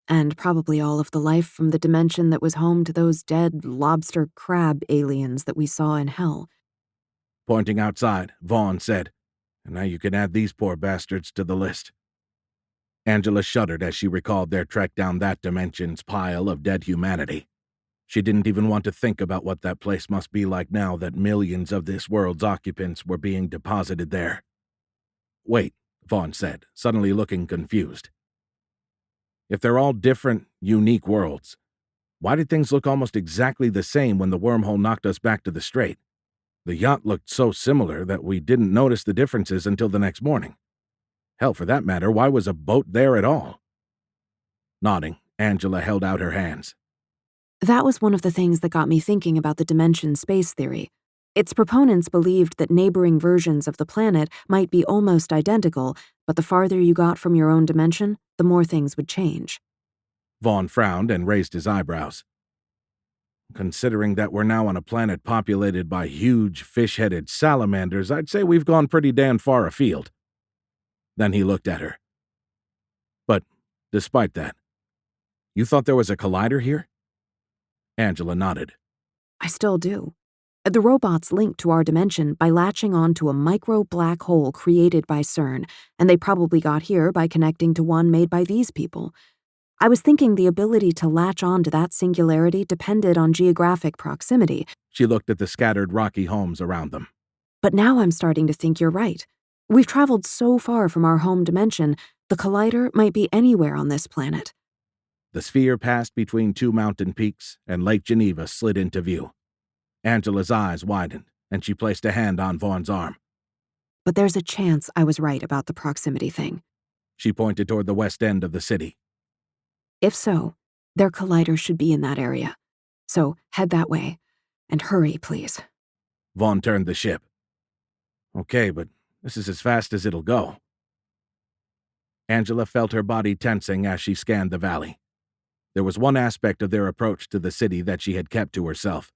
And probably all of the life from the dimension that was home to those dead lobster crab aliens that we saw in hell. Pointing outside, Vaughn said, and now you can add these poor bastards to the list. Angela shuddered as she recalled their trek down that dimension's pile of dead humanity. She didn't even want to think about what that place must be like now that millions of this world's occupants were being deposited there. Wait, Vaughn said, suddenly looking confused. If they're all different, unique worlds, Why did things look almost exactly the same when the wormhole knocked us back to the strait? The yacht looked so similar that we didn't notice the differences until the next morning. Hell, for that matter, why was a boat there at all? Nodding, Angela held out her hands. That was one of the things that got me thinking about the dimension space theory. Its proponents believed that neighboring versions of the planet might be almost identical, but the farther you got from your own dimension, the more things would change. Vaughn frowned and raised his eyebrows. Considering that we're now on a planet populated by huge fish-headed salamanders, I'd say we've gone pretty damn far afield. Then he looked at her. But, despite that, you thought there was a collider here? Angela nodded. I still do. The robots linked to our dimension by latching onto a micro black hole created by CERN, and they probably got here by connecting to one made by these people. I was thinking the ability to latch on to that singularity depended on geographic proximity. She looked at the scattered rocky homes around them. But now I'm starting to think you're right. We've traveled so far from our home dimension, the collider might be anywhere on this planet. The sphere passed between two mountain peaks, and Lake Geneva slid into view. Angela's eyes widened, and she placed a hand on Vaughn's arm. But there's a chance I was right about the proximity thing. She pointed toward the west end of the city. If so, their collider should be in that area. So head that way. And hurry, please. Vaughn turned the ship. Okay, but this is as fast as it'll go. Angela felt her body tensing as she scanned the valley. There was one aspect of their approach to the city that she had kept to herself.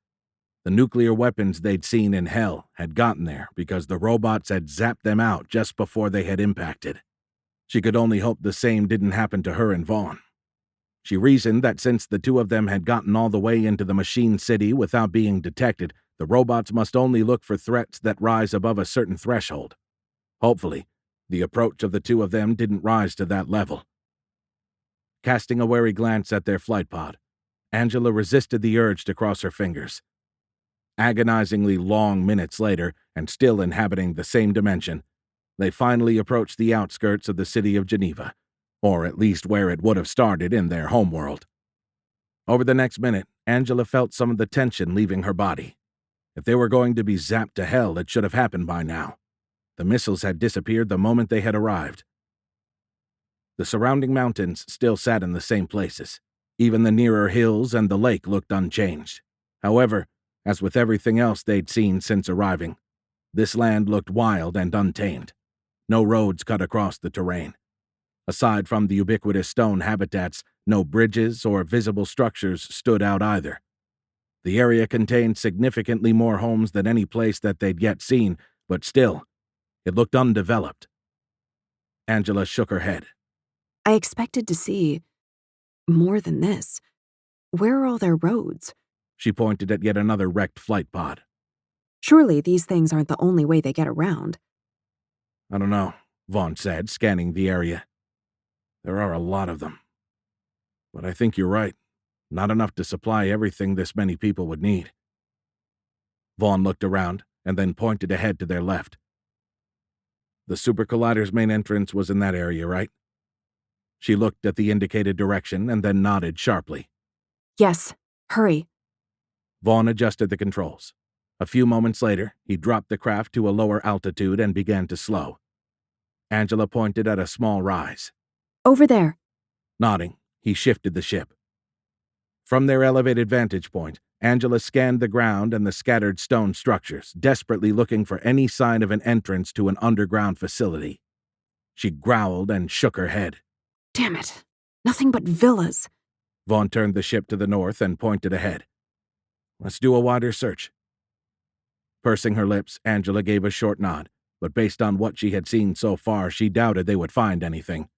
The nuclear weapons they'd seen in Hell had gotten there because the robots had zapped them out just before they had impacted. She could only hope the same didn't happen to her and Vaughn. She reasoned that since the two of them had gotten all the way into the machine city without being detected, the robots must only look for threats that rise above a certain threshold. Hopefully, the approach of the two of them didn't rise to that level. Casting a wary glance at their flight pod, Angela resisted the urge to cross her fingers. Agonizingly long minutes later, and still inhabiting the same dimension, they finally approached the outskirts of the city of Geneva, or at least where it would have started in their homeworld. Over the next minute, Angela felt some of the tension leaving her body. If they were going to be zapped to hell, it should have happened by now. The missiles had disappeared the moment they had arrived. The surrounding mountains still sat in the same places. Even the nearer hills and the lake looked unchanged. However, as with everything else they'd seen since arriving, this land looked wild and untamed. No roads cut across the terrain. Aside from the ubiquitous stone habitats, no bridges or visible structures stood out either. The area contained significantly more homes than any place that they'd yet seen, but still, it looked undeveloped. Angela shook her head. I expected to see more than this. Where are all their roads? She pointed at yet another wrecked flight pod. Surely these things aren't the only way they get around. I don't know, Vaughn said, scanning the area. There are a lot of them. But I think you're right. Not enough to supply everything this many people would need. Vaughn looked around and then pointed ahead to their left. The Super Collider's main entrance was in that area, right? She looked at the indicated direction and then nodded sharply. Yes, hurry. Vaughn adjusted the controls. A few moments later, he dropped the craft to a lower altitude and began to slow. Angela pointed at a small rise. Over there. Nodding, he shifted the ship. From their elevated vantage point, Angela scanned the ground and the scattered stone structures, desperately looking for any sign of an entrance to an underground facility. She growled and shook her head. Damn it. Nothing but villas. Vaughn turned the ship to the north and pointed ahead. Let's do a wider search. Pursing her lips, Angela gave a short nod, but based on what she had seen so far, she doubted they would find anything.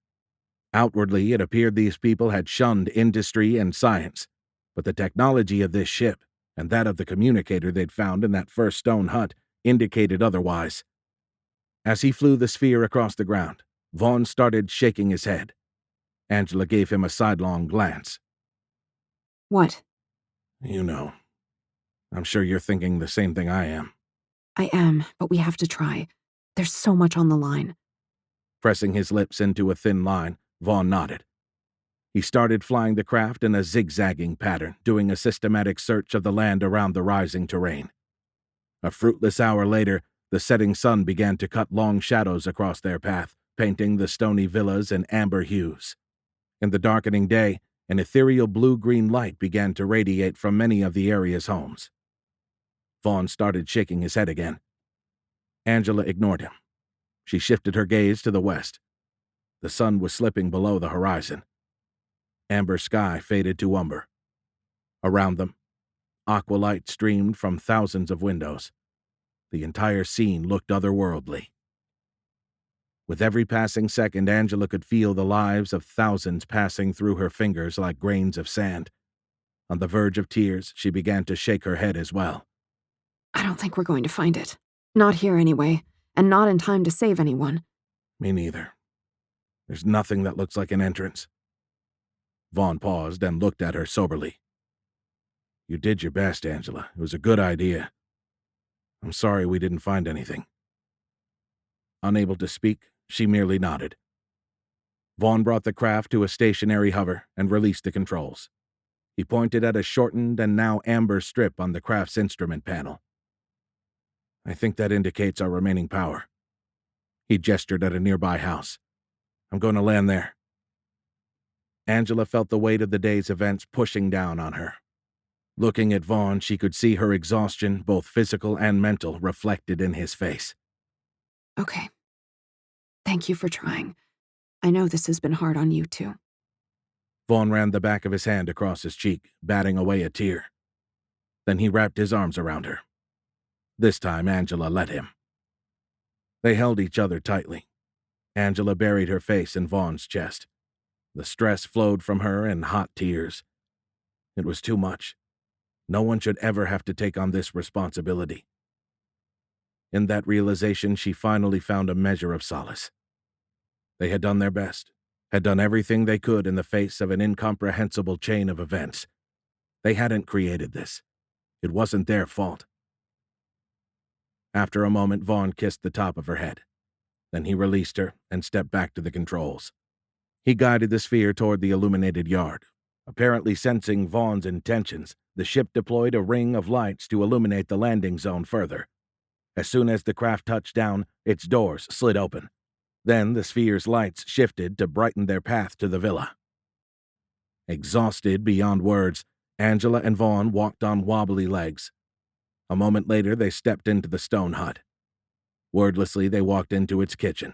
Outwardly, it appeared these people had shunned industry and science, but the technology of this ship and that of the communicator they'd found in that first stone hut indicated otherwise. As he flew the sphere across the ground, Vaughn started shaking his head. Angela gave him a sidelong glance. What? You know. I'm sure you're thinking the same thing I am. I am, but we have to try. There's so much on the line. Pressing his lips into a thin line, Vaughn nodded. He started flying the craft in a zigzagging pattern, doing a systematic search of the land around the rising terrain. A fruitless hour later, the setting sun began to cut long shadows across their path, painting the stony villas in amber hues. In the darkening day, an ethereal blue-green light began to radiate from many of the area's homes. Vaughn started shaking his head again. Angela ignored him. She shifted her gaze to the west. The sun was slipping below the horizon. Amber sky faded to umber. Around them, aqualight streamed from thousands of windows. The entire scene looked otherworldly. With every passing second, Angela could feel the lives of thousands passing through her fingers like grains of sand. On the verge of tears, she began to shake her head as well. I don't think we're going to find it. Not here anyway, and not in time to save anyone. Me neither. There's nothing that looks like an entrance. Vaughn paused and looked at her soberly. You did your best, Angela. It was a good idea. I'm sorry we didn't find anything. Unable to speak, she merely nodded. Vaughn brought the craft to a stationary hover and released the controls. He pointed at a shortened and now amber strip on the craft's instrument panel. I think that indicates our remaining power. He gestured at a nearby house. I'm going to land there. Angela felt the weight of the day's events pushing down on her. Looking at Vaughn, she could see her exhaustion, both physical and mental, reflected in his face. Okay. Thank you for trying. I know this has been hard on you too. Vaughn ran the back of his hand across his cheek, batting away a tear. Then he wrapped his arms around her. This time, Angela let him. They held each other tightly. Angela buried her face in Vaughn's chest. The stress flowed from her in hot tears. It was too much. No one should ever have to take on this responsibility. In that realization, she finally found a measure of solace. They had done their best, had done everything they could in the face of an incomprehensible chain of events. They hadn't created this. It wasn't their fault. After a moment, Vaughn kissed the top of her head. Then he released her and stepped back to the controls. He guided the sphere toward the illuminated yard. Apparently sensing Vaughn's intentions, the ship deployed a ring of lights to illuminate the landing zone further. As soon as the craft touched down, its doors slid open. Then the sphere's lights shifted to brighten their path to the villa. Exhausted beyond words, Angela and Vaughn walked on wobbly legs. A moment later, they stepped into the stone hut. Wordlessly, they walked into its kitchen.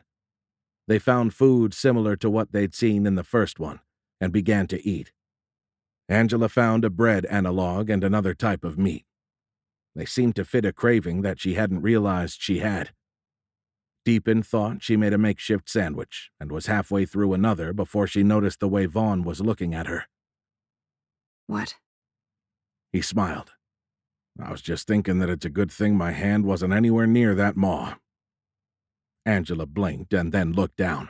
They found food similar to what they'd seen in the first one, and began to eat. Angela found a bread analog and another type of meat. They seemed to fit a craving that she hadn't realized she had. Deep in thought, she made a makeshift sandwich and was halfway through another before she noticed the way Vaughn was looking at her. What? He smiled. I was just thinking that it's a good thing my hand wasn't anywhere near that maw. Angela blinked and then looked down.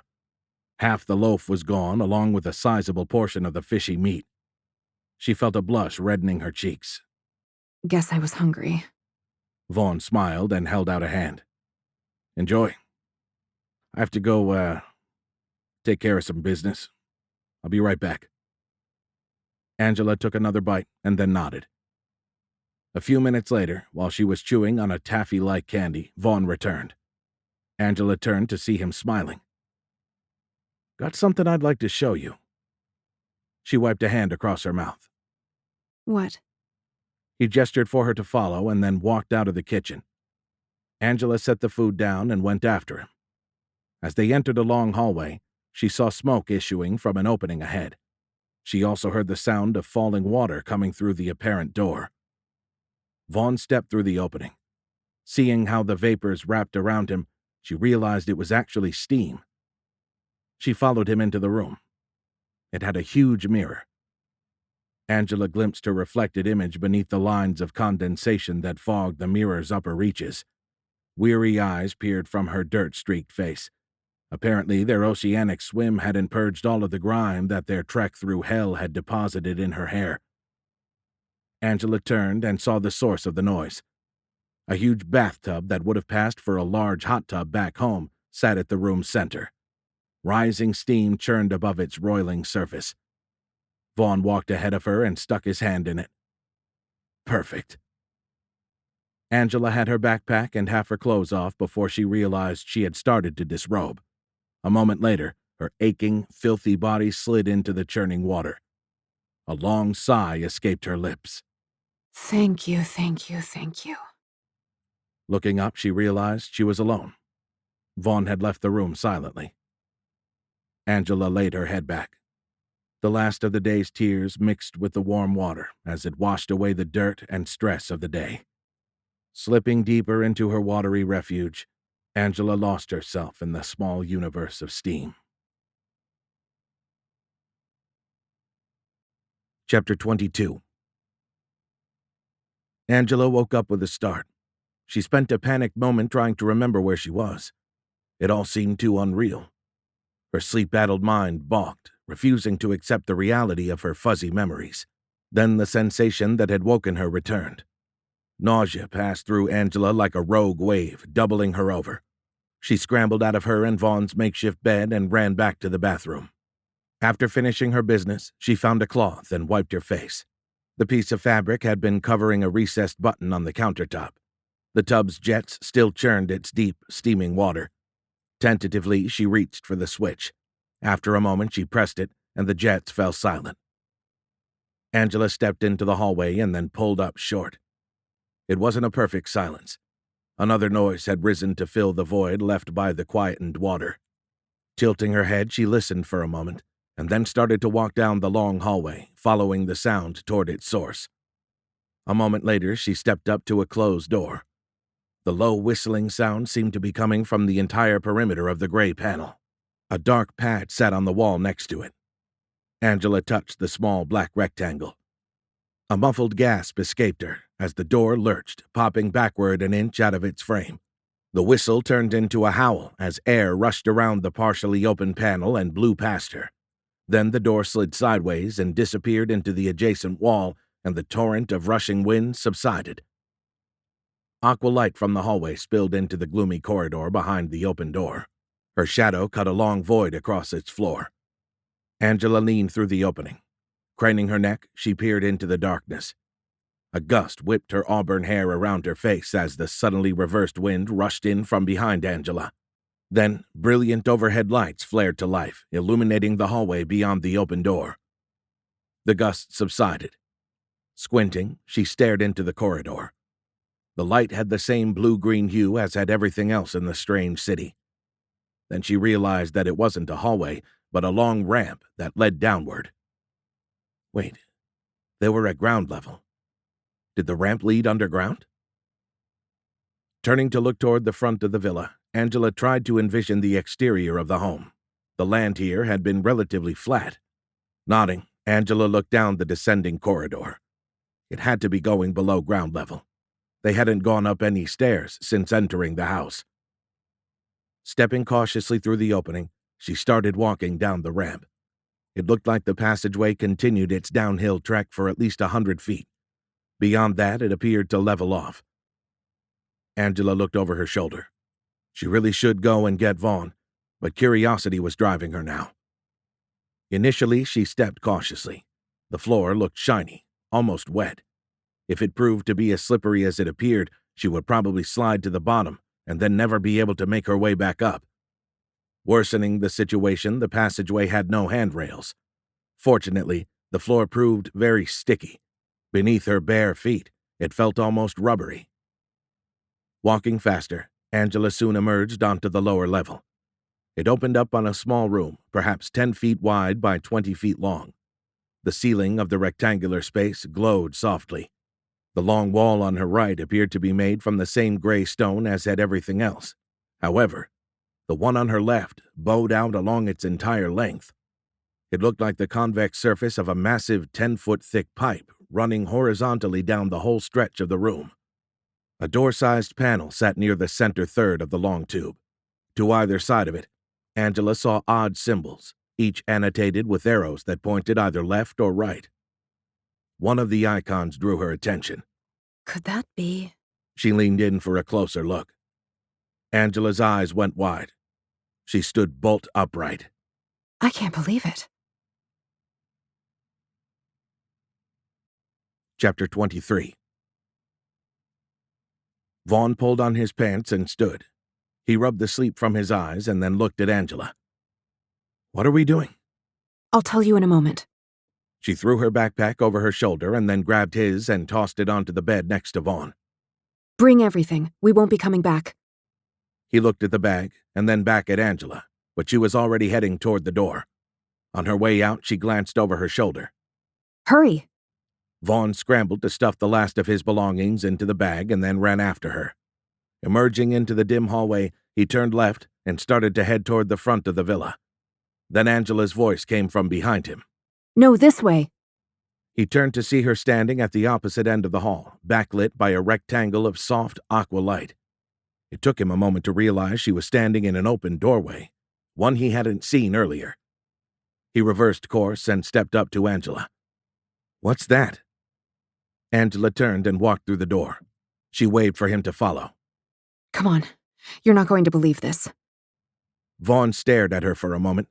Half the loaf was gone, along with a sizable portion of the fishy meat. She felt a blush reddening her cheeks. Guess I was hungry. Vaughn smiled and held out a hand. Enjoy. I have to go, take care of some business. I'll be right back. Angela took another bite and then nodded. A few minutes later, while she was chewing on a taffy-like candy, Vaughn returned. Angela turned to see him smiling. Got something I'd like to show you. She wiped a hand across her mouth. What? He gestured for her to follow and then walked out of the kitchen. Angela set the food down and went after him. As they entered a long hallway, she saw smoke issuing from an opening ahead. She also heard the sound of falling water coming through the apparent door. Vaughn stepped through the opening. Seeing how the vapors wrapped around him, she realized it was actually steam. She followed him into the room. It had a huge mirror. Angela glimpsed her reflected image beneath the lines of condensation that fogged the mirror's upper reaches. Weary eyes peered from her dirt-streaked face. Apparently, their oceanic swim hadn't purged all of the grime that their trek through hell had deposited in her hair. Angela turned and saw the source of the noise. A huge bathtub that would have passed for a large hot tub back home sat at the room's center. Rising steam churned above its roiling surface. Vaughn walked ahead of her and stuck his hand in it. Perfect. Angela had her backpack and half her clothes off before she realized she had started to disrobe. A moment later, her aching, filthy body slid into the churning water. A long sigh escaped her lips. Thank you, thank you, thank you. Looking up, she realized she was alone. Vaughn had left the room silently. Angela laid her head back. The last of the day's tears mixed with the warm water as it washed away the dirt and stress of the day. Slipping deeper into her watery refuge, Angela lost herself in the small universe of steam. Chapter 22. Angela woke up with a start. She spent a panicked moment trying to remember where she was. It all seemed too unreal. Her sleep-addled mind balked, refusing to accept the reality of her fuzzy memories. Then the sensation that had woken her returned. Nausea passed through Angela like a rogue wave, doubling her over. She scrambled out of her and Vaughn's makeshift bed and ran back to the bathroom. After finishing her business, she found a cloth and wiped her face. The piece of fabric had been covering a recessed button on the countertop. The tub's jets still churned its deep, steaming water. Tentatively, she reached for the switch. After a moment, she pressed it, and the jets fell silent. Angela stepped into the hallway and then pulled up short. It wasn't a perfect silence. Another noise had risen to fill the void left by the quietened water. Tilting her head, she listened for a moment, and then started to walk down the long hallway, following the sound toward its source. A moment later, she stepped up to a closed door. The low whistling sound seemed to be coming from the entire perimeter of the gray panel. A dark pad sat on the wall next to it. Angela touched the small black rectangle. A muffled gasp escaped her as the door lurched, popping backward an inch out of its frame. The whistle turned into a howl as air rushed around the partially open panel and blew past her. Then the door slid sideways and disappeared into the adjacent wall, and the torrent of rushing wind subsided. Aqua light from the hallway spilled into the gloomy corridor behind the open door. Her shadow cut a long void across its floor. Angela leaned through the opening. Craning her neck, she peered into the darkness. A gust whipped her auburn hair around her face as the suddenly reversed wind rushed in from behind Angela. Then, brilliant overhead lights flared to life, illuminating the hallway beyond the open door. The gust subsided. Squinting, she stared into the corridor. The light had the same blue-green hue as had everything else in the strange city. Then she realized that it wasn't a hallway, but a long ramp that led downward. Wait, they were at ground level. Did the ramp lead underground? Turning to look toward the front of the villa, Angela tried to envision the exterior of the home. The land here had been relatively flat. Nodding, Angela looked down the descending corridor. It had to be going below ground level. They hadn't gone up any stairs since entering the house. Stepping cautiously through the opening, she started walking down the ramp. It looked like the passageway continued its downhill trek for at least 100 feet. Beyond that, it appeared to level off. Angela looked over her shoulder. She really should go and get Vaughn, but curiosity was driving her now. Initially, she stepped cautiously. The floor looked shiny, almost wet. If it proved to be as slippery as it appeared, she would probably slide to the bottom and then never be able to make her way back up. Worsening the situation, the passageway had no handrails. Fortunately, the floor proved very sticky. Beneath her bare feet, it felt almost rubbery. Walking faster, Angela soon emerged onto the lower level. It opened up on a small room, perhaps 10 feet wide by 20 feet long. The ceiling of the rectangular space glowed softly. The long wall on her right appeared to be made from the same gray stone as had everything else. However, the one on her left bowed out along its entire length. It looked like the convex surface of a massive 10-foot-thick pipe running horizontally down the whole stretch of the room. A door-sized panel sat near the center third of the long tube. To either side of it, Angela saw odd symbols, each annotated with arrows that pointed either left or right. One of the icons drew her attention. Could that be? She leaned in for a closer look. Angela's eyes went wide. She stood bolt upright. I can't believe it. Chapter 23. Vaughn pulled on his pants and stood. He rubbed the sleep from his eyes and then looked at Angela. "What are we doing?" I'll tell you in a moment. She threw her backpack over her shoulder and then grabbed his and tossed it onto the bed next to Vaughn. Bring everything. We won't be coming back. He looked at the bag and then back at Angela, but she was already heading toward the door. On her way out, she glanced over her shoulder. Hurry! Vaughn scrambled to stuff the last of his belongings into the bag and then ran after her. Emerging into the dim hallway, he turned left and started to head toward the front of the villa. Then Angela's voice came from behind him. No, this way. He turned to see her standing at the opposite end of the hall, backlit by a rectangle of soft aqua light. It took him a moment to realize she was standing in an open doorway, one he hadn't seen earlier. He reversed course and stepped up to Angela. "What's that?" Angela turned and walked through the door. She waved for him to follow. Come on. You're not going to believe this. Vaughn stared at her for a moment.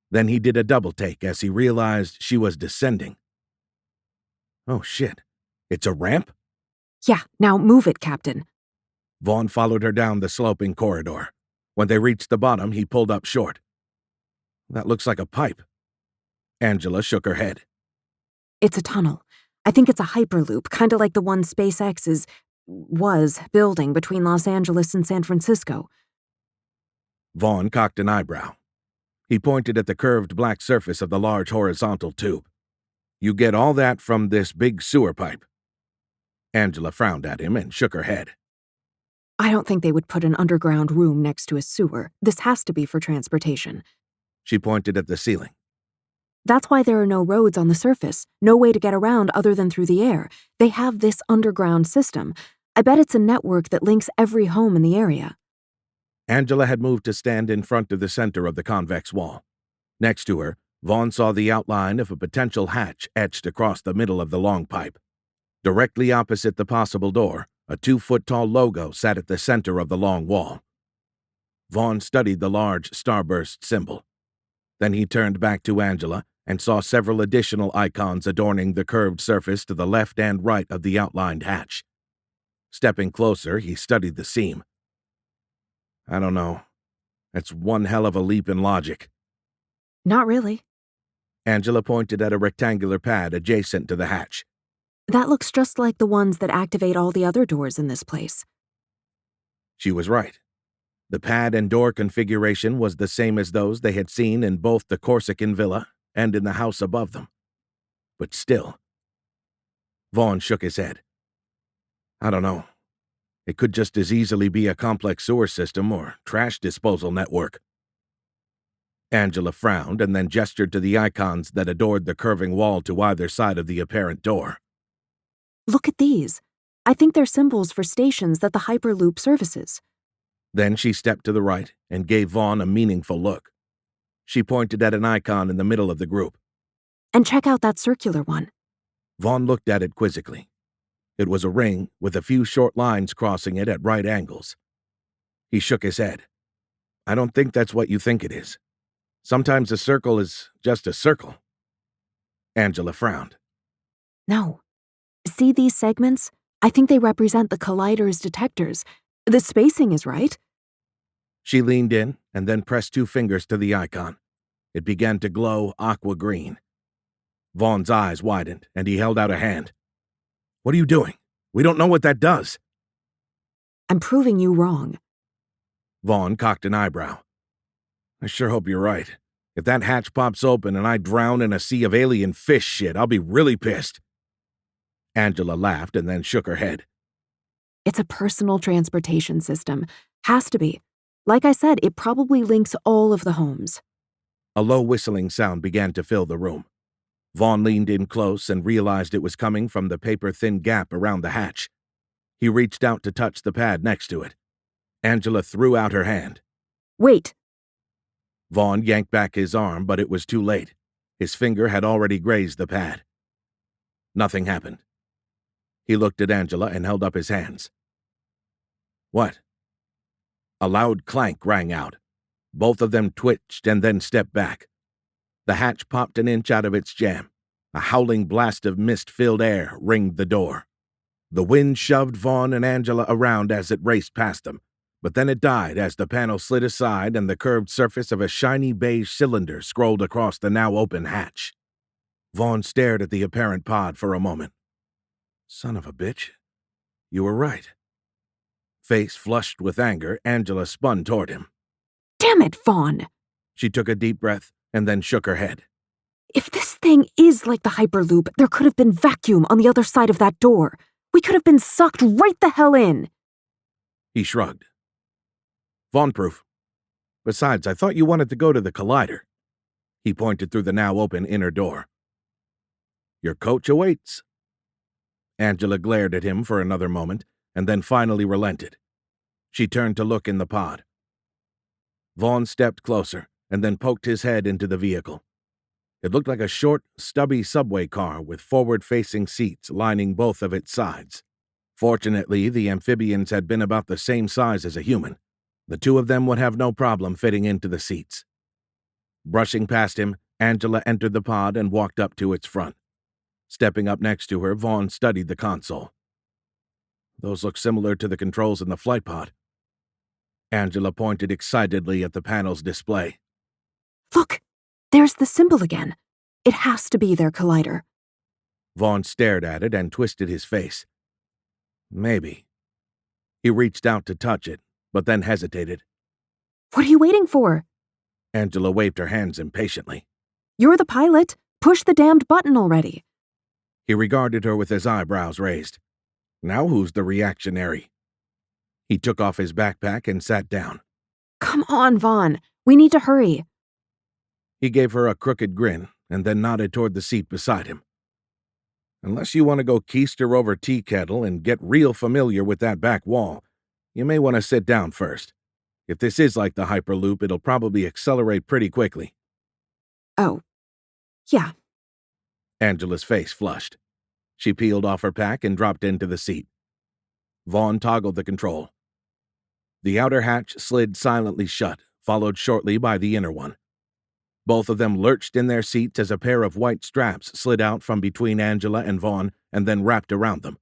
Then he did a double take as he realized she was descending. Oh shit, it's a ramp? Yeah, now move it, Captain. Vaughn followed her down the sloping corridor. When they reached the bottom, he pulled up short. That looks like a pipe. Angela shook her head. It's a tunnel. I think it's a hyperloop, kind of like the one SpaceX was building between Los Angeles and San Francisco. Vaughn cocked an eyebrow. He pointed at the curved black surface of the large horizontal tube. You get all that from this big sewer pipe. Angela frowned at him and shook her head. I don't think they would put an underground room next to a sewer. This has to be for transportation. She pointed at the ceiling. That's why there are no roads on the surface, no way to get around other than through the air. They have this underground system. I bet it's a network that links every home in the area. Angela had moved to stand in front of the center of the convex wall. Next to her, Vaughn saw the outline of a potential hatch etched across the middle of the long pipe. Directly opposite the possible door, a 2-foot-tall logo sat at the center of the long wall. Vaughn studied the large starburst symbol. Then he turned back to Angela and saw several additional icons adorning the curved surface to the left and right of the outlined hatch. Stepping closer, he studied the seam. I don't know. That's one hell of a leap in logic. Not really. Angela pointed at a rectangular pad adjacent to the hatch. That looks just like the ones that activate all the other doors in this place. She was right. The pad and door configuration was the same as those they had seen in both the Corsican villa and in the house above them. But still. Vaughn shook his head. I don't know. It could just as easily be a complex sewer system or trash disposal network. Angela frowned and then gestured to the icons that adored the curving wall to either side of the apparent door. Look at these. I think they're symbols for stations that the Hyperloop services. Then she stepped to the right and gave Vaughn a meaningful look. She pointed at an icon in the middle of the group. And check out that circular one. Vaughn looked at it quizzically. It was a ring with a few short lines crossing it at right angles. He shook his head. I don't think that's what you think it is. Sometimes a circle is just a circle. Angela frowned. No. See these segments? I think they represent the collider's detectors. The spacing is right. She leaned in and then pressed 2 fingers to the icon. It began to glow aqua green. Vaughn's eyes widened and he held out a hand. What are you doing? We don't know what that does. I'm proving you wrong. Vaughn cocked an eyebrow. I sure hope you're right. If that hatch pops open and I drown in a sea of alien fish shit, I'll be really pissed. Angela laughed and then shook her head. It's a personal transportation system. Has to be. Like I said, it probably links all of the homes. A low whistling sound began to fill the room. Vaughn leaned in close and realized it was coming from the paper-thin gap around the hatch. He reached out to touch the pad next to it. Angela threw out her hand. Wait. Vaughn yanked back his arm, but it was too late. His finger had already grazed the pad. Nothing happened. He looked at Angela and held up his hands. What? A loud clank rang out. Both of them twitched and then stepped back. The hatch popped an inch out of its jam. A howling blast of mist-filled air ringed the door. The wind shoved Vaughn and Angela around as it raced past them, but then it died as the panel slid aside and the curved surface of a shiny beige cylinder scrolled across the now open hatch. Vaughn stared at the apparent pod for a moment. Son of a bitch. You were right. Face flushed with anger, Angela spun toward him. Damn it, Vaughn! She took a deep breath and then shook her head. If this thing is like the Hyperloop, there could have been vacuum on the other side of that door. We could have been sucked right the hell in. He shrugged. Vaughn-proof. Besides, I thought you wanted to go to the Collider. He pointed through the now open inner door. Your coach awaits. Angela glared at him for another moment, and then finally relented. She turned to look in the pod. Vaughn stepped closer, and then poked his head into the vehicle. It looked like a short, stubby subway car with forward-facing seats lining both of its sides. Fortunately, the amphibians had been about the same size as a human. The two of them would have no problem fitting into the seats. Brushing past him, Angela entered the pod and walked up to its front. Stepping up next to her, Vaughn studied the console. Those look similar to the controls in the flight pod. Angela pointed excitedly at the panel's display. Look! There's the symbol again. It has to be their collider. Vaughn stared at it and twisted his face. Maybe. He reached out to touch it, but then hesitated. What are you waiting for? Angela waved her hands impatiently. You're the pilot. Push the damned button already. He regarded her with his eyebrows raised. Now who's the reactionary? He took off his backpack and sat down. Come on, Vaughn. We need to hurry. He gave her a crooked grin and then nodded toward the seat beside him. Unless you want to go keister over tea kettle and get real familiar with that back wall, you may want to sit down first. If this is like the Hyperloop, it'll probably accelerate pretty quickly. Oh, yeah. Angela's face flushed. She peeled off her pack and dropped into the seat. Vaughn toggled the control. The outer hatch slid silently shut, followed shortly by the inner one. Both of them lurched in their seats as a pair of white straps slid out from between Angela and Vaughn and then wrapped around them.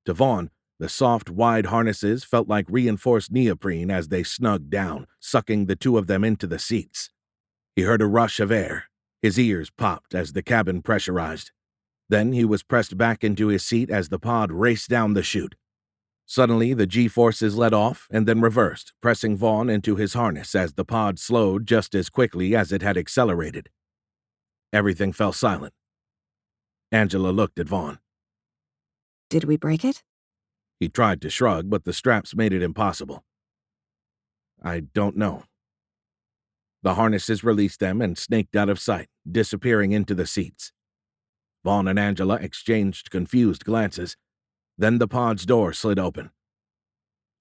To Vaughn, the soft, wide harnesses felt like reinforced neoprene as they snugged down, sucking the two of them into the seats. He heard a rush of air. His ears popped as the cabin pressurized. Then he was pressed back into his seat as the pod raced down the chute. Suddenly, the G-forces let off and then reversed, pressing Vaughn into his harness as the pod slowed just as quickly as it had accelerated. Everything fell silent. Angela looked at Vaughn. Did we break it? He tried to shrug, but the straps made it impossible. I don't know. The harnesses released them and snaked out of sight, disappearing into the seats. Vaughn and Angela exchanged confused glances. Then the pod's door slid open.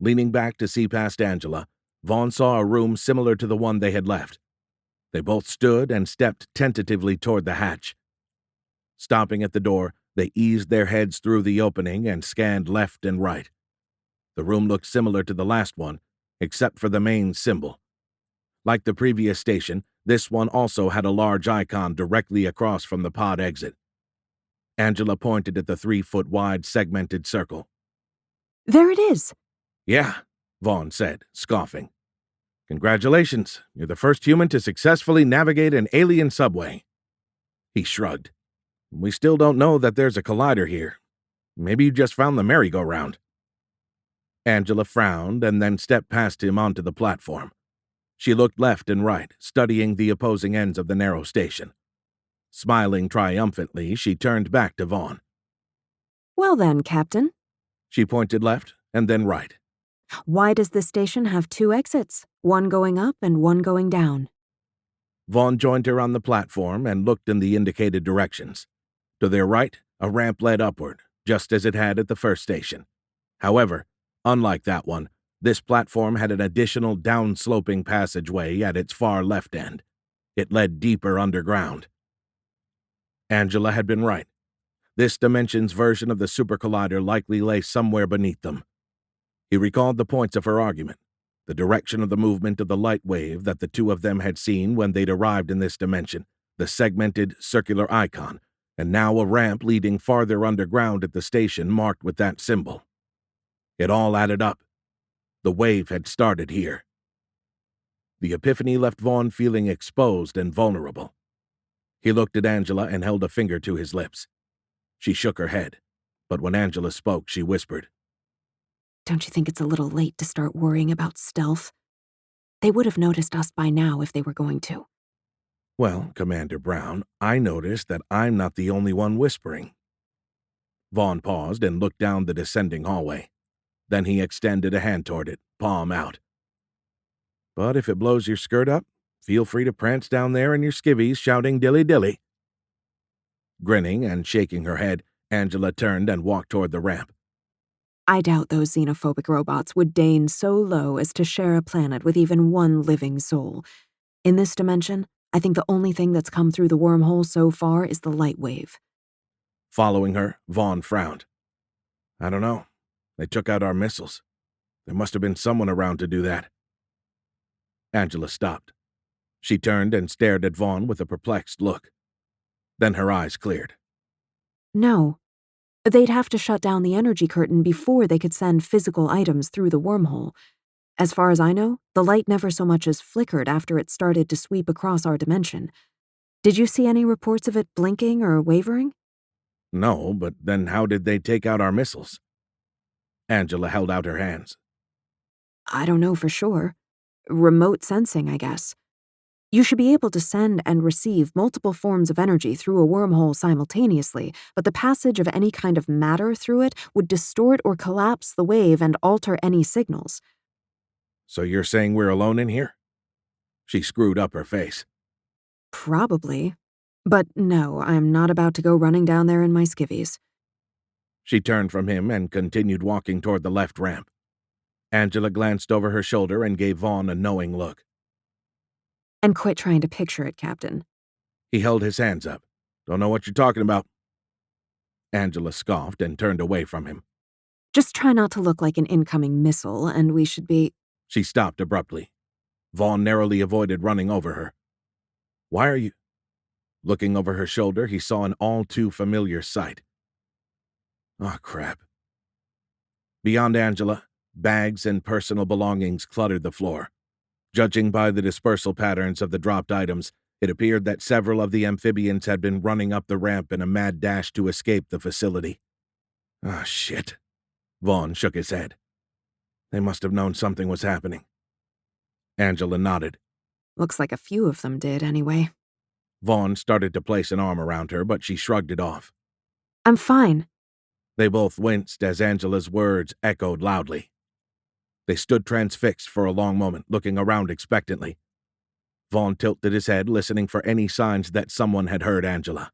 Leaning back to see past Angela, Vaughn saw a room similar to the one they had left. They both stood and stepped tentatively toward the hatch. Stopping at the door, they eased their heads through the opening and scanned left and right. The room looked similar to the last one, except for the main symbol. Like the previous station, this one also had a large icon directly across from the pod exit. Angela pointed at the 3-foot-wide segmented circle. There it is. Yeah, Vaughn said, scoffing. Congratulations, you're the first human to successfully navigate an alien subway. He shrugged. We still don't know that there's a collider here. Maybe you just found the merry-go-round. Angela frowned and then stepped past him onto the platform. She looked left and right, studying the opposing ends of the narrow station. Smiling triumphantly, she turned back to Vaughn. Well then, Captain. She pointed left and then right. Why does this station have 2 exits, one going up and one going down? Vaughn joined her on the platform and looked in the indicated directions. To their right, a ramp led upward, just as it had at the first station. However, unlike that one, this platform had an additional down-sloping passageway at its far left end. It led deeper underground. Angela had been right. This dimension's version of the super collider likely lay somewhere beneath them. He recalled the points of her argument, the direction of the movement of the light wave that the two of them had seen when they'd arrived in this dimension, the segmented circular icon, and now a ramp leading farther underground at the station marked with that symbol. It all added up. The wave had started here. The epiphany left Vaughn feeling exposed and vulnerable. He looked at Angela and held a finger to his lips. She shook her head, but when Angela spoke, she whispered, "Don't you think it's a little late to start worrying about stealth? They would have noticed us by now if they were going to." "Well, Commander Brown, I noticed that I'm not the only one whispering." Vaughn paused and looked down the descending hallway. Then he extended a hand toward it, palm out. "But if it blows your skirt up, feel free to prance down there in your skivvies shouting dilly dilly." Grinning and shaking her head, Angela turned and walked toward the ramp. I doubt those xenophobic robots would deign so low as to share a planet with even one living soul. In this dimension, I think the only thing that's come through the wormhole so far is the light wave. Following her, Vaughn frowned. "I don't know. They took out our missiles. There must have been someone around to do that." Angela stopped. She turned and stared at Vaughn with a perplexed look. Then her eyes cleared. No. They'd have to shut down the energy curtain before they could send physical items through the wormhole. As far as I know, the light never so much as flickered after it started to sweep across our dimension. Did you see any reports of it blinking or wavering? "No, but then how did they take out our missiles?" Angela held out her hands. I don't know for sure. Remote sensing, I guess. You should be able to send and receive multiple forms of energy through a wormhole simultaneously, but the passage of any kind of matter through it would distort or collapse the wave and alter any signals. "So you're saying we're alone in here?" She screwed up her face. Probably. But no, I'm not about to go running down there in my skivvies. She turned from him and continued walking toward the left ramp. Angela glanced over her shoulder and gave Vaughn a knowing look. And quit trying to picture it, Captain. He held his hands up. "Don't know what you're talking about." Angela scoffed and turned away from him. Just try not to look like an incoming missile, and we should be— She stopped abruptly. Vaughn narrowly avoided running over her. "Why are you—" Looking over her shoulder, he saw an all-too-familiar sight. Oh, crap. Beyond Angela, bags and personal belongings cluttered the floor. Judging by the dispersal patterns of the dropped items, it appeared that several of the amphibians had been running up the ramp in a mad dash to escape the facility. "Ah, shit." Vaughn shook his head. "They must have known something was happening." Angela nodded. Looks like a few of them did, anyway. Vaughn started to place an arm around her, but she shrugged it off. I'm fine. They both winced as Angela's words echoed loudly. They stood transfixed for a long moment, looking around expectantly. Vaughn tilted his head, listening for any signs that someone had heard Angela.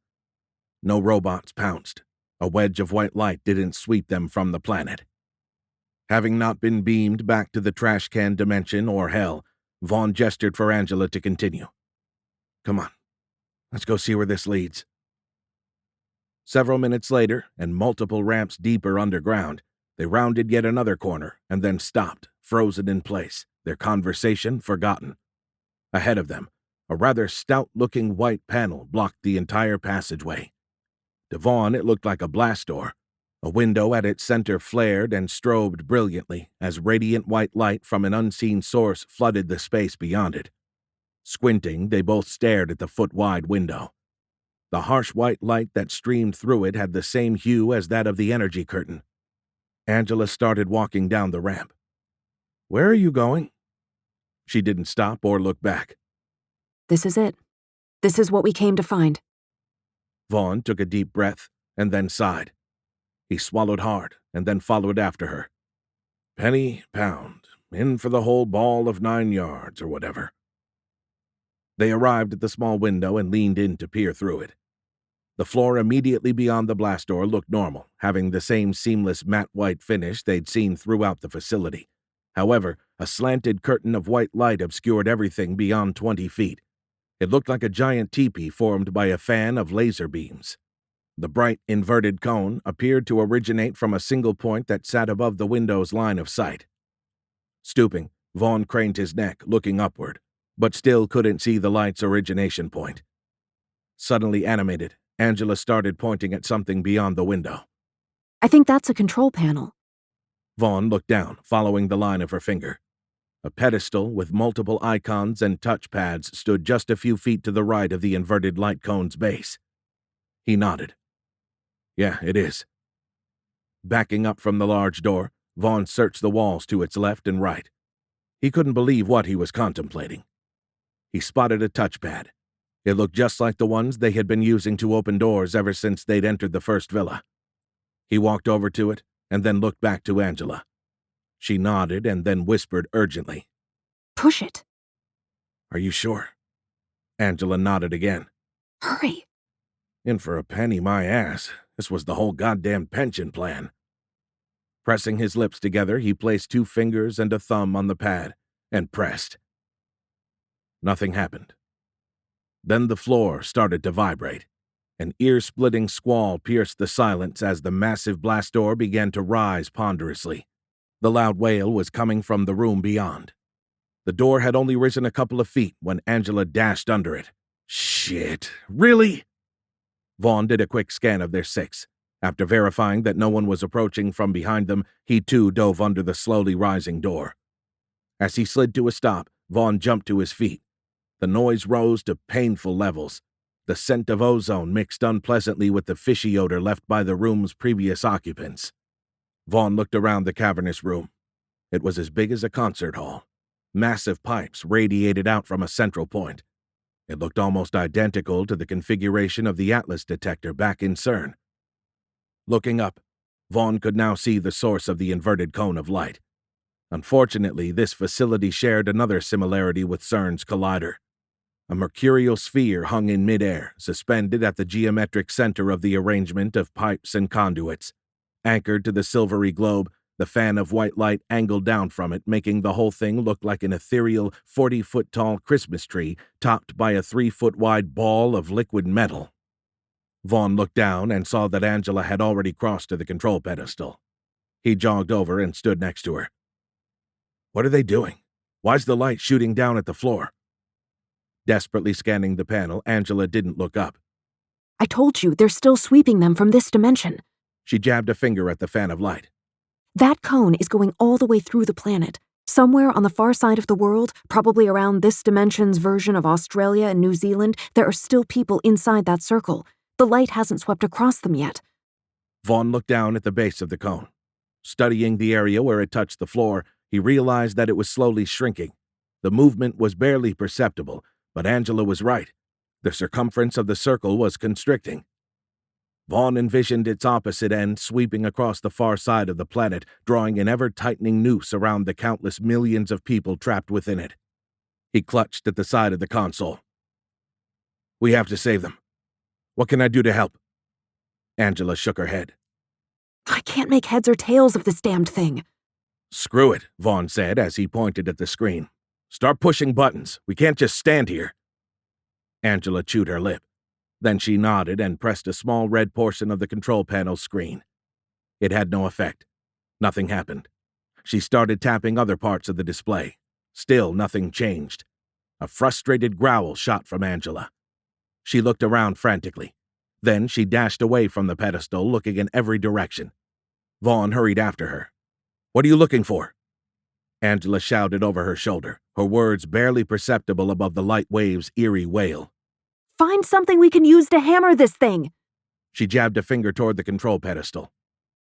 No robots pounced. A wedge of white light didn't sweep them from the planet. Having not been beamed back to the trash can dimension or hell, Vaughn gestured for Angela to continue. "Come on, let's go see where this leads." Several minutes later, and multiple ramps deeper underground, they rounded yet another corner and then stopped, frozen in place, their conversation forgotten. Ahead of them, a rather stout-looking white panel blocked the entire passageway. To Vaughn, it looked like a blast door. A window at its center flared and strobed brilliantly as radiant white light from an unseen source flooded the space beyond it. Squinting, they both stared at the foot-wide window. The harsh white light that streamed through it had the same hue as that of the energy curtain. Angela started walking down the ramp. "Where are you going?" She didn't stop or look back. This is it. This is what we came to find. Vaughn took a deep breath and then sighed. He swallowed hard and then followed after her. "Penny, pound, in for the whole ball of 9 yards or whatever." They arrived at the small window and leaned in to peer through it. The floor immediately beyond the blast door looked normal, having the same seamless matte white finish they'd seen throughout the facility. However, a slanted curtain of white light obscured everything beyond 20 feet. It looked like a giant teepee formed by a fan of laser beams. The bright, inverted cone appeared to originate from a single point that sat above the window's line of sight. Stooping, Vaughn craned his neck, looking upward, but still couldn't see the light's origination point. Suddenly animated, Angela started pointing at something beyond the window. I think that's a control panel. Vaughn looked down, following the line of her finger. A pedestal with multiple icons and touchpads stood just a few feet to the right of the inverted light cone's base. He nodded. Yeah, it is. Backing up from the large door, Vaughn searched the walls to its left and right. He couldn't believe what he was contemplating. He spotted a touchpad. It looked just like the ones they had been using to open doors ever since they'd entered the first villa. He walked over to it and then looked back to Angela. She nodded and then whispered urgently. Push it. Are you sure? Angela nodded again. Hurry. In for a penny, my ass. This was the whole goddamn pension plan. Pressing his lips together, he placed 2 fingers and a thumb on the pad and pressed. Nothing happened. Then the floor started to vibrate. An ear-splitting squall pierced the silence as the massive blast door began to rise ponderously. The loud wail was coming from the room beyond. The door had only risen a couple of feet when Angela dashed under it. Shit, really? Vaughn did a quick scan of their 6. After verifying that no one was approaching from behind them, he too dove under the slowly rising door. As he slid to a stop, Vaughn jumped to his feet. The noise rose to painful levels. The scent of ozone mixed unpleasantly with the fishy odor left by the room's previous occupants. Vaughn looked around the cavernous room. It was as big as a concert hall. Massive pipes radiated out from a central point. It looked almost identical to the configuration of the Atlas detector back in CERN. Looking up, Vaughn could now see the source of the inverted cone of light. Unfortunately, this facility shared another similarity with CERN's collider. A mercurial sphere hung in midair, suspended at the geometric center of the arrangement of pipes and conduits. Anchored to the silvery globe, the fan of white light angled down from it, making the whole thing look like an ethereal 40-foot-tall Christmas tree topped by a 3-foot-wide ball of liquid metal. Vaughn looked down and saw that Angela had already crossed to the control pedestal. He jogged over and stood next to her. What are they doing? Why's the light shooting down at the floor? Desperately scanning the panel, Angela didn't look up. I told you, they're still sweeping them from this dimension. She jabbed a finger at the fan of light. That cone is going all the way through the planet. Somewhere on the far side of the world, probably around this dimension's version of Australia and New Zealand, there are still people inside that circle. The light hasn't swept across them yet. Vaughn looked down at the base of the cone. Studying the area where it touched the floor, he realized that it was slowly shrinking. The movement was barely perceptible, but Angela was right. The circumference of the circle was constricting. Vaughn envisioned its opposite end sweeping across the far side of the planet, drawing an ever-tightening noose around the countless millions of people trapped within it. He clutched at the side of the console. We have to save them. What can I do to help? Angela shook her head. I can't make heads or tails of this damned thing. Screw it, Vaughn said as he pointed at the screen. Start pushing buttons. We can't just stand here. Angela chewed her lip. Then she nodded and pressed a small red portion of the control panel's screen. It had no effect. Nothing happened. She started tapping other parts of the display. Still nothing changed. A frustrated growl shot from Angela. She looked around frantically. Then she dashed away from the pedestal, looking in every direction. Vaughn hurried after her. What are you looking for? Angela shouted over her shoulder, her words barely perceptible above the light wave's eerie wail. Find something we can use to hammer this thing. She jabbed a finger toward the control pedestal.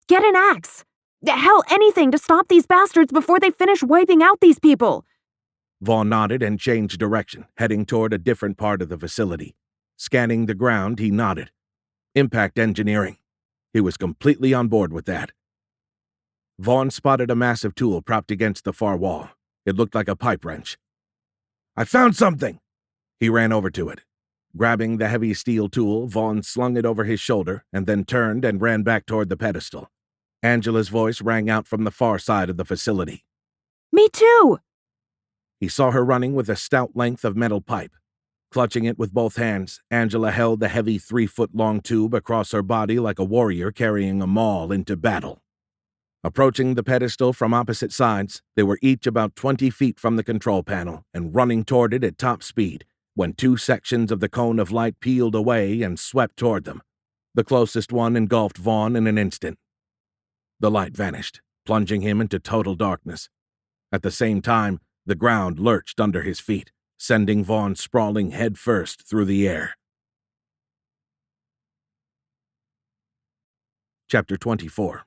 Get an axe. Hell, anything to stop these bastards before they finish wiping out these people. Vaughn nodded and changed direction, heading toward a different part of the facility. Scanning the ground, he nodded. Impact engineering. He was completely on board with that. Vaughn spotted a massive tool propped against the far wall. It looked like a pipe wrench. I found something! He ran over to it. Grabbing the heavy steel tool, Vaughn slung it over his shoulder and then turned and ran back toward the pedestal. Angela's voice rang out from the far side of the facility. Me too! He saw her running with a stout length of metal pipe. Clutching it with both hands, Angela held the heavy 3-foot-long tube across her body like a warrior carrying a maul into battle. Approaching the pedestal from opposite sides, they were each about 20 feet from the control panel and running toward it at top speed, when two sections of the cone of light peeled away and swept toward them. The closest one engulfed Vaughn in an instant. The light vanished, plunging him into total darkness. At the same time, the ground lurched under his feet, sending Vaughn sprawling headfirst through the air. Chapter 24.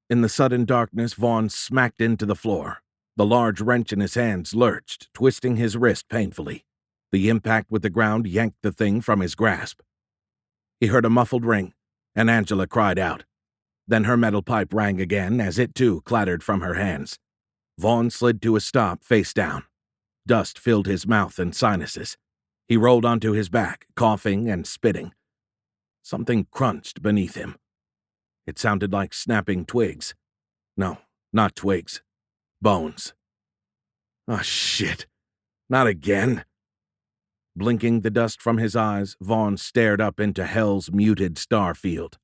In the sudden darkness, Vaughn smacked into the floor. The large wrench in his hands lurched, twisting his wrist painfully. The impact with the ground yanked the thing from his grasp. He heard a muffled ring, and Angela cried out. Then her metal pipe rang again as it too clattered from her hands. Vaughn slid to a stop face down. Dust filled his mouth and sinuses. He rolled onto his back, coughing and spitting. Something crunched beneath him. It sounded like snapping twigs. No, not twigs. Bones. Oh, shit. Not again. Blinking the dust from his eyes, Vaughn stared up into hell's muted star field.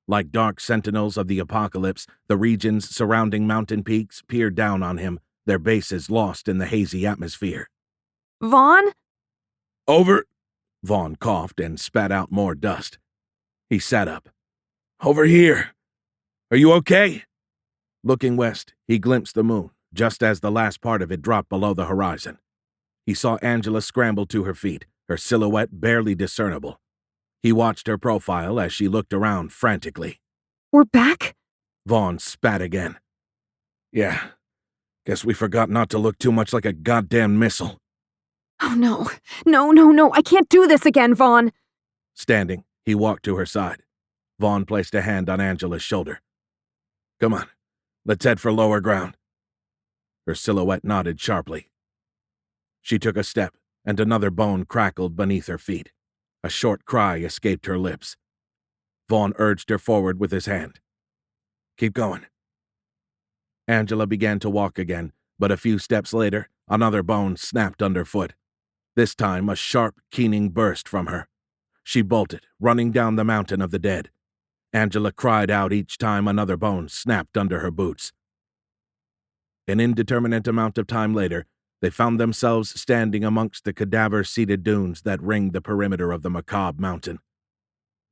Like dark sentinels of the apocalypse, the regions surrounding mountain peaks peered down on him, their bases lost in the hazy atmosphere. Vaughn? Over. Vaughn coughed and spat out more dust. He sat up. Over here. Are you okay? Looking west, he glimpsed the moon, just as the last part of it dropped below the horizon. He saw Angela scramble to her feet, her silhouette barely discernible. He watched her profile as she looked around frantically. We're back? Vaughn spat again. Yeah. Guess we forgot not to look too much like a goddamn missile. Oh no. No, I can't do this again, Vaughn. Standing, he walked to her side. Vaughn placed a hand on Angela's shoulder. Come on, let's head for lower ground. Her silhouette nodded sharply. She took a step, and another bone crackled beneath her feet. A short cry escaped her lips. Vaughn urged her forward with his hand. Keep going. Angela began to walk again, but a few steps later, another bone snapped underfoot. This time, a sharp, keening burst from her. She bolted, running down the mountain of the dead. Angela cried out each time another bone snapped under her boots. An indeterminate amount of time later, they found themselves standing amongst the cadaver-seeded dunes that ringed the perimeter of the macabre mountain.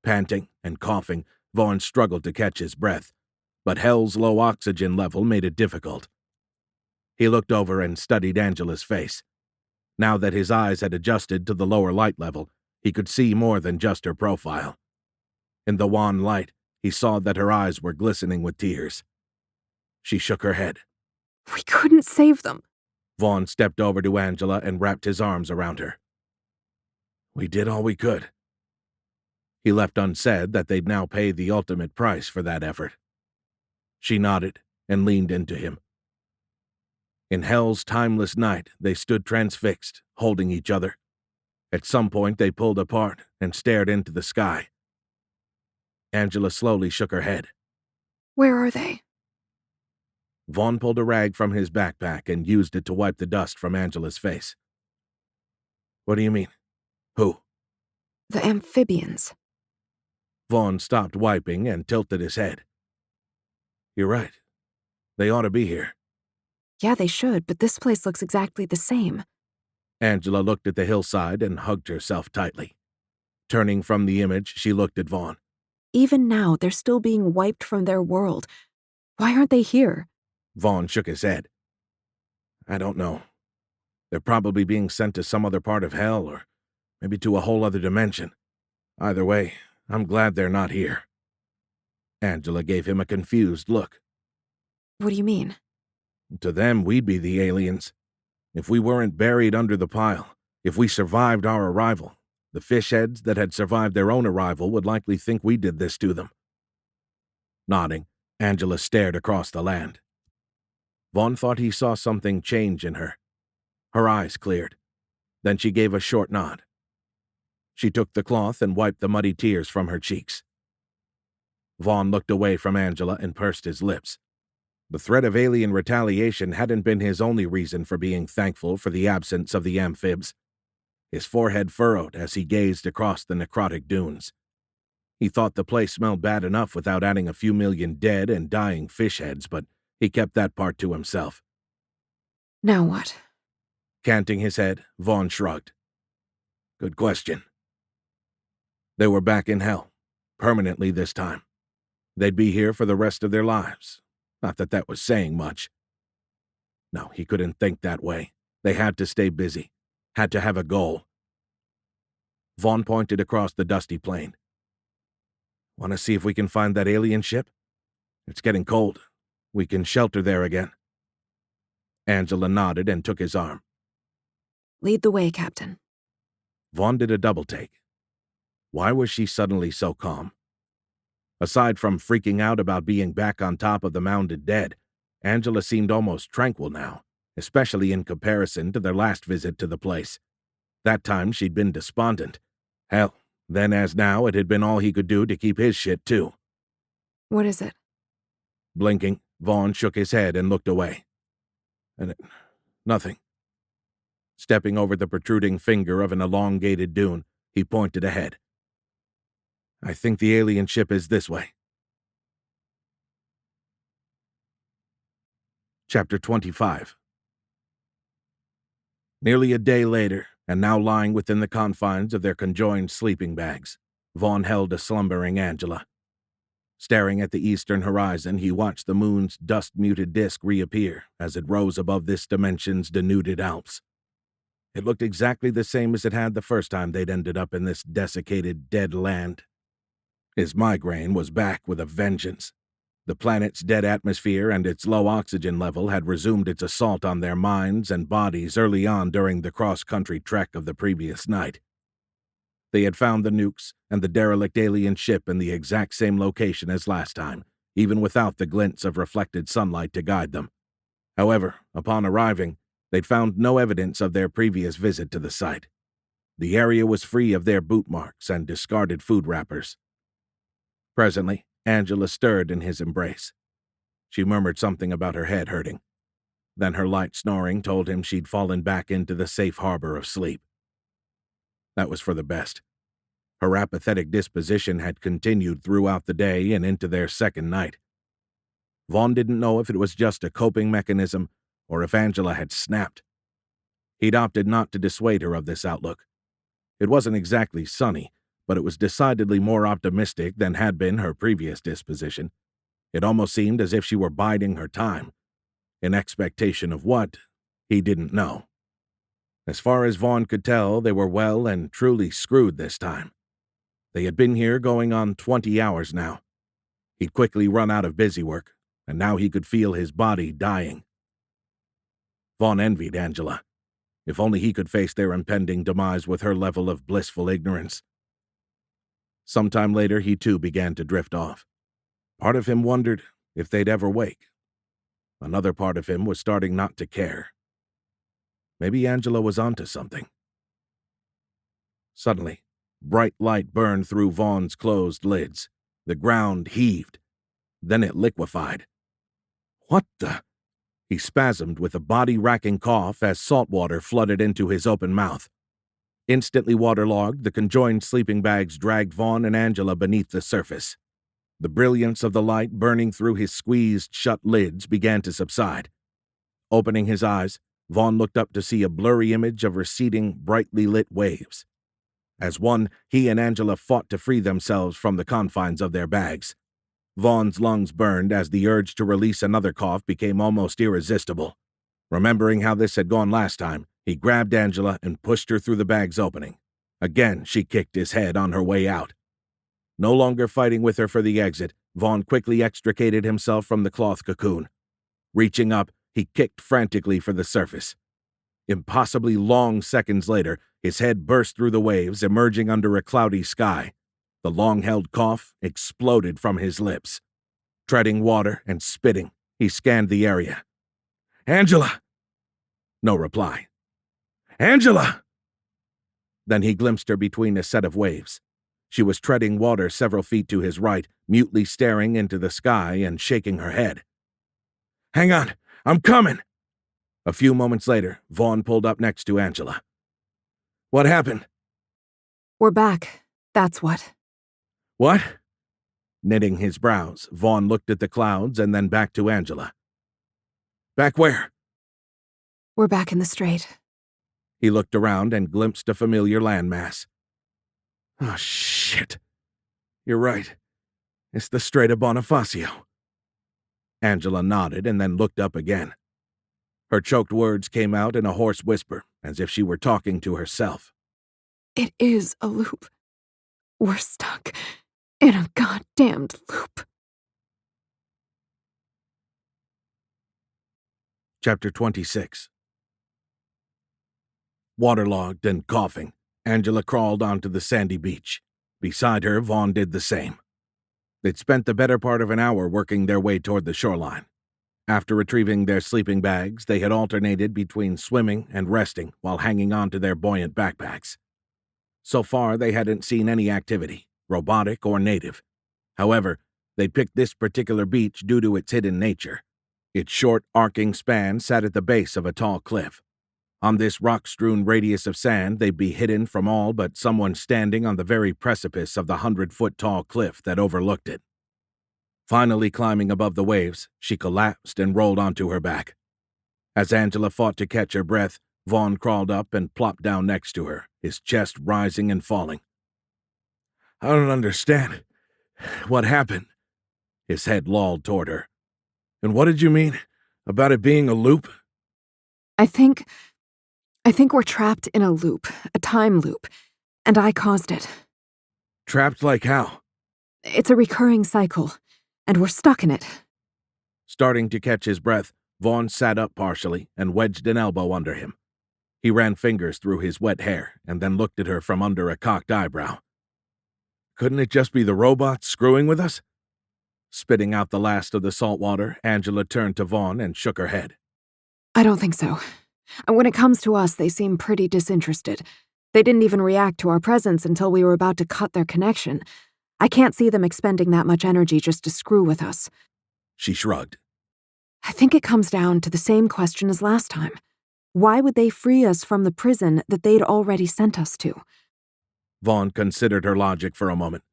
Panting and coughing, Vaughn struggled to catch his breath, but hell's low oxygen level made it difficult. He looked over and studied Angela's face. Now that his eyes had adjusted to the lower light level, he could see more than just her profile. In the wan light, he saw that her eyes were glistening with tears. She shook her head. We couldn't save them. Vaughn stepped over to Angela and wrapped his arms around her. We did all we could. He left unsaid that they'd now pay the ultimate price for that effort. She nodded and leaned into him. In hell's timeless night, they stood transfixed, holding each other. At some point, they pulled apart and stared into the sky. Angela slowly shook her head. Where are they? Vaughn pulled a rag from his backpack and used it to wipe the dust from Angela's face. What do you mean? Who? The amphibians. Vaughn stopped wiping and tilted his head. You're right. They ought to be here. Yeah, they should, but this place looks exactly the same. Angela looked at the hillside and hugged herself tightly. Turning from the image, she looked at Vaughn. Even now, they're still being wiped from their world. Why aren't they here? Vaughn shook his head. I don't know. They're probably being sent to some other part of hell, or maybe to a whole other dimension. Either way, I'm glad they're not here. Angela gave him a confused look. What do you mean? To them, we'd be the aliens. If we weren't buried under the pile, if we survived our arrival, the fish heads that had survived their own arrival would likely think we did this to them. Nodding, Angela stared across the land. Vaughn thought he saw something change in her. Her eyes cleared. Then she gave a short nod. She took the cloth and wiped the muddy tears from her cheeks. Vaughn looked away from Angela and pursed his lips. The threat of alien retaliation hadn't been his only reason for being thankful for the absence of the amphibs. His forehead furrowed as he gazed across the necrotic dunes. He thought the place smelled bad enough without adding a few million dead and dying fish heads, but he kept that part to himself. Now what? Canting his head, Vaughn shrugged. Good question. They were back in hell, permanently this time. They'd be here for the rest of their lives. Not that that was saying much. No, he couldn't think that way. They had to stay busy, had to have a goal. Vaughn pointed across the dusty plain. Want to see if we can find that alien ship? It's getting cold. We can shelter there again. Angela nodded and took his arm. Lead the way, Captain. Vaughn did a double-take. Why was she suddenly so calm? Aside from freaking out about being back on top of the mounded dead, Angela seemed almost tranquil now, especially in comparison to their last visit to the place. That time she'd been despondent. Hell, then as now it had been all he could do to keep his shit too. What is it? Blinking, Vaughn shook his head and looked away. Nothing. Stepping over the protruding finger of an elongated dune, he pointed ahead. I think the alien ship is this way. Chapter 25. Nearly a day later, and now lying within the confines of their conjoined sleeping bags, Vaughn held a slumbering Angela. Staring at the eastern horizon, he watched the moon's dust-muted disk reappear as it rose above this dimension's denuded Alps. It looked exactly the same as it had the first time they'd ended up in this desiccated, dead land. His migraine was back with a vengeance. The planet's dead atmosphere and its low oxygen level had resumed its assault on their minds and bodies early on during the cross-country trek of the previous night. They had found the nukes and the derelict alien ship in the exact same location as last time, even without the glints of reflected sunlight to guide them. However, upon arriving, they'd found no evidence of their previous visit to the site. The area was free of their boot marks and discarded food wrappers. Presently, Angela stirred in his embrace. She murmured something about her head hurting. Then her light snoring told him she'd fallen back into the safe harbor of sleep. That was for the best. Her apathetic disposition had continued throughout the day and into their second night. Vaughn didn't know if it was just a coping mechanism or if Angela had snapped. He'd opted not to dissuade her of this outlook. It wasn't exactly sunny, but it was decidedly more optimistic than had been her previous disposition. It almost seemed as if she were biding her time. In expectation of what, he didn't know. As far as Vaughn could tell, they were well and truly screwed this time. They had been here going on 20 hours now. He'd quickly run out of busywork, and now he could feel his body dying. Vaughn envied Angela. If only he could face their impending demise with her level of blissful ignorance. Sometime later, he too began to drift off. Part of him wondered if they'd ever wake. Another part of him was starting not to care. Maybe Angela was onto something. Suddenly, bright light burned through Vaughn's closed lids. The ground heaved. Then it liquefied. What the? He spasmed with a body-racking cough as salt water flooded into his open mouth. Instantly waterlogged, the conjoined sleeping bags dragged Vaughn and Angela beneath the surface. The brilliance of the light burning through his squeezed-shut lids began to subside. Opening his eyes, Vaughn looked up to see a blurry image of receding, brightly lit waves. As one, he and Angela fought to free themselves from the confines of their bags. Vaughn's lungs burned as the urge to release another cough became almost irresistible. Remembering how this had gone last time, he grabbed Angela and pushed her through the bag's opening. Again, she kicked his head on her way out. No longer fighting with her for the exit, Vaughn quickly extricated himself from the cloth cocoon. Reaching up, he kicked frantically for the surface. Impossibly long seconds later, his head burst through the waves, emerging under a cloudy sky. The long-held cough exploded from his lips. Treading water and spitting, he scanned the area. "Angela!" No reply. "Angela!" Then he glimpsed her between a set of waves. She was treading water several feet to his right, mutely staring into the sky and shaking her head. "Hang on, I'm coming!" A few moments later, Vaughn pulled up next to Angela. "What happened?" We're back, that's what. "What?" Knitting his brows, Vaughn looked at the clouds and then back to Angela. "Back where?" We're back in the Strait. He looked around and glimpsed a familiar landmass. Oh, shit. You're right. It's the Strait of Bonifacio. Angela nodded and then looked up again. Her choked words came out in a hoarse whisper, as if she were talking to herself. It is a loop. We're stuck in a goddamned loop. Chapter 26. Waterlogged and coughing, Angela crawled onto the sandy beach. Beside her, Vaughn did the same. They'd spent the better part of an hour working their way toward the shoreline. After retrieving their sleeping bags, they had alternated between swimming and resting while hanging on to their buoyant backpacks. So far, they hadn't seen any activity, robotic or native. However, they picked this particular beach due to its hidden nature. Its short, arcing span sat at the base of a tall cliff. On this rock-strewn radius of sand, they'd be hidden from all but someone standing on the very precipice of the 100-foot-tall cliff that overlooked it. Finally climbing above the waves, she collapsed and rolled onto her back. As Angela fought to catch her breath, Vaughn crawled up and plopped down next to her, his chest rising and falling. I don't understand. What happened? His head lolled toward her. And what did you mean about it being a loop? I think we're trapped in a loop, a time loop, and I caused it. Trapped like how? It's a recurring cycle, and we're stuck in it. Starting to catch his breath, Vaughn sat up partially and wedged an elbow under him. He ran fingers through his wet hair and then looked at her from under a cocked eyebrow. Couldn't it just be the robots screwing with us? Spitting out the last of the salt water, Angela turned to Vaughn and shook her head. I don't think so. When it comes to us, they seem pretty disinterested. They didn't even react to our presence until we were about to cut their connection. I can't see them expending that much energy just to screw with us. She shrugged. I think it comes down to the same question as last time. Why would they free us from the prison that they'd already sent us to? Vaughn considered her logic for a moment.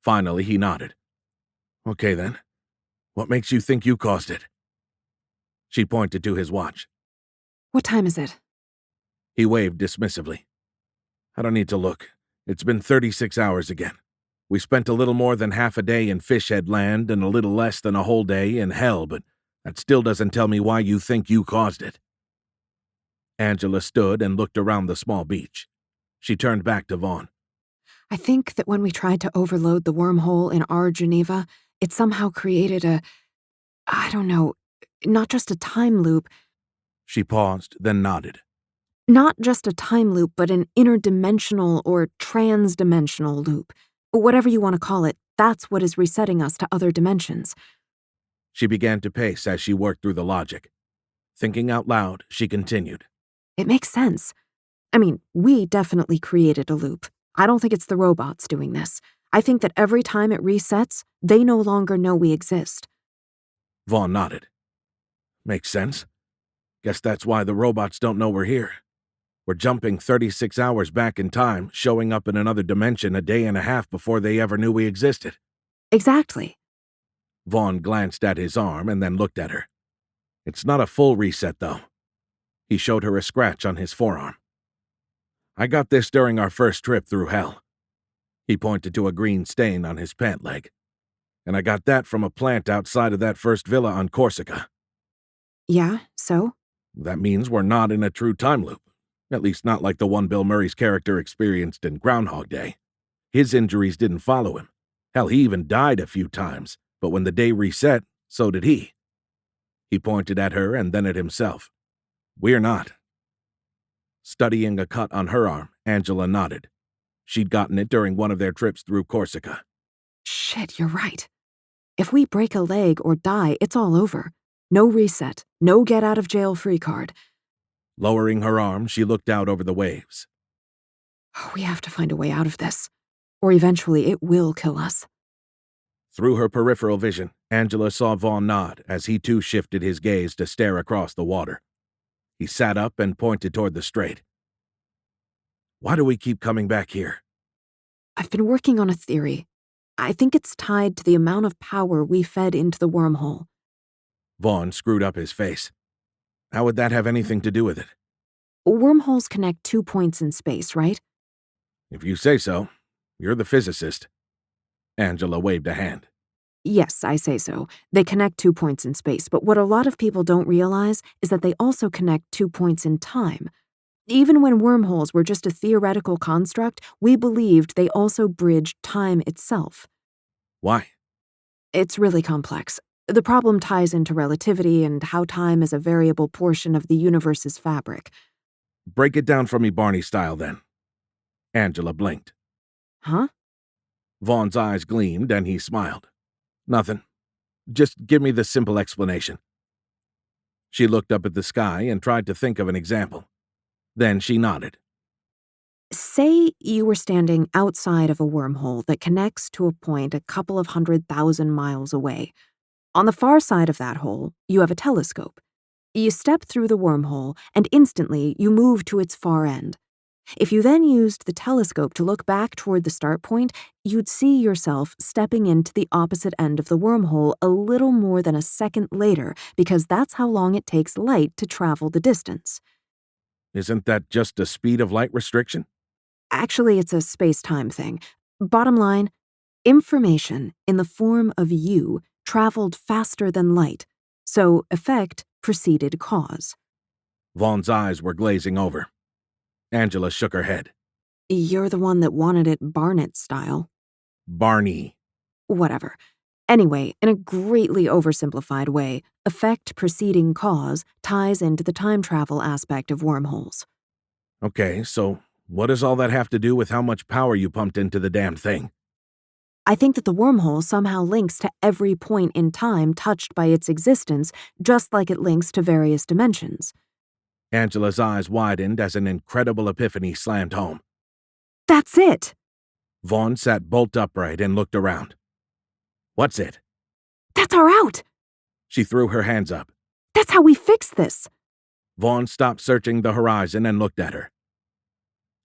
Finally, he nodded. Okay, then. What makes you think you caused it? She pointed to his watch. What time is it? He waved dismissively. I don't need to look. It's been 36 hours again. We spent a little more than half a day in Fishhead Land and a little less than a whole day in Hell, but that still doesn't tell me why you think you caused it. Angela stood and looked around the small beach. She turned back to Vaughn. I think that when we tried to overload the wormhole in our Geneva, it somehow created not just a time loop. She paused, then nodded. Not just a time loop, but an interdimensional or transdimensional loop. Whatever you want to call it, that's what is resetting us to other dimensions. She began to pace as she worked through the logic. Thinking out loud, she continued. It makes sense. I mean, we definitely created a loop. I don't think it's the robots doing this. I think that every time it resets, they no longer know we exist. Vaughn nodded. Makes sense. Guess that's why the robots don't know we're here. We're jumping 36 hours back in time, showing up in another dimension a day and a half before they ever knew we existed. Exactly. Vaughn glanced at his arm and then looked at her. It's not a full reset, though. He showed her a scratch on his forearm. I got this during our first trip through Hell. He pointed to a green stain on his pant leg. And I got that from a plant outside of that first villa on Corsica. Yeah, so? That means we're not in a true time loop. At least not like the one Bill Murray's character experienced in Groundhog Day. His injuries didn't follow him. Hell, he even died a few times, but when the day reset, so did he. He pointed at her and then at himself. We're not. Studying a cut on her arm, Angela nodded. She'd gotten it during one of their trips through Corsica. Shit, you're right. If we break a leg or die, it's all over. No reset, no get-out-of-jail-free card. Lowering her arm, she looked out over the waves. We have to find a way out of this, or eventually it will kill us. Through her peripheral vision, Angela saw Vaughn nod as he too shifted his gaze to stare across the water. He sat up and pointed toward the strait. Why do we keep coming back here? I've been working on a theory. I think it's tied to the amount of power we fed into the wormhole. Vaughn screwed up his face. How would that have anything to do with it? Wormholes connect 2 points in space, right? If you say so. You're the physicist. Angela waved a hand. Yes, I say so. They connect 2 points in space, but what a lot of people don't realize is that they also connect 2 points in time. Even when wormholes were just a theoretical construct, we believed they also bridged time itself. Why? It's really complex. The problem ties into relativity and how time is a variable portion of the universe's fabric. Break it down for me Barney style, then. Angela blinked. Huh? Vaughn's eyes gleamed, and he smiled. Nothing. Just give me the simple explanation. She looked up at the sky and tried to think of an example. Then she nodded. Say you were standing outside of a wormhole that connects to a point a couple of 100,000 miles away. On the far side of that hole, you have a telescope. You step through the wormhole, and instantly you move to its far end. If you then used the telescope to look back toward the start point, you'd see yourself stepping into the opposite end of the wormhole a little more than a second later, because that's how long it takes light to travel the distance. Isn't that just a speed of light restriction? Actually, it's a space-time thing. Bottom line, information in the form of you traveled faster than light, so effect preceded cause. Vaughn's eyes were glazing over. Angela shook her head. You're the one that wanted it Barnett style. Barney. Whatever. Anyway, in a greatly oversimplified way, effect preceding cause ties into the time travel aspect of wormholes. Okay, so what does all that have to do with how much power you pumped into the damn thing? I think that the wormhole somehow links to every point in time touched by its existence, just like it links to various dimensions. Angela's eyes widened as an incredible epiphany slammed home. That's it! Vaughn sat bolt upright and looked around. What's it? That's our out! She threw her hands up. That's how we fix this! Vaughn stopped searching the horizon and looked at her.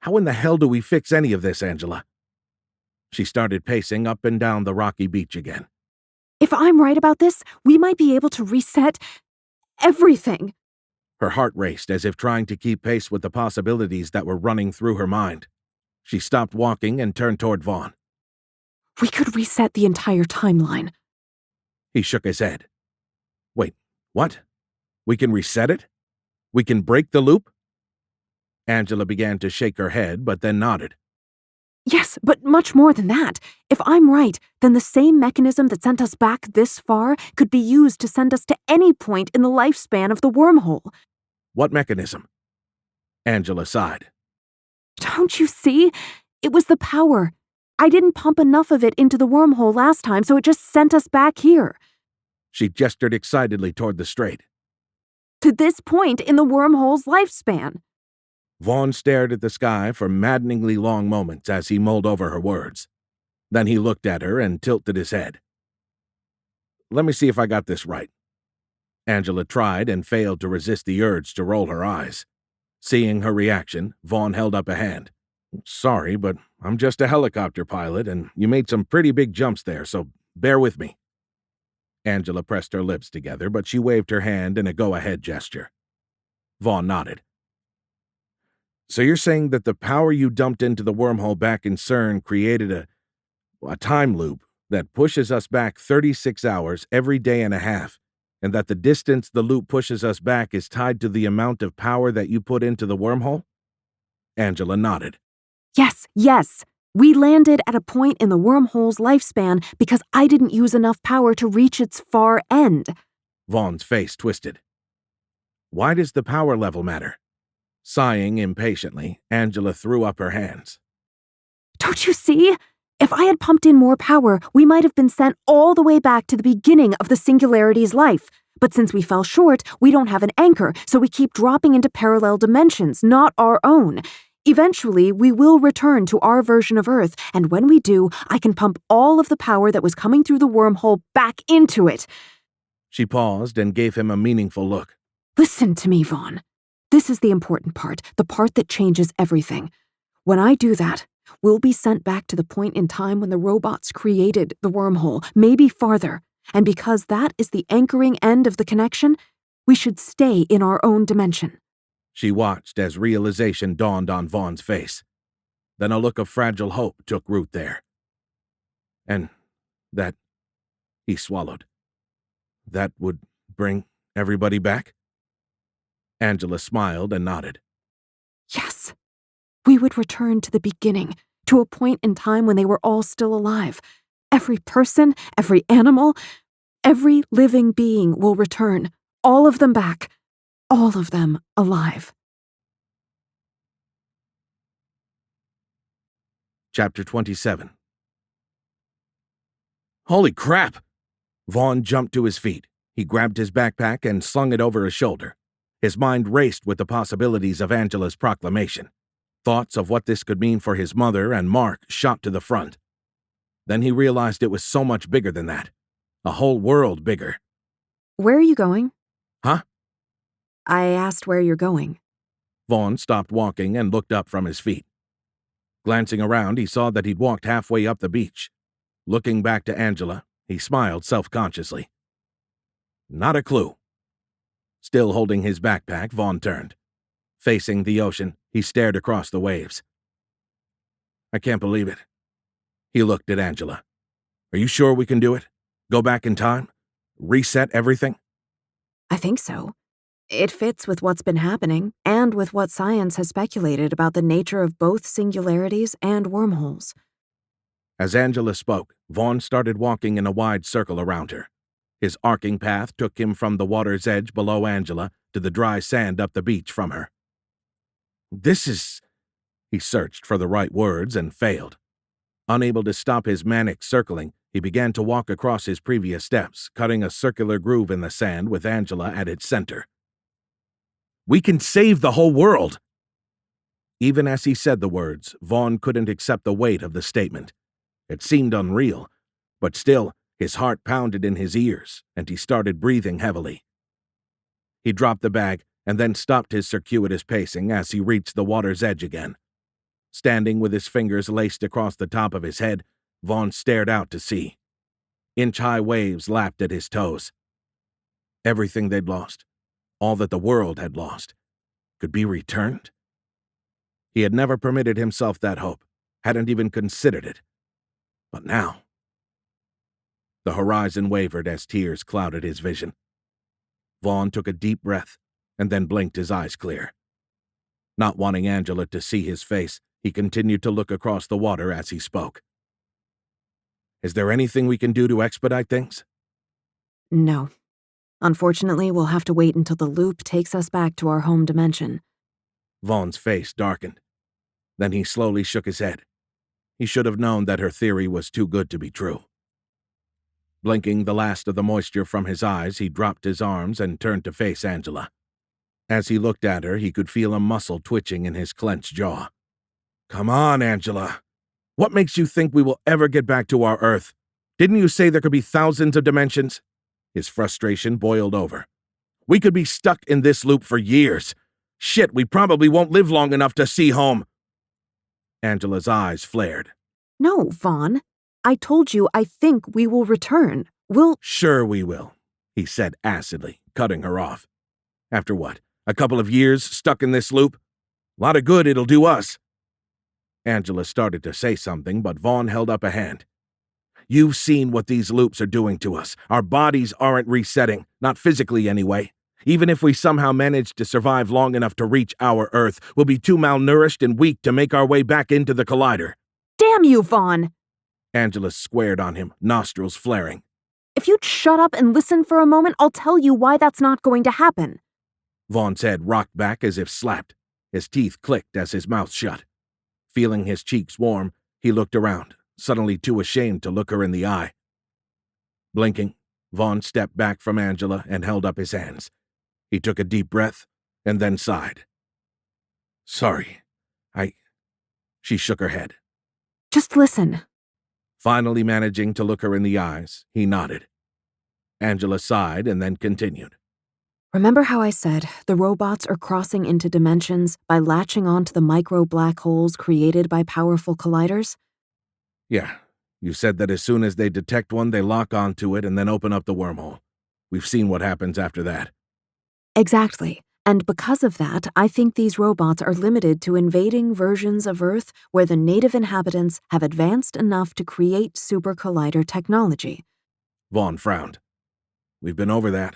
How in the hell do we fix any of this, Angela? She started pacing up and down the rocky beach again. If I'm right about this, we might be able to reset everything. Her heart raced as if trying to keep pace with the possibilities that were running through her mind. She stopped walking and turned toward Vaughn. We could reset the entire timeline. He shook his head. Wait, what? We can reset it? We can break the loop? Angela began to shake her head, but then nodded. Yes, but much more than that. If I'm right, then the same mechanism that sent us back this far could be used to send us to any point in the lifespan of the wormhole. What mechanism? Angela sighed. Don't you see? It was the power. I didn't pump enough of it into the wormhole last time, so it just sent us back here. She gestured excitedly toward the strait. To this point in the wormhole's lifespan. Vaughn stared at the sky for maddeningly long moments as he mulled over her words. Then he looked at her and tilted his head. Let me see if I got this right. Angela tried and failed to resist the urge to roll her eyes. Seeing her reaction, Vaughn held up a hand. Sorry, but I'm just a helicopter pilot, and you made some pretty big jumps there, so bear with me. Angela pressed her lips together, but she waved her hand in a go-ahead gesture. Vaughn nodded. So you're saying that the power you dumped into the wormhole back in CERN created a time loop that pushes us back 36 hours every day and a half, and that the distance the loop pushes us back is tied to the amount of power that you put into the wormhole? Angela nodded. Yes. We landed at a point in the wormhole's lifespan because I didn't use enough power to reach its far end. Vaughn's face twisted. Why does the power level matter? Sighing impatiently, Angela threw up her hands. Don't you see? If I had pumped in more power, we might have been sent all the way back to the beginning of the singularity's life. But since we fell short, we don't have an anchor, so we keep dropping into parallel dimensions, not our own. Eventually, we will return to our version of Earth, and when we do, I can pump all of the power that was coming through the wormhole back into it. She paused and gave him a meaningful look. Listen to me, Vaughn. This is the important part, the part that changes everything. When I do that, we'll be sent back to the point in time when the robots created the wormhole, maybe farther. And because that is the anchoring end of the connection, we should stay in our own dimension. She watched as realization dawned on Vaughn's face. Then a look of fragile hope took root there. And that, he swallowed, that would bring everybody back? Angela smiled and nodded. Yes. We would return to the beginning, to a point in time when they were all still alive. Every person, every animal, every living being will return. All of them back. All of them alive. Chapter 27. Holy crap! Vaughn jumped to his feet. He grabbed his backpack and slung it over his shoulder. His mind raced with the possibilities of Angela's proclamation. Thoughts of what this could mean for his mother and Mark shot to the front. Then he realized it was so much bigger than that. A whole world bigger. Where are you going? Huh? I asked where you're going. Vaughn stopped walking and looked up from his feet. Glancing around, he saw that he'd walked halfway up the beach. Looking back to Angela, he smiled self-consciously. Not a clue. Still holding his backpack, Vaughn turned. Facing the ocean, he stared across the waves. I can't believe it. He looked at Angela. Are you sure we can do it? Go back in time? Reset everything? I think so. It fits with what's been happening, and with what science has speculated about the nature of both singularities and wormholes. As Angela spoke, Vaughn started walking in a wide circle around her. His arcing path took him from the water's edge below Angela to the dry sand up the beach from her. This is... He searched for the right words and failed. Unable to stop his manic circling, he began to walk across his previous steps, cutting a circular groove in the sand with Angela at its center. We can save the whole world! Even as he said the words, Vaughn couldn't accept the weight of the statement. It seemed unreal, but still, his heart pounded in his ears, and he started breathing heavily. He dropped the bag and then stopped his circuitous pacing as he reached the water's edge again. Standing with his fingers laced across the top of his head, Vaughn stared out to sea. Inch-high waves lapped at his toes. Everything they'd lost, all that the world had lost, could be returned? He had never permitted himself that hope, hadn't even considered it. But now... The horizon wavered as tears clouded his vision. Vaughn took a deep breath and then blinked his eyes clear. Not wanting Angela to see his face, he continued to look across the water as he spoke. Is there anything we can do to expedite things? No. Unfortunately, we'll have to wait until the loop takes us back to our home dimension. Vaughn's face darkened. Then he slowly shook his head. He should have known that her theory was too good to be true. Blinking the last of the moisture from his eyes, he dropped his arms and turned to face Angela. As he looked at her, he could feel a muscle twitching in his clenched jaw. Come on, Angela. What makes you think we will ever get back to our Earth? Didn't you say there could be thousands of dimensions? His frustration boiled over. We could be stuck in this loop for years. Shit, we probably won't live long enough to see home. Angela's eyes flared. No, Vaughn. I told you I think we will return. Sure we will, he said acidly, cutting her off. After what, a couple of years stuck in this loop? A lot of good it'll do us. Angela started to say something, but Vaughn held up a hand. You've seen what these loops are doing to us. Our bodies aren't resetting, not physically anyway. Even if we somehow manage to survive long enough to reach our Earth, we'll be too malnourished and weak to make our way back into the collider. Damn you, Vaughn! Angela squared on him, nostrils flaring. If you'd shut up and listen for a moment, I'll tell you why that's not going to happen. Vaughn's head rocked back as if slapped. His teeth clicked as his mouth shut. Feeling his cheeks warm, he looked around, suddenly too ashamed to look her in the eye. Blinking, Vaughn stepped back from Angela and held up his hands. He took a deep breath and then sighed. Sorry, She shook her head. Just listen. Finally managing to look her in the eyes, he nodded. Angela sighed and then continued. Remember how I said the robots are crossing into dimensions by latching onto the micro-black holes created by powerful colliders? Yeah, you said that as soon as they detect one, they lock onto it and then open up the wormhole. We've seen what happens after that. Exactly. And because of that, I think these robots are limited to invading versions of Earth where the native inhabitants have advanced enough to create super collider technology. Vaughn frowned. We've been over that.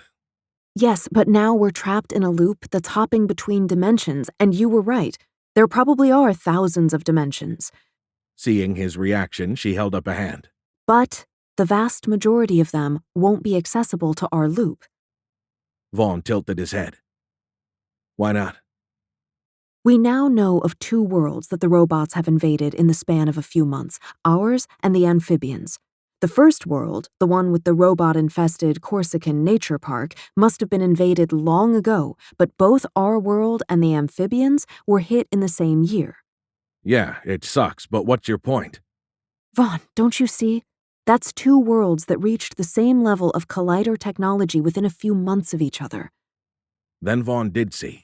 Yes, but now we're trapped in a loop that's hopping between dimensions, and you were right. There probably are thousands of dimensions. Seeing his reaction, she held up a hand. But the vast majority of them won't be accessible to our loop. Vaughn tilted his head. Why not? We now know of 2 worlds that the robots have invaded in the span of a few months, ours and the amphibians. The first world, the one with the robot-infested Corsican nature park, must have been invaded long ago, but both our world and the amphibians were hit in the same year. Yeah, it sucks, but what's your point? Vaughn, don't you see? That's 2 worlds that reached the same level of collider technology within a few months of each other. Then Vaughn did see.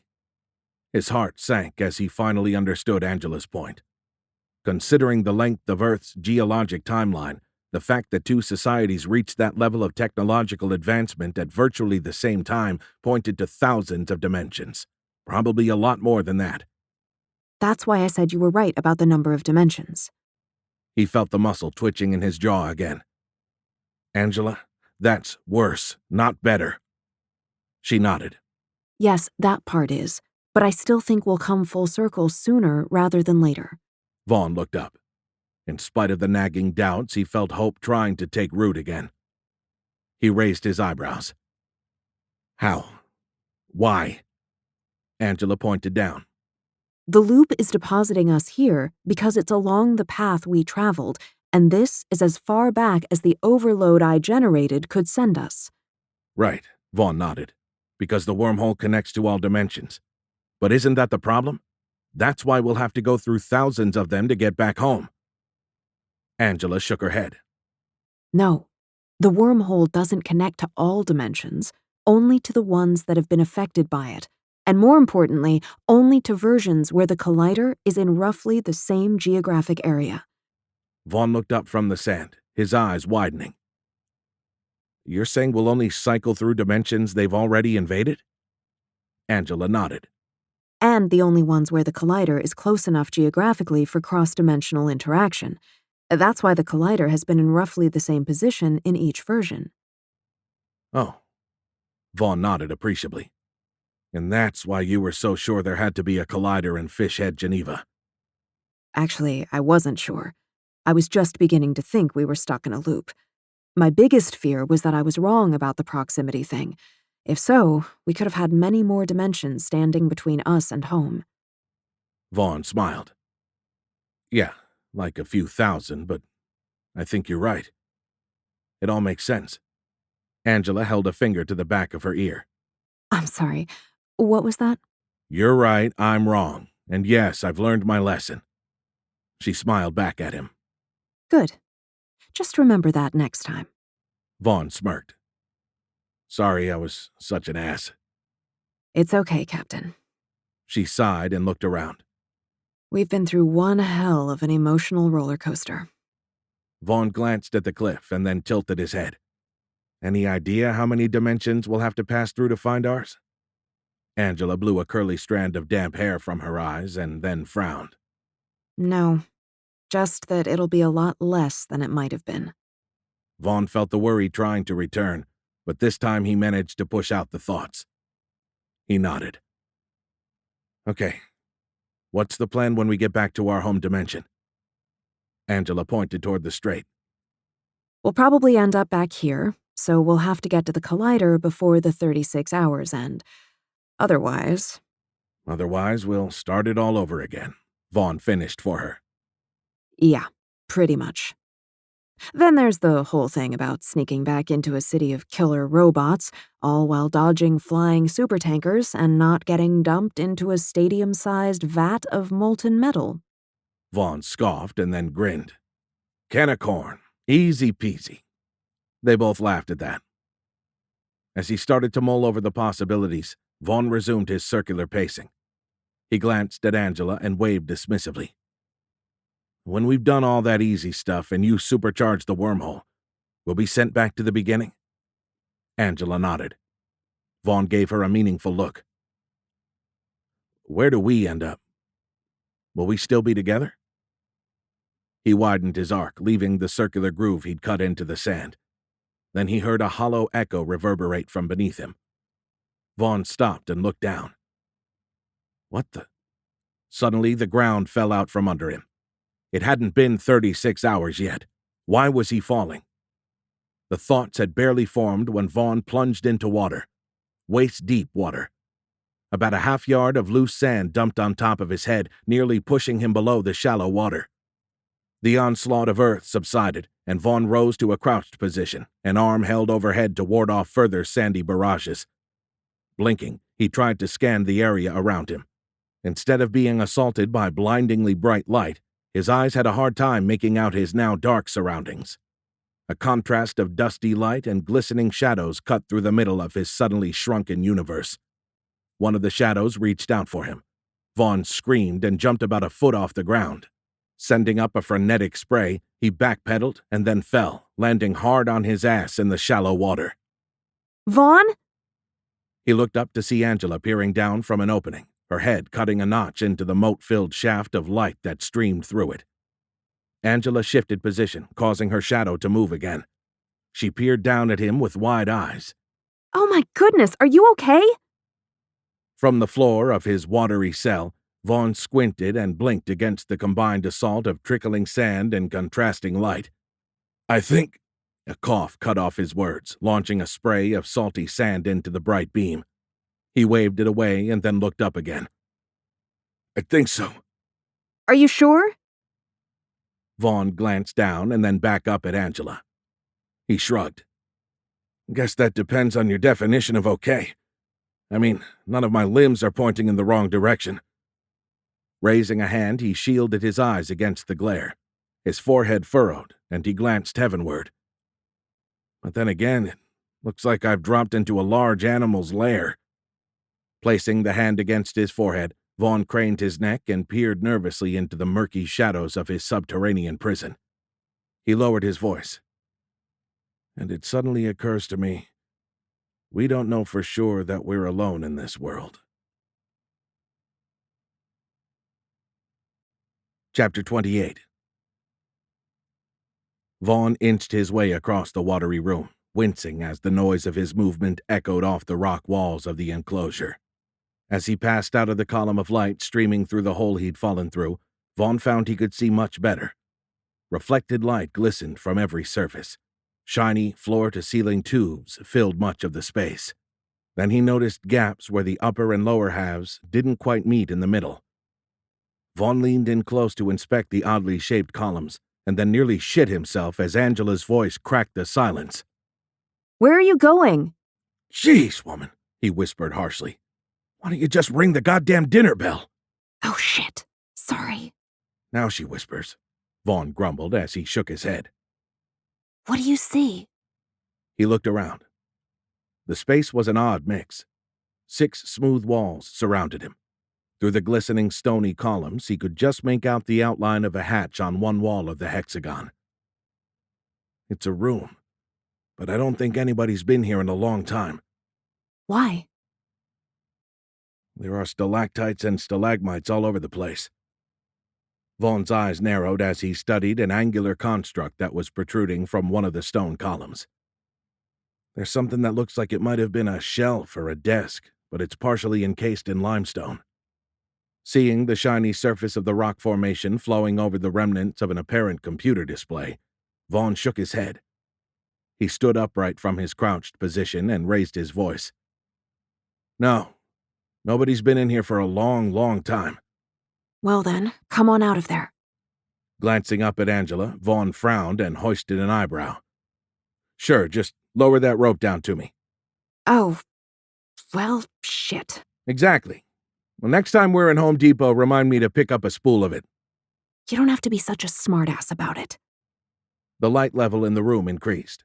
His heart sank as he finally understood Angela's point. Considering the length of Earth's geologic timeline, the fact that 2 societies reached that level of technological advancement at virtually the same time pointed to thousands of dimensions. Probably a lot more than that. That's why I said you were right about the number of dimensions. He felt the muscle twitching in his jaw again. Angela, that's worse, not better. She nodded. Yes, that part is, but I still think we'll come full circle sooner rather than later. Vaughn looked up. In spite of the nagging doubts, he felt hope trying to take root again. He raised his eyebrows. How? Why? Angela pointed down. The loop is depositing us here because it's along the path we traveled, and this is as far back as the overload I generated could send us. Right, Vaughn nodded. Because the wormhole connects to all dimensions. But isn't that the problem? That's why we'll have to go through thousands of them to get back home. Angela shook her head. No, the wormhole doesn't connect to all dimensions, only to the ones that have been affected by it, and more importantly, only to versions where the collider is in roughly the same geographic area. Vaughn looked up from the sand, his eyes widening. You're saying we'll only cycle through dimensions they've already invaded? Angela nodded. And the only ones where the collider is close enough geographically for cross-dimensional interaction. That's why the collider has been in roughly the same position in each version. Oh. Vaughn nodded appreciably. And that's why you were so sure there had to be a collider in Fishhead, Geneva. Actually, I wasn't sure. I was just beginning to think we were stuck in a loop. My biggest fear was that I was wrong about the proximity thing. If so, we could have had many more dimensions standing between us and home. Vaughn smiled. Yeah, like a few thousand, but I think you're right. It all makes sense. Angela held a finger to the back of her ear. I'm sorry, what was that? You're right, I'm wrong. And yes, I've learned my lesson. She smiled back at him. Good. Just remember that next time. Vaughn smirked. Sorry I was such an ass. It's okay, Captain. She sighed and looked around. We've been through one hell of an emotional roller coaster. Vaughn glanced at the cliff and then tilted his head. Any idea how many dimensions we'll have to pass through to find ours? Angela blew a curly strand of damp hair from her eyes and then frowned. No, just that it'll be a lot less than it might have been. Vaughn felt the worry trying to return, but this time he managed to push out the thoughts. He nodded. Okay, what's the plan when we get back to our home dimension? Angela pointed toward the strait. We'll probably end up back here, so we'll have to get to the collider before the 36 hours end. Otherwise, We'll start it all over again, Vaughn finished for her. yeah, pretty much. Then there's the whole thing about sneaking back into a city of killer robots, all while dodging flying supertankers and not getting dumped into a stadium-sized vat of molten metal. Vaughn scoffed and then grinned. Can of corn. Easy peasy. They both laughed at that. As he started to mull over the possibilities, Vaughn resumed his circular pacing. He glanced at Angela and waved dismissively. When we've done all that easy stuff and you supercharge the wormhole, we'll be sent back to the beginning? Angela nodded. Vaughn gave her a meaningful look. Where do we end up? Will we still be together? He widened his arc, leaving the circular groove he'd cut into the sand. Then he heard a hollow echo reverberate from beneath him. Vaughn stopped and looked down. What the? Suddenly, the ground fell out from under him. It hadn't been 36 hours yet. Why was he falling? The thoughts had barely formed when Vaughn plunged into water. Waist-deep water. About a half-yard of loose sand dumped on top of his head, nearly pushing him below the shallow water. The onslaught of earth subsided, and Vaughn rose to a crouched position, an arm held overhead to ward off further sandy barrages. Blinking, he tried to scan the area around him. Instead of being assaulted by blindingly bright light, his eyes had a hard time making out his now dark surroundings. A contrast of dusty light and glistening shadows cut through the middle of his suddenly shrunken universe. One of the shadows reached out for him. Vaughn screamed and jumped about a foot off the ground. Sending up a frenetic spray, he backpedaled and then fell, landing hard on his ass in the shallow water. Vaughn? He looked up to see Angela peering down from an opening, her head cutting a notch into the mote-filled shaft of light that streamed through it. Angela shifted position, causing her shadow to move again. She peered down at him with wide eyes. Oh my goodness, are you okay? From the floor of his watery cell, Vaughn squinted and blinked against the combined assault of trickling sand and contrasting light. I think... A cough cut off his words, launching a spray of salty sand into the bright beam. He waved it away and then looked up again. I think so. Are you sure? Vaughn glanced down and then back up at Angela. He shrugged. Guess that depends on your definition of okay. I mean, none of my limbs are pointing in the wrong direction. Raising a hand, he shielded his eyes against the glare. His forehead furrowed, and he glanced heavenward. But then again, it looks like I've dropped into a large animal's lair. Placing the hand against his forehead, Vaughn craned his neck and peered nervously into the murky shadows of his subterranean prison. He lowered his voice. And it suddenly occurs to me, we don't know for sure that we're alone in this world. Chapter 28. Vaughn inched his way across the watery room, wincing as the noise of his movement echoed off the rock walls of the enclosure. As he passed out of the column of light streaming through the hole he'd fallen through, Vaughn found he could see much better. Reflected light glistened from every surface. Shiny, floor-to-ceiling tubes filled much of the space. Then he noticed gaps where the upper and lower halves didn't quite meet in the middle. Vaughn leaned in close to inspect the oddly shaped columns, and then nearly shit himself as Angela's voice cracked the silence. Where are you going? Jeez, woman, he whispered harshly. Why don't you just ring the goddamn dinner bell? Oh shit, sorry. Now she whispers, Vaughn grumbled as he shook his head. What do you see? He looked around. The space was an odd mix. 6 smooth walls surrounded him. Through the glistening stony columns, he could just make out the outline of a hatch on one wall of the hexagon. It's a room, but I don't think anybody's been here in a long time. Why? There are stalactites and stalagmites all over the place. Vaughn's eyes narrowed as he studied an angular construct that was protruding from one of the stone columns. There's something that looks like it might have been a shelf or a desk, but it's partially encased in limestone. Seeing the shiny surface of the rock formation flowing over the remnants of an apparent computer display, Vaughn shook his head. He stood upright from his crouched position and raised his voice. No, nobody's been in here for a long, long time. Well then, come on out of there. Glancing up at Angela, Vaughn frowned and hoisted an eyebrow. Sure, just lower that rope down to me. Oh, well, shit. Exactly. Well, next time we're in Home Depot, remind me to pick up a spool of it. You don't have to be such a smartass about it. The light level in the room increased.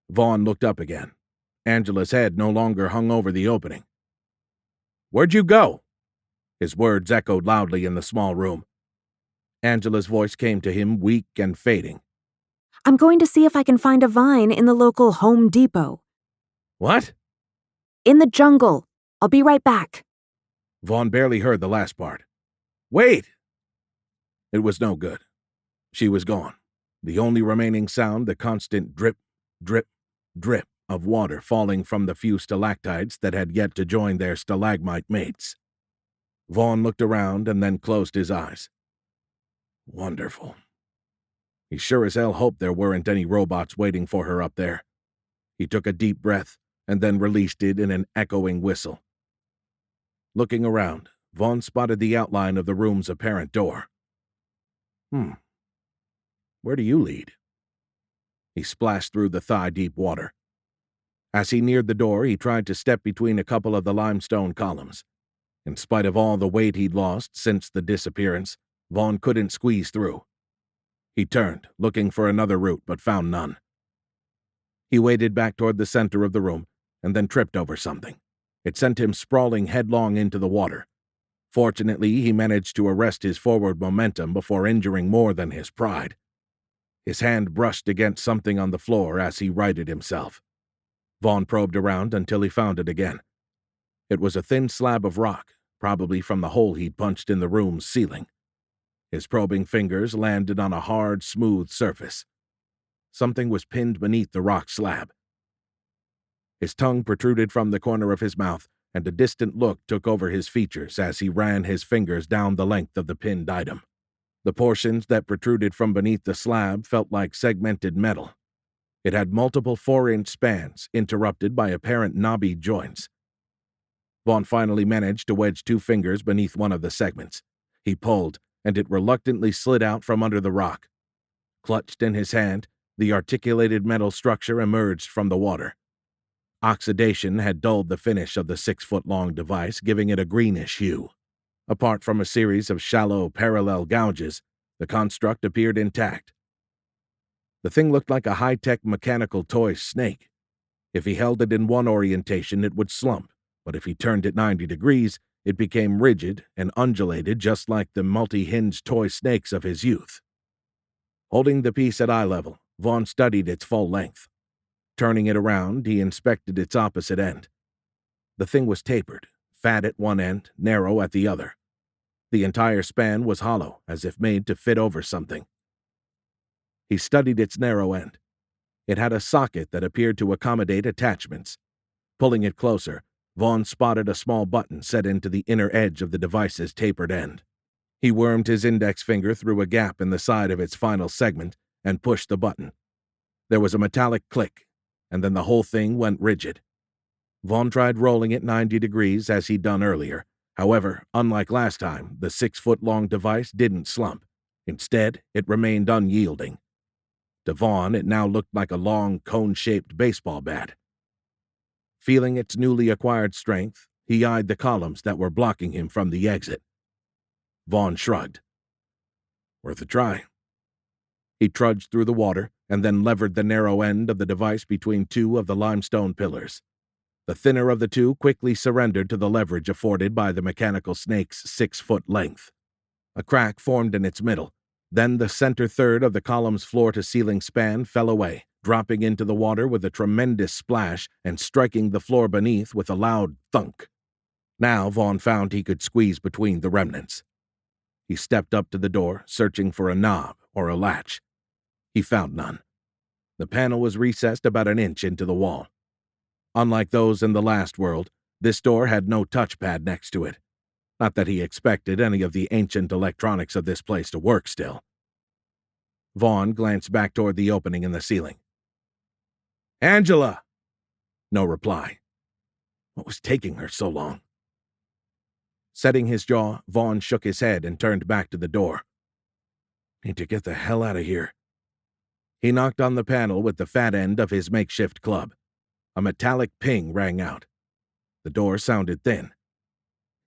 Vaughn looked up again. Angela's head no longer hung over the opening. Where'd you go? His words echoed loudly in the small room. Angela's voice came to him weak and fading. I'm going to see if I can find a vine in the local Home Depot. What? In the jungle. I'll be right back. Vaughn barely heard the last part. Wait! It was no good. She was gone. The only remaining sound the constant drip, drip, drip of water falling from the few stalactites that had yet to join their stalagmite mates. Vaughn looked around and then closed his eyes. Wonderful. He sure as hell hoped there weren't any robots waiting for her up there. He took a deep breath and then released it in an echoing whistle. Looking around, Vaughn spotted the outline of the room's apparent door. Where do you lead? He splashed through the thigh-deep water. As he neared the door, he tried to step between a couple of the limestone columns. In spite of all the weight he'd lost since the disappearance, Vaughn couldn't squeeze through. He turned, looking for another route, but found none. He waded back toward the center of the room, and then tripped over something. It sent him sprawling headlong into the water. Fortunately, he managed to arrest his forward momentum before injuring more than his pride. His hand brushed against something on the floor as he righted himself. Vaughn probed around until he found it again. It was a thin slab of rock, probably from the hole he'd punched in the room's ceiling. His probing fingers landed on a hard, smooth surface. Something was pinned beneath the rock slab. His tongue protruded from the corner of his mouth, and a distant look took over his features as he ran his fingers down the length of the pinned item. The portions that protruded from beneath the slab felt like segmented metal. It had multiple 4-inch spans, interrupted by apparent knobby joints. Vaughn finally managed to wedge 2 fingers beneath one of the segments. He pulled, and it reluctantly slid out from under the rock. Clutched in his hand, the articulated metal structure emerged from the water. Oxidation had dulled the finish of the 6-foot-long device, giving it a greenish hue. Apart from a series of shallow, parallel gouges, the construct appeared intact. The thing looked like a high-tech mechanical toy snake. If he held it in one orientation, it would slump, but if he turned it 90 degrees, it became rigid and undulated just like the multi-hinged toy snakes of his youth. Holding the piece at eye level, Vaughn studied its full length. Turning it around, he inspected its opposite end. The thing was tapered, fat at one end, narrow at the other. The entire span was hollow, as if made to fit over something. He studied its narrow end. It had a socket that appeared to accommodate attachments. Pulling it closer, Vaughn spotted a small button set into the inner edge of the device's tapered end. He wormed his index finger through a gap in the side of its final segment and pushed the button. There was a metallic click, and then the whole thing went rigid. Vaughn tried rolling it 90 degrees as he'd done earlier. However, unlike last time, the 6-foot-long device didn't slump. Instead, it remained unyielding. To Vaughn, it now looked like a long, cone-shaped baseball bat. Feeling its newly acquired strength, he eyed the columns that were blocking him from the exit. Vaughn shrugged. Worth a try. He trudged through the water and then levered the narrow end of the device between 2 of the limestone pillars. The thinner of the 2 quickly surrendered to the leverage afforded by the mechanical snake's 6-foot length. A crack formed in its middle. Then the center third of the column's floor-to-ceiling span fell away, dropping into the water with a tremendous splash and striking the floor beneath with a loud thunk. Now Vaughn found he could squeeze between the remnants. He stepped up to the door, searching for a knob or a latch. He found none. The panel was recessed about an inch into the wall. Unlike those in the last world, this door had no touchpad next to it. Not that he expected any of the ancient electronics of this place to work still. Vaughn glanced back toward the opening in the ceiling. Angela! No reply. What was taking her so long? Setting his jaw, Vaughn shook his head and turned back to the door. Need to get the hell out of here. He knocked on the panel with the fat end of his makeshift club. A metallic ping rang out. The door sounded thin.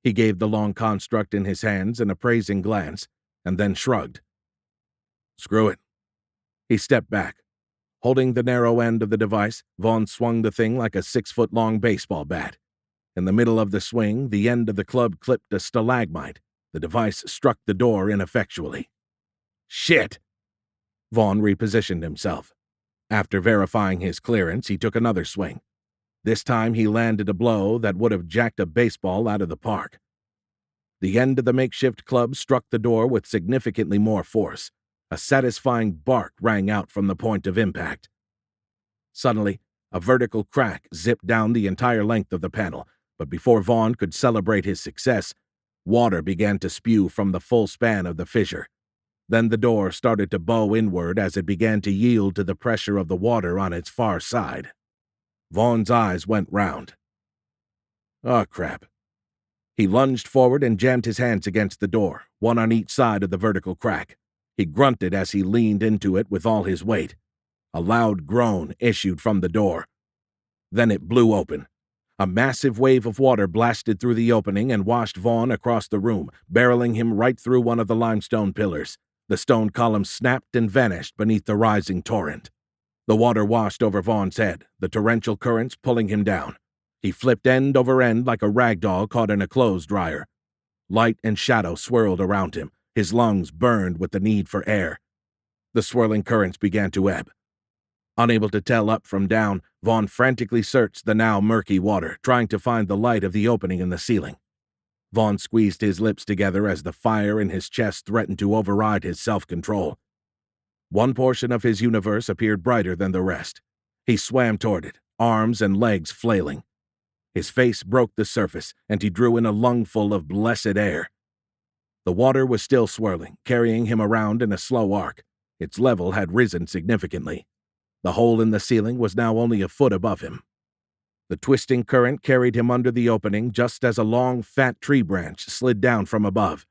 He gave the long construct in his hands an appraising glance, and then shrugged. Screw it. He stepped back. Holding the narrow end of the device, Vaughn swung the thing like a 6-foot-long baseball bat. In the middle of the swing, the end of the club clipped a stalagmite. The device struck the door ineffectually. Shit! Vaughn repositioned himself. After verifying his clearance, he took another swing. This time he landed a blow that would have jacked a baseball out of the park. The end of the makeshift club struck the door with significantly more force. A satisfying bark rang out from the point of impact. Suddenly, a vertical crack zipped down the entire length of the panel, but before Vaughn could celebrate his success, water began to spew from the full span of the fissure. Then the door started to bow inward as it began to yield to the pressure of the water on its far side. Vaughn's eyes went round. Oh, crap. He lunged forward and jammed his hands against the door, one on each side of the vertical crack. He grunted as he leaned into it with all his weight. A loud groan issued from the door. Then it blew open. A massive wave of water blasted through the opening and washed Vaughn across the room, barreling him right through one of the limestone pillars. The stone column snapped and vanished beneath the rising torrent. The water washed over Vaughn's head, the torrential currents pulling him down. He flipped end over end like a rag doll caught in a clothes dryer. Light and shadow swirled around him. His lungs burned with the need for air. The swirling currents began to ebb. Unable to tell up from down, Vaughn frantically searched the now murky water, trying to find the light of the opening in the ceiling. Vaughn squeezed his lips together as the fire in his chest threatened to override his self-control. One portion of his universe appeared brighter than the rest. He swam toward it, arms and legs flailing. His face broke the surface, and he drew in a lungful of blessed air. The water was still swirling, carrying him around in a slow arc. Its level had risen significantly. The hole in the ceiling was now only a foot above him. The twisting current carried him under the opening just as a long, fat tree branch slid down from above.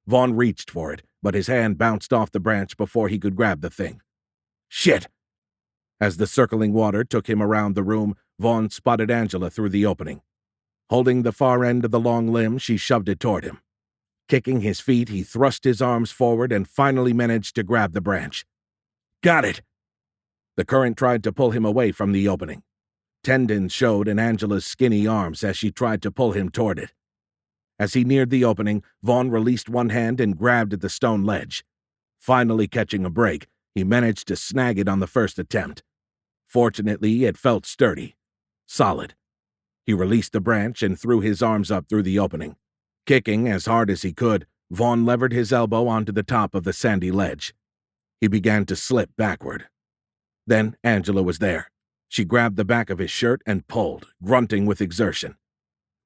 Vaughn reached for it, but his hand bounced off the branch before he could grab the thing. Shit! As the circling water took him around the room, Vaughn spotted Angela through the opening. Holding the far end of the long limb, she shoved it toward him. Kicking his feet, he thrust his arms forward and finally managed to grab the branch. Got it! The current tried to pull him away from the opening. Tendons showed in Angela's skinny arms as she tried to pull him toward it. As he neared the opening, Vaughn released one hand and grabbed at the stone ledge. Finally catching a break, he managed to snag it on the first attempt. Fortunately, it felt sturdy. Solid. He released the branch and threw his arms up through the opening. Kicking as hard as he could, Vaughn levered his elbow onto the top of the sandy ledge. He began to slip backward. Then Angela was there. She grabbed the back of his shirt and pulled, grunting with exertion.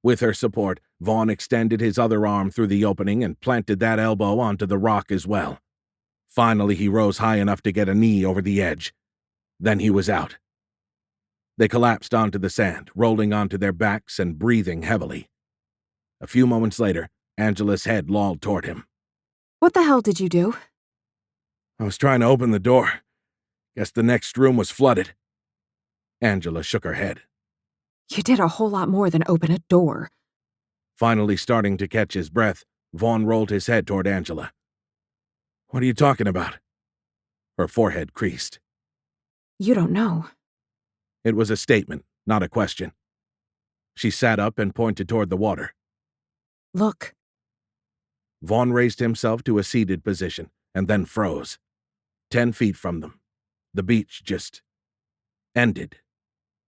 With her support, Vaughn extended his other arm through the opening and planted that elbow onto the rock as well. Finally, he rose high enough to get a knee over the edge. Then he was out. They collapsed onto the sand, rolling onto their backs and breathing heavily. A few moments later, Angela's head lolled toward him. What the hell did you do? I was trying to open the door. Guess the next room was flooded. Angela shook her head. You did a whole lot more than open a door. Finally starting to catch his breath, Vaughn rolled his head toward Angela. What are you talking about? Her forehead creased. You don't know. It was a statement, not a question. She sat up and pointed toward the water. Look. Vaughn raised himself to a seated position and then froze. 10 feet from them. The beach just ended.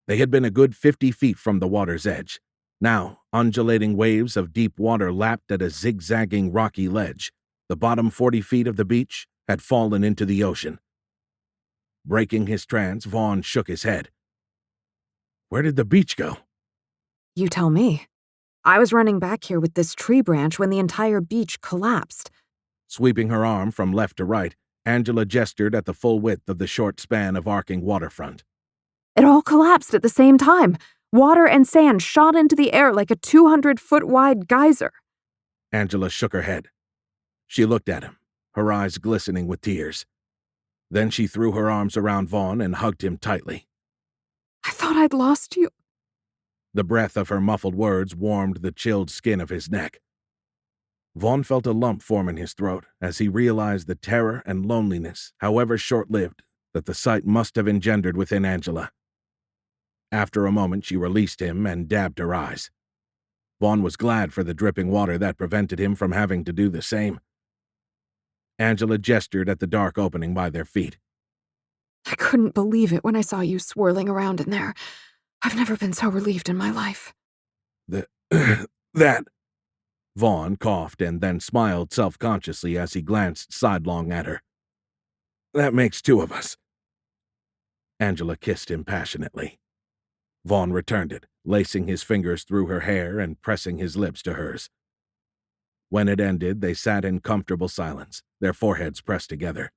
They had been a good 50 feet from the water's edge. Now, undulating waves of deep water lapped at a zigzagging rocky ledge. The bottom 40 feet of the beach had fallen into the ocean. Breaking his trance, Vaughn shook his head. Where did the beach go? You tell me. I was running back here with this tree branch when the entire beach collapsed. Sweeping her arm from left to right, Angela gestured at the full width of the short span of arcing waterfront. It all collapsed at the same time. Water and sand shot into the air like a 200-foot-wide geyser. Angela shook her head. She looked at him, her eyes glistening with tears. Then she threw her arms around Vaughn and hugged him tightly. I thought I'd lost you. The breath of her muffled words warmed the chilled skin of his neck. Vaughn felt a lump form in his throat as he realized the terror and loneliness, however short-lived, that the sight must have engendered within Angela. After a moment, she released him and dabbed her eyes. Vaughn was glad for the dripping water that prevented him from having to do the same. Angela gestured at the dark opening by their feet. I couldn't believe it when I saw you swirling around in there. I've never been so relieved in my life. That... Vaughn coughed and then smiled self-consciously as he glanced sidelong at her. That makes two of us. Angela kissed him passionately. Vaughn returned it, lacing his fingers through her hair and pressing his lips to hers. When it ended, they sat in comfortable silence, their foreheads pressed together.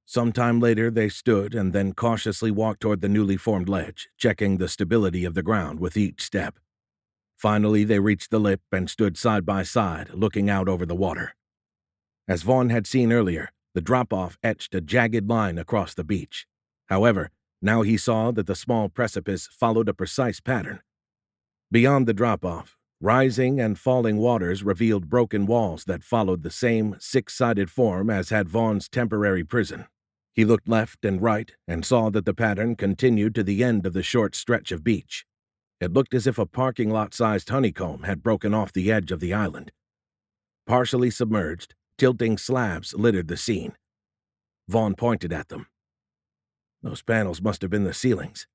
Some time later, they stood and then cautiously walked toward the newly formed ledge, checking the stability of the ground with each step. Finally, they reached the lip and stood side by side, looking out over the water. As Vaughn had seen earlier, the drop-off etched a jagged line across the beach. However, now he saw that the small precipice followed a precise pattern. Beyond the drop-off, rising and falling waters revealed broken walls that followed the same six-sided form as had Vaughn's temporary prison. He looked left and right and saw that the pattern continued to the end of the short stretch of beach. It looked as if a parking lot-sized honeycomb had broken off the edge of the island. Partially submerged, tilting slabs littered the scene. Vaughn pointed at them. Those panels must have been the ceilings.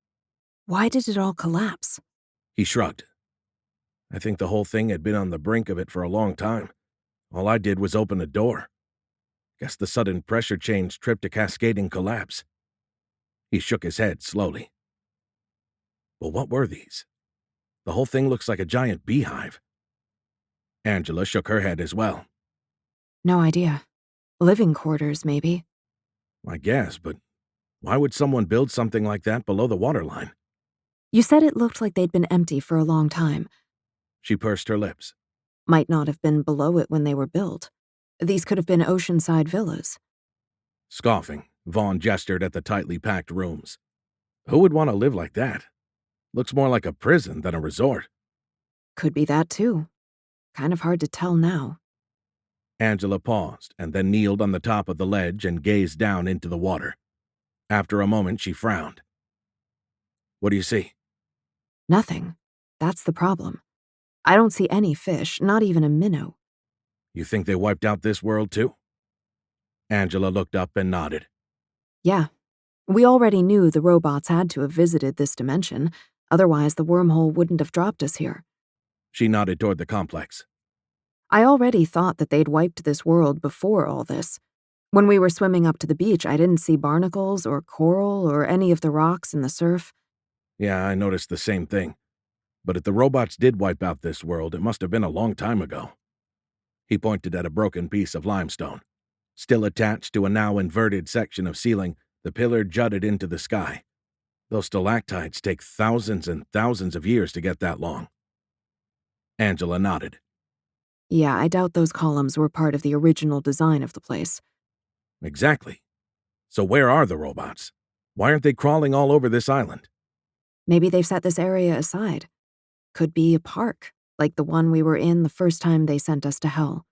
Why did it all collapse? He shrugged. I think the whole thing had been on the brink of it for a long time. All I did was open a door. Guess the sudden pressure change tripped a cascading collapse. He shook his head slowly. Well, what were these? The whole thing looks like a giant beehive. Angela shook her head as well. No idea. Living quarters, maybe. I guess, but why would someone build something like that below the waterline? You said it looked like they'd been empty for a long time. She pursed her lips. Might not have been below it when they were built. These could have been oceanside villas. Scoffing, Vaughn gestured at the tightly packed rooms. Who would want to live like that? Looks more like a prison than a resort. Could be that, too. Kind of hard to tell now. Angela paused and then kneeled on the top of the ledge and gazed down into the water. After a moment, she frowned. What do you see? Nothing. That's the problem. I don't see any fish, not even a minnow. You think they wiped out this world, too? Angela looked up and nodded. Yeah. We already knew the robots had to have visited this dimension, otherwise the wormhole wouldn't have dropped us here. She nodded toward the complex. I already thought that they'd wiped this world before all this. When we were swimming up to the beach, I didn't see barnacles or coral or any of the rocks in the surf. Yeah, I noticed the same thing. But if the robots did wipe out this world, it must have been a long time ago. He pointed at a broken piece of limestone. Still attached to a now inverted section of ceiling, the pillar jutted into the sky. Those stalactites take thousands and thousands of years to get that long. Angela nodded. Yeah, I doubt those columns were part of the original design of the place. Exactly. So where are the robots? Why aren't they crawling all over this island? Maybe they've set this area aside. Could be a park, like the one we were in the first time they sent us to hell.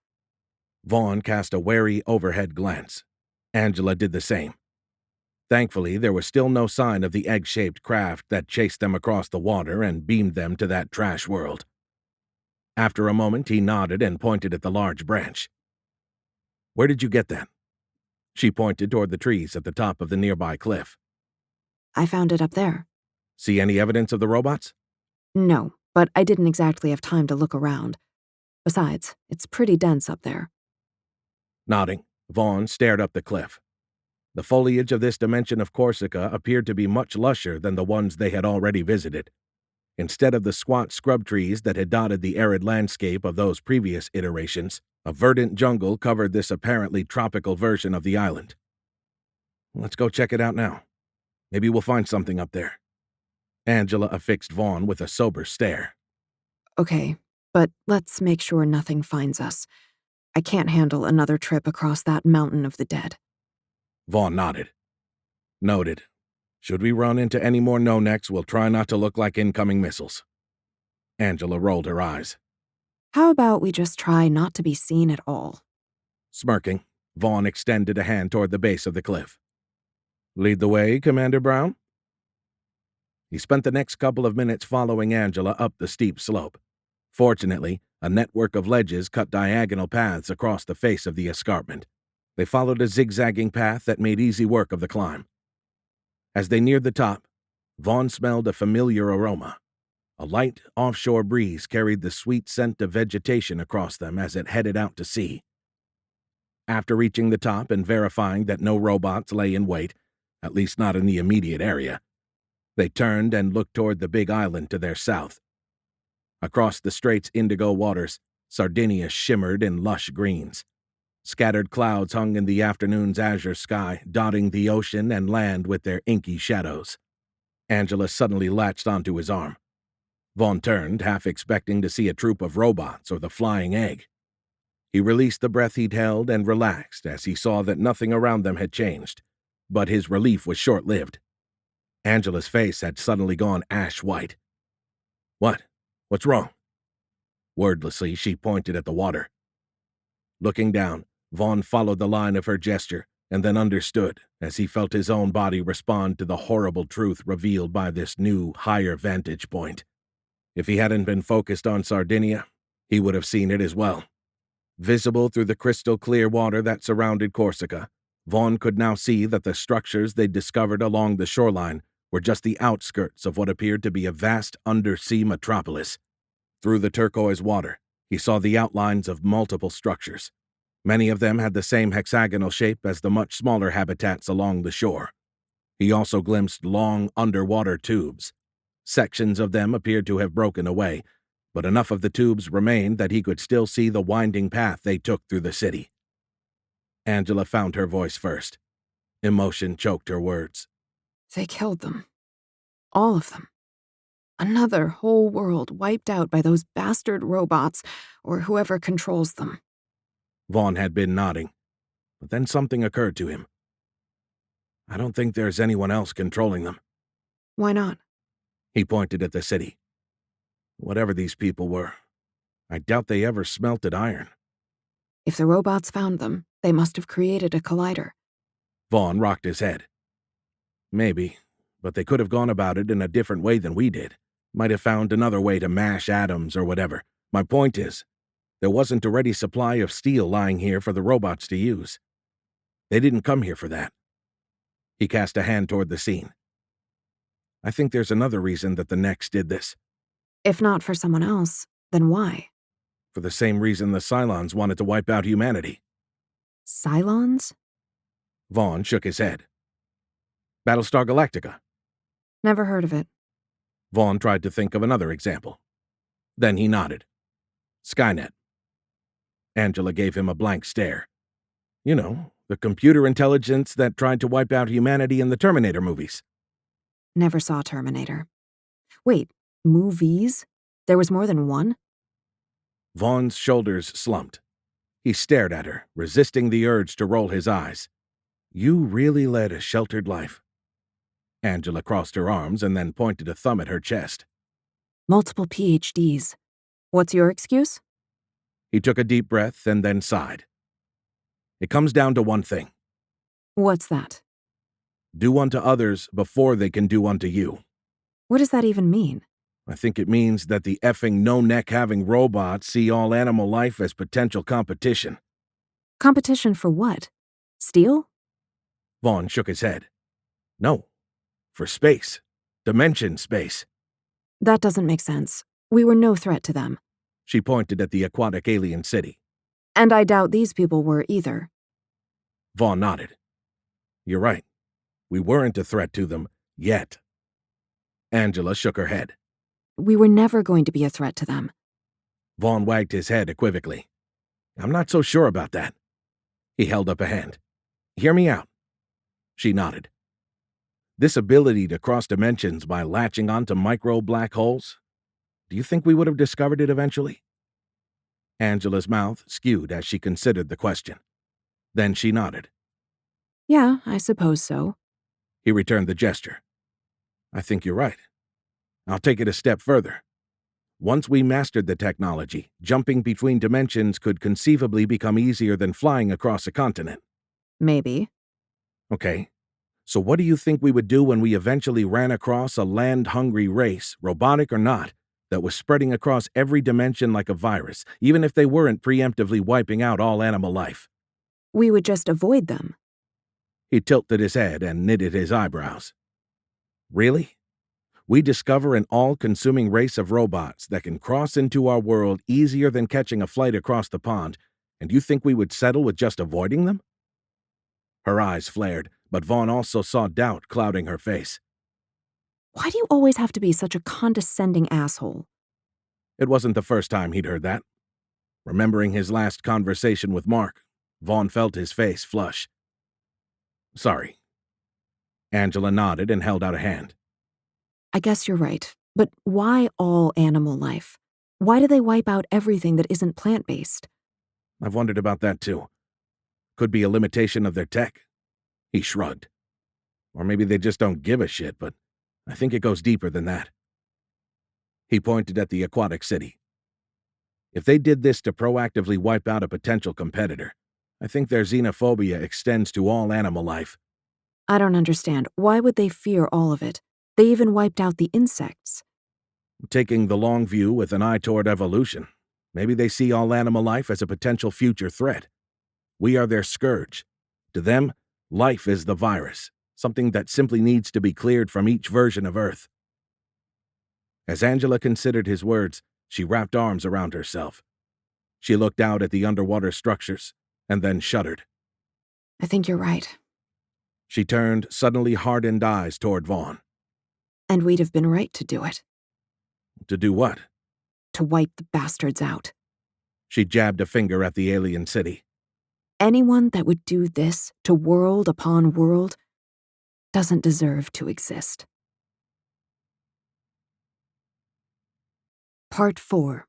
Vaughn cast a wary overhead glance. Angela did the same. Thankfully, there was still no sign of the egg-shaped craft that chased them across the water and beamed them to that trash world. After a moment, he nodded and pointed at the large branch. Where did you get that? She pointed toward the trees at the top of the nearby cliff. I found it up there. See any evidence of the robots? No, but I didn't exactly have time to look around. Besides, it's pretty dense up there. Nodding, Vaughn stared up the cliff. The foliage of this dimension of Corsica appeared to be much lusher than the ones they had already visited. Instead of the squat scrub trees that had dotted the arid landscape of those previous iterations, a verdant jungle covered this apparently tropical version of the island. Let's go check it out now. Maybe we'll find something up there. Angela affixed Vaughn with a sober stare. Okay, but let's make sure nothing finds us. I can't handle another trip across that mountain of the dead. Vaughn nodded. Noted. Should we run into any more no-necks, we'll try not to look like incoming missiles. Angela rolled her eyes. How about we just try not to be seen at all? Smirking, Vaughn extended a hand toward the base of the cliff. Lead the way, Commander Brown? He spent the next couple of minutes following Angela up the steep slope. Fortunately, a network of ledges cut diagonal paths across the face of the escarpment. They followed a zigzagging path that made easy work of the climb. As they neared the top, Vaughn smelled a familiar aroma. A light offshore breeze carried the sweet scent of vegetation across them as it headed out to sea. After reaching the top and verifying that no robots lay in wait, at least not in the immediate area, they turned and looked toward the big island to their south. Across the strait's indigo waters, Sardinia shimmered in lush greens. Scattered clouds hung in the afternoon's azure sky, dotting the ocean and land with their inky shadows. Angela suddenly latched onto his arm. Vaughn turned, half expecting to see a troop of robots or the flying egg. He released the breath he'd held and relaxed as he saw that nothing around them had changed, but his relief was short-lived. Angela's face had suddenly gone ash-white. "What? What's wrong?" Wordlessly, she pointed at the water. Looking down, Vaughn followed the line of her gesture and then understood as he felt his own body respond to the horrible truth revealed by this new, higher vantage point. If he hadn't been focused on Sardinia, he would have seen it as well. Visible through the crystal-clear water that surrounded Corsica, Vaughn could now see that the structures they'd discovered along the shoreline were just the outskirts of what appeared to be a vast undersea metropolis. Through the turquoise water, he saw the outlines of multiple structures. Many of them had the same hexagonal shape as the much smaller habitats along the shore. He also glimpsed long underwater tubes. Sections of them appeared to have broken away, but enough of the tubes remained that he could still see the winding path they took through the city. Angela found her voice first. Emotion choked her words. They killed them. All of them. Another whole world wiped out by those bastard robots, or whoever controls them. Vaughn had been nodding, but then something occurred to him. "I don't think there's anyone else controlling them." Why not? He pointed at the city. "Whatever these people were, I doubt they ever smelted iron." If the robots found them, they must have created a collider. Vaughn rocked his head. "Maybe, but they could have gone about it in a different way than we did. Might have found another way to mash atoms or whatever. My point is, there wasn't a ready supply of steel lying here for the robots to use. They didn't come here for that." He cast a hand toward the scene. "I think there's another reason that the Nex did this." If not for someone else, then why? "For the same reason the Cylons wanted to wipe out humanity." Cylons? Vaughn shook his head. "Battlestar Galactica." Never heard of it. Vaughn tried to think of another example. Then he nodded. "Skynet." Angela gave him a blank stare. "You know, the computer intelligence that tried to wipe out humanity in the Terminator movies." Never saw Terminator. Wait, movies? There was more than one? Vaughn's shoulders slumped. He stared at her, resisting the urge to roll his eyes. "You really led a sheltered life." Angela crossed her arms and then pointed a thumb at her chest. Multiple PhDs. What's your excuse? He took a deep breath and then sighed. "It comes down to one thing. What's that? Do unto others before they can do unto you." What does that even mean? "I think it means that the effing no-neck-having robots see all animal life as potential competition." Competition for what? Steel? Vaughn shook his head. "No. For space. Dimension space." That doesn't make sense. We were no threat to them. She pointed at the aquatic alien city. And I doubt these people were either. Vaughn nodded. "You're right. We weren't a threat to them, yet." Angela shook her head. We were never going to be a threat to them. Vaughn wagged his head equivocally. "I'm not so sure about that." He held up a hand. "Hear me out." She nodded. "This ability to cross dimensions by latching onto micro-black holes, do you think we would have discovered it eventually?" Angela's mouth skewed as she considered the question. Then she nodded. Yeah, I suppose so. He returned the gesture. "I think you're right. I'll take it a step further. Once we mastered the technology, jumping between dimensions could conceivably become easier than flying across a continent." Maybe. "Okay. So what do you think we would do when we eventually ran across a land-hungry race, robotic or not, that was spreading across every dimension like a virus, even if they weren't preemptively wiping out all animal life?" We would just avoid them. He tilted his head and knitted his eyebrows. "Really? we discover an all-consuming race of robots that can cross into our world easier than catching a flight across the pond, and you think we would settle with just avoiding them? Her eyes flared, but Vaughn also saw doubt clouding her face. Why do you always have to be such a condescending asshole? It wasn't the first time he'd heard that. Remembering his last conversation with Mark, Vaughn felt his face flush. Sorry. Angela nodded and held out a hand. I guess you're right, but why all animal life? Why do they wipe out everything that isn't plant-based? I've wondered about that too. Could be a limitation of their tech. He shrugged. Or maybe they just don't give a shit, but I think it goes deeper than that. He pointed at the aquatic city. If they did this to proactively wipe out a potential competitor, I think their xenophobia extends to all animal life. I don't understand. Why would they fear all of it? They even wiped out the insects. Taking the long view with an eye toward evolution, maybe they see all animal life as a potential future threat. We are their scourge. To them, life is the virus, something that simply needs to be cleared from each version of Earth. As Angela considered his words, she wrapped arms around herself. She looked out at the underwater structures, and then shuddered. I think you're right. She turned suddenly hardened eyes toward Vaughn. And we'd have been right to do it. To do what? To wipe the bastards out. She jabbed a finger at the alien city. Anyone that would do this to world upon world doesn't deserve to exist. Part 4.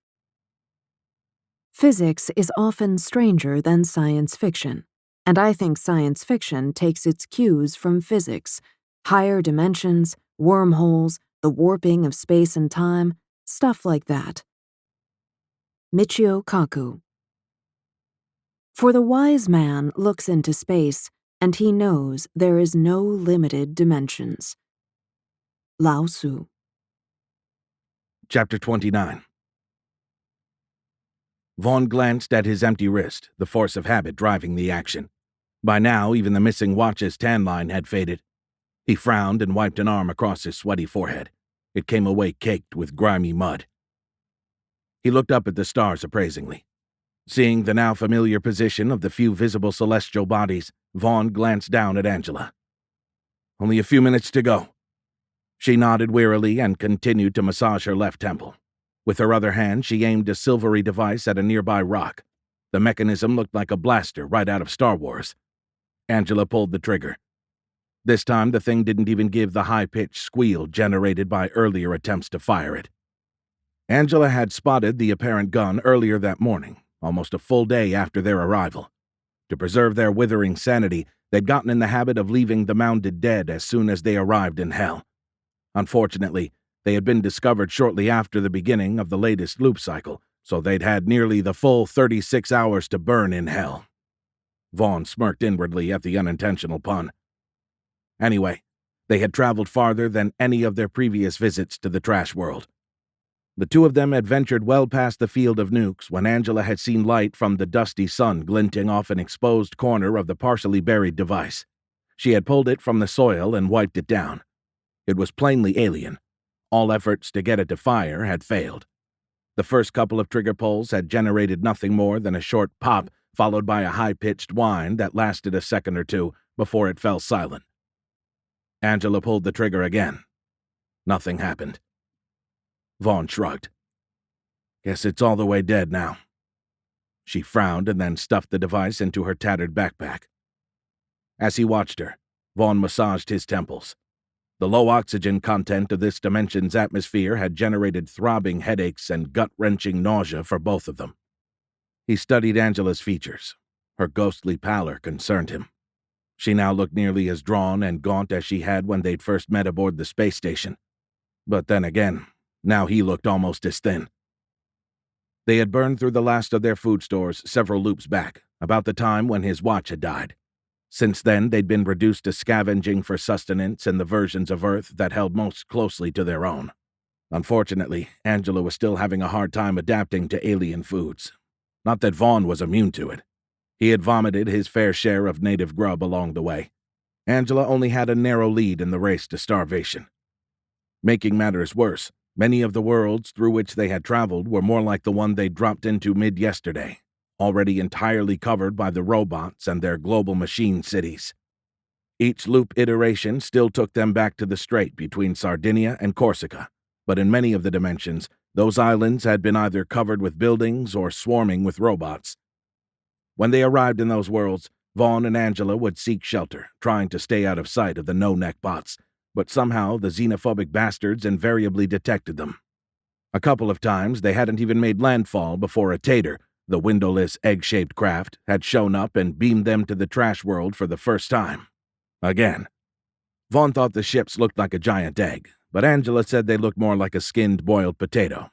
Physics is often stranger than science fiction, and I think science fiction takes its cues from physics. Higher dimensions, wormholes, the warping of space and time, stuff like that. Michio Kaku. For the wise man looks into space, and he knows there is no limited dimensions. Lao Tzu. Chapter 29. Vaughn glanced at his empty wrist, the force of habit driving the action. By now, even the missing watch's tan line had faded. He frowned and wiped an arm across his sweaty forehead. It came away caked with grimy mud. He looked up at the stars appraisingly. Seeing the now familiar position of the few visible celestial bodies, Vaughn glanced down at Angela. Only a few minutes to go. She nodded wearily and continued to massage her left temple. With her other hand, she aimed a silvery device at a nearby rock. The mechanism looked like a blaster right out of Star Wars. Angela pulled the trigger. This time, the thing didn't even give the high-pitched squeal generated by earlier attempts to fire it. Angela had spotted the apparent gun earlier that morning, almost a full day after their arrival. To preserve their withering sanity, they'd gotten in the habit of leaving the mounded dead as soon as they arrived in Hell. Unfortunately, they had been discovered shortly after the beginning of the latest loop cycle, so they'd had nearly the full 36 hours to burn in Hell. Vaughn smirked inwardly at the unintentional pun. Anyway, they had traveled farther than any of their previous visits to the trash world. The two of them had ventured well past the field of nukes when Angela had seen light from the dusty sun glinting off an exposed corner of the partially buried device. She had pulled it from the soil and wiped it down. It was plainly alien. All efforts to get it to fire had failed. The first couple of trigger pulls had generated nothing more than a short pop, followed by a high-pitched whine that lasted a second or two before it fell silent. Angela pulled the trigger again. Nothing happened. Vaughn shrugged. Guess it's all the way dead now. She frowned and then stuffed the device into her tattered backpack. As he watched her, Vaughn massaged his temples. The low oxygen content of this dimension's atmosphere had generated throbbing headaches and gut-wrenching nausea for both of them. He studied Angela's features. Her ghostly pallor concerned him. She now looked nearly as drawn and gaunt as she had when they'd first met aboard the space station. But then again, now he looked almost as thin. They had burned through the last of their food stores several loops back, about the time when his watch had died. Since then, they'd been reduced to scavenging for sustenance in the versions of Earth that held most closely to their own. Unfortunately, Angela was still having a hard time adapting to alien foods. Not that Vaughn was immune to it. He had vomited his fair share of native grub along the way. Angela only had a narrow lead in the race to starvation. Making matters worse, many of the worlds through which they had traveled were more like the one they dropped into mid-yesterday, already entirely covered by the robots and their global machine cities. Each loop iteration still took them back to the strait between Sardinia and Corsica, but in many of the dimensions, those islands had been either covered with buildings or swarming with robots. When they arrived in those worlds, Vaughn and Angela would seek shelter, trying to stay out of sight of the no-neck bots, but somehow the xenophobic bastards invariably detected them. A couple of times they hadn't even made landfall before a tater, the windowless egg-shaped craft, had shown up and beamed them to the trash world for the first time. Again. Vaughn thought the ships looked like a giant egg, but Angela said they looked more like a skinned boiled potato.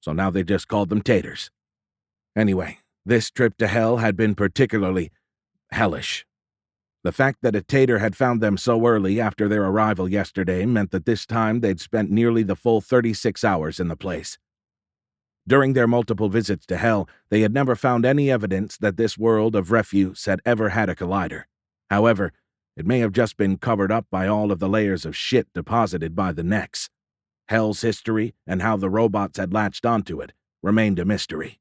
So now they just called them taters. Anyway, this trip to hell had been particularly hellish. The fact that a tater had found them so early after their arrival yesterday meant that this time they'd spent nearly the full 36 hours in the place. During their multiple visits to hell, they had never found any evidence that this world of refuse had ever had a collider. However, it may have just been covered up by all of the layers of shit deposited by the necks. Hell's history and how the robots had latched onto it remained a mystery.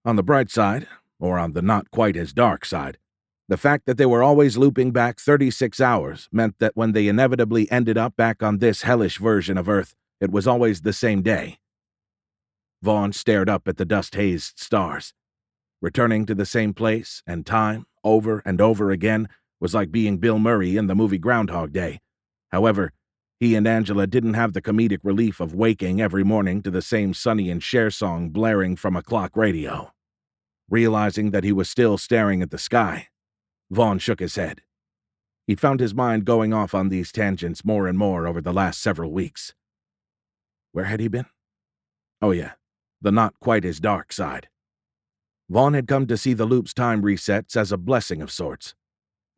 On the bright side, or on the not-quite-as-dark side, the fact that they were always looping back 36 hours meant that when they inevitably ended up back on this hellish version of Earth, it was always the same day. Vaughn stared up at the dust-hazed stars. Returning to the same place and time, over and over again, was like being Bill Murray in the movie Groundhog Day. However, he and Angela didn't have the comedic relief of waking every morning to the same Sonny and Cher song blaring from a clock radio. Realizing that he was still staring at the sky, Vaughn shook his head. He'd found his mind going off on these tangents more and more over the last several weeks. Where had he been? Oh yeah, the not-quite-as-dark side. Vaughn had come to see the loop's time resets as a blessing of sorts.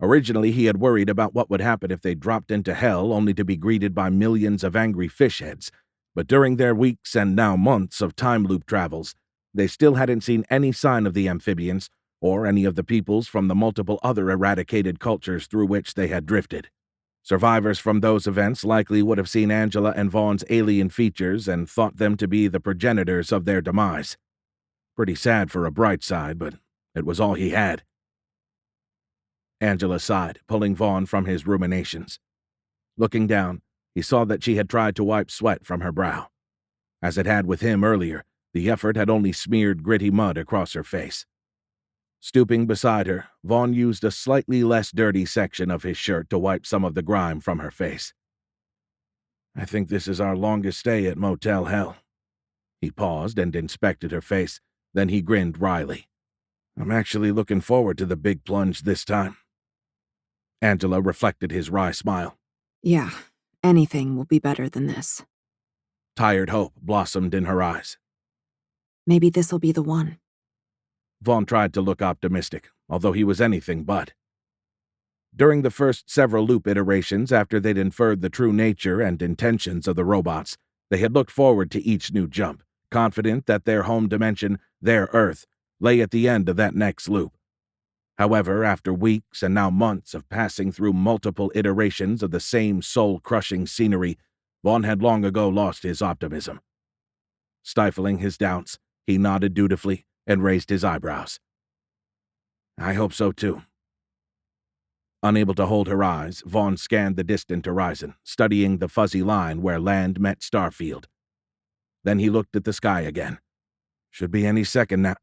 Originally, he had worried about what would happen if they dropped into hell only to be greeted by millions of angry fish heads, but during their weeks and now months of time loop travels, they still hadn't seen any sign of the amphibians or any of the peoples from the multiple other eradicated cultures through which they had drifted. Survivors from those events likely would have seen Angela and Vaughn's alien features and thought them to be the progenitors of their demise. Pretty sad for a bright side, but it was all he had. Angela sighed, pulling Vaughn from his ruminations. Looking down, he saw that she had tried to wipe sweat from her brow. As it had with him earlier, the effort had only smeared gritty mud across her face. Stooping beside her, Vaughn used a slightly less dirty section of his shirt to wipe some of the grime from her face. I think this is our longest stay at Motel Hell. He paused and inspected her face, then he grinned wryly. I'm actually looking forward to the big plunge this time. Angela reflected his wry smile. Yeah, anything will be better than this. Tired hope blossomed in her eyes. Maybe this'll be the one. Vaughn tried to look optimistic, although he was anything but. During the first several loop iterations after they'd inferred the true nature and intentions of the robots, they had looked forward to each new jump, confident that their home dimension, their Earth, lay at the end of that next loop. However, after weeks and now months of passing through multiple iterations of the same soul-crushing scenery, Vaughn had long ago lost his optimism. Stifling his doubts, he nodded dutifully and raised his eyebrows. I hope so, too. Unable to hold her eyes, Vaughn scanned the distant horizon, studying the fuzzy line where land met starfield. Then he looked at the sky again. Should be any second now.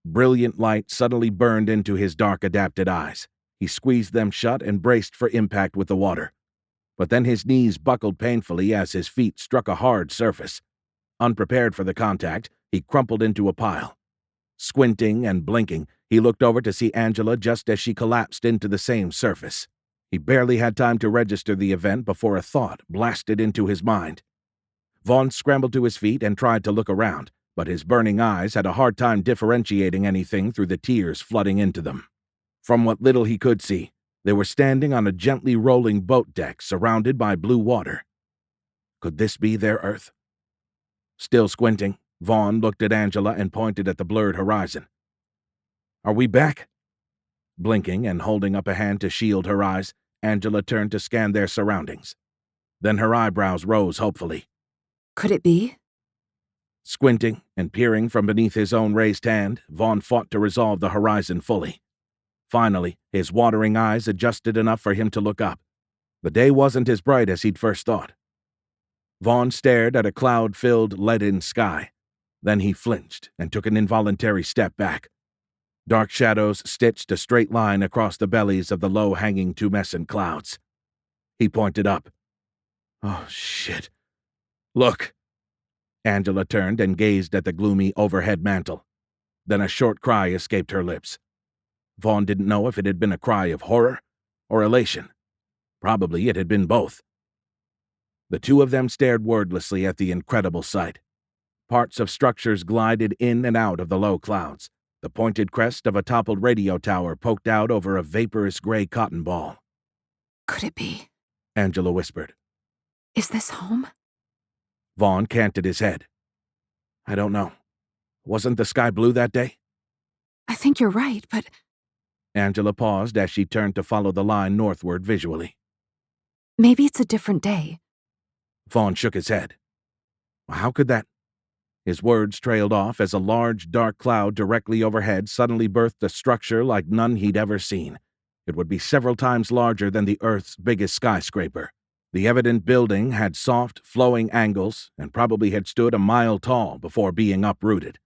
Brilliant light suddenly burned into his dark-adapted eyes. He squeezed them shut and braced for impact with the water. But then his knees buckled painfully as his feet struck a hard surface. Unprepared for the contact, he crumpled into a pile. Squinting and blinking, he looked over to see Angela just as she collapsed into the same surface. He barely had time to register the event before a thought blasted into his mind. Vaughn scrambled to his feet and tried to look around, but his burning eyes had a hard time differentiating anything through the tears flooding into them. From what little he could see, they were standing on a gently rolling boat deck surrounded by blue water. Could this be their Earth? Still squinting, Vaughn looked at Angela and pointed at the blurred horizon. Are we back? Blinking and holding up a hand to shield her eyes, Angela turned to scan their surroundings. Then her eyebrows rose hopefully. Could it be? Squinting and peering from beneath his own raised hand, Vaughn fought to resolve the horizon fully. Finally, his watering eyes adjusted enough for him to look up. The day wasn't as bright as he'd first thought. Vaughn stared at a cloud-filled, leaden sky. Then he flinched and took an involuntary step back. Dark shadows stitched a straight line across the bellies of the low-hanging tumescent clouds. He pointed up. "Oh, shit. Look!" Angela turned and gazed at the gloomy overhead mantle. Then a short cry escaped her lips. Vaughn didn't know if it had been a cry of horror or elation. Probably it had been both. The two of them stared wordlessly at the incredible sight. Parts of structures glided in and out of the low clouds. The pointed crest of a toppled radio tower poked out over a vaporous gray cotton ball. Could it be? Angela whispered. Is this home? Vaughn canted his head. "I don't know. Wasn't the sky blue that day?" I think you're right, but Angela paused as she turned to follow the line northward visually. maybe it's a different day. Vaughn shook his head. How could that? His words trailed off as a large, dark cloud directly overhead suddenly birthed a structure like none he'd ever seen. It would be several times larger than the Earth's biggest skyscraper. The evident building had soft, flowing angles and probably had stood a mile tall before being uprooted.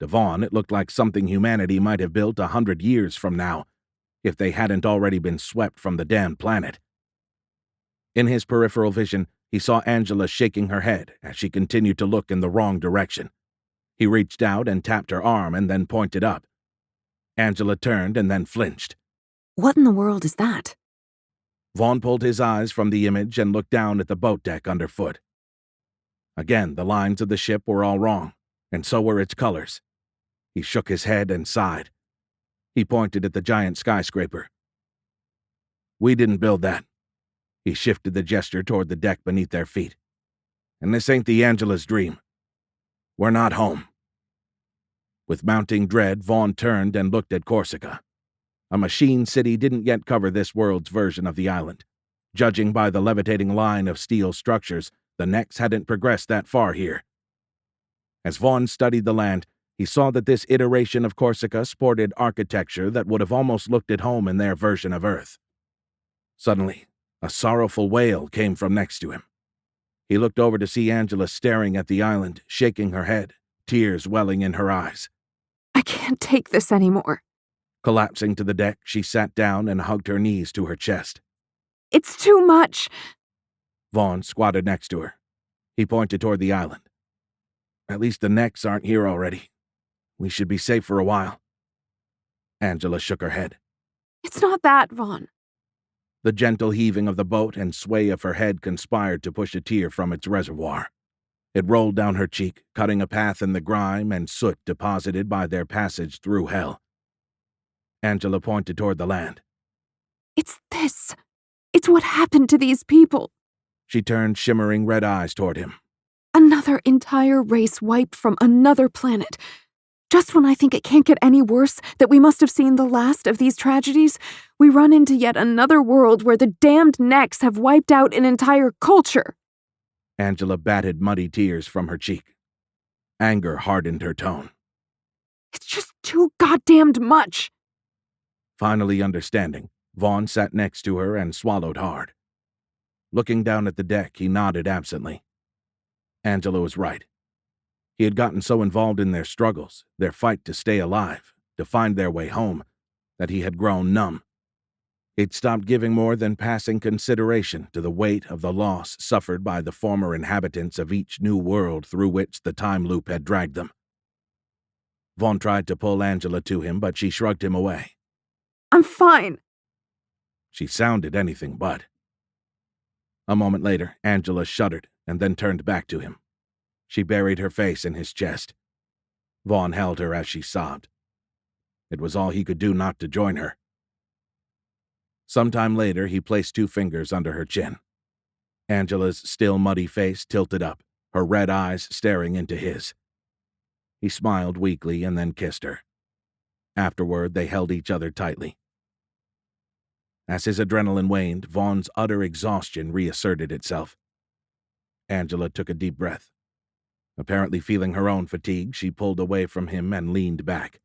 To Vaughn, it looked like something humanity might have built 100 years from now, if they hadn't already been swept from the damned planet. In his peripheral vision, he saw Angela shaking her head as she continued to look in the wrong direction. He reached out and tapped her arm and then pointed up. Angela turned and then flinched. What in the world is that? Vaughn pulled his eyes from the image and looked down at the boat deck underfoot. Again, the lines of the ship were all wrong, and so were its colors. He shook his head and sighed. He pointed at the giant skyscraper. "We didn't build that." He shifted the gesture toward the deck beneath their feet. "And this ain't the Angela's dream. We're not home." With mounting dread, Vaughn turned and looked at Corsica. A machine city didn't yet cover this world's version of the island. Judging by the levitating line of steel structures, the Nex hadn't progressed that far here. As Vaughn studied the land, he saw that this iteration of Corsica sported architecture that would have almost looked at home in their version of Earth. Suddenly, a sorrowful wail came from next to him. He looked over to see Angela staring at the island, shaking her head, tears welling in her eyes. I can't take this anymore. Collapsing to the deck, she sat down and hugged her knees to her chest. It's too much. Vaughn squatted next to her. He pointed toward the island. "At least the Nex aren't here already. We should be safe for a while." Angela shook her head. It's not that, Vaughn. The gentle heaving of the boat and sway of her head conspired to push a tear from its reservoir. It rolled down her cheek, cutting a path in the grime and soot deposited by their passage through hell. Angela pointed toward the land. It's this. It's what happened to these people. She turned shimmering red eyes toward him. Another entire race wiped from another planet. Just when I think it can't get any worse, that we must have seen the last of these tragedies, we run into yet another world where the damned Nex have wiped out an entire culture. Angela batted muddy tears from her cheek. Anger hardened her tone. It's just too goddamned much. Finally understanding, Vaughn sat next to her and swallowed hard. Looking down at the deck, he nodded absently. Angela was right. He had gotten so involved in their struggles, their fight to stay alive, to find their way home, that he had grown numb. He'd stopped giving more than passing consideration to the weight of the loss suffered by the former inhabitants of each new world through which the time loop had dragged them. Vaughn tried to pull Angela to him, but she shrugged him away. I'm fine. She sounded anything but. A moment later, Angela shuddered and then turned back to him. She buried her face in his chest. Vaughn held her as she sobbed. It was all he could do not to join her. Sometime later, he placed 2 fingers under her chin. Angela's still muddy face tilted up, her red eyes staring into his. He smiled weakly and then kissed her. Afterward, they held each other tightly. As his adrenaline waned, Vaughn's utter exhaustion reasserted itself. Angela took a deep breath. Apparently feeling her own fatigue, she pulled away from him and leaned back.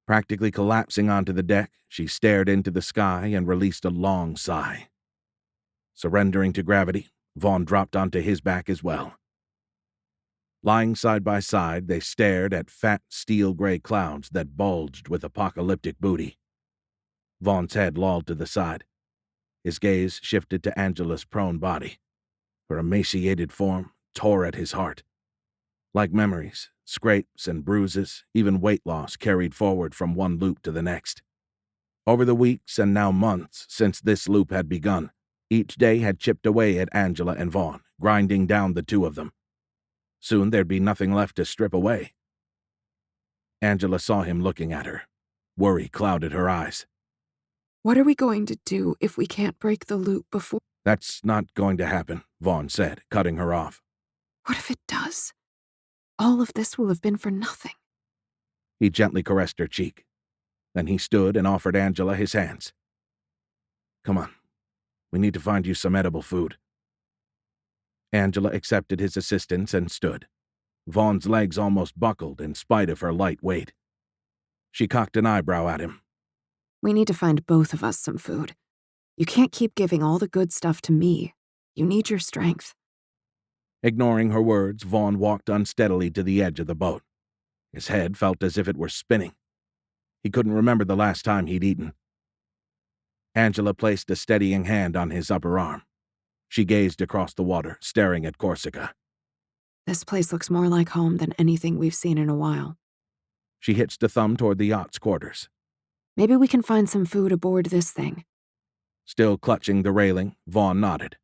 Practically collapsing onto the deck, she stared into the sky and released a long sigh. Surrendering to gravity, Vaughn dropped onto his back as well. Lying side by side, they stared at fat, steel-gray clouds that bulged with apocalyptic booty. Vaughn's head lolled to the side. His gaze shifted to Angela's prone body. Her emaciated form tore at his heart. Like memories, scrapes and bruises, even weight loss carried forward from one loop to the next. Over the weeks and now months since this loop had begun, each day had chipped away at Angela and Vaughn, grinding down the two of them. Soon there'd be nothing left to strip away. Angela saw him looking at her. Worry clouded her eyes. What are we going to do if we can't break the loop before? That's not going to happen, Vaughn said, cutting her off. What if it does? All of this will have been for nothing. He gently caressed her cheek. Then he stood and offered Angela his hands. Come on. We need to find you some edible food. Angela accepted his assistance and stood. Vaughn's legs almost buckled in spite of her light weight. She cocked an eyebrow at him. We need to find both of us some food. You can't keep giving all the good stuff to me. You need your strength. Ignoring her words, Vaughn walked unsteadily to the edge of the boat. His head felt as if it were spinning. He couldn't remember the last time he'd eaten. Angela placed a steadying hand on his upper arm. She gazed across the water, staring at Corsica. This place looks more like home than anything we've seen in a while. She hitched a thumb toward the yacht's quarters. Maybe we can find some food aboard this thing. Still clutching the railing, Vaughn nodded.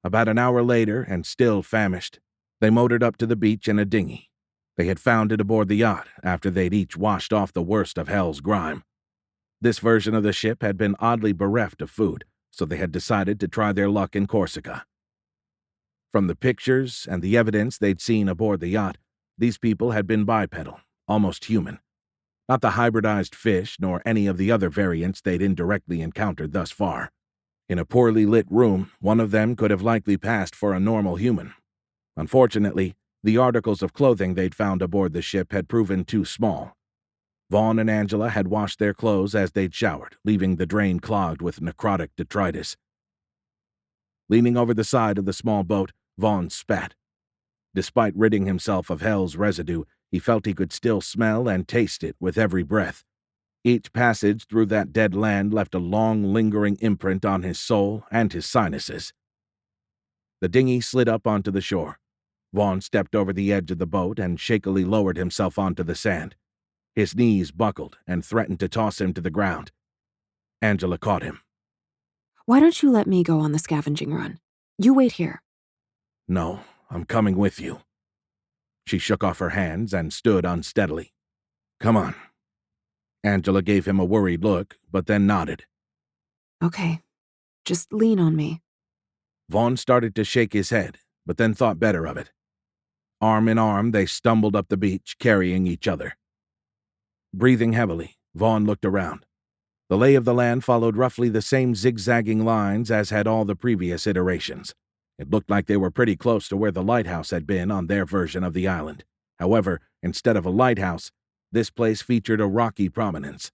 About an hour later, and still famished, they motored up to the beach in a dinghy. They had found it aboard the yacht after they'd each washed off the worst of hell's grime. This version of the ship had been oddly bereft of food, so they had decided to try their luck in Corsica. From the pictures and the evidence they'd seen aboard the yacht, these people had been bipedal, almost human. Not the hybridized fish nor any of the other variants they'd indirectly encountered thus far. In a poorly lit room, one of them could have likely passed for a normal human. Unfortunately, the articles of clothing they'd found aboard the ship had proven too small. Vaughn and Angela had washed their clothes as they'd showered, leaving the drain clogged with necrotic detritus. Leaning over the side of the small boat, Vaughn spat. Despite ridding himself of hell's residue, he felt he could still smell and taste it with every breath. Each passage through that dead land left a long, lingering imprint on his soul and his sinuses. The dinghy slid up onto the shore. Vaughn stepped over the edge of the boat and shakily lowered himself onto the sand. His knees buckled and threatened to toss him to the ground. Angela caught him. Why don't you let me go on the scavenging run? You wait here. No, I'm coming with you. She shook off her hands and stood unsteadily. Come on. Angela gave him a worried look, but then nodded. Okay, just lean on me. Vaughn started to shake his head, but then thought better of it. Arm in arm, they stumbled up the beach, carrying each other. Breathing heavily, Vaughn looked around. The lay of the land followed roughly the same zigzagging lines as had all the previous iterations. It looked like they were pretty close to where the lighthouse had been on their version of the island. However, instead of a lighthouse, this place featured a rocky prominence.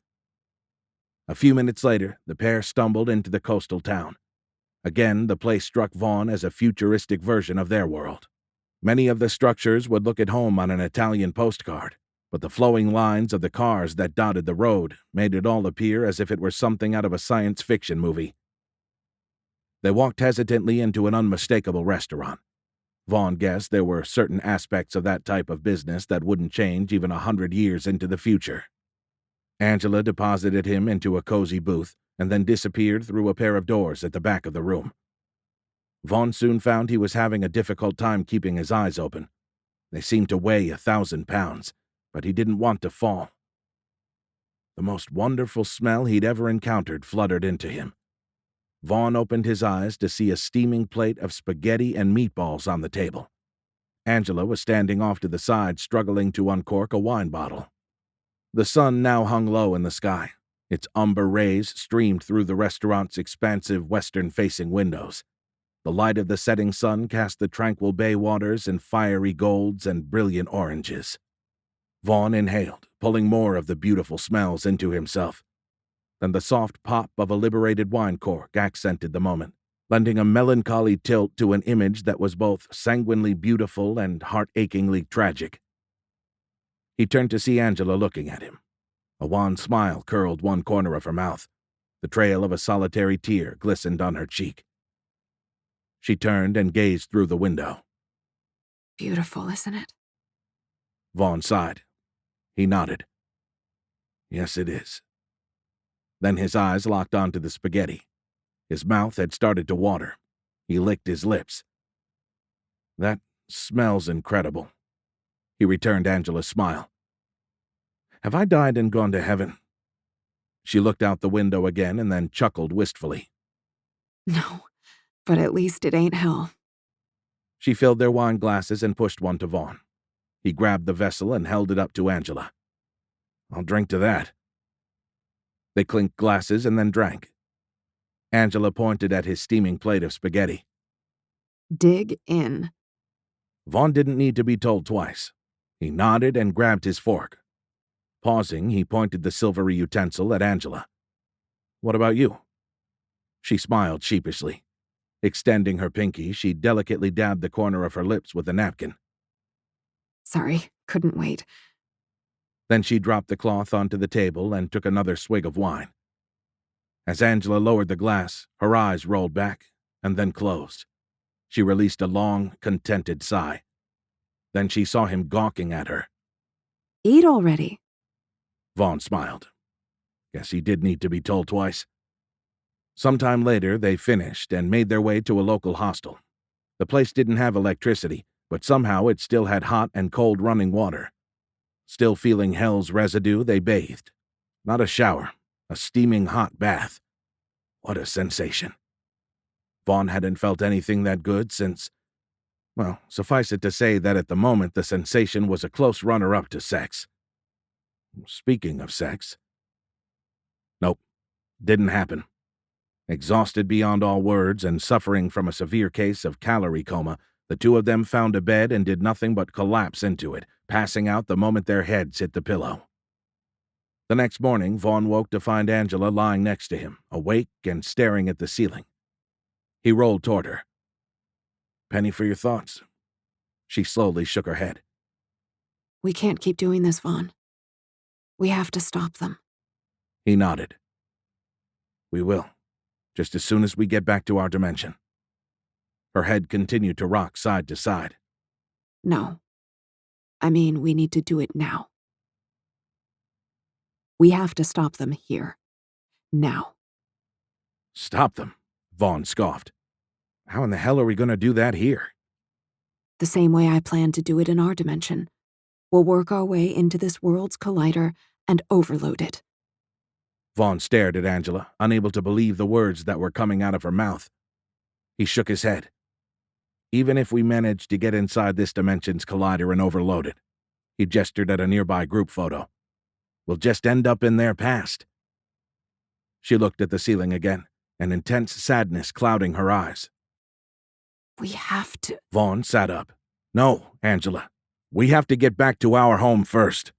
A few minutes later, the pair stumbled into the coastal town. Again, the place struck Vaughn as a futuristic version of their world. Many of the structures would look at home on an Italian postcard, but the flowing lines of the cars that dotted the road made it all appear as if it were something out of a science fiction movie. They walked hesitantly into an unmistakable restaurant. Vaughn guessed there were certain aspects of that type of business that wouldn't change even 100 years into the future. Angela deposited him into a cozy booth and then disappeared through a pair of doors at the back of the room. Vaughn soon found he was having a difficult time keeping his eyes open. They seemed to weigh 1,000 pounds, but he didn't want to fall. The most wonderful smell he'd ever encountered fluttered into him. Vaughn opened his eyes to see a steaming plate of spaghetti and meatballs on the table. Angela was standing off to the side, struggling to uncork a wine bottle. The sun now hung low in the sky. Its umber rays streamed through the restaurant's expansive western-facing windows. The light of the setting sun cast the tranquil bay waters in fiery golds and brilliant oranges. Vaughn inhaled, pulling more of the beautiful smells into himself. Then the soft pop of a liberated wine cork accented the moment, lending a melancholy tilt to an image that was both sanguinely beautiful and heart-achingly tragic. He turned to see Angela looking at him. A wan smile curled one corner of her mouth. The trail of a solitary tear glistened on her cheek. She turned and gazed through the window. Beautiful, isn't it? Vaughn sighed. He nodded. Yes, it is. Then his eyes locked onto the spaghetti. His mouth had started to water. He licked his lips. That smells incredible. He returned Angela's smile. Have I died and gone to heaven? She looked out the window again and then chuckled wistfully. No, but at least it ain't hell. She filled their wine glasses and pushed one to Vaughn. He grabbed the vessel and held it up to Angela. I'll drink to that. They clinked glasses and then drank. Angela pointed at his steaming plate of spaghetti. Dig in. Vaughn didn't need to be told twice. He nodded and grabbed his fork. Pausing, he pointed the silvery utensil at Angela. What about you? She smiled sheepishly. Extending her pinky, she delicately dabbed the corner of her lips with a napkin. Sorry, couldn't wait. Then she dropped the cloth onto the table and took another swig of wine. As Angela lowered the glass, her eyes rolled back and then closed. She released a long, contented sigh. Then she saw him gawking at her. Eat already. Vaughn smiled. Guess he did need to be told twice. Sometime later, they finished and made their way to a local hostel. The place didn't have electricity, but somehow it still had hot and cold running water. Still feeling hell's residue, they bathed. Not a shower, a steaming hot bath. What a sensation. Vaughn hadn't felt anything that good since, well, suffice it to say that at the moment the sensation was a close runner-up to sex. Speaking of sex. Nope, didn't happen. Exhausted beyond all words and suffering from a severe case of calorie coma, the two of them found a bed and did nothing but collapse into it, passing out the moment their heads hit the pillow. The next morning, Vaughn woke to find Angela lying next to him, awake and staring at the ceiling. He rolled toward her. Penny for your thoughts. She slowly shook her head. We can't keep doing this, Vaughn. We have to stop them. He nodded. We will, just as soon as we get back to our dimension. Her head continued to rock side to side. No. I mean, we need to do it now. We have to stop them here. Now. Stop them, Vaughn scoffed. How in the hell are we going to do that here? The same way I plan to do it in our dimension. We'll work our way into this world's collider and overload it. Vaughn stared at Angela, unable to believe the words that were coming out of her mouth. He shook his head. Even if we manage to get inside this dimension's collider and overload it, he gestured at a nearby group photo, we'll just end up in their past. She looked at the ceiling again, an intense sadness clouding her eyes. We have to. Vaughn sat up. No, Angela. We have to get back to our home first.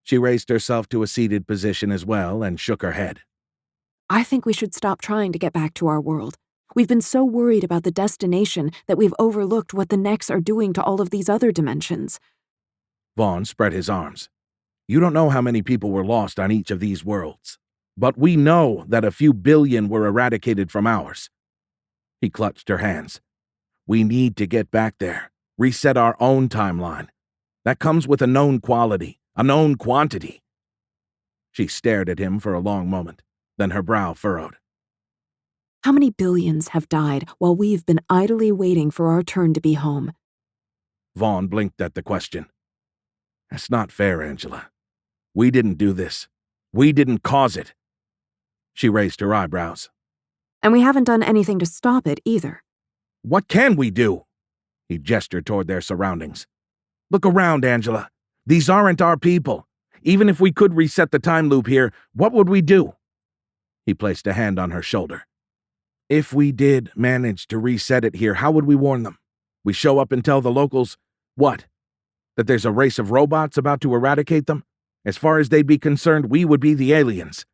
She raised herself to a seated position as well and shook her head. I think we should stop trying to get back to our world. We've been so worried about the destination that we've overlooked what the Necks are doing to all of these other dimensions. Vaughn spread his arms. You don't know how many people were lost on each of these worlds, but we know that a few billion were eradicated from ours. He clutched her hands. We need to get back there, reset our own timeline. That comes with a known quality, a known quantity. She stared at him for a long moment, then her brow furrowed. How many billions have died while we've been idly waiting for our turn to be home? Vaughn blinked at the question. That's not fair, Angela. We didn't do this. We didn't cause it. She raised her eyebrows. And we haven't done anything to stop it either. What can we do? He gestured toward their surroundings. Look around, Angela. These aren't our people. Even if we could reset the time loop here, what would we do? He placed a hand on her shoulder. If we did manage to reset it here, how would we warn them? We show up and tell the locals, what? That there's a race of robots about to eradicate them? As far as they'd be concerned, we would be the aliens.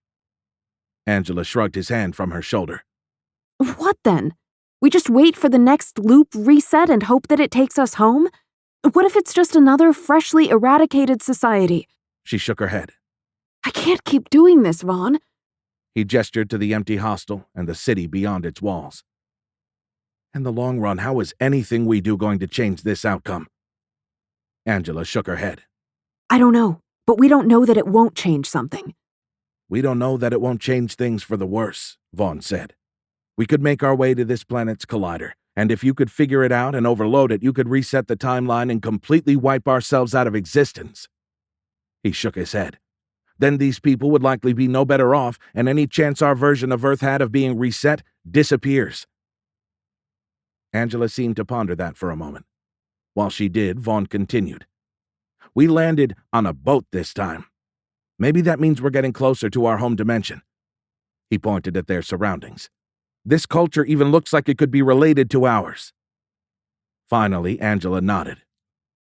Angela shrugged his hand from her shoulder. What then? We just wait for the next loop reset and hope that it takes us home? What if it's just another freshly eradicated society? She shook her head. I can't keep doing this, Vaughn. He gestured to the empty hostel and the city beyond its walls. In the long run, how is anything we do going to change this outcome? Angela shook her head. I don't know, but we don't know that it won't change something. We don't know that it won't change things for the worse, Vaughn said. We could make our way to this planet's collider, and if you could figure it out and overload it, you could reset the timeline and completely wipe ourselves out of existence. He shook his head. Then these people would likely be no better off, and any chance our version of Earth had of being reset disappears. Angela seemed to ponder that for a moment. While she did, Vaughn continued. We landed on a boat this time. Maybe that means we're getting closer to our home dimension. He pointed at their surroundings. This culture even looks like it could be related to ours. Finally, Angela nodded.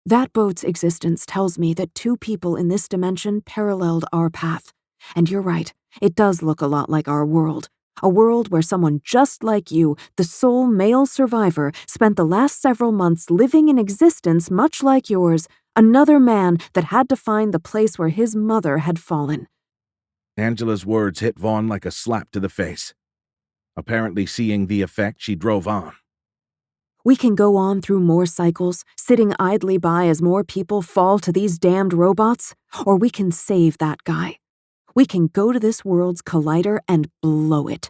That boat's existence tells me that two people in this dimension paralleled our path. And you're right, it does look a lot like our world. A world where someone just like you, the sole male survivor, spent the last several months living in existence much like yours, another man that had to find the place where his mother had fallen. Angela's words hit Vaughn like a slap to the face. Apparently seeing the effect, she drove on. We can go on through more cycles, sitting idly by as more people fall to these damned robots, or we can save that guy. We can go to this world's collider and blow it.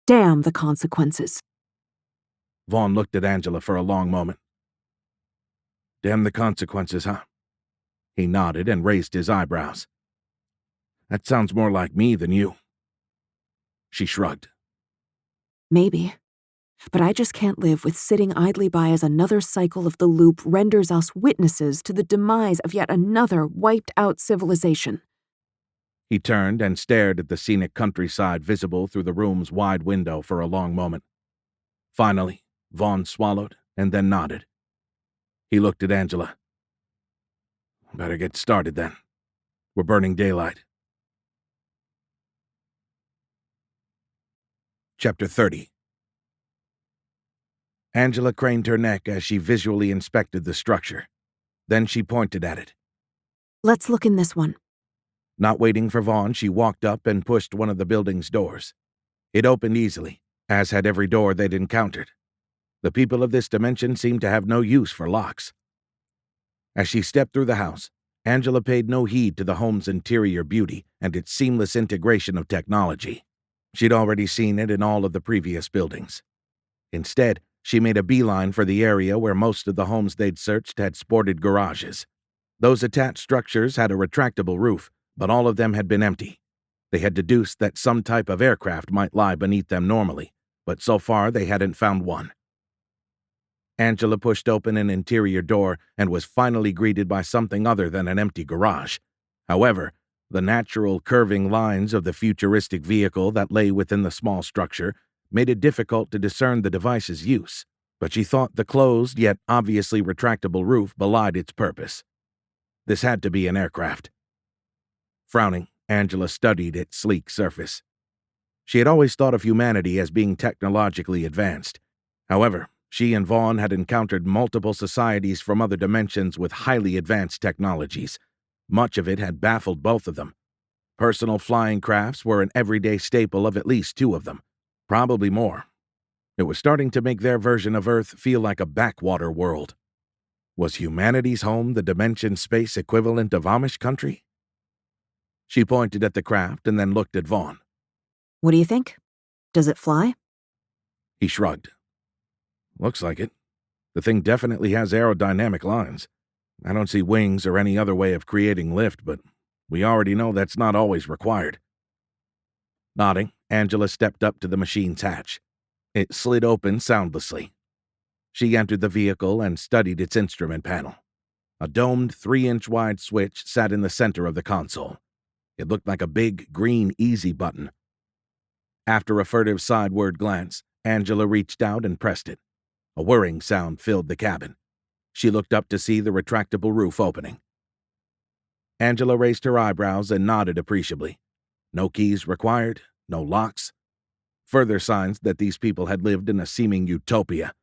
Damn the consequences. Vaughn looked at Angela for a long moment. Damn the consequences, huh? He nodded and raised his eyebrows. That sounds more like me than you. She shrugged. Maybe. But I just can't live with sitting idly by as another cycle of the loop renders us witnesses to the demise of yet another wiped-out civilization. He turned and stared at the scenic countryside visible through the room's wide window for a long moment. Finally, Vaughn swallowed and then nodded. He looked at Angela. Better get started then. We're burning daylight. Chapter 30. Angela craned her neck as she visually inspected the structure. Then she pointed at it. Let's look in this one. Not waiting for Vaughn, she walked up and pushed one of the building's doors. It opened easily, as had every door they'd encountered. The people of this dimension seemed to have no use for locks. As she stepped through the house, Angela paid no heed to the home's interior beauty and its seamless integration of technology. She'd already seen it in all of the previous buildings. Instead, she made a beeline for the area where most of the homes they'd searched had sported garages. Those attached structures had a retractable roof, but all of them had been empty. They had deduced that some type of aircraft might lie beneath them normally, but so far they hadn't found one. Angela pushed open an interior door and was finally greeted by something other than an empty garage. However, the natural curving lines of the futuristic vehicle that lay within the small structure made it difficult to discern the device's use, but she thought the closed yet obviously retractable roof belied its purpose. This had to be an aircraft. Frowning, Angela studied its sleek surface. She had always thought of humanity as being technologically advanced. However, she and Vaughn had encountered multiple societies from other dimensions with highly advanced technologies. Much of it had baffled both of them. Personal flying crafts were an everyday staple of at least two of them, probably more. It was starting to make their version of Earth feel like a backwater world. Was humanity's home the dimension space equivalent of Amish country? She pointed at the craft and then looked at Vaughn. What do you think? Does it fly? He shrugged. Looks like it. The thing definitely has aerodynamic lines. I don't see wings or any other way of creating lift, but we already know that's not always required. Nodding, Angela stepped up to the machine's hatch. It slid open soundlessly. She entered the vehicle and studied its instrument panel. A domed 3-inch wide switch sat in the center of the console. It looked like a big, green easy button. After a furtive sideward glance, Angela reached out and pressed it. A whirring sound filled the cabin. She looked up to see the retractable roof opening. Angela raised her eyebrows and nodded appreciably. No keys required, no locks. Further signs that these people had lived in a seeming utopia,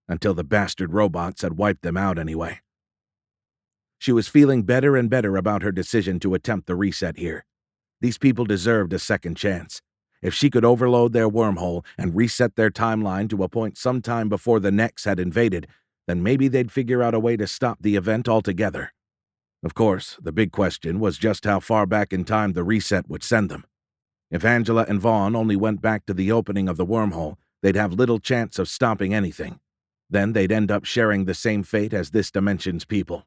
until the bastard robots had wiped them out anyway. She was feeling better and better about her decision to attempt the reset here. These people deserved a second chance. If she could overload their wormhole and reset their timeline to a point sometime before the Nex had invaded, then maybe they'd figure out a way to stop the event altogether. Of course, the big question was just how far back in time the reset would send them. If Angela and Vaughn only went back to the opening of the wormhole, they'd have little chance of stopping anything. Then they'd end up sharing the same fate as this dimension's people.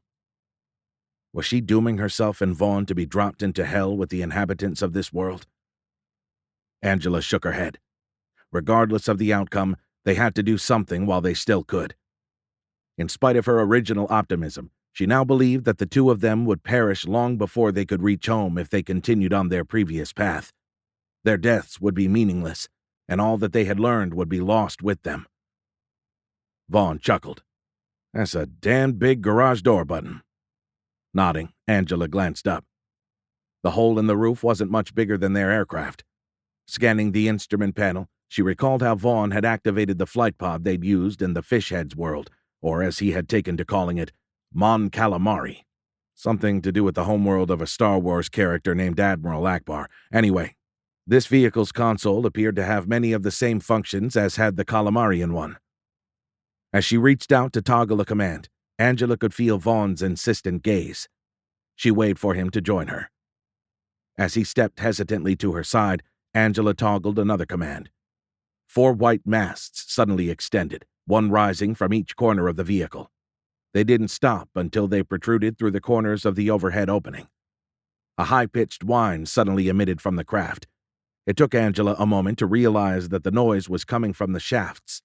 Was she dooming herself and Vaughn to be dropped into hell with the inhabitants of this world? Angela shook her head. Regardless of the outcome, they had to do something while they still could. In spite of her original optimism, she now believed that the two of them would perish long before they could reach home if they continued on their previous path. Their deaths would be meaningless, and all that they had learned would be lost with them. Vaughn chuckled. That's a damn big garage door button. Nodding, Angela glanced up. The hole in the roof wasn't much bigger than their aircraft. Scanning the instrument panel, she recalled how Vaughn had activated the flight pod they'd used in the Fishheads world, or as he had taken to calling it, Mon Calamari. Something to do with the homeworld of a Star Wars character named Admiral Akbar. Anyway, this vehicle's console appeared to have many of the same functions as had the Calamarian one. As she reached out to toggle a command, Angela could feel Vaughn's insistent gaze. She waved for him to join her. As he stepped hesitantly to her side, Angela toggled another command. 4 white masts suddenly extended, one rising from each corner of the vehicle. They didn't stop until they protruded through the corners of the overhead opening. A high-pitched whine suddenly emitted from the craft. It took Angela a moment to realize that the noise was coming from the shafts.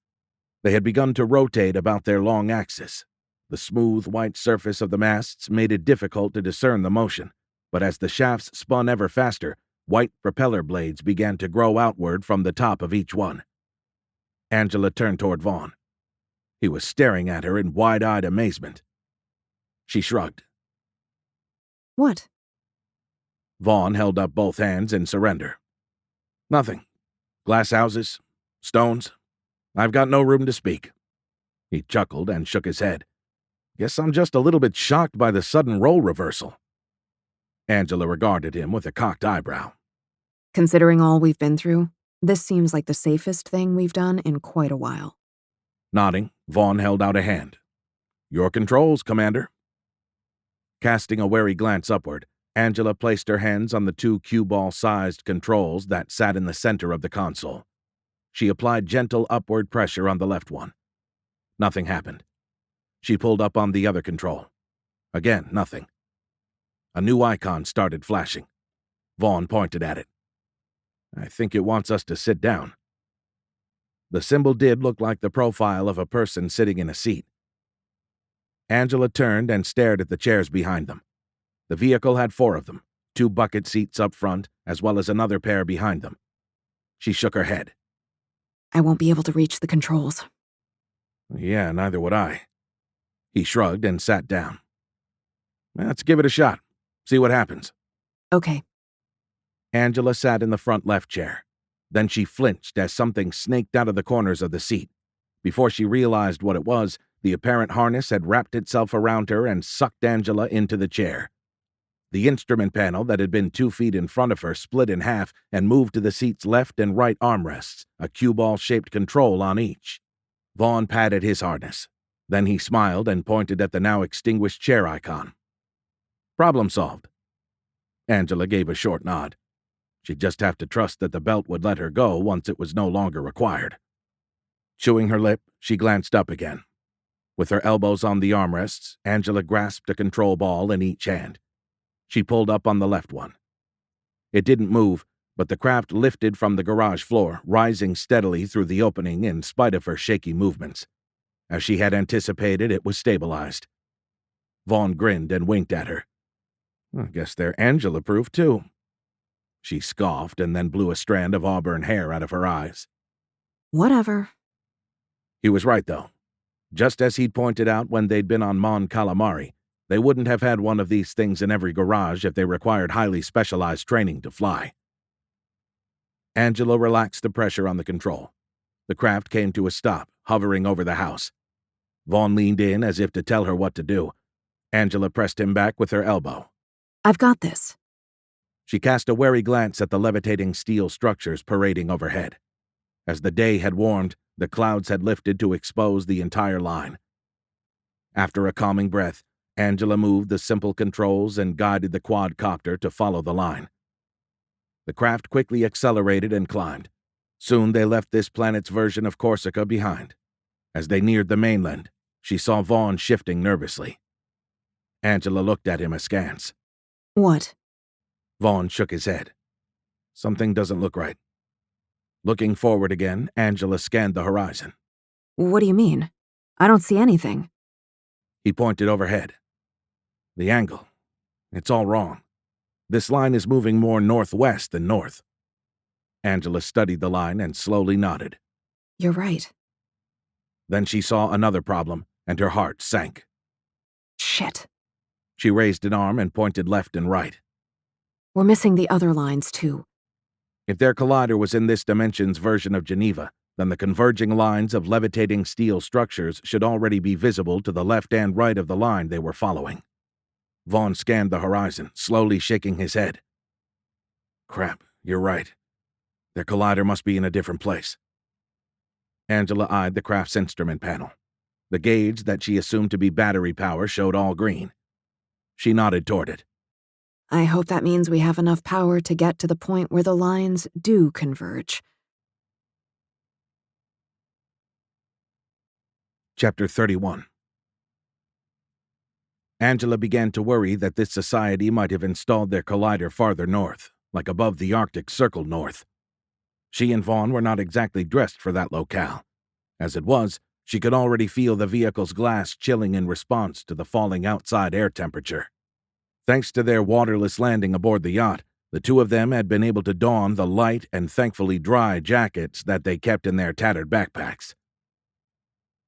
They had begun to rotate about their long axis. The smooth white surface of the masts made it difficult to discern the motion, but as the shafts spun ever faster, white propeller blades began to grow outward from the top of each one. Angela turned toward Vaughn. He was staring at her in wide-eyed amazement. She shrugged. What? Vaughn held up both hands in surrender. Nothing. Glass houses, stones. I've got no room to speak. He chuckled and shook his head. Guess I'm just a little bit shocked by the sudden role reversal. Angela regarded him with a cocked eyebrow. Considering all we've been through, this seems like the safest thing we've done in quite a while. Nodding, Vaughn held out a hand. Your controls, Commander. Casting a wary glance upward, Angela placed her hands on the 2 cue ball-sized controls that sat in the center of the console. She applied gentle upward pressure on the left one. Nothing happened. She pulled up on the other control. Again, nothing. A new icon started flashing. Vaughn pointed at it. I think it wants us to sit down. The symbol did look like the profile of a person sitting in a seat. Angela turned and stared at the chairs behind them. The vehicle had 4 of them, 2 bucket seats up front, as well as another pair behind them. She shook her head. I won't be able to reach the controls. Yeah, neither would I. He shrugged and sat down. Let's give it a shot. See what happens. Okay. Angela sat in the front left chair. Then she flinched as something snaked out of the corners of the seat. Before she realized what it was, the apparent harness had wrapped itself around her and sucked Angela into the chair. The instrument panel that had been 2 feet in front of her split in half and moved to the seat's left and right armrests, a cue ball-shaped control on each. Vaughn patted his harness. Then he smiled and pointed at the now extinguished chair icon. Problem solved. Angela gave a short nod. She'd just have to trust that the belt would let her go once it was no longer required. Chewing her lip, she glanced up again. With her elbows on the armrests, Angela grasped a control ball in each hand. She pulled up on the left one. It didn't move, but the craft lifted from the garage floor, rising steadily through the opening in spite of her shaky movements. As she had anticipated, it was stabilized. Vaughn grinned and winked at her. I guess they're Angela-proof, too. She scoffed and then blew a strand of auburn hair out of her eyes. Whatever. He was right, though. Just as he'd pointed out when they'd been on Mon Calamari, they wouldn't have had one of these things in every garage if they required highly specialized training to fly. Angela relaxed the pressure on the control. The craft came to a stop, hovering over the house. Vaughn leaned in as if to tell her what to do. Angela pressed him back with her elbow. I've got this. She cast a wary glance at the levitating steel structures parading overhead. As the day had warmed, the clouds had lifted to expose the entire line. After a calming breath, Angela moved the simple controls and guided the quadcopter to follow the line. The craft quickly accelerated and climbed. Soon they left this planet's version of Corsica behind. As they neared the mainland, she saw Vaughn shifting nervously. Angela looked at him askance. What? Vaughn shook his head. Something doesn't look right. Looking forward again, Angela scanned the horizon. What do you mean? I don't see anything. He pointed overhead. The angle. It's all wrong. This line is moving more northwest than north. Angela studied the line and slowly nodded. You're right. Then she saw another problem, and her heart sank. Shit. She raised an arm and pointed left and right. We're missing the other lines, too. If their collider was in this dimension's version of Geneva, then the converging lines of levitating steel structures should already be visible to the left and right of the line they were following. Vaughn scanned the horizon, slowly shaking his head. Crap, you're right. Their collider must be in a different place. Angela eyed the craft's instrument panel. The gauge that she assumed to be battery power showed all green. She nodded toward it. I hope that means we have enough power to get to the point where the lines do converge. Chapter 31. Angela began to worry that this society might have installed their collider farther north, like above the Arctic Circle north. She and Vaughn were not exactly dressed for that locale. As it was, she could already feel the vehicle's glass chilling in response to the falling outside air temperature. Thanks to their waterless landing aboard the yacht, the two of them had been able to don the light and thankfully dry jackets that they kept in their tattered backpacks.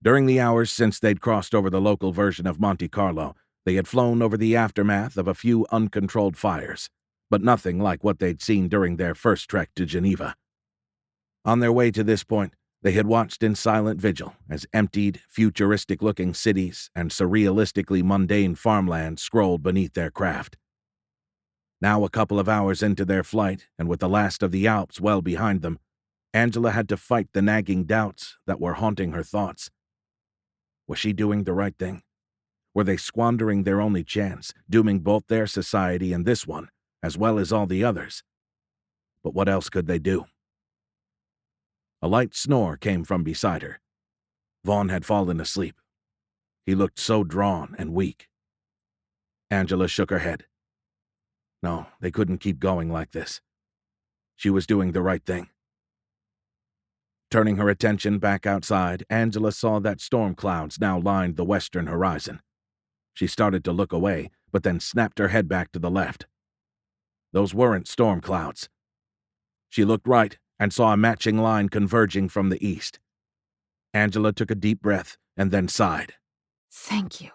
During the hours since they'd crossed over the local version of Monte Carlo, they had flown over the aftermath of a few uncontrolled fires, but nothing like what they'd seen during their first trek to Geneva. On their way to this point, they had watched in silent vigil as emptied, futuristic-looking cities and surrealistically mundane farmland scrolled beneath their craft. Now, a couple of hours into their flight, and with the last of the Alps well behind them, Angela had to fight the nagging doubts that were haunting her thoughts. Was she doing the right thing? Were they squandering their only chance, dooming both their society and this one, as well as all the others? But what else could they do? A light snore came from beside her. Vaughn had fallen asleep. He looked so drawn and weak. Angela shook her head. No, they couldn't keep going like this. She was doing the right thing. Turning her attention back outside, Angela saw that storm clouds now lined the western horizon. She started to look away, but then snapped her head back to the left. Those weren't storm clouds. She looked right and saw a matching line converging from the east. Angela took a deep breath and then sighed. Thank you.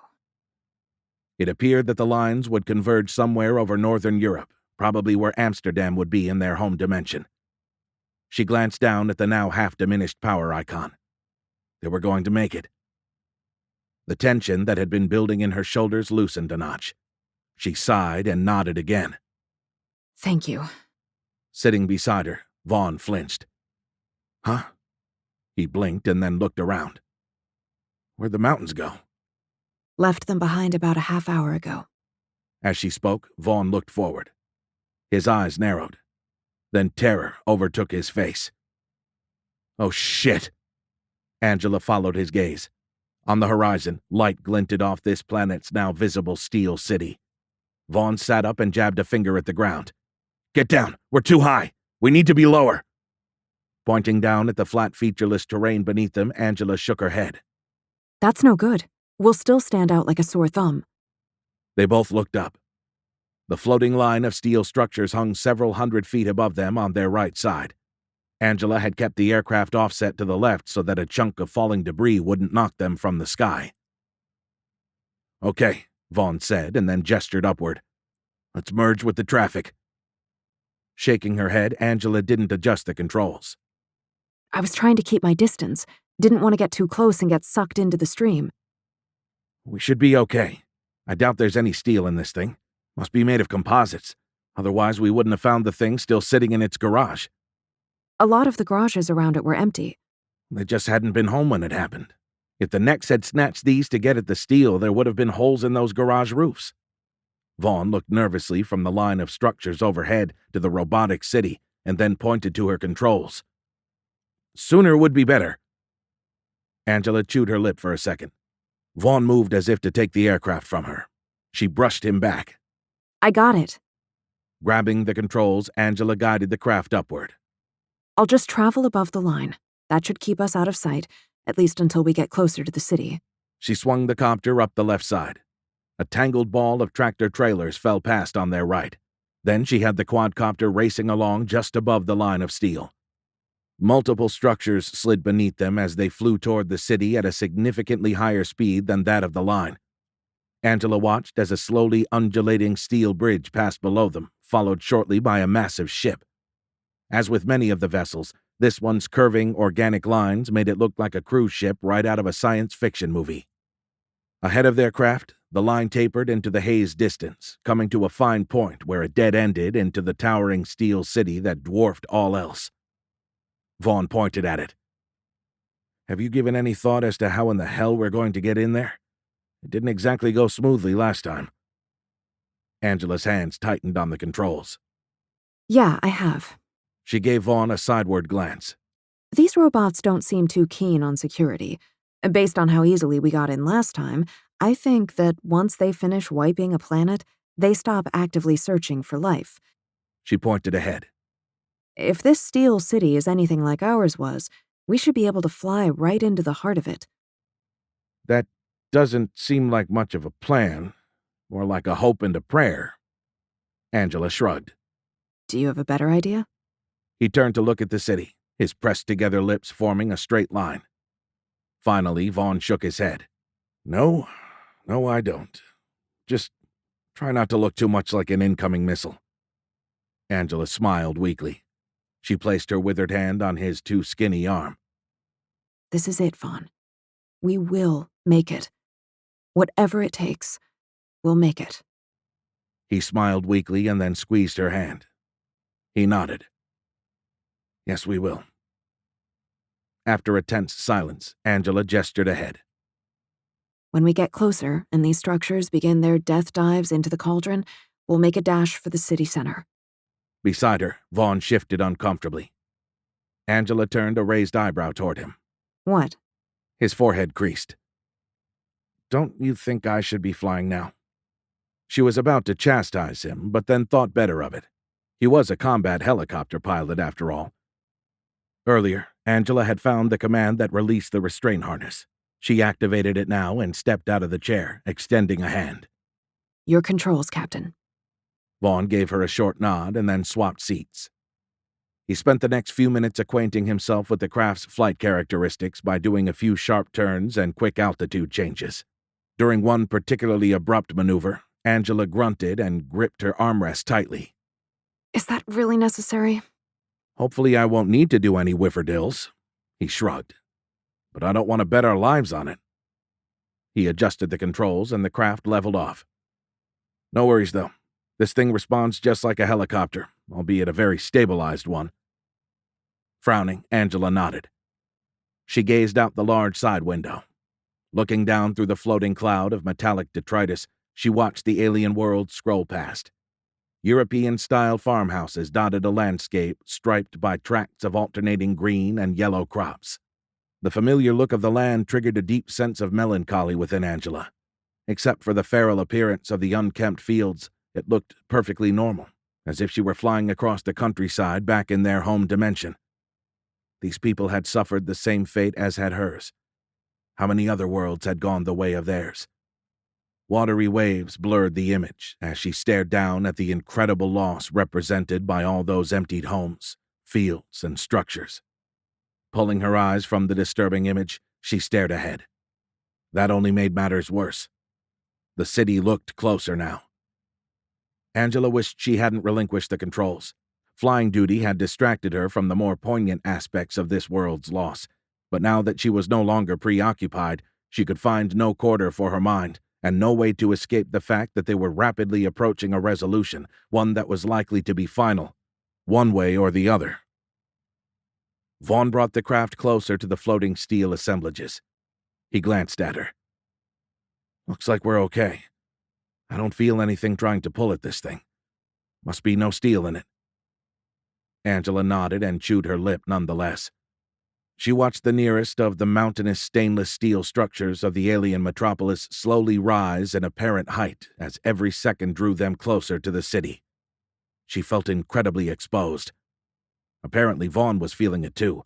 It appeared that the lines would converge somewhere over northern Europe, probably where Amsterdam would be in their home dimension. She glanced down at the now half-diminished power icon. They were going to make it. The tension that had been building in her shoulders loosened a notch. She sighed and nodded again. Thank you. Sitting beside her, Vaughn flinched. Huh? He blinked and then looked around. Where'd the mountains go? Left them behind about a half hour ago. As she spoke, Vaughn looked forward. His eyes narrowed. Then terror overtook his face. Oh, shit! Angela followed his gaze. On the horizon, light glinted off this planet's now visible steel city. Vaughn sat up and jabbed a finger at the ground. Get down! We're too high! We need to be lower! Pointing down at the flat, featureless terrain beneath them, Angela shook her head. That's no good. We'll still stand out like a sore thumb. They both looked up. The floating line of steel structures hung several hundred feet above them on their right side. Angela had kept the aircraft offset to the left so that a chunk of falling debris wouldn't knock them from the sky. "Okay," Vaughn said, and then gestured upward. "Let's merge with the traffic." Shaking her head, Angela didn't adjust the controls. I was trying to keep my distance, didn't want to get too close and get sucked into the stream. "We should be okay. I doubt there's any steel in this thing. Must be made of composites. Otherwise, we wouldn't have found the thing still sitting in its garage." A lot of the garages around it were empty. They just hadn't been home when it happened. If the Necks had snatched these to get at the steel, there would have been holes in those garage roofs. Vaughn looked nervously from the line of structures overhead to the robotic city and then pointed to her controls. "Sooner would be better." Angela chewed her lip for a second. Vaughn moved as if to take the aircraft from her. She brushed him back. I got it. Grabbing the controls, Angela guided the craft upward. I'll just travel above the line. That should keep us out of sight, at least until we get closer to the city. She swung the copter up the left side. A tangled ball of tractor-trailers fell past on their right. Then she had the quadcopter racing along just above the line of steel. Multiple structures slid beneath them as they flew toward the city at a significantly higher speed than that of the line. Angela watched as a slowly undulating steel bridge passed below them, followed shortly by a massive ship. As with many of the vessels, this one's curving organic lines made it look like a cruise ship right out of a science fiction movie. Ahead of their craft, the line tapered into the haze distance, coming to a fine point where it dead-ended into the towering steel city that dwarfed all else. Vaughn pointed at it. "Have you given any thought as to how in the hell we're going to get in there? It didn't exactly go smoothly last time." Angela's hands tightened on the controls. Yeah, I have. She gave Vaughn a sideward glance. These robots don't seem too keen on security. Based on how easily we got in last time, I think that once they finish wiping a planet, they stop actively searching for life. She pointed ahead. If this steel city is anything like ours was, we should be able to fly right into the heart of it. That doesn't seem like much of a plan, more like a hope and a prayer. Angela shrugged. Do you have a better idea? He turned to look at the city, his pressed-together lips forming a straight line. Finally, Vaughn shook his head. No, I don't. Just try not to look too much like an incoming missile." Angela smiled weakly. She placed her withered hand on his too skinny arm. This is it, Vaughn. We will make it. Whatever it takes, we'll make it. He smiled weakly and then squeezed her hand. He nodded. "Yes, we will." After a tense silence, Angela gestured ahead. When we get closer and these structures begin their death dives into the cauldron, we'll make a dash for the city center. Beside her, Vaughn shifted uncomfortably. Angela turned a raised eyebrow toward him. What? His forehead creased. "Don't you think I should be flying now?" She was about to chastise him, but then thought better of it. He was a combat helicopter pilot, after all. Earlier, Angela had found the command that released the restraint harness. She activated it now and stepped out of the chair, extending a hand. Your controls, Captain. Vaughn gave her a short nod and then swapped seats. He spent the next few minutes acquainting himself with the craft's flight characteristics by doing a few sharp turns and quick altitude changes. During one particularly abrupt maneuver, Angela grunted and gripped her armrest tightly. Is that really necessary? "Hopefully I won't need to do any whifferdills," he shrugged. "But I don't want to bet our lives on it." He adjusted the controls and the craft leveled off. "No worries, though. This thing responds just like a helicopter, albeit a very stabilized one." Frowning, Angela nodded. She gazed out the large side window. Looking down through the floating cloud of metallic detritus, she watched the alien world scroll past. European-style farmhouses dotted a landscape striped by tracts of alternating green and yellow crops. The familiar look of the land triggered a deep sense of melancholy within Angela. Except for the feral appearance of the unkempt fields, it looked perfectly normal, as if she were flying across the countryside back in their home dimension. These people had suffered the same fate as had hers. How many other worlds had gone the way of theirs? Watery waves blurred the image as she stared down at the incredible loss represented by all those emptied homes, fields, and structures. Pulling her eyes from the disturbing image, she stared ahead. That only made matters worse. The city looked closer now. Angela wished she hadn't relinquished the controls. Flying duty had distracted her from the more poignant aspects of this world's loss, but now that she was no longer preoccupied, she could find no quarter for her mind, and no way to escape the fact that they were rapidly approaching a resolution, one that was likely to be final, one way or the other. Vaughn brought the craft closer to the floating steel assemblages. He glanced at her. "Looks like we're okay. I don't feel anything trying to pull at this thing. Must be no steel in it." Angela nodded and chewed her lip nonetheless. She watched the nearest of the mountainous stainless steel structures of the alien metropolis slowly rise in apparent height as every second drew them closer to the city. She felt incredibly exposed. Apparently Vaughn was feeling it too.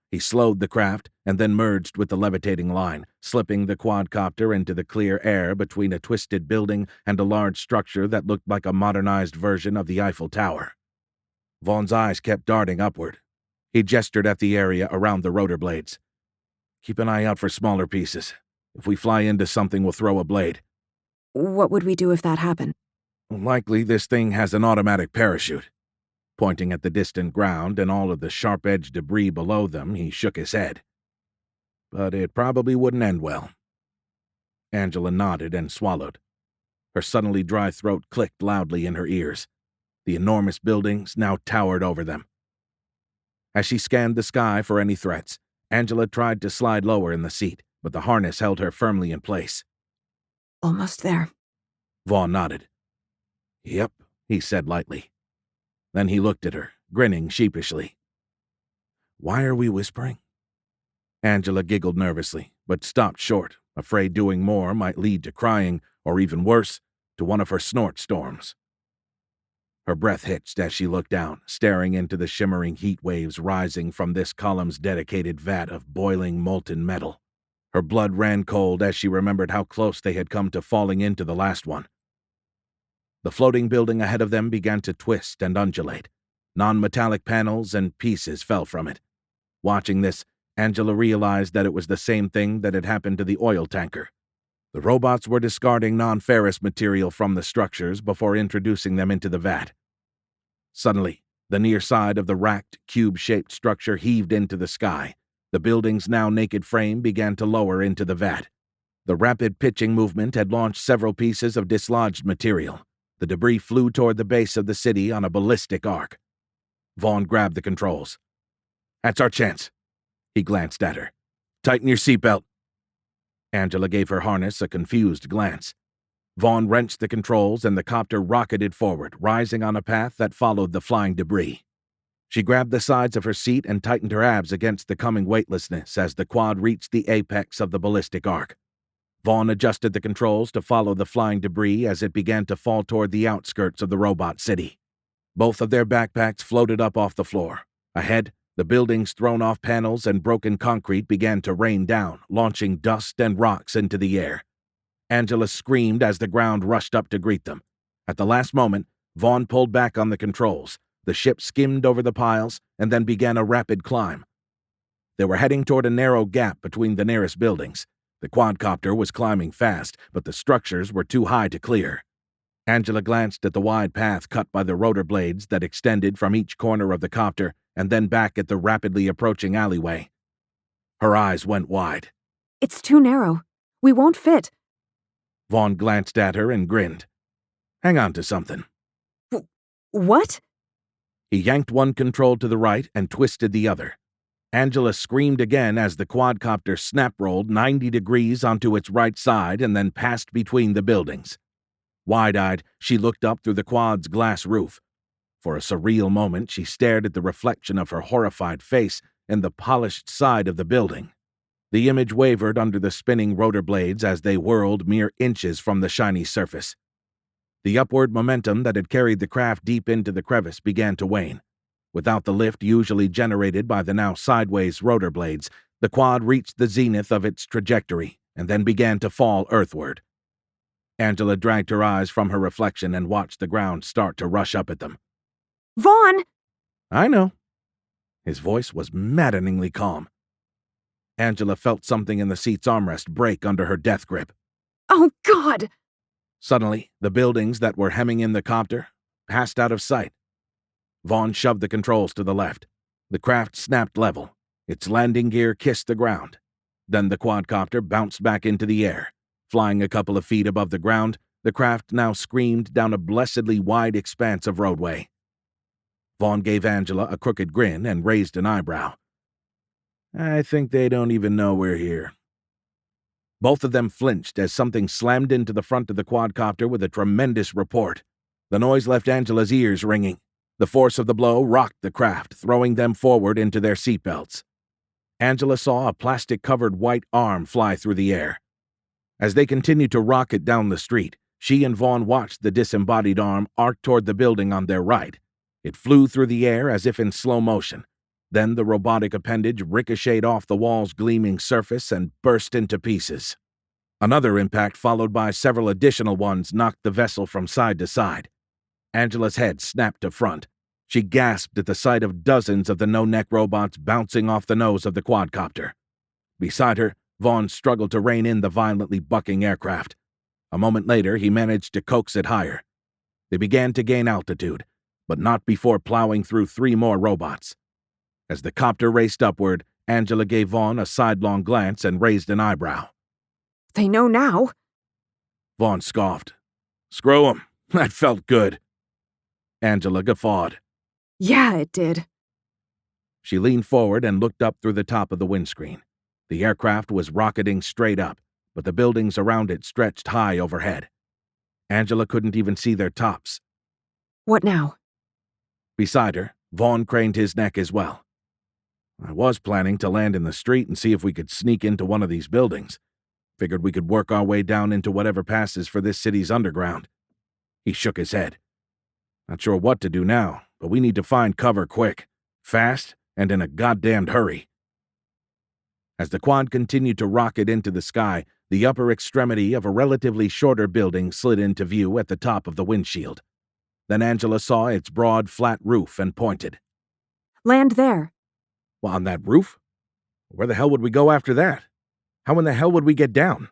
He slowed the craft and then merged with the levitating line, slipping the quadcopter into the clear air between a twisted building and a large structure that looked like a modernized version of the Eiffel Tower. Vaughn's eyes kept darting upward. He gestured at the area around the rotor blades. "Keep an eye out for smaller pieces. If we fly into something, we'll throw a blade." What would we do if that happened? "Likely this thing has an automatic parachute." Pointing at the distant ground and all of the sharp-edged debris below them, he shook his head. "But it probably wouldn't end well." Angela nodded and swallowed. Her suddenly dry throat clicked loudly in her ears. The enormous buildings now towered over them. As she scanned the sky for any threats, Angela tried to slide lower in the seat, but the harness held her firmly in place. Almost there. Vaughn nodded. "Yep," he said lightly. Then he looked at her, grinning sheepishly. "Why are we whispering?" Angela giggled nervously, but stopped short, afraid doing more might lead to crying, or even worse, to one of her snort storms. Her breath hitched as she looked down, staring into the shimmering heat waves rising from this column's dedicated vat of boiling molten metal. Her blood ran cold as she remembered how close they had come to falling into the last one. The floating building ahead of them began to twist and undulate. Non-metallic panels and pieces fell from it. Watching this, Angela realized that it was the same thing that had happened to the oil tanker. The robots were discarding non-ferrous material from the structures before introducing them into the vat. Suddenly, the near side of the racked, cube-shaped structure heaved into the sky. The building's now naked frame began to lower into the vat. The rapid pitching movement had launched several pieces of dislodged material. The debris flew toward the base of the city on a ballistic arc. Vaughn grabbed the controls. "That's our chance." He glanced at her. "Tighten your seatbelt." Angela gave her harness a confused glance. Vaughn wrenched the controls and the copter rocketed forward, rising on a path that followed the flying debris. She grabbed the sides of her seat and tightened her abs against the coming weightlessness as the quad reached the apex of the ballistic arc. Vaughn adjusted the controls to follow the flying debris as it began to fall toward the outskirts of the robot city. Both of their backpacks floated up off the floor. Ahead, the building's thrown-off panels and broken concrete began to rain down, launching dust and rocks into the air. Angela screamed as the ground rushed up to greet them. At the last moment, Vaughn pulled back on the controls. The ship skimmed over the piles and then began a rapid climb. They were heading toward a narrow gap between the nearest buildings. The quadcopter was climbing fast, but the structures were too high to clear. Angela glanced at the wide path cut by the rotor blades that extended from each corner of the copter and then back at the rapidly approaching alleyway. Her eyes went wide. It's too narrow. We won't fit. Vaughn glanced at her and grinned. "Hang on to something." What? He yanked one control to the right and twisted the other. Angela screamed again as the quadcopter snap-rolled 90 degrees onto its right side and then passed between the buildings. Wide-eyed, she looked up through the quad's glass roof. For a surreal moment, she stared at the reflection of her horrified face in the polished side of the building. The image wavered under the spinning rotor blades as they whirled mere inches from the shiny surface. The upward momentum that had carried the craft deep into the crevice began to wane. Without the lift usually generated by the now sideways rotor blades, the quad reached the zenith of its trajectory and then began to fall earthward. Angela dragged her eyes from her reflection and watched the ground start to rush up at them. Vaughn! "I know." His voice was maddeningly calm. Angela felt something in the seat's armrest break under her death grip. Oh, God! Suddenly, the buildings that were hemming in the copter passed out of sight. Vaughn shoved the controls to the left. The craft snapped level. Its landing gear kissed the ground. Then the quadcopter bounced back into the air. Flying a couple of feet above the ground, the craft now screamed down a blessedly wide expanse of roadway. Vaughn gave Angela a crooked grin and raised an eyebrow. I think they don't even know we're here. Both of them flinched as something slammed into the front of the quadcopter with a tremendous report. The noise left Angela's ears ringing. The force of the blow rocked the craft, throwing them forward into their seatbelts. Angela saw a plastic-covered white arm fly through the air. As they continued to rocket down the street, she and Vaughn watched the disembodied arm arc toward the building on their right. It flew through the air as if in slow motion. Then the robotic appendage ricocheted off the wall's gleaming surface and burst into pieces. Another impact, followed by several additional ones, knocked the vessel from side to side. Angela's head snapped to front. She gasped at the sight of dozens of the no-neck robots bouncing off the nose of the quadcopter. Beside her, Vaughn struggled to rein in the violently bucking aircraft. A moment later, he managed to coax it higher. They began to gain altitude, but not before plowing through 3 more robots. As the copter raced upward, Angela gave Vaughn a sidelong glance and raised an eyebrow. They know now. Vaughn scoffed. Screw 'em. That felt good. Angela guffawed. Yeah, it did. She leaned forward and looked up through the top of the windscreen. The aircraft was rocketing straight up, but the buildings around it stretched high overhead. Angela couldn't even see their tops. What now? Beside her, Vaughn craned his neck as well. I was planning to land in the street and see if we could sneak into one of these buildings. Figured we could work our way down into whatever passes for this city's underground. He shook his head. Not sure what to do now, but we need to find cover quick, fast, and in a goddamned hurry. As the quad continued to rocket into the sky, the upper extremity of a relatively shorter building slid into view at the top of the windshield. Then Angela saw its broad, flat roof and pointed. Land there. Well, on that roof? Where the hell would we go after that? How in the hell would we get down?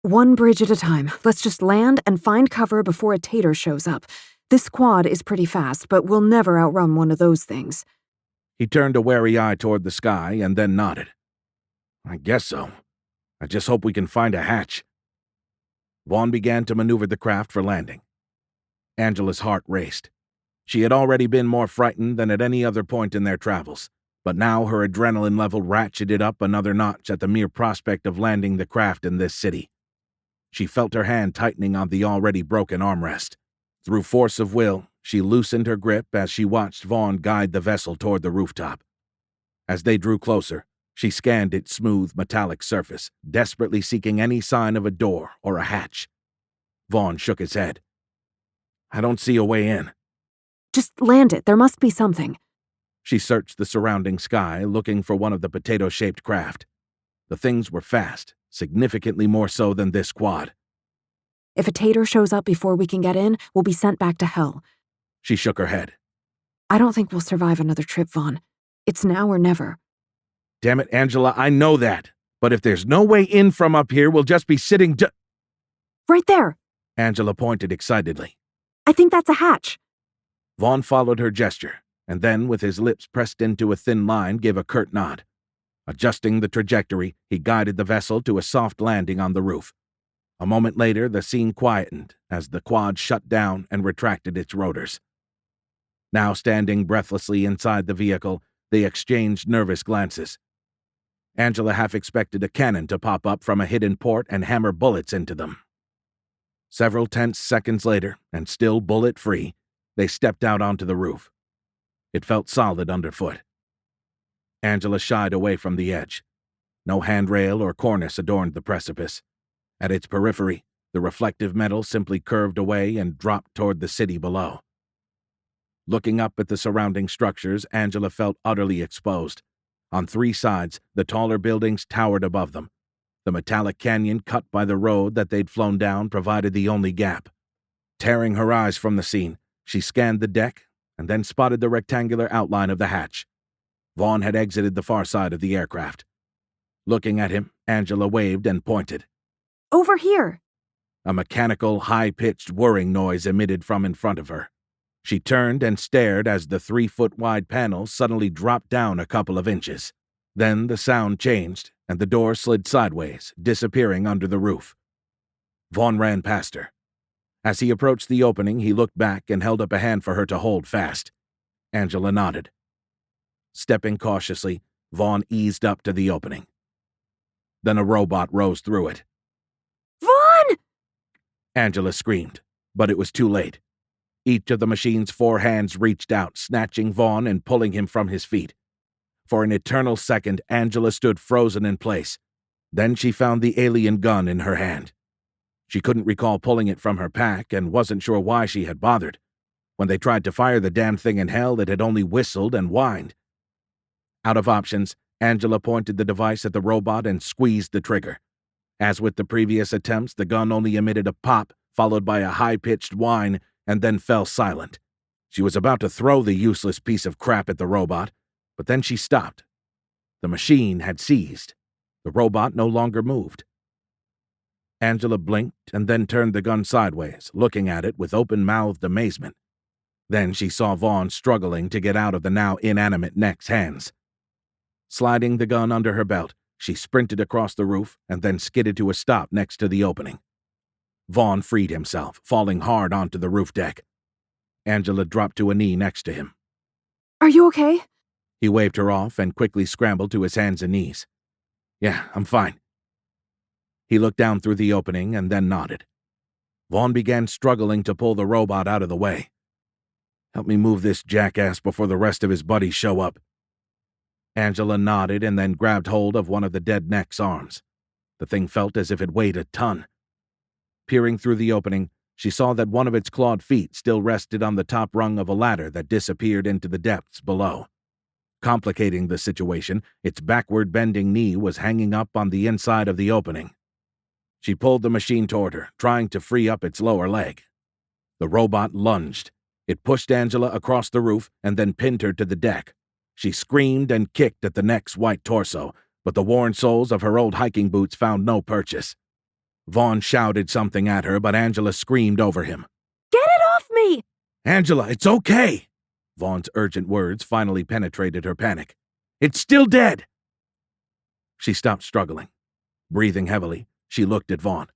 One bridge at a time. Let's just land and find cover before a tater shows up. This quad is pretty fast, but we'll never outrun one of those things. He turned a wary eye toward the sky and then nodded. I guess so. I just hope we can find a hatch. Vaughn began to maneuver the craft for landing. Angela's heart raced. She had already been more frightened than at any other point in their travels, but now her adrenaline level ratcheted up another notch at the mere prospect of landing the craft in this city. She felt her hand tightening on the already broken armrest. Through force of will, she loosened her grip as she watched Vaughn guide the vessel toward the rooftop. As they drew closer, she scanned its smooth, metallic surface, desperately seeking any sign of a door or a hatch. Vaughn shook his head. I don't see a way in. Just land it. There must be something. She searched the surrounding sky, looking for one of the potato-shaped craft. The things were fast, significantly more so than this quad. If a tater shows up before we can get in, we'll be sent back to hell. She shook her head. I don't think we'll survive another trip, Vaughn. It's now or never. Damn it, Angela, I know that. But if there's no way in from up here, we'll just be sitting Right there! Angela pointed excitedly. I think that's a hatch. Vaughn followed her gesture, and then, with his lips pressed into a thin line, gave a curt nod. Adjusting the trajectory, he guided the vessel to a soft landing on the roof. A moment later, the scene quietened as the quad shut down and retracted its rotors. Now standing breathlessly inside the vehicle, they exchanged nervous glances. Angela half expected a cannon to pop up from a hidden port and hammer bullets into them. Several tense seconds later, and still bullet-free, they stepped out onto the roof. It felt solid underfoot. Angela shied away from the edge. No handrail or cornice adorned the precipice. At its periphery, the reflective metal simply curved away and dropped toward the city below. Looking up at the surrounding structures, Angela felt utterly exposed. On 3 sides, the taller buildings towered above them. The metallic canyon cut by the road that they'd flown down provided the only gap. Tearing her eyes from the scene, she scanned the deck and then spotted the rectangular outline of the hatch. Vaughn had exited the far side of the aircraft. Looking at him, Angela waved and pointed. Over here! A mechanical, high-pitched whirring noise emitted from in front of her. She turned and stared as the 3-foot-wide panel suddenly dropped down a couple of inches. Then the sound changed, and the door slid sideways, disappearing under the roof. Vaughn ran past her. As he approached the opening, he looked back and held up a hand for her to hold fast. Angela nodded. Stepping cautiously, Vaughn eased up to the opening. Then a robot rose through it. Vaughn! Angela screamed, but it was too late. Each of the machine's 4 hands reached out, snatching Vaughn and pulling him from his feet. For an eternal second, Angela stood frozen in place. Then she found the alien gun in her hand. She couldn't recall pulling it from her pack and wasn't sure why she had bothered. When they tried to fire the damn thing in hell, it had only whistled and whined. Out of options, Angela pointed the device at the robot and squeezed the trigger. As with the previous attempts, the gun only emitted a pop, followed by a high-pitched whine, and then fell silent. She was about to throw the useless piece of crap at the robot, but then she stopped. The machine had seized. The robot no longer moved. Angela blinked and then turned the gun sideways, looking at it with open-mouthed amazement. Then she saw Vaughn struggling to get out of the now inanimate neck's hands. Sliding the gun under her belt, she sprinted across the roof and then skidded to a stop next to the opening. Vaughn freed himself, falling hard onto the roof deck. Angela dropped to a knee next to him. Are you okay? He waved her off and quickly scrambled to his hands and knees. Yeah, I'm fine. He looked down through the opening and then nodded. Vaughn began struggling to pull the robot out of the way. Help me move this jackass before the rest of his buddies show up. Angela nodded and then grabbed hold of one of the dead neck's arms. The thing felt as if it weighed a ton. Peering through the opening, she saw that one of its clawed feet still rested on the top rung of a ladder that disappeared into the depths below. Complicating the situation, its backward-bending knee was hanging up on the inside of the opening. She pulled the machine toward her, trying to free up its lower leg. The robot lunged. It pushed Angela across the roof and then pinned her to the deck. She screamed and kicked at the neck's white torso, but the worn soles of her old hiking boots found no purchase. Vaughn shouted something at her, but Angela screamed over him. Get it off me! Angela, it's okay! Vaughn's urgent words finally penetrated her panic. It's still dead! She stopped struggling. Breathing heavily, she looked at Vaughn.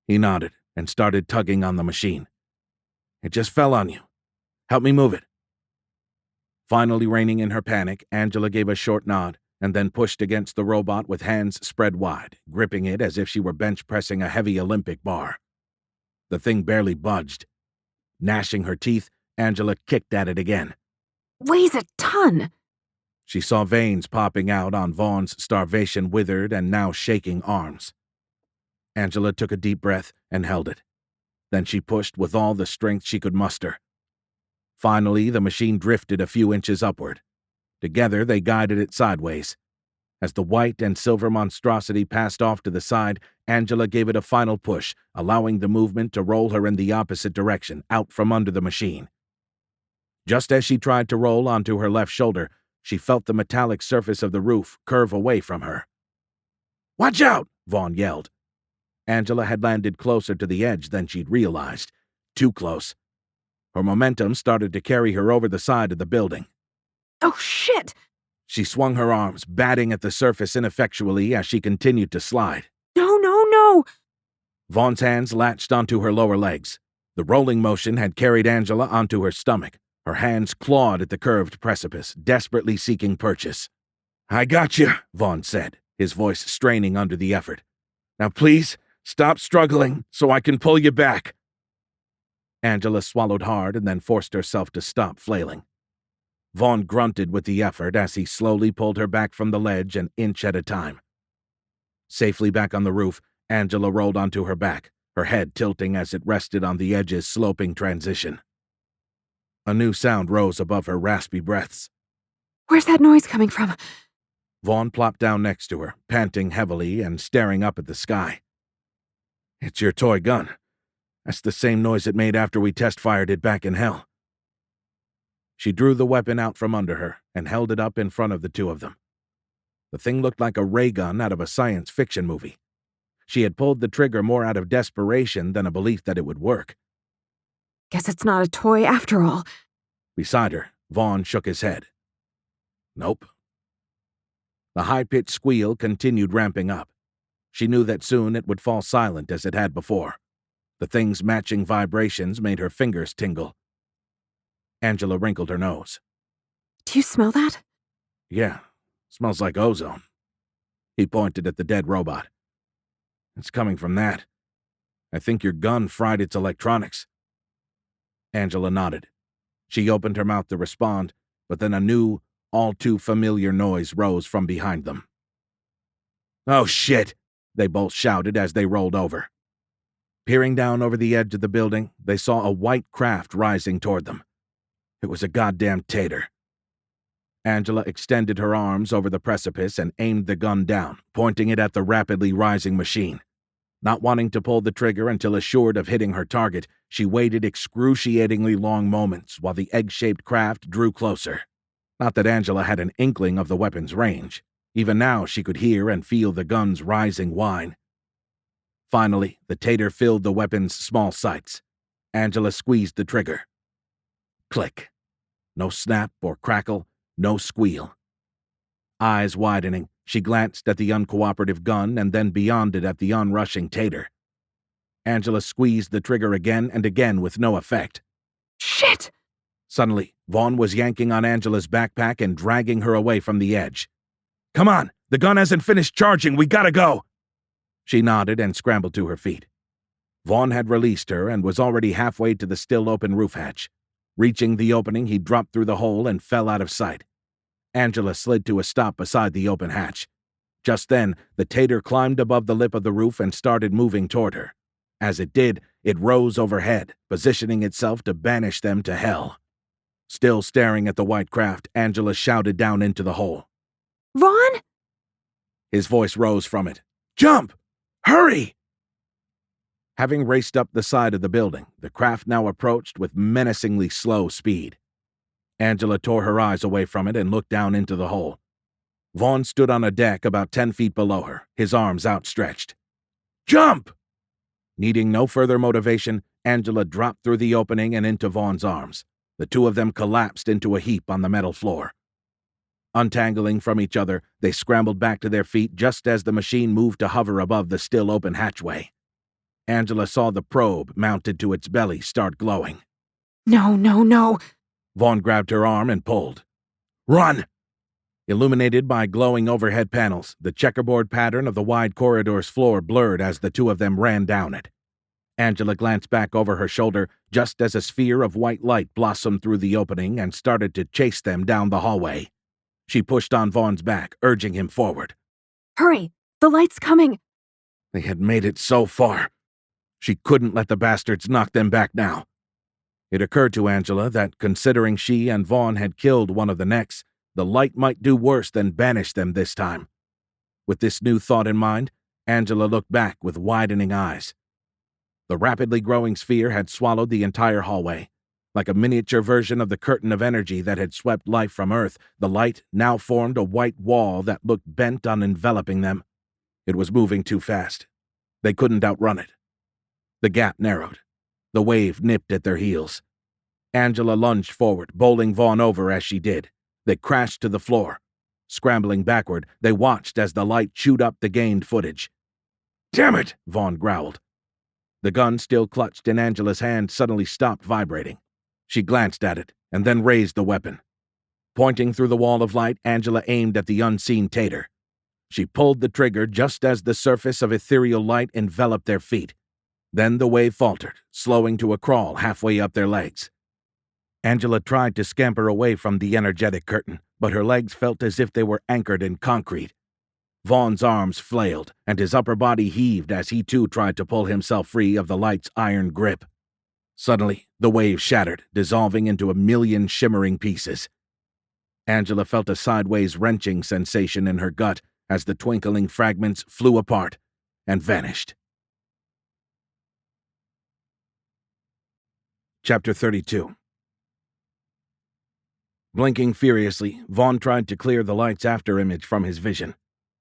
He nodded and started tugging on the machine. It just fell on you. Help me move it. Finally reining in her panic, Angela gave a short nod and then pushed against the robot with hands spread wide, gripping it as if she were bench-pressing a heavy Olympic bar. The thing barely budged. Gnashing her teeth, Angela kicked at it again. Weighs a ton! She saw veins popping out on Vaughn's starvation-withered and now shaking arms. Angela took a deep breath and held it. Then she pushed with all the strength she could muster. Finally, the machine drifted a few inches upward. Together, they guided it sideways. As the white and silver monstrosity passed off to the side, Angela gave it a final push, allowing the movement to roll her in the opposite direction, out from under the machine. Just as she tried to roll onto her left shoulder, she felt the metallic surface of the roof curve away from her. "Watch out!" Vaughn yelled. Angela had landed closer to the edge than she'd realized. Too close. Her momentum started to carry her over the side of the building. Oh, shit! She swung her arms, batting at the surface ineffectually as she continued to slide. No, no, no! Vaughn's hands latched onto her lower legs. The rolling motion had carried Angela onto her stomach. Her hands clawed at the curved precipice, desperately seeking purchase. "I got you," Vaughn said, his voice straining under the effort. "Now please, stop struggling so I can pull you back." Angela swallowed hard and then forced herself to stop flailing. Vaughn grunted with the effort as he slowly pulled her back from the ledge an inch at a time. Safely back on the roof, Angela rolled onto her back, her head tilting as it rested on the edge's sloping transition. A new sound rose above her raspy breaths. Where's that noise coming from? Vaughn plopped down next to her, panting heavily and staring up at the sky. "It's your toy gun. That's the same noise it made after we test-fired it back in hell." She drew the weapon out from under her and held it up in front of the two of them. The thing looked like a ray gun out of a science fiction movie. She had pulled the trigger more out of desperation than a belief that it would work. Guess it's not a toy after all. Beside her, Vaughn shook his head. Nope. The high-pitched squeal continued ramping up. She knew that soon it would fall silent as it had before. The thing's matching vibrations made her fingers tingle. Angela wrinkled her nose. Do you smell that? Yeah, smells like ozone. He pointed at the dead robot. It's coming from that. I think your gun fried its electronics. Angela nodded. She opened her mouth to respond, but then a new, all-too-familiar noise rose from behind them. Oh, shit! They both shouted as they rolled over. Peering down over the edge of the building, they saw a white craft rising toward them. It was a goddamn tater. Angela extended her arms over the precipice and aimed the gun down, pointing it at the rapidly rising machine. Not wanting to pull the trigger until assured of hitting her target, she waited excruciatingly long moments while the egg-shaped craft drew closer. Not that Angela had an inkling of the weapon's range. Even now she could hear and feel the gun's rising whine. Finally, the tater filled the weapon's small sights. Angela squeezed the trigger. Click. No snap or crackle, no squeal. Eyes widening, she glanced at the uncooperative gun and then beyond it at the onrushing tater. Angela squeezed the trigger again and again with no effect. Shit! Suddenly, Vaughn was yanking on Angela's backpack and dragging her away from the edge. Come on, the gun hasn't finished charging, we gotta go! She nodded and scrambled to her feet. Vaughn had released her and was already halfway to the still-open roof hatch. Reaching the opening, he dropped through the hole and fell out of sight. Angela slid to a stop beside the open hatch. Just then, the tater climbed above the lip of the roof and started moving toward her. As it did, it rose overhead, positioning itself to banish them to hell. Still staring at the white craft, Angela shouted down into the hole. Vaughn? His voice rose from it. Jump! Hurry! Having raced up the side of the building, the craft now approached with menacingly slow speed. Angela tore her eyes away from it and looked down into the hole. Vaughn stood on a deck about 10 feet below her, his arms outstretched. Jump! Needing no further motivation, Angela dropped through the opening and into Vaughn's arms. The two of them collapsed into a heap on the metal floor. Untangling from each other, they scrambled back to their feet just as the machine moved to hover above the still open hatchway. Angela saw the probe mounted to its belly start glowing. No, no, no. Vaughn grabbed her arm and pulled. Run! Illuminated by glowing overhead panels, the checkerboard pattern of the wide corridor's floor blurred as the two of them ran down it. Angela glanced back over her shoulder just as a sphere of white light blossomed through the opening and started to chase them down the hallway. She pushed on Vaughn's back, urging him forward. Hurry! The light's coming! They had made it so far. She couldn't let the bastards knock them back now. It occurred to Angela that, considering she and Vaughn had killed one of the necks, the light might do worse than banish them this time. With this new thought in mind, Angela looked back with widening eyes. The rapidly growing sphere had swallowed the entire hallway. Like a miniature version of the curtain of energy that had swept life from Earth, the light now formed a white wall that looked bent on enveloping them. It was moving too fast. They couldn't outrun it. The gap narrowed. The wave nipped at their heels. Angela lunged forward, bowling Vaughn over as she did. They crashed to the floor. Scrambling backward, they watched as the light chewed up the gained footage. Damn it! Vaughn growled. The gun still clutched in Angela's hand suddenly stopped vibrating. She glanced at it, and then raised the weapon. Pointing through the wall of light, Angela aimed at the unseen tater. She pulled the trigger just as the surface of ethereal light enveloped their feet. Then the wave faltered, slowing to a crawl halfway up their legs. Angela tried to scamper away from the energetic curtain, but her legs felt as if they were anchored in concrete. Vaughn's arms flailed, and his upper body heaved as he too tried to pull himself free of the light's iron grip. Suddenly, the wave shattered, dissolving into a million shimmering pieces. Angela felt a sideways wrenching sensation in her gut as the twinkling fragments flew apart and vanished. Chapter 32. Blinking furiously, Vaughn tried to clear the light's afterimage from his vision.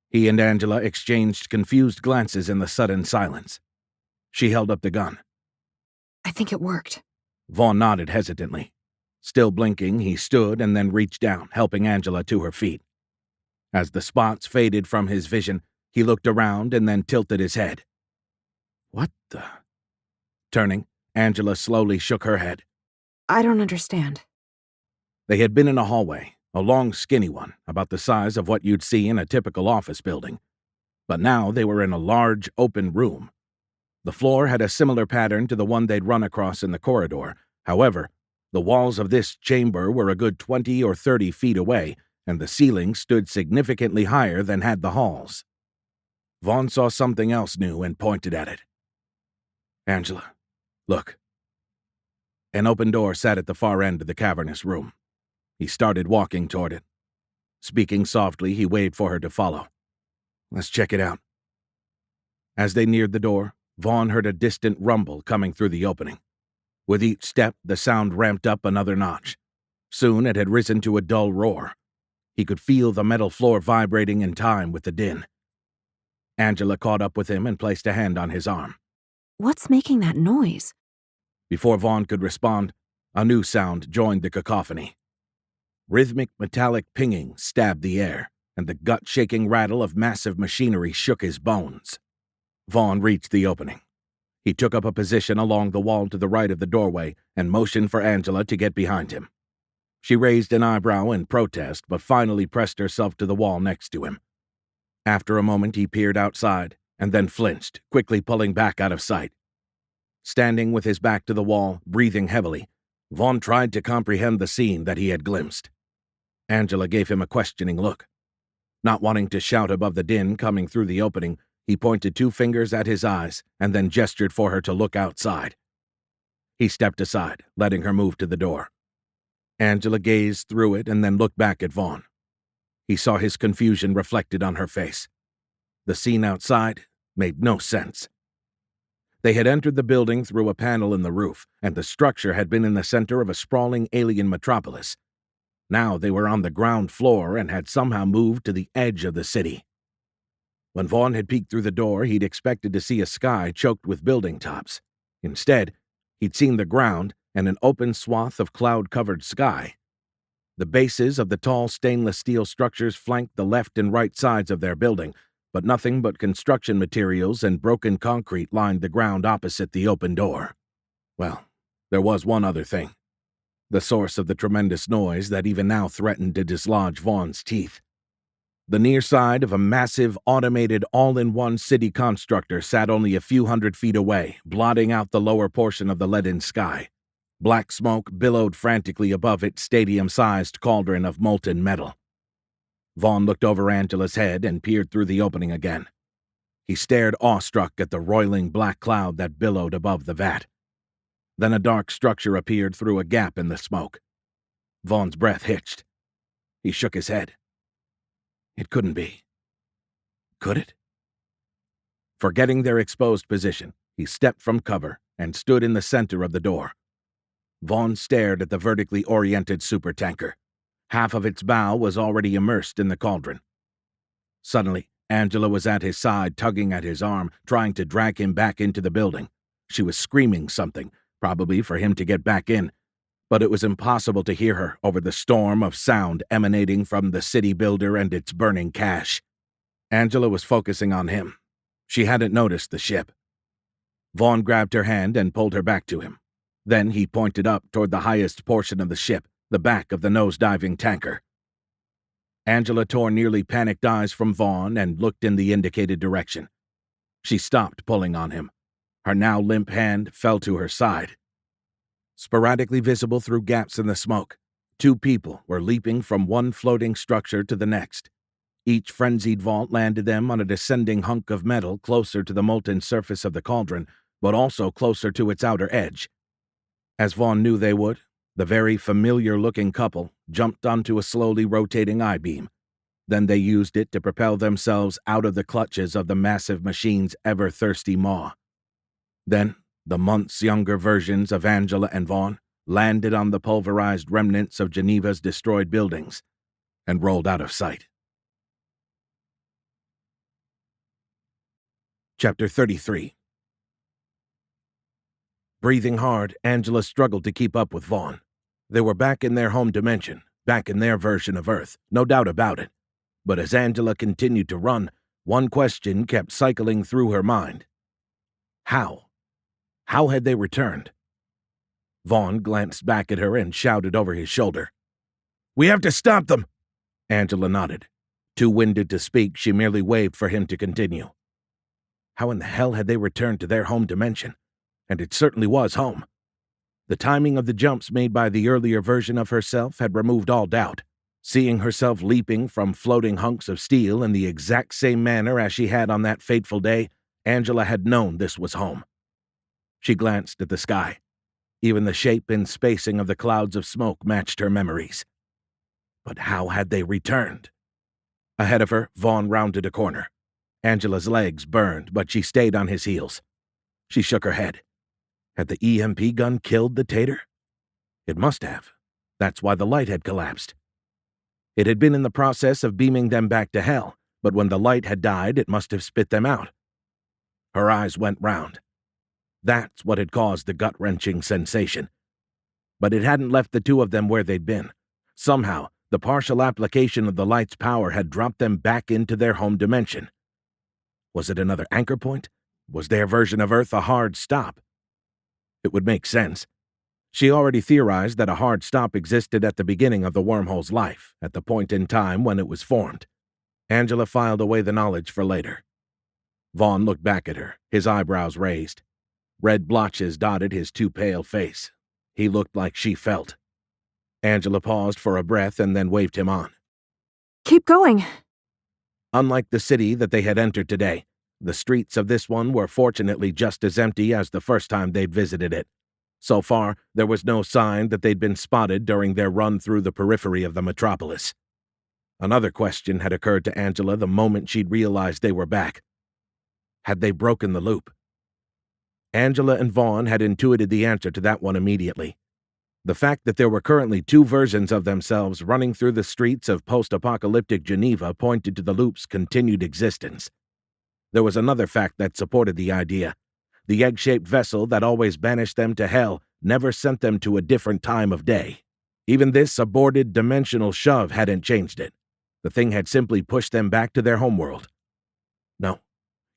He and Angela exchanged confused glances in the sudden silence. She held up the gun. I think it worked. Vaughn nodded hesitantly. Still blinking, he stood and then reached down, helping Angela to her feet. As the spots faded from his vision, he looked around and then tilted his head. What the? Turning, Angela slowly shook her head. I don't understand. They had been in a hallway, a long, skinny one, about the size of what you'd see in a typical office building. But now they were in a large, open room. The floor had a similar pattern to the one they'd run across in the corridor. However, the walls of this chamber were a good 20 or 30 feet away, and the ceiling stood significantly higher than had the halls. Vaughn saw something else new and pointed at it. Angela, look. An open door sat at the far end of the cavernous room. He started walking toward it. Speaking softly, he waved for her to follow. Let's check it out. As they neared the door, Vaughn heard a distant rumble coming through the opening. With each step, the sound ramped up another notch. Soon it had risen to a dull roar. He could feel the metal floor vibrating in time with the din. Angela caught up with him and placed a hand on his arm. What's making that noise? Before Vaughn could respond, a new sound joined the cacophony. Rhythmic metallic pinging stabbed the air, and the gut-shaking rattle of massive machinery shook his bones. Vaughn reached the opening. He took up a position along the wall to the right of the doorway and motioned for Angela to get behind him. She raised an eyebrow in protest, but finally pressed herself to the wall next to him. After a moment, he peered outside and then flinched, quickly pulling back out of sight. Standing with his back to the wall, breathing heavily, Vaughn tried to comprehend the scene that he had glimpsed. Angela gave him a questioning look. Not wanting to shout above the din coming through the opening, he pointed 2 fingers at his eyes and then gestured for her to look outside. He stepped aside, letting her move to the door. Angela gazed through it and then looked back at Vaughn. He saw his confusion reflected on her face. The scene outside made no sense. They had entered the building through a panel in the roof, and the structure had been in the center of a sprawling alien metropolis. Now they were on the ground floor and had somehow moved to the edge of the city. When Vaughn had peeked through the door, he'd expected to see a sky choked with building tops. Instead, he'd seen the ground and an open swath of cloud-covered sky. The bases of the tall stainless steel structures flanked the left and right sides of their building, but nothing but construction materials and broken concrete lined the ground opposite the open door. Well, there was one other thing. The source of the tremendous noise that even now threatened to dislodge Vaughn's teeth. The near side of a massive, automated, all-in-one city constructor sat only a few hundred feet away, blotting out the lower portion of the leaden sky. Black smoke billowed frantically above its stadium-sized cauldron of molten metal. Vaughn looked over Angela's head and peered through the opening again. He stared awestruck at the roiling black cloud that billowed above the vat. Then a dark structure appeared through a gap in the smoke. Vaughn's breath hitched. He shook his head. It couldn't be. Could it? Forgetting their exposed position, he stepped from cover and stood in the center of the door. Vaughn stared at the vertically oriented supertanker. Half of its bow was already immersed in the cauldron. Suddenly, Angela was at his side, tugging at his arm, trying to drag him back into the building. She was screaming something, probably for him to get back in, but it was impossible to hear her over the storm of sound emanating from the city builder and its burning cache. Angela was focusing on him. She hadn't noticed the ship. Vaughn grabbed her hand and pulled her back to him. Then he pointed up toward the highest portion of the ship, the back of the nose-diving tanker. Angela tore nearly panicked eyes from Vaughn and looked in the indicated direction. She stopped pulling on him. Her now limp hand fell to her side. Sporadically visible through gaps in the smoke, 2 people were leaping from one floating structure to the next. Each frenzied vault landed them on a descending hunk of metal closer to the molten surface of the cauldron, but also closer to its outer edge. As Vaughn knew they would, the very familiar-looking couple jumped onto a slowly rotating I-beam. Then they used it to propel themselves out of the clutches of the massive machine's ever-thirsty maw. Then, the months younger versions of Angela and Vaughn landed on the pulverized remnants of Geneva's destroyed buildings, and rolled out of sight. Chapter 33. Breathing hard, Angela struggled to keep up with Vaughn. They were back in their home dimension, back in their version of Earth, no doubt about it. But as Angela continued to run, one question kept cycling through her mind. How? How had they returned? Vaughn glanced back at her and shouted over his shoulder, "We have to stop them!" Angela nodded. Too winded to speak, she merely waved for him to continue. How in the hell had they returned to their home dimension? And it certainly was home. The timing of the jumps made by the earlier version of herself had removed all doubt. Seeing herself leaping from floating hunks of steel in the exact same manner as she had on that fateful day, Angela had known this was home. She glanced at the sky. Even the shape and spacing of the clouds of smoke matched her memories. But how had they returned? Ahead of her, Vaughn rounded a corner. Angela's legs burned, but she stayed on his heels. She shook her head. Had the EMP gun killed the tater? It must have. That's why the light had collapsed. It had been in the process of beaming them back to hell, but when the light had died, it must have spit them out. Her eyes went round. That's what had caused the gut-wrenching sensation. But it hadn't left the two of them where they'd been. Somehow, the partial application of the light's power had dropped them back into their home dimension. Was it another anchor point? Was their version of Earth a hard stop? It would make sense. She already theorized that a hard stop existed at the beginning of the wormhole's life, at the point in time when it was formed. Angela filed away the knowledge for later. Vaughn looked back at her, his eyebrows raised. Red blotches dotted his too pale face. He looked like she felt. Angela paused for a breath and then waved him on. Keep going. Unlike the city that they had entered today, the streets of this one were fortunately just as empty as the first time they'd visited it. So far, there was no sign that they'd been spotted during their run through the periphery of the metropolis. Another question had occurred to Angela the moment she'd realized they were back. Had they broken the loop? Angela and Vaughn had intuited the answer to that one immediately. The fact that there were currently two versions of themselves running through the streets of post-apocalyptic Geneva pointed to the loop's continued existence. There was another fact that supported the idea. The egg-shaped vessel that always banished them to hell never sent them to a different time of day. Even this aborted dimensional shove hadn't changed it. The thing had simply pushed them back to their homeworld. No,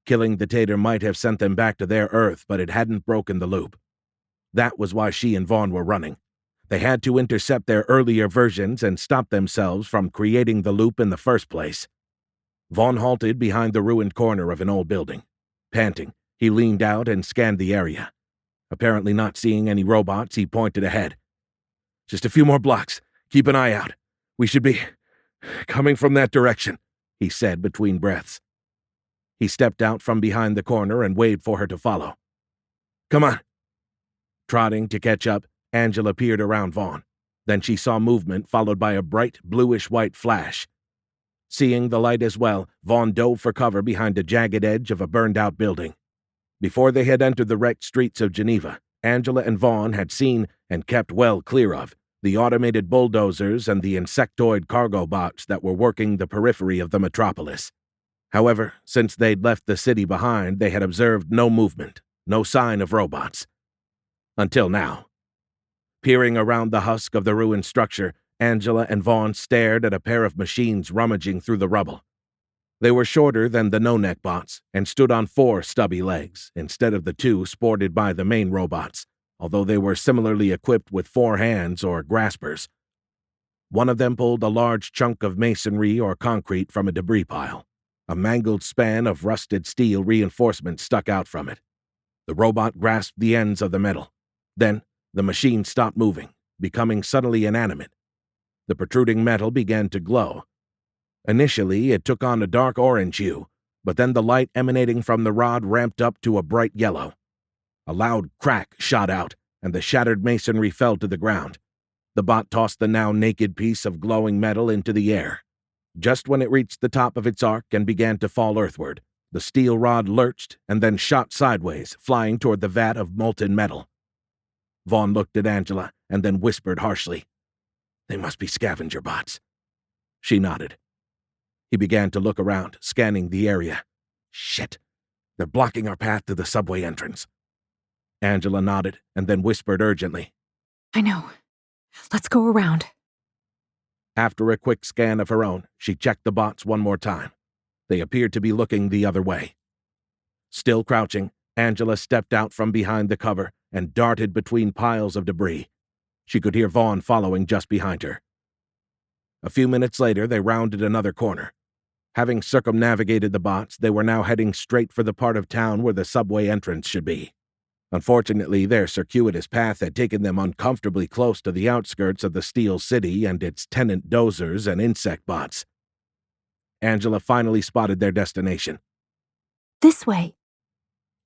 killing the tater might have sent them back to their Earth, but it hadn't broken the loop. That was why she and Vaughn were running. They had to intercept their earlier versions and stop themselves from creating the loop in the first place. Vaughn halted behind the ruined corner of an old building. Panting, he leaned out and scanned the area. Apparently not seeing any robots, he pointed ahead. "Just a few more blocks. Keep an eye out. We should be coming from that direction," he said between breaths. He stepped out from behind the corner and waved for her to follow. "Come on." Trotting to catch up, Angela peered around Vaughn. Then she saw movement followed by a bright bluish-white flash. Seeing the light as well, Vaughn dove for cover behind the jagged edge of a burned-out building. Before they had entered the wrecked streets of Geneva, Angela and Vaughn had seen, and kept well clear of, the automated bulldozers and the insectoid cargo bots that were working the periphery of the metropolis. However, since they'd left the city behind, they had observed no movement, no sign of robots. Until now. Peering around the husk of the ruined structure, Angela and Vaughn stared at a pair of machines rummaging through the rubble. They were shorter than the no-neck bots and stood on 4 stubby legs instead of the 2 sported by the main robots, although they were similarly equipped with 4 hands or graspers. One of them pulled a large chunk of masonry or concrete from a debris pile. A mangled span of rusted steel reinforcement stuck out from it. The robot grasped the ends of the metal. Then, the machine stopped moving, becoming suddenly inanimate. The protruding metal began to glow. Initially, it took on a dark orange hue, but then the light emanating from the rod ramped up to a bright yellow. A loud crack shot out, and the shattered masonry fell to the ground. The bot tossed the now naked piece of glowing metal into the air. Just when it reached the top of its arc and began to fall earthward, the steel rod lurched and then shot sideways, flying toward the vat of molten metal. Vaughn looked at Angela and then whispered harshly, "They must be scavenger bots." She nodded. He began to look around, scanning the area. "Shit, they're blocking our path to the subway entrance." Angela nodded and then whispered urgently, I know. Let's go around. After a quick scan of her own, she checked the bots one more time. They appeared to be looking the other way. Still crouching, Angela stepped out from behind the cover and darted between piles of debris. She could hear Vaughn following just behind her. A few minutes later, they rounded another corner. Having circumnavigated the bots, they were now heading straight for the part of town where the subway entrance should be. Unfortunately, their circuitous path had taken them uncomfortably close to the outskirts of the Steel City and its tenant dozers and insect bots. Angela finally spotted their destination. This way.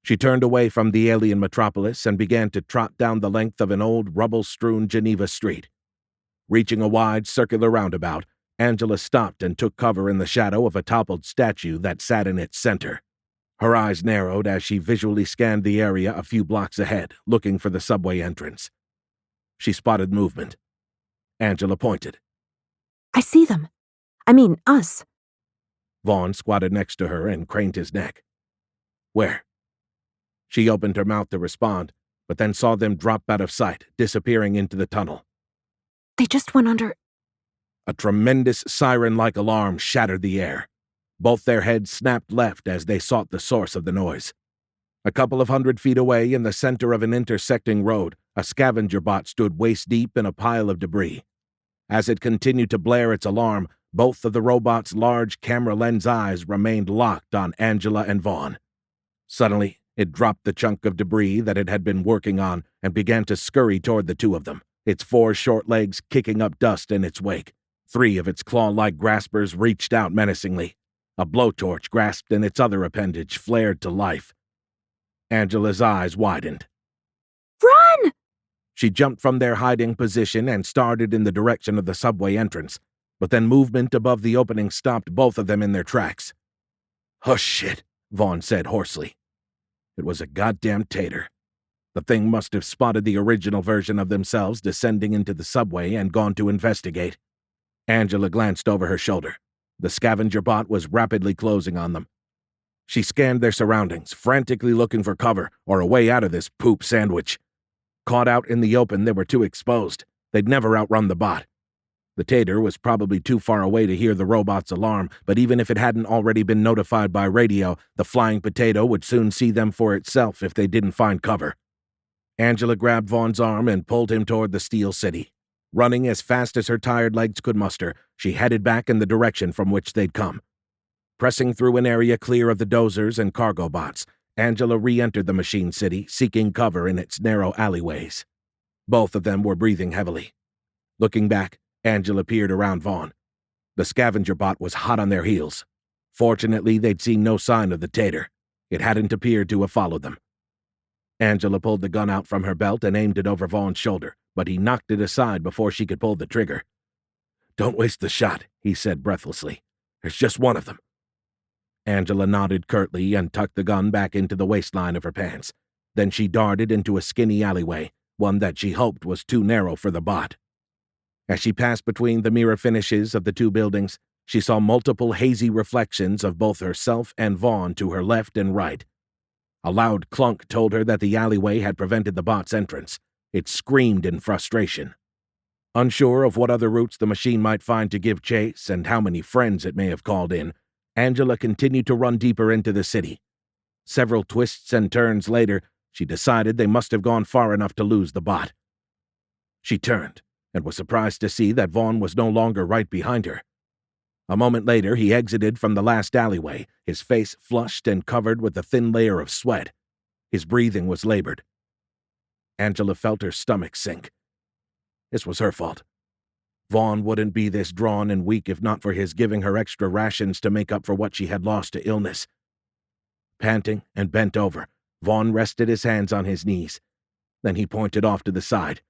She turned away from the alien metropolis and began to trot down the length of an old rubble-strewn Geneva street. Reaching a wide, circular roundabout, Angela stopped and took cover in the shadow of a toppled statue that sat in its center. Her eyes narrowed as she visually scanned the area a few blocks ahead, looking for the subway entrance. She spotted movement. Angela pointed. I see them. I mean, us. Vaughn squatted next to her and craned his neck. Where? She opened her mouth to respond, but then saw them drop out of sight, disappearing into the tunnel. They just went under. A tremendous siren-like alarm shattered the air. Both their heads snapped left as they sought the source of the noise. A couple of 100 feet away, in the center of an intersecting road, a scavenger bot stood waist-deep in a pile of debris. As it continued to blare its alarm, both of the robot's large camera lens eyes remained locked on Angela and Vaughn. Suddenly, it dropped the chunk of debris that it had been working on and began to scurry toward the two of them, its 4 short legs kicking up dust in its wake. 3 of its claw-like graspers reached out menacingly. A blowtorch grasped in its other appendage flared to life. Angela's eyes widened. Run! She jumped from their hiding position and started in the direction of the subway entrance, but then movement above the opening stopped both of them in their tracks. "Hush shit," Vaughn said hoarsely. It was a goddamn tater. The thing must have spotted the original version of themselves descending into the subway and gone to investigate. Angela glanced over her shoulder. The scavenger bot was rapidly closing on them. She scanned their surroundings, frantically looking for cover or a way out of this poop sandwich. Caught out in the open, they were too exposed. They'd never outrun the bot. The tater was probably too far away to hear the robot's alarm, but even if it hadn't already been notified by radio, the flying potato would soon see them for itself if they didn't find cover. Angela grabbed Vaughn's arm and pulled him toward the Steel City. Running as fast as her tired legs could muster, she headed back in the direction from which they'd come. Pressing through an area clear of the dozers and cargo bots, Angela re-entered the machine city, seeking cover in its narrow alleyways. Both of them were breathing heavily. Looking back, Angela peered around Vaughn. The scavenger bot was hot on their heels. Fortunately, they'd seen no sign of the tater. It hadn't appeared to have followed them. Angela pulled the gun out from her belt and aimed it over Vaughn's shoulder, but he knocked it aside before she could pull the trigger. "Don't waste the shot," he said breathlessly. "There's just one of them." Angela nodded curtly and tucked the gun back into the waistline of her pants. Then she darted into a skinny alleyway, one that she hoped was too narrow for the bot. As she passed between the mirror finishes of the 2 buildings, she saw multiple hazy reflections of both herself and Vaughn to her left and right. A loud clunk told her that the alleyway had prevented the bot's entrance. It screamed in frustration. Unsure of what other routes the machine might find to give chase and how many friends it may have called in, Angela continued to run deeper into the city. Several twists and turns later, she decided they must have gone far enough to lose the bot. She turned and was surprised to see that Vaughn was no longer right behind her. A moment later, he exited from the last alleyway, his face flushed and covered with a thin layer of sweat. His breathing was labored. Angela felt her stomach sink. This was her fault. Vaughn wouldn't be this drawn and weak if not for his giving her extra rations to make up for what she had lost to illness. Panting and bent over, Vaughn rested his hands on his knees. Then he pointed off to the side.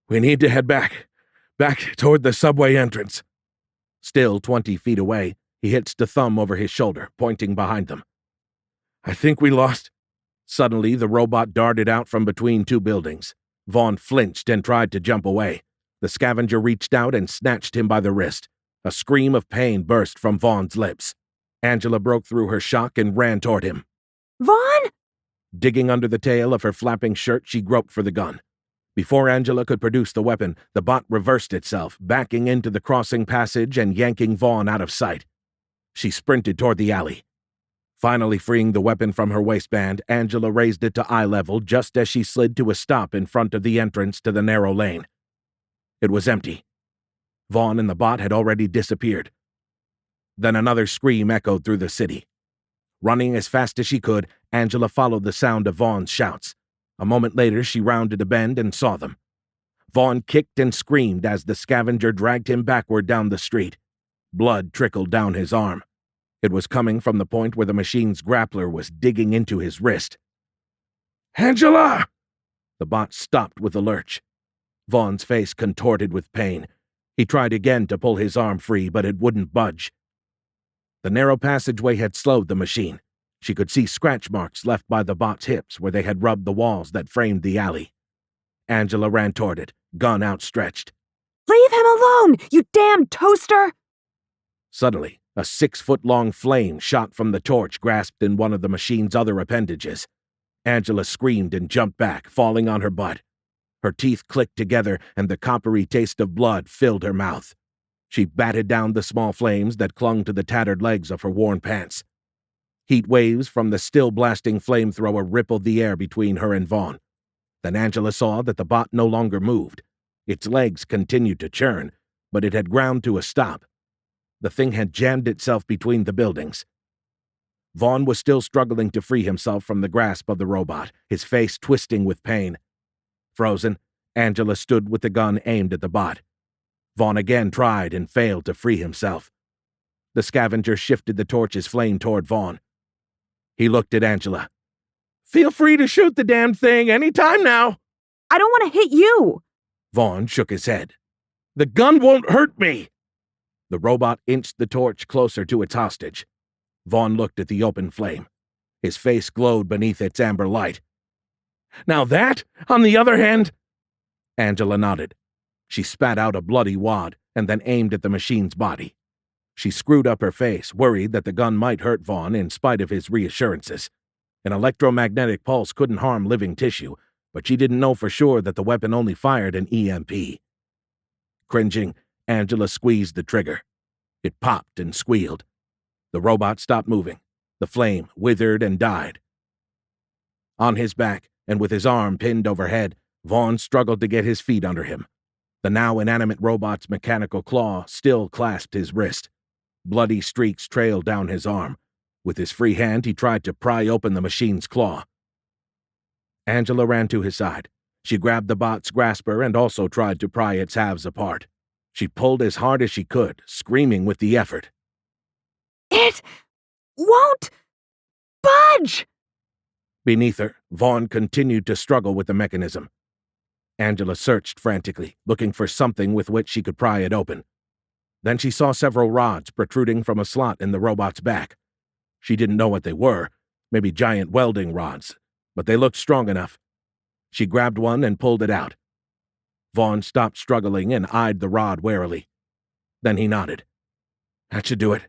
"We need to head back toward the subway entrance." Still 20 feet away, he hitched a thumb over his shoulder, pointing behind them. "I think we lost." Suddenly, the robot darted out from between 2 buildings. Vaughn flinched and tried to jump away. The scavenger reached out and snatched him by the wrist. A scream of pain burst from Vaughn's lips. Angela broke through her shock and ran toward him. Vaughn! Digging under the tail of her flapping shirt, she groped for the gun. Before Angela could produce the weapon, the bot reversed itself, backing into the crossing passage and yanking Vaughn out of sight. She sprinted toward the alley. Finally freeing the weapon from her waistband, Angela raised it to eye level just as she slid to a stop in front of the entrance to the narrow lane. It was empty. Vaughn and the bot had already disappeared. Then another scream echoed through the city. Running as fast as she could, Angela followed the sound of Vaughn's shouts. A moment later, she rounded a bend and saw them. Vaughn kicked and screamed as the scavenger dragged him backward down the street. Blood trickled down his arm. It was coming from the point where the machine's grappler was digging into his wrist. "Angela!" The bot stopped with a lurch. Vaughn's face contorted with pain. He tried again to pull his arm free, but it wouldn't budge. The narrow passageway had slowed the machine. She could see scratch marks left by the bot's hips where they had rubbed the walls that framed the alley. Angela ran toward it, gun outstretched. Leave him alone, you damn toaster! Suddenly, a 6-foot-long flame shot from the torch grasped in one of the machine's other appendages. Angela screamed and jumped back, falling on her butt. Her teeth clicked together, and the coppery taste of blood filled her mouth. She batted down the small flames that clung to the tattered legs of her worn pants. Heat waves from the still-blasting flamethrower rippled the air between her and Vaughn. Then Angela saw that the bot no longer moved. Its legs continued to churn, but it had ground to a stop. The thing had jammed itself between the buildings. Vaughn was still struggling to free himself from the grasp of the robot, his face twisting with pain. Frozen, Angela stood with the gun aimed at the bot. Vaughn again tried and failed to free himself. The scavenger shifted the torch's flame toward Vaughn. He looked at Angela. "Feel free to shoot the damn thing any time now." I don't want to hit you! Vaughn shook his head. "The gun won't hurt me." The robot inched the torch closer to its hostage. Vaughn looked at the open flame. His face glowed beneath its amber light. "Now that, on the other hand—" Angela nodded. She spat out a bloody wad and then aimed at the machine's body. She screwed up her face, worried that the gun might hurt Vaughn in spite of his reassurances. An electromagnetic pulse couldn't harm living tissue, but she didn't know for sure that the weapon only fired an EMP. Cringing, Angela squeezed the trigger. It popped and squealed. The robot stopped moving. The flame withered and died. On his back, and with his arm pinned overhead, Vaughn struggled to get his feet under him. The now inanimate robot's mechanical claw still clasped his wrist. Bloody streaks trailed down his arm. With his free hand, he tried to pry open the machine's claw. Angela ran to his side. She grabbed the bot's grasper and also tried to pry its halves apart. She pulled as hard as she could, screaming with the effort. It won't budge! Beneath her, Vaughn continued to struggle with the mechanism. Angela searched frantically, looking for something with which she could pry it open. Then she saw several rods protruding from a slot in the robot's back. She didn't know what they were, maybe giant welding rods, but they looked strong enough. She grabbed one and pulled it out. Vaughn stopped struggling and eyed the rod warily. Then he nodded. "That should do it."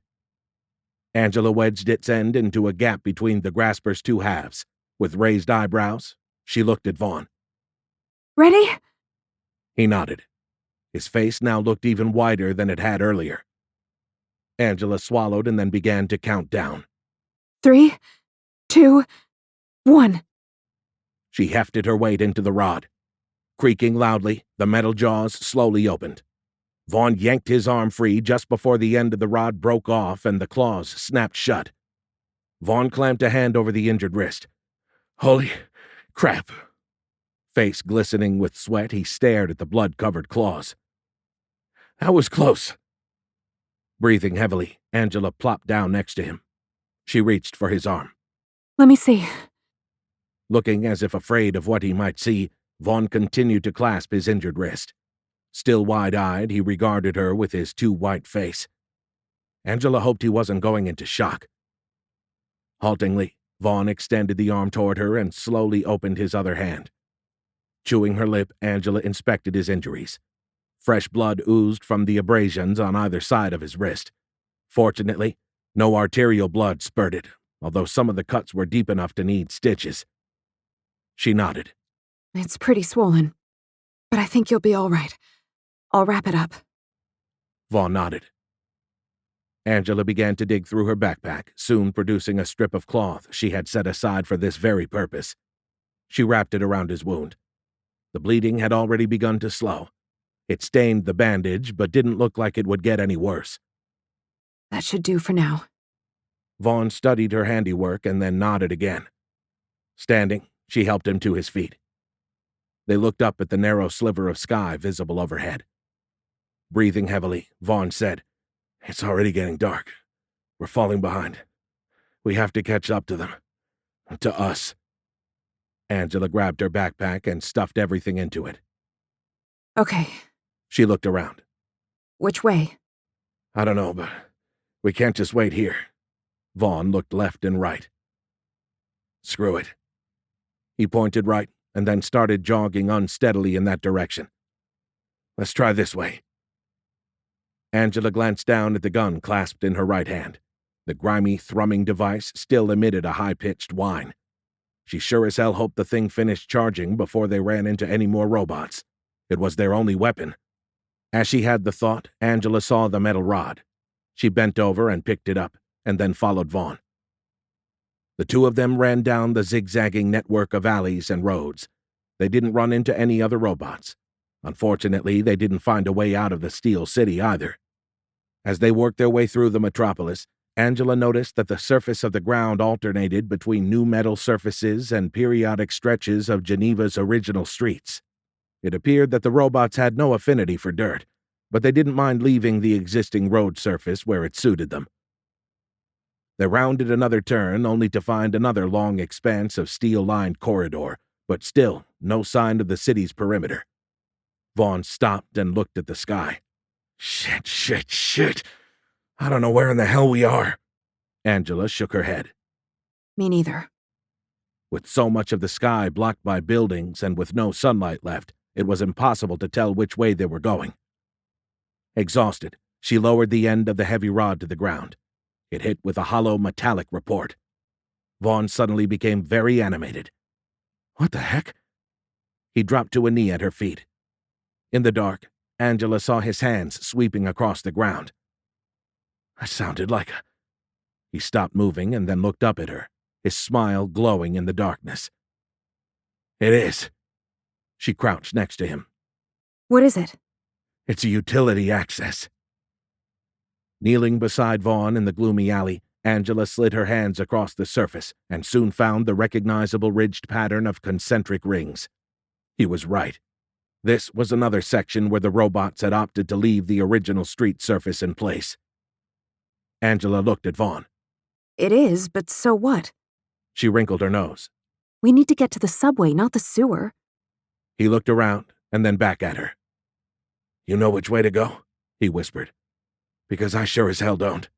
Angela wedged its end into a gap between the grasper's two halves. With raised eyebrows, she looked at Vaughn. Ready? He nodded. His face now looked even wider than it had earlier. Angela swallowed and then began to count down. 3, 2, 1. She hefted her weight into the rod. Creaking loudly, the metal jaws slowly opened. Vaughn yanked his arm free just before the end of the rod broke off and the claws snapped shut. Vaughn clamped a hand over the injured wrist. "Holy crap!" Face glistening with sweat, he stared at the blood-covered claws. "That was close." Breathing heavily, Angela plopped down next to him. She reached for his arm. Let me see. Looking as if afraid of what he might see, Vaughn continued to clasp his injured wrist. Still wide-eyed, he regarded her with his too white face. Angela hoped he wasn't going into shock. Haltingly, Vaughn extended the arm toward her and slowly opened his other hand. Chewing her lip, Angela inspected his injuries. Fresh blood oozed from the abrasions on either side of his wrist. Fortunately, no arterial blood spurted, although some of the cuts were deep enough to need stitches. She nodded. It's pretty swollen, but I think you'll be all right. I'll wrap it up. Vaughn nodded. Angela began to dig through her backpack, soon producing a strip of cloth she had set aside for this very purpose. She wrapped it around his wound. The bleeding had already begun to slow. It stained the bandage, but didn't look like it would get any worse. That should do for now. Vaughn studied her handiwork and then nodded again. Standing, she helped him to his feet. They looked up at the narrow sliver of sky visible overhead. Breathing heavily, Vaughn said, "It's already getting dark. We're falling behind. We have to catch up to them. To us." Angela grabbed her backpack and stuffed everything into it. Okay. She looked around. Which way? "I don't know, but we can't just wait here." Vaughn looked left and right. "Screw it." He pointed right and then started jogging unsteadily in that direction. "Let's try this way." Angela glanced down at the gun clasped in her right hand. The grimy, thrumming device still emitted a high-pitched whine. She sure as hell hoped the thing finished charging before they ran into any more robots. It was their only weapon. As she had the thought, Angela saw the metal rod. She bent over and picked it up, and then followed Vaughn. The two of them ran down the zigzagging network of alleys and roads. They didn't run into any other robots. Unfortunately, they didn't find a way out of the Steel City either. As they worked their way through the metropolis, Angela noticed that the surface of the ground alternated between new metal surfaces and periodic stretches of Geneva's original streets. It appeared that the robots had no affinity for dirt, but they didn't mind leaving the existing road surface where it suited them. They rounded another turn only to find another long expanse of steel-lined corridor, but still no sign of the city's perimeter. Vaughn stopped and looked at the sky. Shit. I don't know where in the hell we are." Angela shook her head. Me neither. With so much of the sky blocked by buildings and with no sunlight left, it was impossible to tell which way they were going. Exhausted, she lowered the end of the heavy rod to the ground. It hit with a hollow metallic report. Vaughn suddenly became very animated. "What the heck?" He dropped to a knee at her feet. In the dark, Angela saw his hands sweeping across the ground. "That sounded like a—" He stopped moving and then looked up at her, his smile glowing in the darkness. "It is." She crouched next to him. What is it? "It's a utility access." Kneeling beside Vaughn in the gloomy alley, Angela slid her hands across the surface and soon found the recognizable ridged pattern of concentric rings. He was right. This was another section where the robots had opted to leave the original street surface in place. Angela looked at Vaughn. It is, but so what? She wrinkled her nose. We need to get to the subway, not the sewer. He looked around and then back at her. "You know which way to go?" he whispered. "Because I sure as hell don't."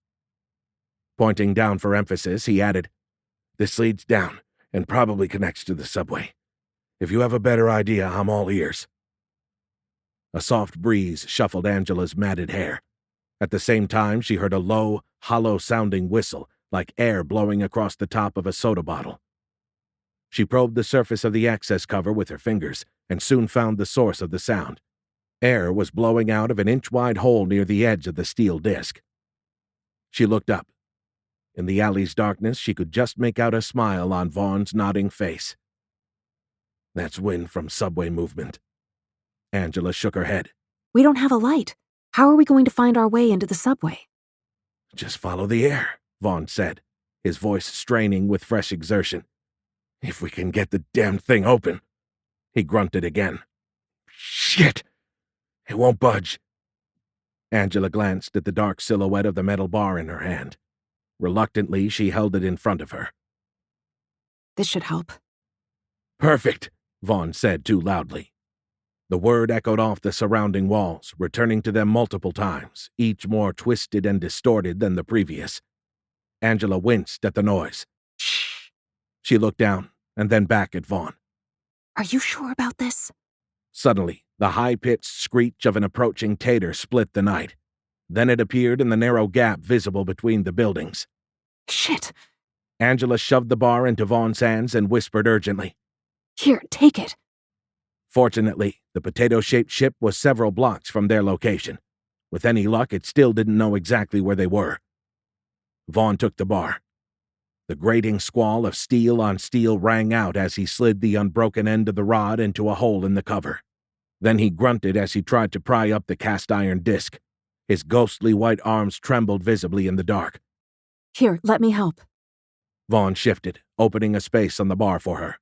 Pointing down for emphasis, he added, "This leads down and probably connects to the subway. If you have a better idea, I'm all ears." A soft breeze shuffled Angela's matted hair. At the same time, she heard a low, hollow-sounding whistle, like air blowing across the top of a soda bottle. She probed the surface of the access cover with her fingers and soon found the source of the sound. Air was blowing out of an inch-wide hole near the edge of the steel disc. She looked up. In the alley's darkness, she could just make out a smile on Vaughn's nodding face. "That's wind from subway movement." Angela shook her head. We don't have a light. How are we going to find our way into the subway? "Just follow the air," Vaughn said, his voice straining with fresh exertion. "If we can get the damn thing open." He grunted again. "Shit! It won't budge." Angela glanced at the dark silhouette of the metal bar in her hand. Reluctantly, she held it in front of her. This should help. "Perfect," Vaughn said too loudly. The word echoed off the surrounding walls, returning to them multiple times, each more twisted and distorted than the previous. Angela winced at the noise. Shh. She looked down and then back at Vaughn. Are you sure about this? Suddenly, the high-pitched screech of an approaching tater split the night. Then it appeared in the narrow gap visible between the buildings. Shit! Angela shoved the bar into Vaughn's hands and whispered urgently, Here, take it. Fortunately, the potato-shaped ship was several blocks from their location. With any luck, it still didn't know exactly where they were. Vaughn took the bar. The grating squall of steel on steel rang out as he slid the unbroken end of the rod into a hole in the cover. Then he grunted as he tried to pry up the cast-iron disc. His ghostly white arms trembled visibly in the dark. Here, let me help. Vaughn shifted, opening a space on the bar for her.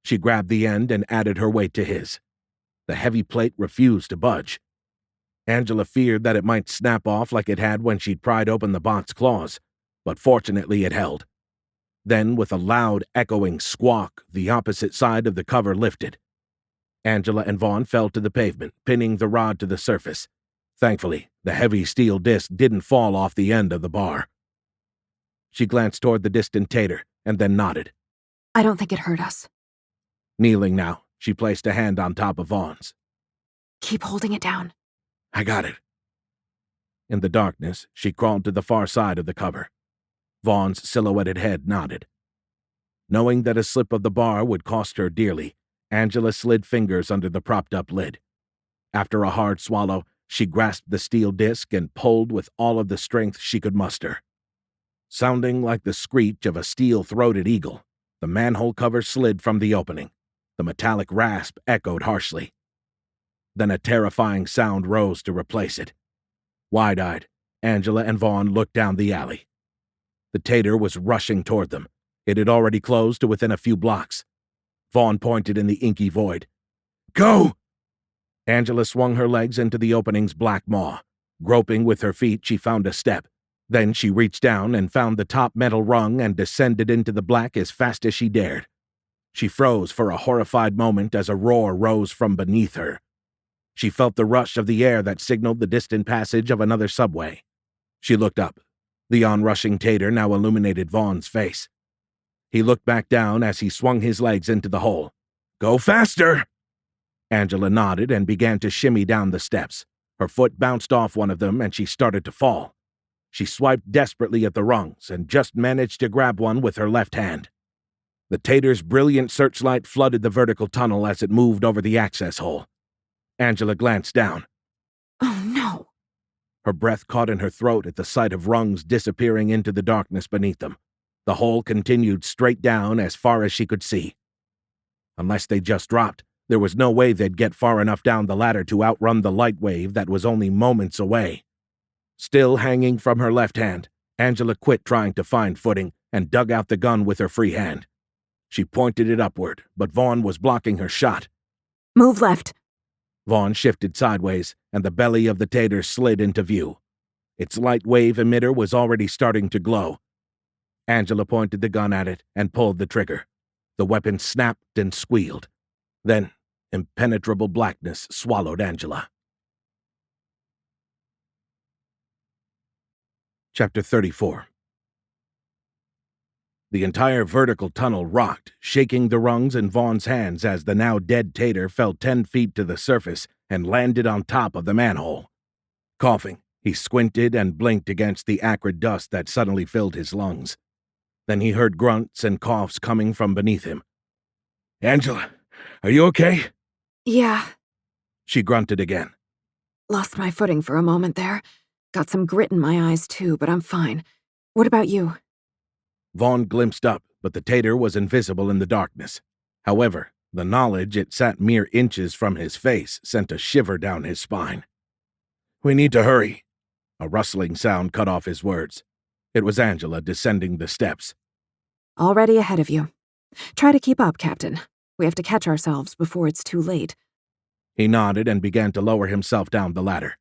She grabbed the end and added her weight to his. The heavy plate refused to budge. Angela feared that it might snap off like it had when she'd pried open the box claws, but fortunately it held. Then, with a loud, echoing squawk, the opposite side of the cover lifted. Angela and Vaughn fell to the pavement, pinning the rod to the surface. Thankfully, the heavy steel disc didn't fall off the end of the bar. She glanced toward the distant tater, and then nodded. I don't think it hurt us. Kneeling now, she placed a hand on top of Vaughn's. Keep holding it down. I got it. In the darkness, she crawled to the far side of the cover. Vaughn's silhouetted head nodded. Knowing that a slip of the bar would cost her dearly, Angela slid fingers under the propped-up lid. After a hard swallow, she grasped the steel disc and pulled with all of the strength she could muster. Sounding like the screech of a steel-throated eagle, the manhole cover slid from the opening. The metallic rasp echoed harshly. Then a terrifying sound rose to replace it. Wide-eyed, Angela and Vaughn looked down the alley. The tater was rushing toward them. It had already closed to within a few blocks. Vaughn pointed in the inky void. Go! Angela swung her legs into the opening's black maw. Groping with her feet, she found a step. Then she reached down and found the top metal rung and descended into the black as fast as she dared. She froze for a horrified moment as a roar rose from beneath her. She felt the rush of the air that signaled the distant passage of another subway. She looked up. The onrushing tater now illuminated Vaughn's face. He looked back down as he swung his legs into the hole. Go faster! Angela nodded and began to shimmy down the steps. Her foot bounced off one of them and she started to fall. She swiped desperately at the rungs and just managed to grab one with her left hand. The tater's brilliant searchlight flooded the vertical tunnel as it moved over the access hole. Angela glanced down. Oh, no. Her breath caught in her throat at the sight of rungs disappearing into the darkness beneath them. The hole continued straight down as far as she could see. Unless they just dropped, there was no way they'd get far enough down the ladder to outrun the light wave that was only moments away. Still hanging from her left hand, Angela quit trying to find footing and dug out the gun with her free hand. She pointed it upward, but Vaughn was blocking her shot. Move left. Vaughn shifted sideways, and the belly of the tater slid into view. Its light wave emitter was already starting to glow. Angela pointed the gun at it and pulled the trigger. The weapon snapped and squealed. Then, impenetrable blackness swallowed Angela. Chapter 34. The entire vertical tunnel rocked, shaking the rungs in Vaughn's hands as the now dead tater fell 10 feet to the surface and landed on top of the manhole. Coughing, he squinted and blinked against the acrid dust that suddenly filled his lungs. Then he heard grunts and coughs coming from beneath him. Angela, are you okay? Yeah. She grunted again. Lost my footing for a moment there. Got some grit in my eyes, too, but I'm fine. What about you? Vaughn glimpsed up, but the tater was invisible in the darkness. However, the knowledge it sat mere inches from his face sent a shiver down his spine. We need to hurry. A rustling sound cut off his words. It was Angela descending the steps. Already ahead of you. Try to keep up, Captain. We have to catch ourselves before it's too late. He nodded and began to lower himself down the ladder.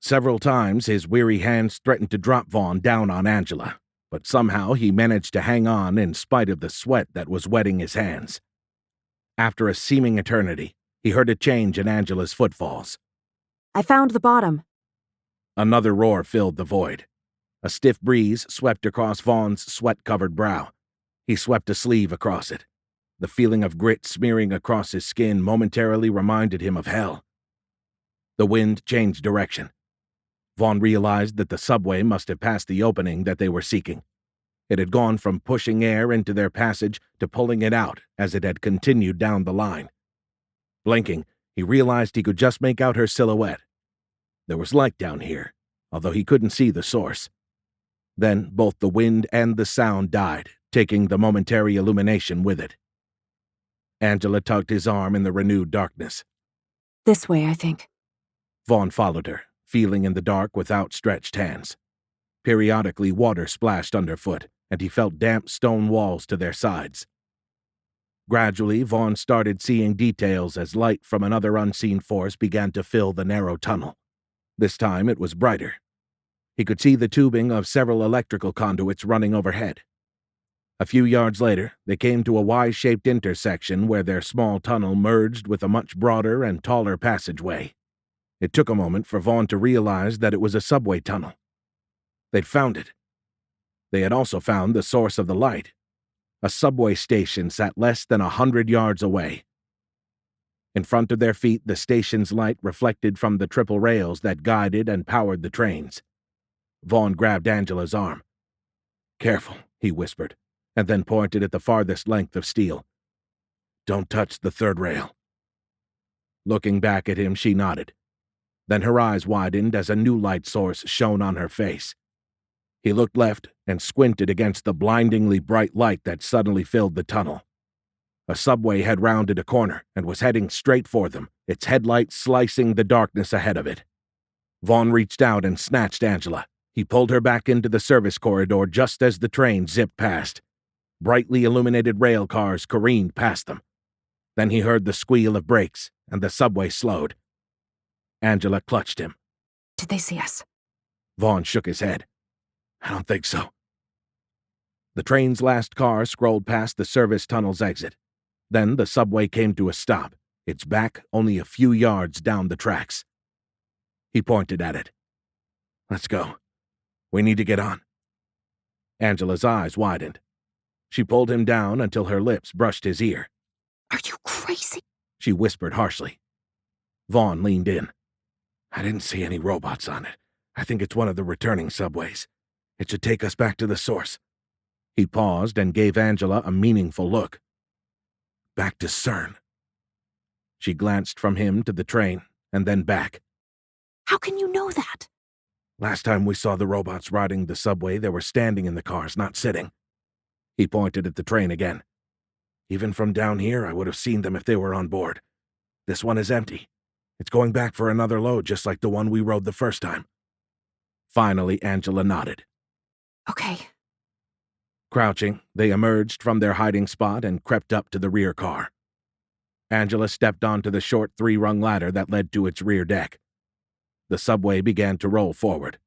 Several times his weary hands threatened to drop Vaughn down on Angela, but somehow he managed to hang on in spite of the sweat that was wetting his hands. After a seeming eternity, he heard a change in Angela's footfalls. I found the bottom. Another roar filled the void. A stiff breeze swept across Vaughn's sweat-covered brow. He swept a sleeve across it. The feeling of grit smearing across his skin momentarily reminded him of hell. The wind changed direction. Vaughn realized that the subway must have passed the opening that they were seeking. It had gone from pushing air into their passage to pulling it out as it had continued down the line. Blinking, he realized he could just make out her silhouette. There was light down here, although he couldn't see the source. Then both the wind and the sound died, taking the momentary illumination with it. Angela tugged his arm in the renewed darkness. This way, I think. Vaughn followed her, feeling in the dark with outstretched hands. Periodically, water splashed underfoot, and he felt damp stone walls to their sides. Gradually, Vaughn started seeing details as light from another unseen force began to fill the narrow tunnel. This time it was brighter. He could see the tubing of several electrical conduits running overhead. A few yards later, they came to a Y-shaped intersection where their small tunnel merged with a much broader and taller passageway. It took a moment for Vaughn to realize that it was a subway tunnel. They'd found it. They had also found the source of the light. A subway station sat less than 100 yards away. In front of their feet, the station's light reflected from the triple rails that guided and powered the trains. Vaughn grabbed Angela's arm. "Careful," he whispered, and then pointed at the farthest length of steel. "Don't touch the third rail." Looking back at him, she nodded. Then her eyes widened as a new light source shone on her face. He looked left and squinted against the blindingly bright light that suddenly filled the tunnel. A subway had rounded a corner and was heading straight for them, its headlights slicing the darkness ahead of it. Vaughn reached out and snatched Angela. He pulled her back into the service corridor just as the train zipped past. Brightly illuminated rail cars careened past them. Then he heard the squeal of brakes, and the subway slowed. Angela clutched him. Did they see us? Vaughn shook his head. "I don't think so." The train's last car scrolled past the service tunnel's exit. Then the subway came to a stop, its back only a few yards down the tracks. He pointed at it. "Let's go. We need to get on." Angela's eyes widened. She pulled him down until her lips brushed his ear. Are you crazy? She whispered harshly. Vaughn leaned in. "I didn't see any robots on it. I think it's one of the returning subways. It should take us back to the source." He paused and gave Angela a meaningful look. "Back to CERN." She glanced from him to the train, and then back. How can you know that? "Last time we saw the robots riding the subway, they were standing in the cars, not sitting." He pointed at the train again. "Even from down here, I would have seen them if they were on board. This one is empty. It's going back for another load just like the one we rode the first time." Finally, Angela nodded. Okay. Crouching, they emerged from their hiding spot and crept up to the rear car. Angela stepped onto the short 3-rung ladder that led to its rear deck. The subway began to roll forward.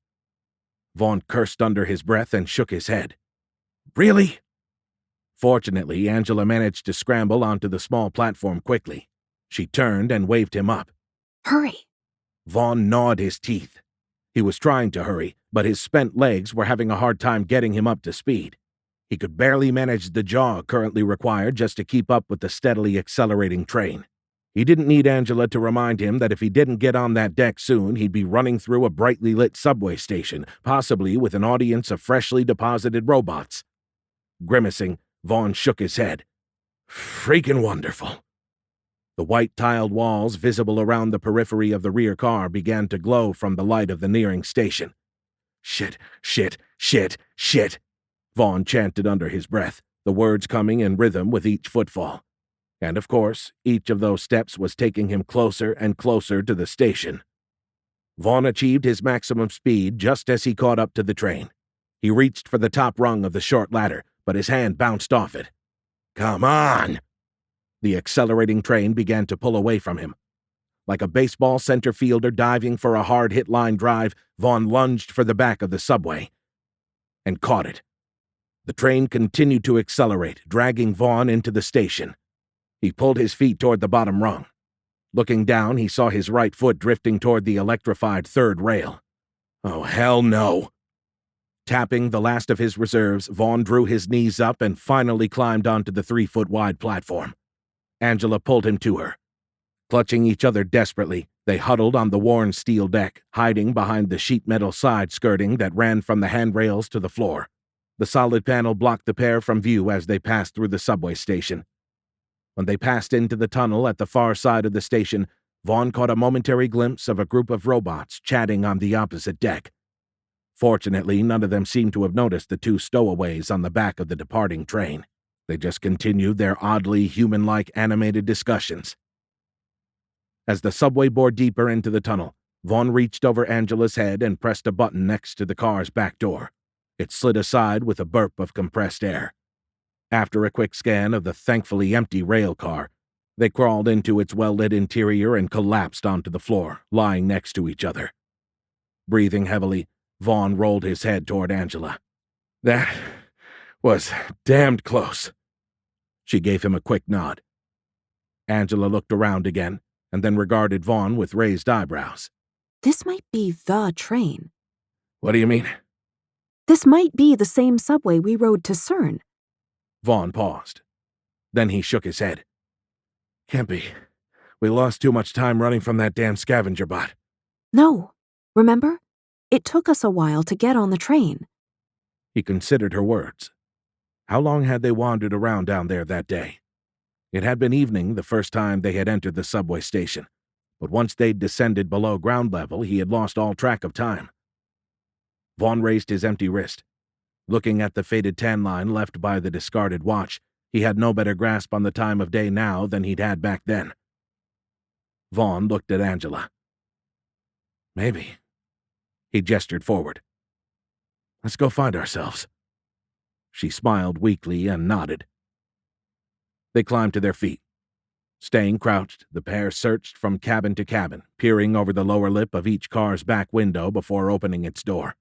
Vaughn cursed under his breath and shook his head. "Really?" Fortunately, Angela managed to scramble onto the small platform quickly. She turned and waved him up. Hurry. Vaughn gnawed his teeth. He was trying to hurry, but his spent legs were having a hard time getting him up to speed. He could barely manage the jog currently required just to keep up with the steadily accelerating train. He didn't need Angela to remind him that if he didn't get on that deck soon, he'd be running through a brightly lit subway station, possibly with an audience of freshly deposited robots. Grimacing, Vaughn shook his head. "Freaking wonderful." The white-tiled walls visible around the periphery of the rear car began to glow from the light of the nearing station. "Shit, shit, shit, shit," Vaughn chanted under his breath, the words coming in rhythm with each footfall. And of course, each of those steps was taking him closer and closer to the station. Vaughn achieved his maximum speed just as he caught up to the train. He reached for the top rung of the short ladder, but his hand bounced off it. "Come on!" The accelerating train began to pull away from him. Like a baseball center fielder diving for a hard-hit line drive, Vaughn lunged for the back of the subway and caught it. The train continued to accelerate, dragging Vaughn into the station. He pulled his feet toward the bottom rung. Looking down, he saw his right foot drifting toward the electrified third rail. Oh, hell no! Tapping the last of his reserves, Vaughn drew his knees up and finally climbed onto the 3-foot-wide platform. Angela pulled him to her. Clutching each other desperately, they huddled on the worn steel deck, hiding behind the sheet metal side skirting that ran from the handrails to the floor. The solid panel blocked the pair from view as they passed through the subway station. When they passed into the tunnel at the far side of the station, Vaughn caught a momentary glimpse of a group of robots chatting on the opposite deck. Fortunately, none of them seemed to have noticed the 2 stowaways on the back of the departing train. They just continued their oddly human-like animated discussions. As the subway bore deeper into the tunnel, Vaughn reached over Angela's head and pressed a button next to the car's back door. It slid aside with a burp of compressed air. After a quick scan of the thankfully empty rail car, they crawled into its well-lit interior and collapsed onto the floor, lying next to each other. Breathing heavily, Vaughn rolled his head toward Angela. "That was damned close." She gave him a quick nod. Angela looked around again, and then regarded Vaughn with raised eyebrows. This might be the train. "What do you mean?" This might be the same subway we rode to CERN. Vaughn paused. Then he shook his head. "Can't be. We lost too much time running from that damn scavenger bot." No. Remember? It took us a while to get on the train. He considered her words. How long had they wandered around down there that day? It had been evening the first time they had entered the subway station, but once they'd descended below ground level, he had lost all track of time. Vaughn raised his empty wrist. Looking at the faded tan line left by the discarded watch, he had no better grasp on the time of day now than he'd had back then. Vaughn looked at Angela. "Maybe." He gestured forward. "Let's go find ourselves." She smiled weakly and nodded. They climbed to their feet. Staying crouched, the pair searched from cabin to cabin, peering over the lower lip of each car's back window before opening its door.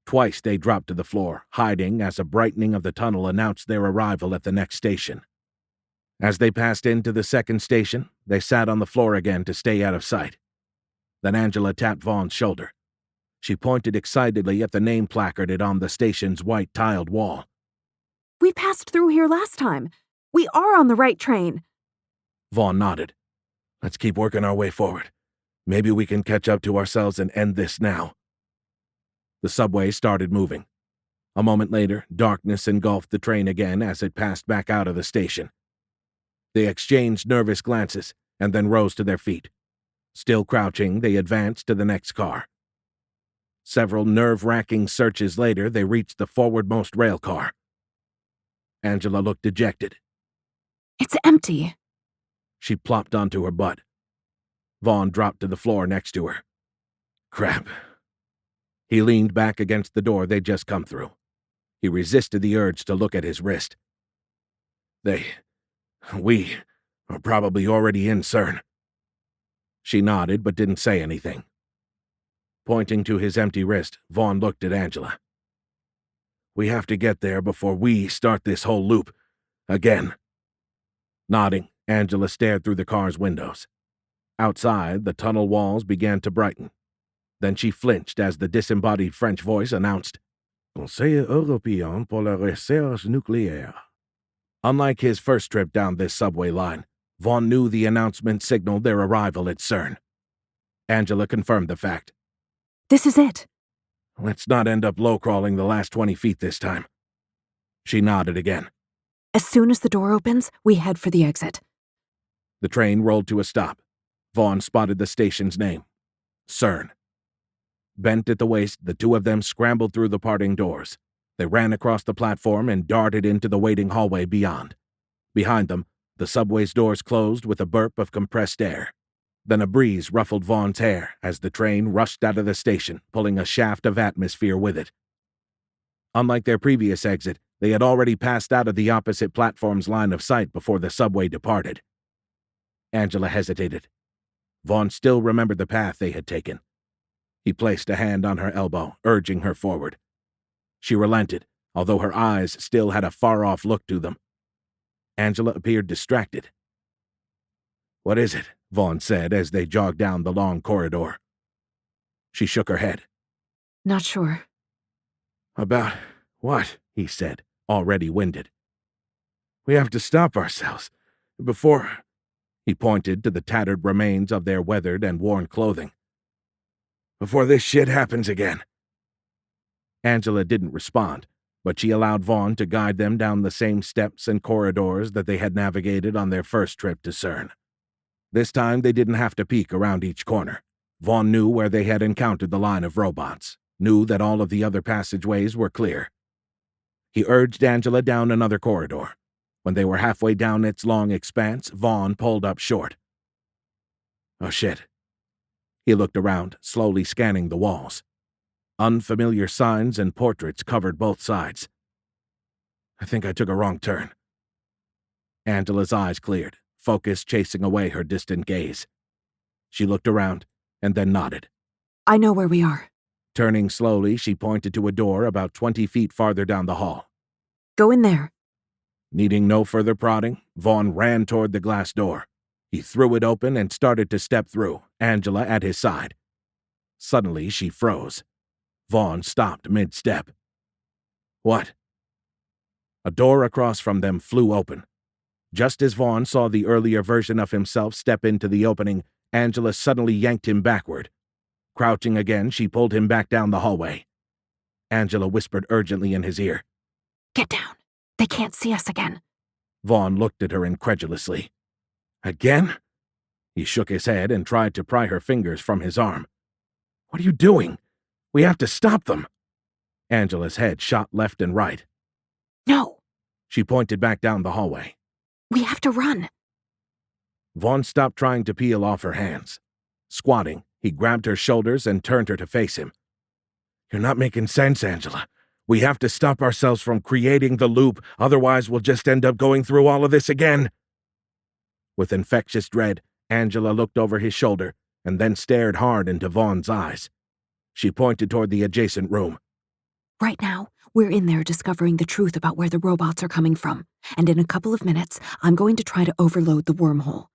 Twice they dropped to the floor, hiding as a brightening of the tunnel announced their arrival at the next station. As they passed into the second station, they sat on the floor again to stay out of sight. Then Angela tapped Vaughn's shoulder. She pointed excitedly at the name placarded on the station's white tiled wall. We passed through here last time. We are on the right train. Vaughn nodded. "Let's keep working our way forward. Maybe we can catch up to ourselves and end this now." The subway started moving. A moment later, darkness engulfed the train again as it passed back out of the station. They exchanged nervous glances and then rose to their feet. Still crouching, they advanced to the next car. Several nerve-wracking searches later, they reached the forwardmost rail car. Angela looked dejected. It's empty. She plopped onto her butt. Vaughn dropped to the floor next to her. "Crap." He leaned back against the door they'd just come through. He resisted the urge to look at his wrist. We are probably already in CERN." She nodded but didn't say anything. Pointing to his empty wrist, Vaughn looked at Angela. "We have to get there before we start this whole loop again." Nodding, Angela stared through the car's windows. Outside, the tunnel walls began to brighten. Then she flinched as the disembodied French voice announced, "Conseil européen pour la recherche nucléaire." Unlike his first trip down this subway line, Vaughn knew the announcement signaled their arrival at CERN. Angela confirmed the fact. This is it. "Let's not end up low-crawling the last 20 feet this time." She nodded again. As soon as the door opens, we head for the exit. The train rolled to a stop. Vaughn spotted the station's name. CERN. Bent at the waist, the two of them scrambled through the parting doors. They ran across the platform and darted into the waiting hallway beyond. Behind them, the subway's doors closed with a burp of compressed air. Then a breeze ruffled Vaughn's hair as the train rushed out of the station, pulling a shaft of atmosphere with it. Unlike their previous exit, they had already passed out of the opposite platform's line of sight before the subway departed. Angela hesitated. Vaughn still remembered the path they had taken. He placed a hand on her elbow, urging her forward. She relented, although her eyes still had a far-off look to them. Angela appeared distracted. "What is it?" Vaughn said as they jogged down the long corridor. She shook her head. Not sure. About what? He said, already winded. We have to stop ourselves. Before... He pointed to the tattered remains of their weathered and worn clothing. Before this shit happens again. Angela didn't respond, but she allowed Vaughn to guide them down the same steps and corridors that they had navigated on their first trip to CERN. This time they didn't have to peek around each corner. Vaughn knew where they had encountered the line of robots, knew that all of the other passageways were clear. He urged Angela down another corridor. When they were halfway down its long expanse, Vaughn pulled up short. Oh shit. He looked around, slowly scanning the walls. Unfamiliar signs and portraits covered both sides. I think I took a wrong turn. Angela's eyes cleared, focus chasing away her distant gaze. She looked around and then nodded. I know where we are. Turning slowly, she pointed to a door about 20 feet farther down the hall. Go in there. Needing no further prodding, Vaughn ran toward the glass door. He threw it open and started to step through, Angela at his side. Suddenly, she froze. Vaughn stopped mid-step. What? A door across from them flew open. Just as Vaughn saw the earlier version of himself step into the opening, Angela suddenly yanked him backward. Crouching again, she pulled him back down the hallway. Angela whispered urgently in his ear. Get down. They can't see us again. Vaughn looked at her incredulously. Again? He shook his head and tried to pry her fingers from his arm. What are you doing? We have to stop them. Angela's head shot left and right. No. She pointed back down the hallway. We have to run. Vaughn stopped trying to peel off her hands. Squatting, he grabbed her shoulders and turned her to face him. You're not making sense, Angela. We have to stop ourselves from creating the loop, otherwise we'll just end up going through all of this again. With infectious dread, Angela looked over his shoulder and then stared hard into Vaughn's eyes. She pointed toward the adjacent room. Right now, we're in there discovering the truth about where the robots are coming from, and in a couple of minutes, I'm going to try to overload the wormhole.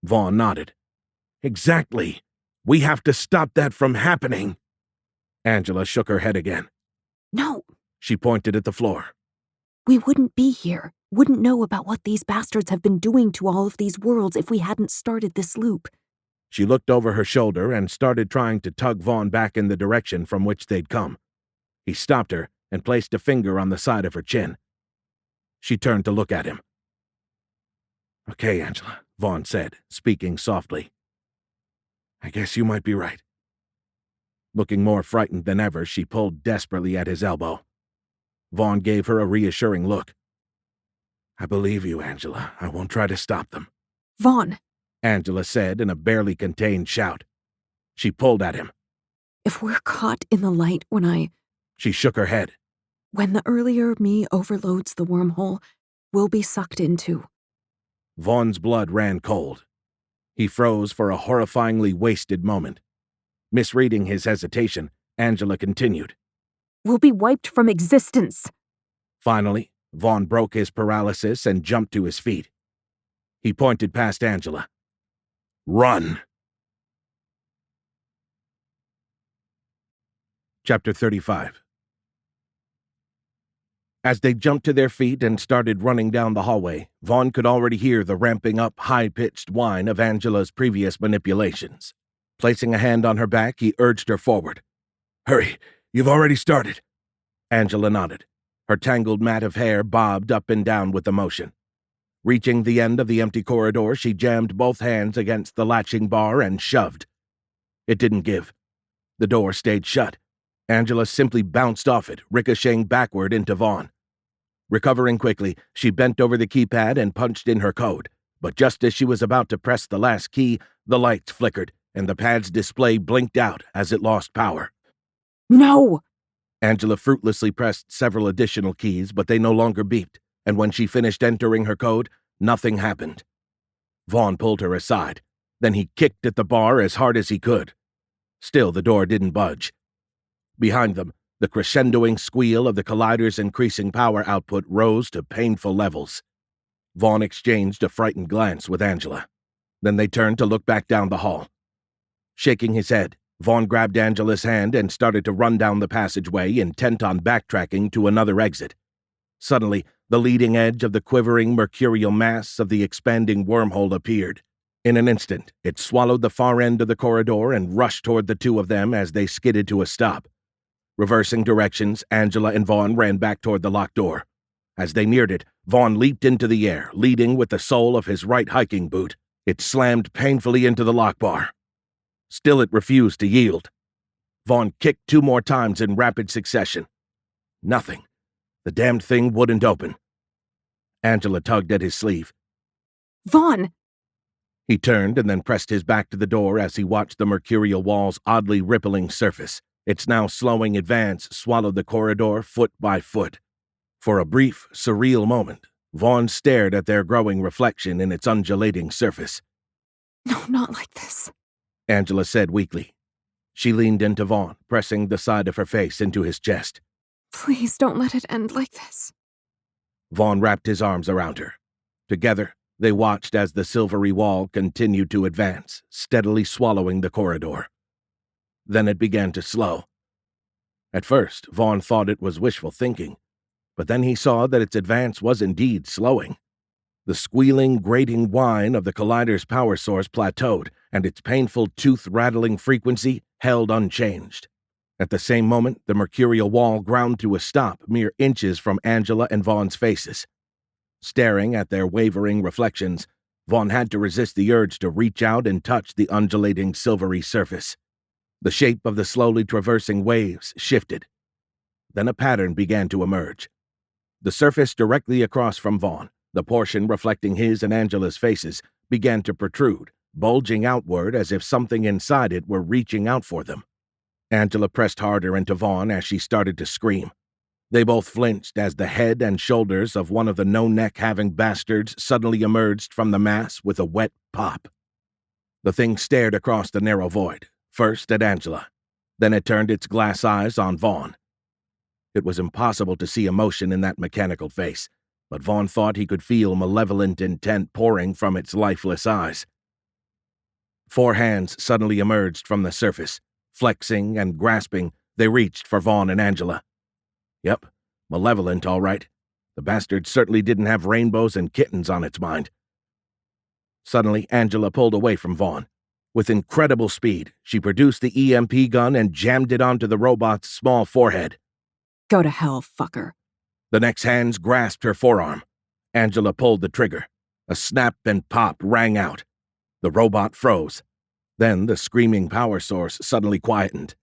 Vaughn nodded. Exactly. We have to stop that from happening. Angela shook her head again. No. She pointed at the floor. We wouldn't be here, wouldn't know about what these bastards have been doing to all of these worlds if we hadn't started this loop. She looked over her shoulder and started trying to tug Vaughn back in the direction from which they'd come. He stopped her and placed a finger on the side of her chin. She turned to look at him. Okay, Angela, Vaughn said, speaking softly. I guess you might be right. Looking more frightened than ever, she pulled desperately at his elbow. Vaughn gave her a reassuring look. I believe you, Angela. I won't try to stop them. Vaughn, Angela said in a barely contained shout. She pulled at him. if we're caught in the light She shook her head. When the earlier me overloads the wormhole, we'll be sucked into. Vaughn's blood ran cold. He froze for a horrifyingly wasted moment. Misreading his hesitation, Angela continued. We'll be wiped from existence. Finally, Vaughn broke his paralysis and jumped to his feet. He pointed past Angela. Run! Chapter 35. As they jumped to their feet and started running down the hallway, Vaughn could already hear the ramping up, high-pitched whine of Angela's previous manipulations. Placing a hand on her back, he urged her forward. Hurry, you've already started. Angela nodded. Her tangled mat of hair bobbed up and down with emotion. Reaching the end of the empty corridor, she jammed both hands against the latching bar and shoved. It didn't give. The door stayed shut. Angela simply bounced off it, ricocheting backward into Vaughn. Recovering quickly, she bent over the keypad and punched in her code, but just as she was about to press the last key, the lights flickered, and the pad's display blinked out as it lost power. No! Angela fruitlessly pressed several additional keys, but they no longer beeped, and when she finished entering her code, nothing happened. Vaughn pulled her aside. Then he kicked at the bar as hard as he could. Still, the door didn't budge. Behind them, the crescendoing squeal of the collider's increasing power output rose to painful levels. Vaughn exchanged a frightened glance with Angela. Then they turned to look back down the hall. Shaking his head, Vaughn grabbed Angela's hand and started to run down the passageway, intent on backtracking to another exit. Suddenly, the leading edge of the quivering mercurial mass of the expanding wormhole appeared. In an instant, it swallowed the far end of the corridor and rushed toward the two of them as they skidded to a stop. Reversing directions, Angela and Vaughn ran back toward the locked door. As they neared it, Vaughn leaped into the air, leading with the sole of his right hiking boot. It slammed painfully into the lock bar. Still it refused to yield. Vaughn kicked 2 more times in rapid succession. Nothing. The damned thing wouldn't open. Angela tugged at his sleeve. Vaughn! He turned and then pressed his back to the door as he watched the mercurial wall's oddly rippling surface. Its now slowing advance swallowed the corridor foot by foot. For a brief, surreal moment, Vaughn stared at their growing reflection in its undulating surface. No, not like this, Angela said weakly. She leaned into Vaughn, pressing the side of her face into his chest. Please don't let it end like this. Vaughn wrapped his arms around her. Together, they watched as the silvery wall continued to advance, steadily swallowing the corridor. Then it began to slow. At first, Vaughn thought it was wishful thinking, but then he saw that its advance was indeed slowing. The squealing, grating whine of the collider's power source plateaued, and its painful, tooth-rattling frequency held unchanged. At the same moment, the mercurial wall ground to a stop mere inches from Angela and Vaughn's faces. Staring at their wavering reflections, Vaughn had to resist the urge to reach out and touch the undulating silvery surface. The shape of the slowly traversing waves shifted. Then a pattern began to emerge. The surface directly across from Vaughn, the portion reflecting his and Angela's faces, began to protrude, bulging outward as if something inside it were reaching out for them. Angela pressed harder into Vaughn as she started to scream. They both flinched as the head and shoulders of one of the no-neck-having bastards suddenly emerged from the mass with a wet pop. The thing stared across the narrow void, first at Angela. Then it turned its glass eyes on Vaughn. It was impossible to see emotion in that mechanical face, but Vaughn thought he could feel malevolent intent pouring from its lifeless eyes. 4 hands suddenly emerged from the surface. Flexing and grasping, they reached for Vaughn and Angela. Yep, malevolent, all right. The bastard certainly didn't have rainbows and kittens on its mind. Suddenly, Angela pulled away from Vaughn. With incredible speed, she produced the EMP gun and jammed it onto the robot's small forehead. Go to hell, fucker. The next hands grasped her forearm. Angela pulled the trigger. A snap and pop rang out. The robot froze. Then the screaming power source suddenly quietened.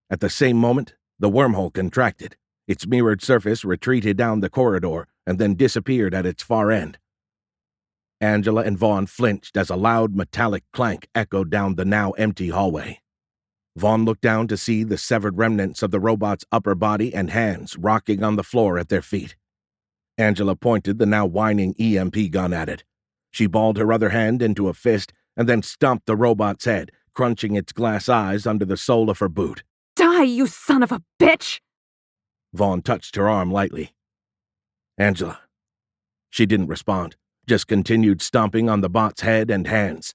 At the same moment, the wormhole contracted. Its mirrored surface retreated down the corridor and then disappeared at its far end. Angela and Vaughn flinched as a loud metallic clank echoed down the now empty hallway. Vaughn looked down to see the severed remnants of the robot's upper body and hands rocking on the floor at their feet. Angela pointed the now whining EMP gun at it. She balled her other hand into a fist and then stomped the robot's head, crunching its glass eyes under the sole of her boot. Die, you son of a bitch! Vaughn touched her arm lightly. Angela. She didn't respond, just continued stomping on the bot's head and hands.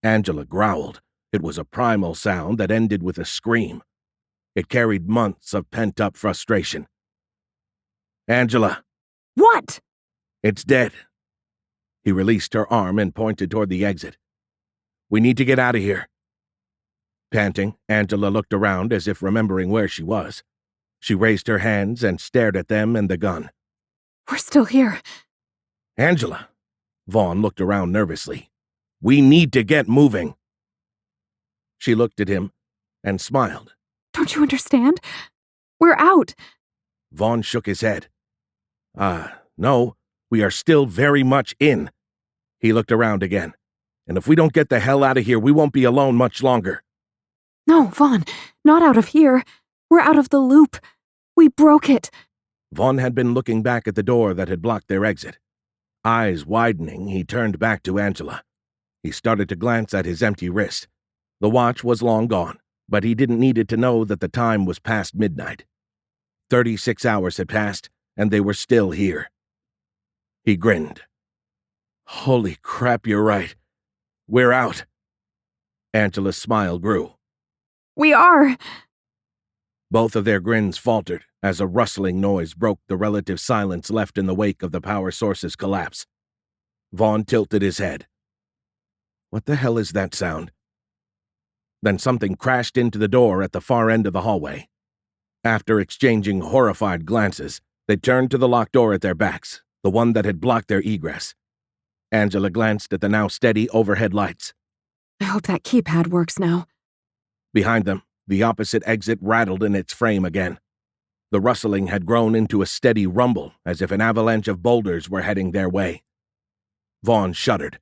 Angela growled. It was a primal sound that ended with a scream. It carried months of pent-up frustration. Angela. What? It's dead. He released her arm and pointed toward the exit. We need to get out of here. Panting, Angela looked around as if remembering where she was. She raised her hands and stared at them and the gun. We're still here. Angela. Vaughn looked around nervously. We need to get moving. She looked at him and smiled. Don't you understand? We're out. Vaughn shook his head. No, we are still very much in. He looked around again. And if we don't get the hell out of here, we won't be alone much longer. No, Vaughn, not out of here. We're out of the loop. We broke it. Vaughn had been looking back at the door that had blocked their exit. Eyes widening, he turned back to Angela. He started to glance at his empty wrist. The watch was long gone, but he didn't need it to know that the time was past midnight. 36 hours had passed, and they were still here. He grinned. Holy crap, you're right. We're out. Angela's smile grew. We are. Both of their grins faltered as a rustling noise broke the relative silence left in the wake of the power source's collapse. Vaughn tilted his head. What the hell is that sound? Then something crashed into the door at the far end of the hallway. After exchanging horrified glances, they turned to the locked door at their backs, the one that had blocked their egress. Angela glanced at the now steady overhead lights. I hope that keypad works now. Behind them, the opposite exit rattled in its frame again. The rustling had grown into a steady rumble, as if an avalanche of boulders were heading their way. Vaughn shuddered.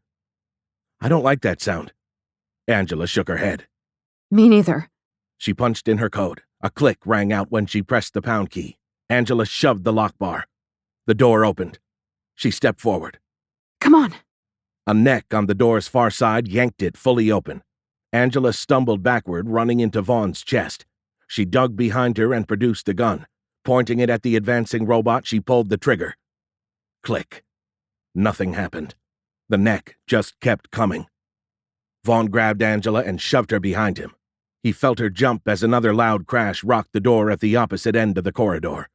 I don't like that sound. Angela shook her head. Me neither. She punched in her code. A click rang out when she pressed the pound key. Angela shoved the lock bar. The door opened. She stepped forward. Come on. A neck on the door's far side yanked it fully open. Angela stumbled backward, running into Vaughn's chest. She dug behind her and produced the gun. Pointing it at the advancing robot, she pulled the trigger. Click. Nothing happened. The neck just kept coming. Vaughn grabbed Angela and shoved her behind him. He felt her jump as another loud crash rocked the door at the opposite end of the corridor.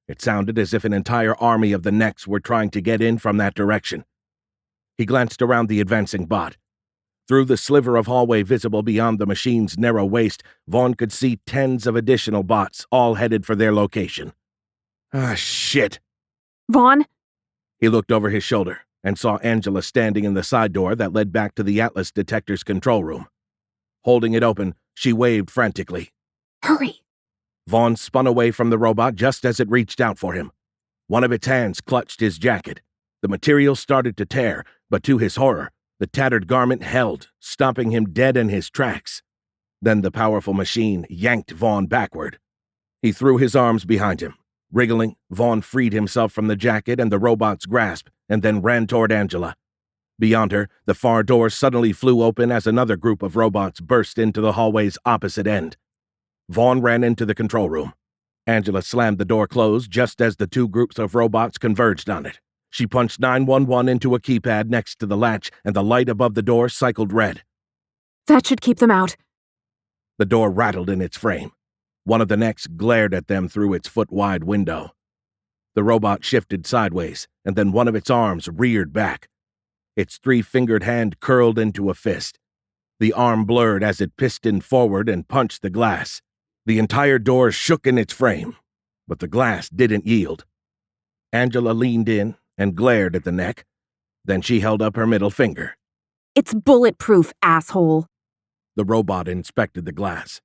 It sounded as if an entire army of the necks were trying to get in from that direction. He glanced around the advancing bot. Through the sliver of hallway visible beyond the machine's narrow waist, Vaughn could see tens of additional bots, all headed for their location. Ah, shit. Vaughn? He looked over his shoulder and saw Angela standing in the side door that led back to the Atlas detector's control room. Holding it open, she waved frantically. Hurry! Vaughn spun away from the robot just as it reached out for him. One of its hands clutched his jacket. The material started to tear, but to his horror, the tattered garment held, stopping him dead in his tracks. Then the powerful machine yanked Vaughn backward. He threw his arms behind him. Wriggling, Vaughn freed himself from the jacket and the robot's grasp, and then ran toward Angela. Beyond her, the far door suddenly flew open as another group of robots burst into the hallway's opposite end. Vaughn ran into the control room. Angela slammed the door closed just as the two groups of robots converged on it. She punched 911 into a keypad next to the latch, and the light above the door cycled red. That should keep them out. The door rattled in its frame. One of the necks glared at them through its foot-wide window. The robot shifted sideways, and then one of its arms reared back. Its three-fingered hand curled into a fist. The arm blurred as it pistoned forward and punched the glass. The entire door shook in its frame, but the glass didn't yield. Angela leaned in and glared at the neck. Then she held up her middle finger. It's bulletproof, asshole. The robot inspected the glass.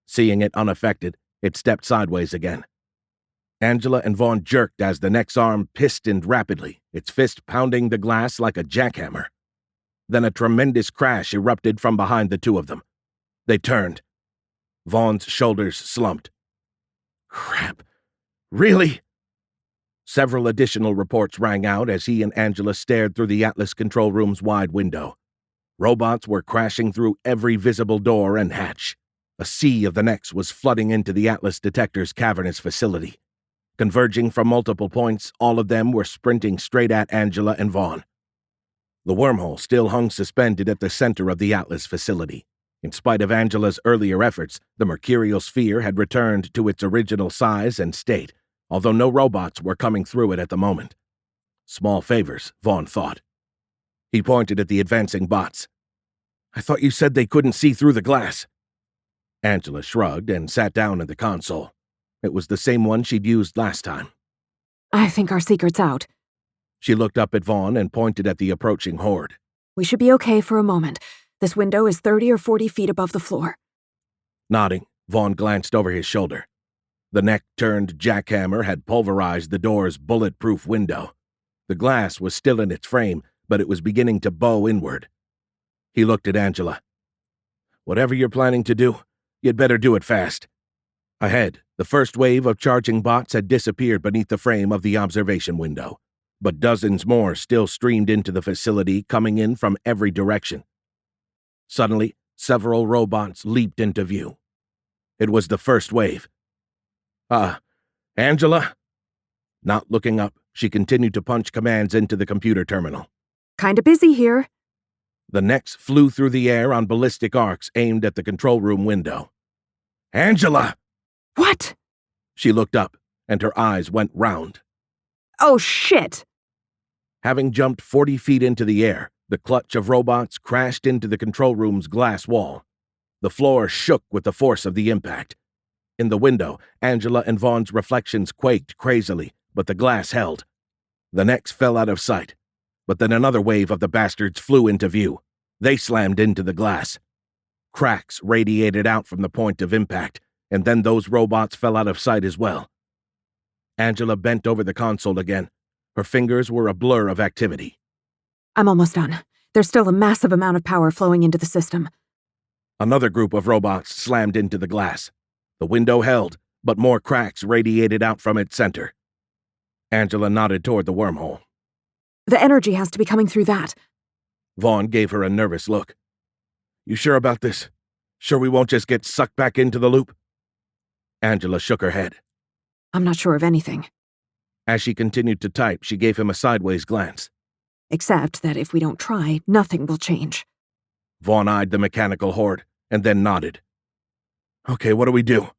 Seeing it unaffected, it stepped sideways again. Angela and Vaughn jerked as the neck's arm pistoned rapidly, its fist pounding the glass like a jackhammer. Then a tremendous crash erupted from behind the two of them. They turned. Vaughn's shoulders slumped. Crap. Really? Several additional reports rang out as he and Angela stared through the Atlas control room's wide window. Robots were crashing through every visible door and hatch. A sea of the necks was flooding into the Atlas detector's cavernous facility. Converging from multiple points, all of them were sprinting straight at Angela and Vaughn. The wormhole still hung suspended at the center of the Atlas facility. In spite of Angela's earlier efforts, the mercurial sphere had returned to its original size and state, although no robots were coming through it at the moment. Small favors, Vaughn thought. He pointed at the advancing bots. I thought you said they couldn't see through the glass. Angela shrugged and sat down at the console. It was the same one she'd used last time. I think our secret's out. She looked up at Vaughn and pointed at the approaching horde. We should be okay for a moment. This window is 30 or 40 feet above the floor. Nodding, Vaughn glanced over his shoulder. The neck-turned jackhammer had pulverized the door's bulletproof window. The glass was still in its frame, but it was beginning to bow inward. He looked at Angela. Whatever you're planning to do, you'd better do it fast. Ahead, the first wave of charging bots had disappeared beneath the frame of the observation window, but dozens more still streamed into the facility, coming in from every direction. Suddenly, several robots leaped into view. It was the first wave. Angela? Not looking up, she continued to punch commands into the computer terminal. Kinda busy here. The necks flew through the air on ballistic arcs aimed at the control room window. Angela! What? She looked up, and her eyes went round. Oh, shit! Having jumped 40 feet into the air, the clutch of robots crashed into the control room's glass wall. The floor shook with the force of the impact. In the window, Angela and Vaughn's reflections quaked crazily, but the glass held. The necks fell out of sight, but then another wave of the bastards flew into view. They slammed into the glass. Cracks radiated out from the point of impact, and then those robots fell out of sight as well. Angela bent over the console again. Her fingers were a blur of activity. I'm almost done. There's still a massive amount of power flowing into the system. Another group of robots slammed into the glass. The window held, but more cracks radiated out from its center. Angela nodded toward the wormhole. The energy has to be coming through that. Vaughn gave her a nervous look. You sure about this? Sure we won't just get sucked back into the loop? Angela shook her head. I'm not sure of anything. As she continued to type, she gave him a sideways glance. Except that if we don't try, nothing will change. Vaughn eyed the mechanical horde, and then nodded. Okay, what do we do?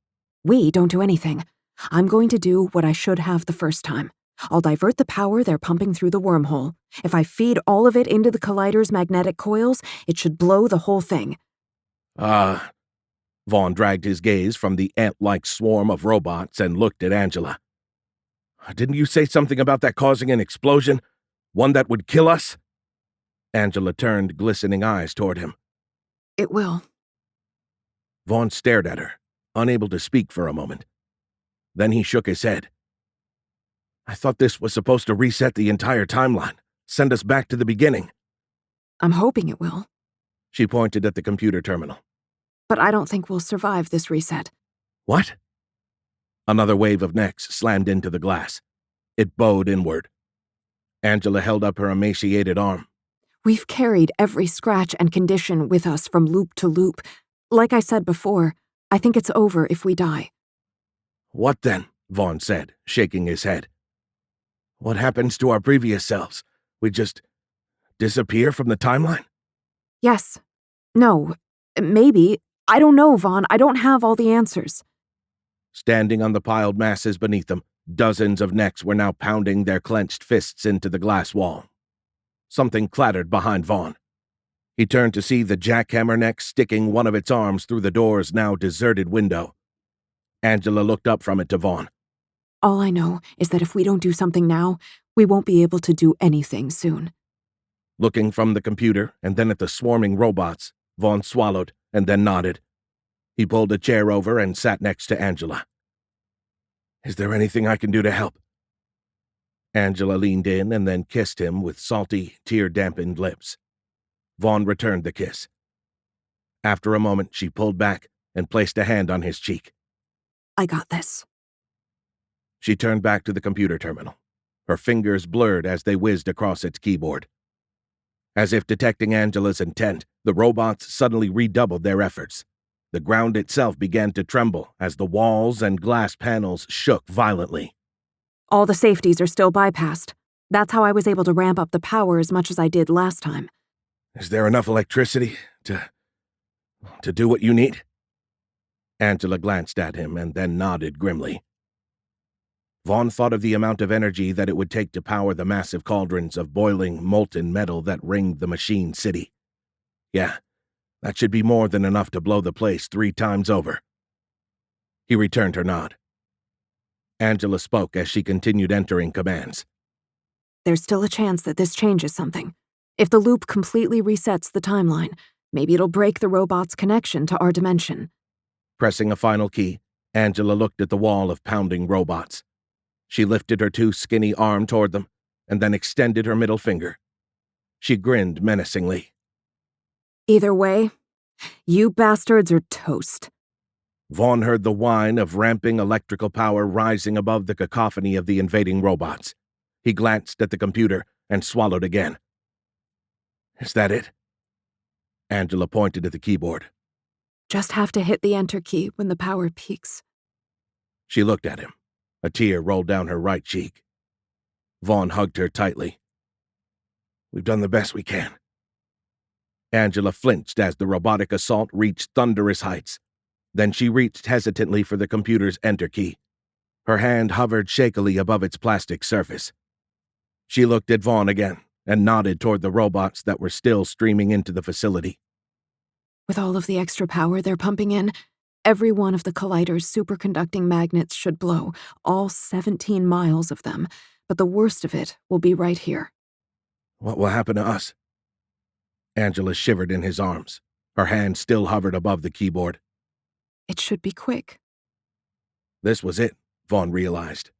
We don't do anything. I'm going to do what I should have the first time. I'll divert the power they're pumping through the wormhole. If I feed all of it into the collider's magnetic coils, it should blow the whole thing. Vaughn dragged his gaze from the ant-like swarm of robots and looked at Angela. Didn't you say something about that causing an explosion? One that would kill us? Angela turned glistening eyes toward him. It will. Vaughn stared at her, unable to speak for a moment. Then he shook his head. I thought this was supposed to reset the entire timeline, send us back to the beginning. I'm hoping it will. She pointed at the computer terminal. But I don't think we'll survive this reset. What? Another wave of necks slammed into the glass. It bowed inward. Angela held up her emaciated arm. We've carried every scratch and condition with us from loop to loop. Like I said before, I think it's over if we die. What then? Vaughn said, shaking his head. What happens to our previous selves? We just disappear from the timeline? Yes. No. Maybe. I don't know, Vaughn. I don't have all the answers. Standing on the piled masses beneath them, dozens of necks were now pounding their clenched fists into the glass wall. Something clattered behind Vaughn. He turned to see the jackhammer neck sticking one of its arms through the door's now deserted window. Angela looked up from it to Vaughn. All I know is that if we don't do something now, we won't be able to do anything soon. Looking from the computer and then at the swarming robots, Vaughn swallowed and then nodded. He pulled a chair over and sat next to Angela. Is there anything I can do to help? Angela leaned in and then kissed him with salty, tear-dampened lips. Vaughn returned the kiss. After a moment, she pulled back and placed a hand on his cheek. I got this. She turned back to the computer terminal. Her fingers blurred as they whizzed across its keyboard. As if detecting Angela's intent, the robots suddenly redoubled their efforts. The ground itself began to tremble as the walls and glass panels shook violently. All the safeties are still bypassed. That's how I was able to ramp up the power as much as I did last time. Is there enough electricity to do what you need? Angela glanced at him and then nodded grimly. Vaughn thought of the amount of energy that it would take to power the massive cauldrons of boiling, molten metal that ringed the machine city. Yeah, that should be more than enough to blow the place 3 times over. He returned her nod. Angela spoke as she continued entering commands. There's still a chance that this changes something. If the loop completely resets the timeline, maybe it'll break the robot's connection to our dimension. Pressing a final key, Angela looked at the wall of pounding robots. She lifted her 2 skinny arms toward them, and then extended her middle finger. She grinned menacingly. Either way, you bastards are toast. Vaughn heard the whine of ramping electrical power rising above the cacophony of the invading robots. He glanced at the computer and swallowed again. Is that it? Angela pointed at the keyboard. Just have to hit the enter key when the power peaks. She looked at him. A tear rolled down her right cheek. Vaughn hugged her tightly. We've done the best we can. Angela flinched as the robotic assault reached thunderous heights. Then she reached hesitantly for the computer's enter key. Her hand hovered shakily above its plastic surface. She looked at Vaughn again and nodded toward the robots that were still streaming into the facility. With all of the extra power they're pumping in, every one of the collider's superconducting magnets should blow, all 17 miles of them, but the worst of it will be right here. What will happen to us? Angela shivered in his arms. Her hand still hovered above the keyboard. It should be quick. This was it, Vaughn realized.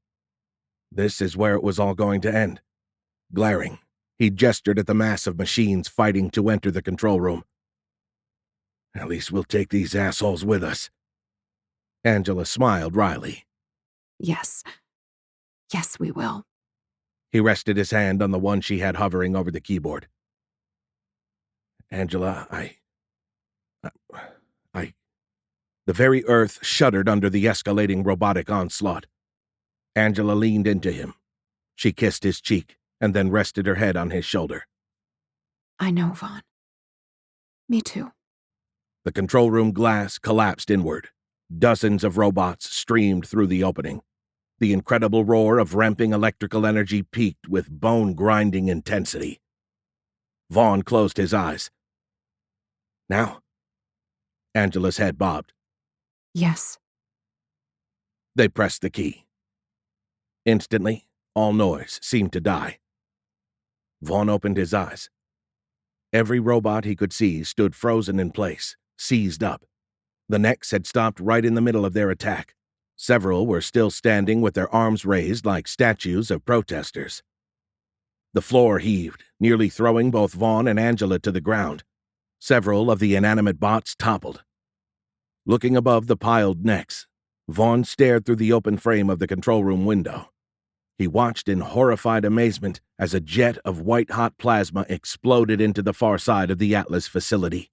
This is where it was all going to end. Glaring, he gestured at the mass of machines fighting to enter the control room. At least we'll take these assholes with us. Angela smiled wryly. Yes. Yes, we will. He rested his hand on the one she had hovering over the keyboard. Angela, The very earth shuddered under the escalating robotic onslaught. Angela leaned into him. She kissed his cheek and then rested her head on his shoulder. I know, Vaughn. Me too. The control room glass collapsed inward. Dozens of robots streamed through the opening. The incredible roar of ramping electrical energy peaked with bone-grinding intensity. Vaughn closed his eyes. Now? Angela's head bobbed. Yes. They pressed the key. Instantly, all noise seemed to die. Vaughn opened his eyes. Every robot he could see stood frozen in place, seized up. The necks had stopped right in the middle of their attack. Several were still standing with their arms raised like statues of protesters. The floor heaved, nearly throwing both Vaughn and Angela to the ground. Several of the inanimate bots toppled. Looking above the piled necks, Vaughn stared through the open frame of the control room window. He watched in horrified amazement as a jet of white-hot plasma exploded into the far side of the Atlas facility.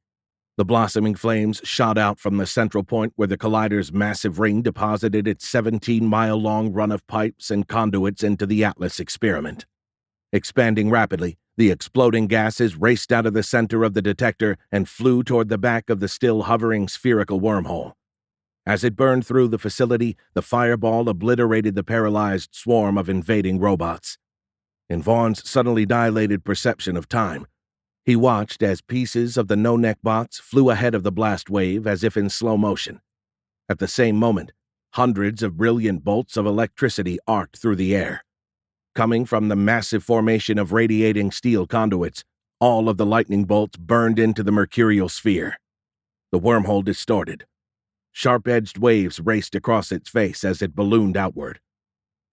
The blossoming flames shot out from the central point where the collider's massive ring deposited its 17-mile-long run of pipes and conduits into the Atlas experiment. Expanding rapidly, the exploding gases raced out of the center of the detector and flew toward the back of the still hovering spherical wormhole. As it burned through the facility, the fireball obliterated the paralyzed swarm of invading robots. In Vaughn's suddenly dilated perception of time, he watched as pieces of the no-neck bots flew ahead of the blast wave as if in slow motion. At the same moment, hundreds of brilliant bolts of electricity arced through the air. Coming from the massive formation of radiating steel conduits, all of the lightning bolts burned into the mercurial sphere. The wormhole distorted. Sharp-edged waves raced across its face as it ballooned outward.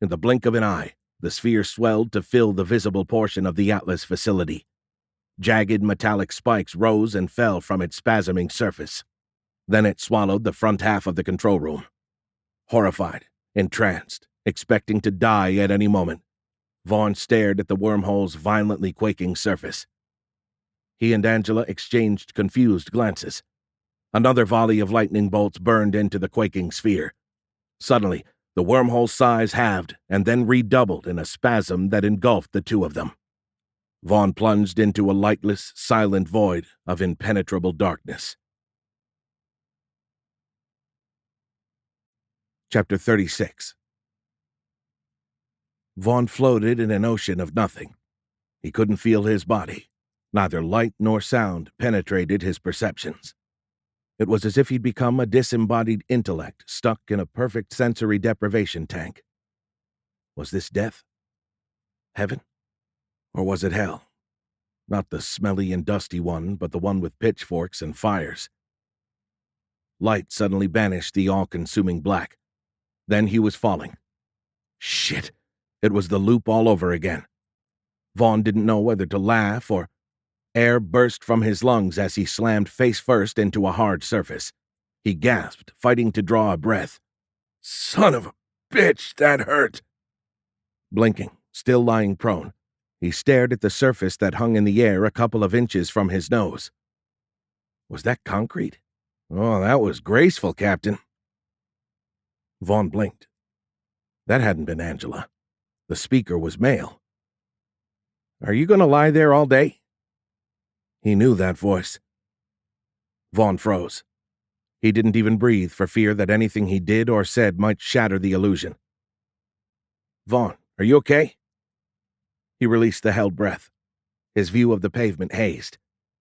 In the blink of an eye, the sphere swelled to fill the visible portion of the Atlas facility. Jagged metallic spikes rose and fell from its spasming surface. Then it swallowed the front half of the control room. Horrified, entranced, expecting to die at any moment, Vaughn stared at the wormhole's violently quaking surface. He and Angela exchanged confused glances. Another volley of lightning bolts burned into the quaking sphere. Suddenly, the wormhole's size halved and then redoubled in a spasm that engulfed the two of them. Vaughn plunged into a lightless, silent void of impenetrable darkness. Chapter 36. Vaughn floated in an ocean of nothing. He couldn't feel his body. Neither light nor sound penetrated his perceptions. It was as if he'd become a disembodied intellect stuck in a perfect sensory deprivation tank. Was this death? Heaven? Or was it hell? Not the smelly and dusty one, but the one with pitchforks and fires. Light suddenly banished the all-consuming black. Then he was falling. Shit! It was the loop all over again. Vaughn didn't know whether to laugh or... Air burst from his lungs as he slammed face first into a hard surface. He gasped, fighting to draw a breath. Son of a bitch, that hurt! Blinking, still lying prone, he stared at the surface that hung in the air a couple of inches from his nose. Was that concrete? Oh, that was graceful, Captain. Vaughn blinked. That hadn't been Angela. The speaker was male. Are you going to lie there all day? He knew that voice. Vaughn froze. He didn't even breathe for fear that anything he did or said might shatter the illusion. "Vaughn, are you okay?" He released the held breath, his view of the pavement hazed.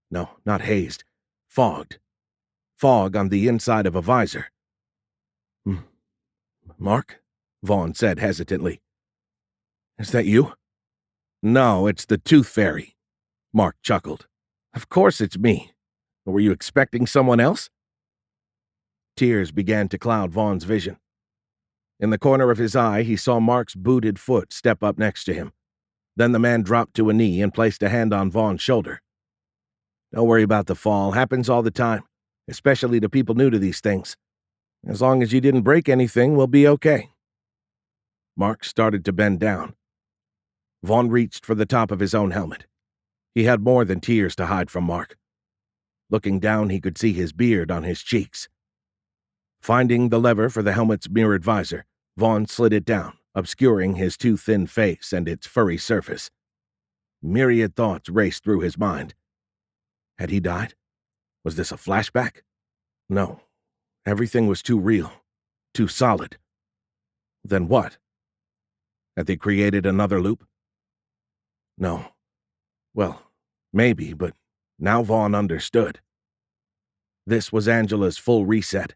No, not hazed. Fogged. Fog on the inside of a visor. "Mark?" Vaughn said hesitantly. "Is that you?" "No, it's the Tooth Fairy," Mark chuckled. "Of course it's me. Were you expecting someone else?" Tears began to cloud Vaughn's vision. In the corner of his eye, he saw Mark's booted foot step up next to him. Then the man dropped to a knee and placed a hand on Vaughn's shoulder. "Don't worry about the fall. Happens all the time, especially to people new to these things. As long as you didn't break anything, we'll be okay." Mark started to bend down. Vaughn reached for the top of his own helmet. He had more than tears to hide from Mark. Looking down, he could see his beard on his cheeks. Finding the lever for the helmet's mirrored visor, Vaughn slid it down, obscuring his too thin face and its furry surface. Myriad thoughts raced through his mind. Had he died? Was this a flashback? No. Everything was too real, too solid. Then what? Had they created another loop? No. Well, maybe, but now Vaughn understood. This was Angela's full reset.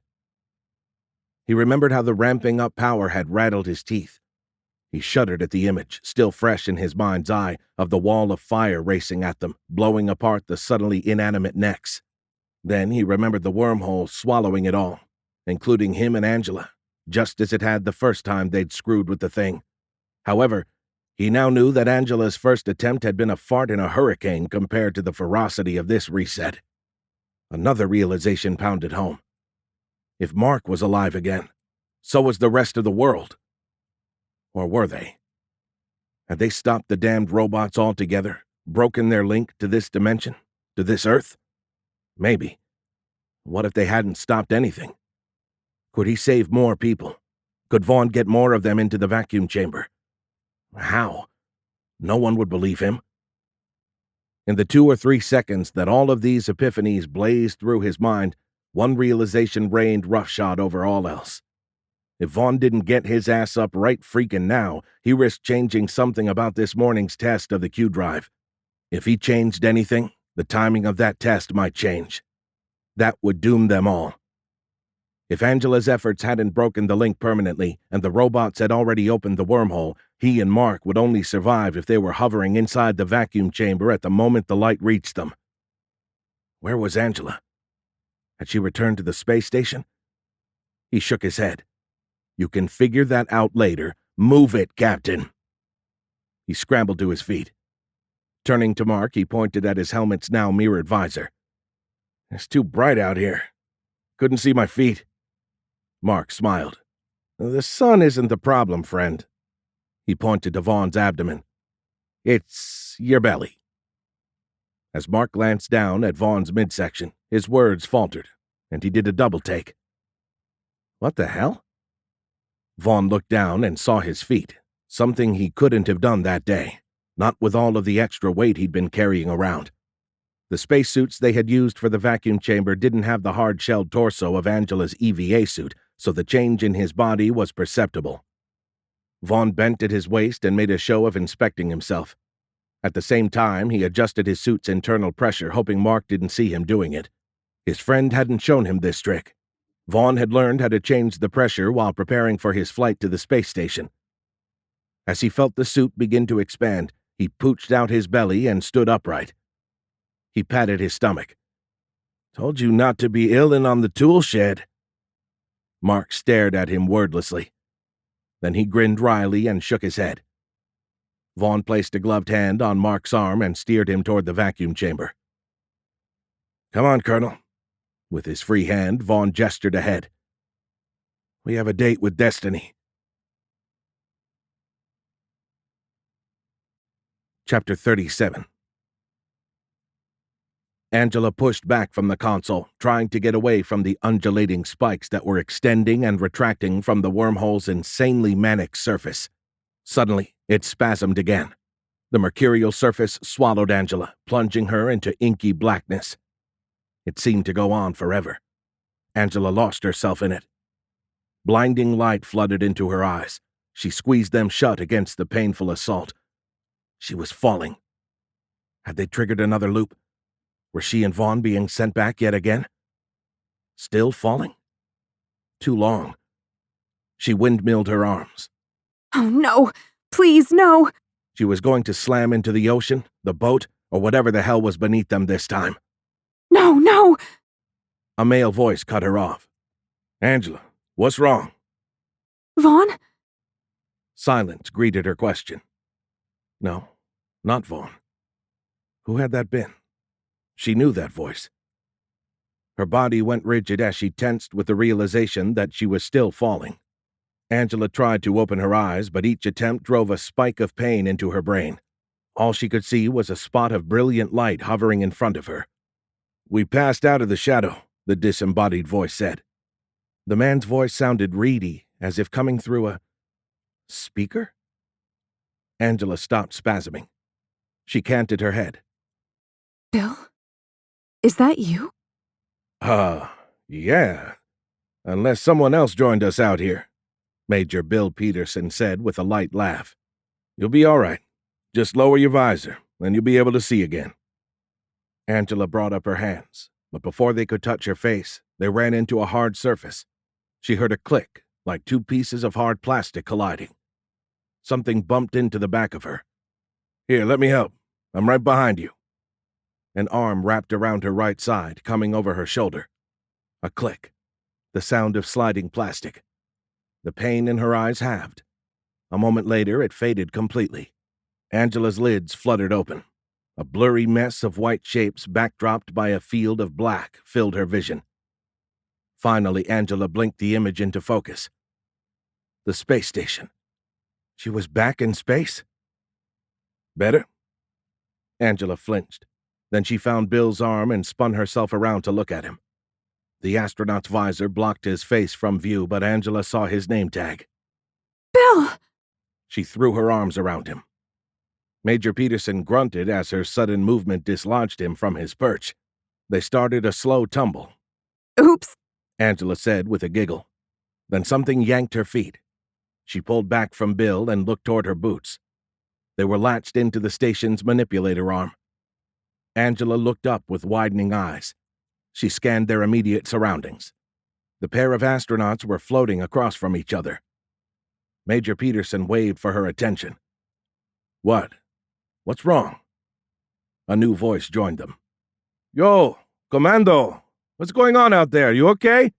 He remembered how the ramping up power had rattled his teeth. He shuddered at the image, still fresh in his mind's eye, of the wall of fire racing at them, blowing apart the suddenly inanimate necks. Then he remembered the wormhole swallowing it all, including him and Angela, just as it had the first time they'd screwed with the thing. However, he now knew that Angela's first attempt had been a fart in a hurricane compared to the ferocity of this reset. Another realization pounded home. If Mark was alive again, so was the rest of the world. Or were they? Had they stopped the damned robots altogether, broken their link to this dimension, to this Earth? Maybe. What if they hadn't stopped anything? Could he save more people? Could Vaughn get more of them into the vacuum chamber? How? No one would believe him. In the 2 or 3 seconds that all of these epiphanies blazed through his mind, one realization reigned roughshod over all else. If Vaughn didn't get his ass up right freaking now, he risked changing something about this morning's test of the Q drive. If he changed anything, the timing of that test might change. That would doom them all. If Angela's efforts hadn't broken the link permanently, and the robots had already opened the wormhole, he and Mark would only survive if they were hovering inside the vacuum chamber at the moment the light reached them. Where was Angela? Had she returned to the space station? He shook his head. "You can figure that out later. Move it, Captain." He scrambled to his feet. Turning to Mark, he pointed at his helmet's now mirrored visor. "It's too bright out here. Couldn't see my feet." Mark smiled. "The sun isn't the problem, friend." He pointed to Vaughn's abdomen. "It's your belly." As Mark glanced down at Vaughn's midsection, his words faltered, and he did a double take. "What the hell?" Vaughn looked down and saw his feet, something he couldn't have done that day, not with all of the extra weight he'd been carrying around. The spacesuits they had used for the vacuum chamber didn't have the hard-shelled torso of Angela's EVA suit, so the change in his body was perceptible. Vaughn bent at his waist and made a show of inspecting himself. At the same time, he adjusted his suit's internal pressure, hoping Mark didn't see him doing it. His friend hadn't shown him this trick. Vaughn had learned how to change the pressure while preparing for his flight to the space station. As he felt the suit begin to expand, he pooched out his belly and stood upright. He patted his stomach. "Told you not to be illin' on the tool shed." Mark stared at him wordlessly. Then he grinned wryly and shook his head. Vaughn placed a gloved hand on Mark's arm and steered him toward the vacuum chamber. "Come on, Colonel." With his free hand, Vaughn gestured ahead. "We have a date with Destiny." Chapter 37. Angela pushed back from the console, trying to get away from the undulating spikes that were extending and retracting from the wormhole's insanely manic surface. Suddenly, it spasmed again. The mercurial surface swallowed Angela, plunging her into inky blackness. It seemed to go on forever. Angela lost herself in it. Blinding light flooded into her eyes. She squeezed them shut against the painful assault. She was falling. Had they triggered another loop? Were she and Vaughn being sent back yet again? Still falling? Too long. She windmilled her arms. Oh no! Please, no! She was going to slam into the ocean, the boat, or whatever the hell was beneath them this time. No, no! A male voice cut her off. Angela, what's wrong? Vaughn? Silence greeted her question. No, not Vaughn. Who had that been? She knew that voice. Her body went rigid as she tensed with the realization that she was still falling. Angela tried to open her eyes, but each attempt drove a spike of pain into her brain. All she could see was a spot of brilliant light hovering in front of her. We passed out of the shadow, the disembodied voice said. The man's voice sounded reedy, as if coming through a speaker? Angela stopped spasming. She canted her head. Bill? Is that you? Yeah. Unless someone else joined us out here, Major Bill Peterson said with a light laugh. You'll be all right. Just lower your visor, and you'll be able to see again. Angela brought up her hands, but before they could touch her face, they ran into a hard surface. She heard a click, like two pieces of hard plastic colliding. Something bumped into the back of her. Here, let me help. I'm right behind you. An arm wrapped around her right side, coming over her shoulder. A click. The sound of sliding plastic. The pain in her eyes halved. A moment later, it faded completely. Angela's lids fluttered open. A blurry mess of white shapes backdropped by a field of black filled her vision. Finally, Angela blinked the image into focus. The space station. She was back in space? Better? Angela flinched. Then she found Bill's arm and spun herself around to look at him. The astronaut's visor blocked his face from view, but Angela saw his name tag. Bill! She threw her arms around him. Major Peterson grunted as her sudden movement dislodged him from his perch. They started a slow tumble. Oops, Angela said with a giggle. Then something yanked her feet. She pulled back from Bill and looked toward her boots. They were latched into the station's manipulator arm. Angela looked up with widening eyes. She scanned their immediate surroundings. The pair of astronauts were floating across from each other. Major Peterson waved for her attention. What? What's wrong? A new voice joined them. Yo, Commando! What's going on out there? You okay?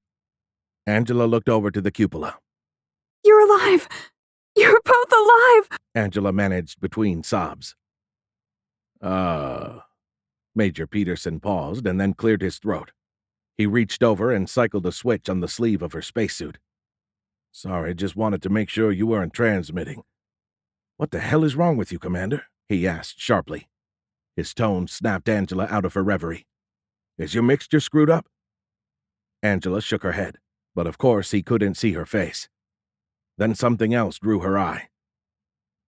Angela looked over to the cupola. you're alive! You're both alive! Angela managed between sobs. Major Peterson paused and then cleared his throat. He reached over and cycled a switch on the sleeve of her spacesuit. Sorry, just wanted to make sure you weren't transmitting. What the hell is wrong with you, Commander? He asked sharply. His tone snapped Angela out of her reverie. Is your mixture screwed up? Angela shook her head, but of course he couldn't see her face. Then something else drew her eye.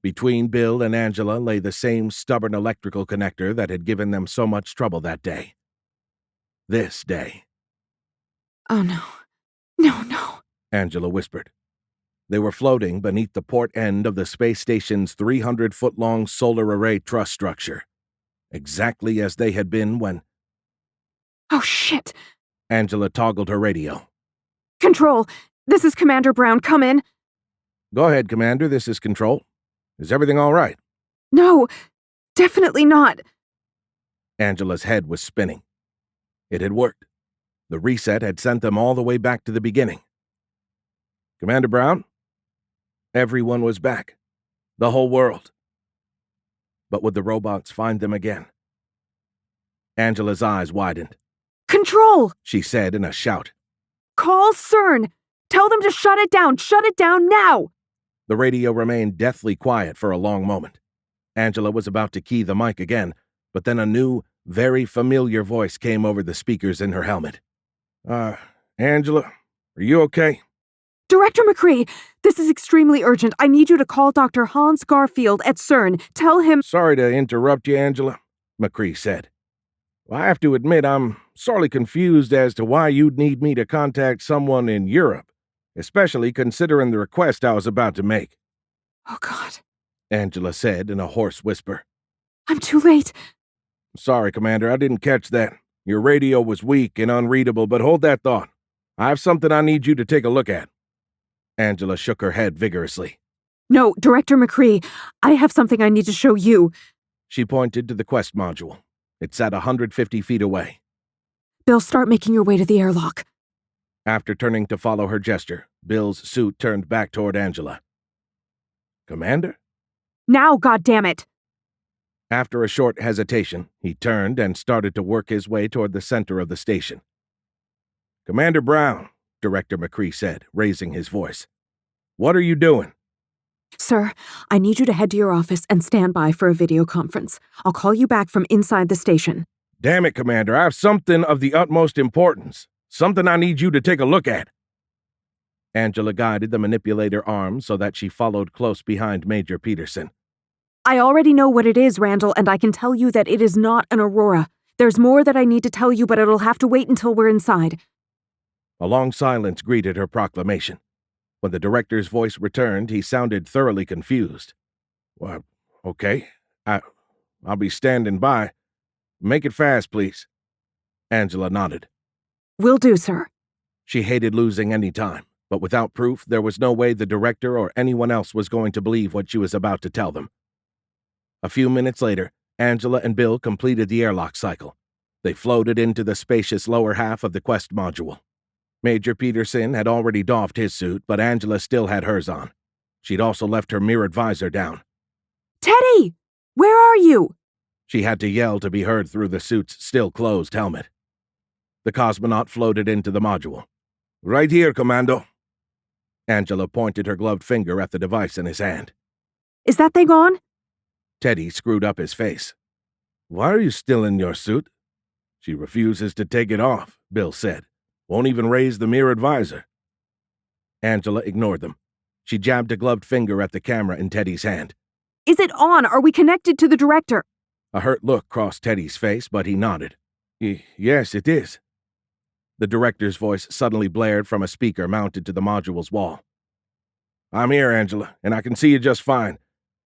Between Bill and Angela lay the same stubborn electrical connector that had given them so much trouble that day. This day. Oh no. No, no. Angela whispered. They were floating beneath the port end of the space station's 300-foot-long solar array truss structure, exactly as they had been when... Oh shit! Angela toggled her radio. Control, this is Commander Brown, come in. Go ahead, Commander, this is Control. Is everything all right? No, definitely not. Angela's head was spinning. It had worked. The reset had sent them all the way back to the beginning. Commander Brown? Everyone was back. The whole world. But would the robots find them again? Angela's eyes widened. Control! She said in a shout. Call CERN! Tell them to shut it down! Shut it down now! The radio remained deathly quiet for a long moment. Angela was about to key the mic again, but then a new, very familiar voice came over the speakers in her helmet. Angela, are you okay? Director McCree, this is extremely urgent. I need you to call Dr. Hans Garfield at CERN. Tell him... Sorry to interrupt you, Angela, McCree said. Well, I have to admit I'm sorely confused as to why you'd need me to contact someone in Europe, especially considering the request I was about to make, Oh, God. Angela said in a hoarse whisper. I'm too late. Sorry, Commander, I didn't catch that. Your radio was weak and unreadable, but hold that thought. I have something I need you to take a look at. Angela shook her head vigorously. No, Director McCree, I have something I need to show you. She pointed to the quest module. It sat 150 feet away. Bill, start making your way to the airlock. After turning to follow her gesture, Bill's suit turned back toward Angela. Commander? Now, goddammit! After a short hesitation, he turned and started to work his way toward the center of the station. Commander Brown, Director McCree said, raising his voice. What are you doing? Sir, I need you to head to your office and stand by for a video conference. I'll call you back from inside the station. Damn it, Commander, I have something of the utmost importance. Something I need you to take a look at. Angela guided the manipulator arm so that she followed close behind Major Peterson. I already know what it is, Randall, and I can tell you that it is not an aurora. There's more that I need to tell you, but it'll have to wait until we're inside. A long silence greeted her proclamation. When the director's voice returned, he sounded thoroughly confused. Well, okay. I'll be standing by. Make it fast, please. Angela nodded. Will do, sir. She hated losing any time, but without proof, there was no way the director or anyone else was going to believe what she was about to tell them. A few minutes later, Angela and Bill completed the airlock cycle. They floated into the spacious lower half of the quest module. Major Peterson had already doffed his suit, but Angela still had hers on. She'd also left her mirrored visor down. Teddy! Where are you? She had to yell to be heard through the suit's still-closed helmet. The cosmonaut floated into the module. Right here, Commando. Angela pointed her gloved finger at the device in his hand. Is that thing on? Teddy screwed up his face. Why are you still in your suit? She refuses to take it off, Bill said. Won't even raise the mirrored visor. Angela ignored them. She jabbed a gloved finger at the camera in Teddy's hand. Is it on? Are we connected to the director? A hurt look crossed Teddy's face, but he nodded. Yes, it is. The director's voice suddenly blared from a speaker mounted to the module's wall. I'm here, Angela, and I can see you just fine.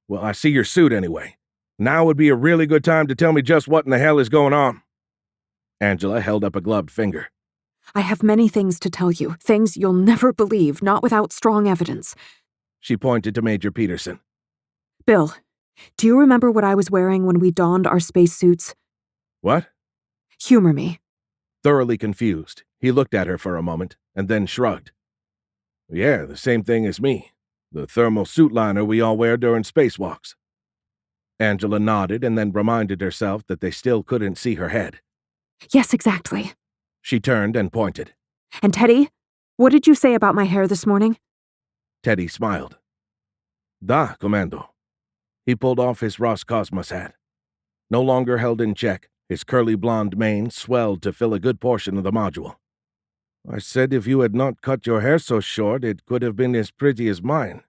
Well, I see your suit anyway. Now would be a really good time to tell me just what in the hell is going on. Angela held up a gloved finger. I have many things to tell you, things you'll never believe, not without strong evidence. She pointed to Major Peterson. Bill, do you remember what I was wearing when we donned our spacesuits? What? Humor me. Thoroughly confused, he looked at her for a moment, and then shrugged. Yeah, the same thing as me. The thermal suit liner we all wear during spacewalks. Angela nodded and then reminded herself that they still couldn't see her head. Yes, exactly. She turned and pointed. And Teddy, what did you say about my hair this morning? Teddy smiled. Da, Commando. He pulled off his Roscosmos hat. No longer held in check, his curly blonde mane swelled to fill a good portion of the module. I said if you had not cut your hair so short, it could have been as pretty as mine.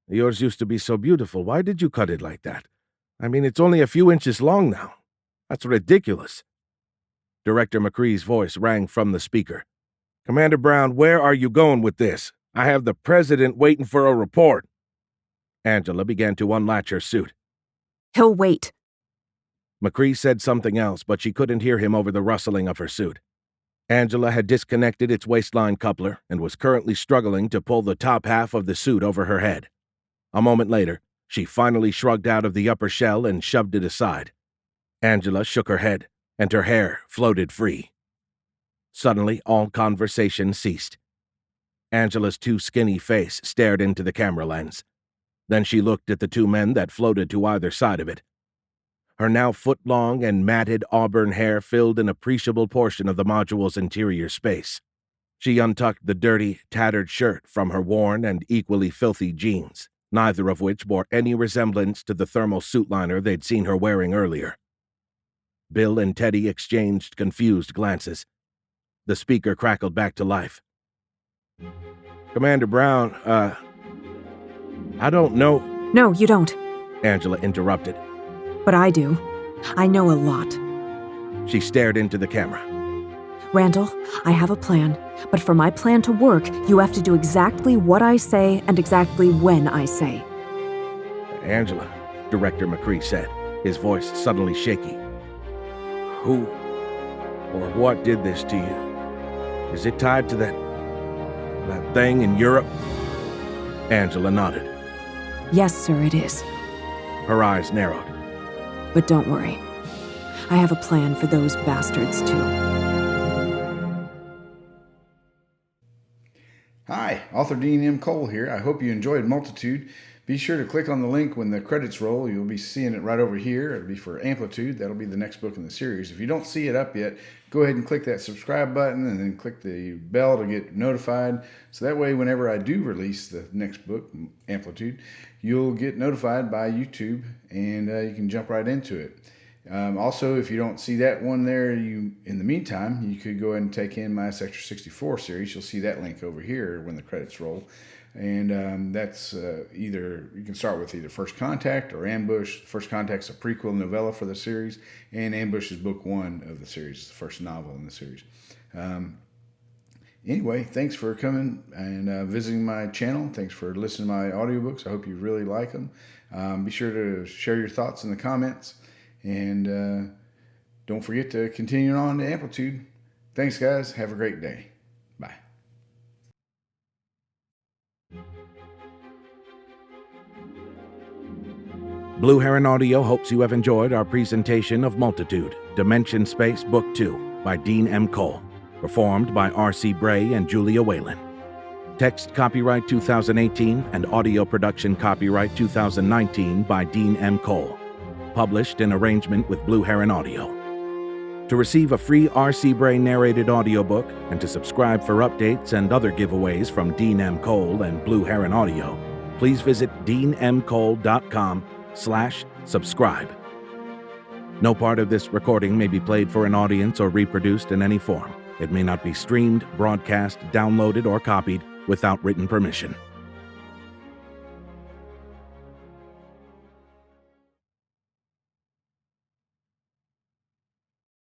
Yours used to be so beautiful. Why did you cut it like that? I mean, it's only a few inches long now. That's ridiculous. Director McCree's voice rang from the speaker. Commander Brown, where are you going with this? I have the president waiting for a report. Angela began to unlatch her suit. He'll wait. McCree said something else, but she couldn't hear him over the rustling of her suit. Angela had disconnected its waistline coupler and was currently struggling to pull the top half of the suit over her head. A moment later, she finally shrugged out of the upper shell and shoved it aside. Angela shook her head, and her hair floated free. Suddenly, all conversation ceased. Angela's too skinny face stared into the camera lens. Then she looked at the two men that floated to either side of it. Her now foot-long and matted auburn hair filled an appreciable portion of the module's interior space. She untucked the dirty, tattered shirt from her worn and equally filthy jeans, neither of which bore any resemblance to the thermal suit liner they'd seen her wearing earlier. Bill and Teddy exchanged confused glances. The speaker crackled back to life. Commander Brown, I don't know. No, you don't. Angela interrupted. But I do. I know a lot. She stared into the camera. Randall, I have a plan, but for my plan to work, you have to do exactly what I say and exactly when I say. Angela, Director McCree said, his voice suddenly shaky. Who or what did this to you? Is it tied to that thing in Europe? Angela nodded. Yes, sir, it is. Her eyes narrowed. But don't worry. I have a plan for those bastards, too. Hi, author Dean M. Cole here. I hope you enjoyed Multitude. Be sure to click on the link when the credits roll. You'll be seeing it right over here. It'll be for Amplitude. That'll be the next book in the series. If you don't see it up yet, go ahead and click that subscribe button and then click the bell to get notified. So that way, whenever I do release the next book, Amplitude, you'll get notified by YouTube and you can jump right into it. Also, if you don't see that one there, in the meantime, you could go ahead and take in my Sector 64 series. You'll see that link over here when the credits roll. And that's you can start with either First Contact or Ambush. First Contact's a prequel novella for the series, and Ambush is book one of the series. It's the first novel in the series. Anyway, thanks for coming and visiting my channel. Thanks for listening to my audiobooks. I hope you really like them. Be sure to share your thoughts in the comments. And don't forget to continue on to Amplitude. Thanks, guys. Have a great day. Bye. Blue Heron Audio hopes you have enjoyed our presentation of Multitude, Dimension Space Book 2 by Dean M. Cole, performed by R.C. Bray and Julia Whalen. Text copyright 2018 and audio production copyright 2019 by Dean M. Cole. Published in arrangement with Blue Heron Audio. To receive a free R.C. Bray narrated audiobook and to subscribe for updates and other giveaways from Dean M. Cole and Blue Heron Audio, please visit deanmcole.com/subscribe. No part of this recording may be played for an audience or reproduced in any form. It may not be streamed, broadcast, downloaded, or copied without written permission.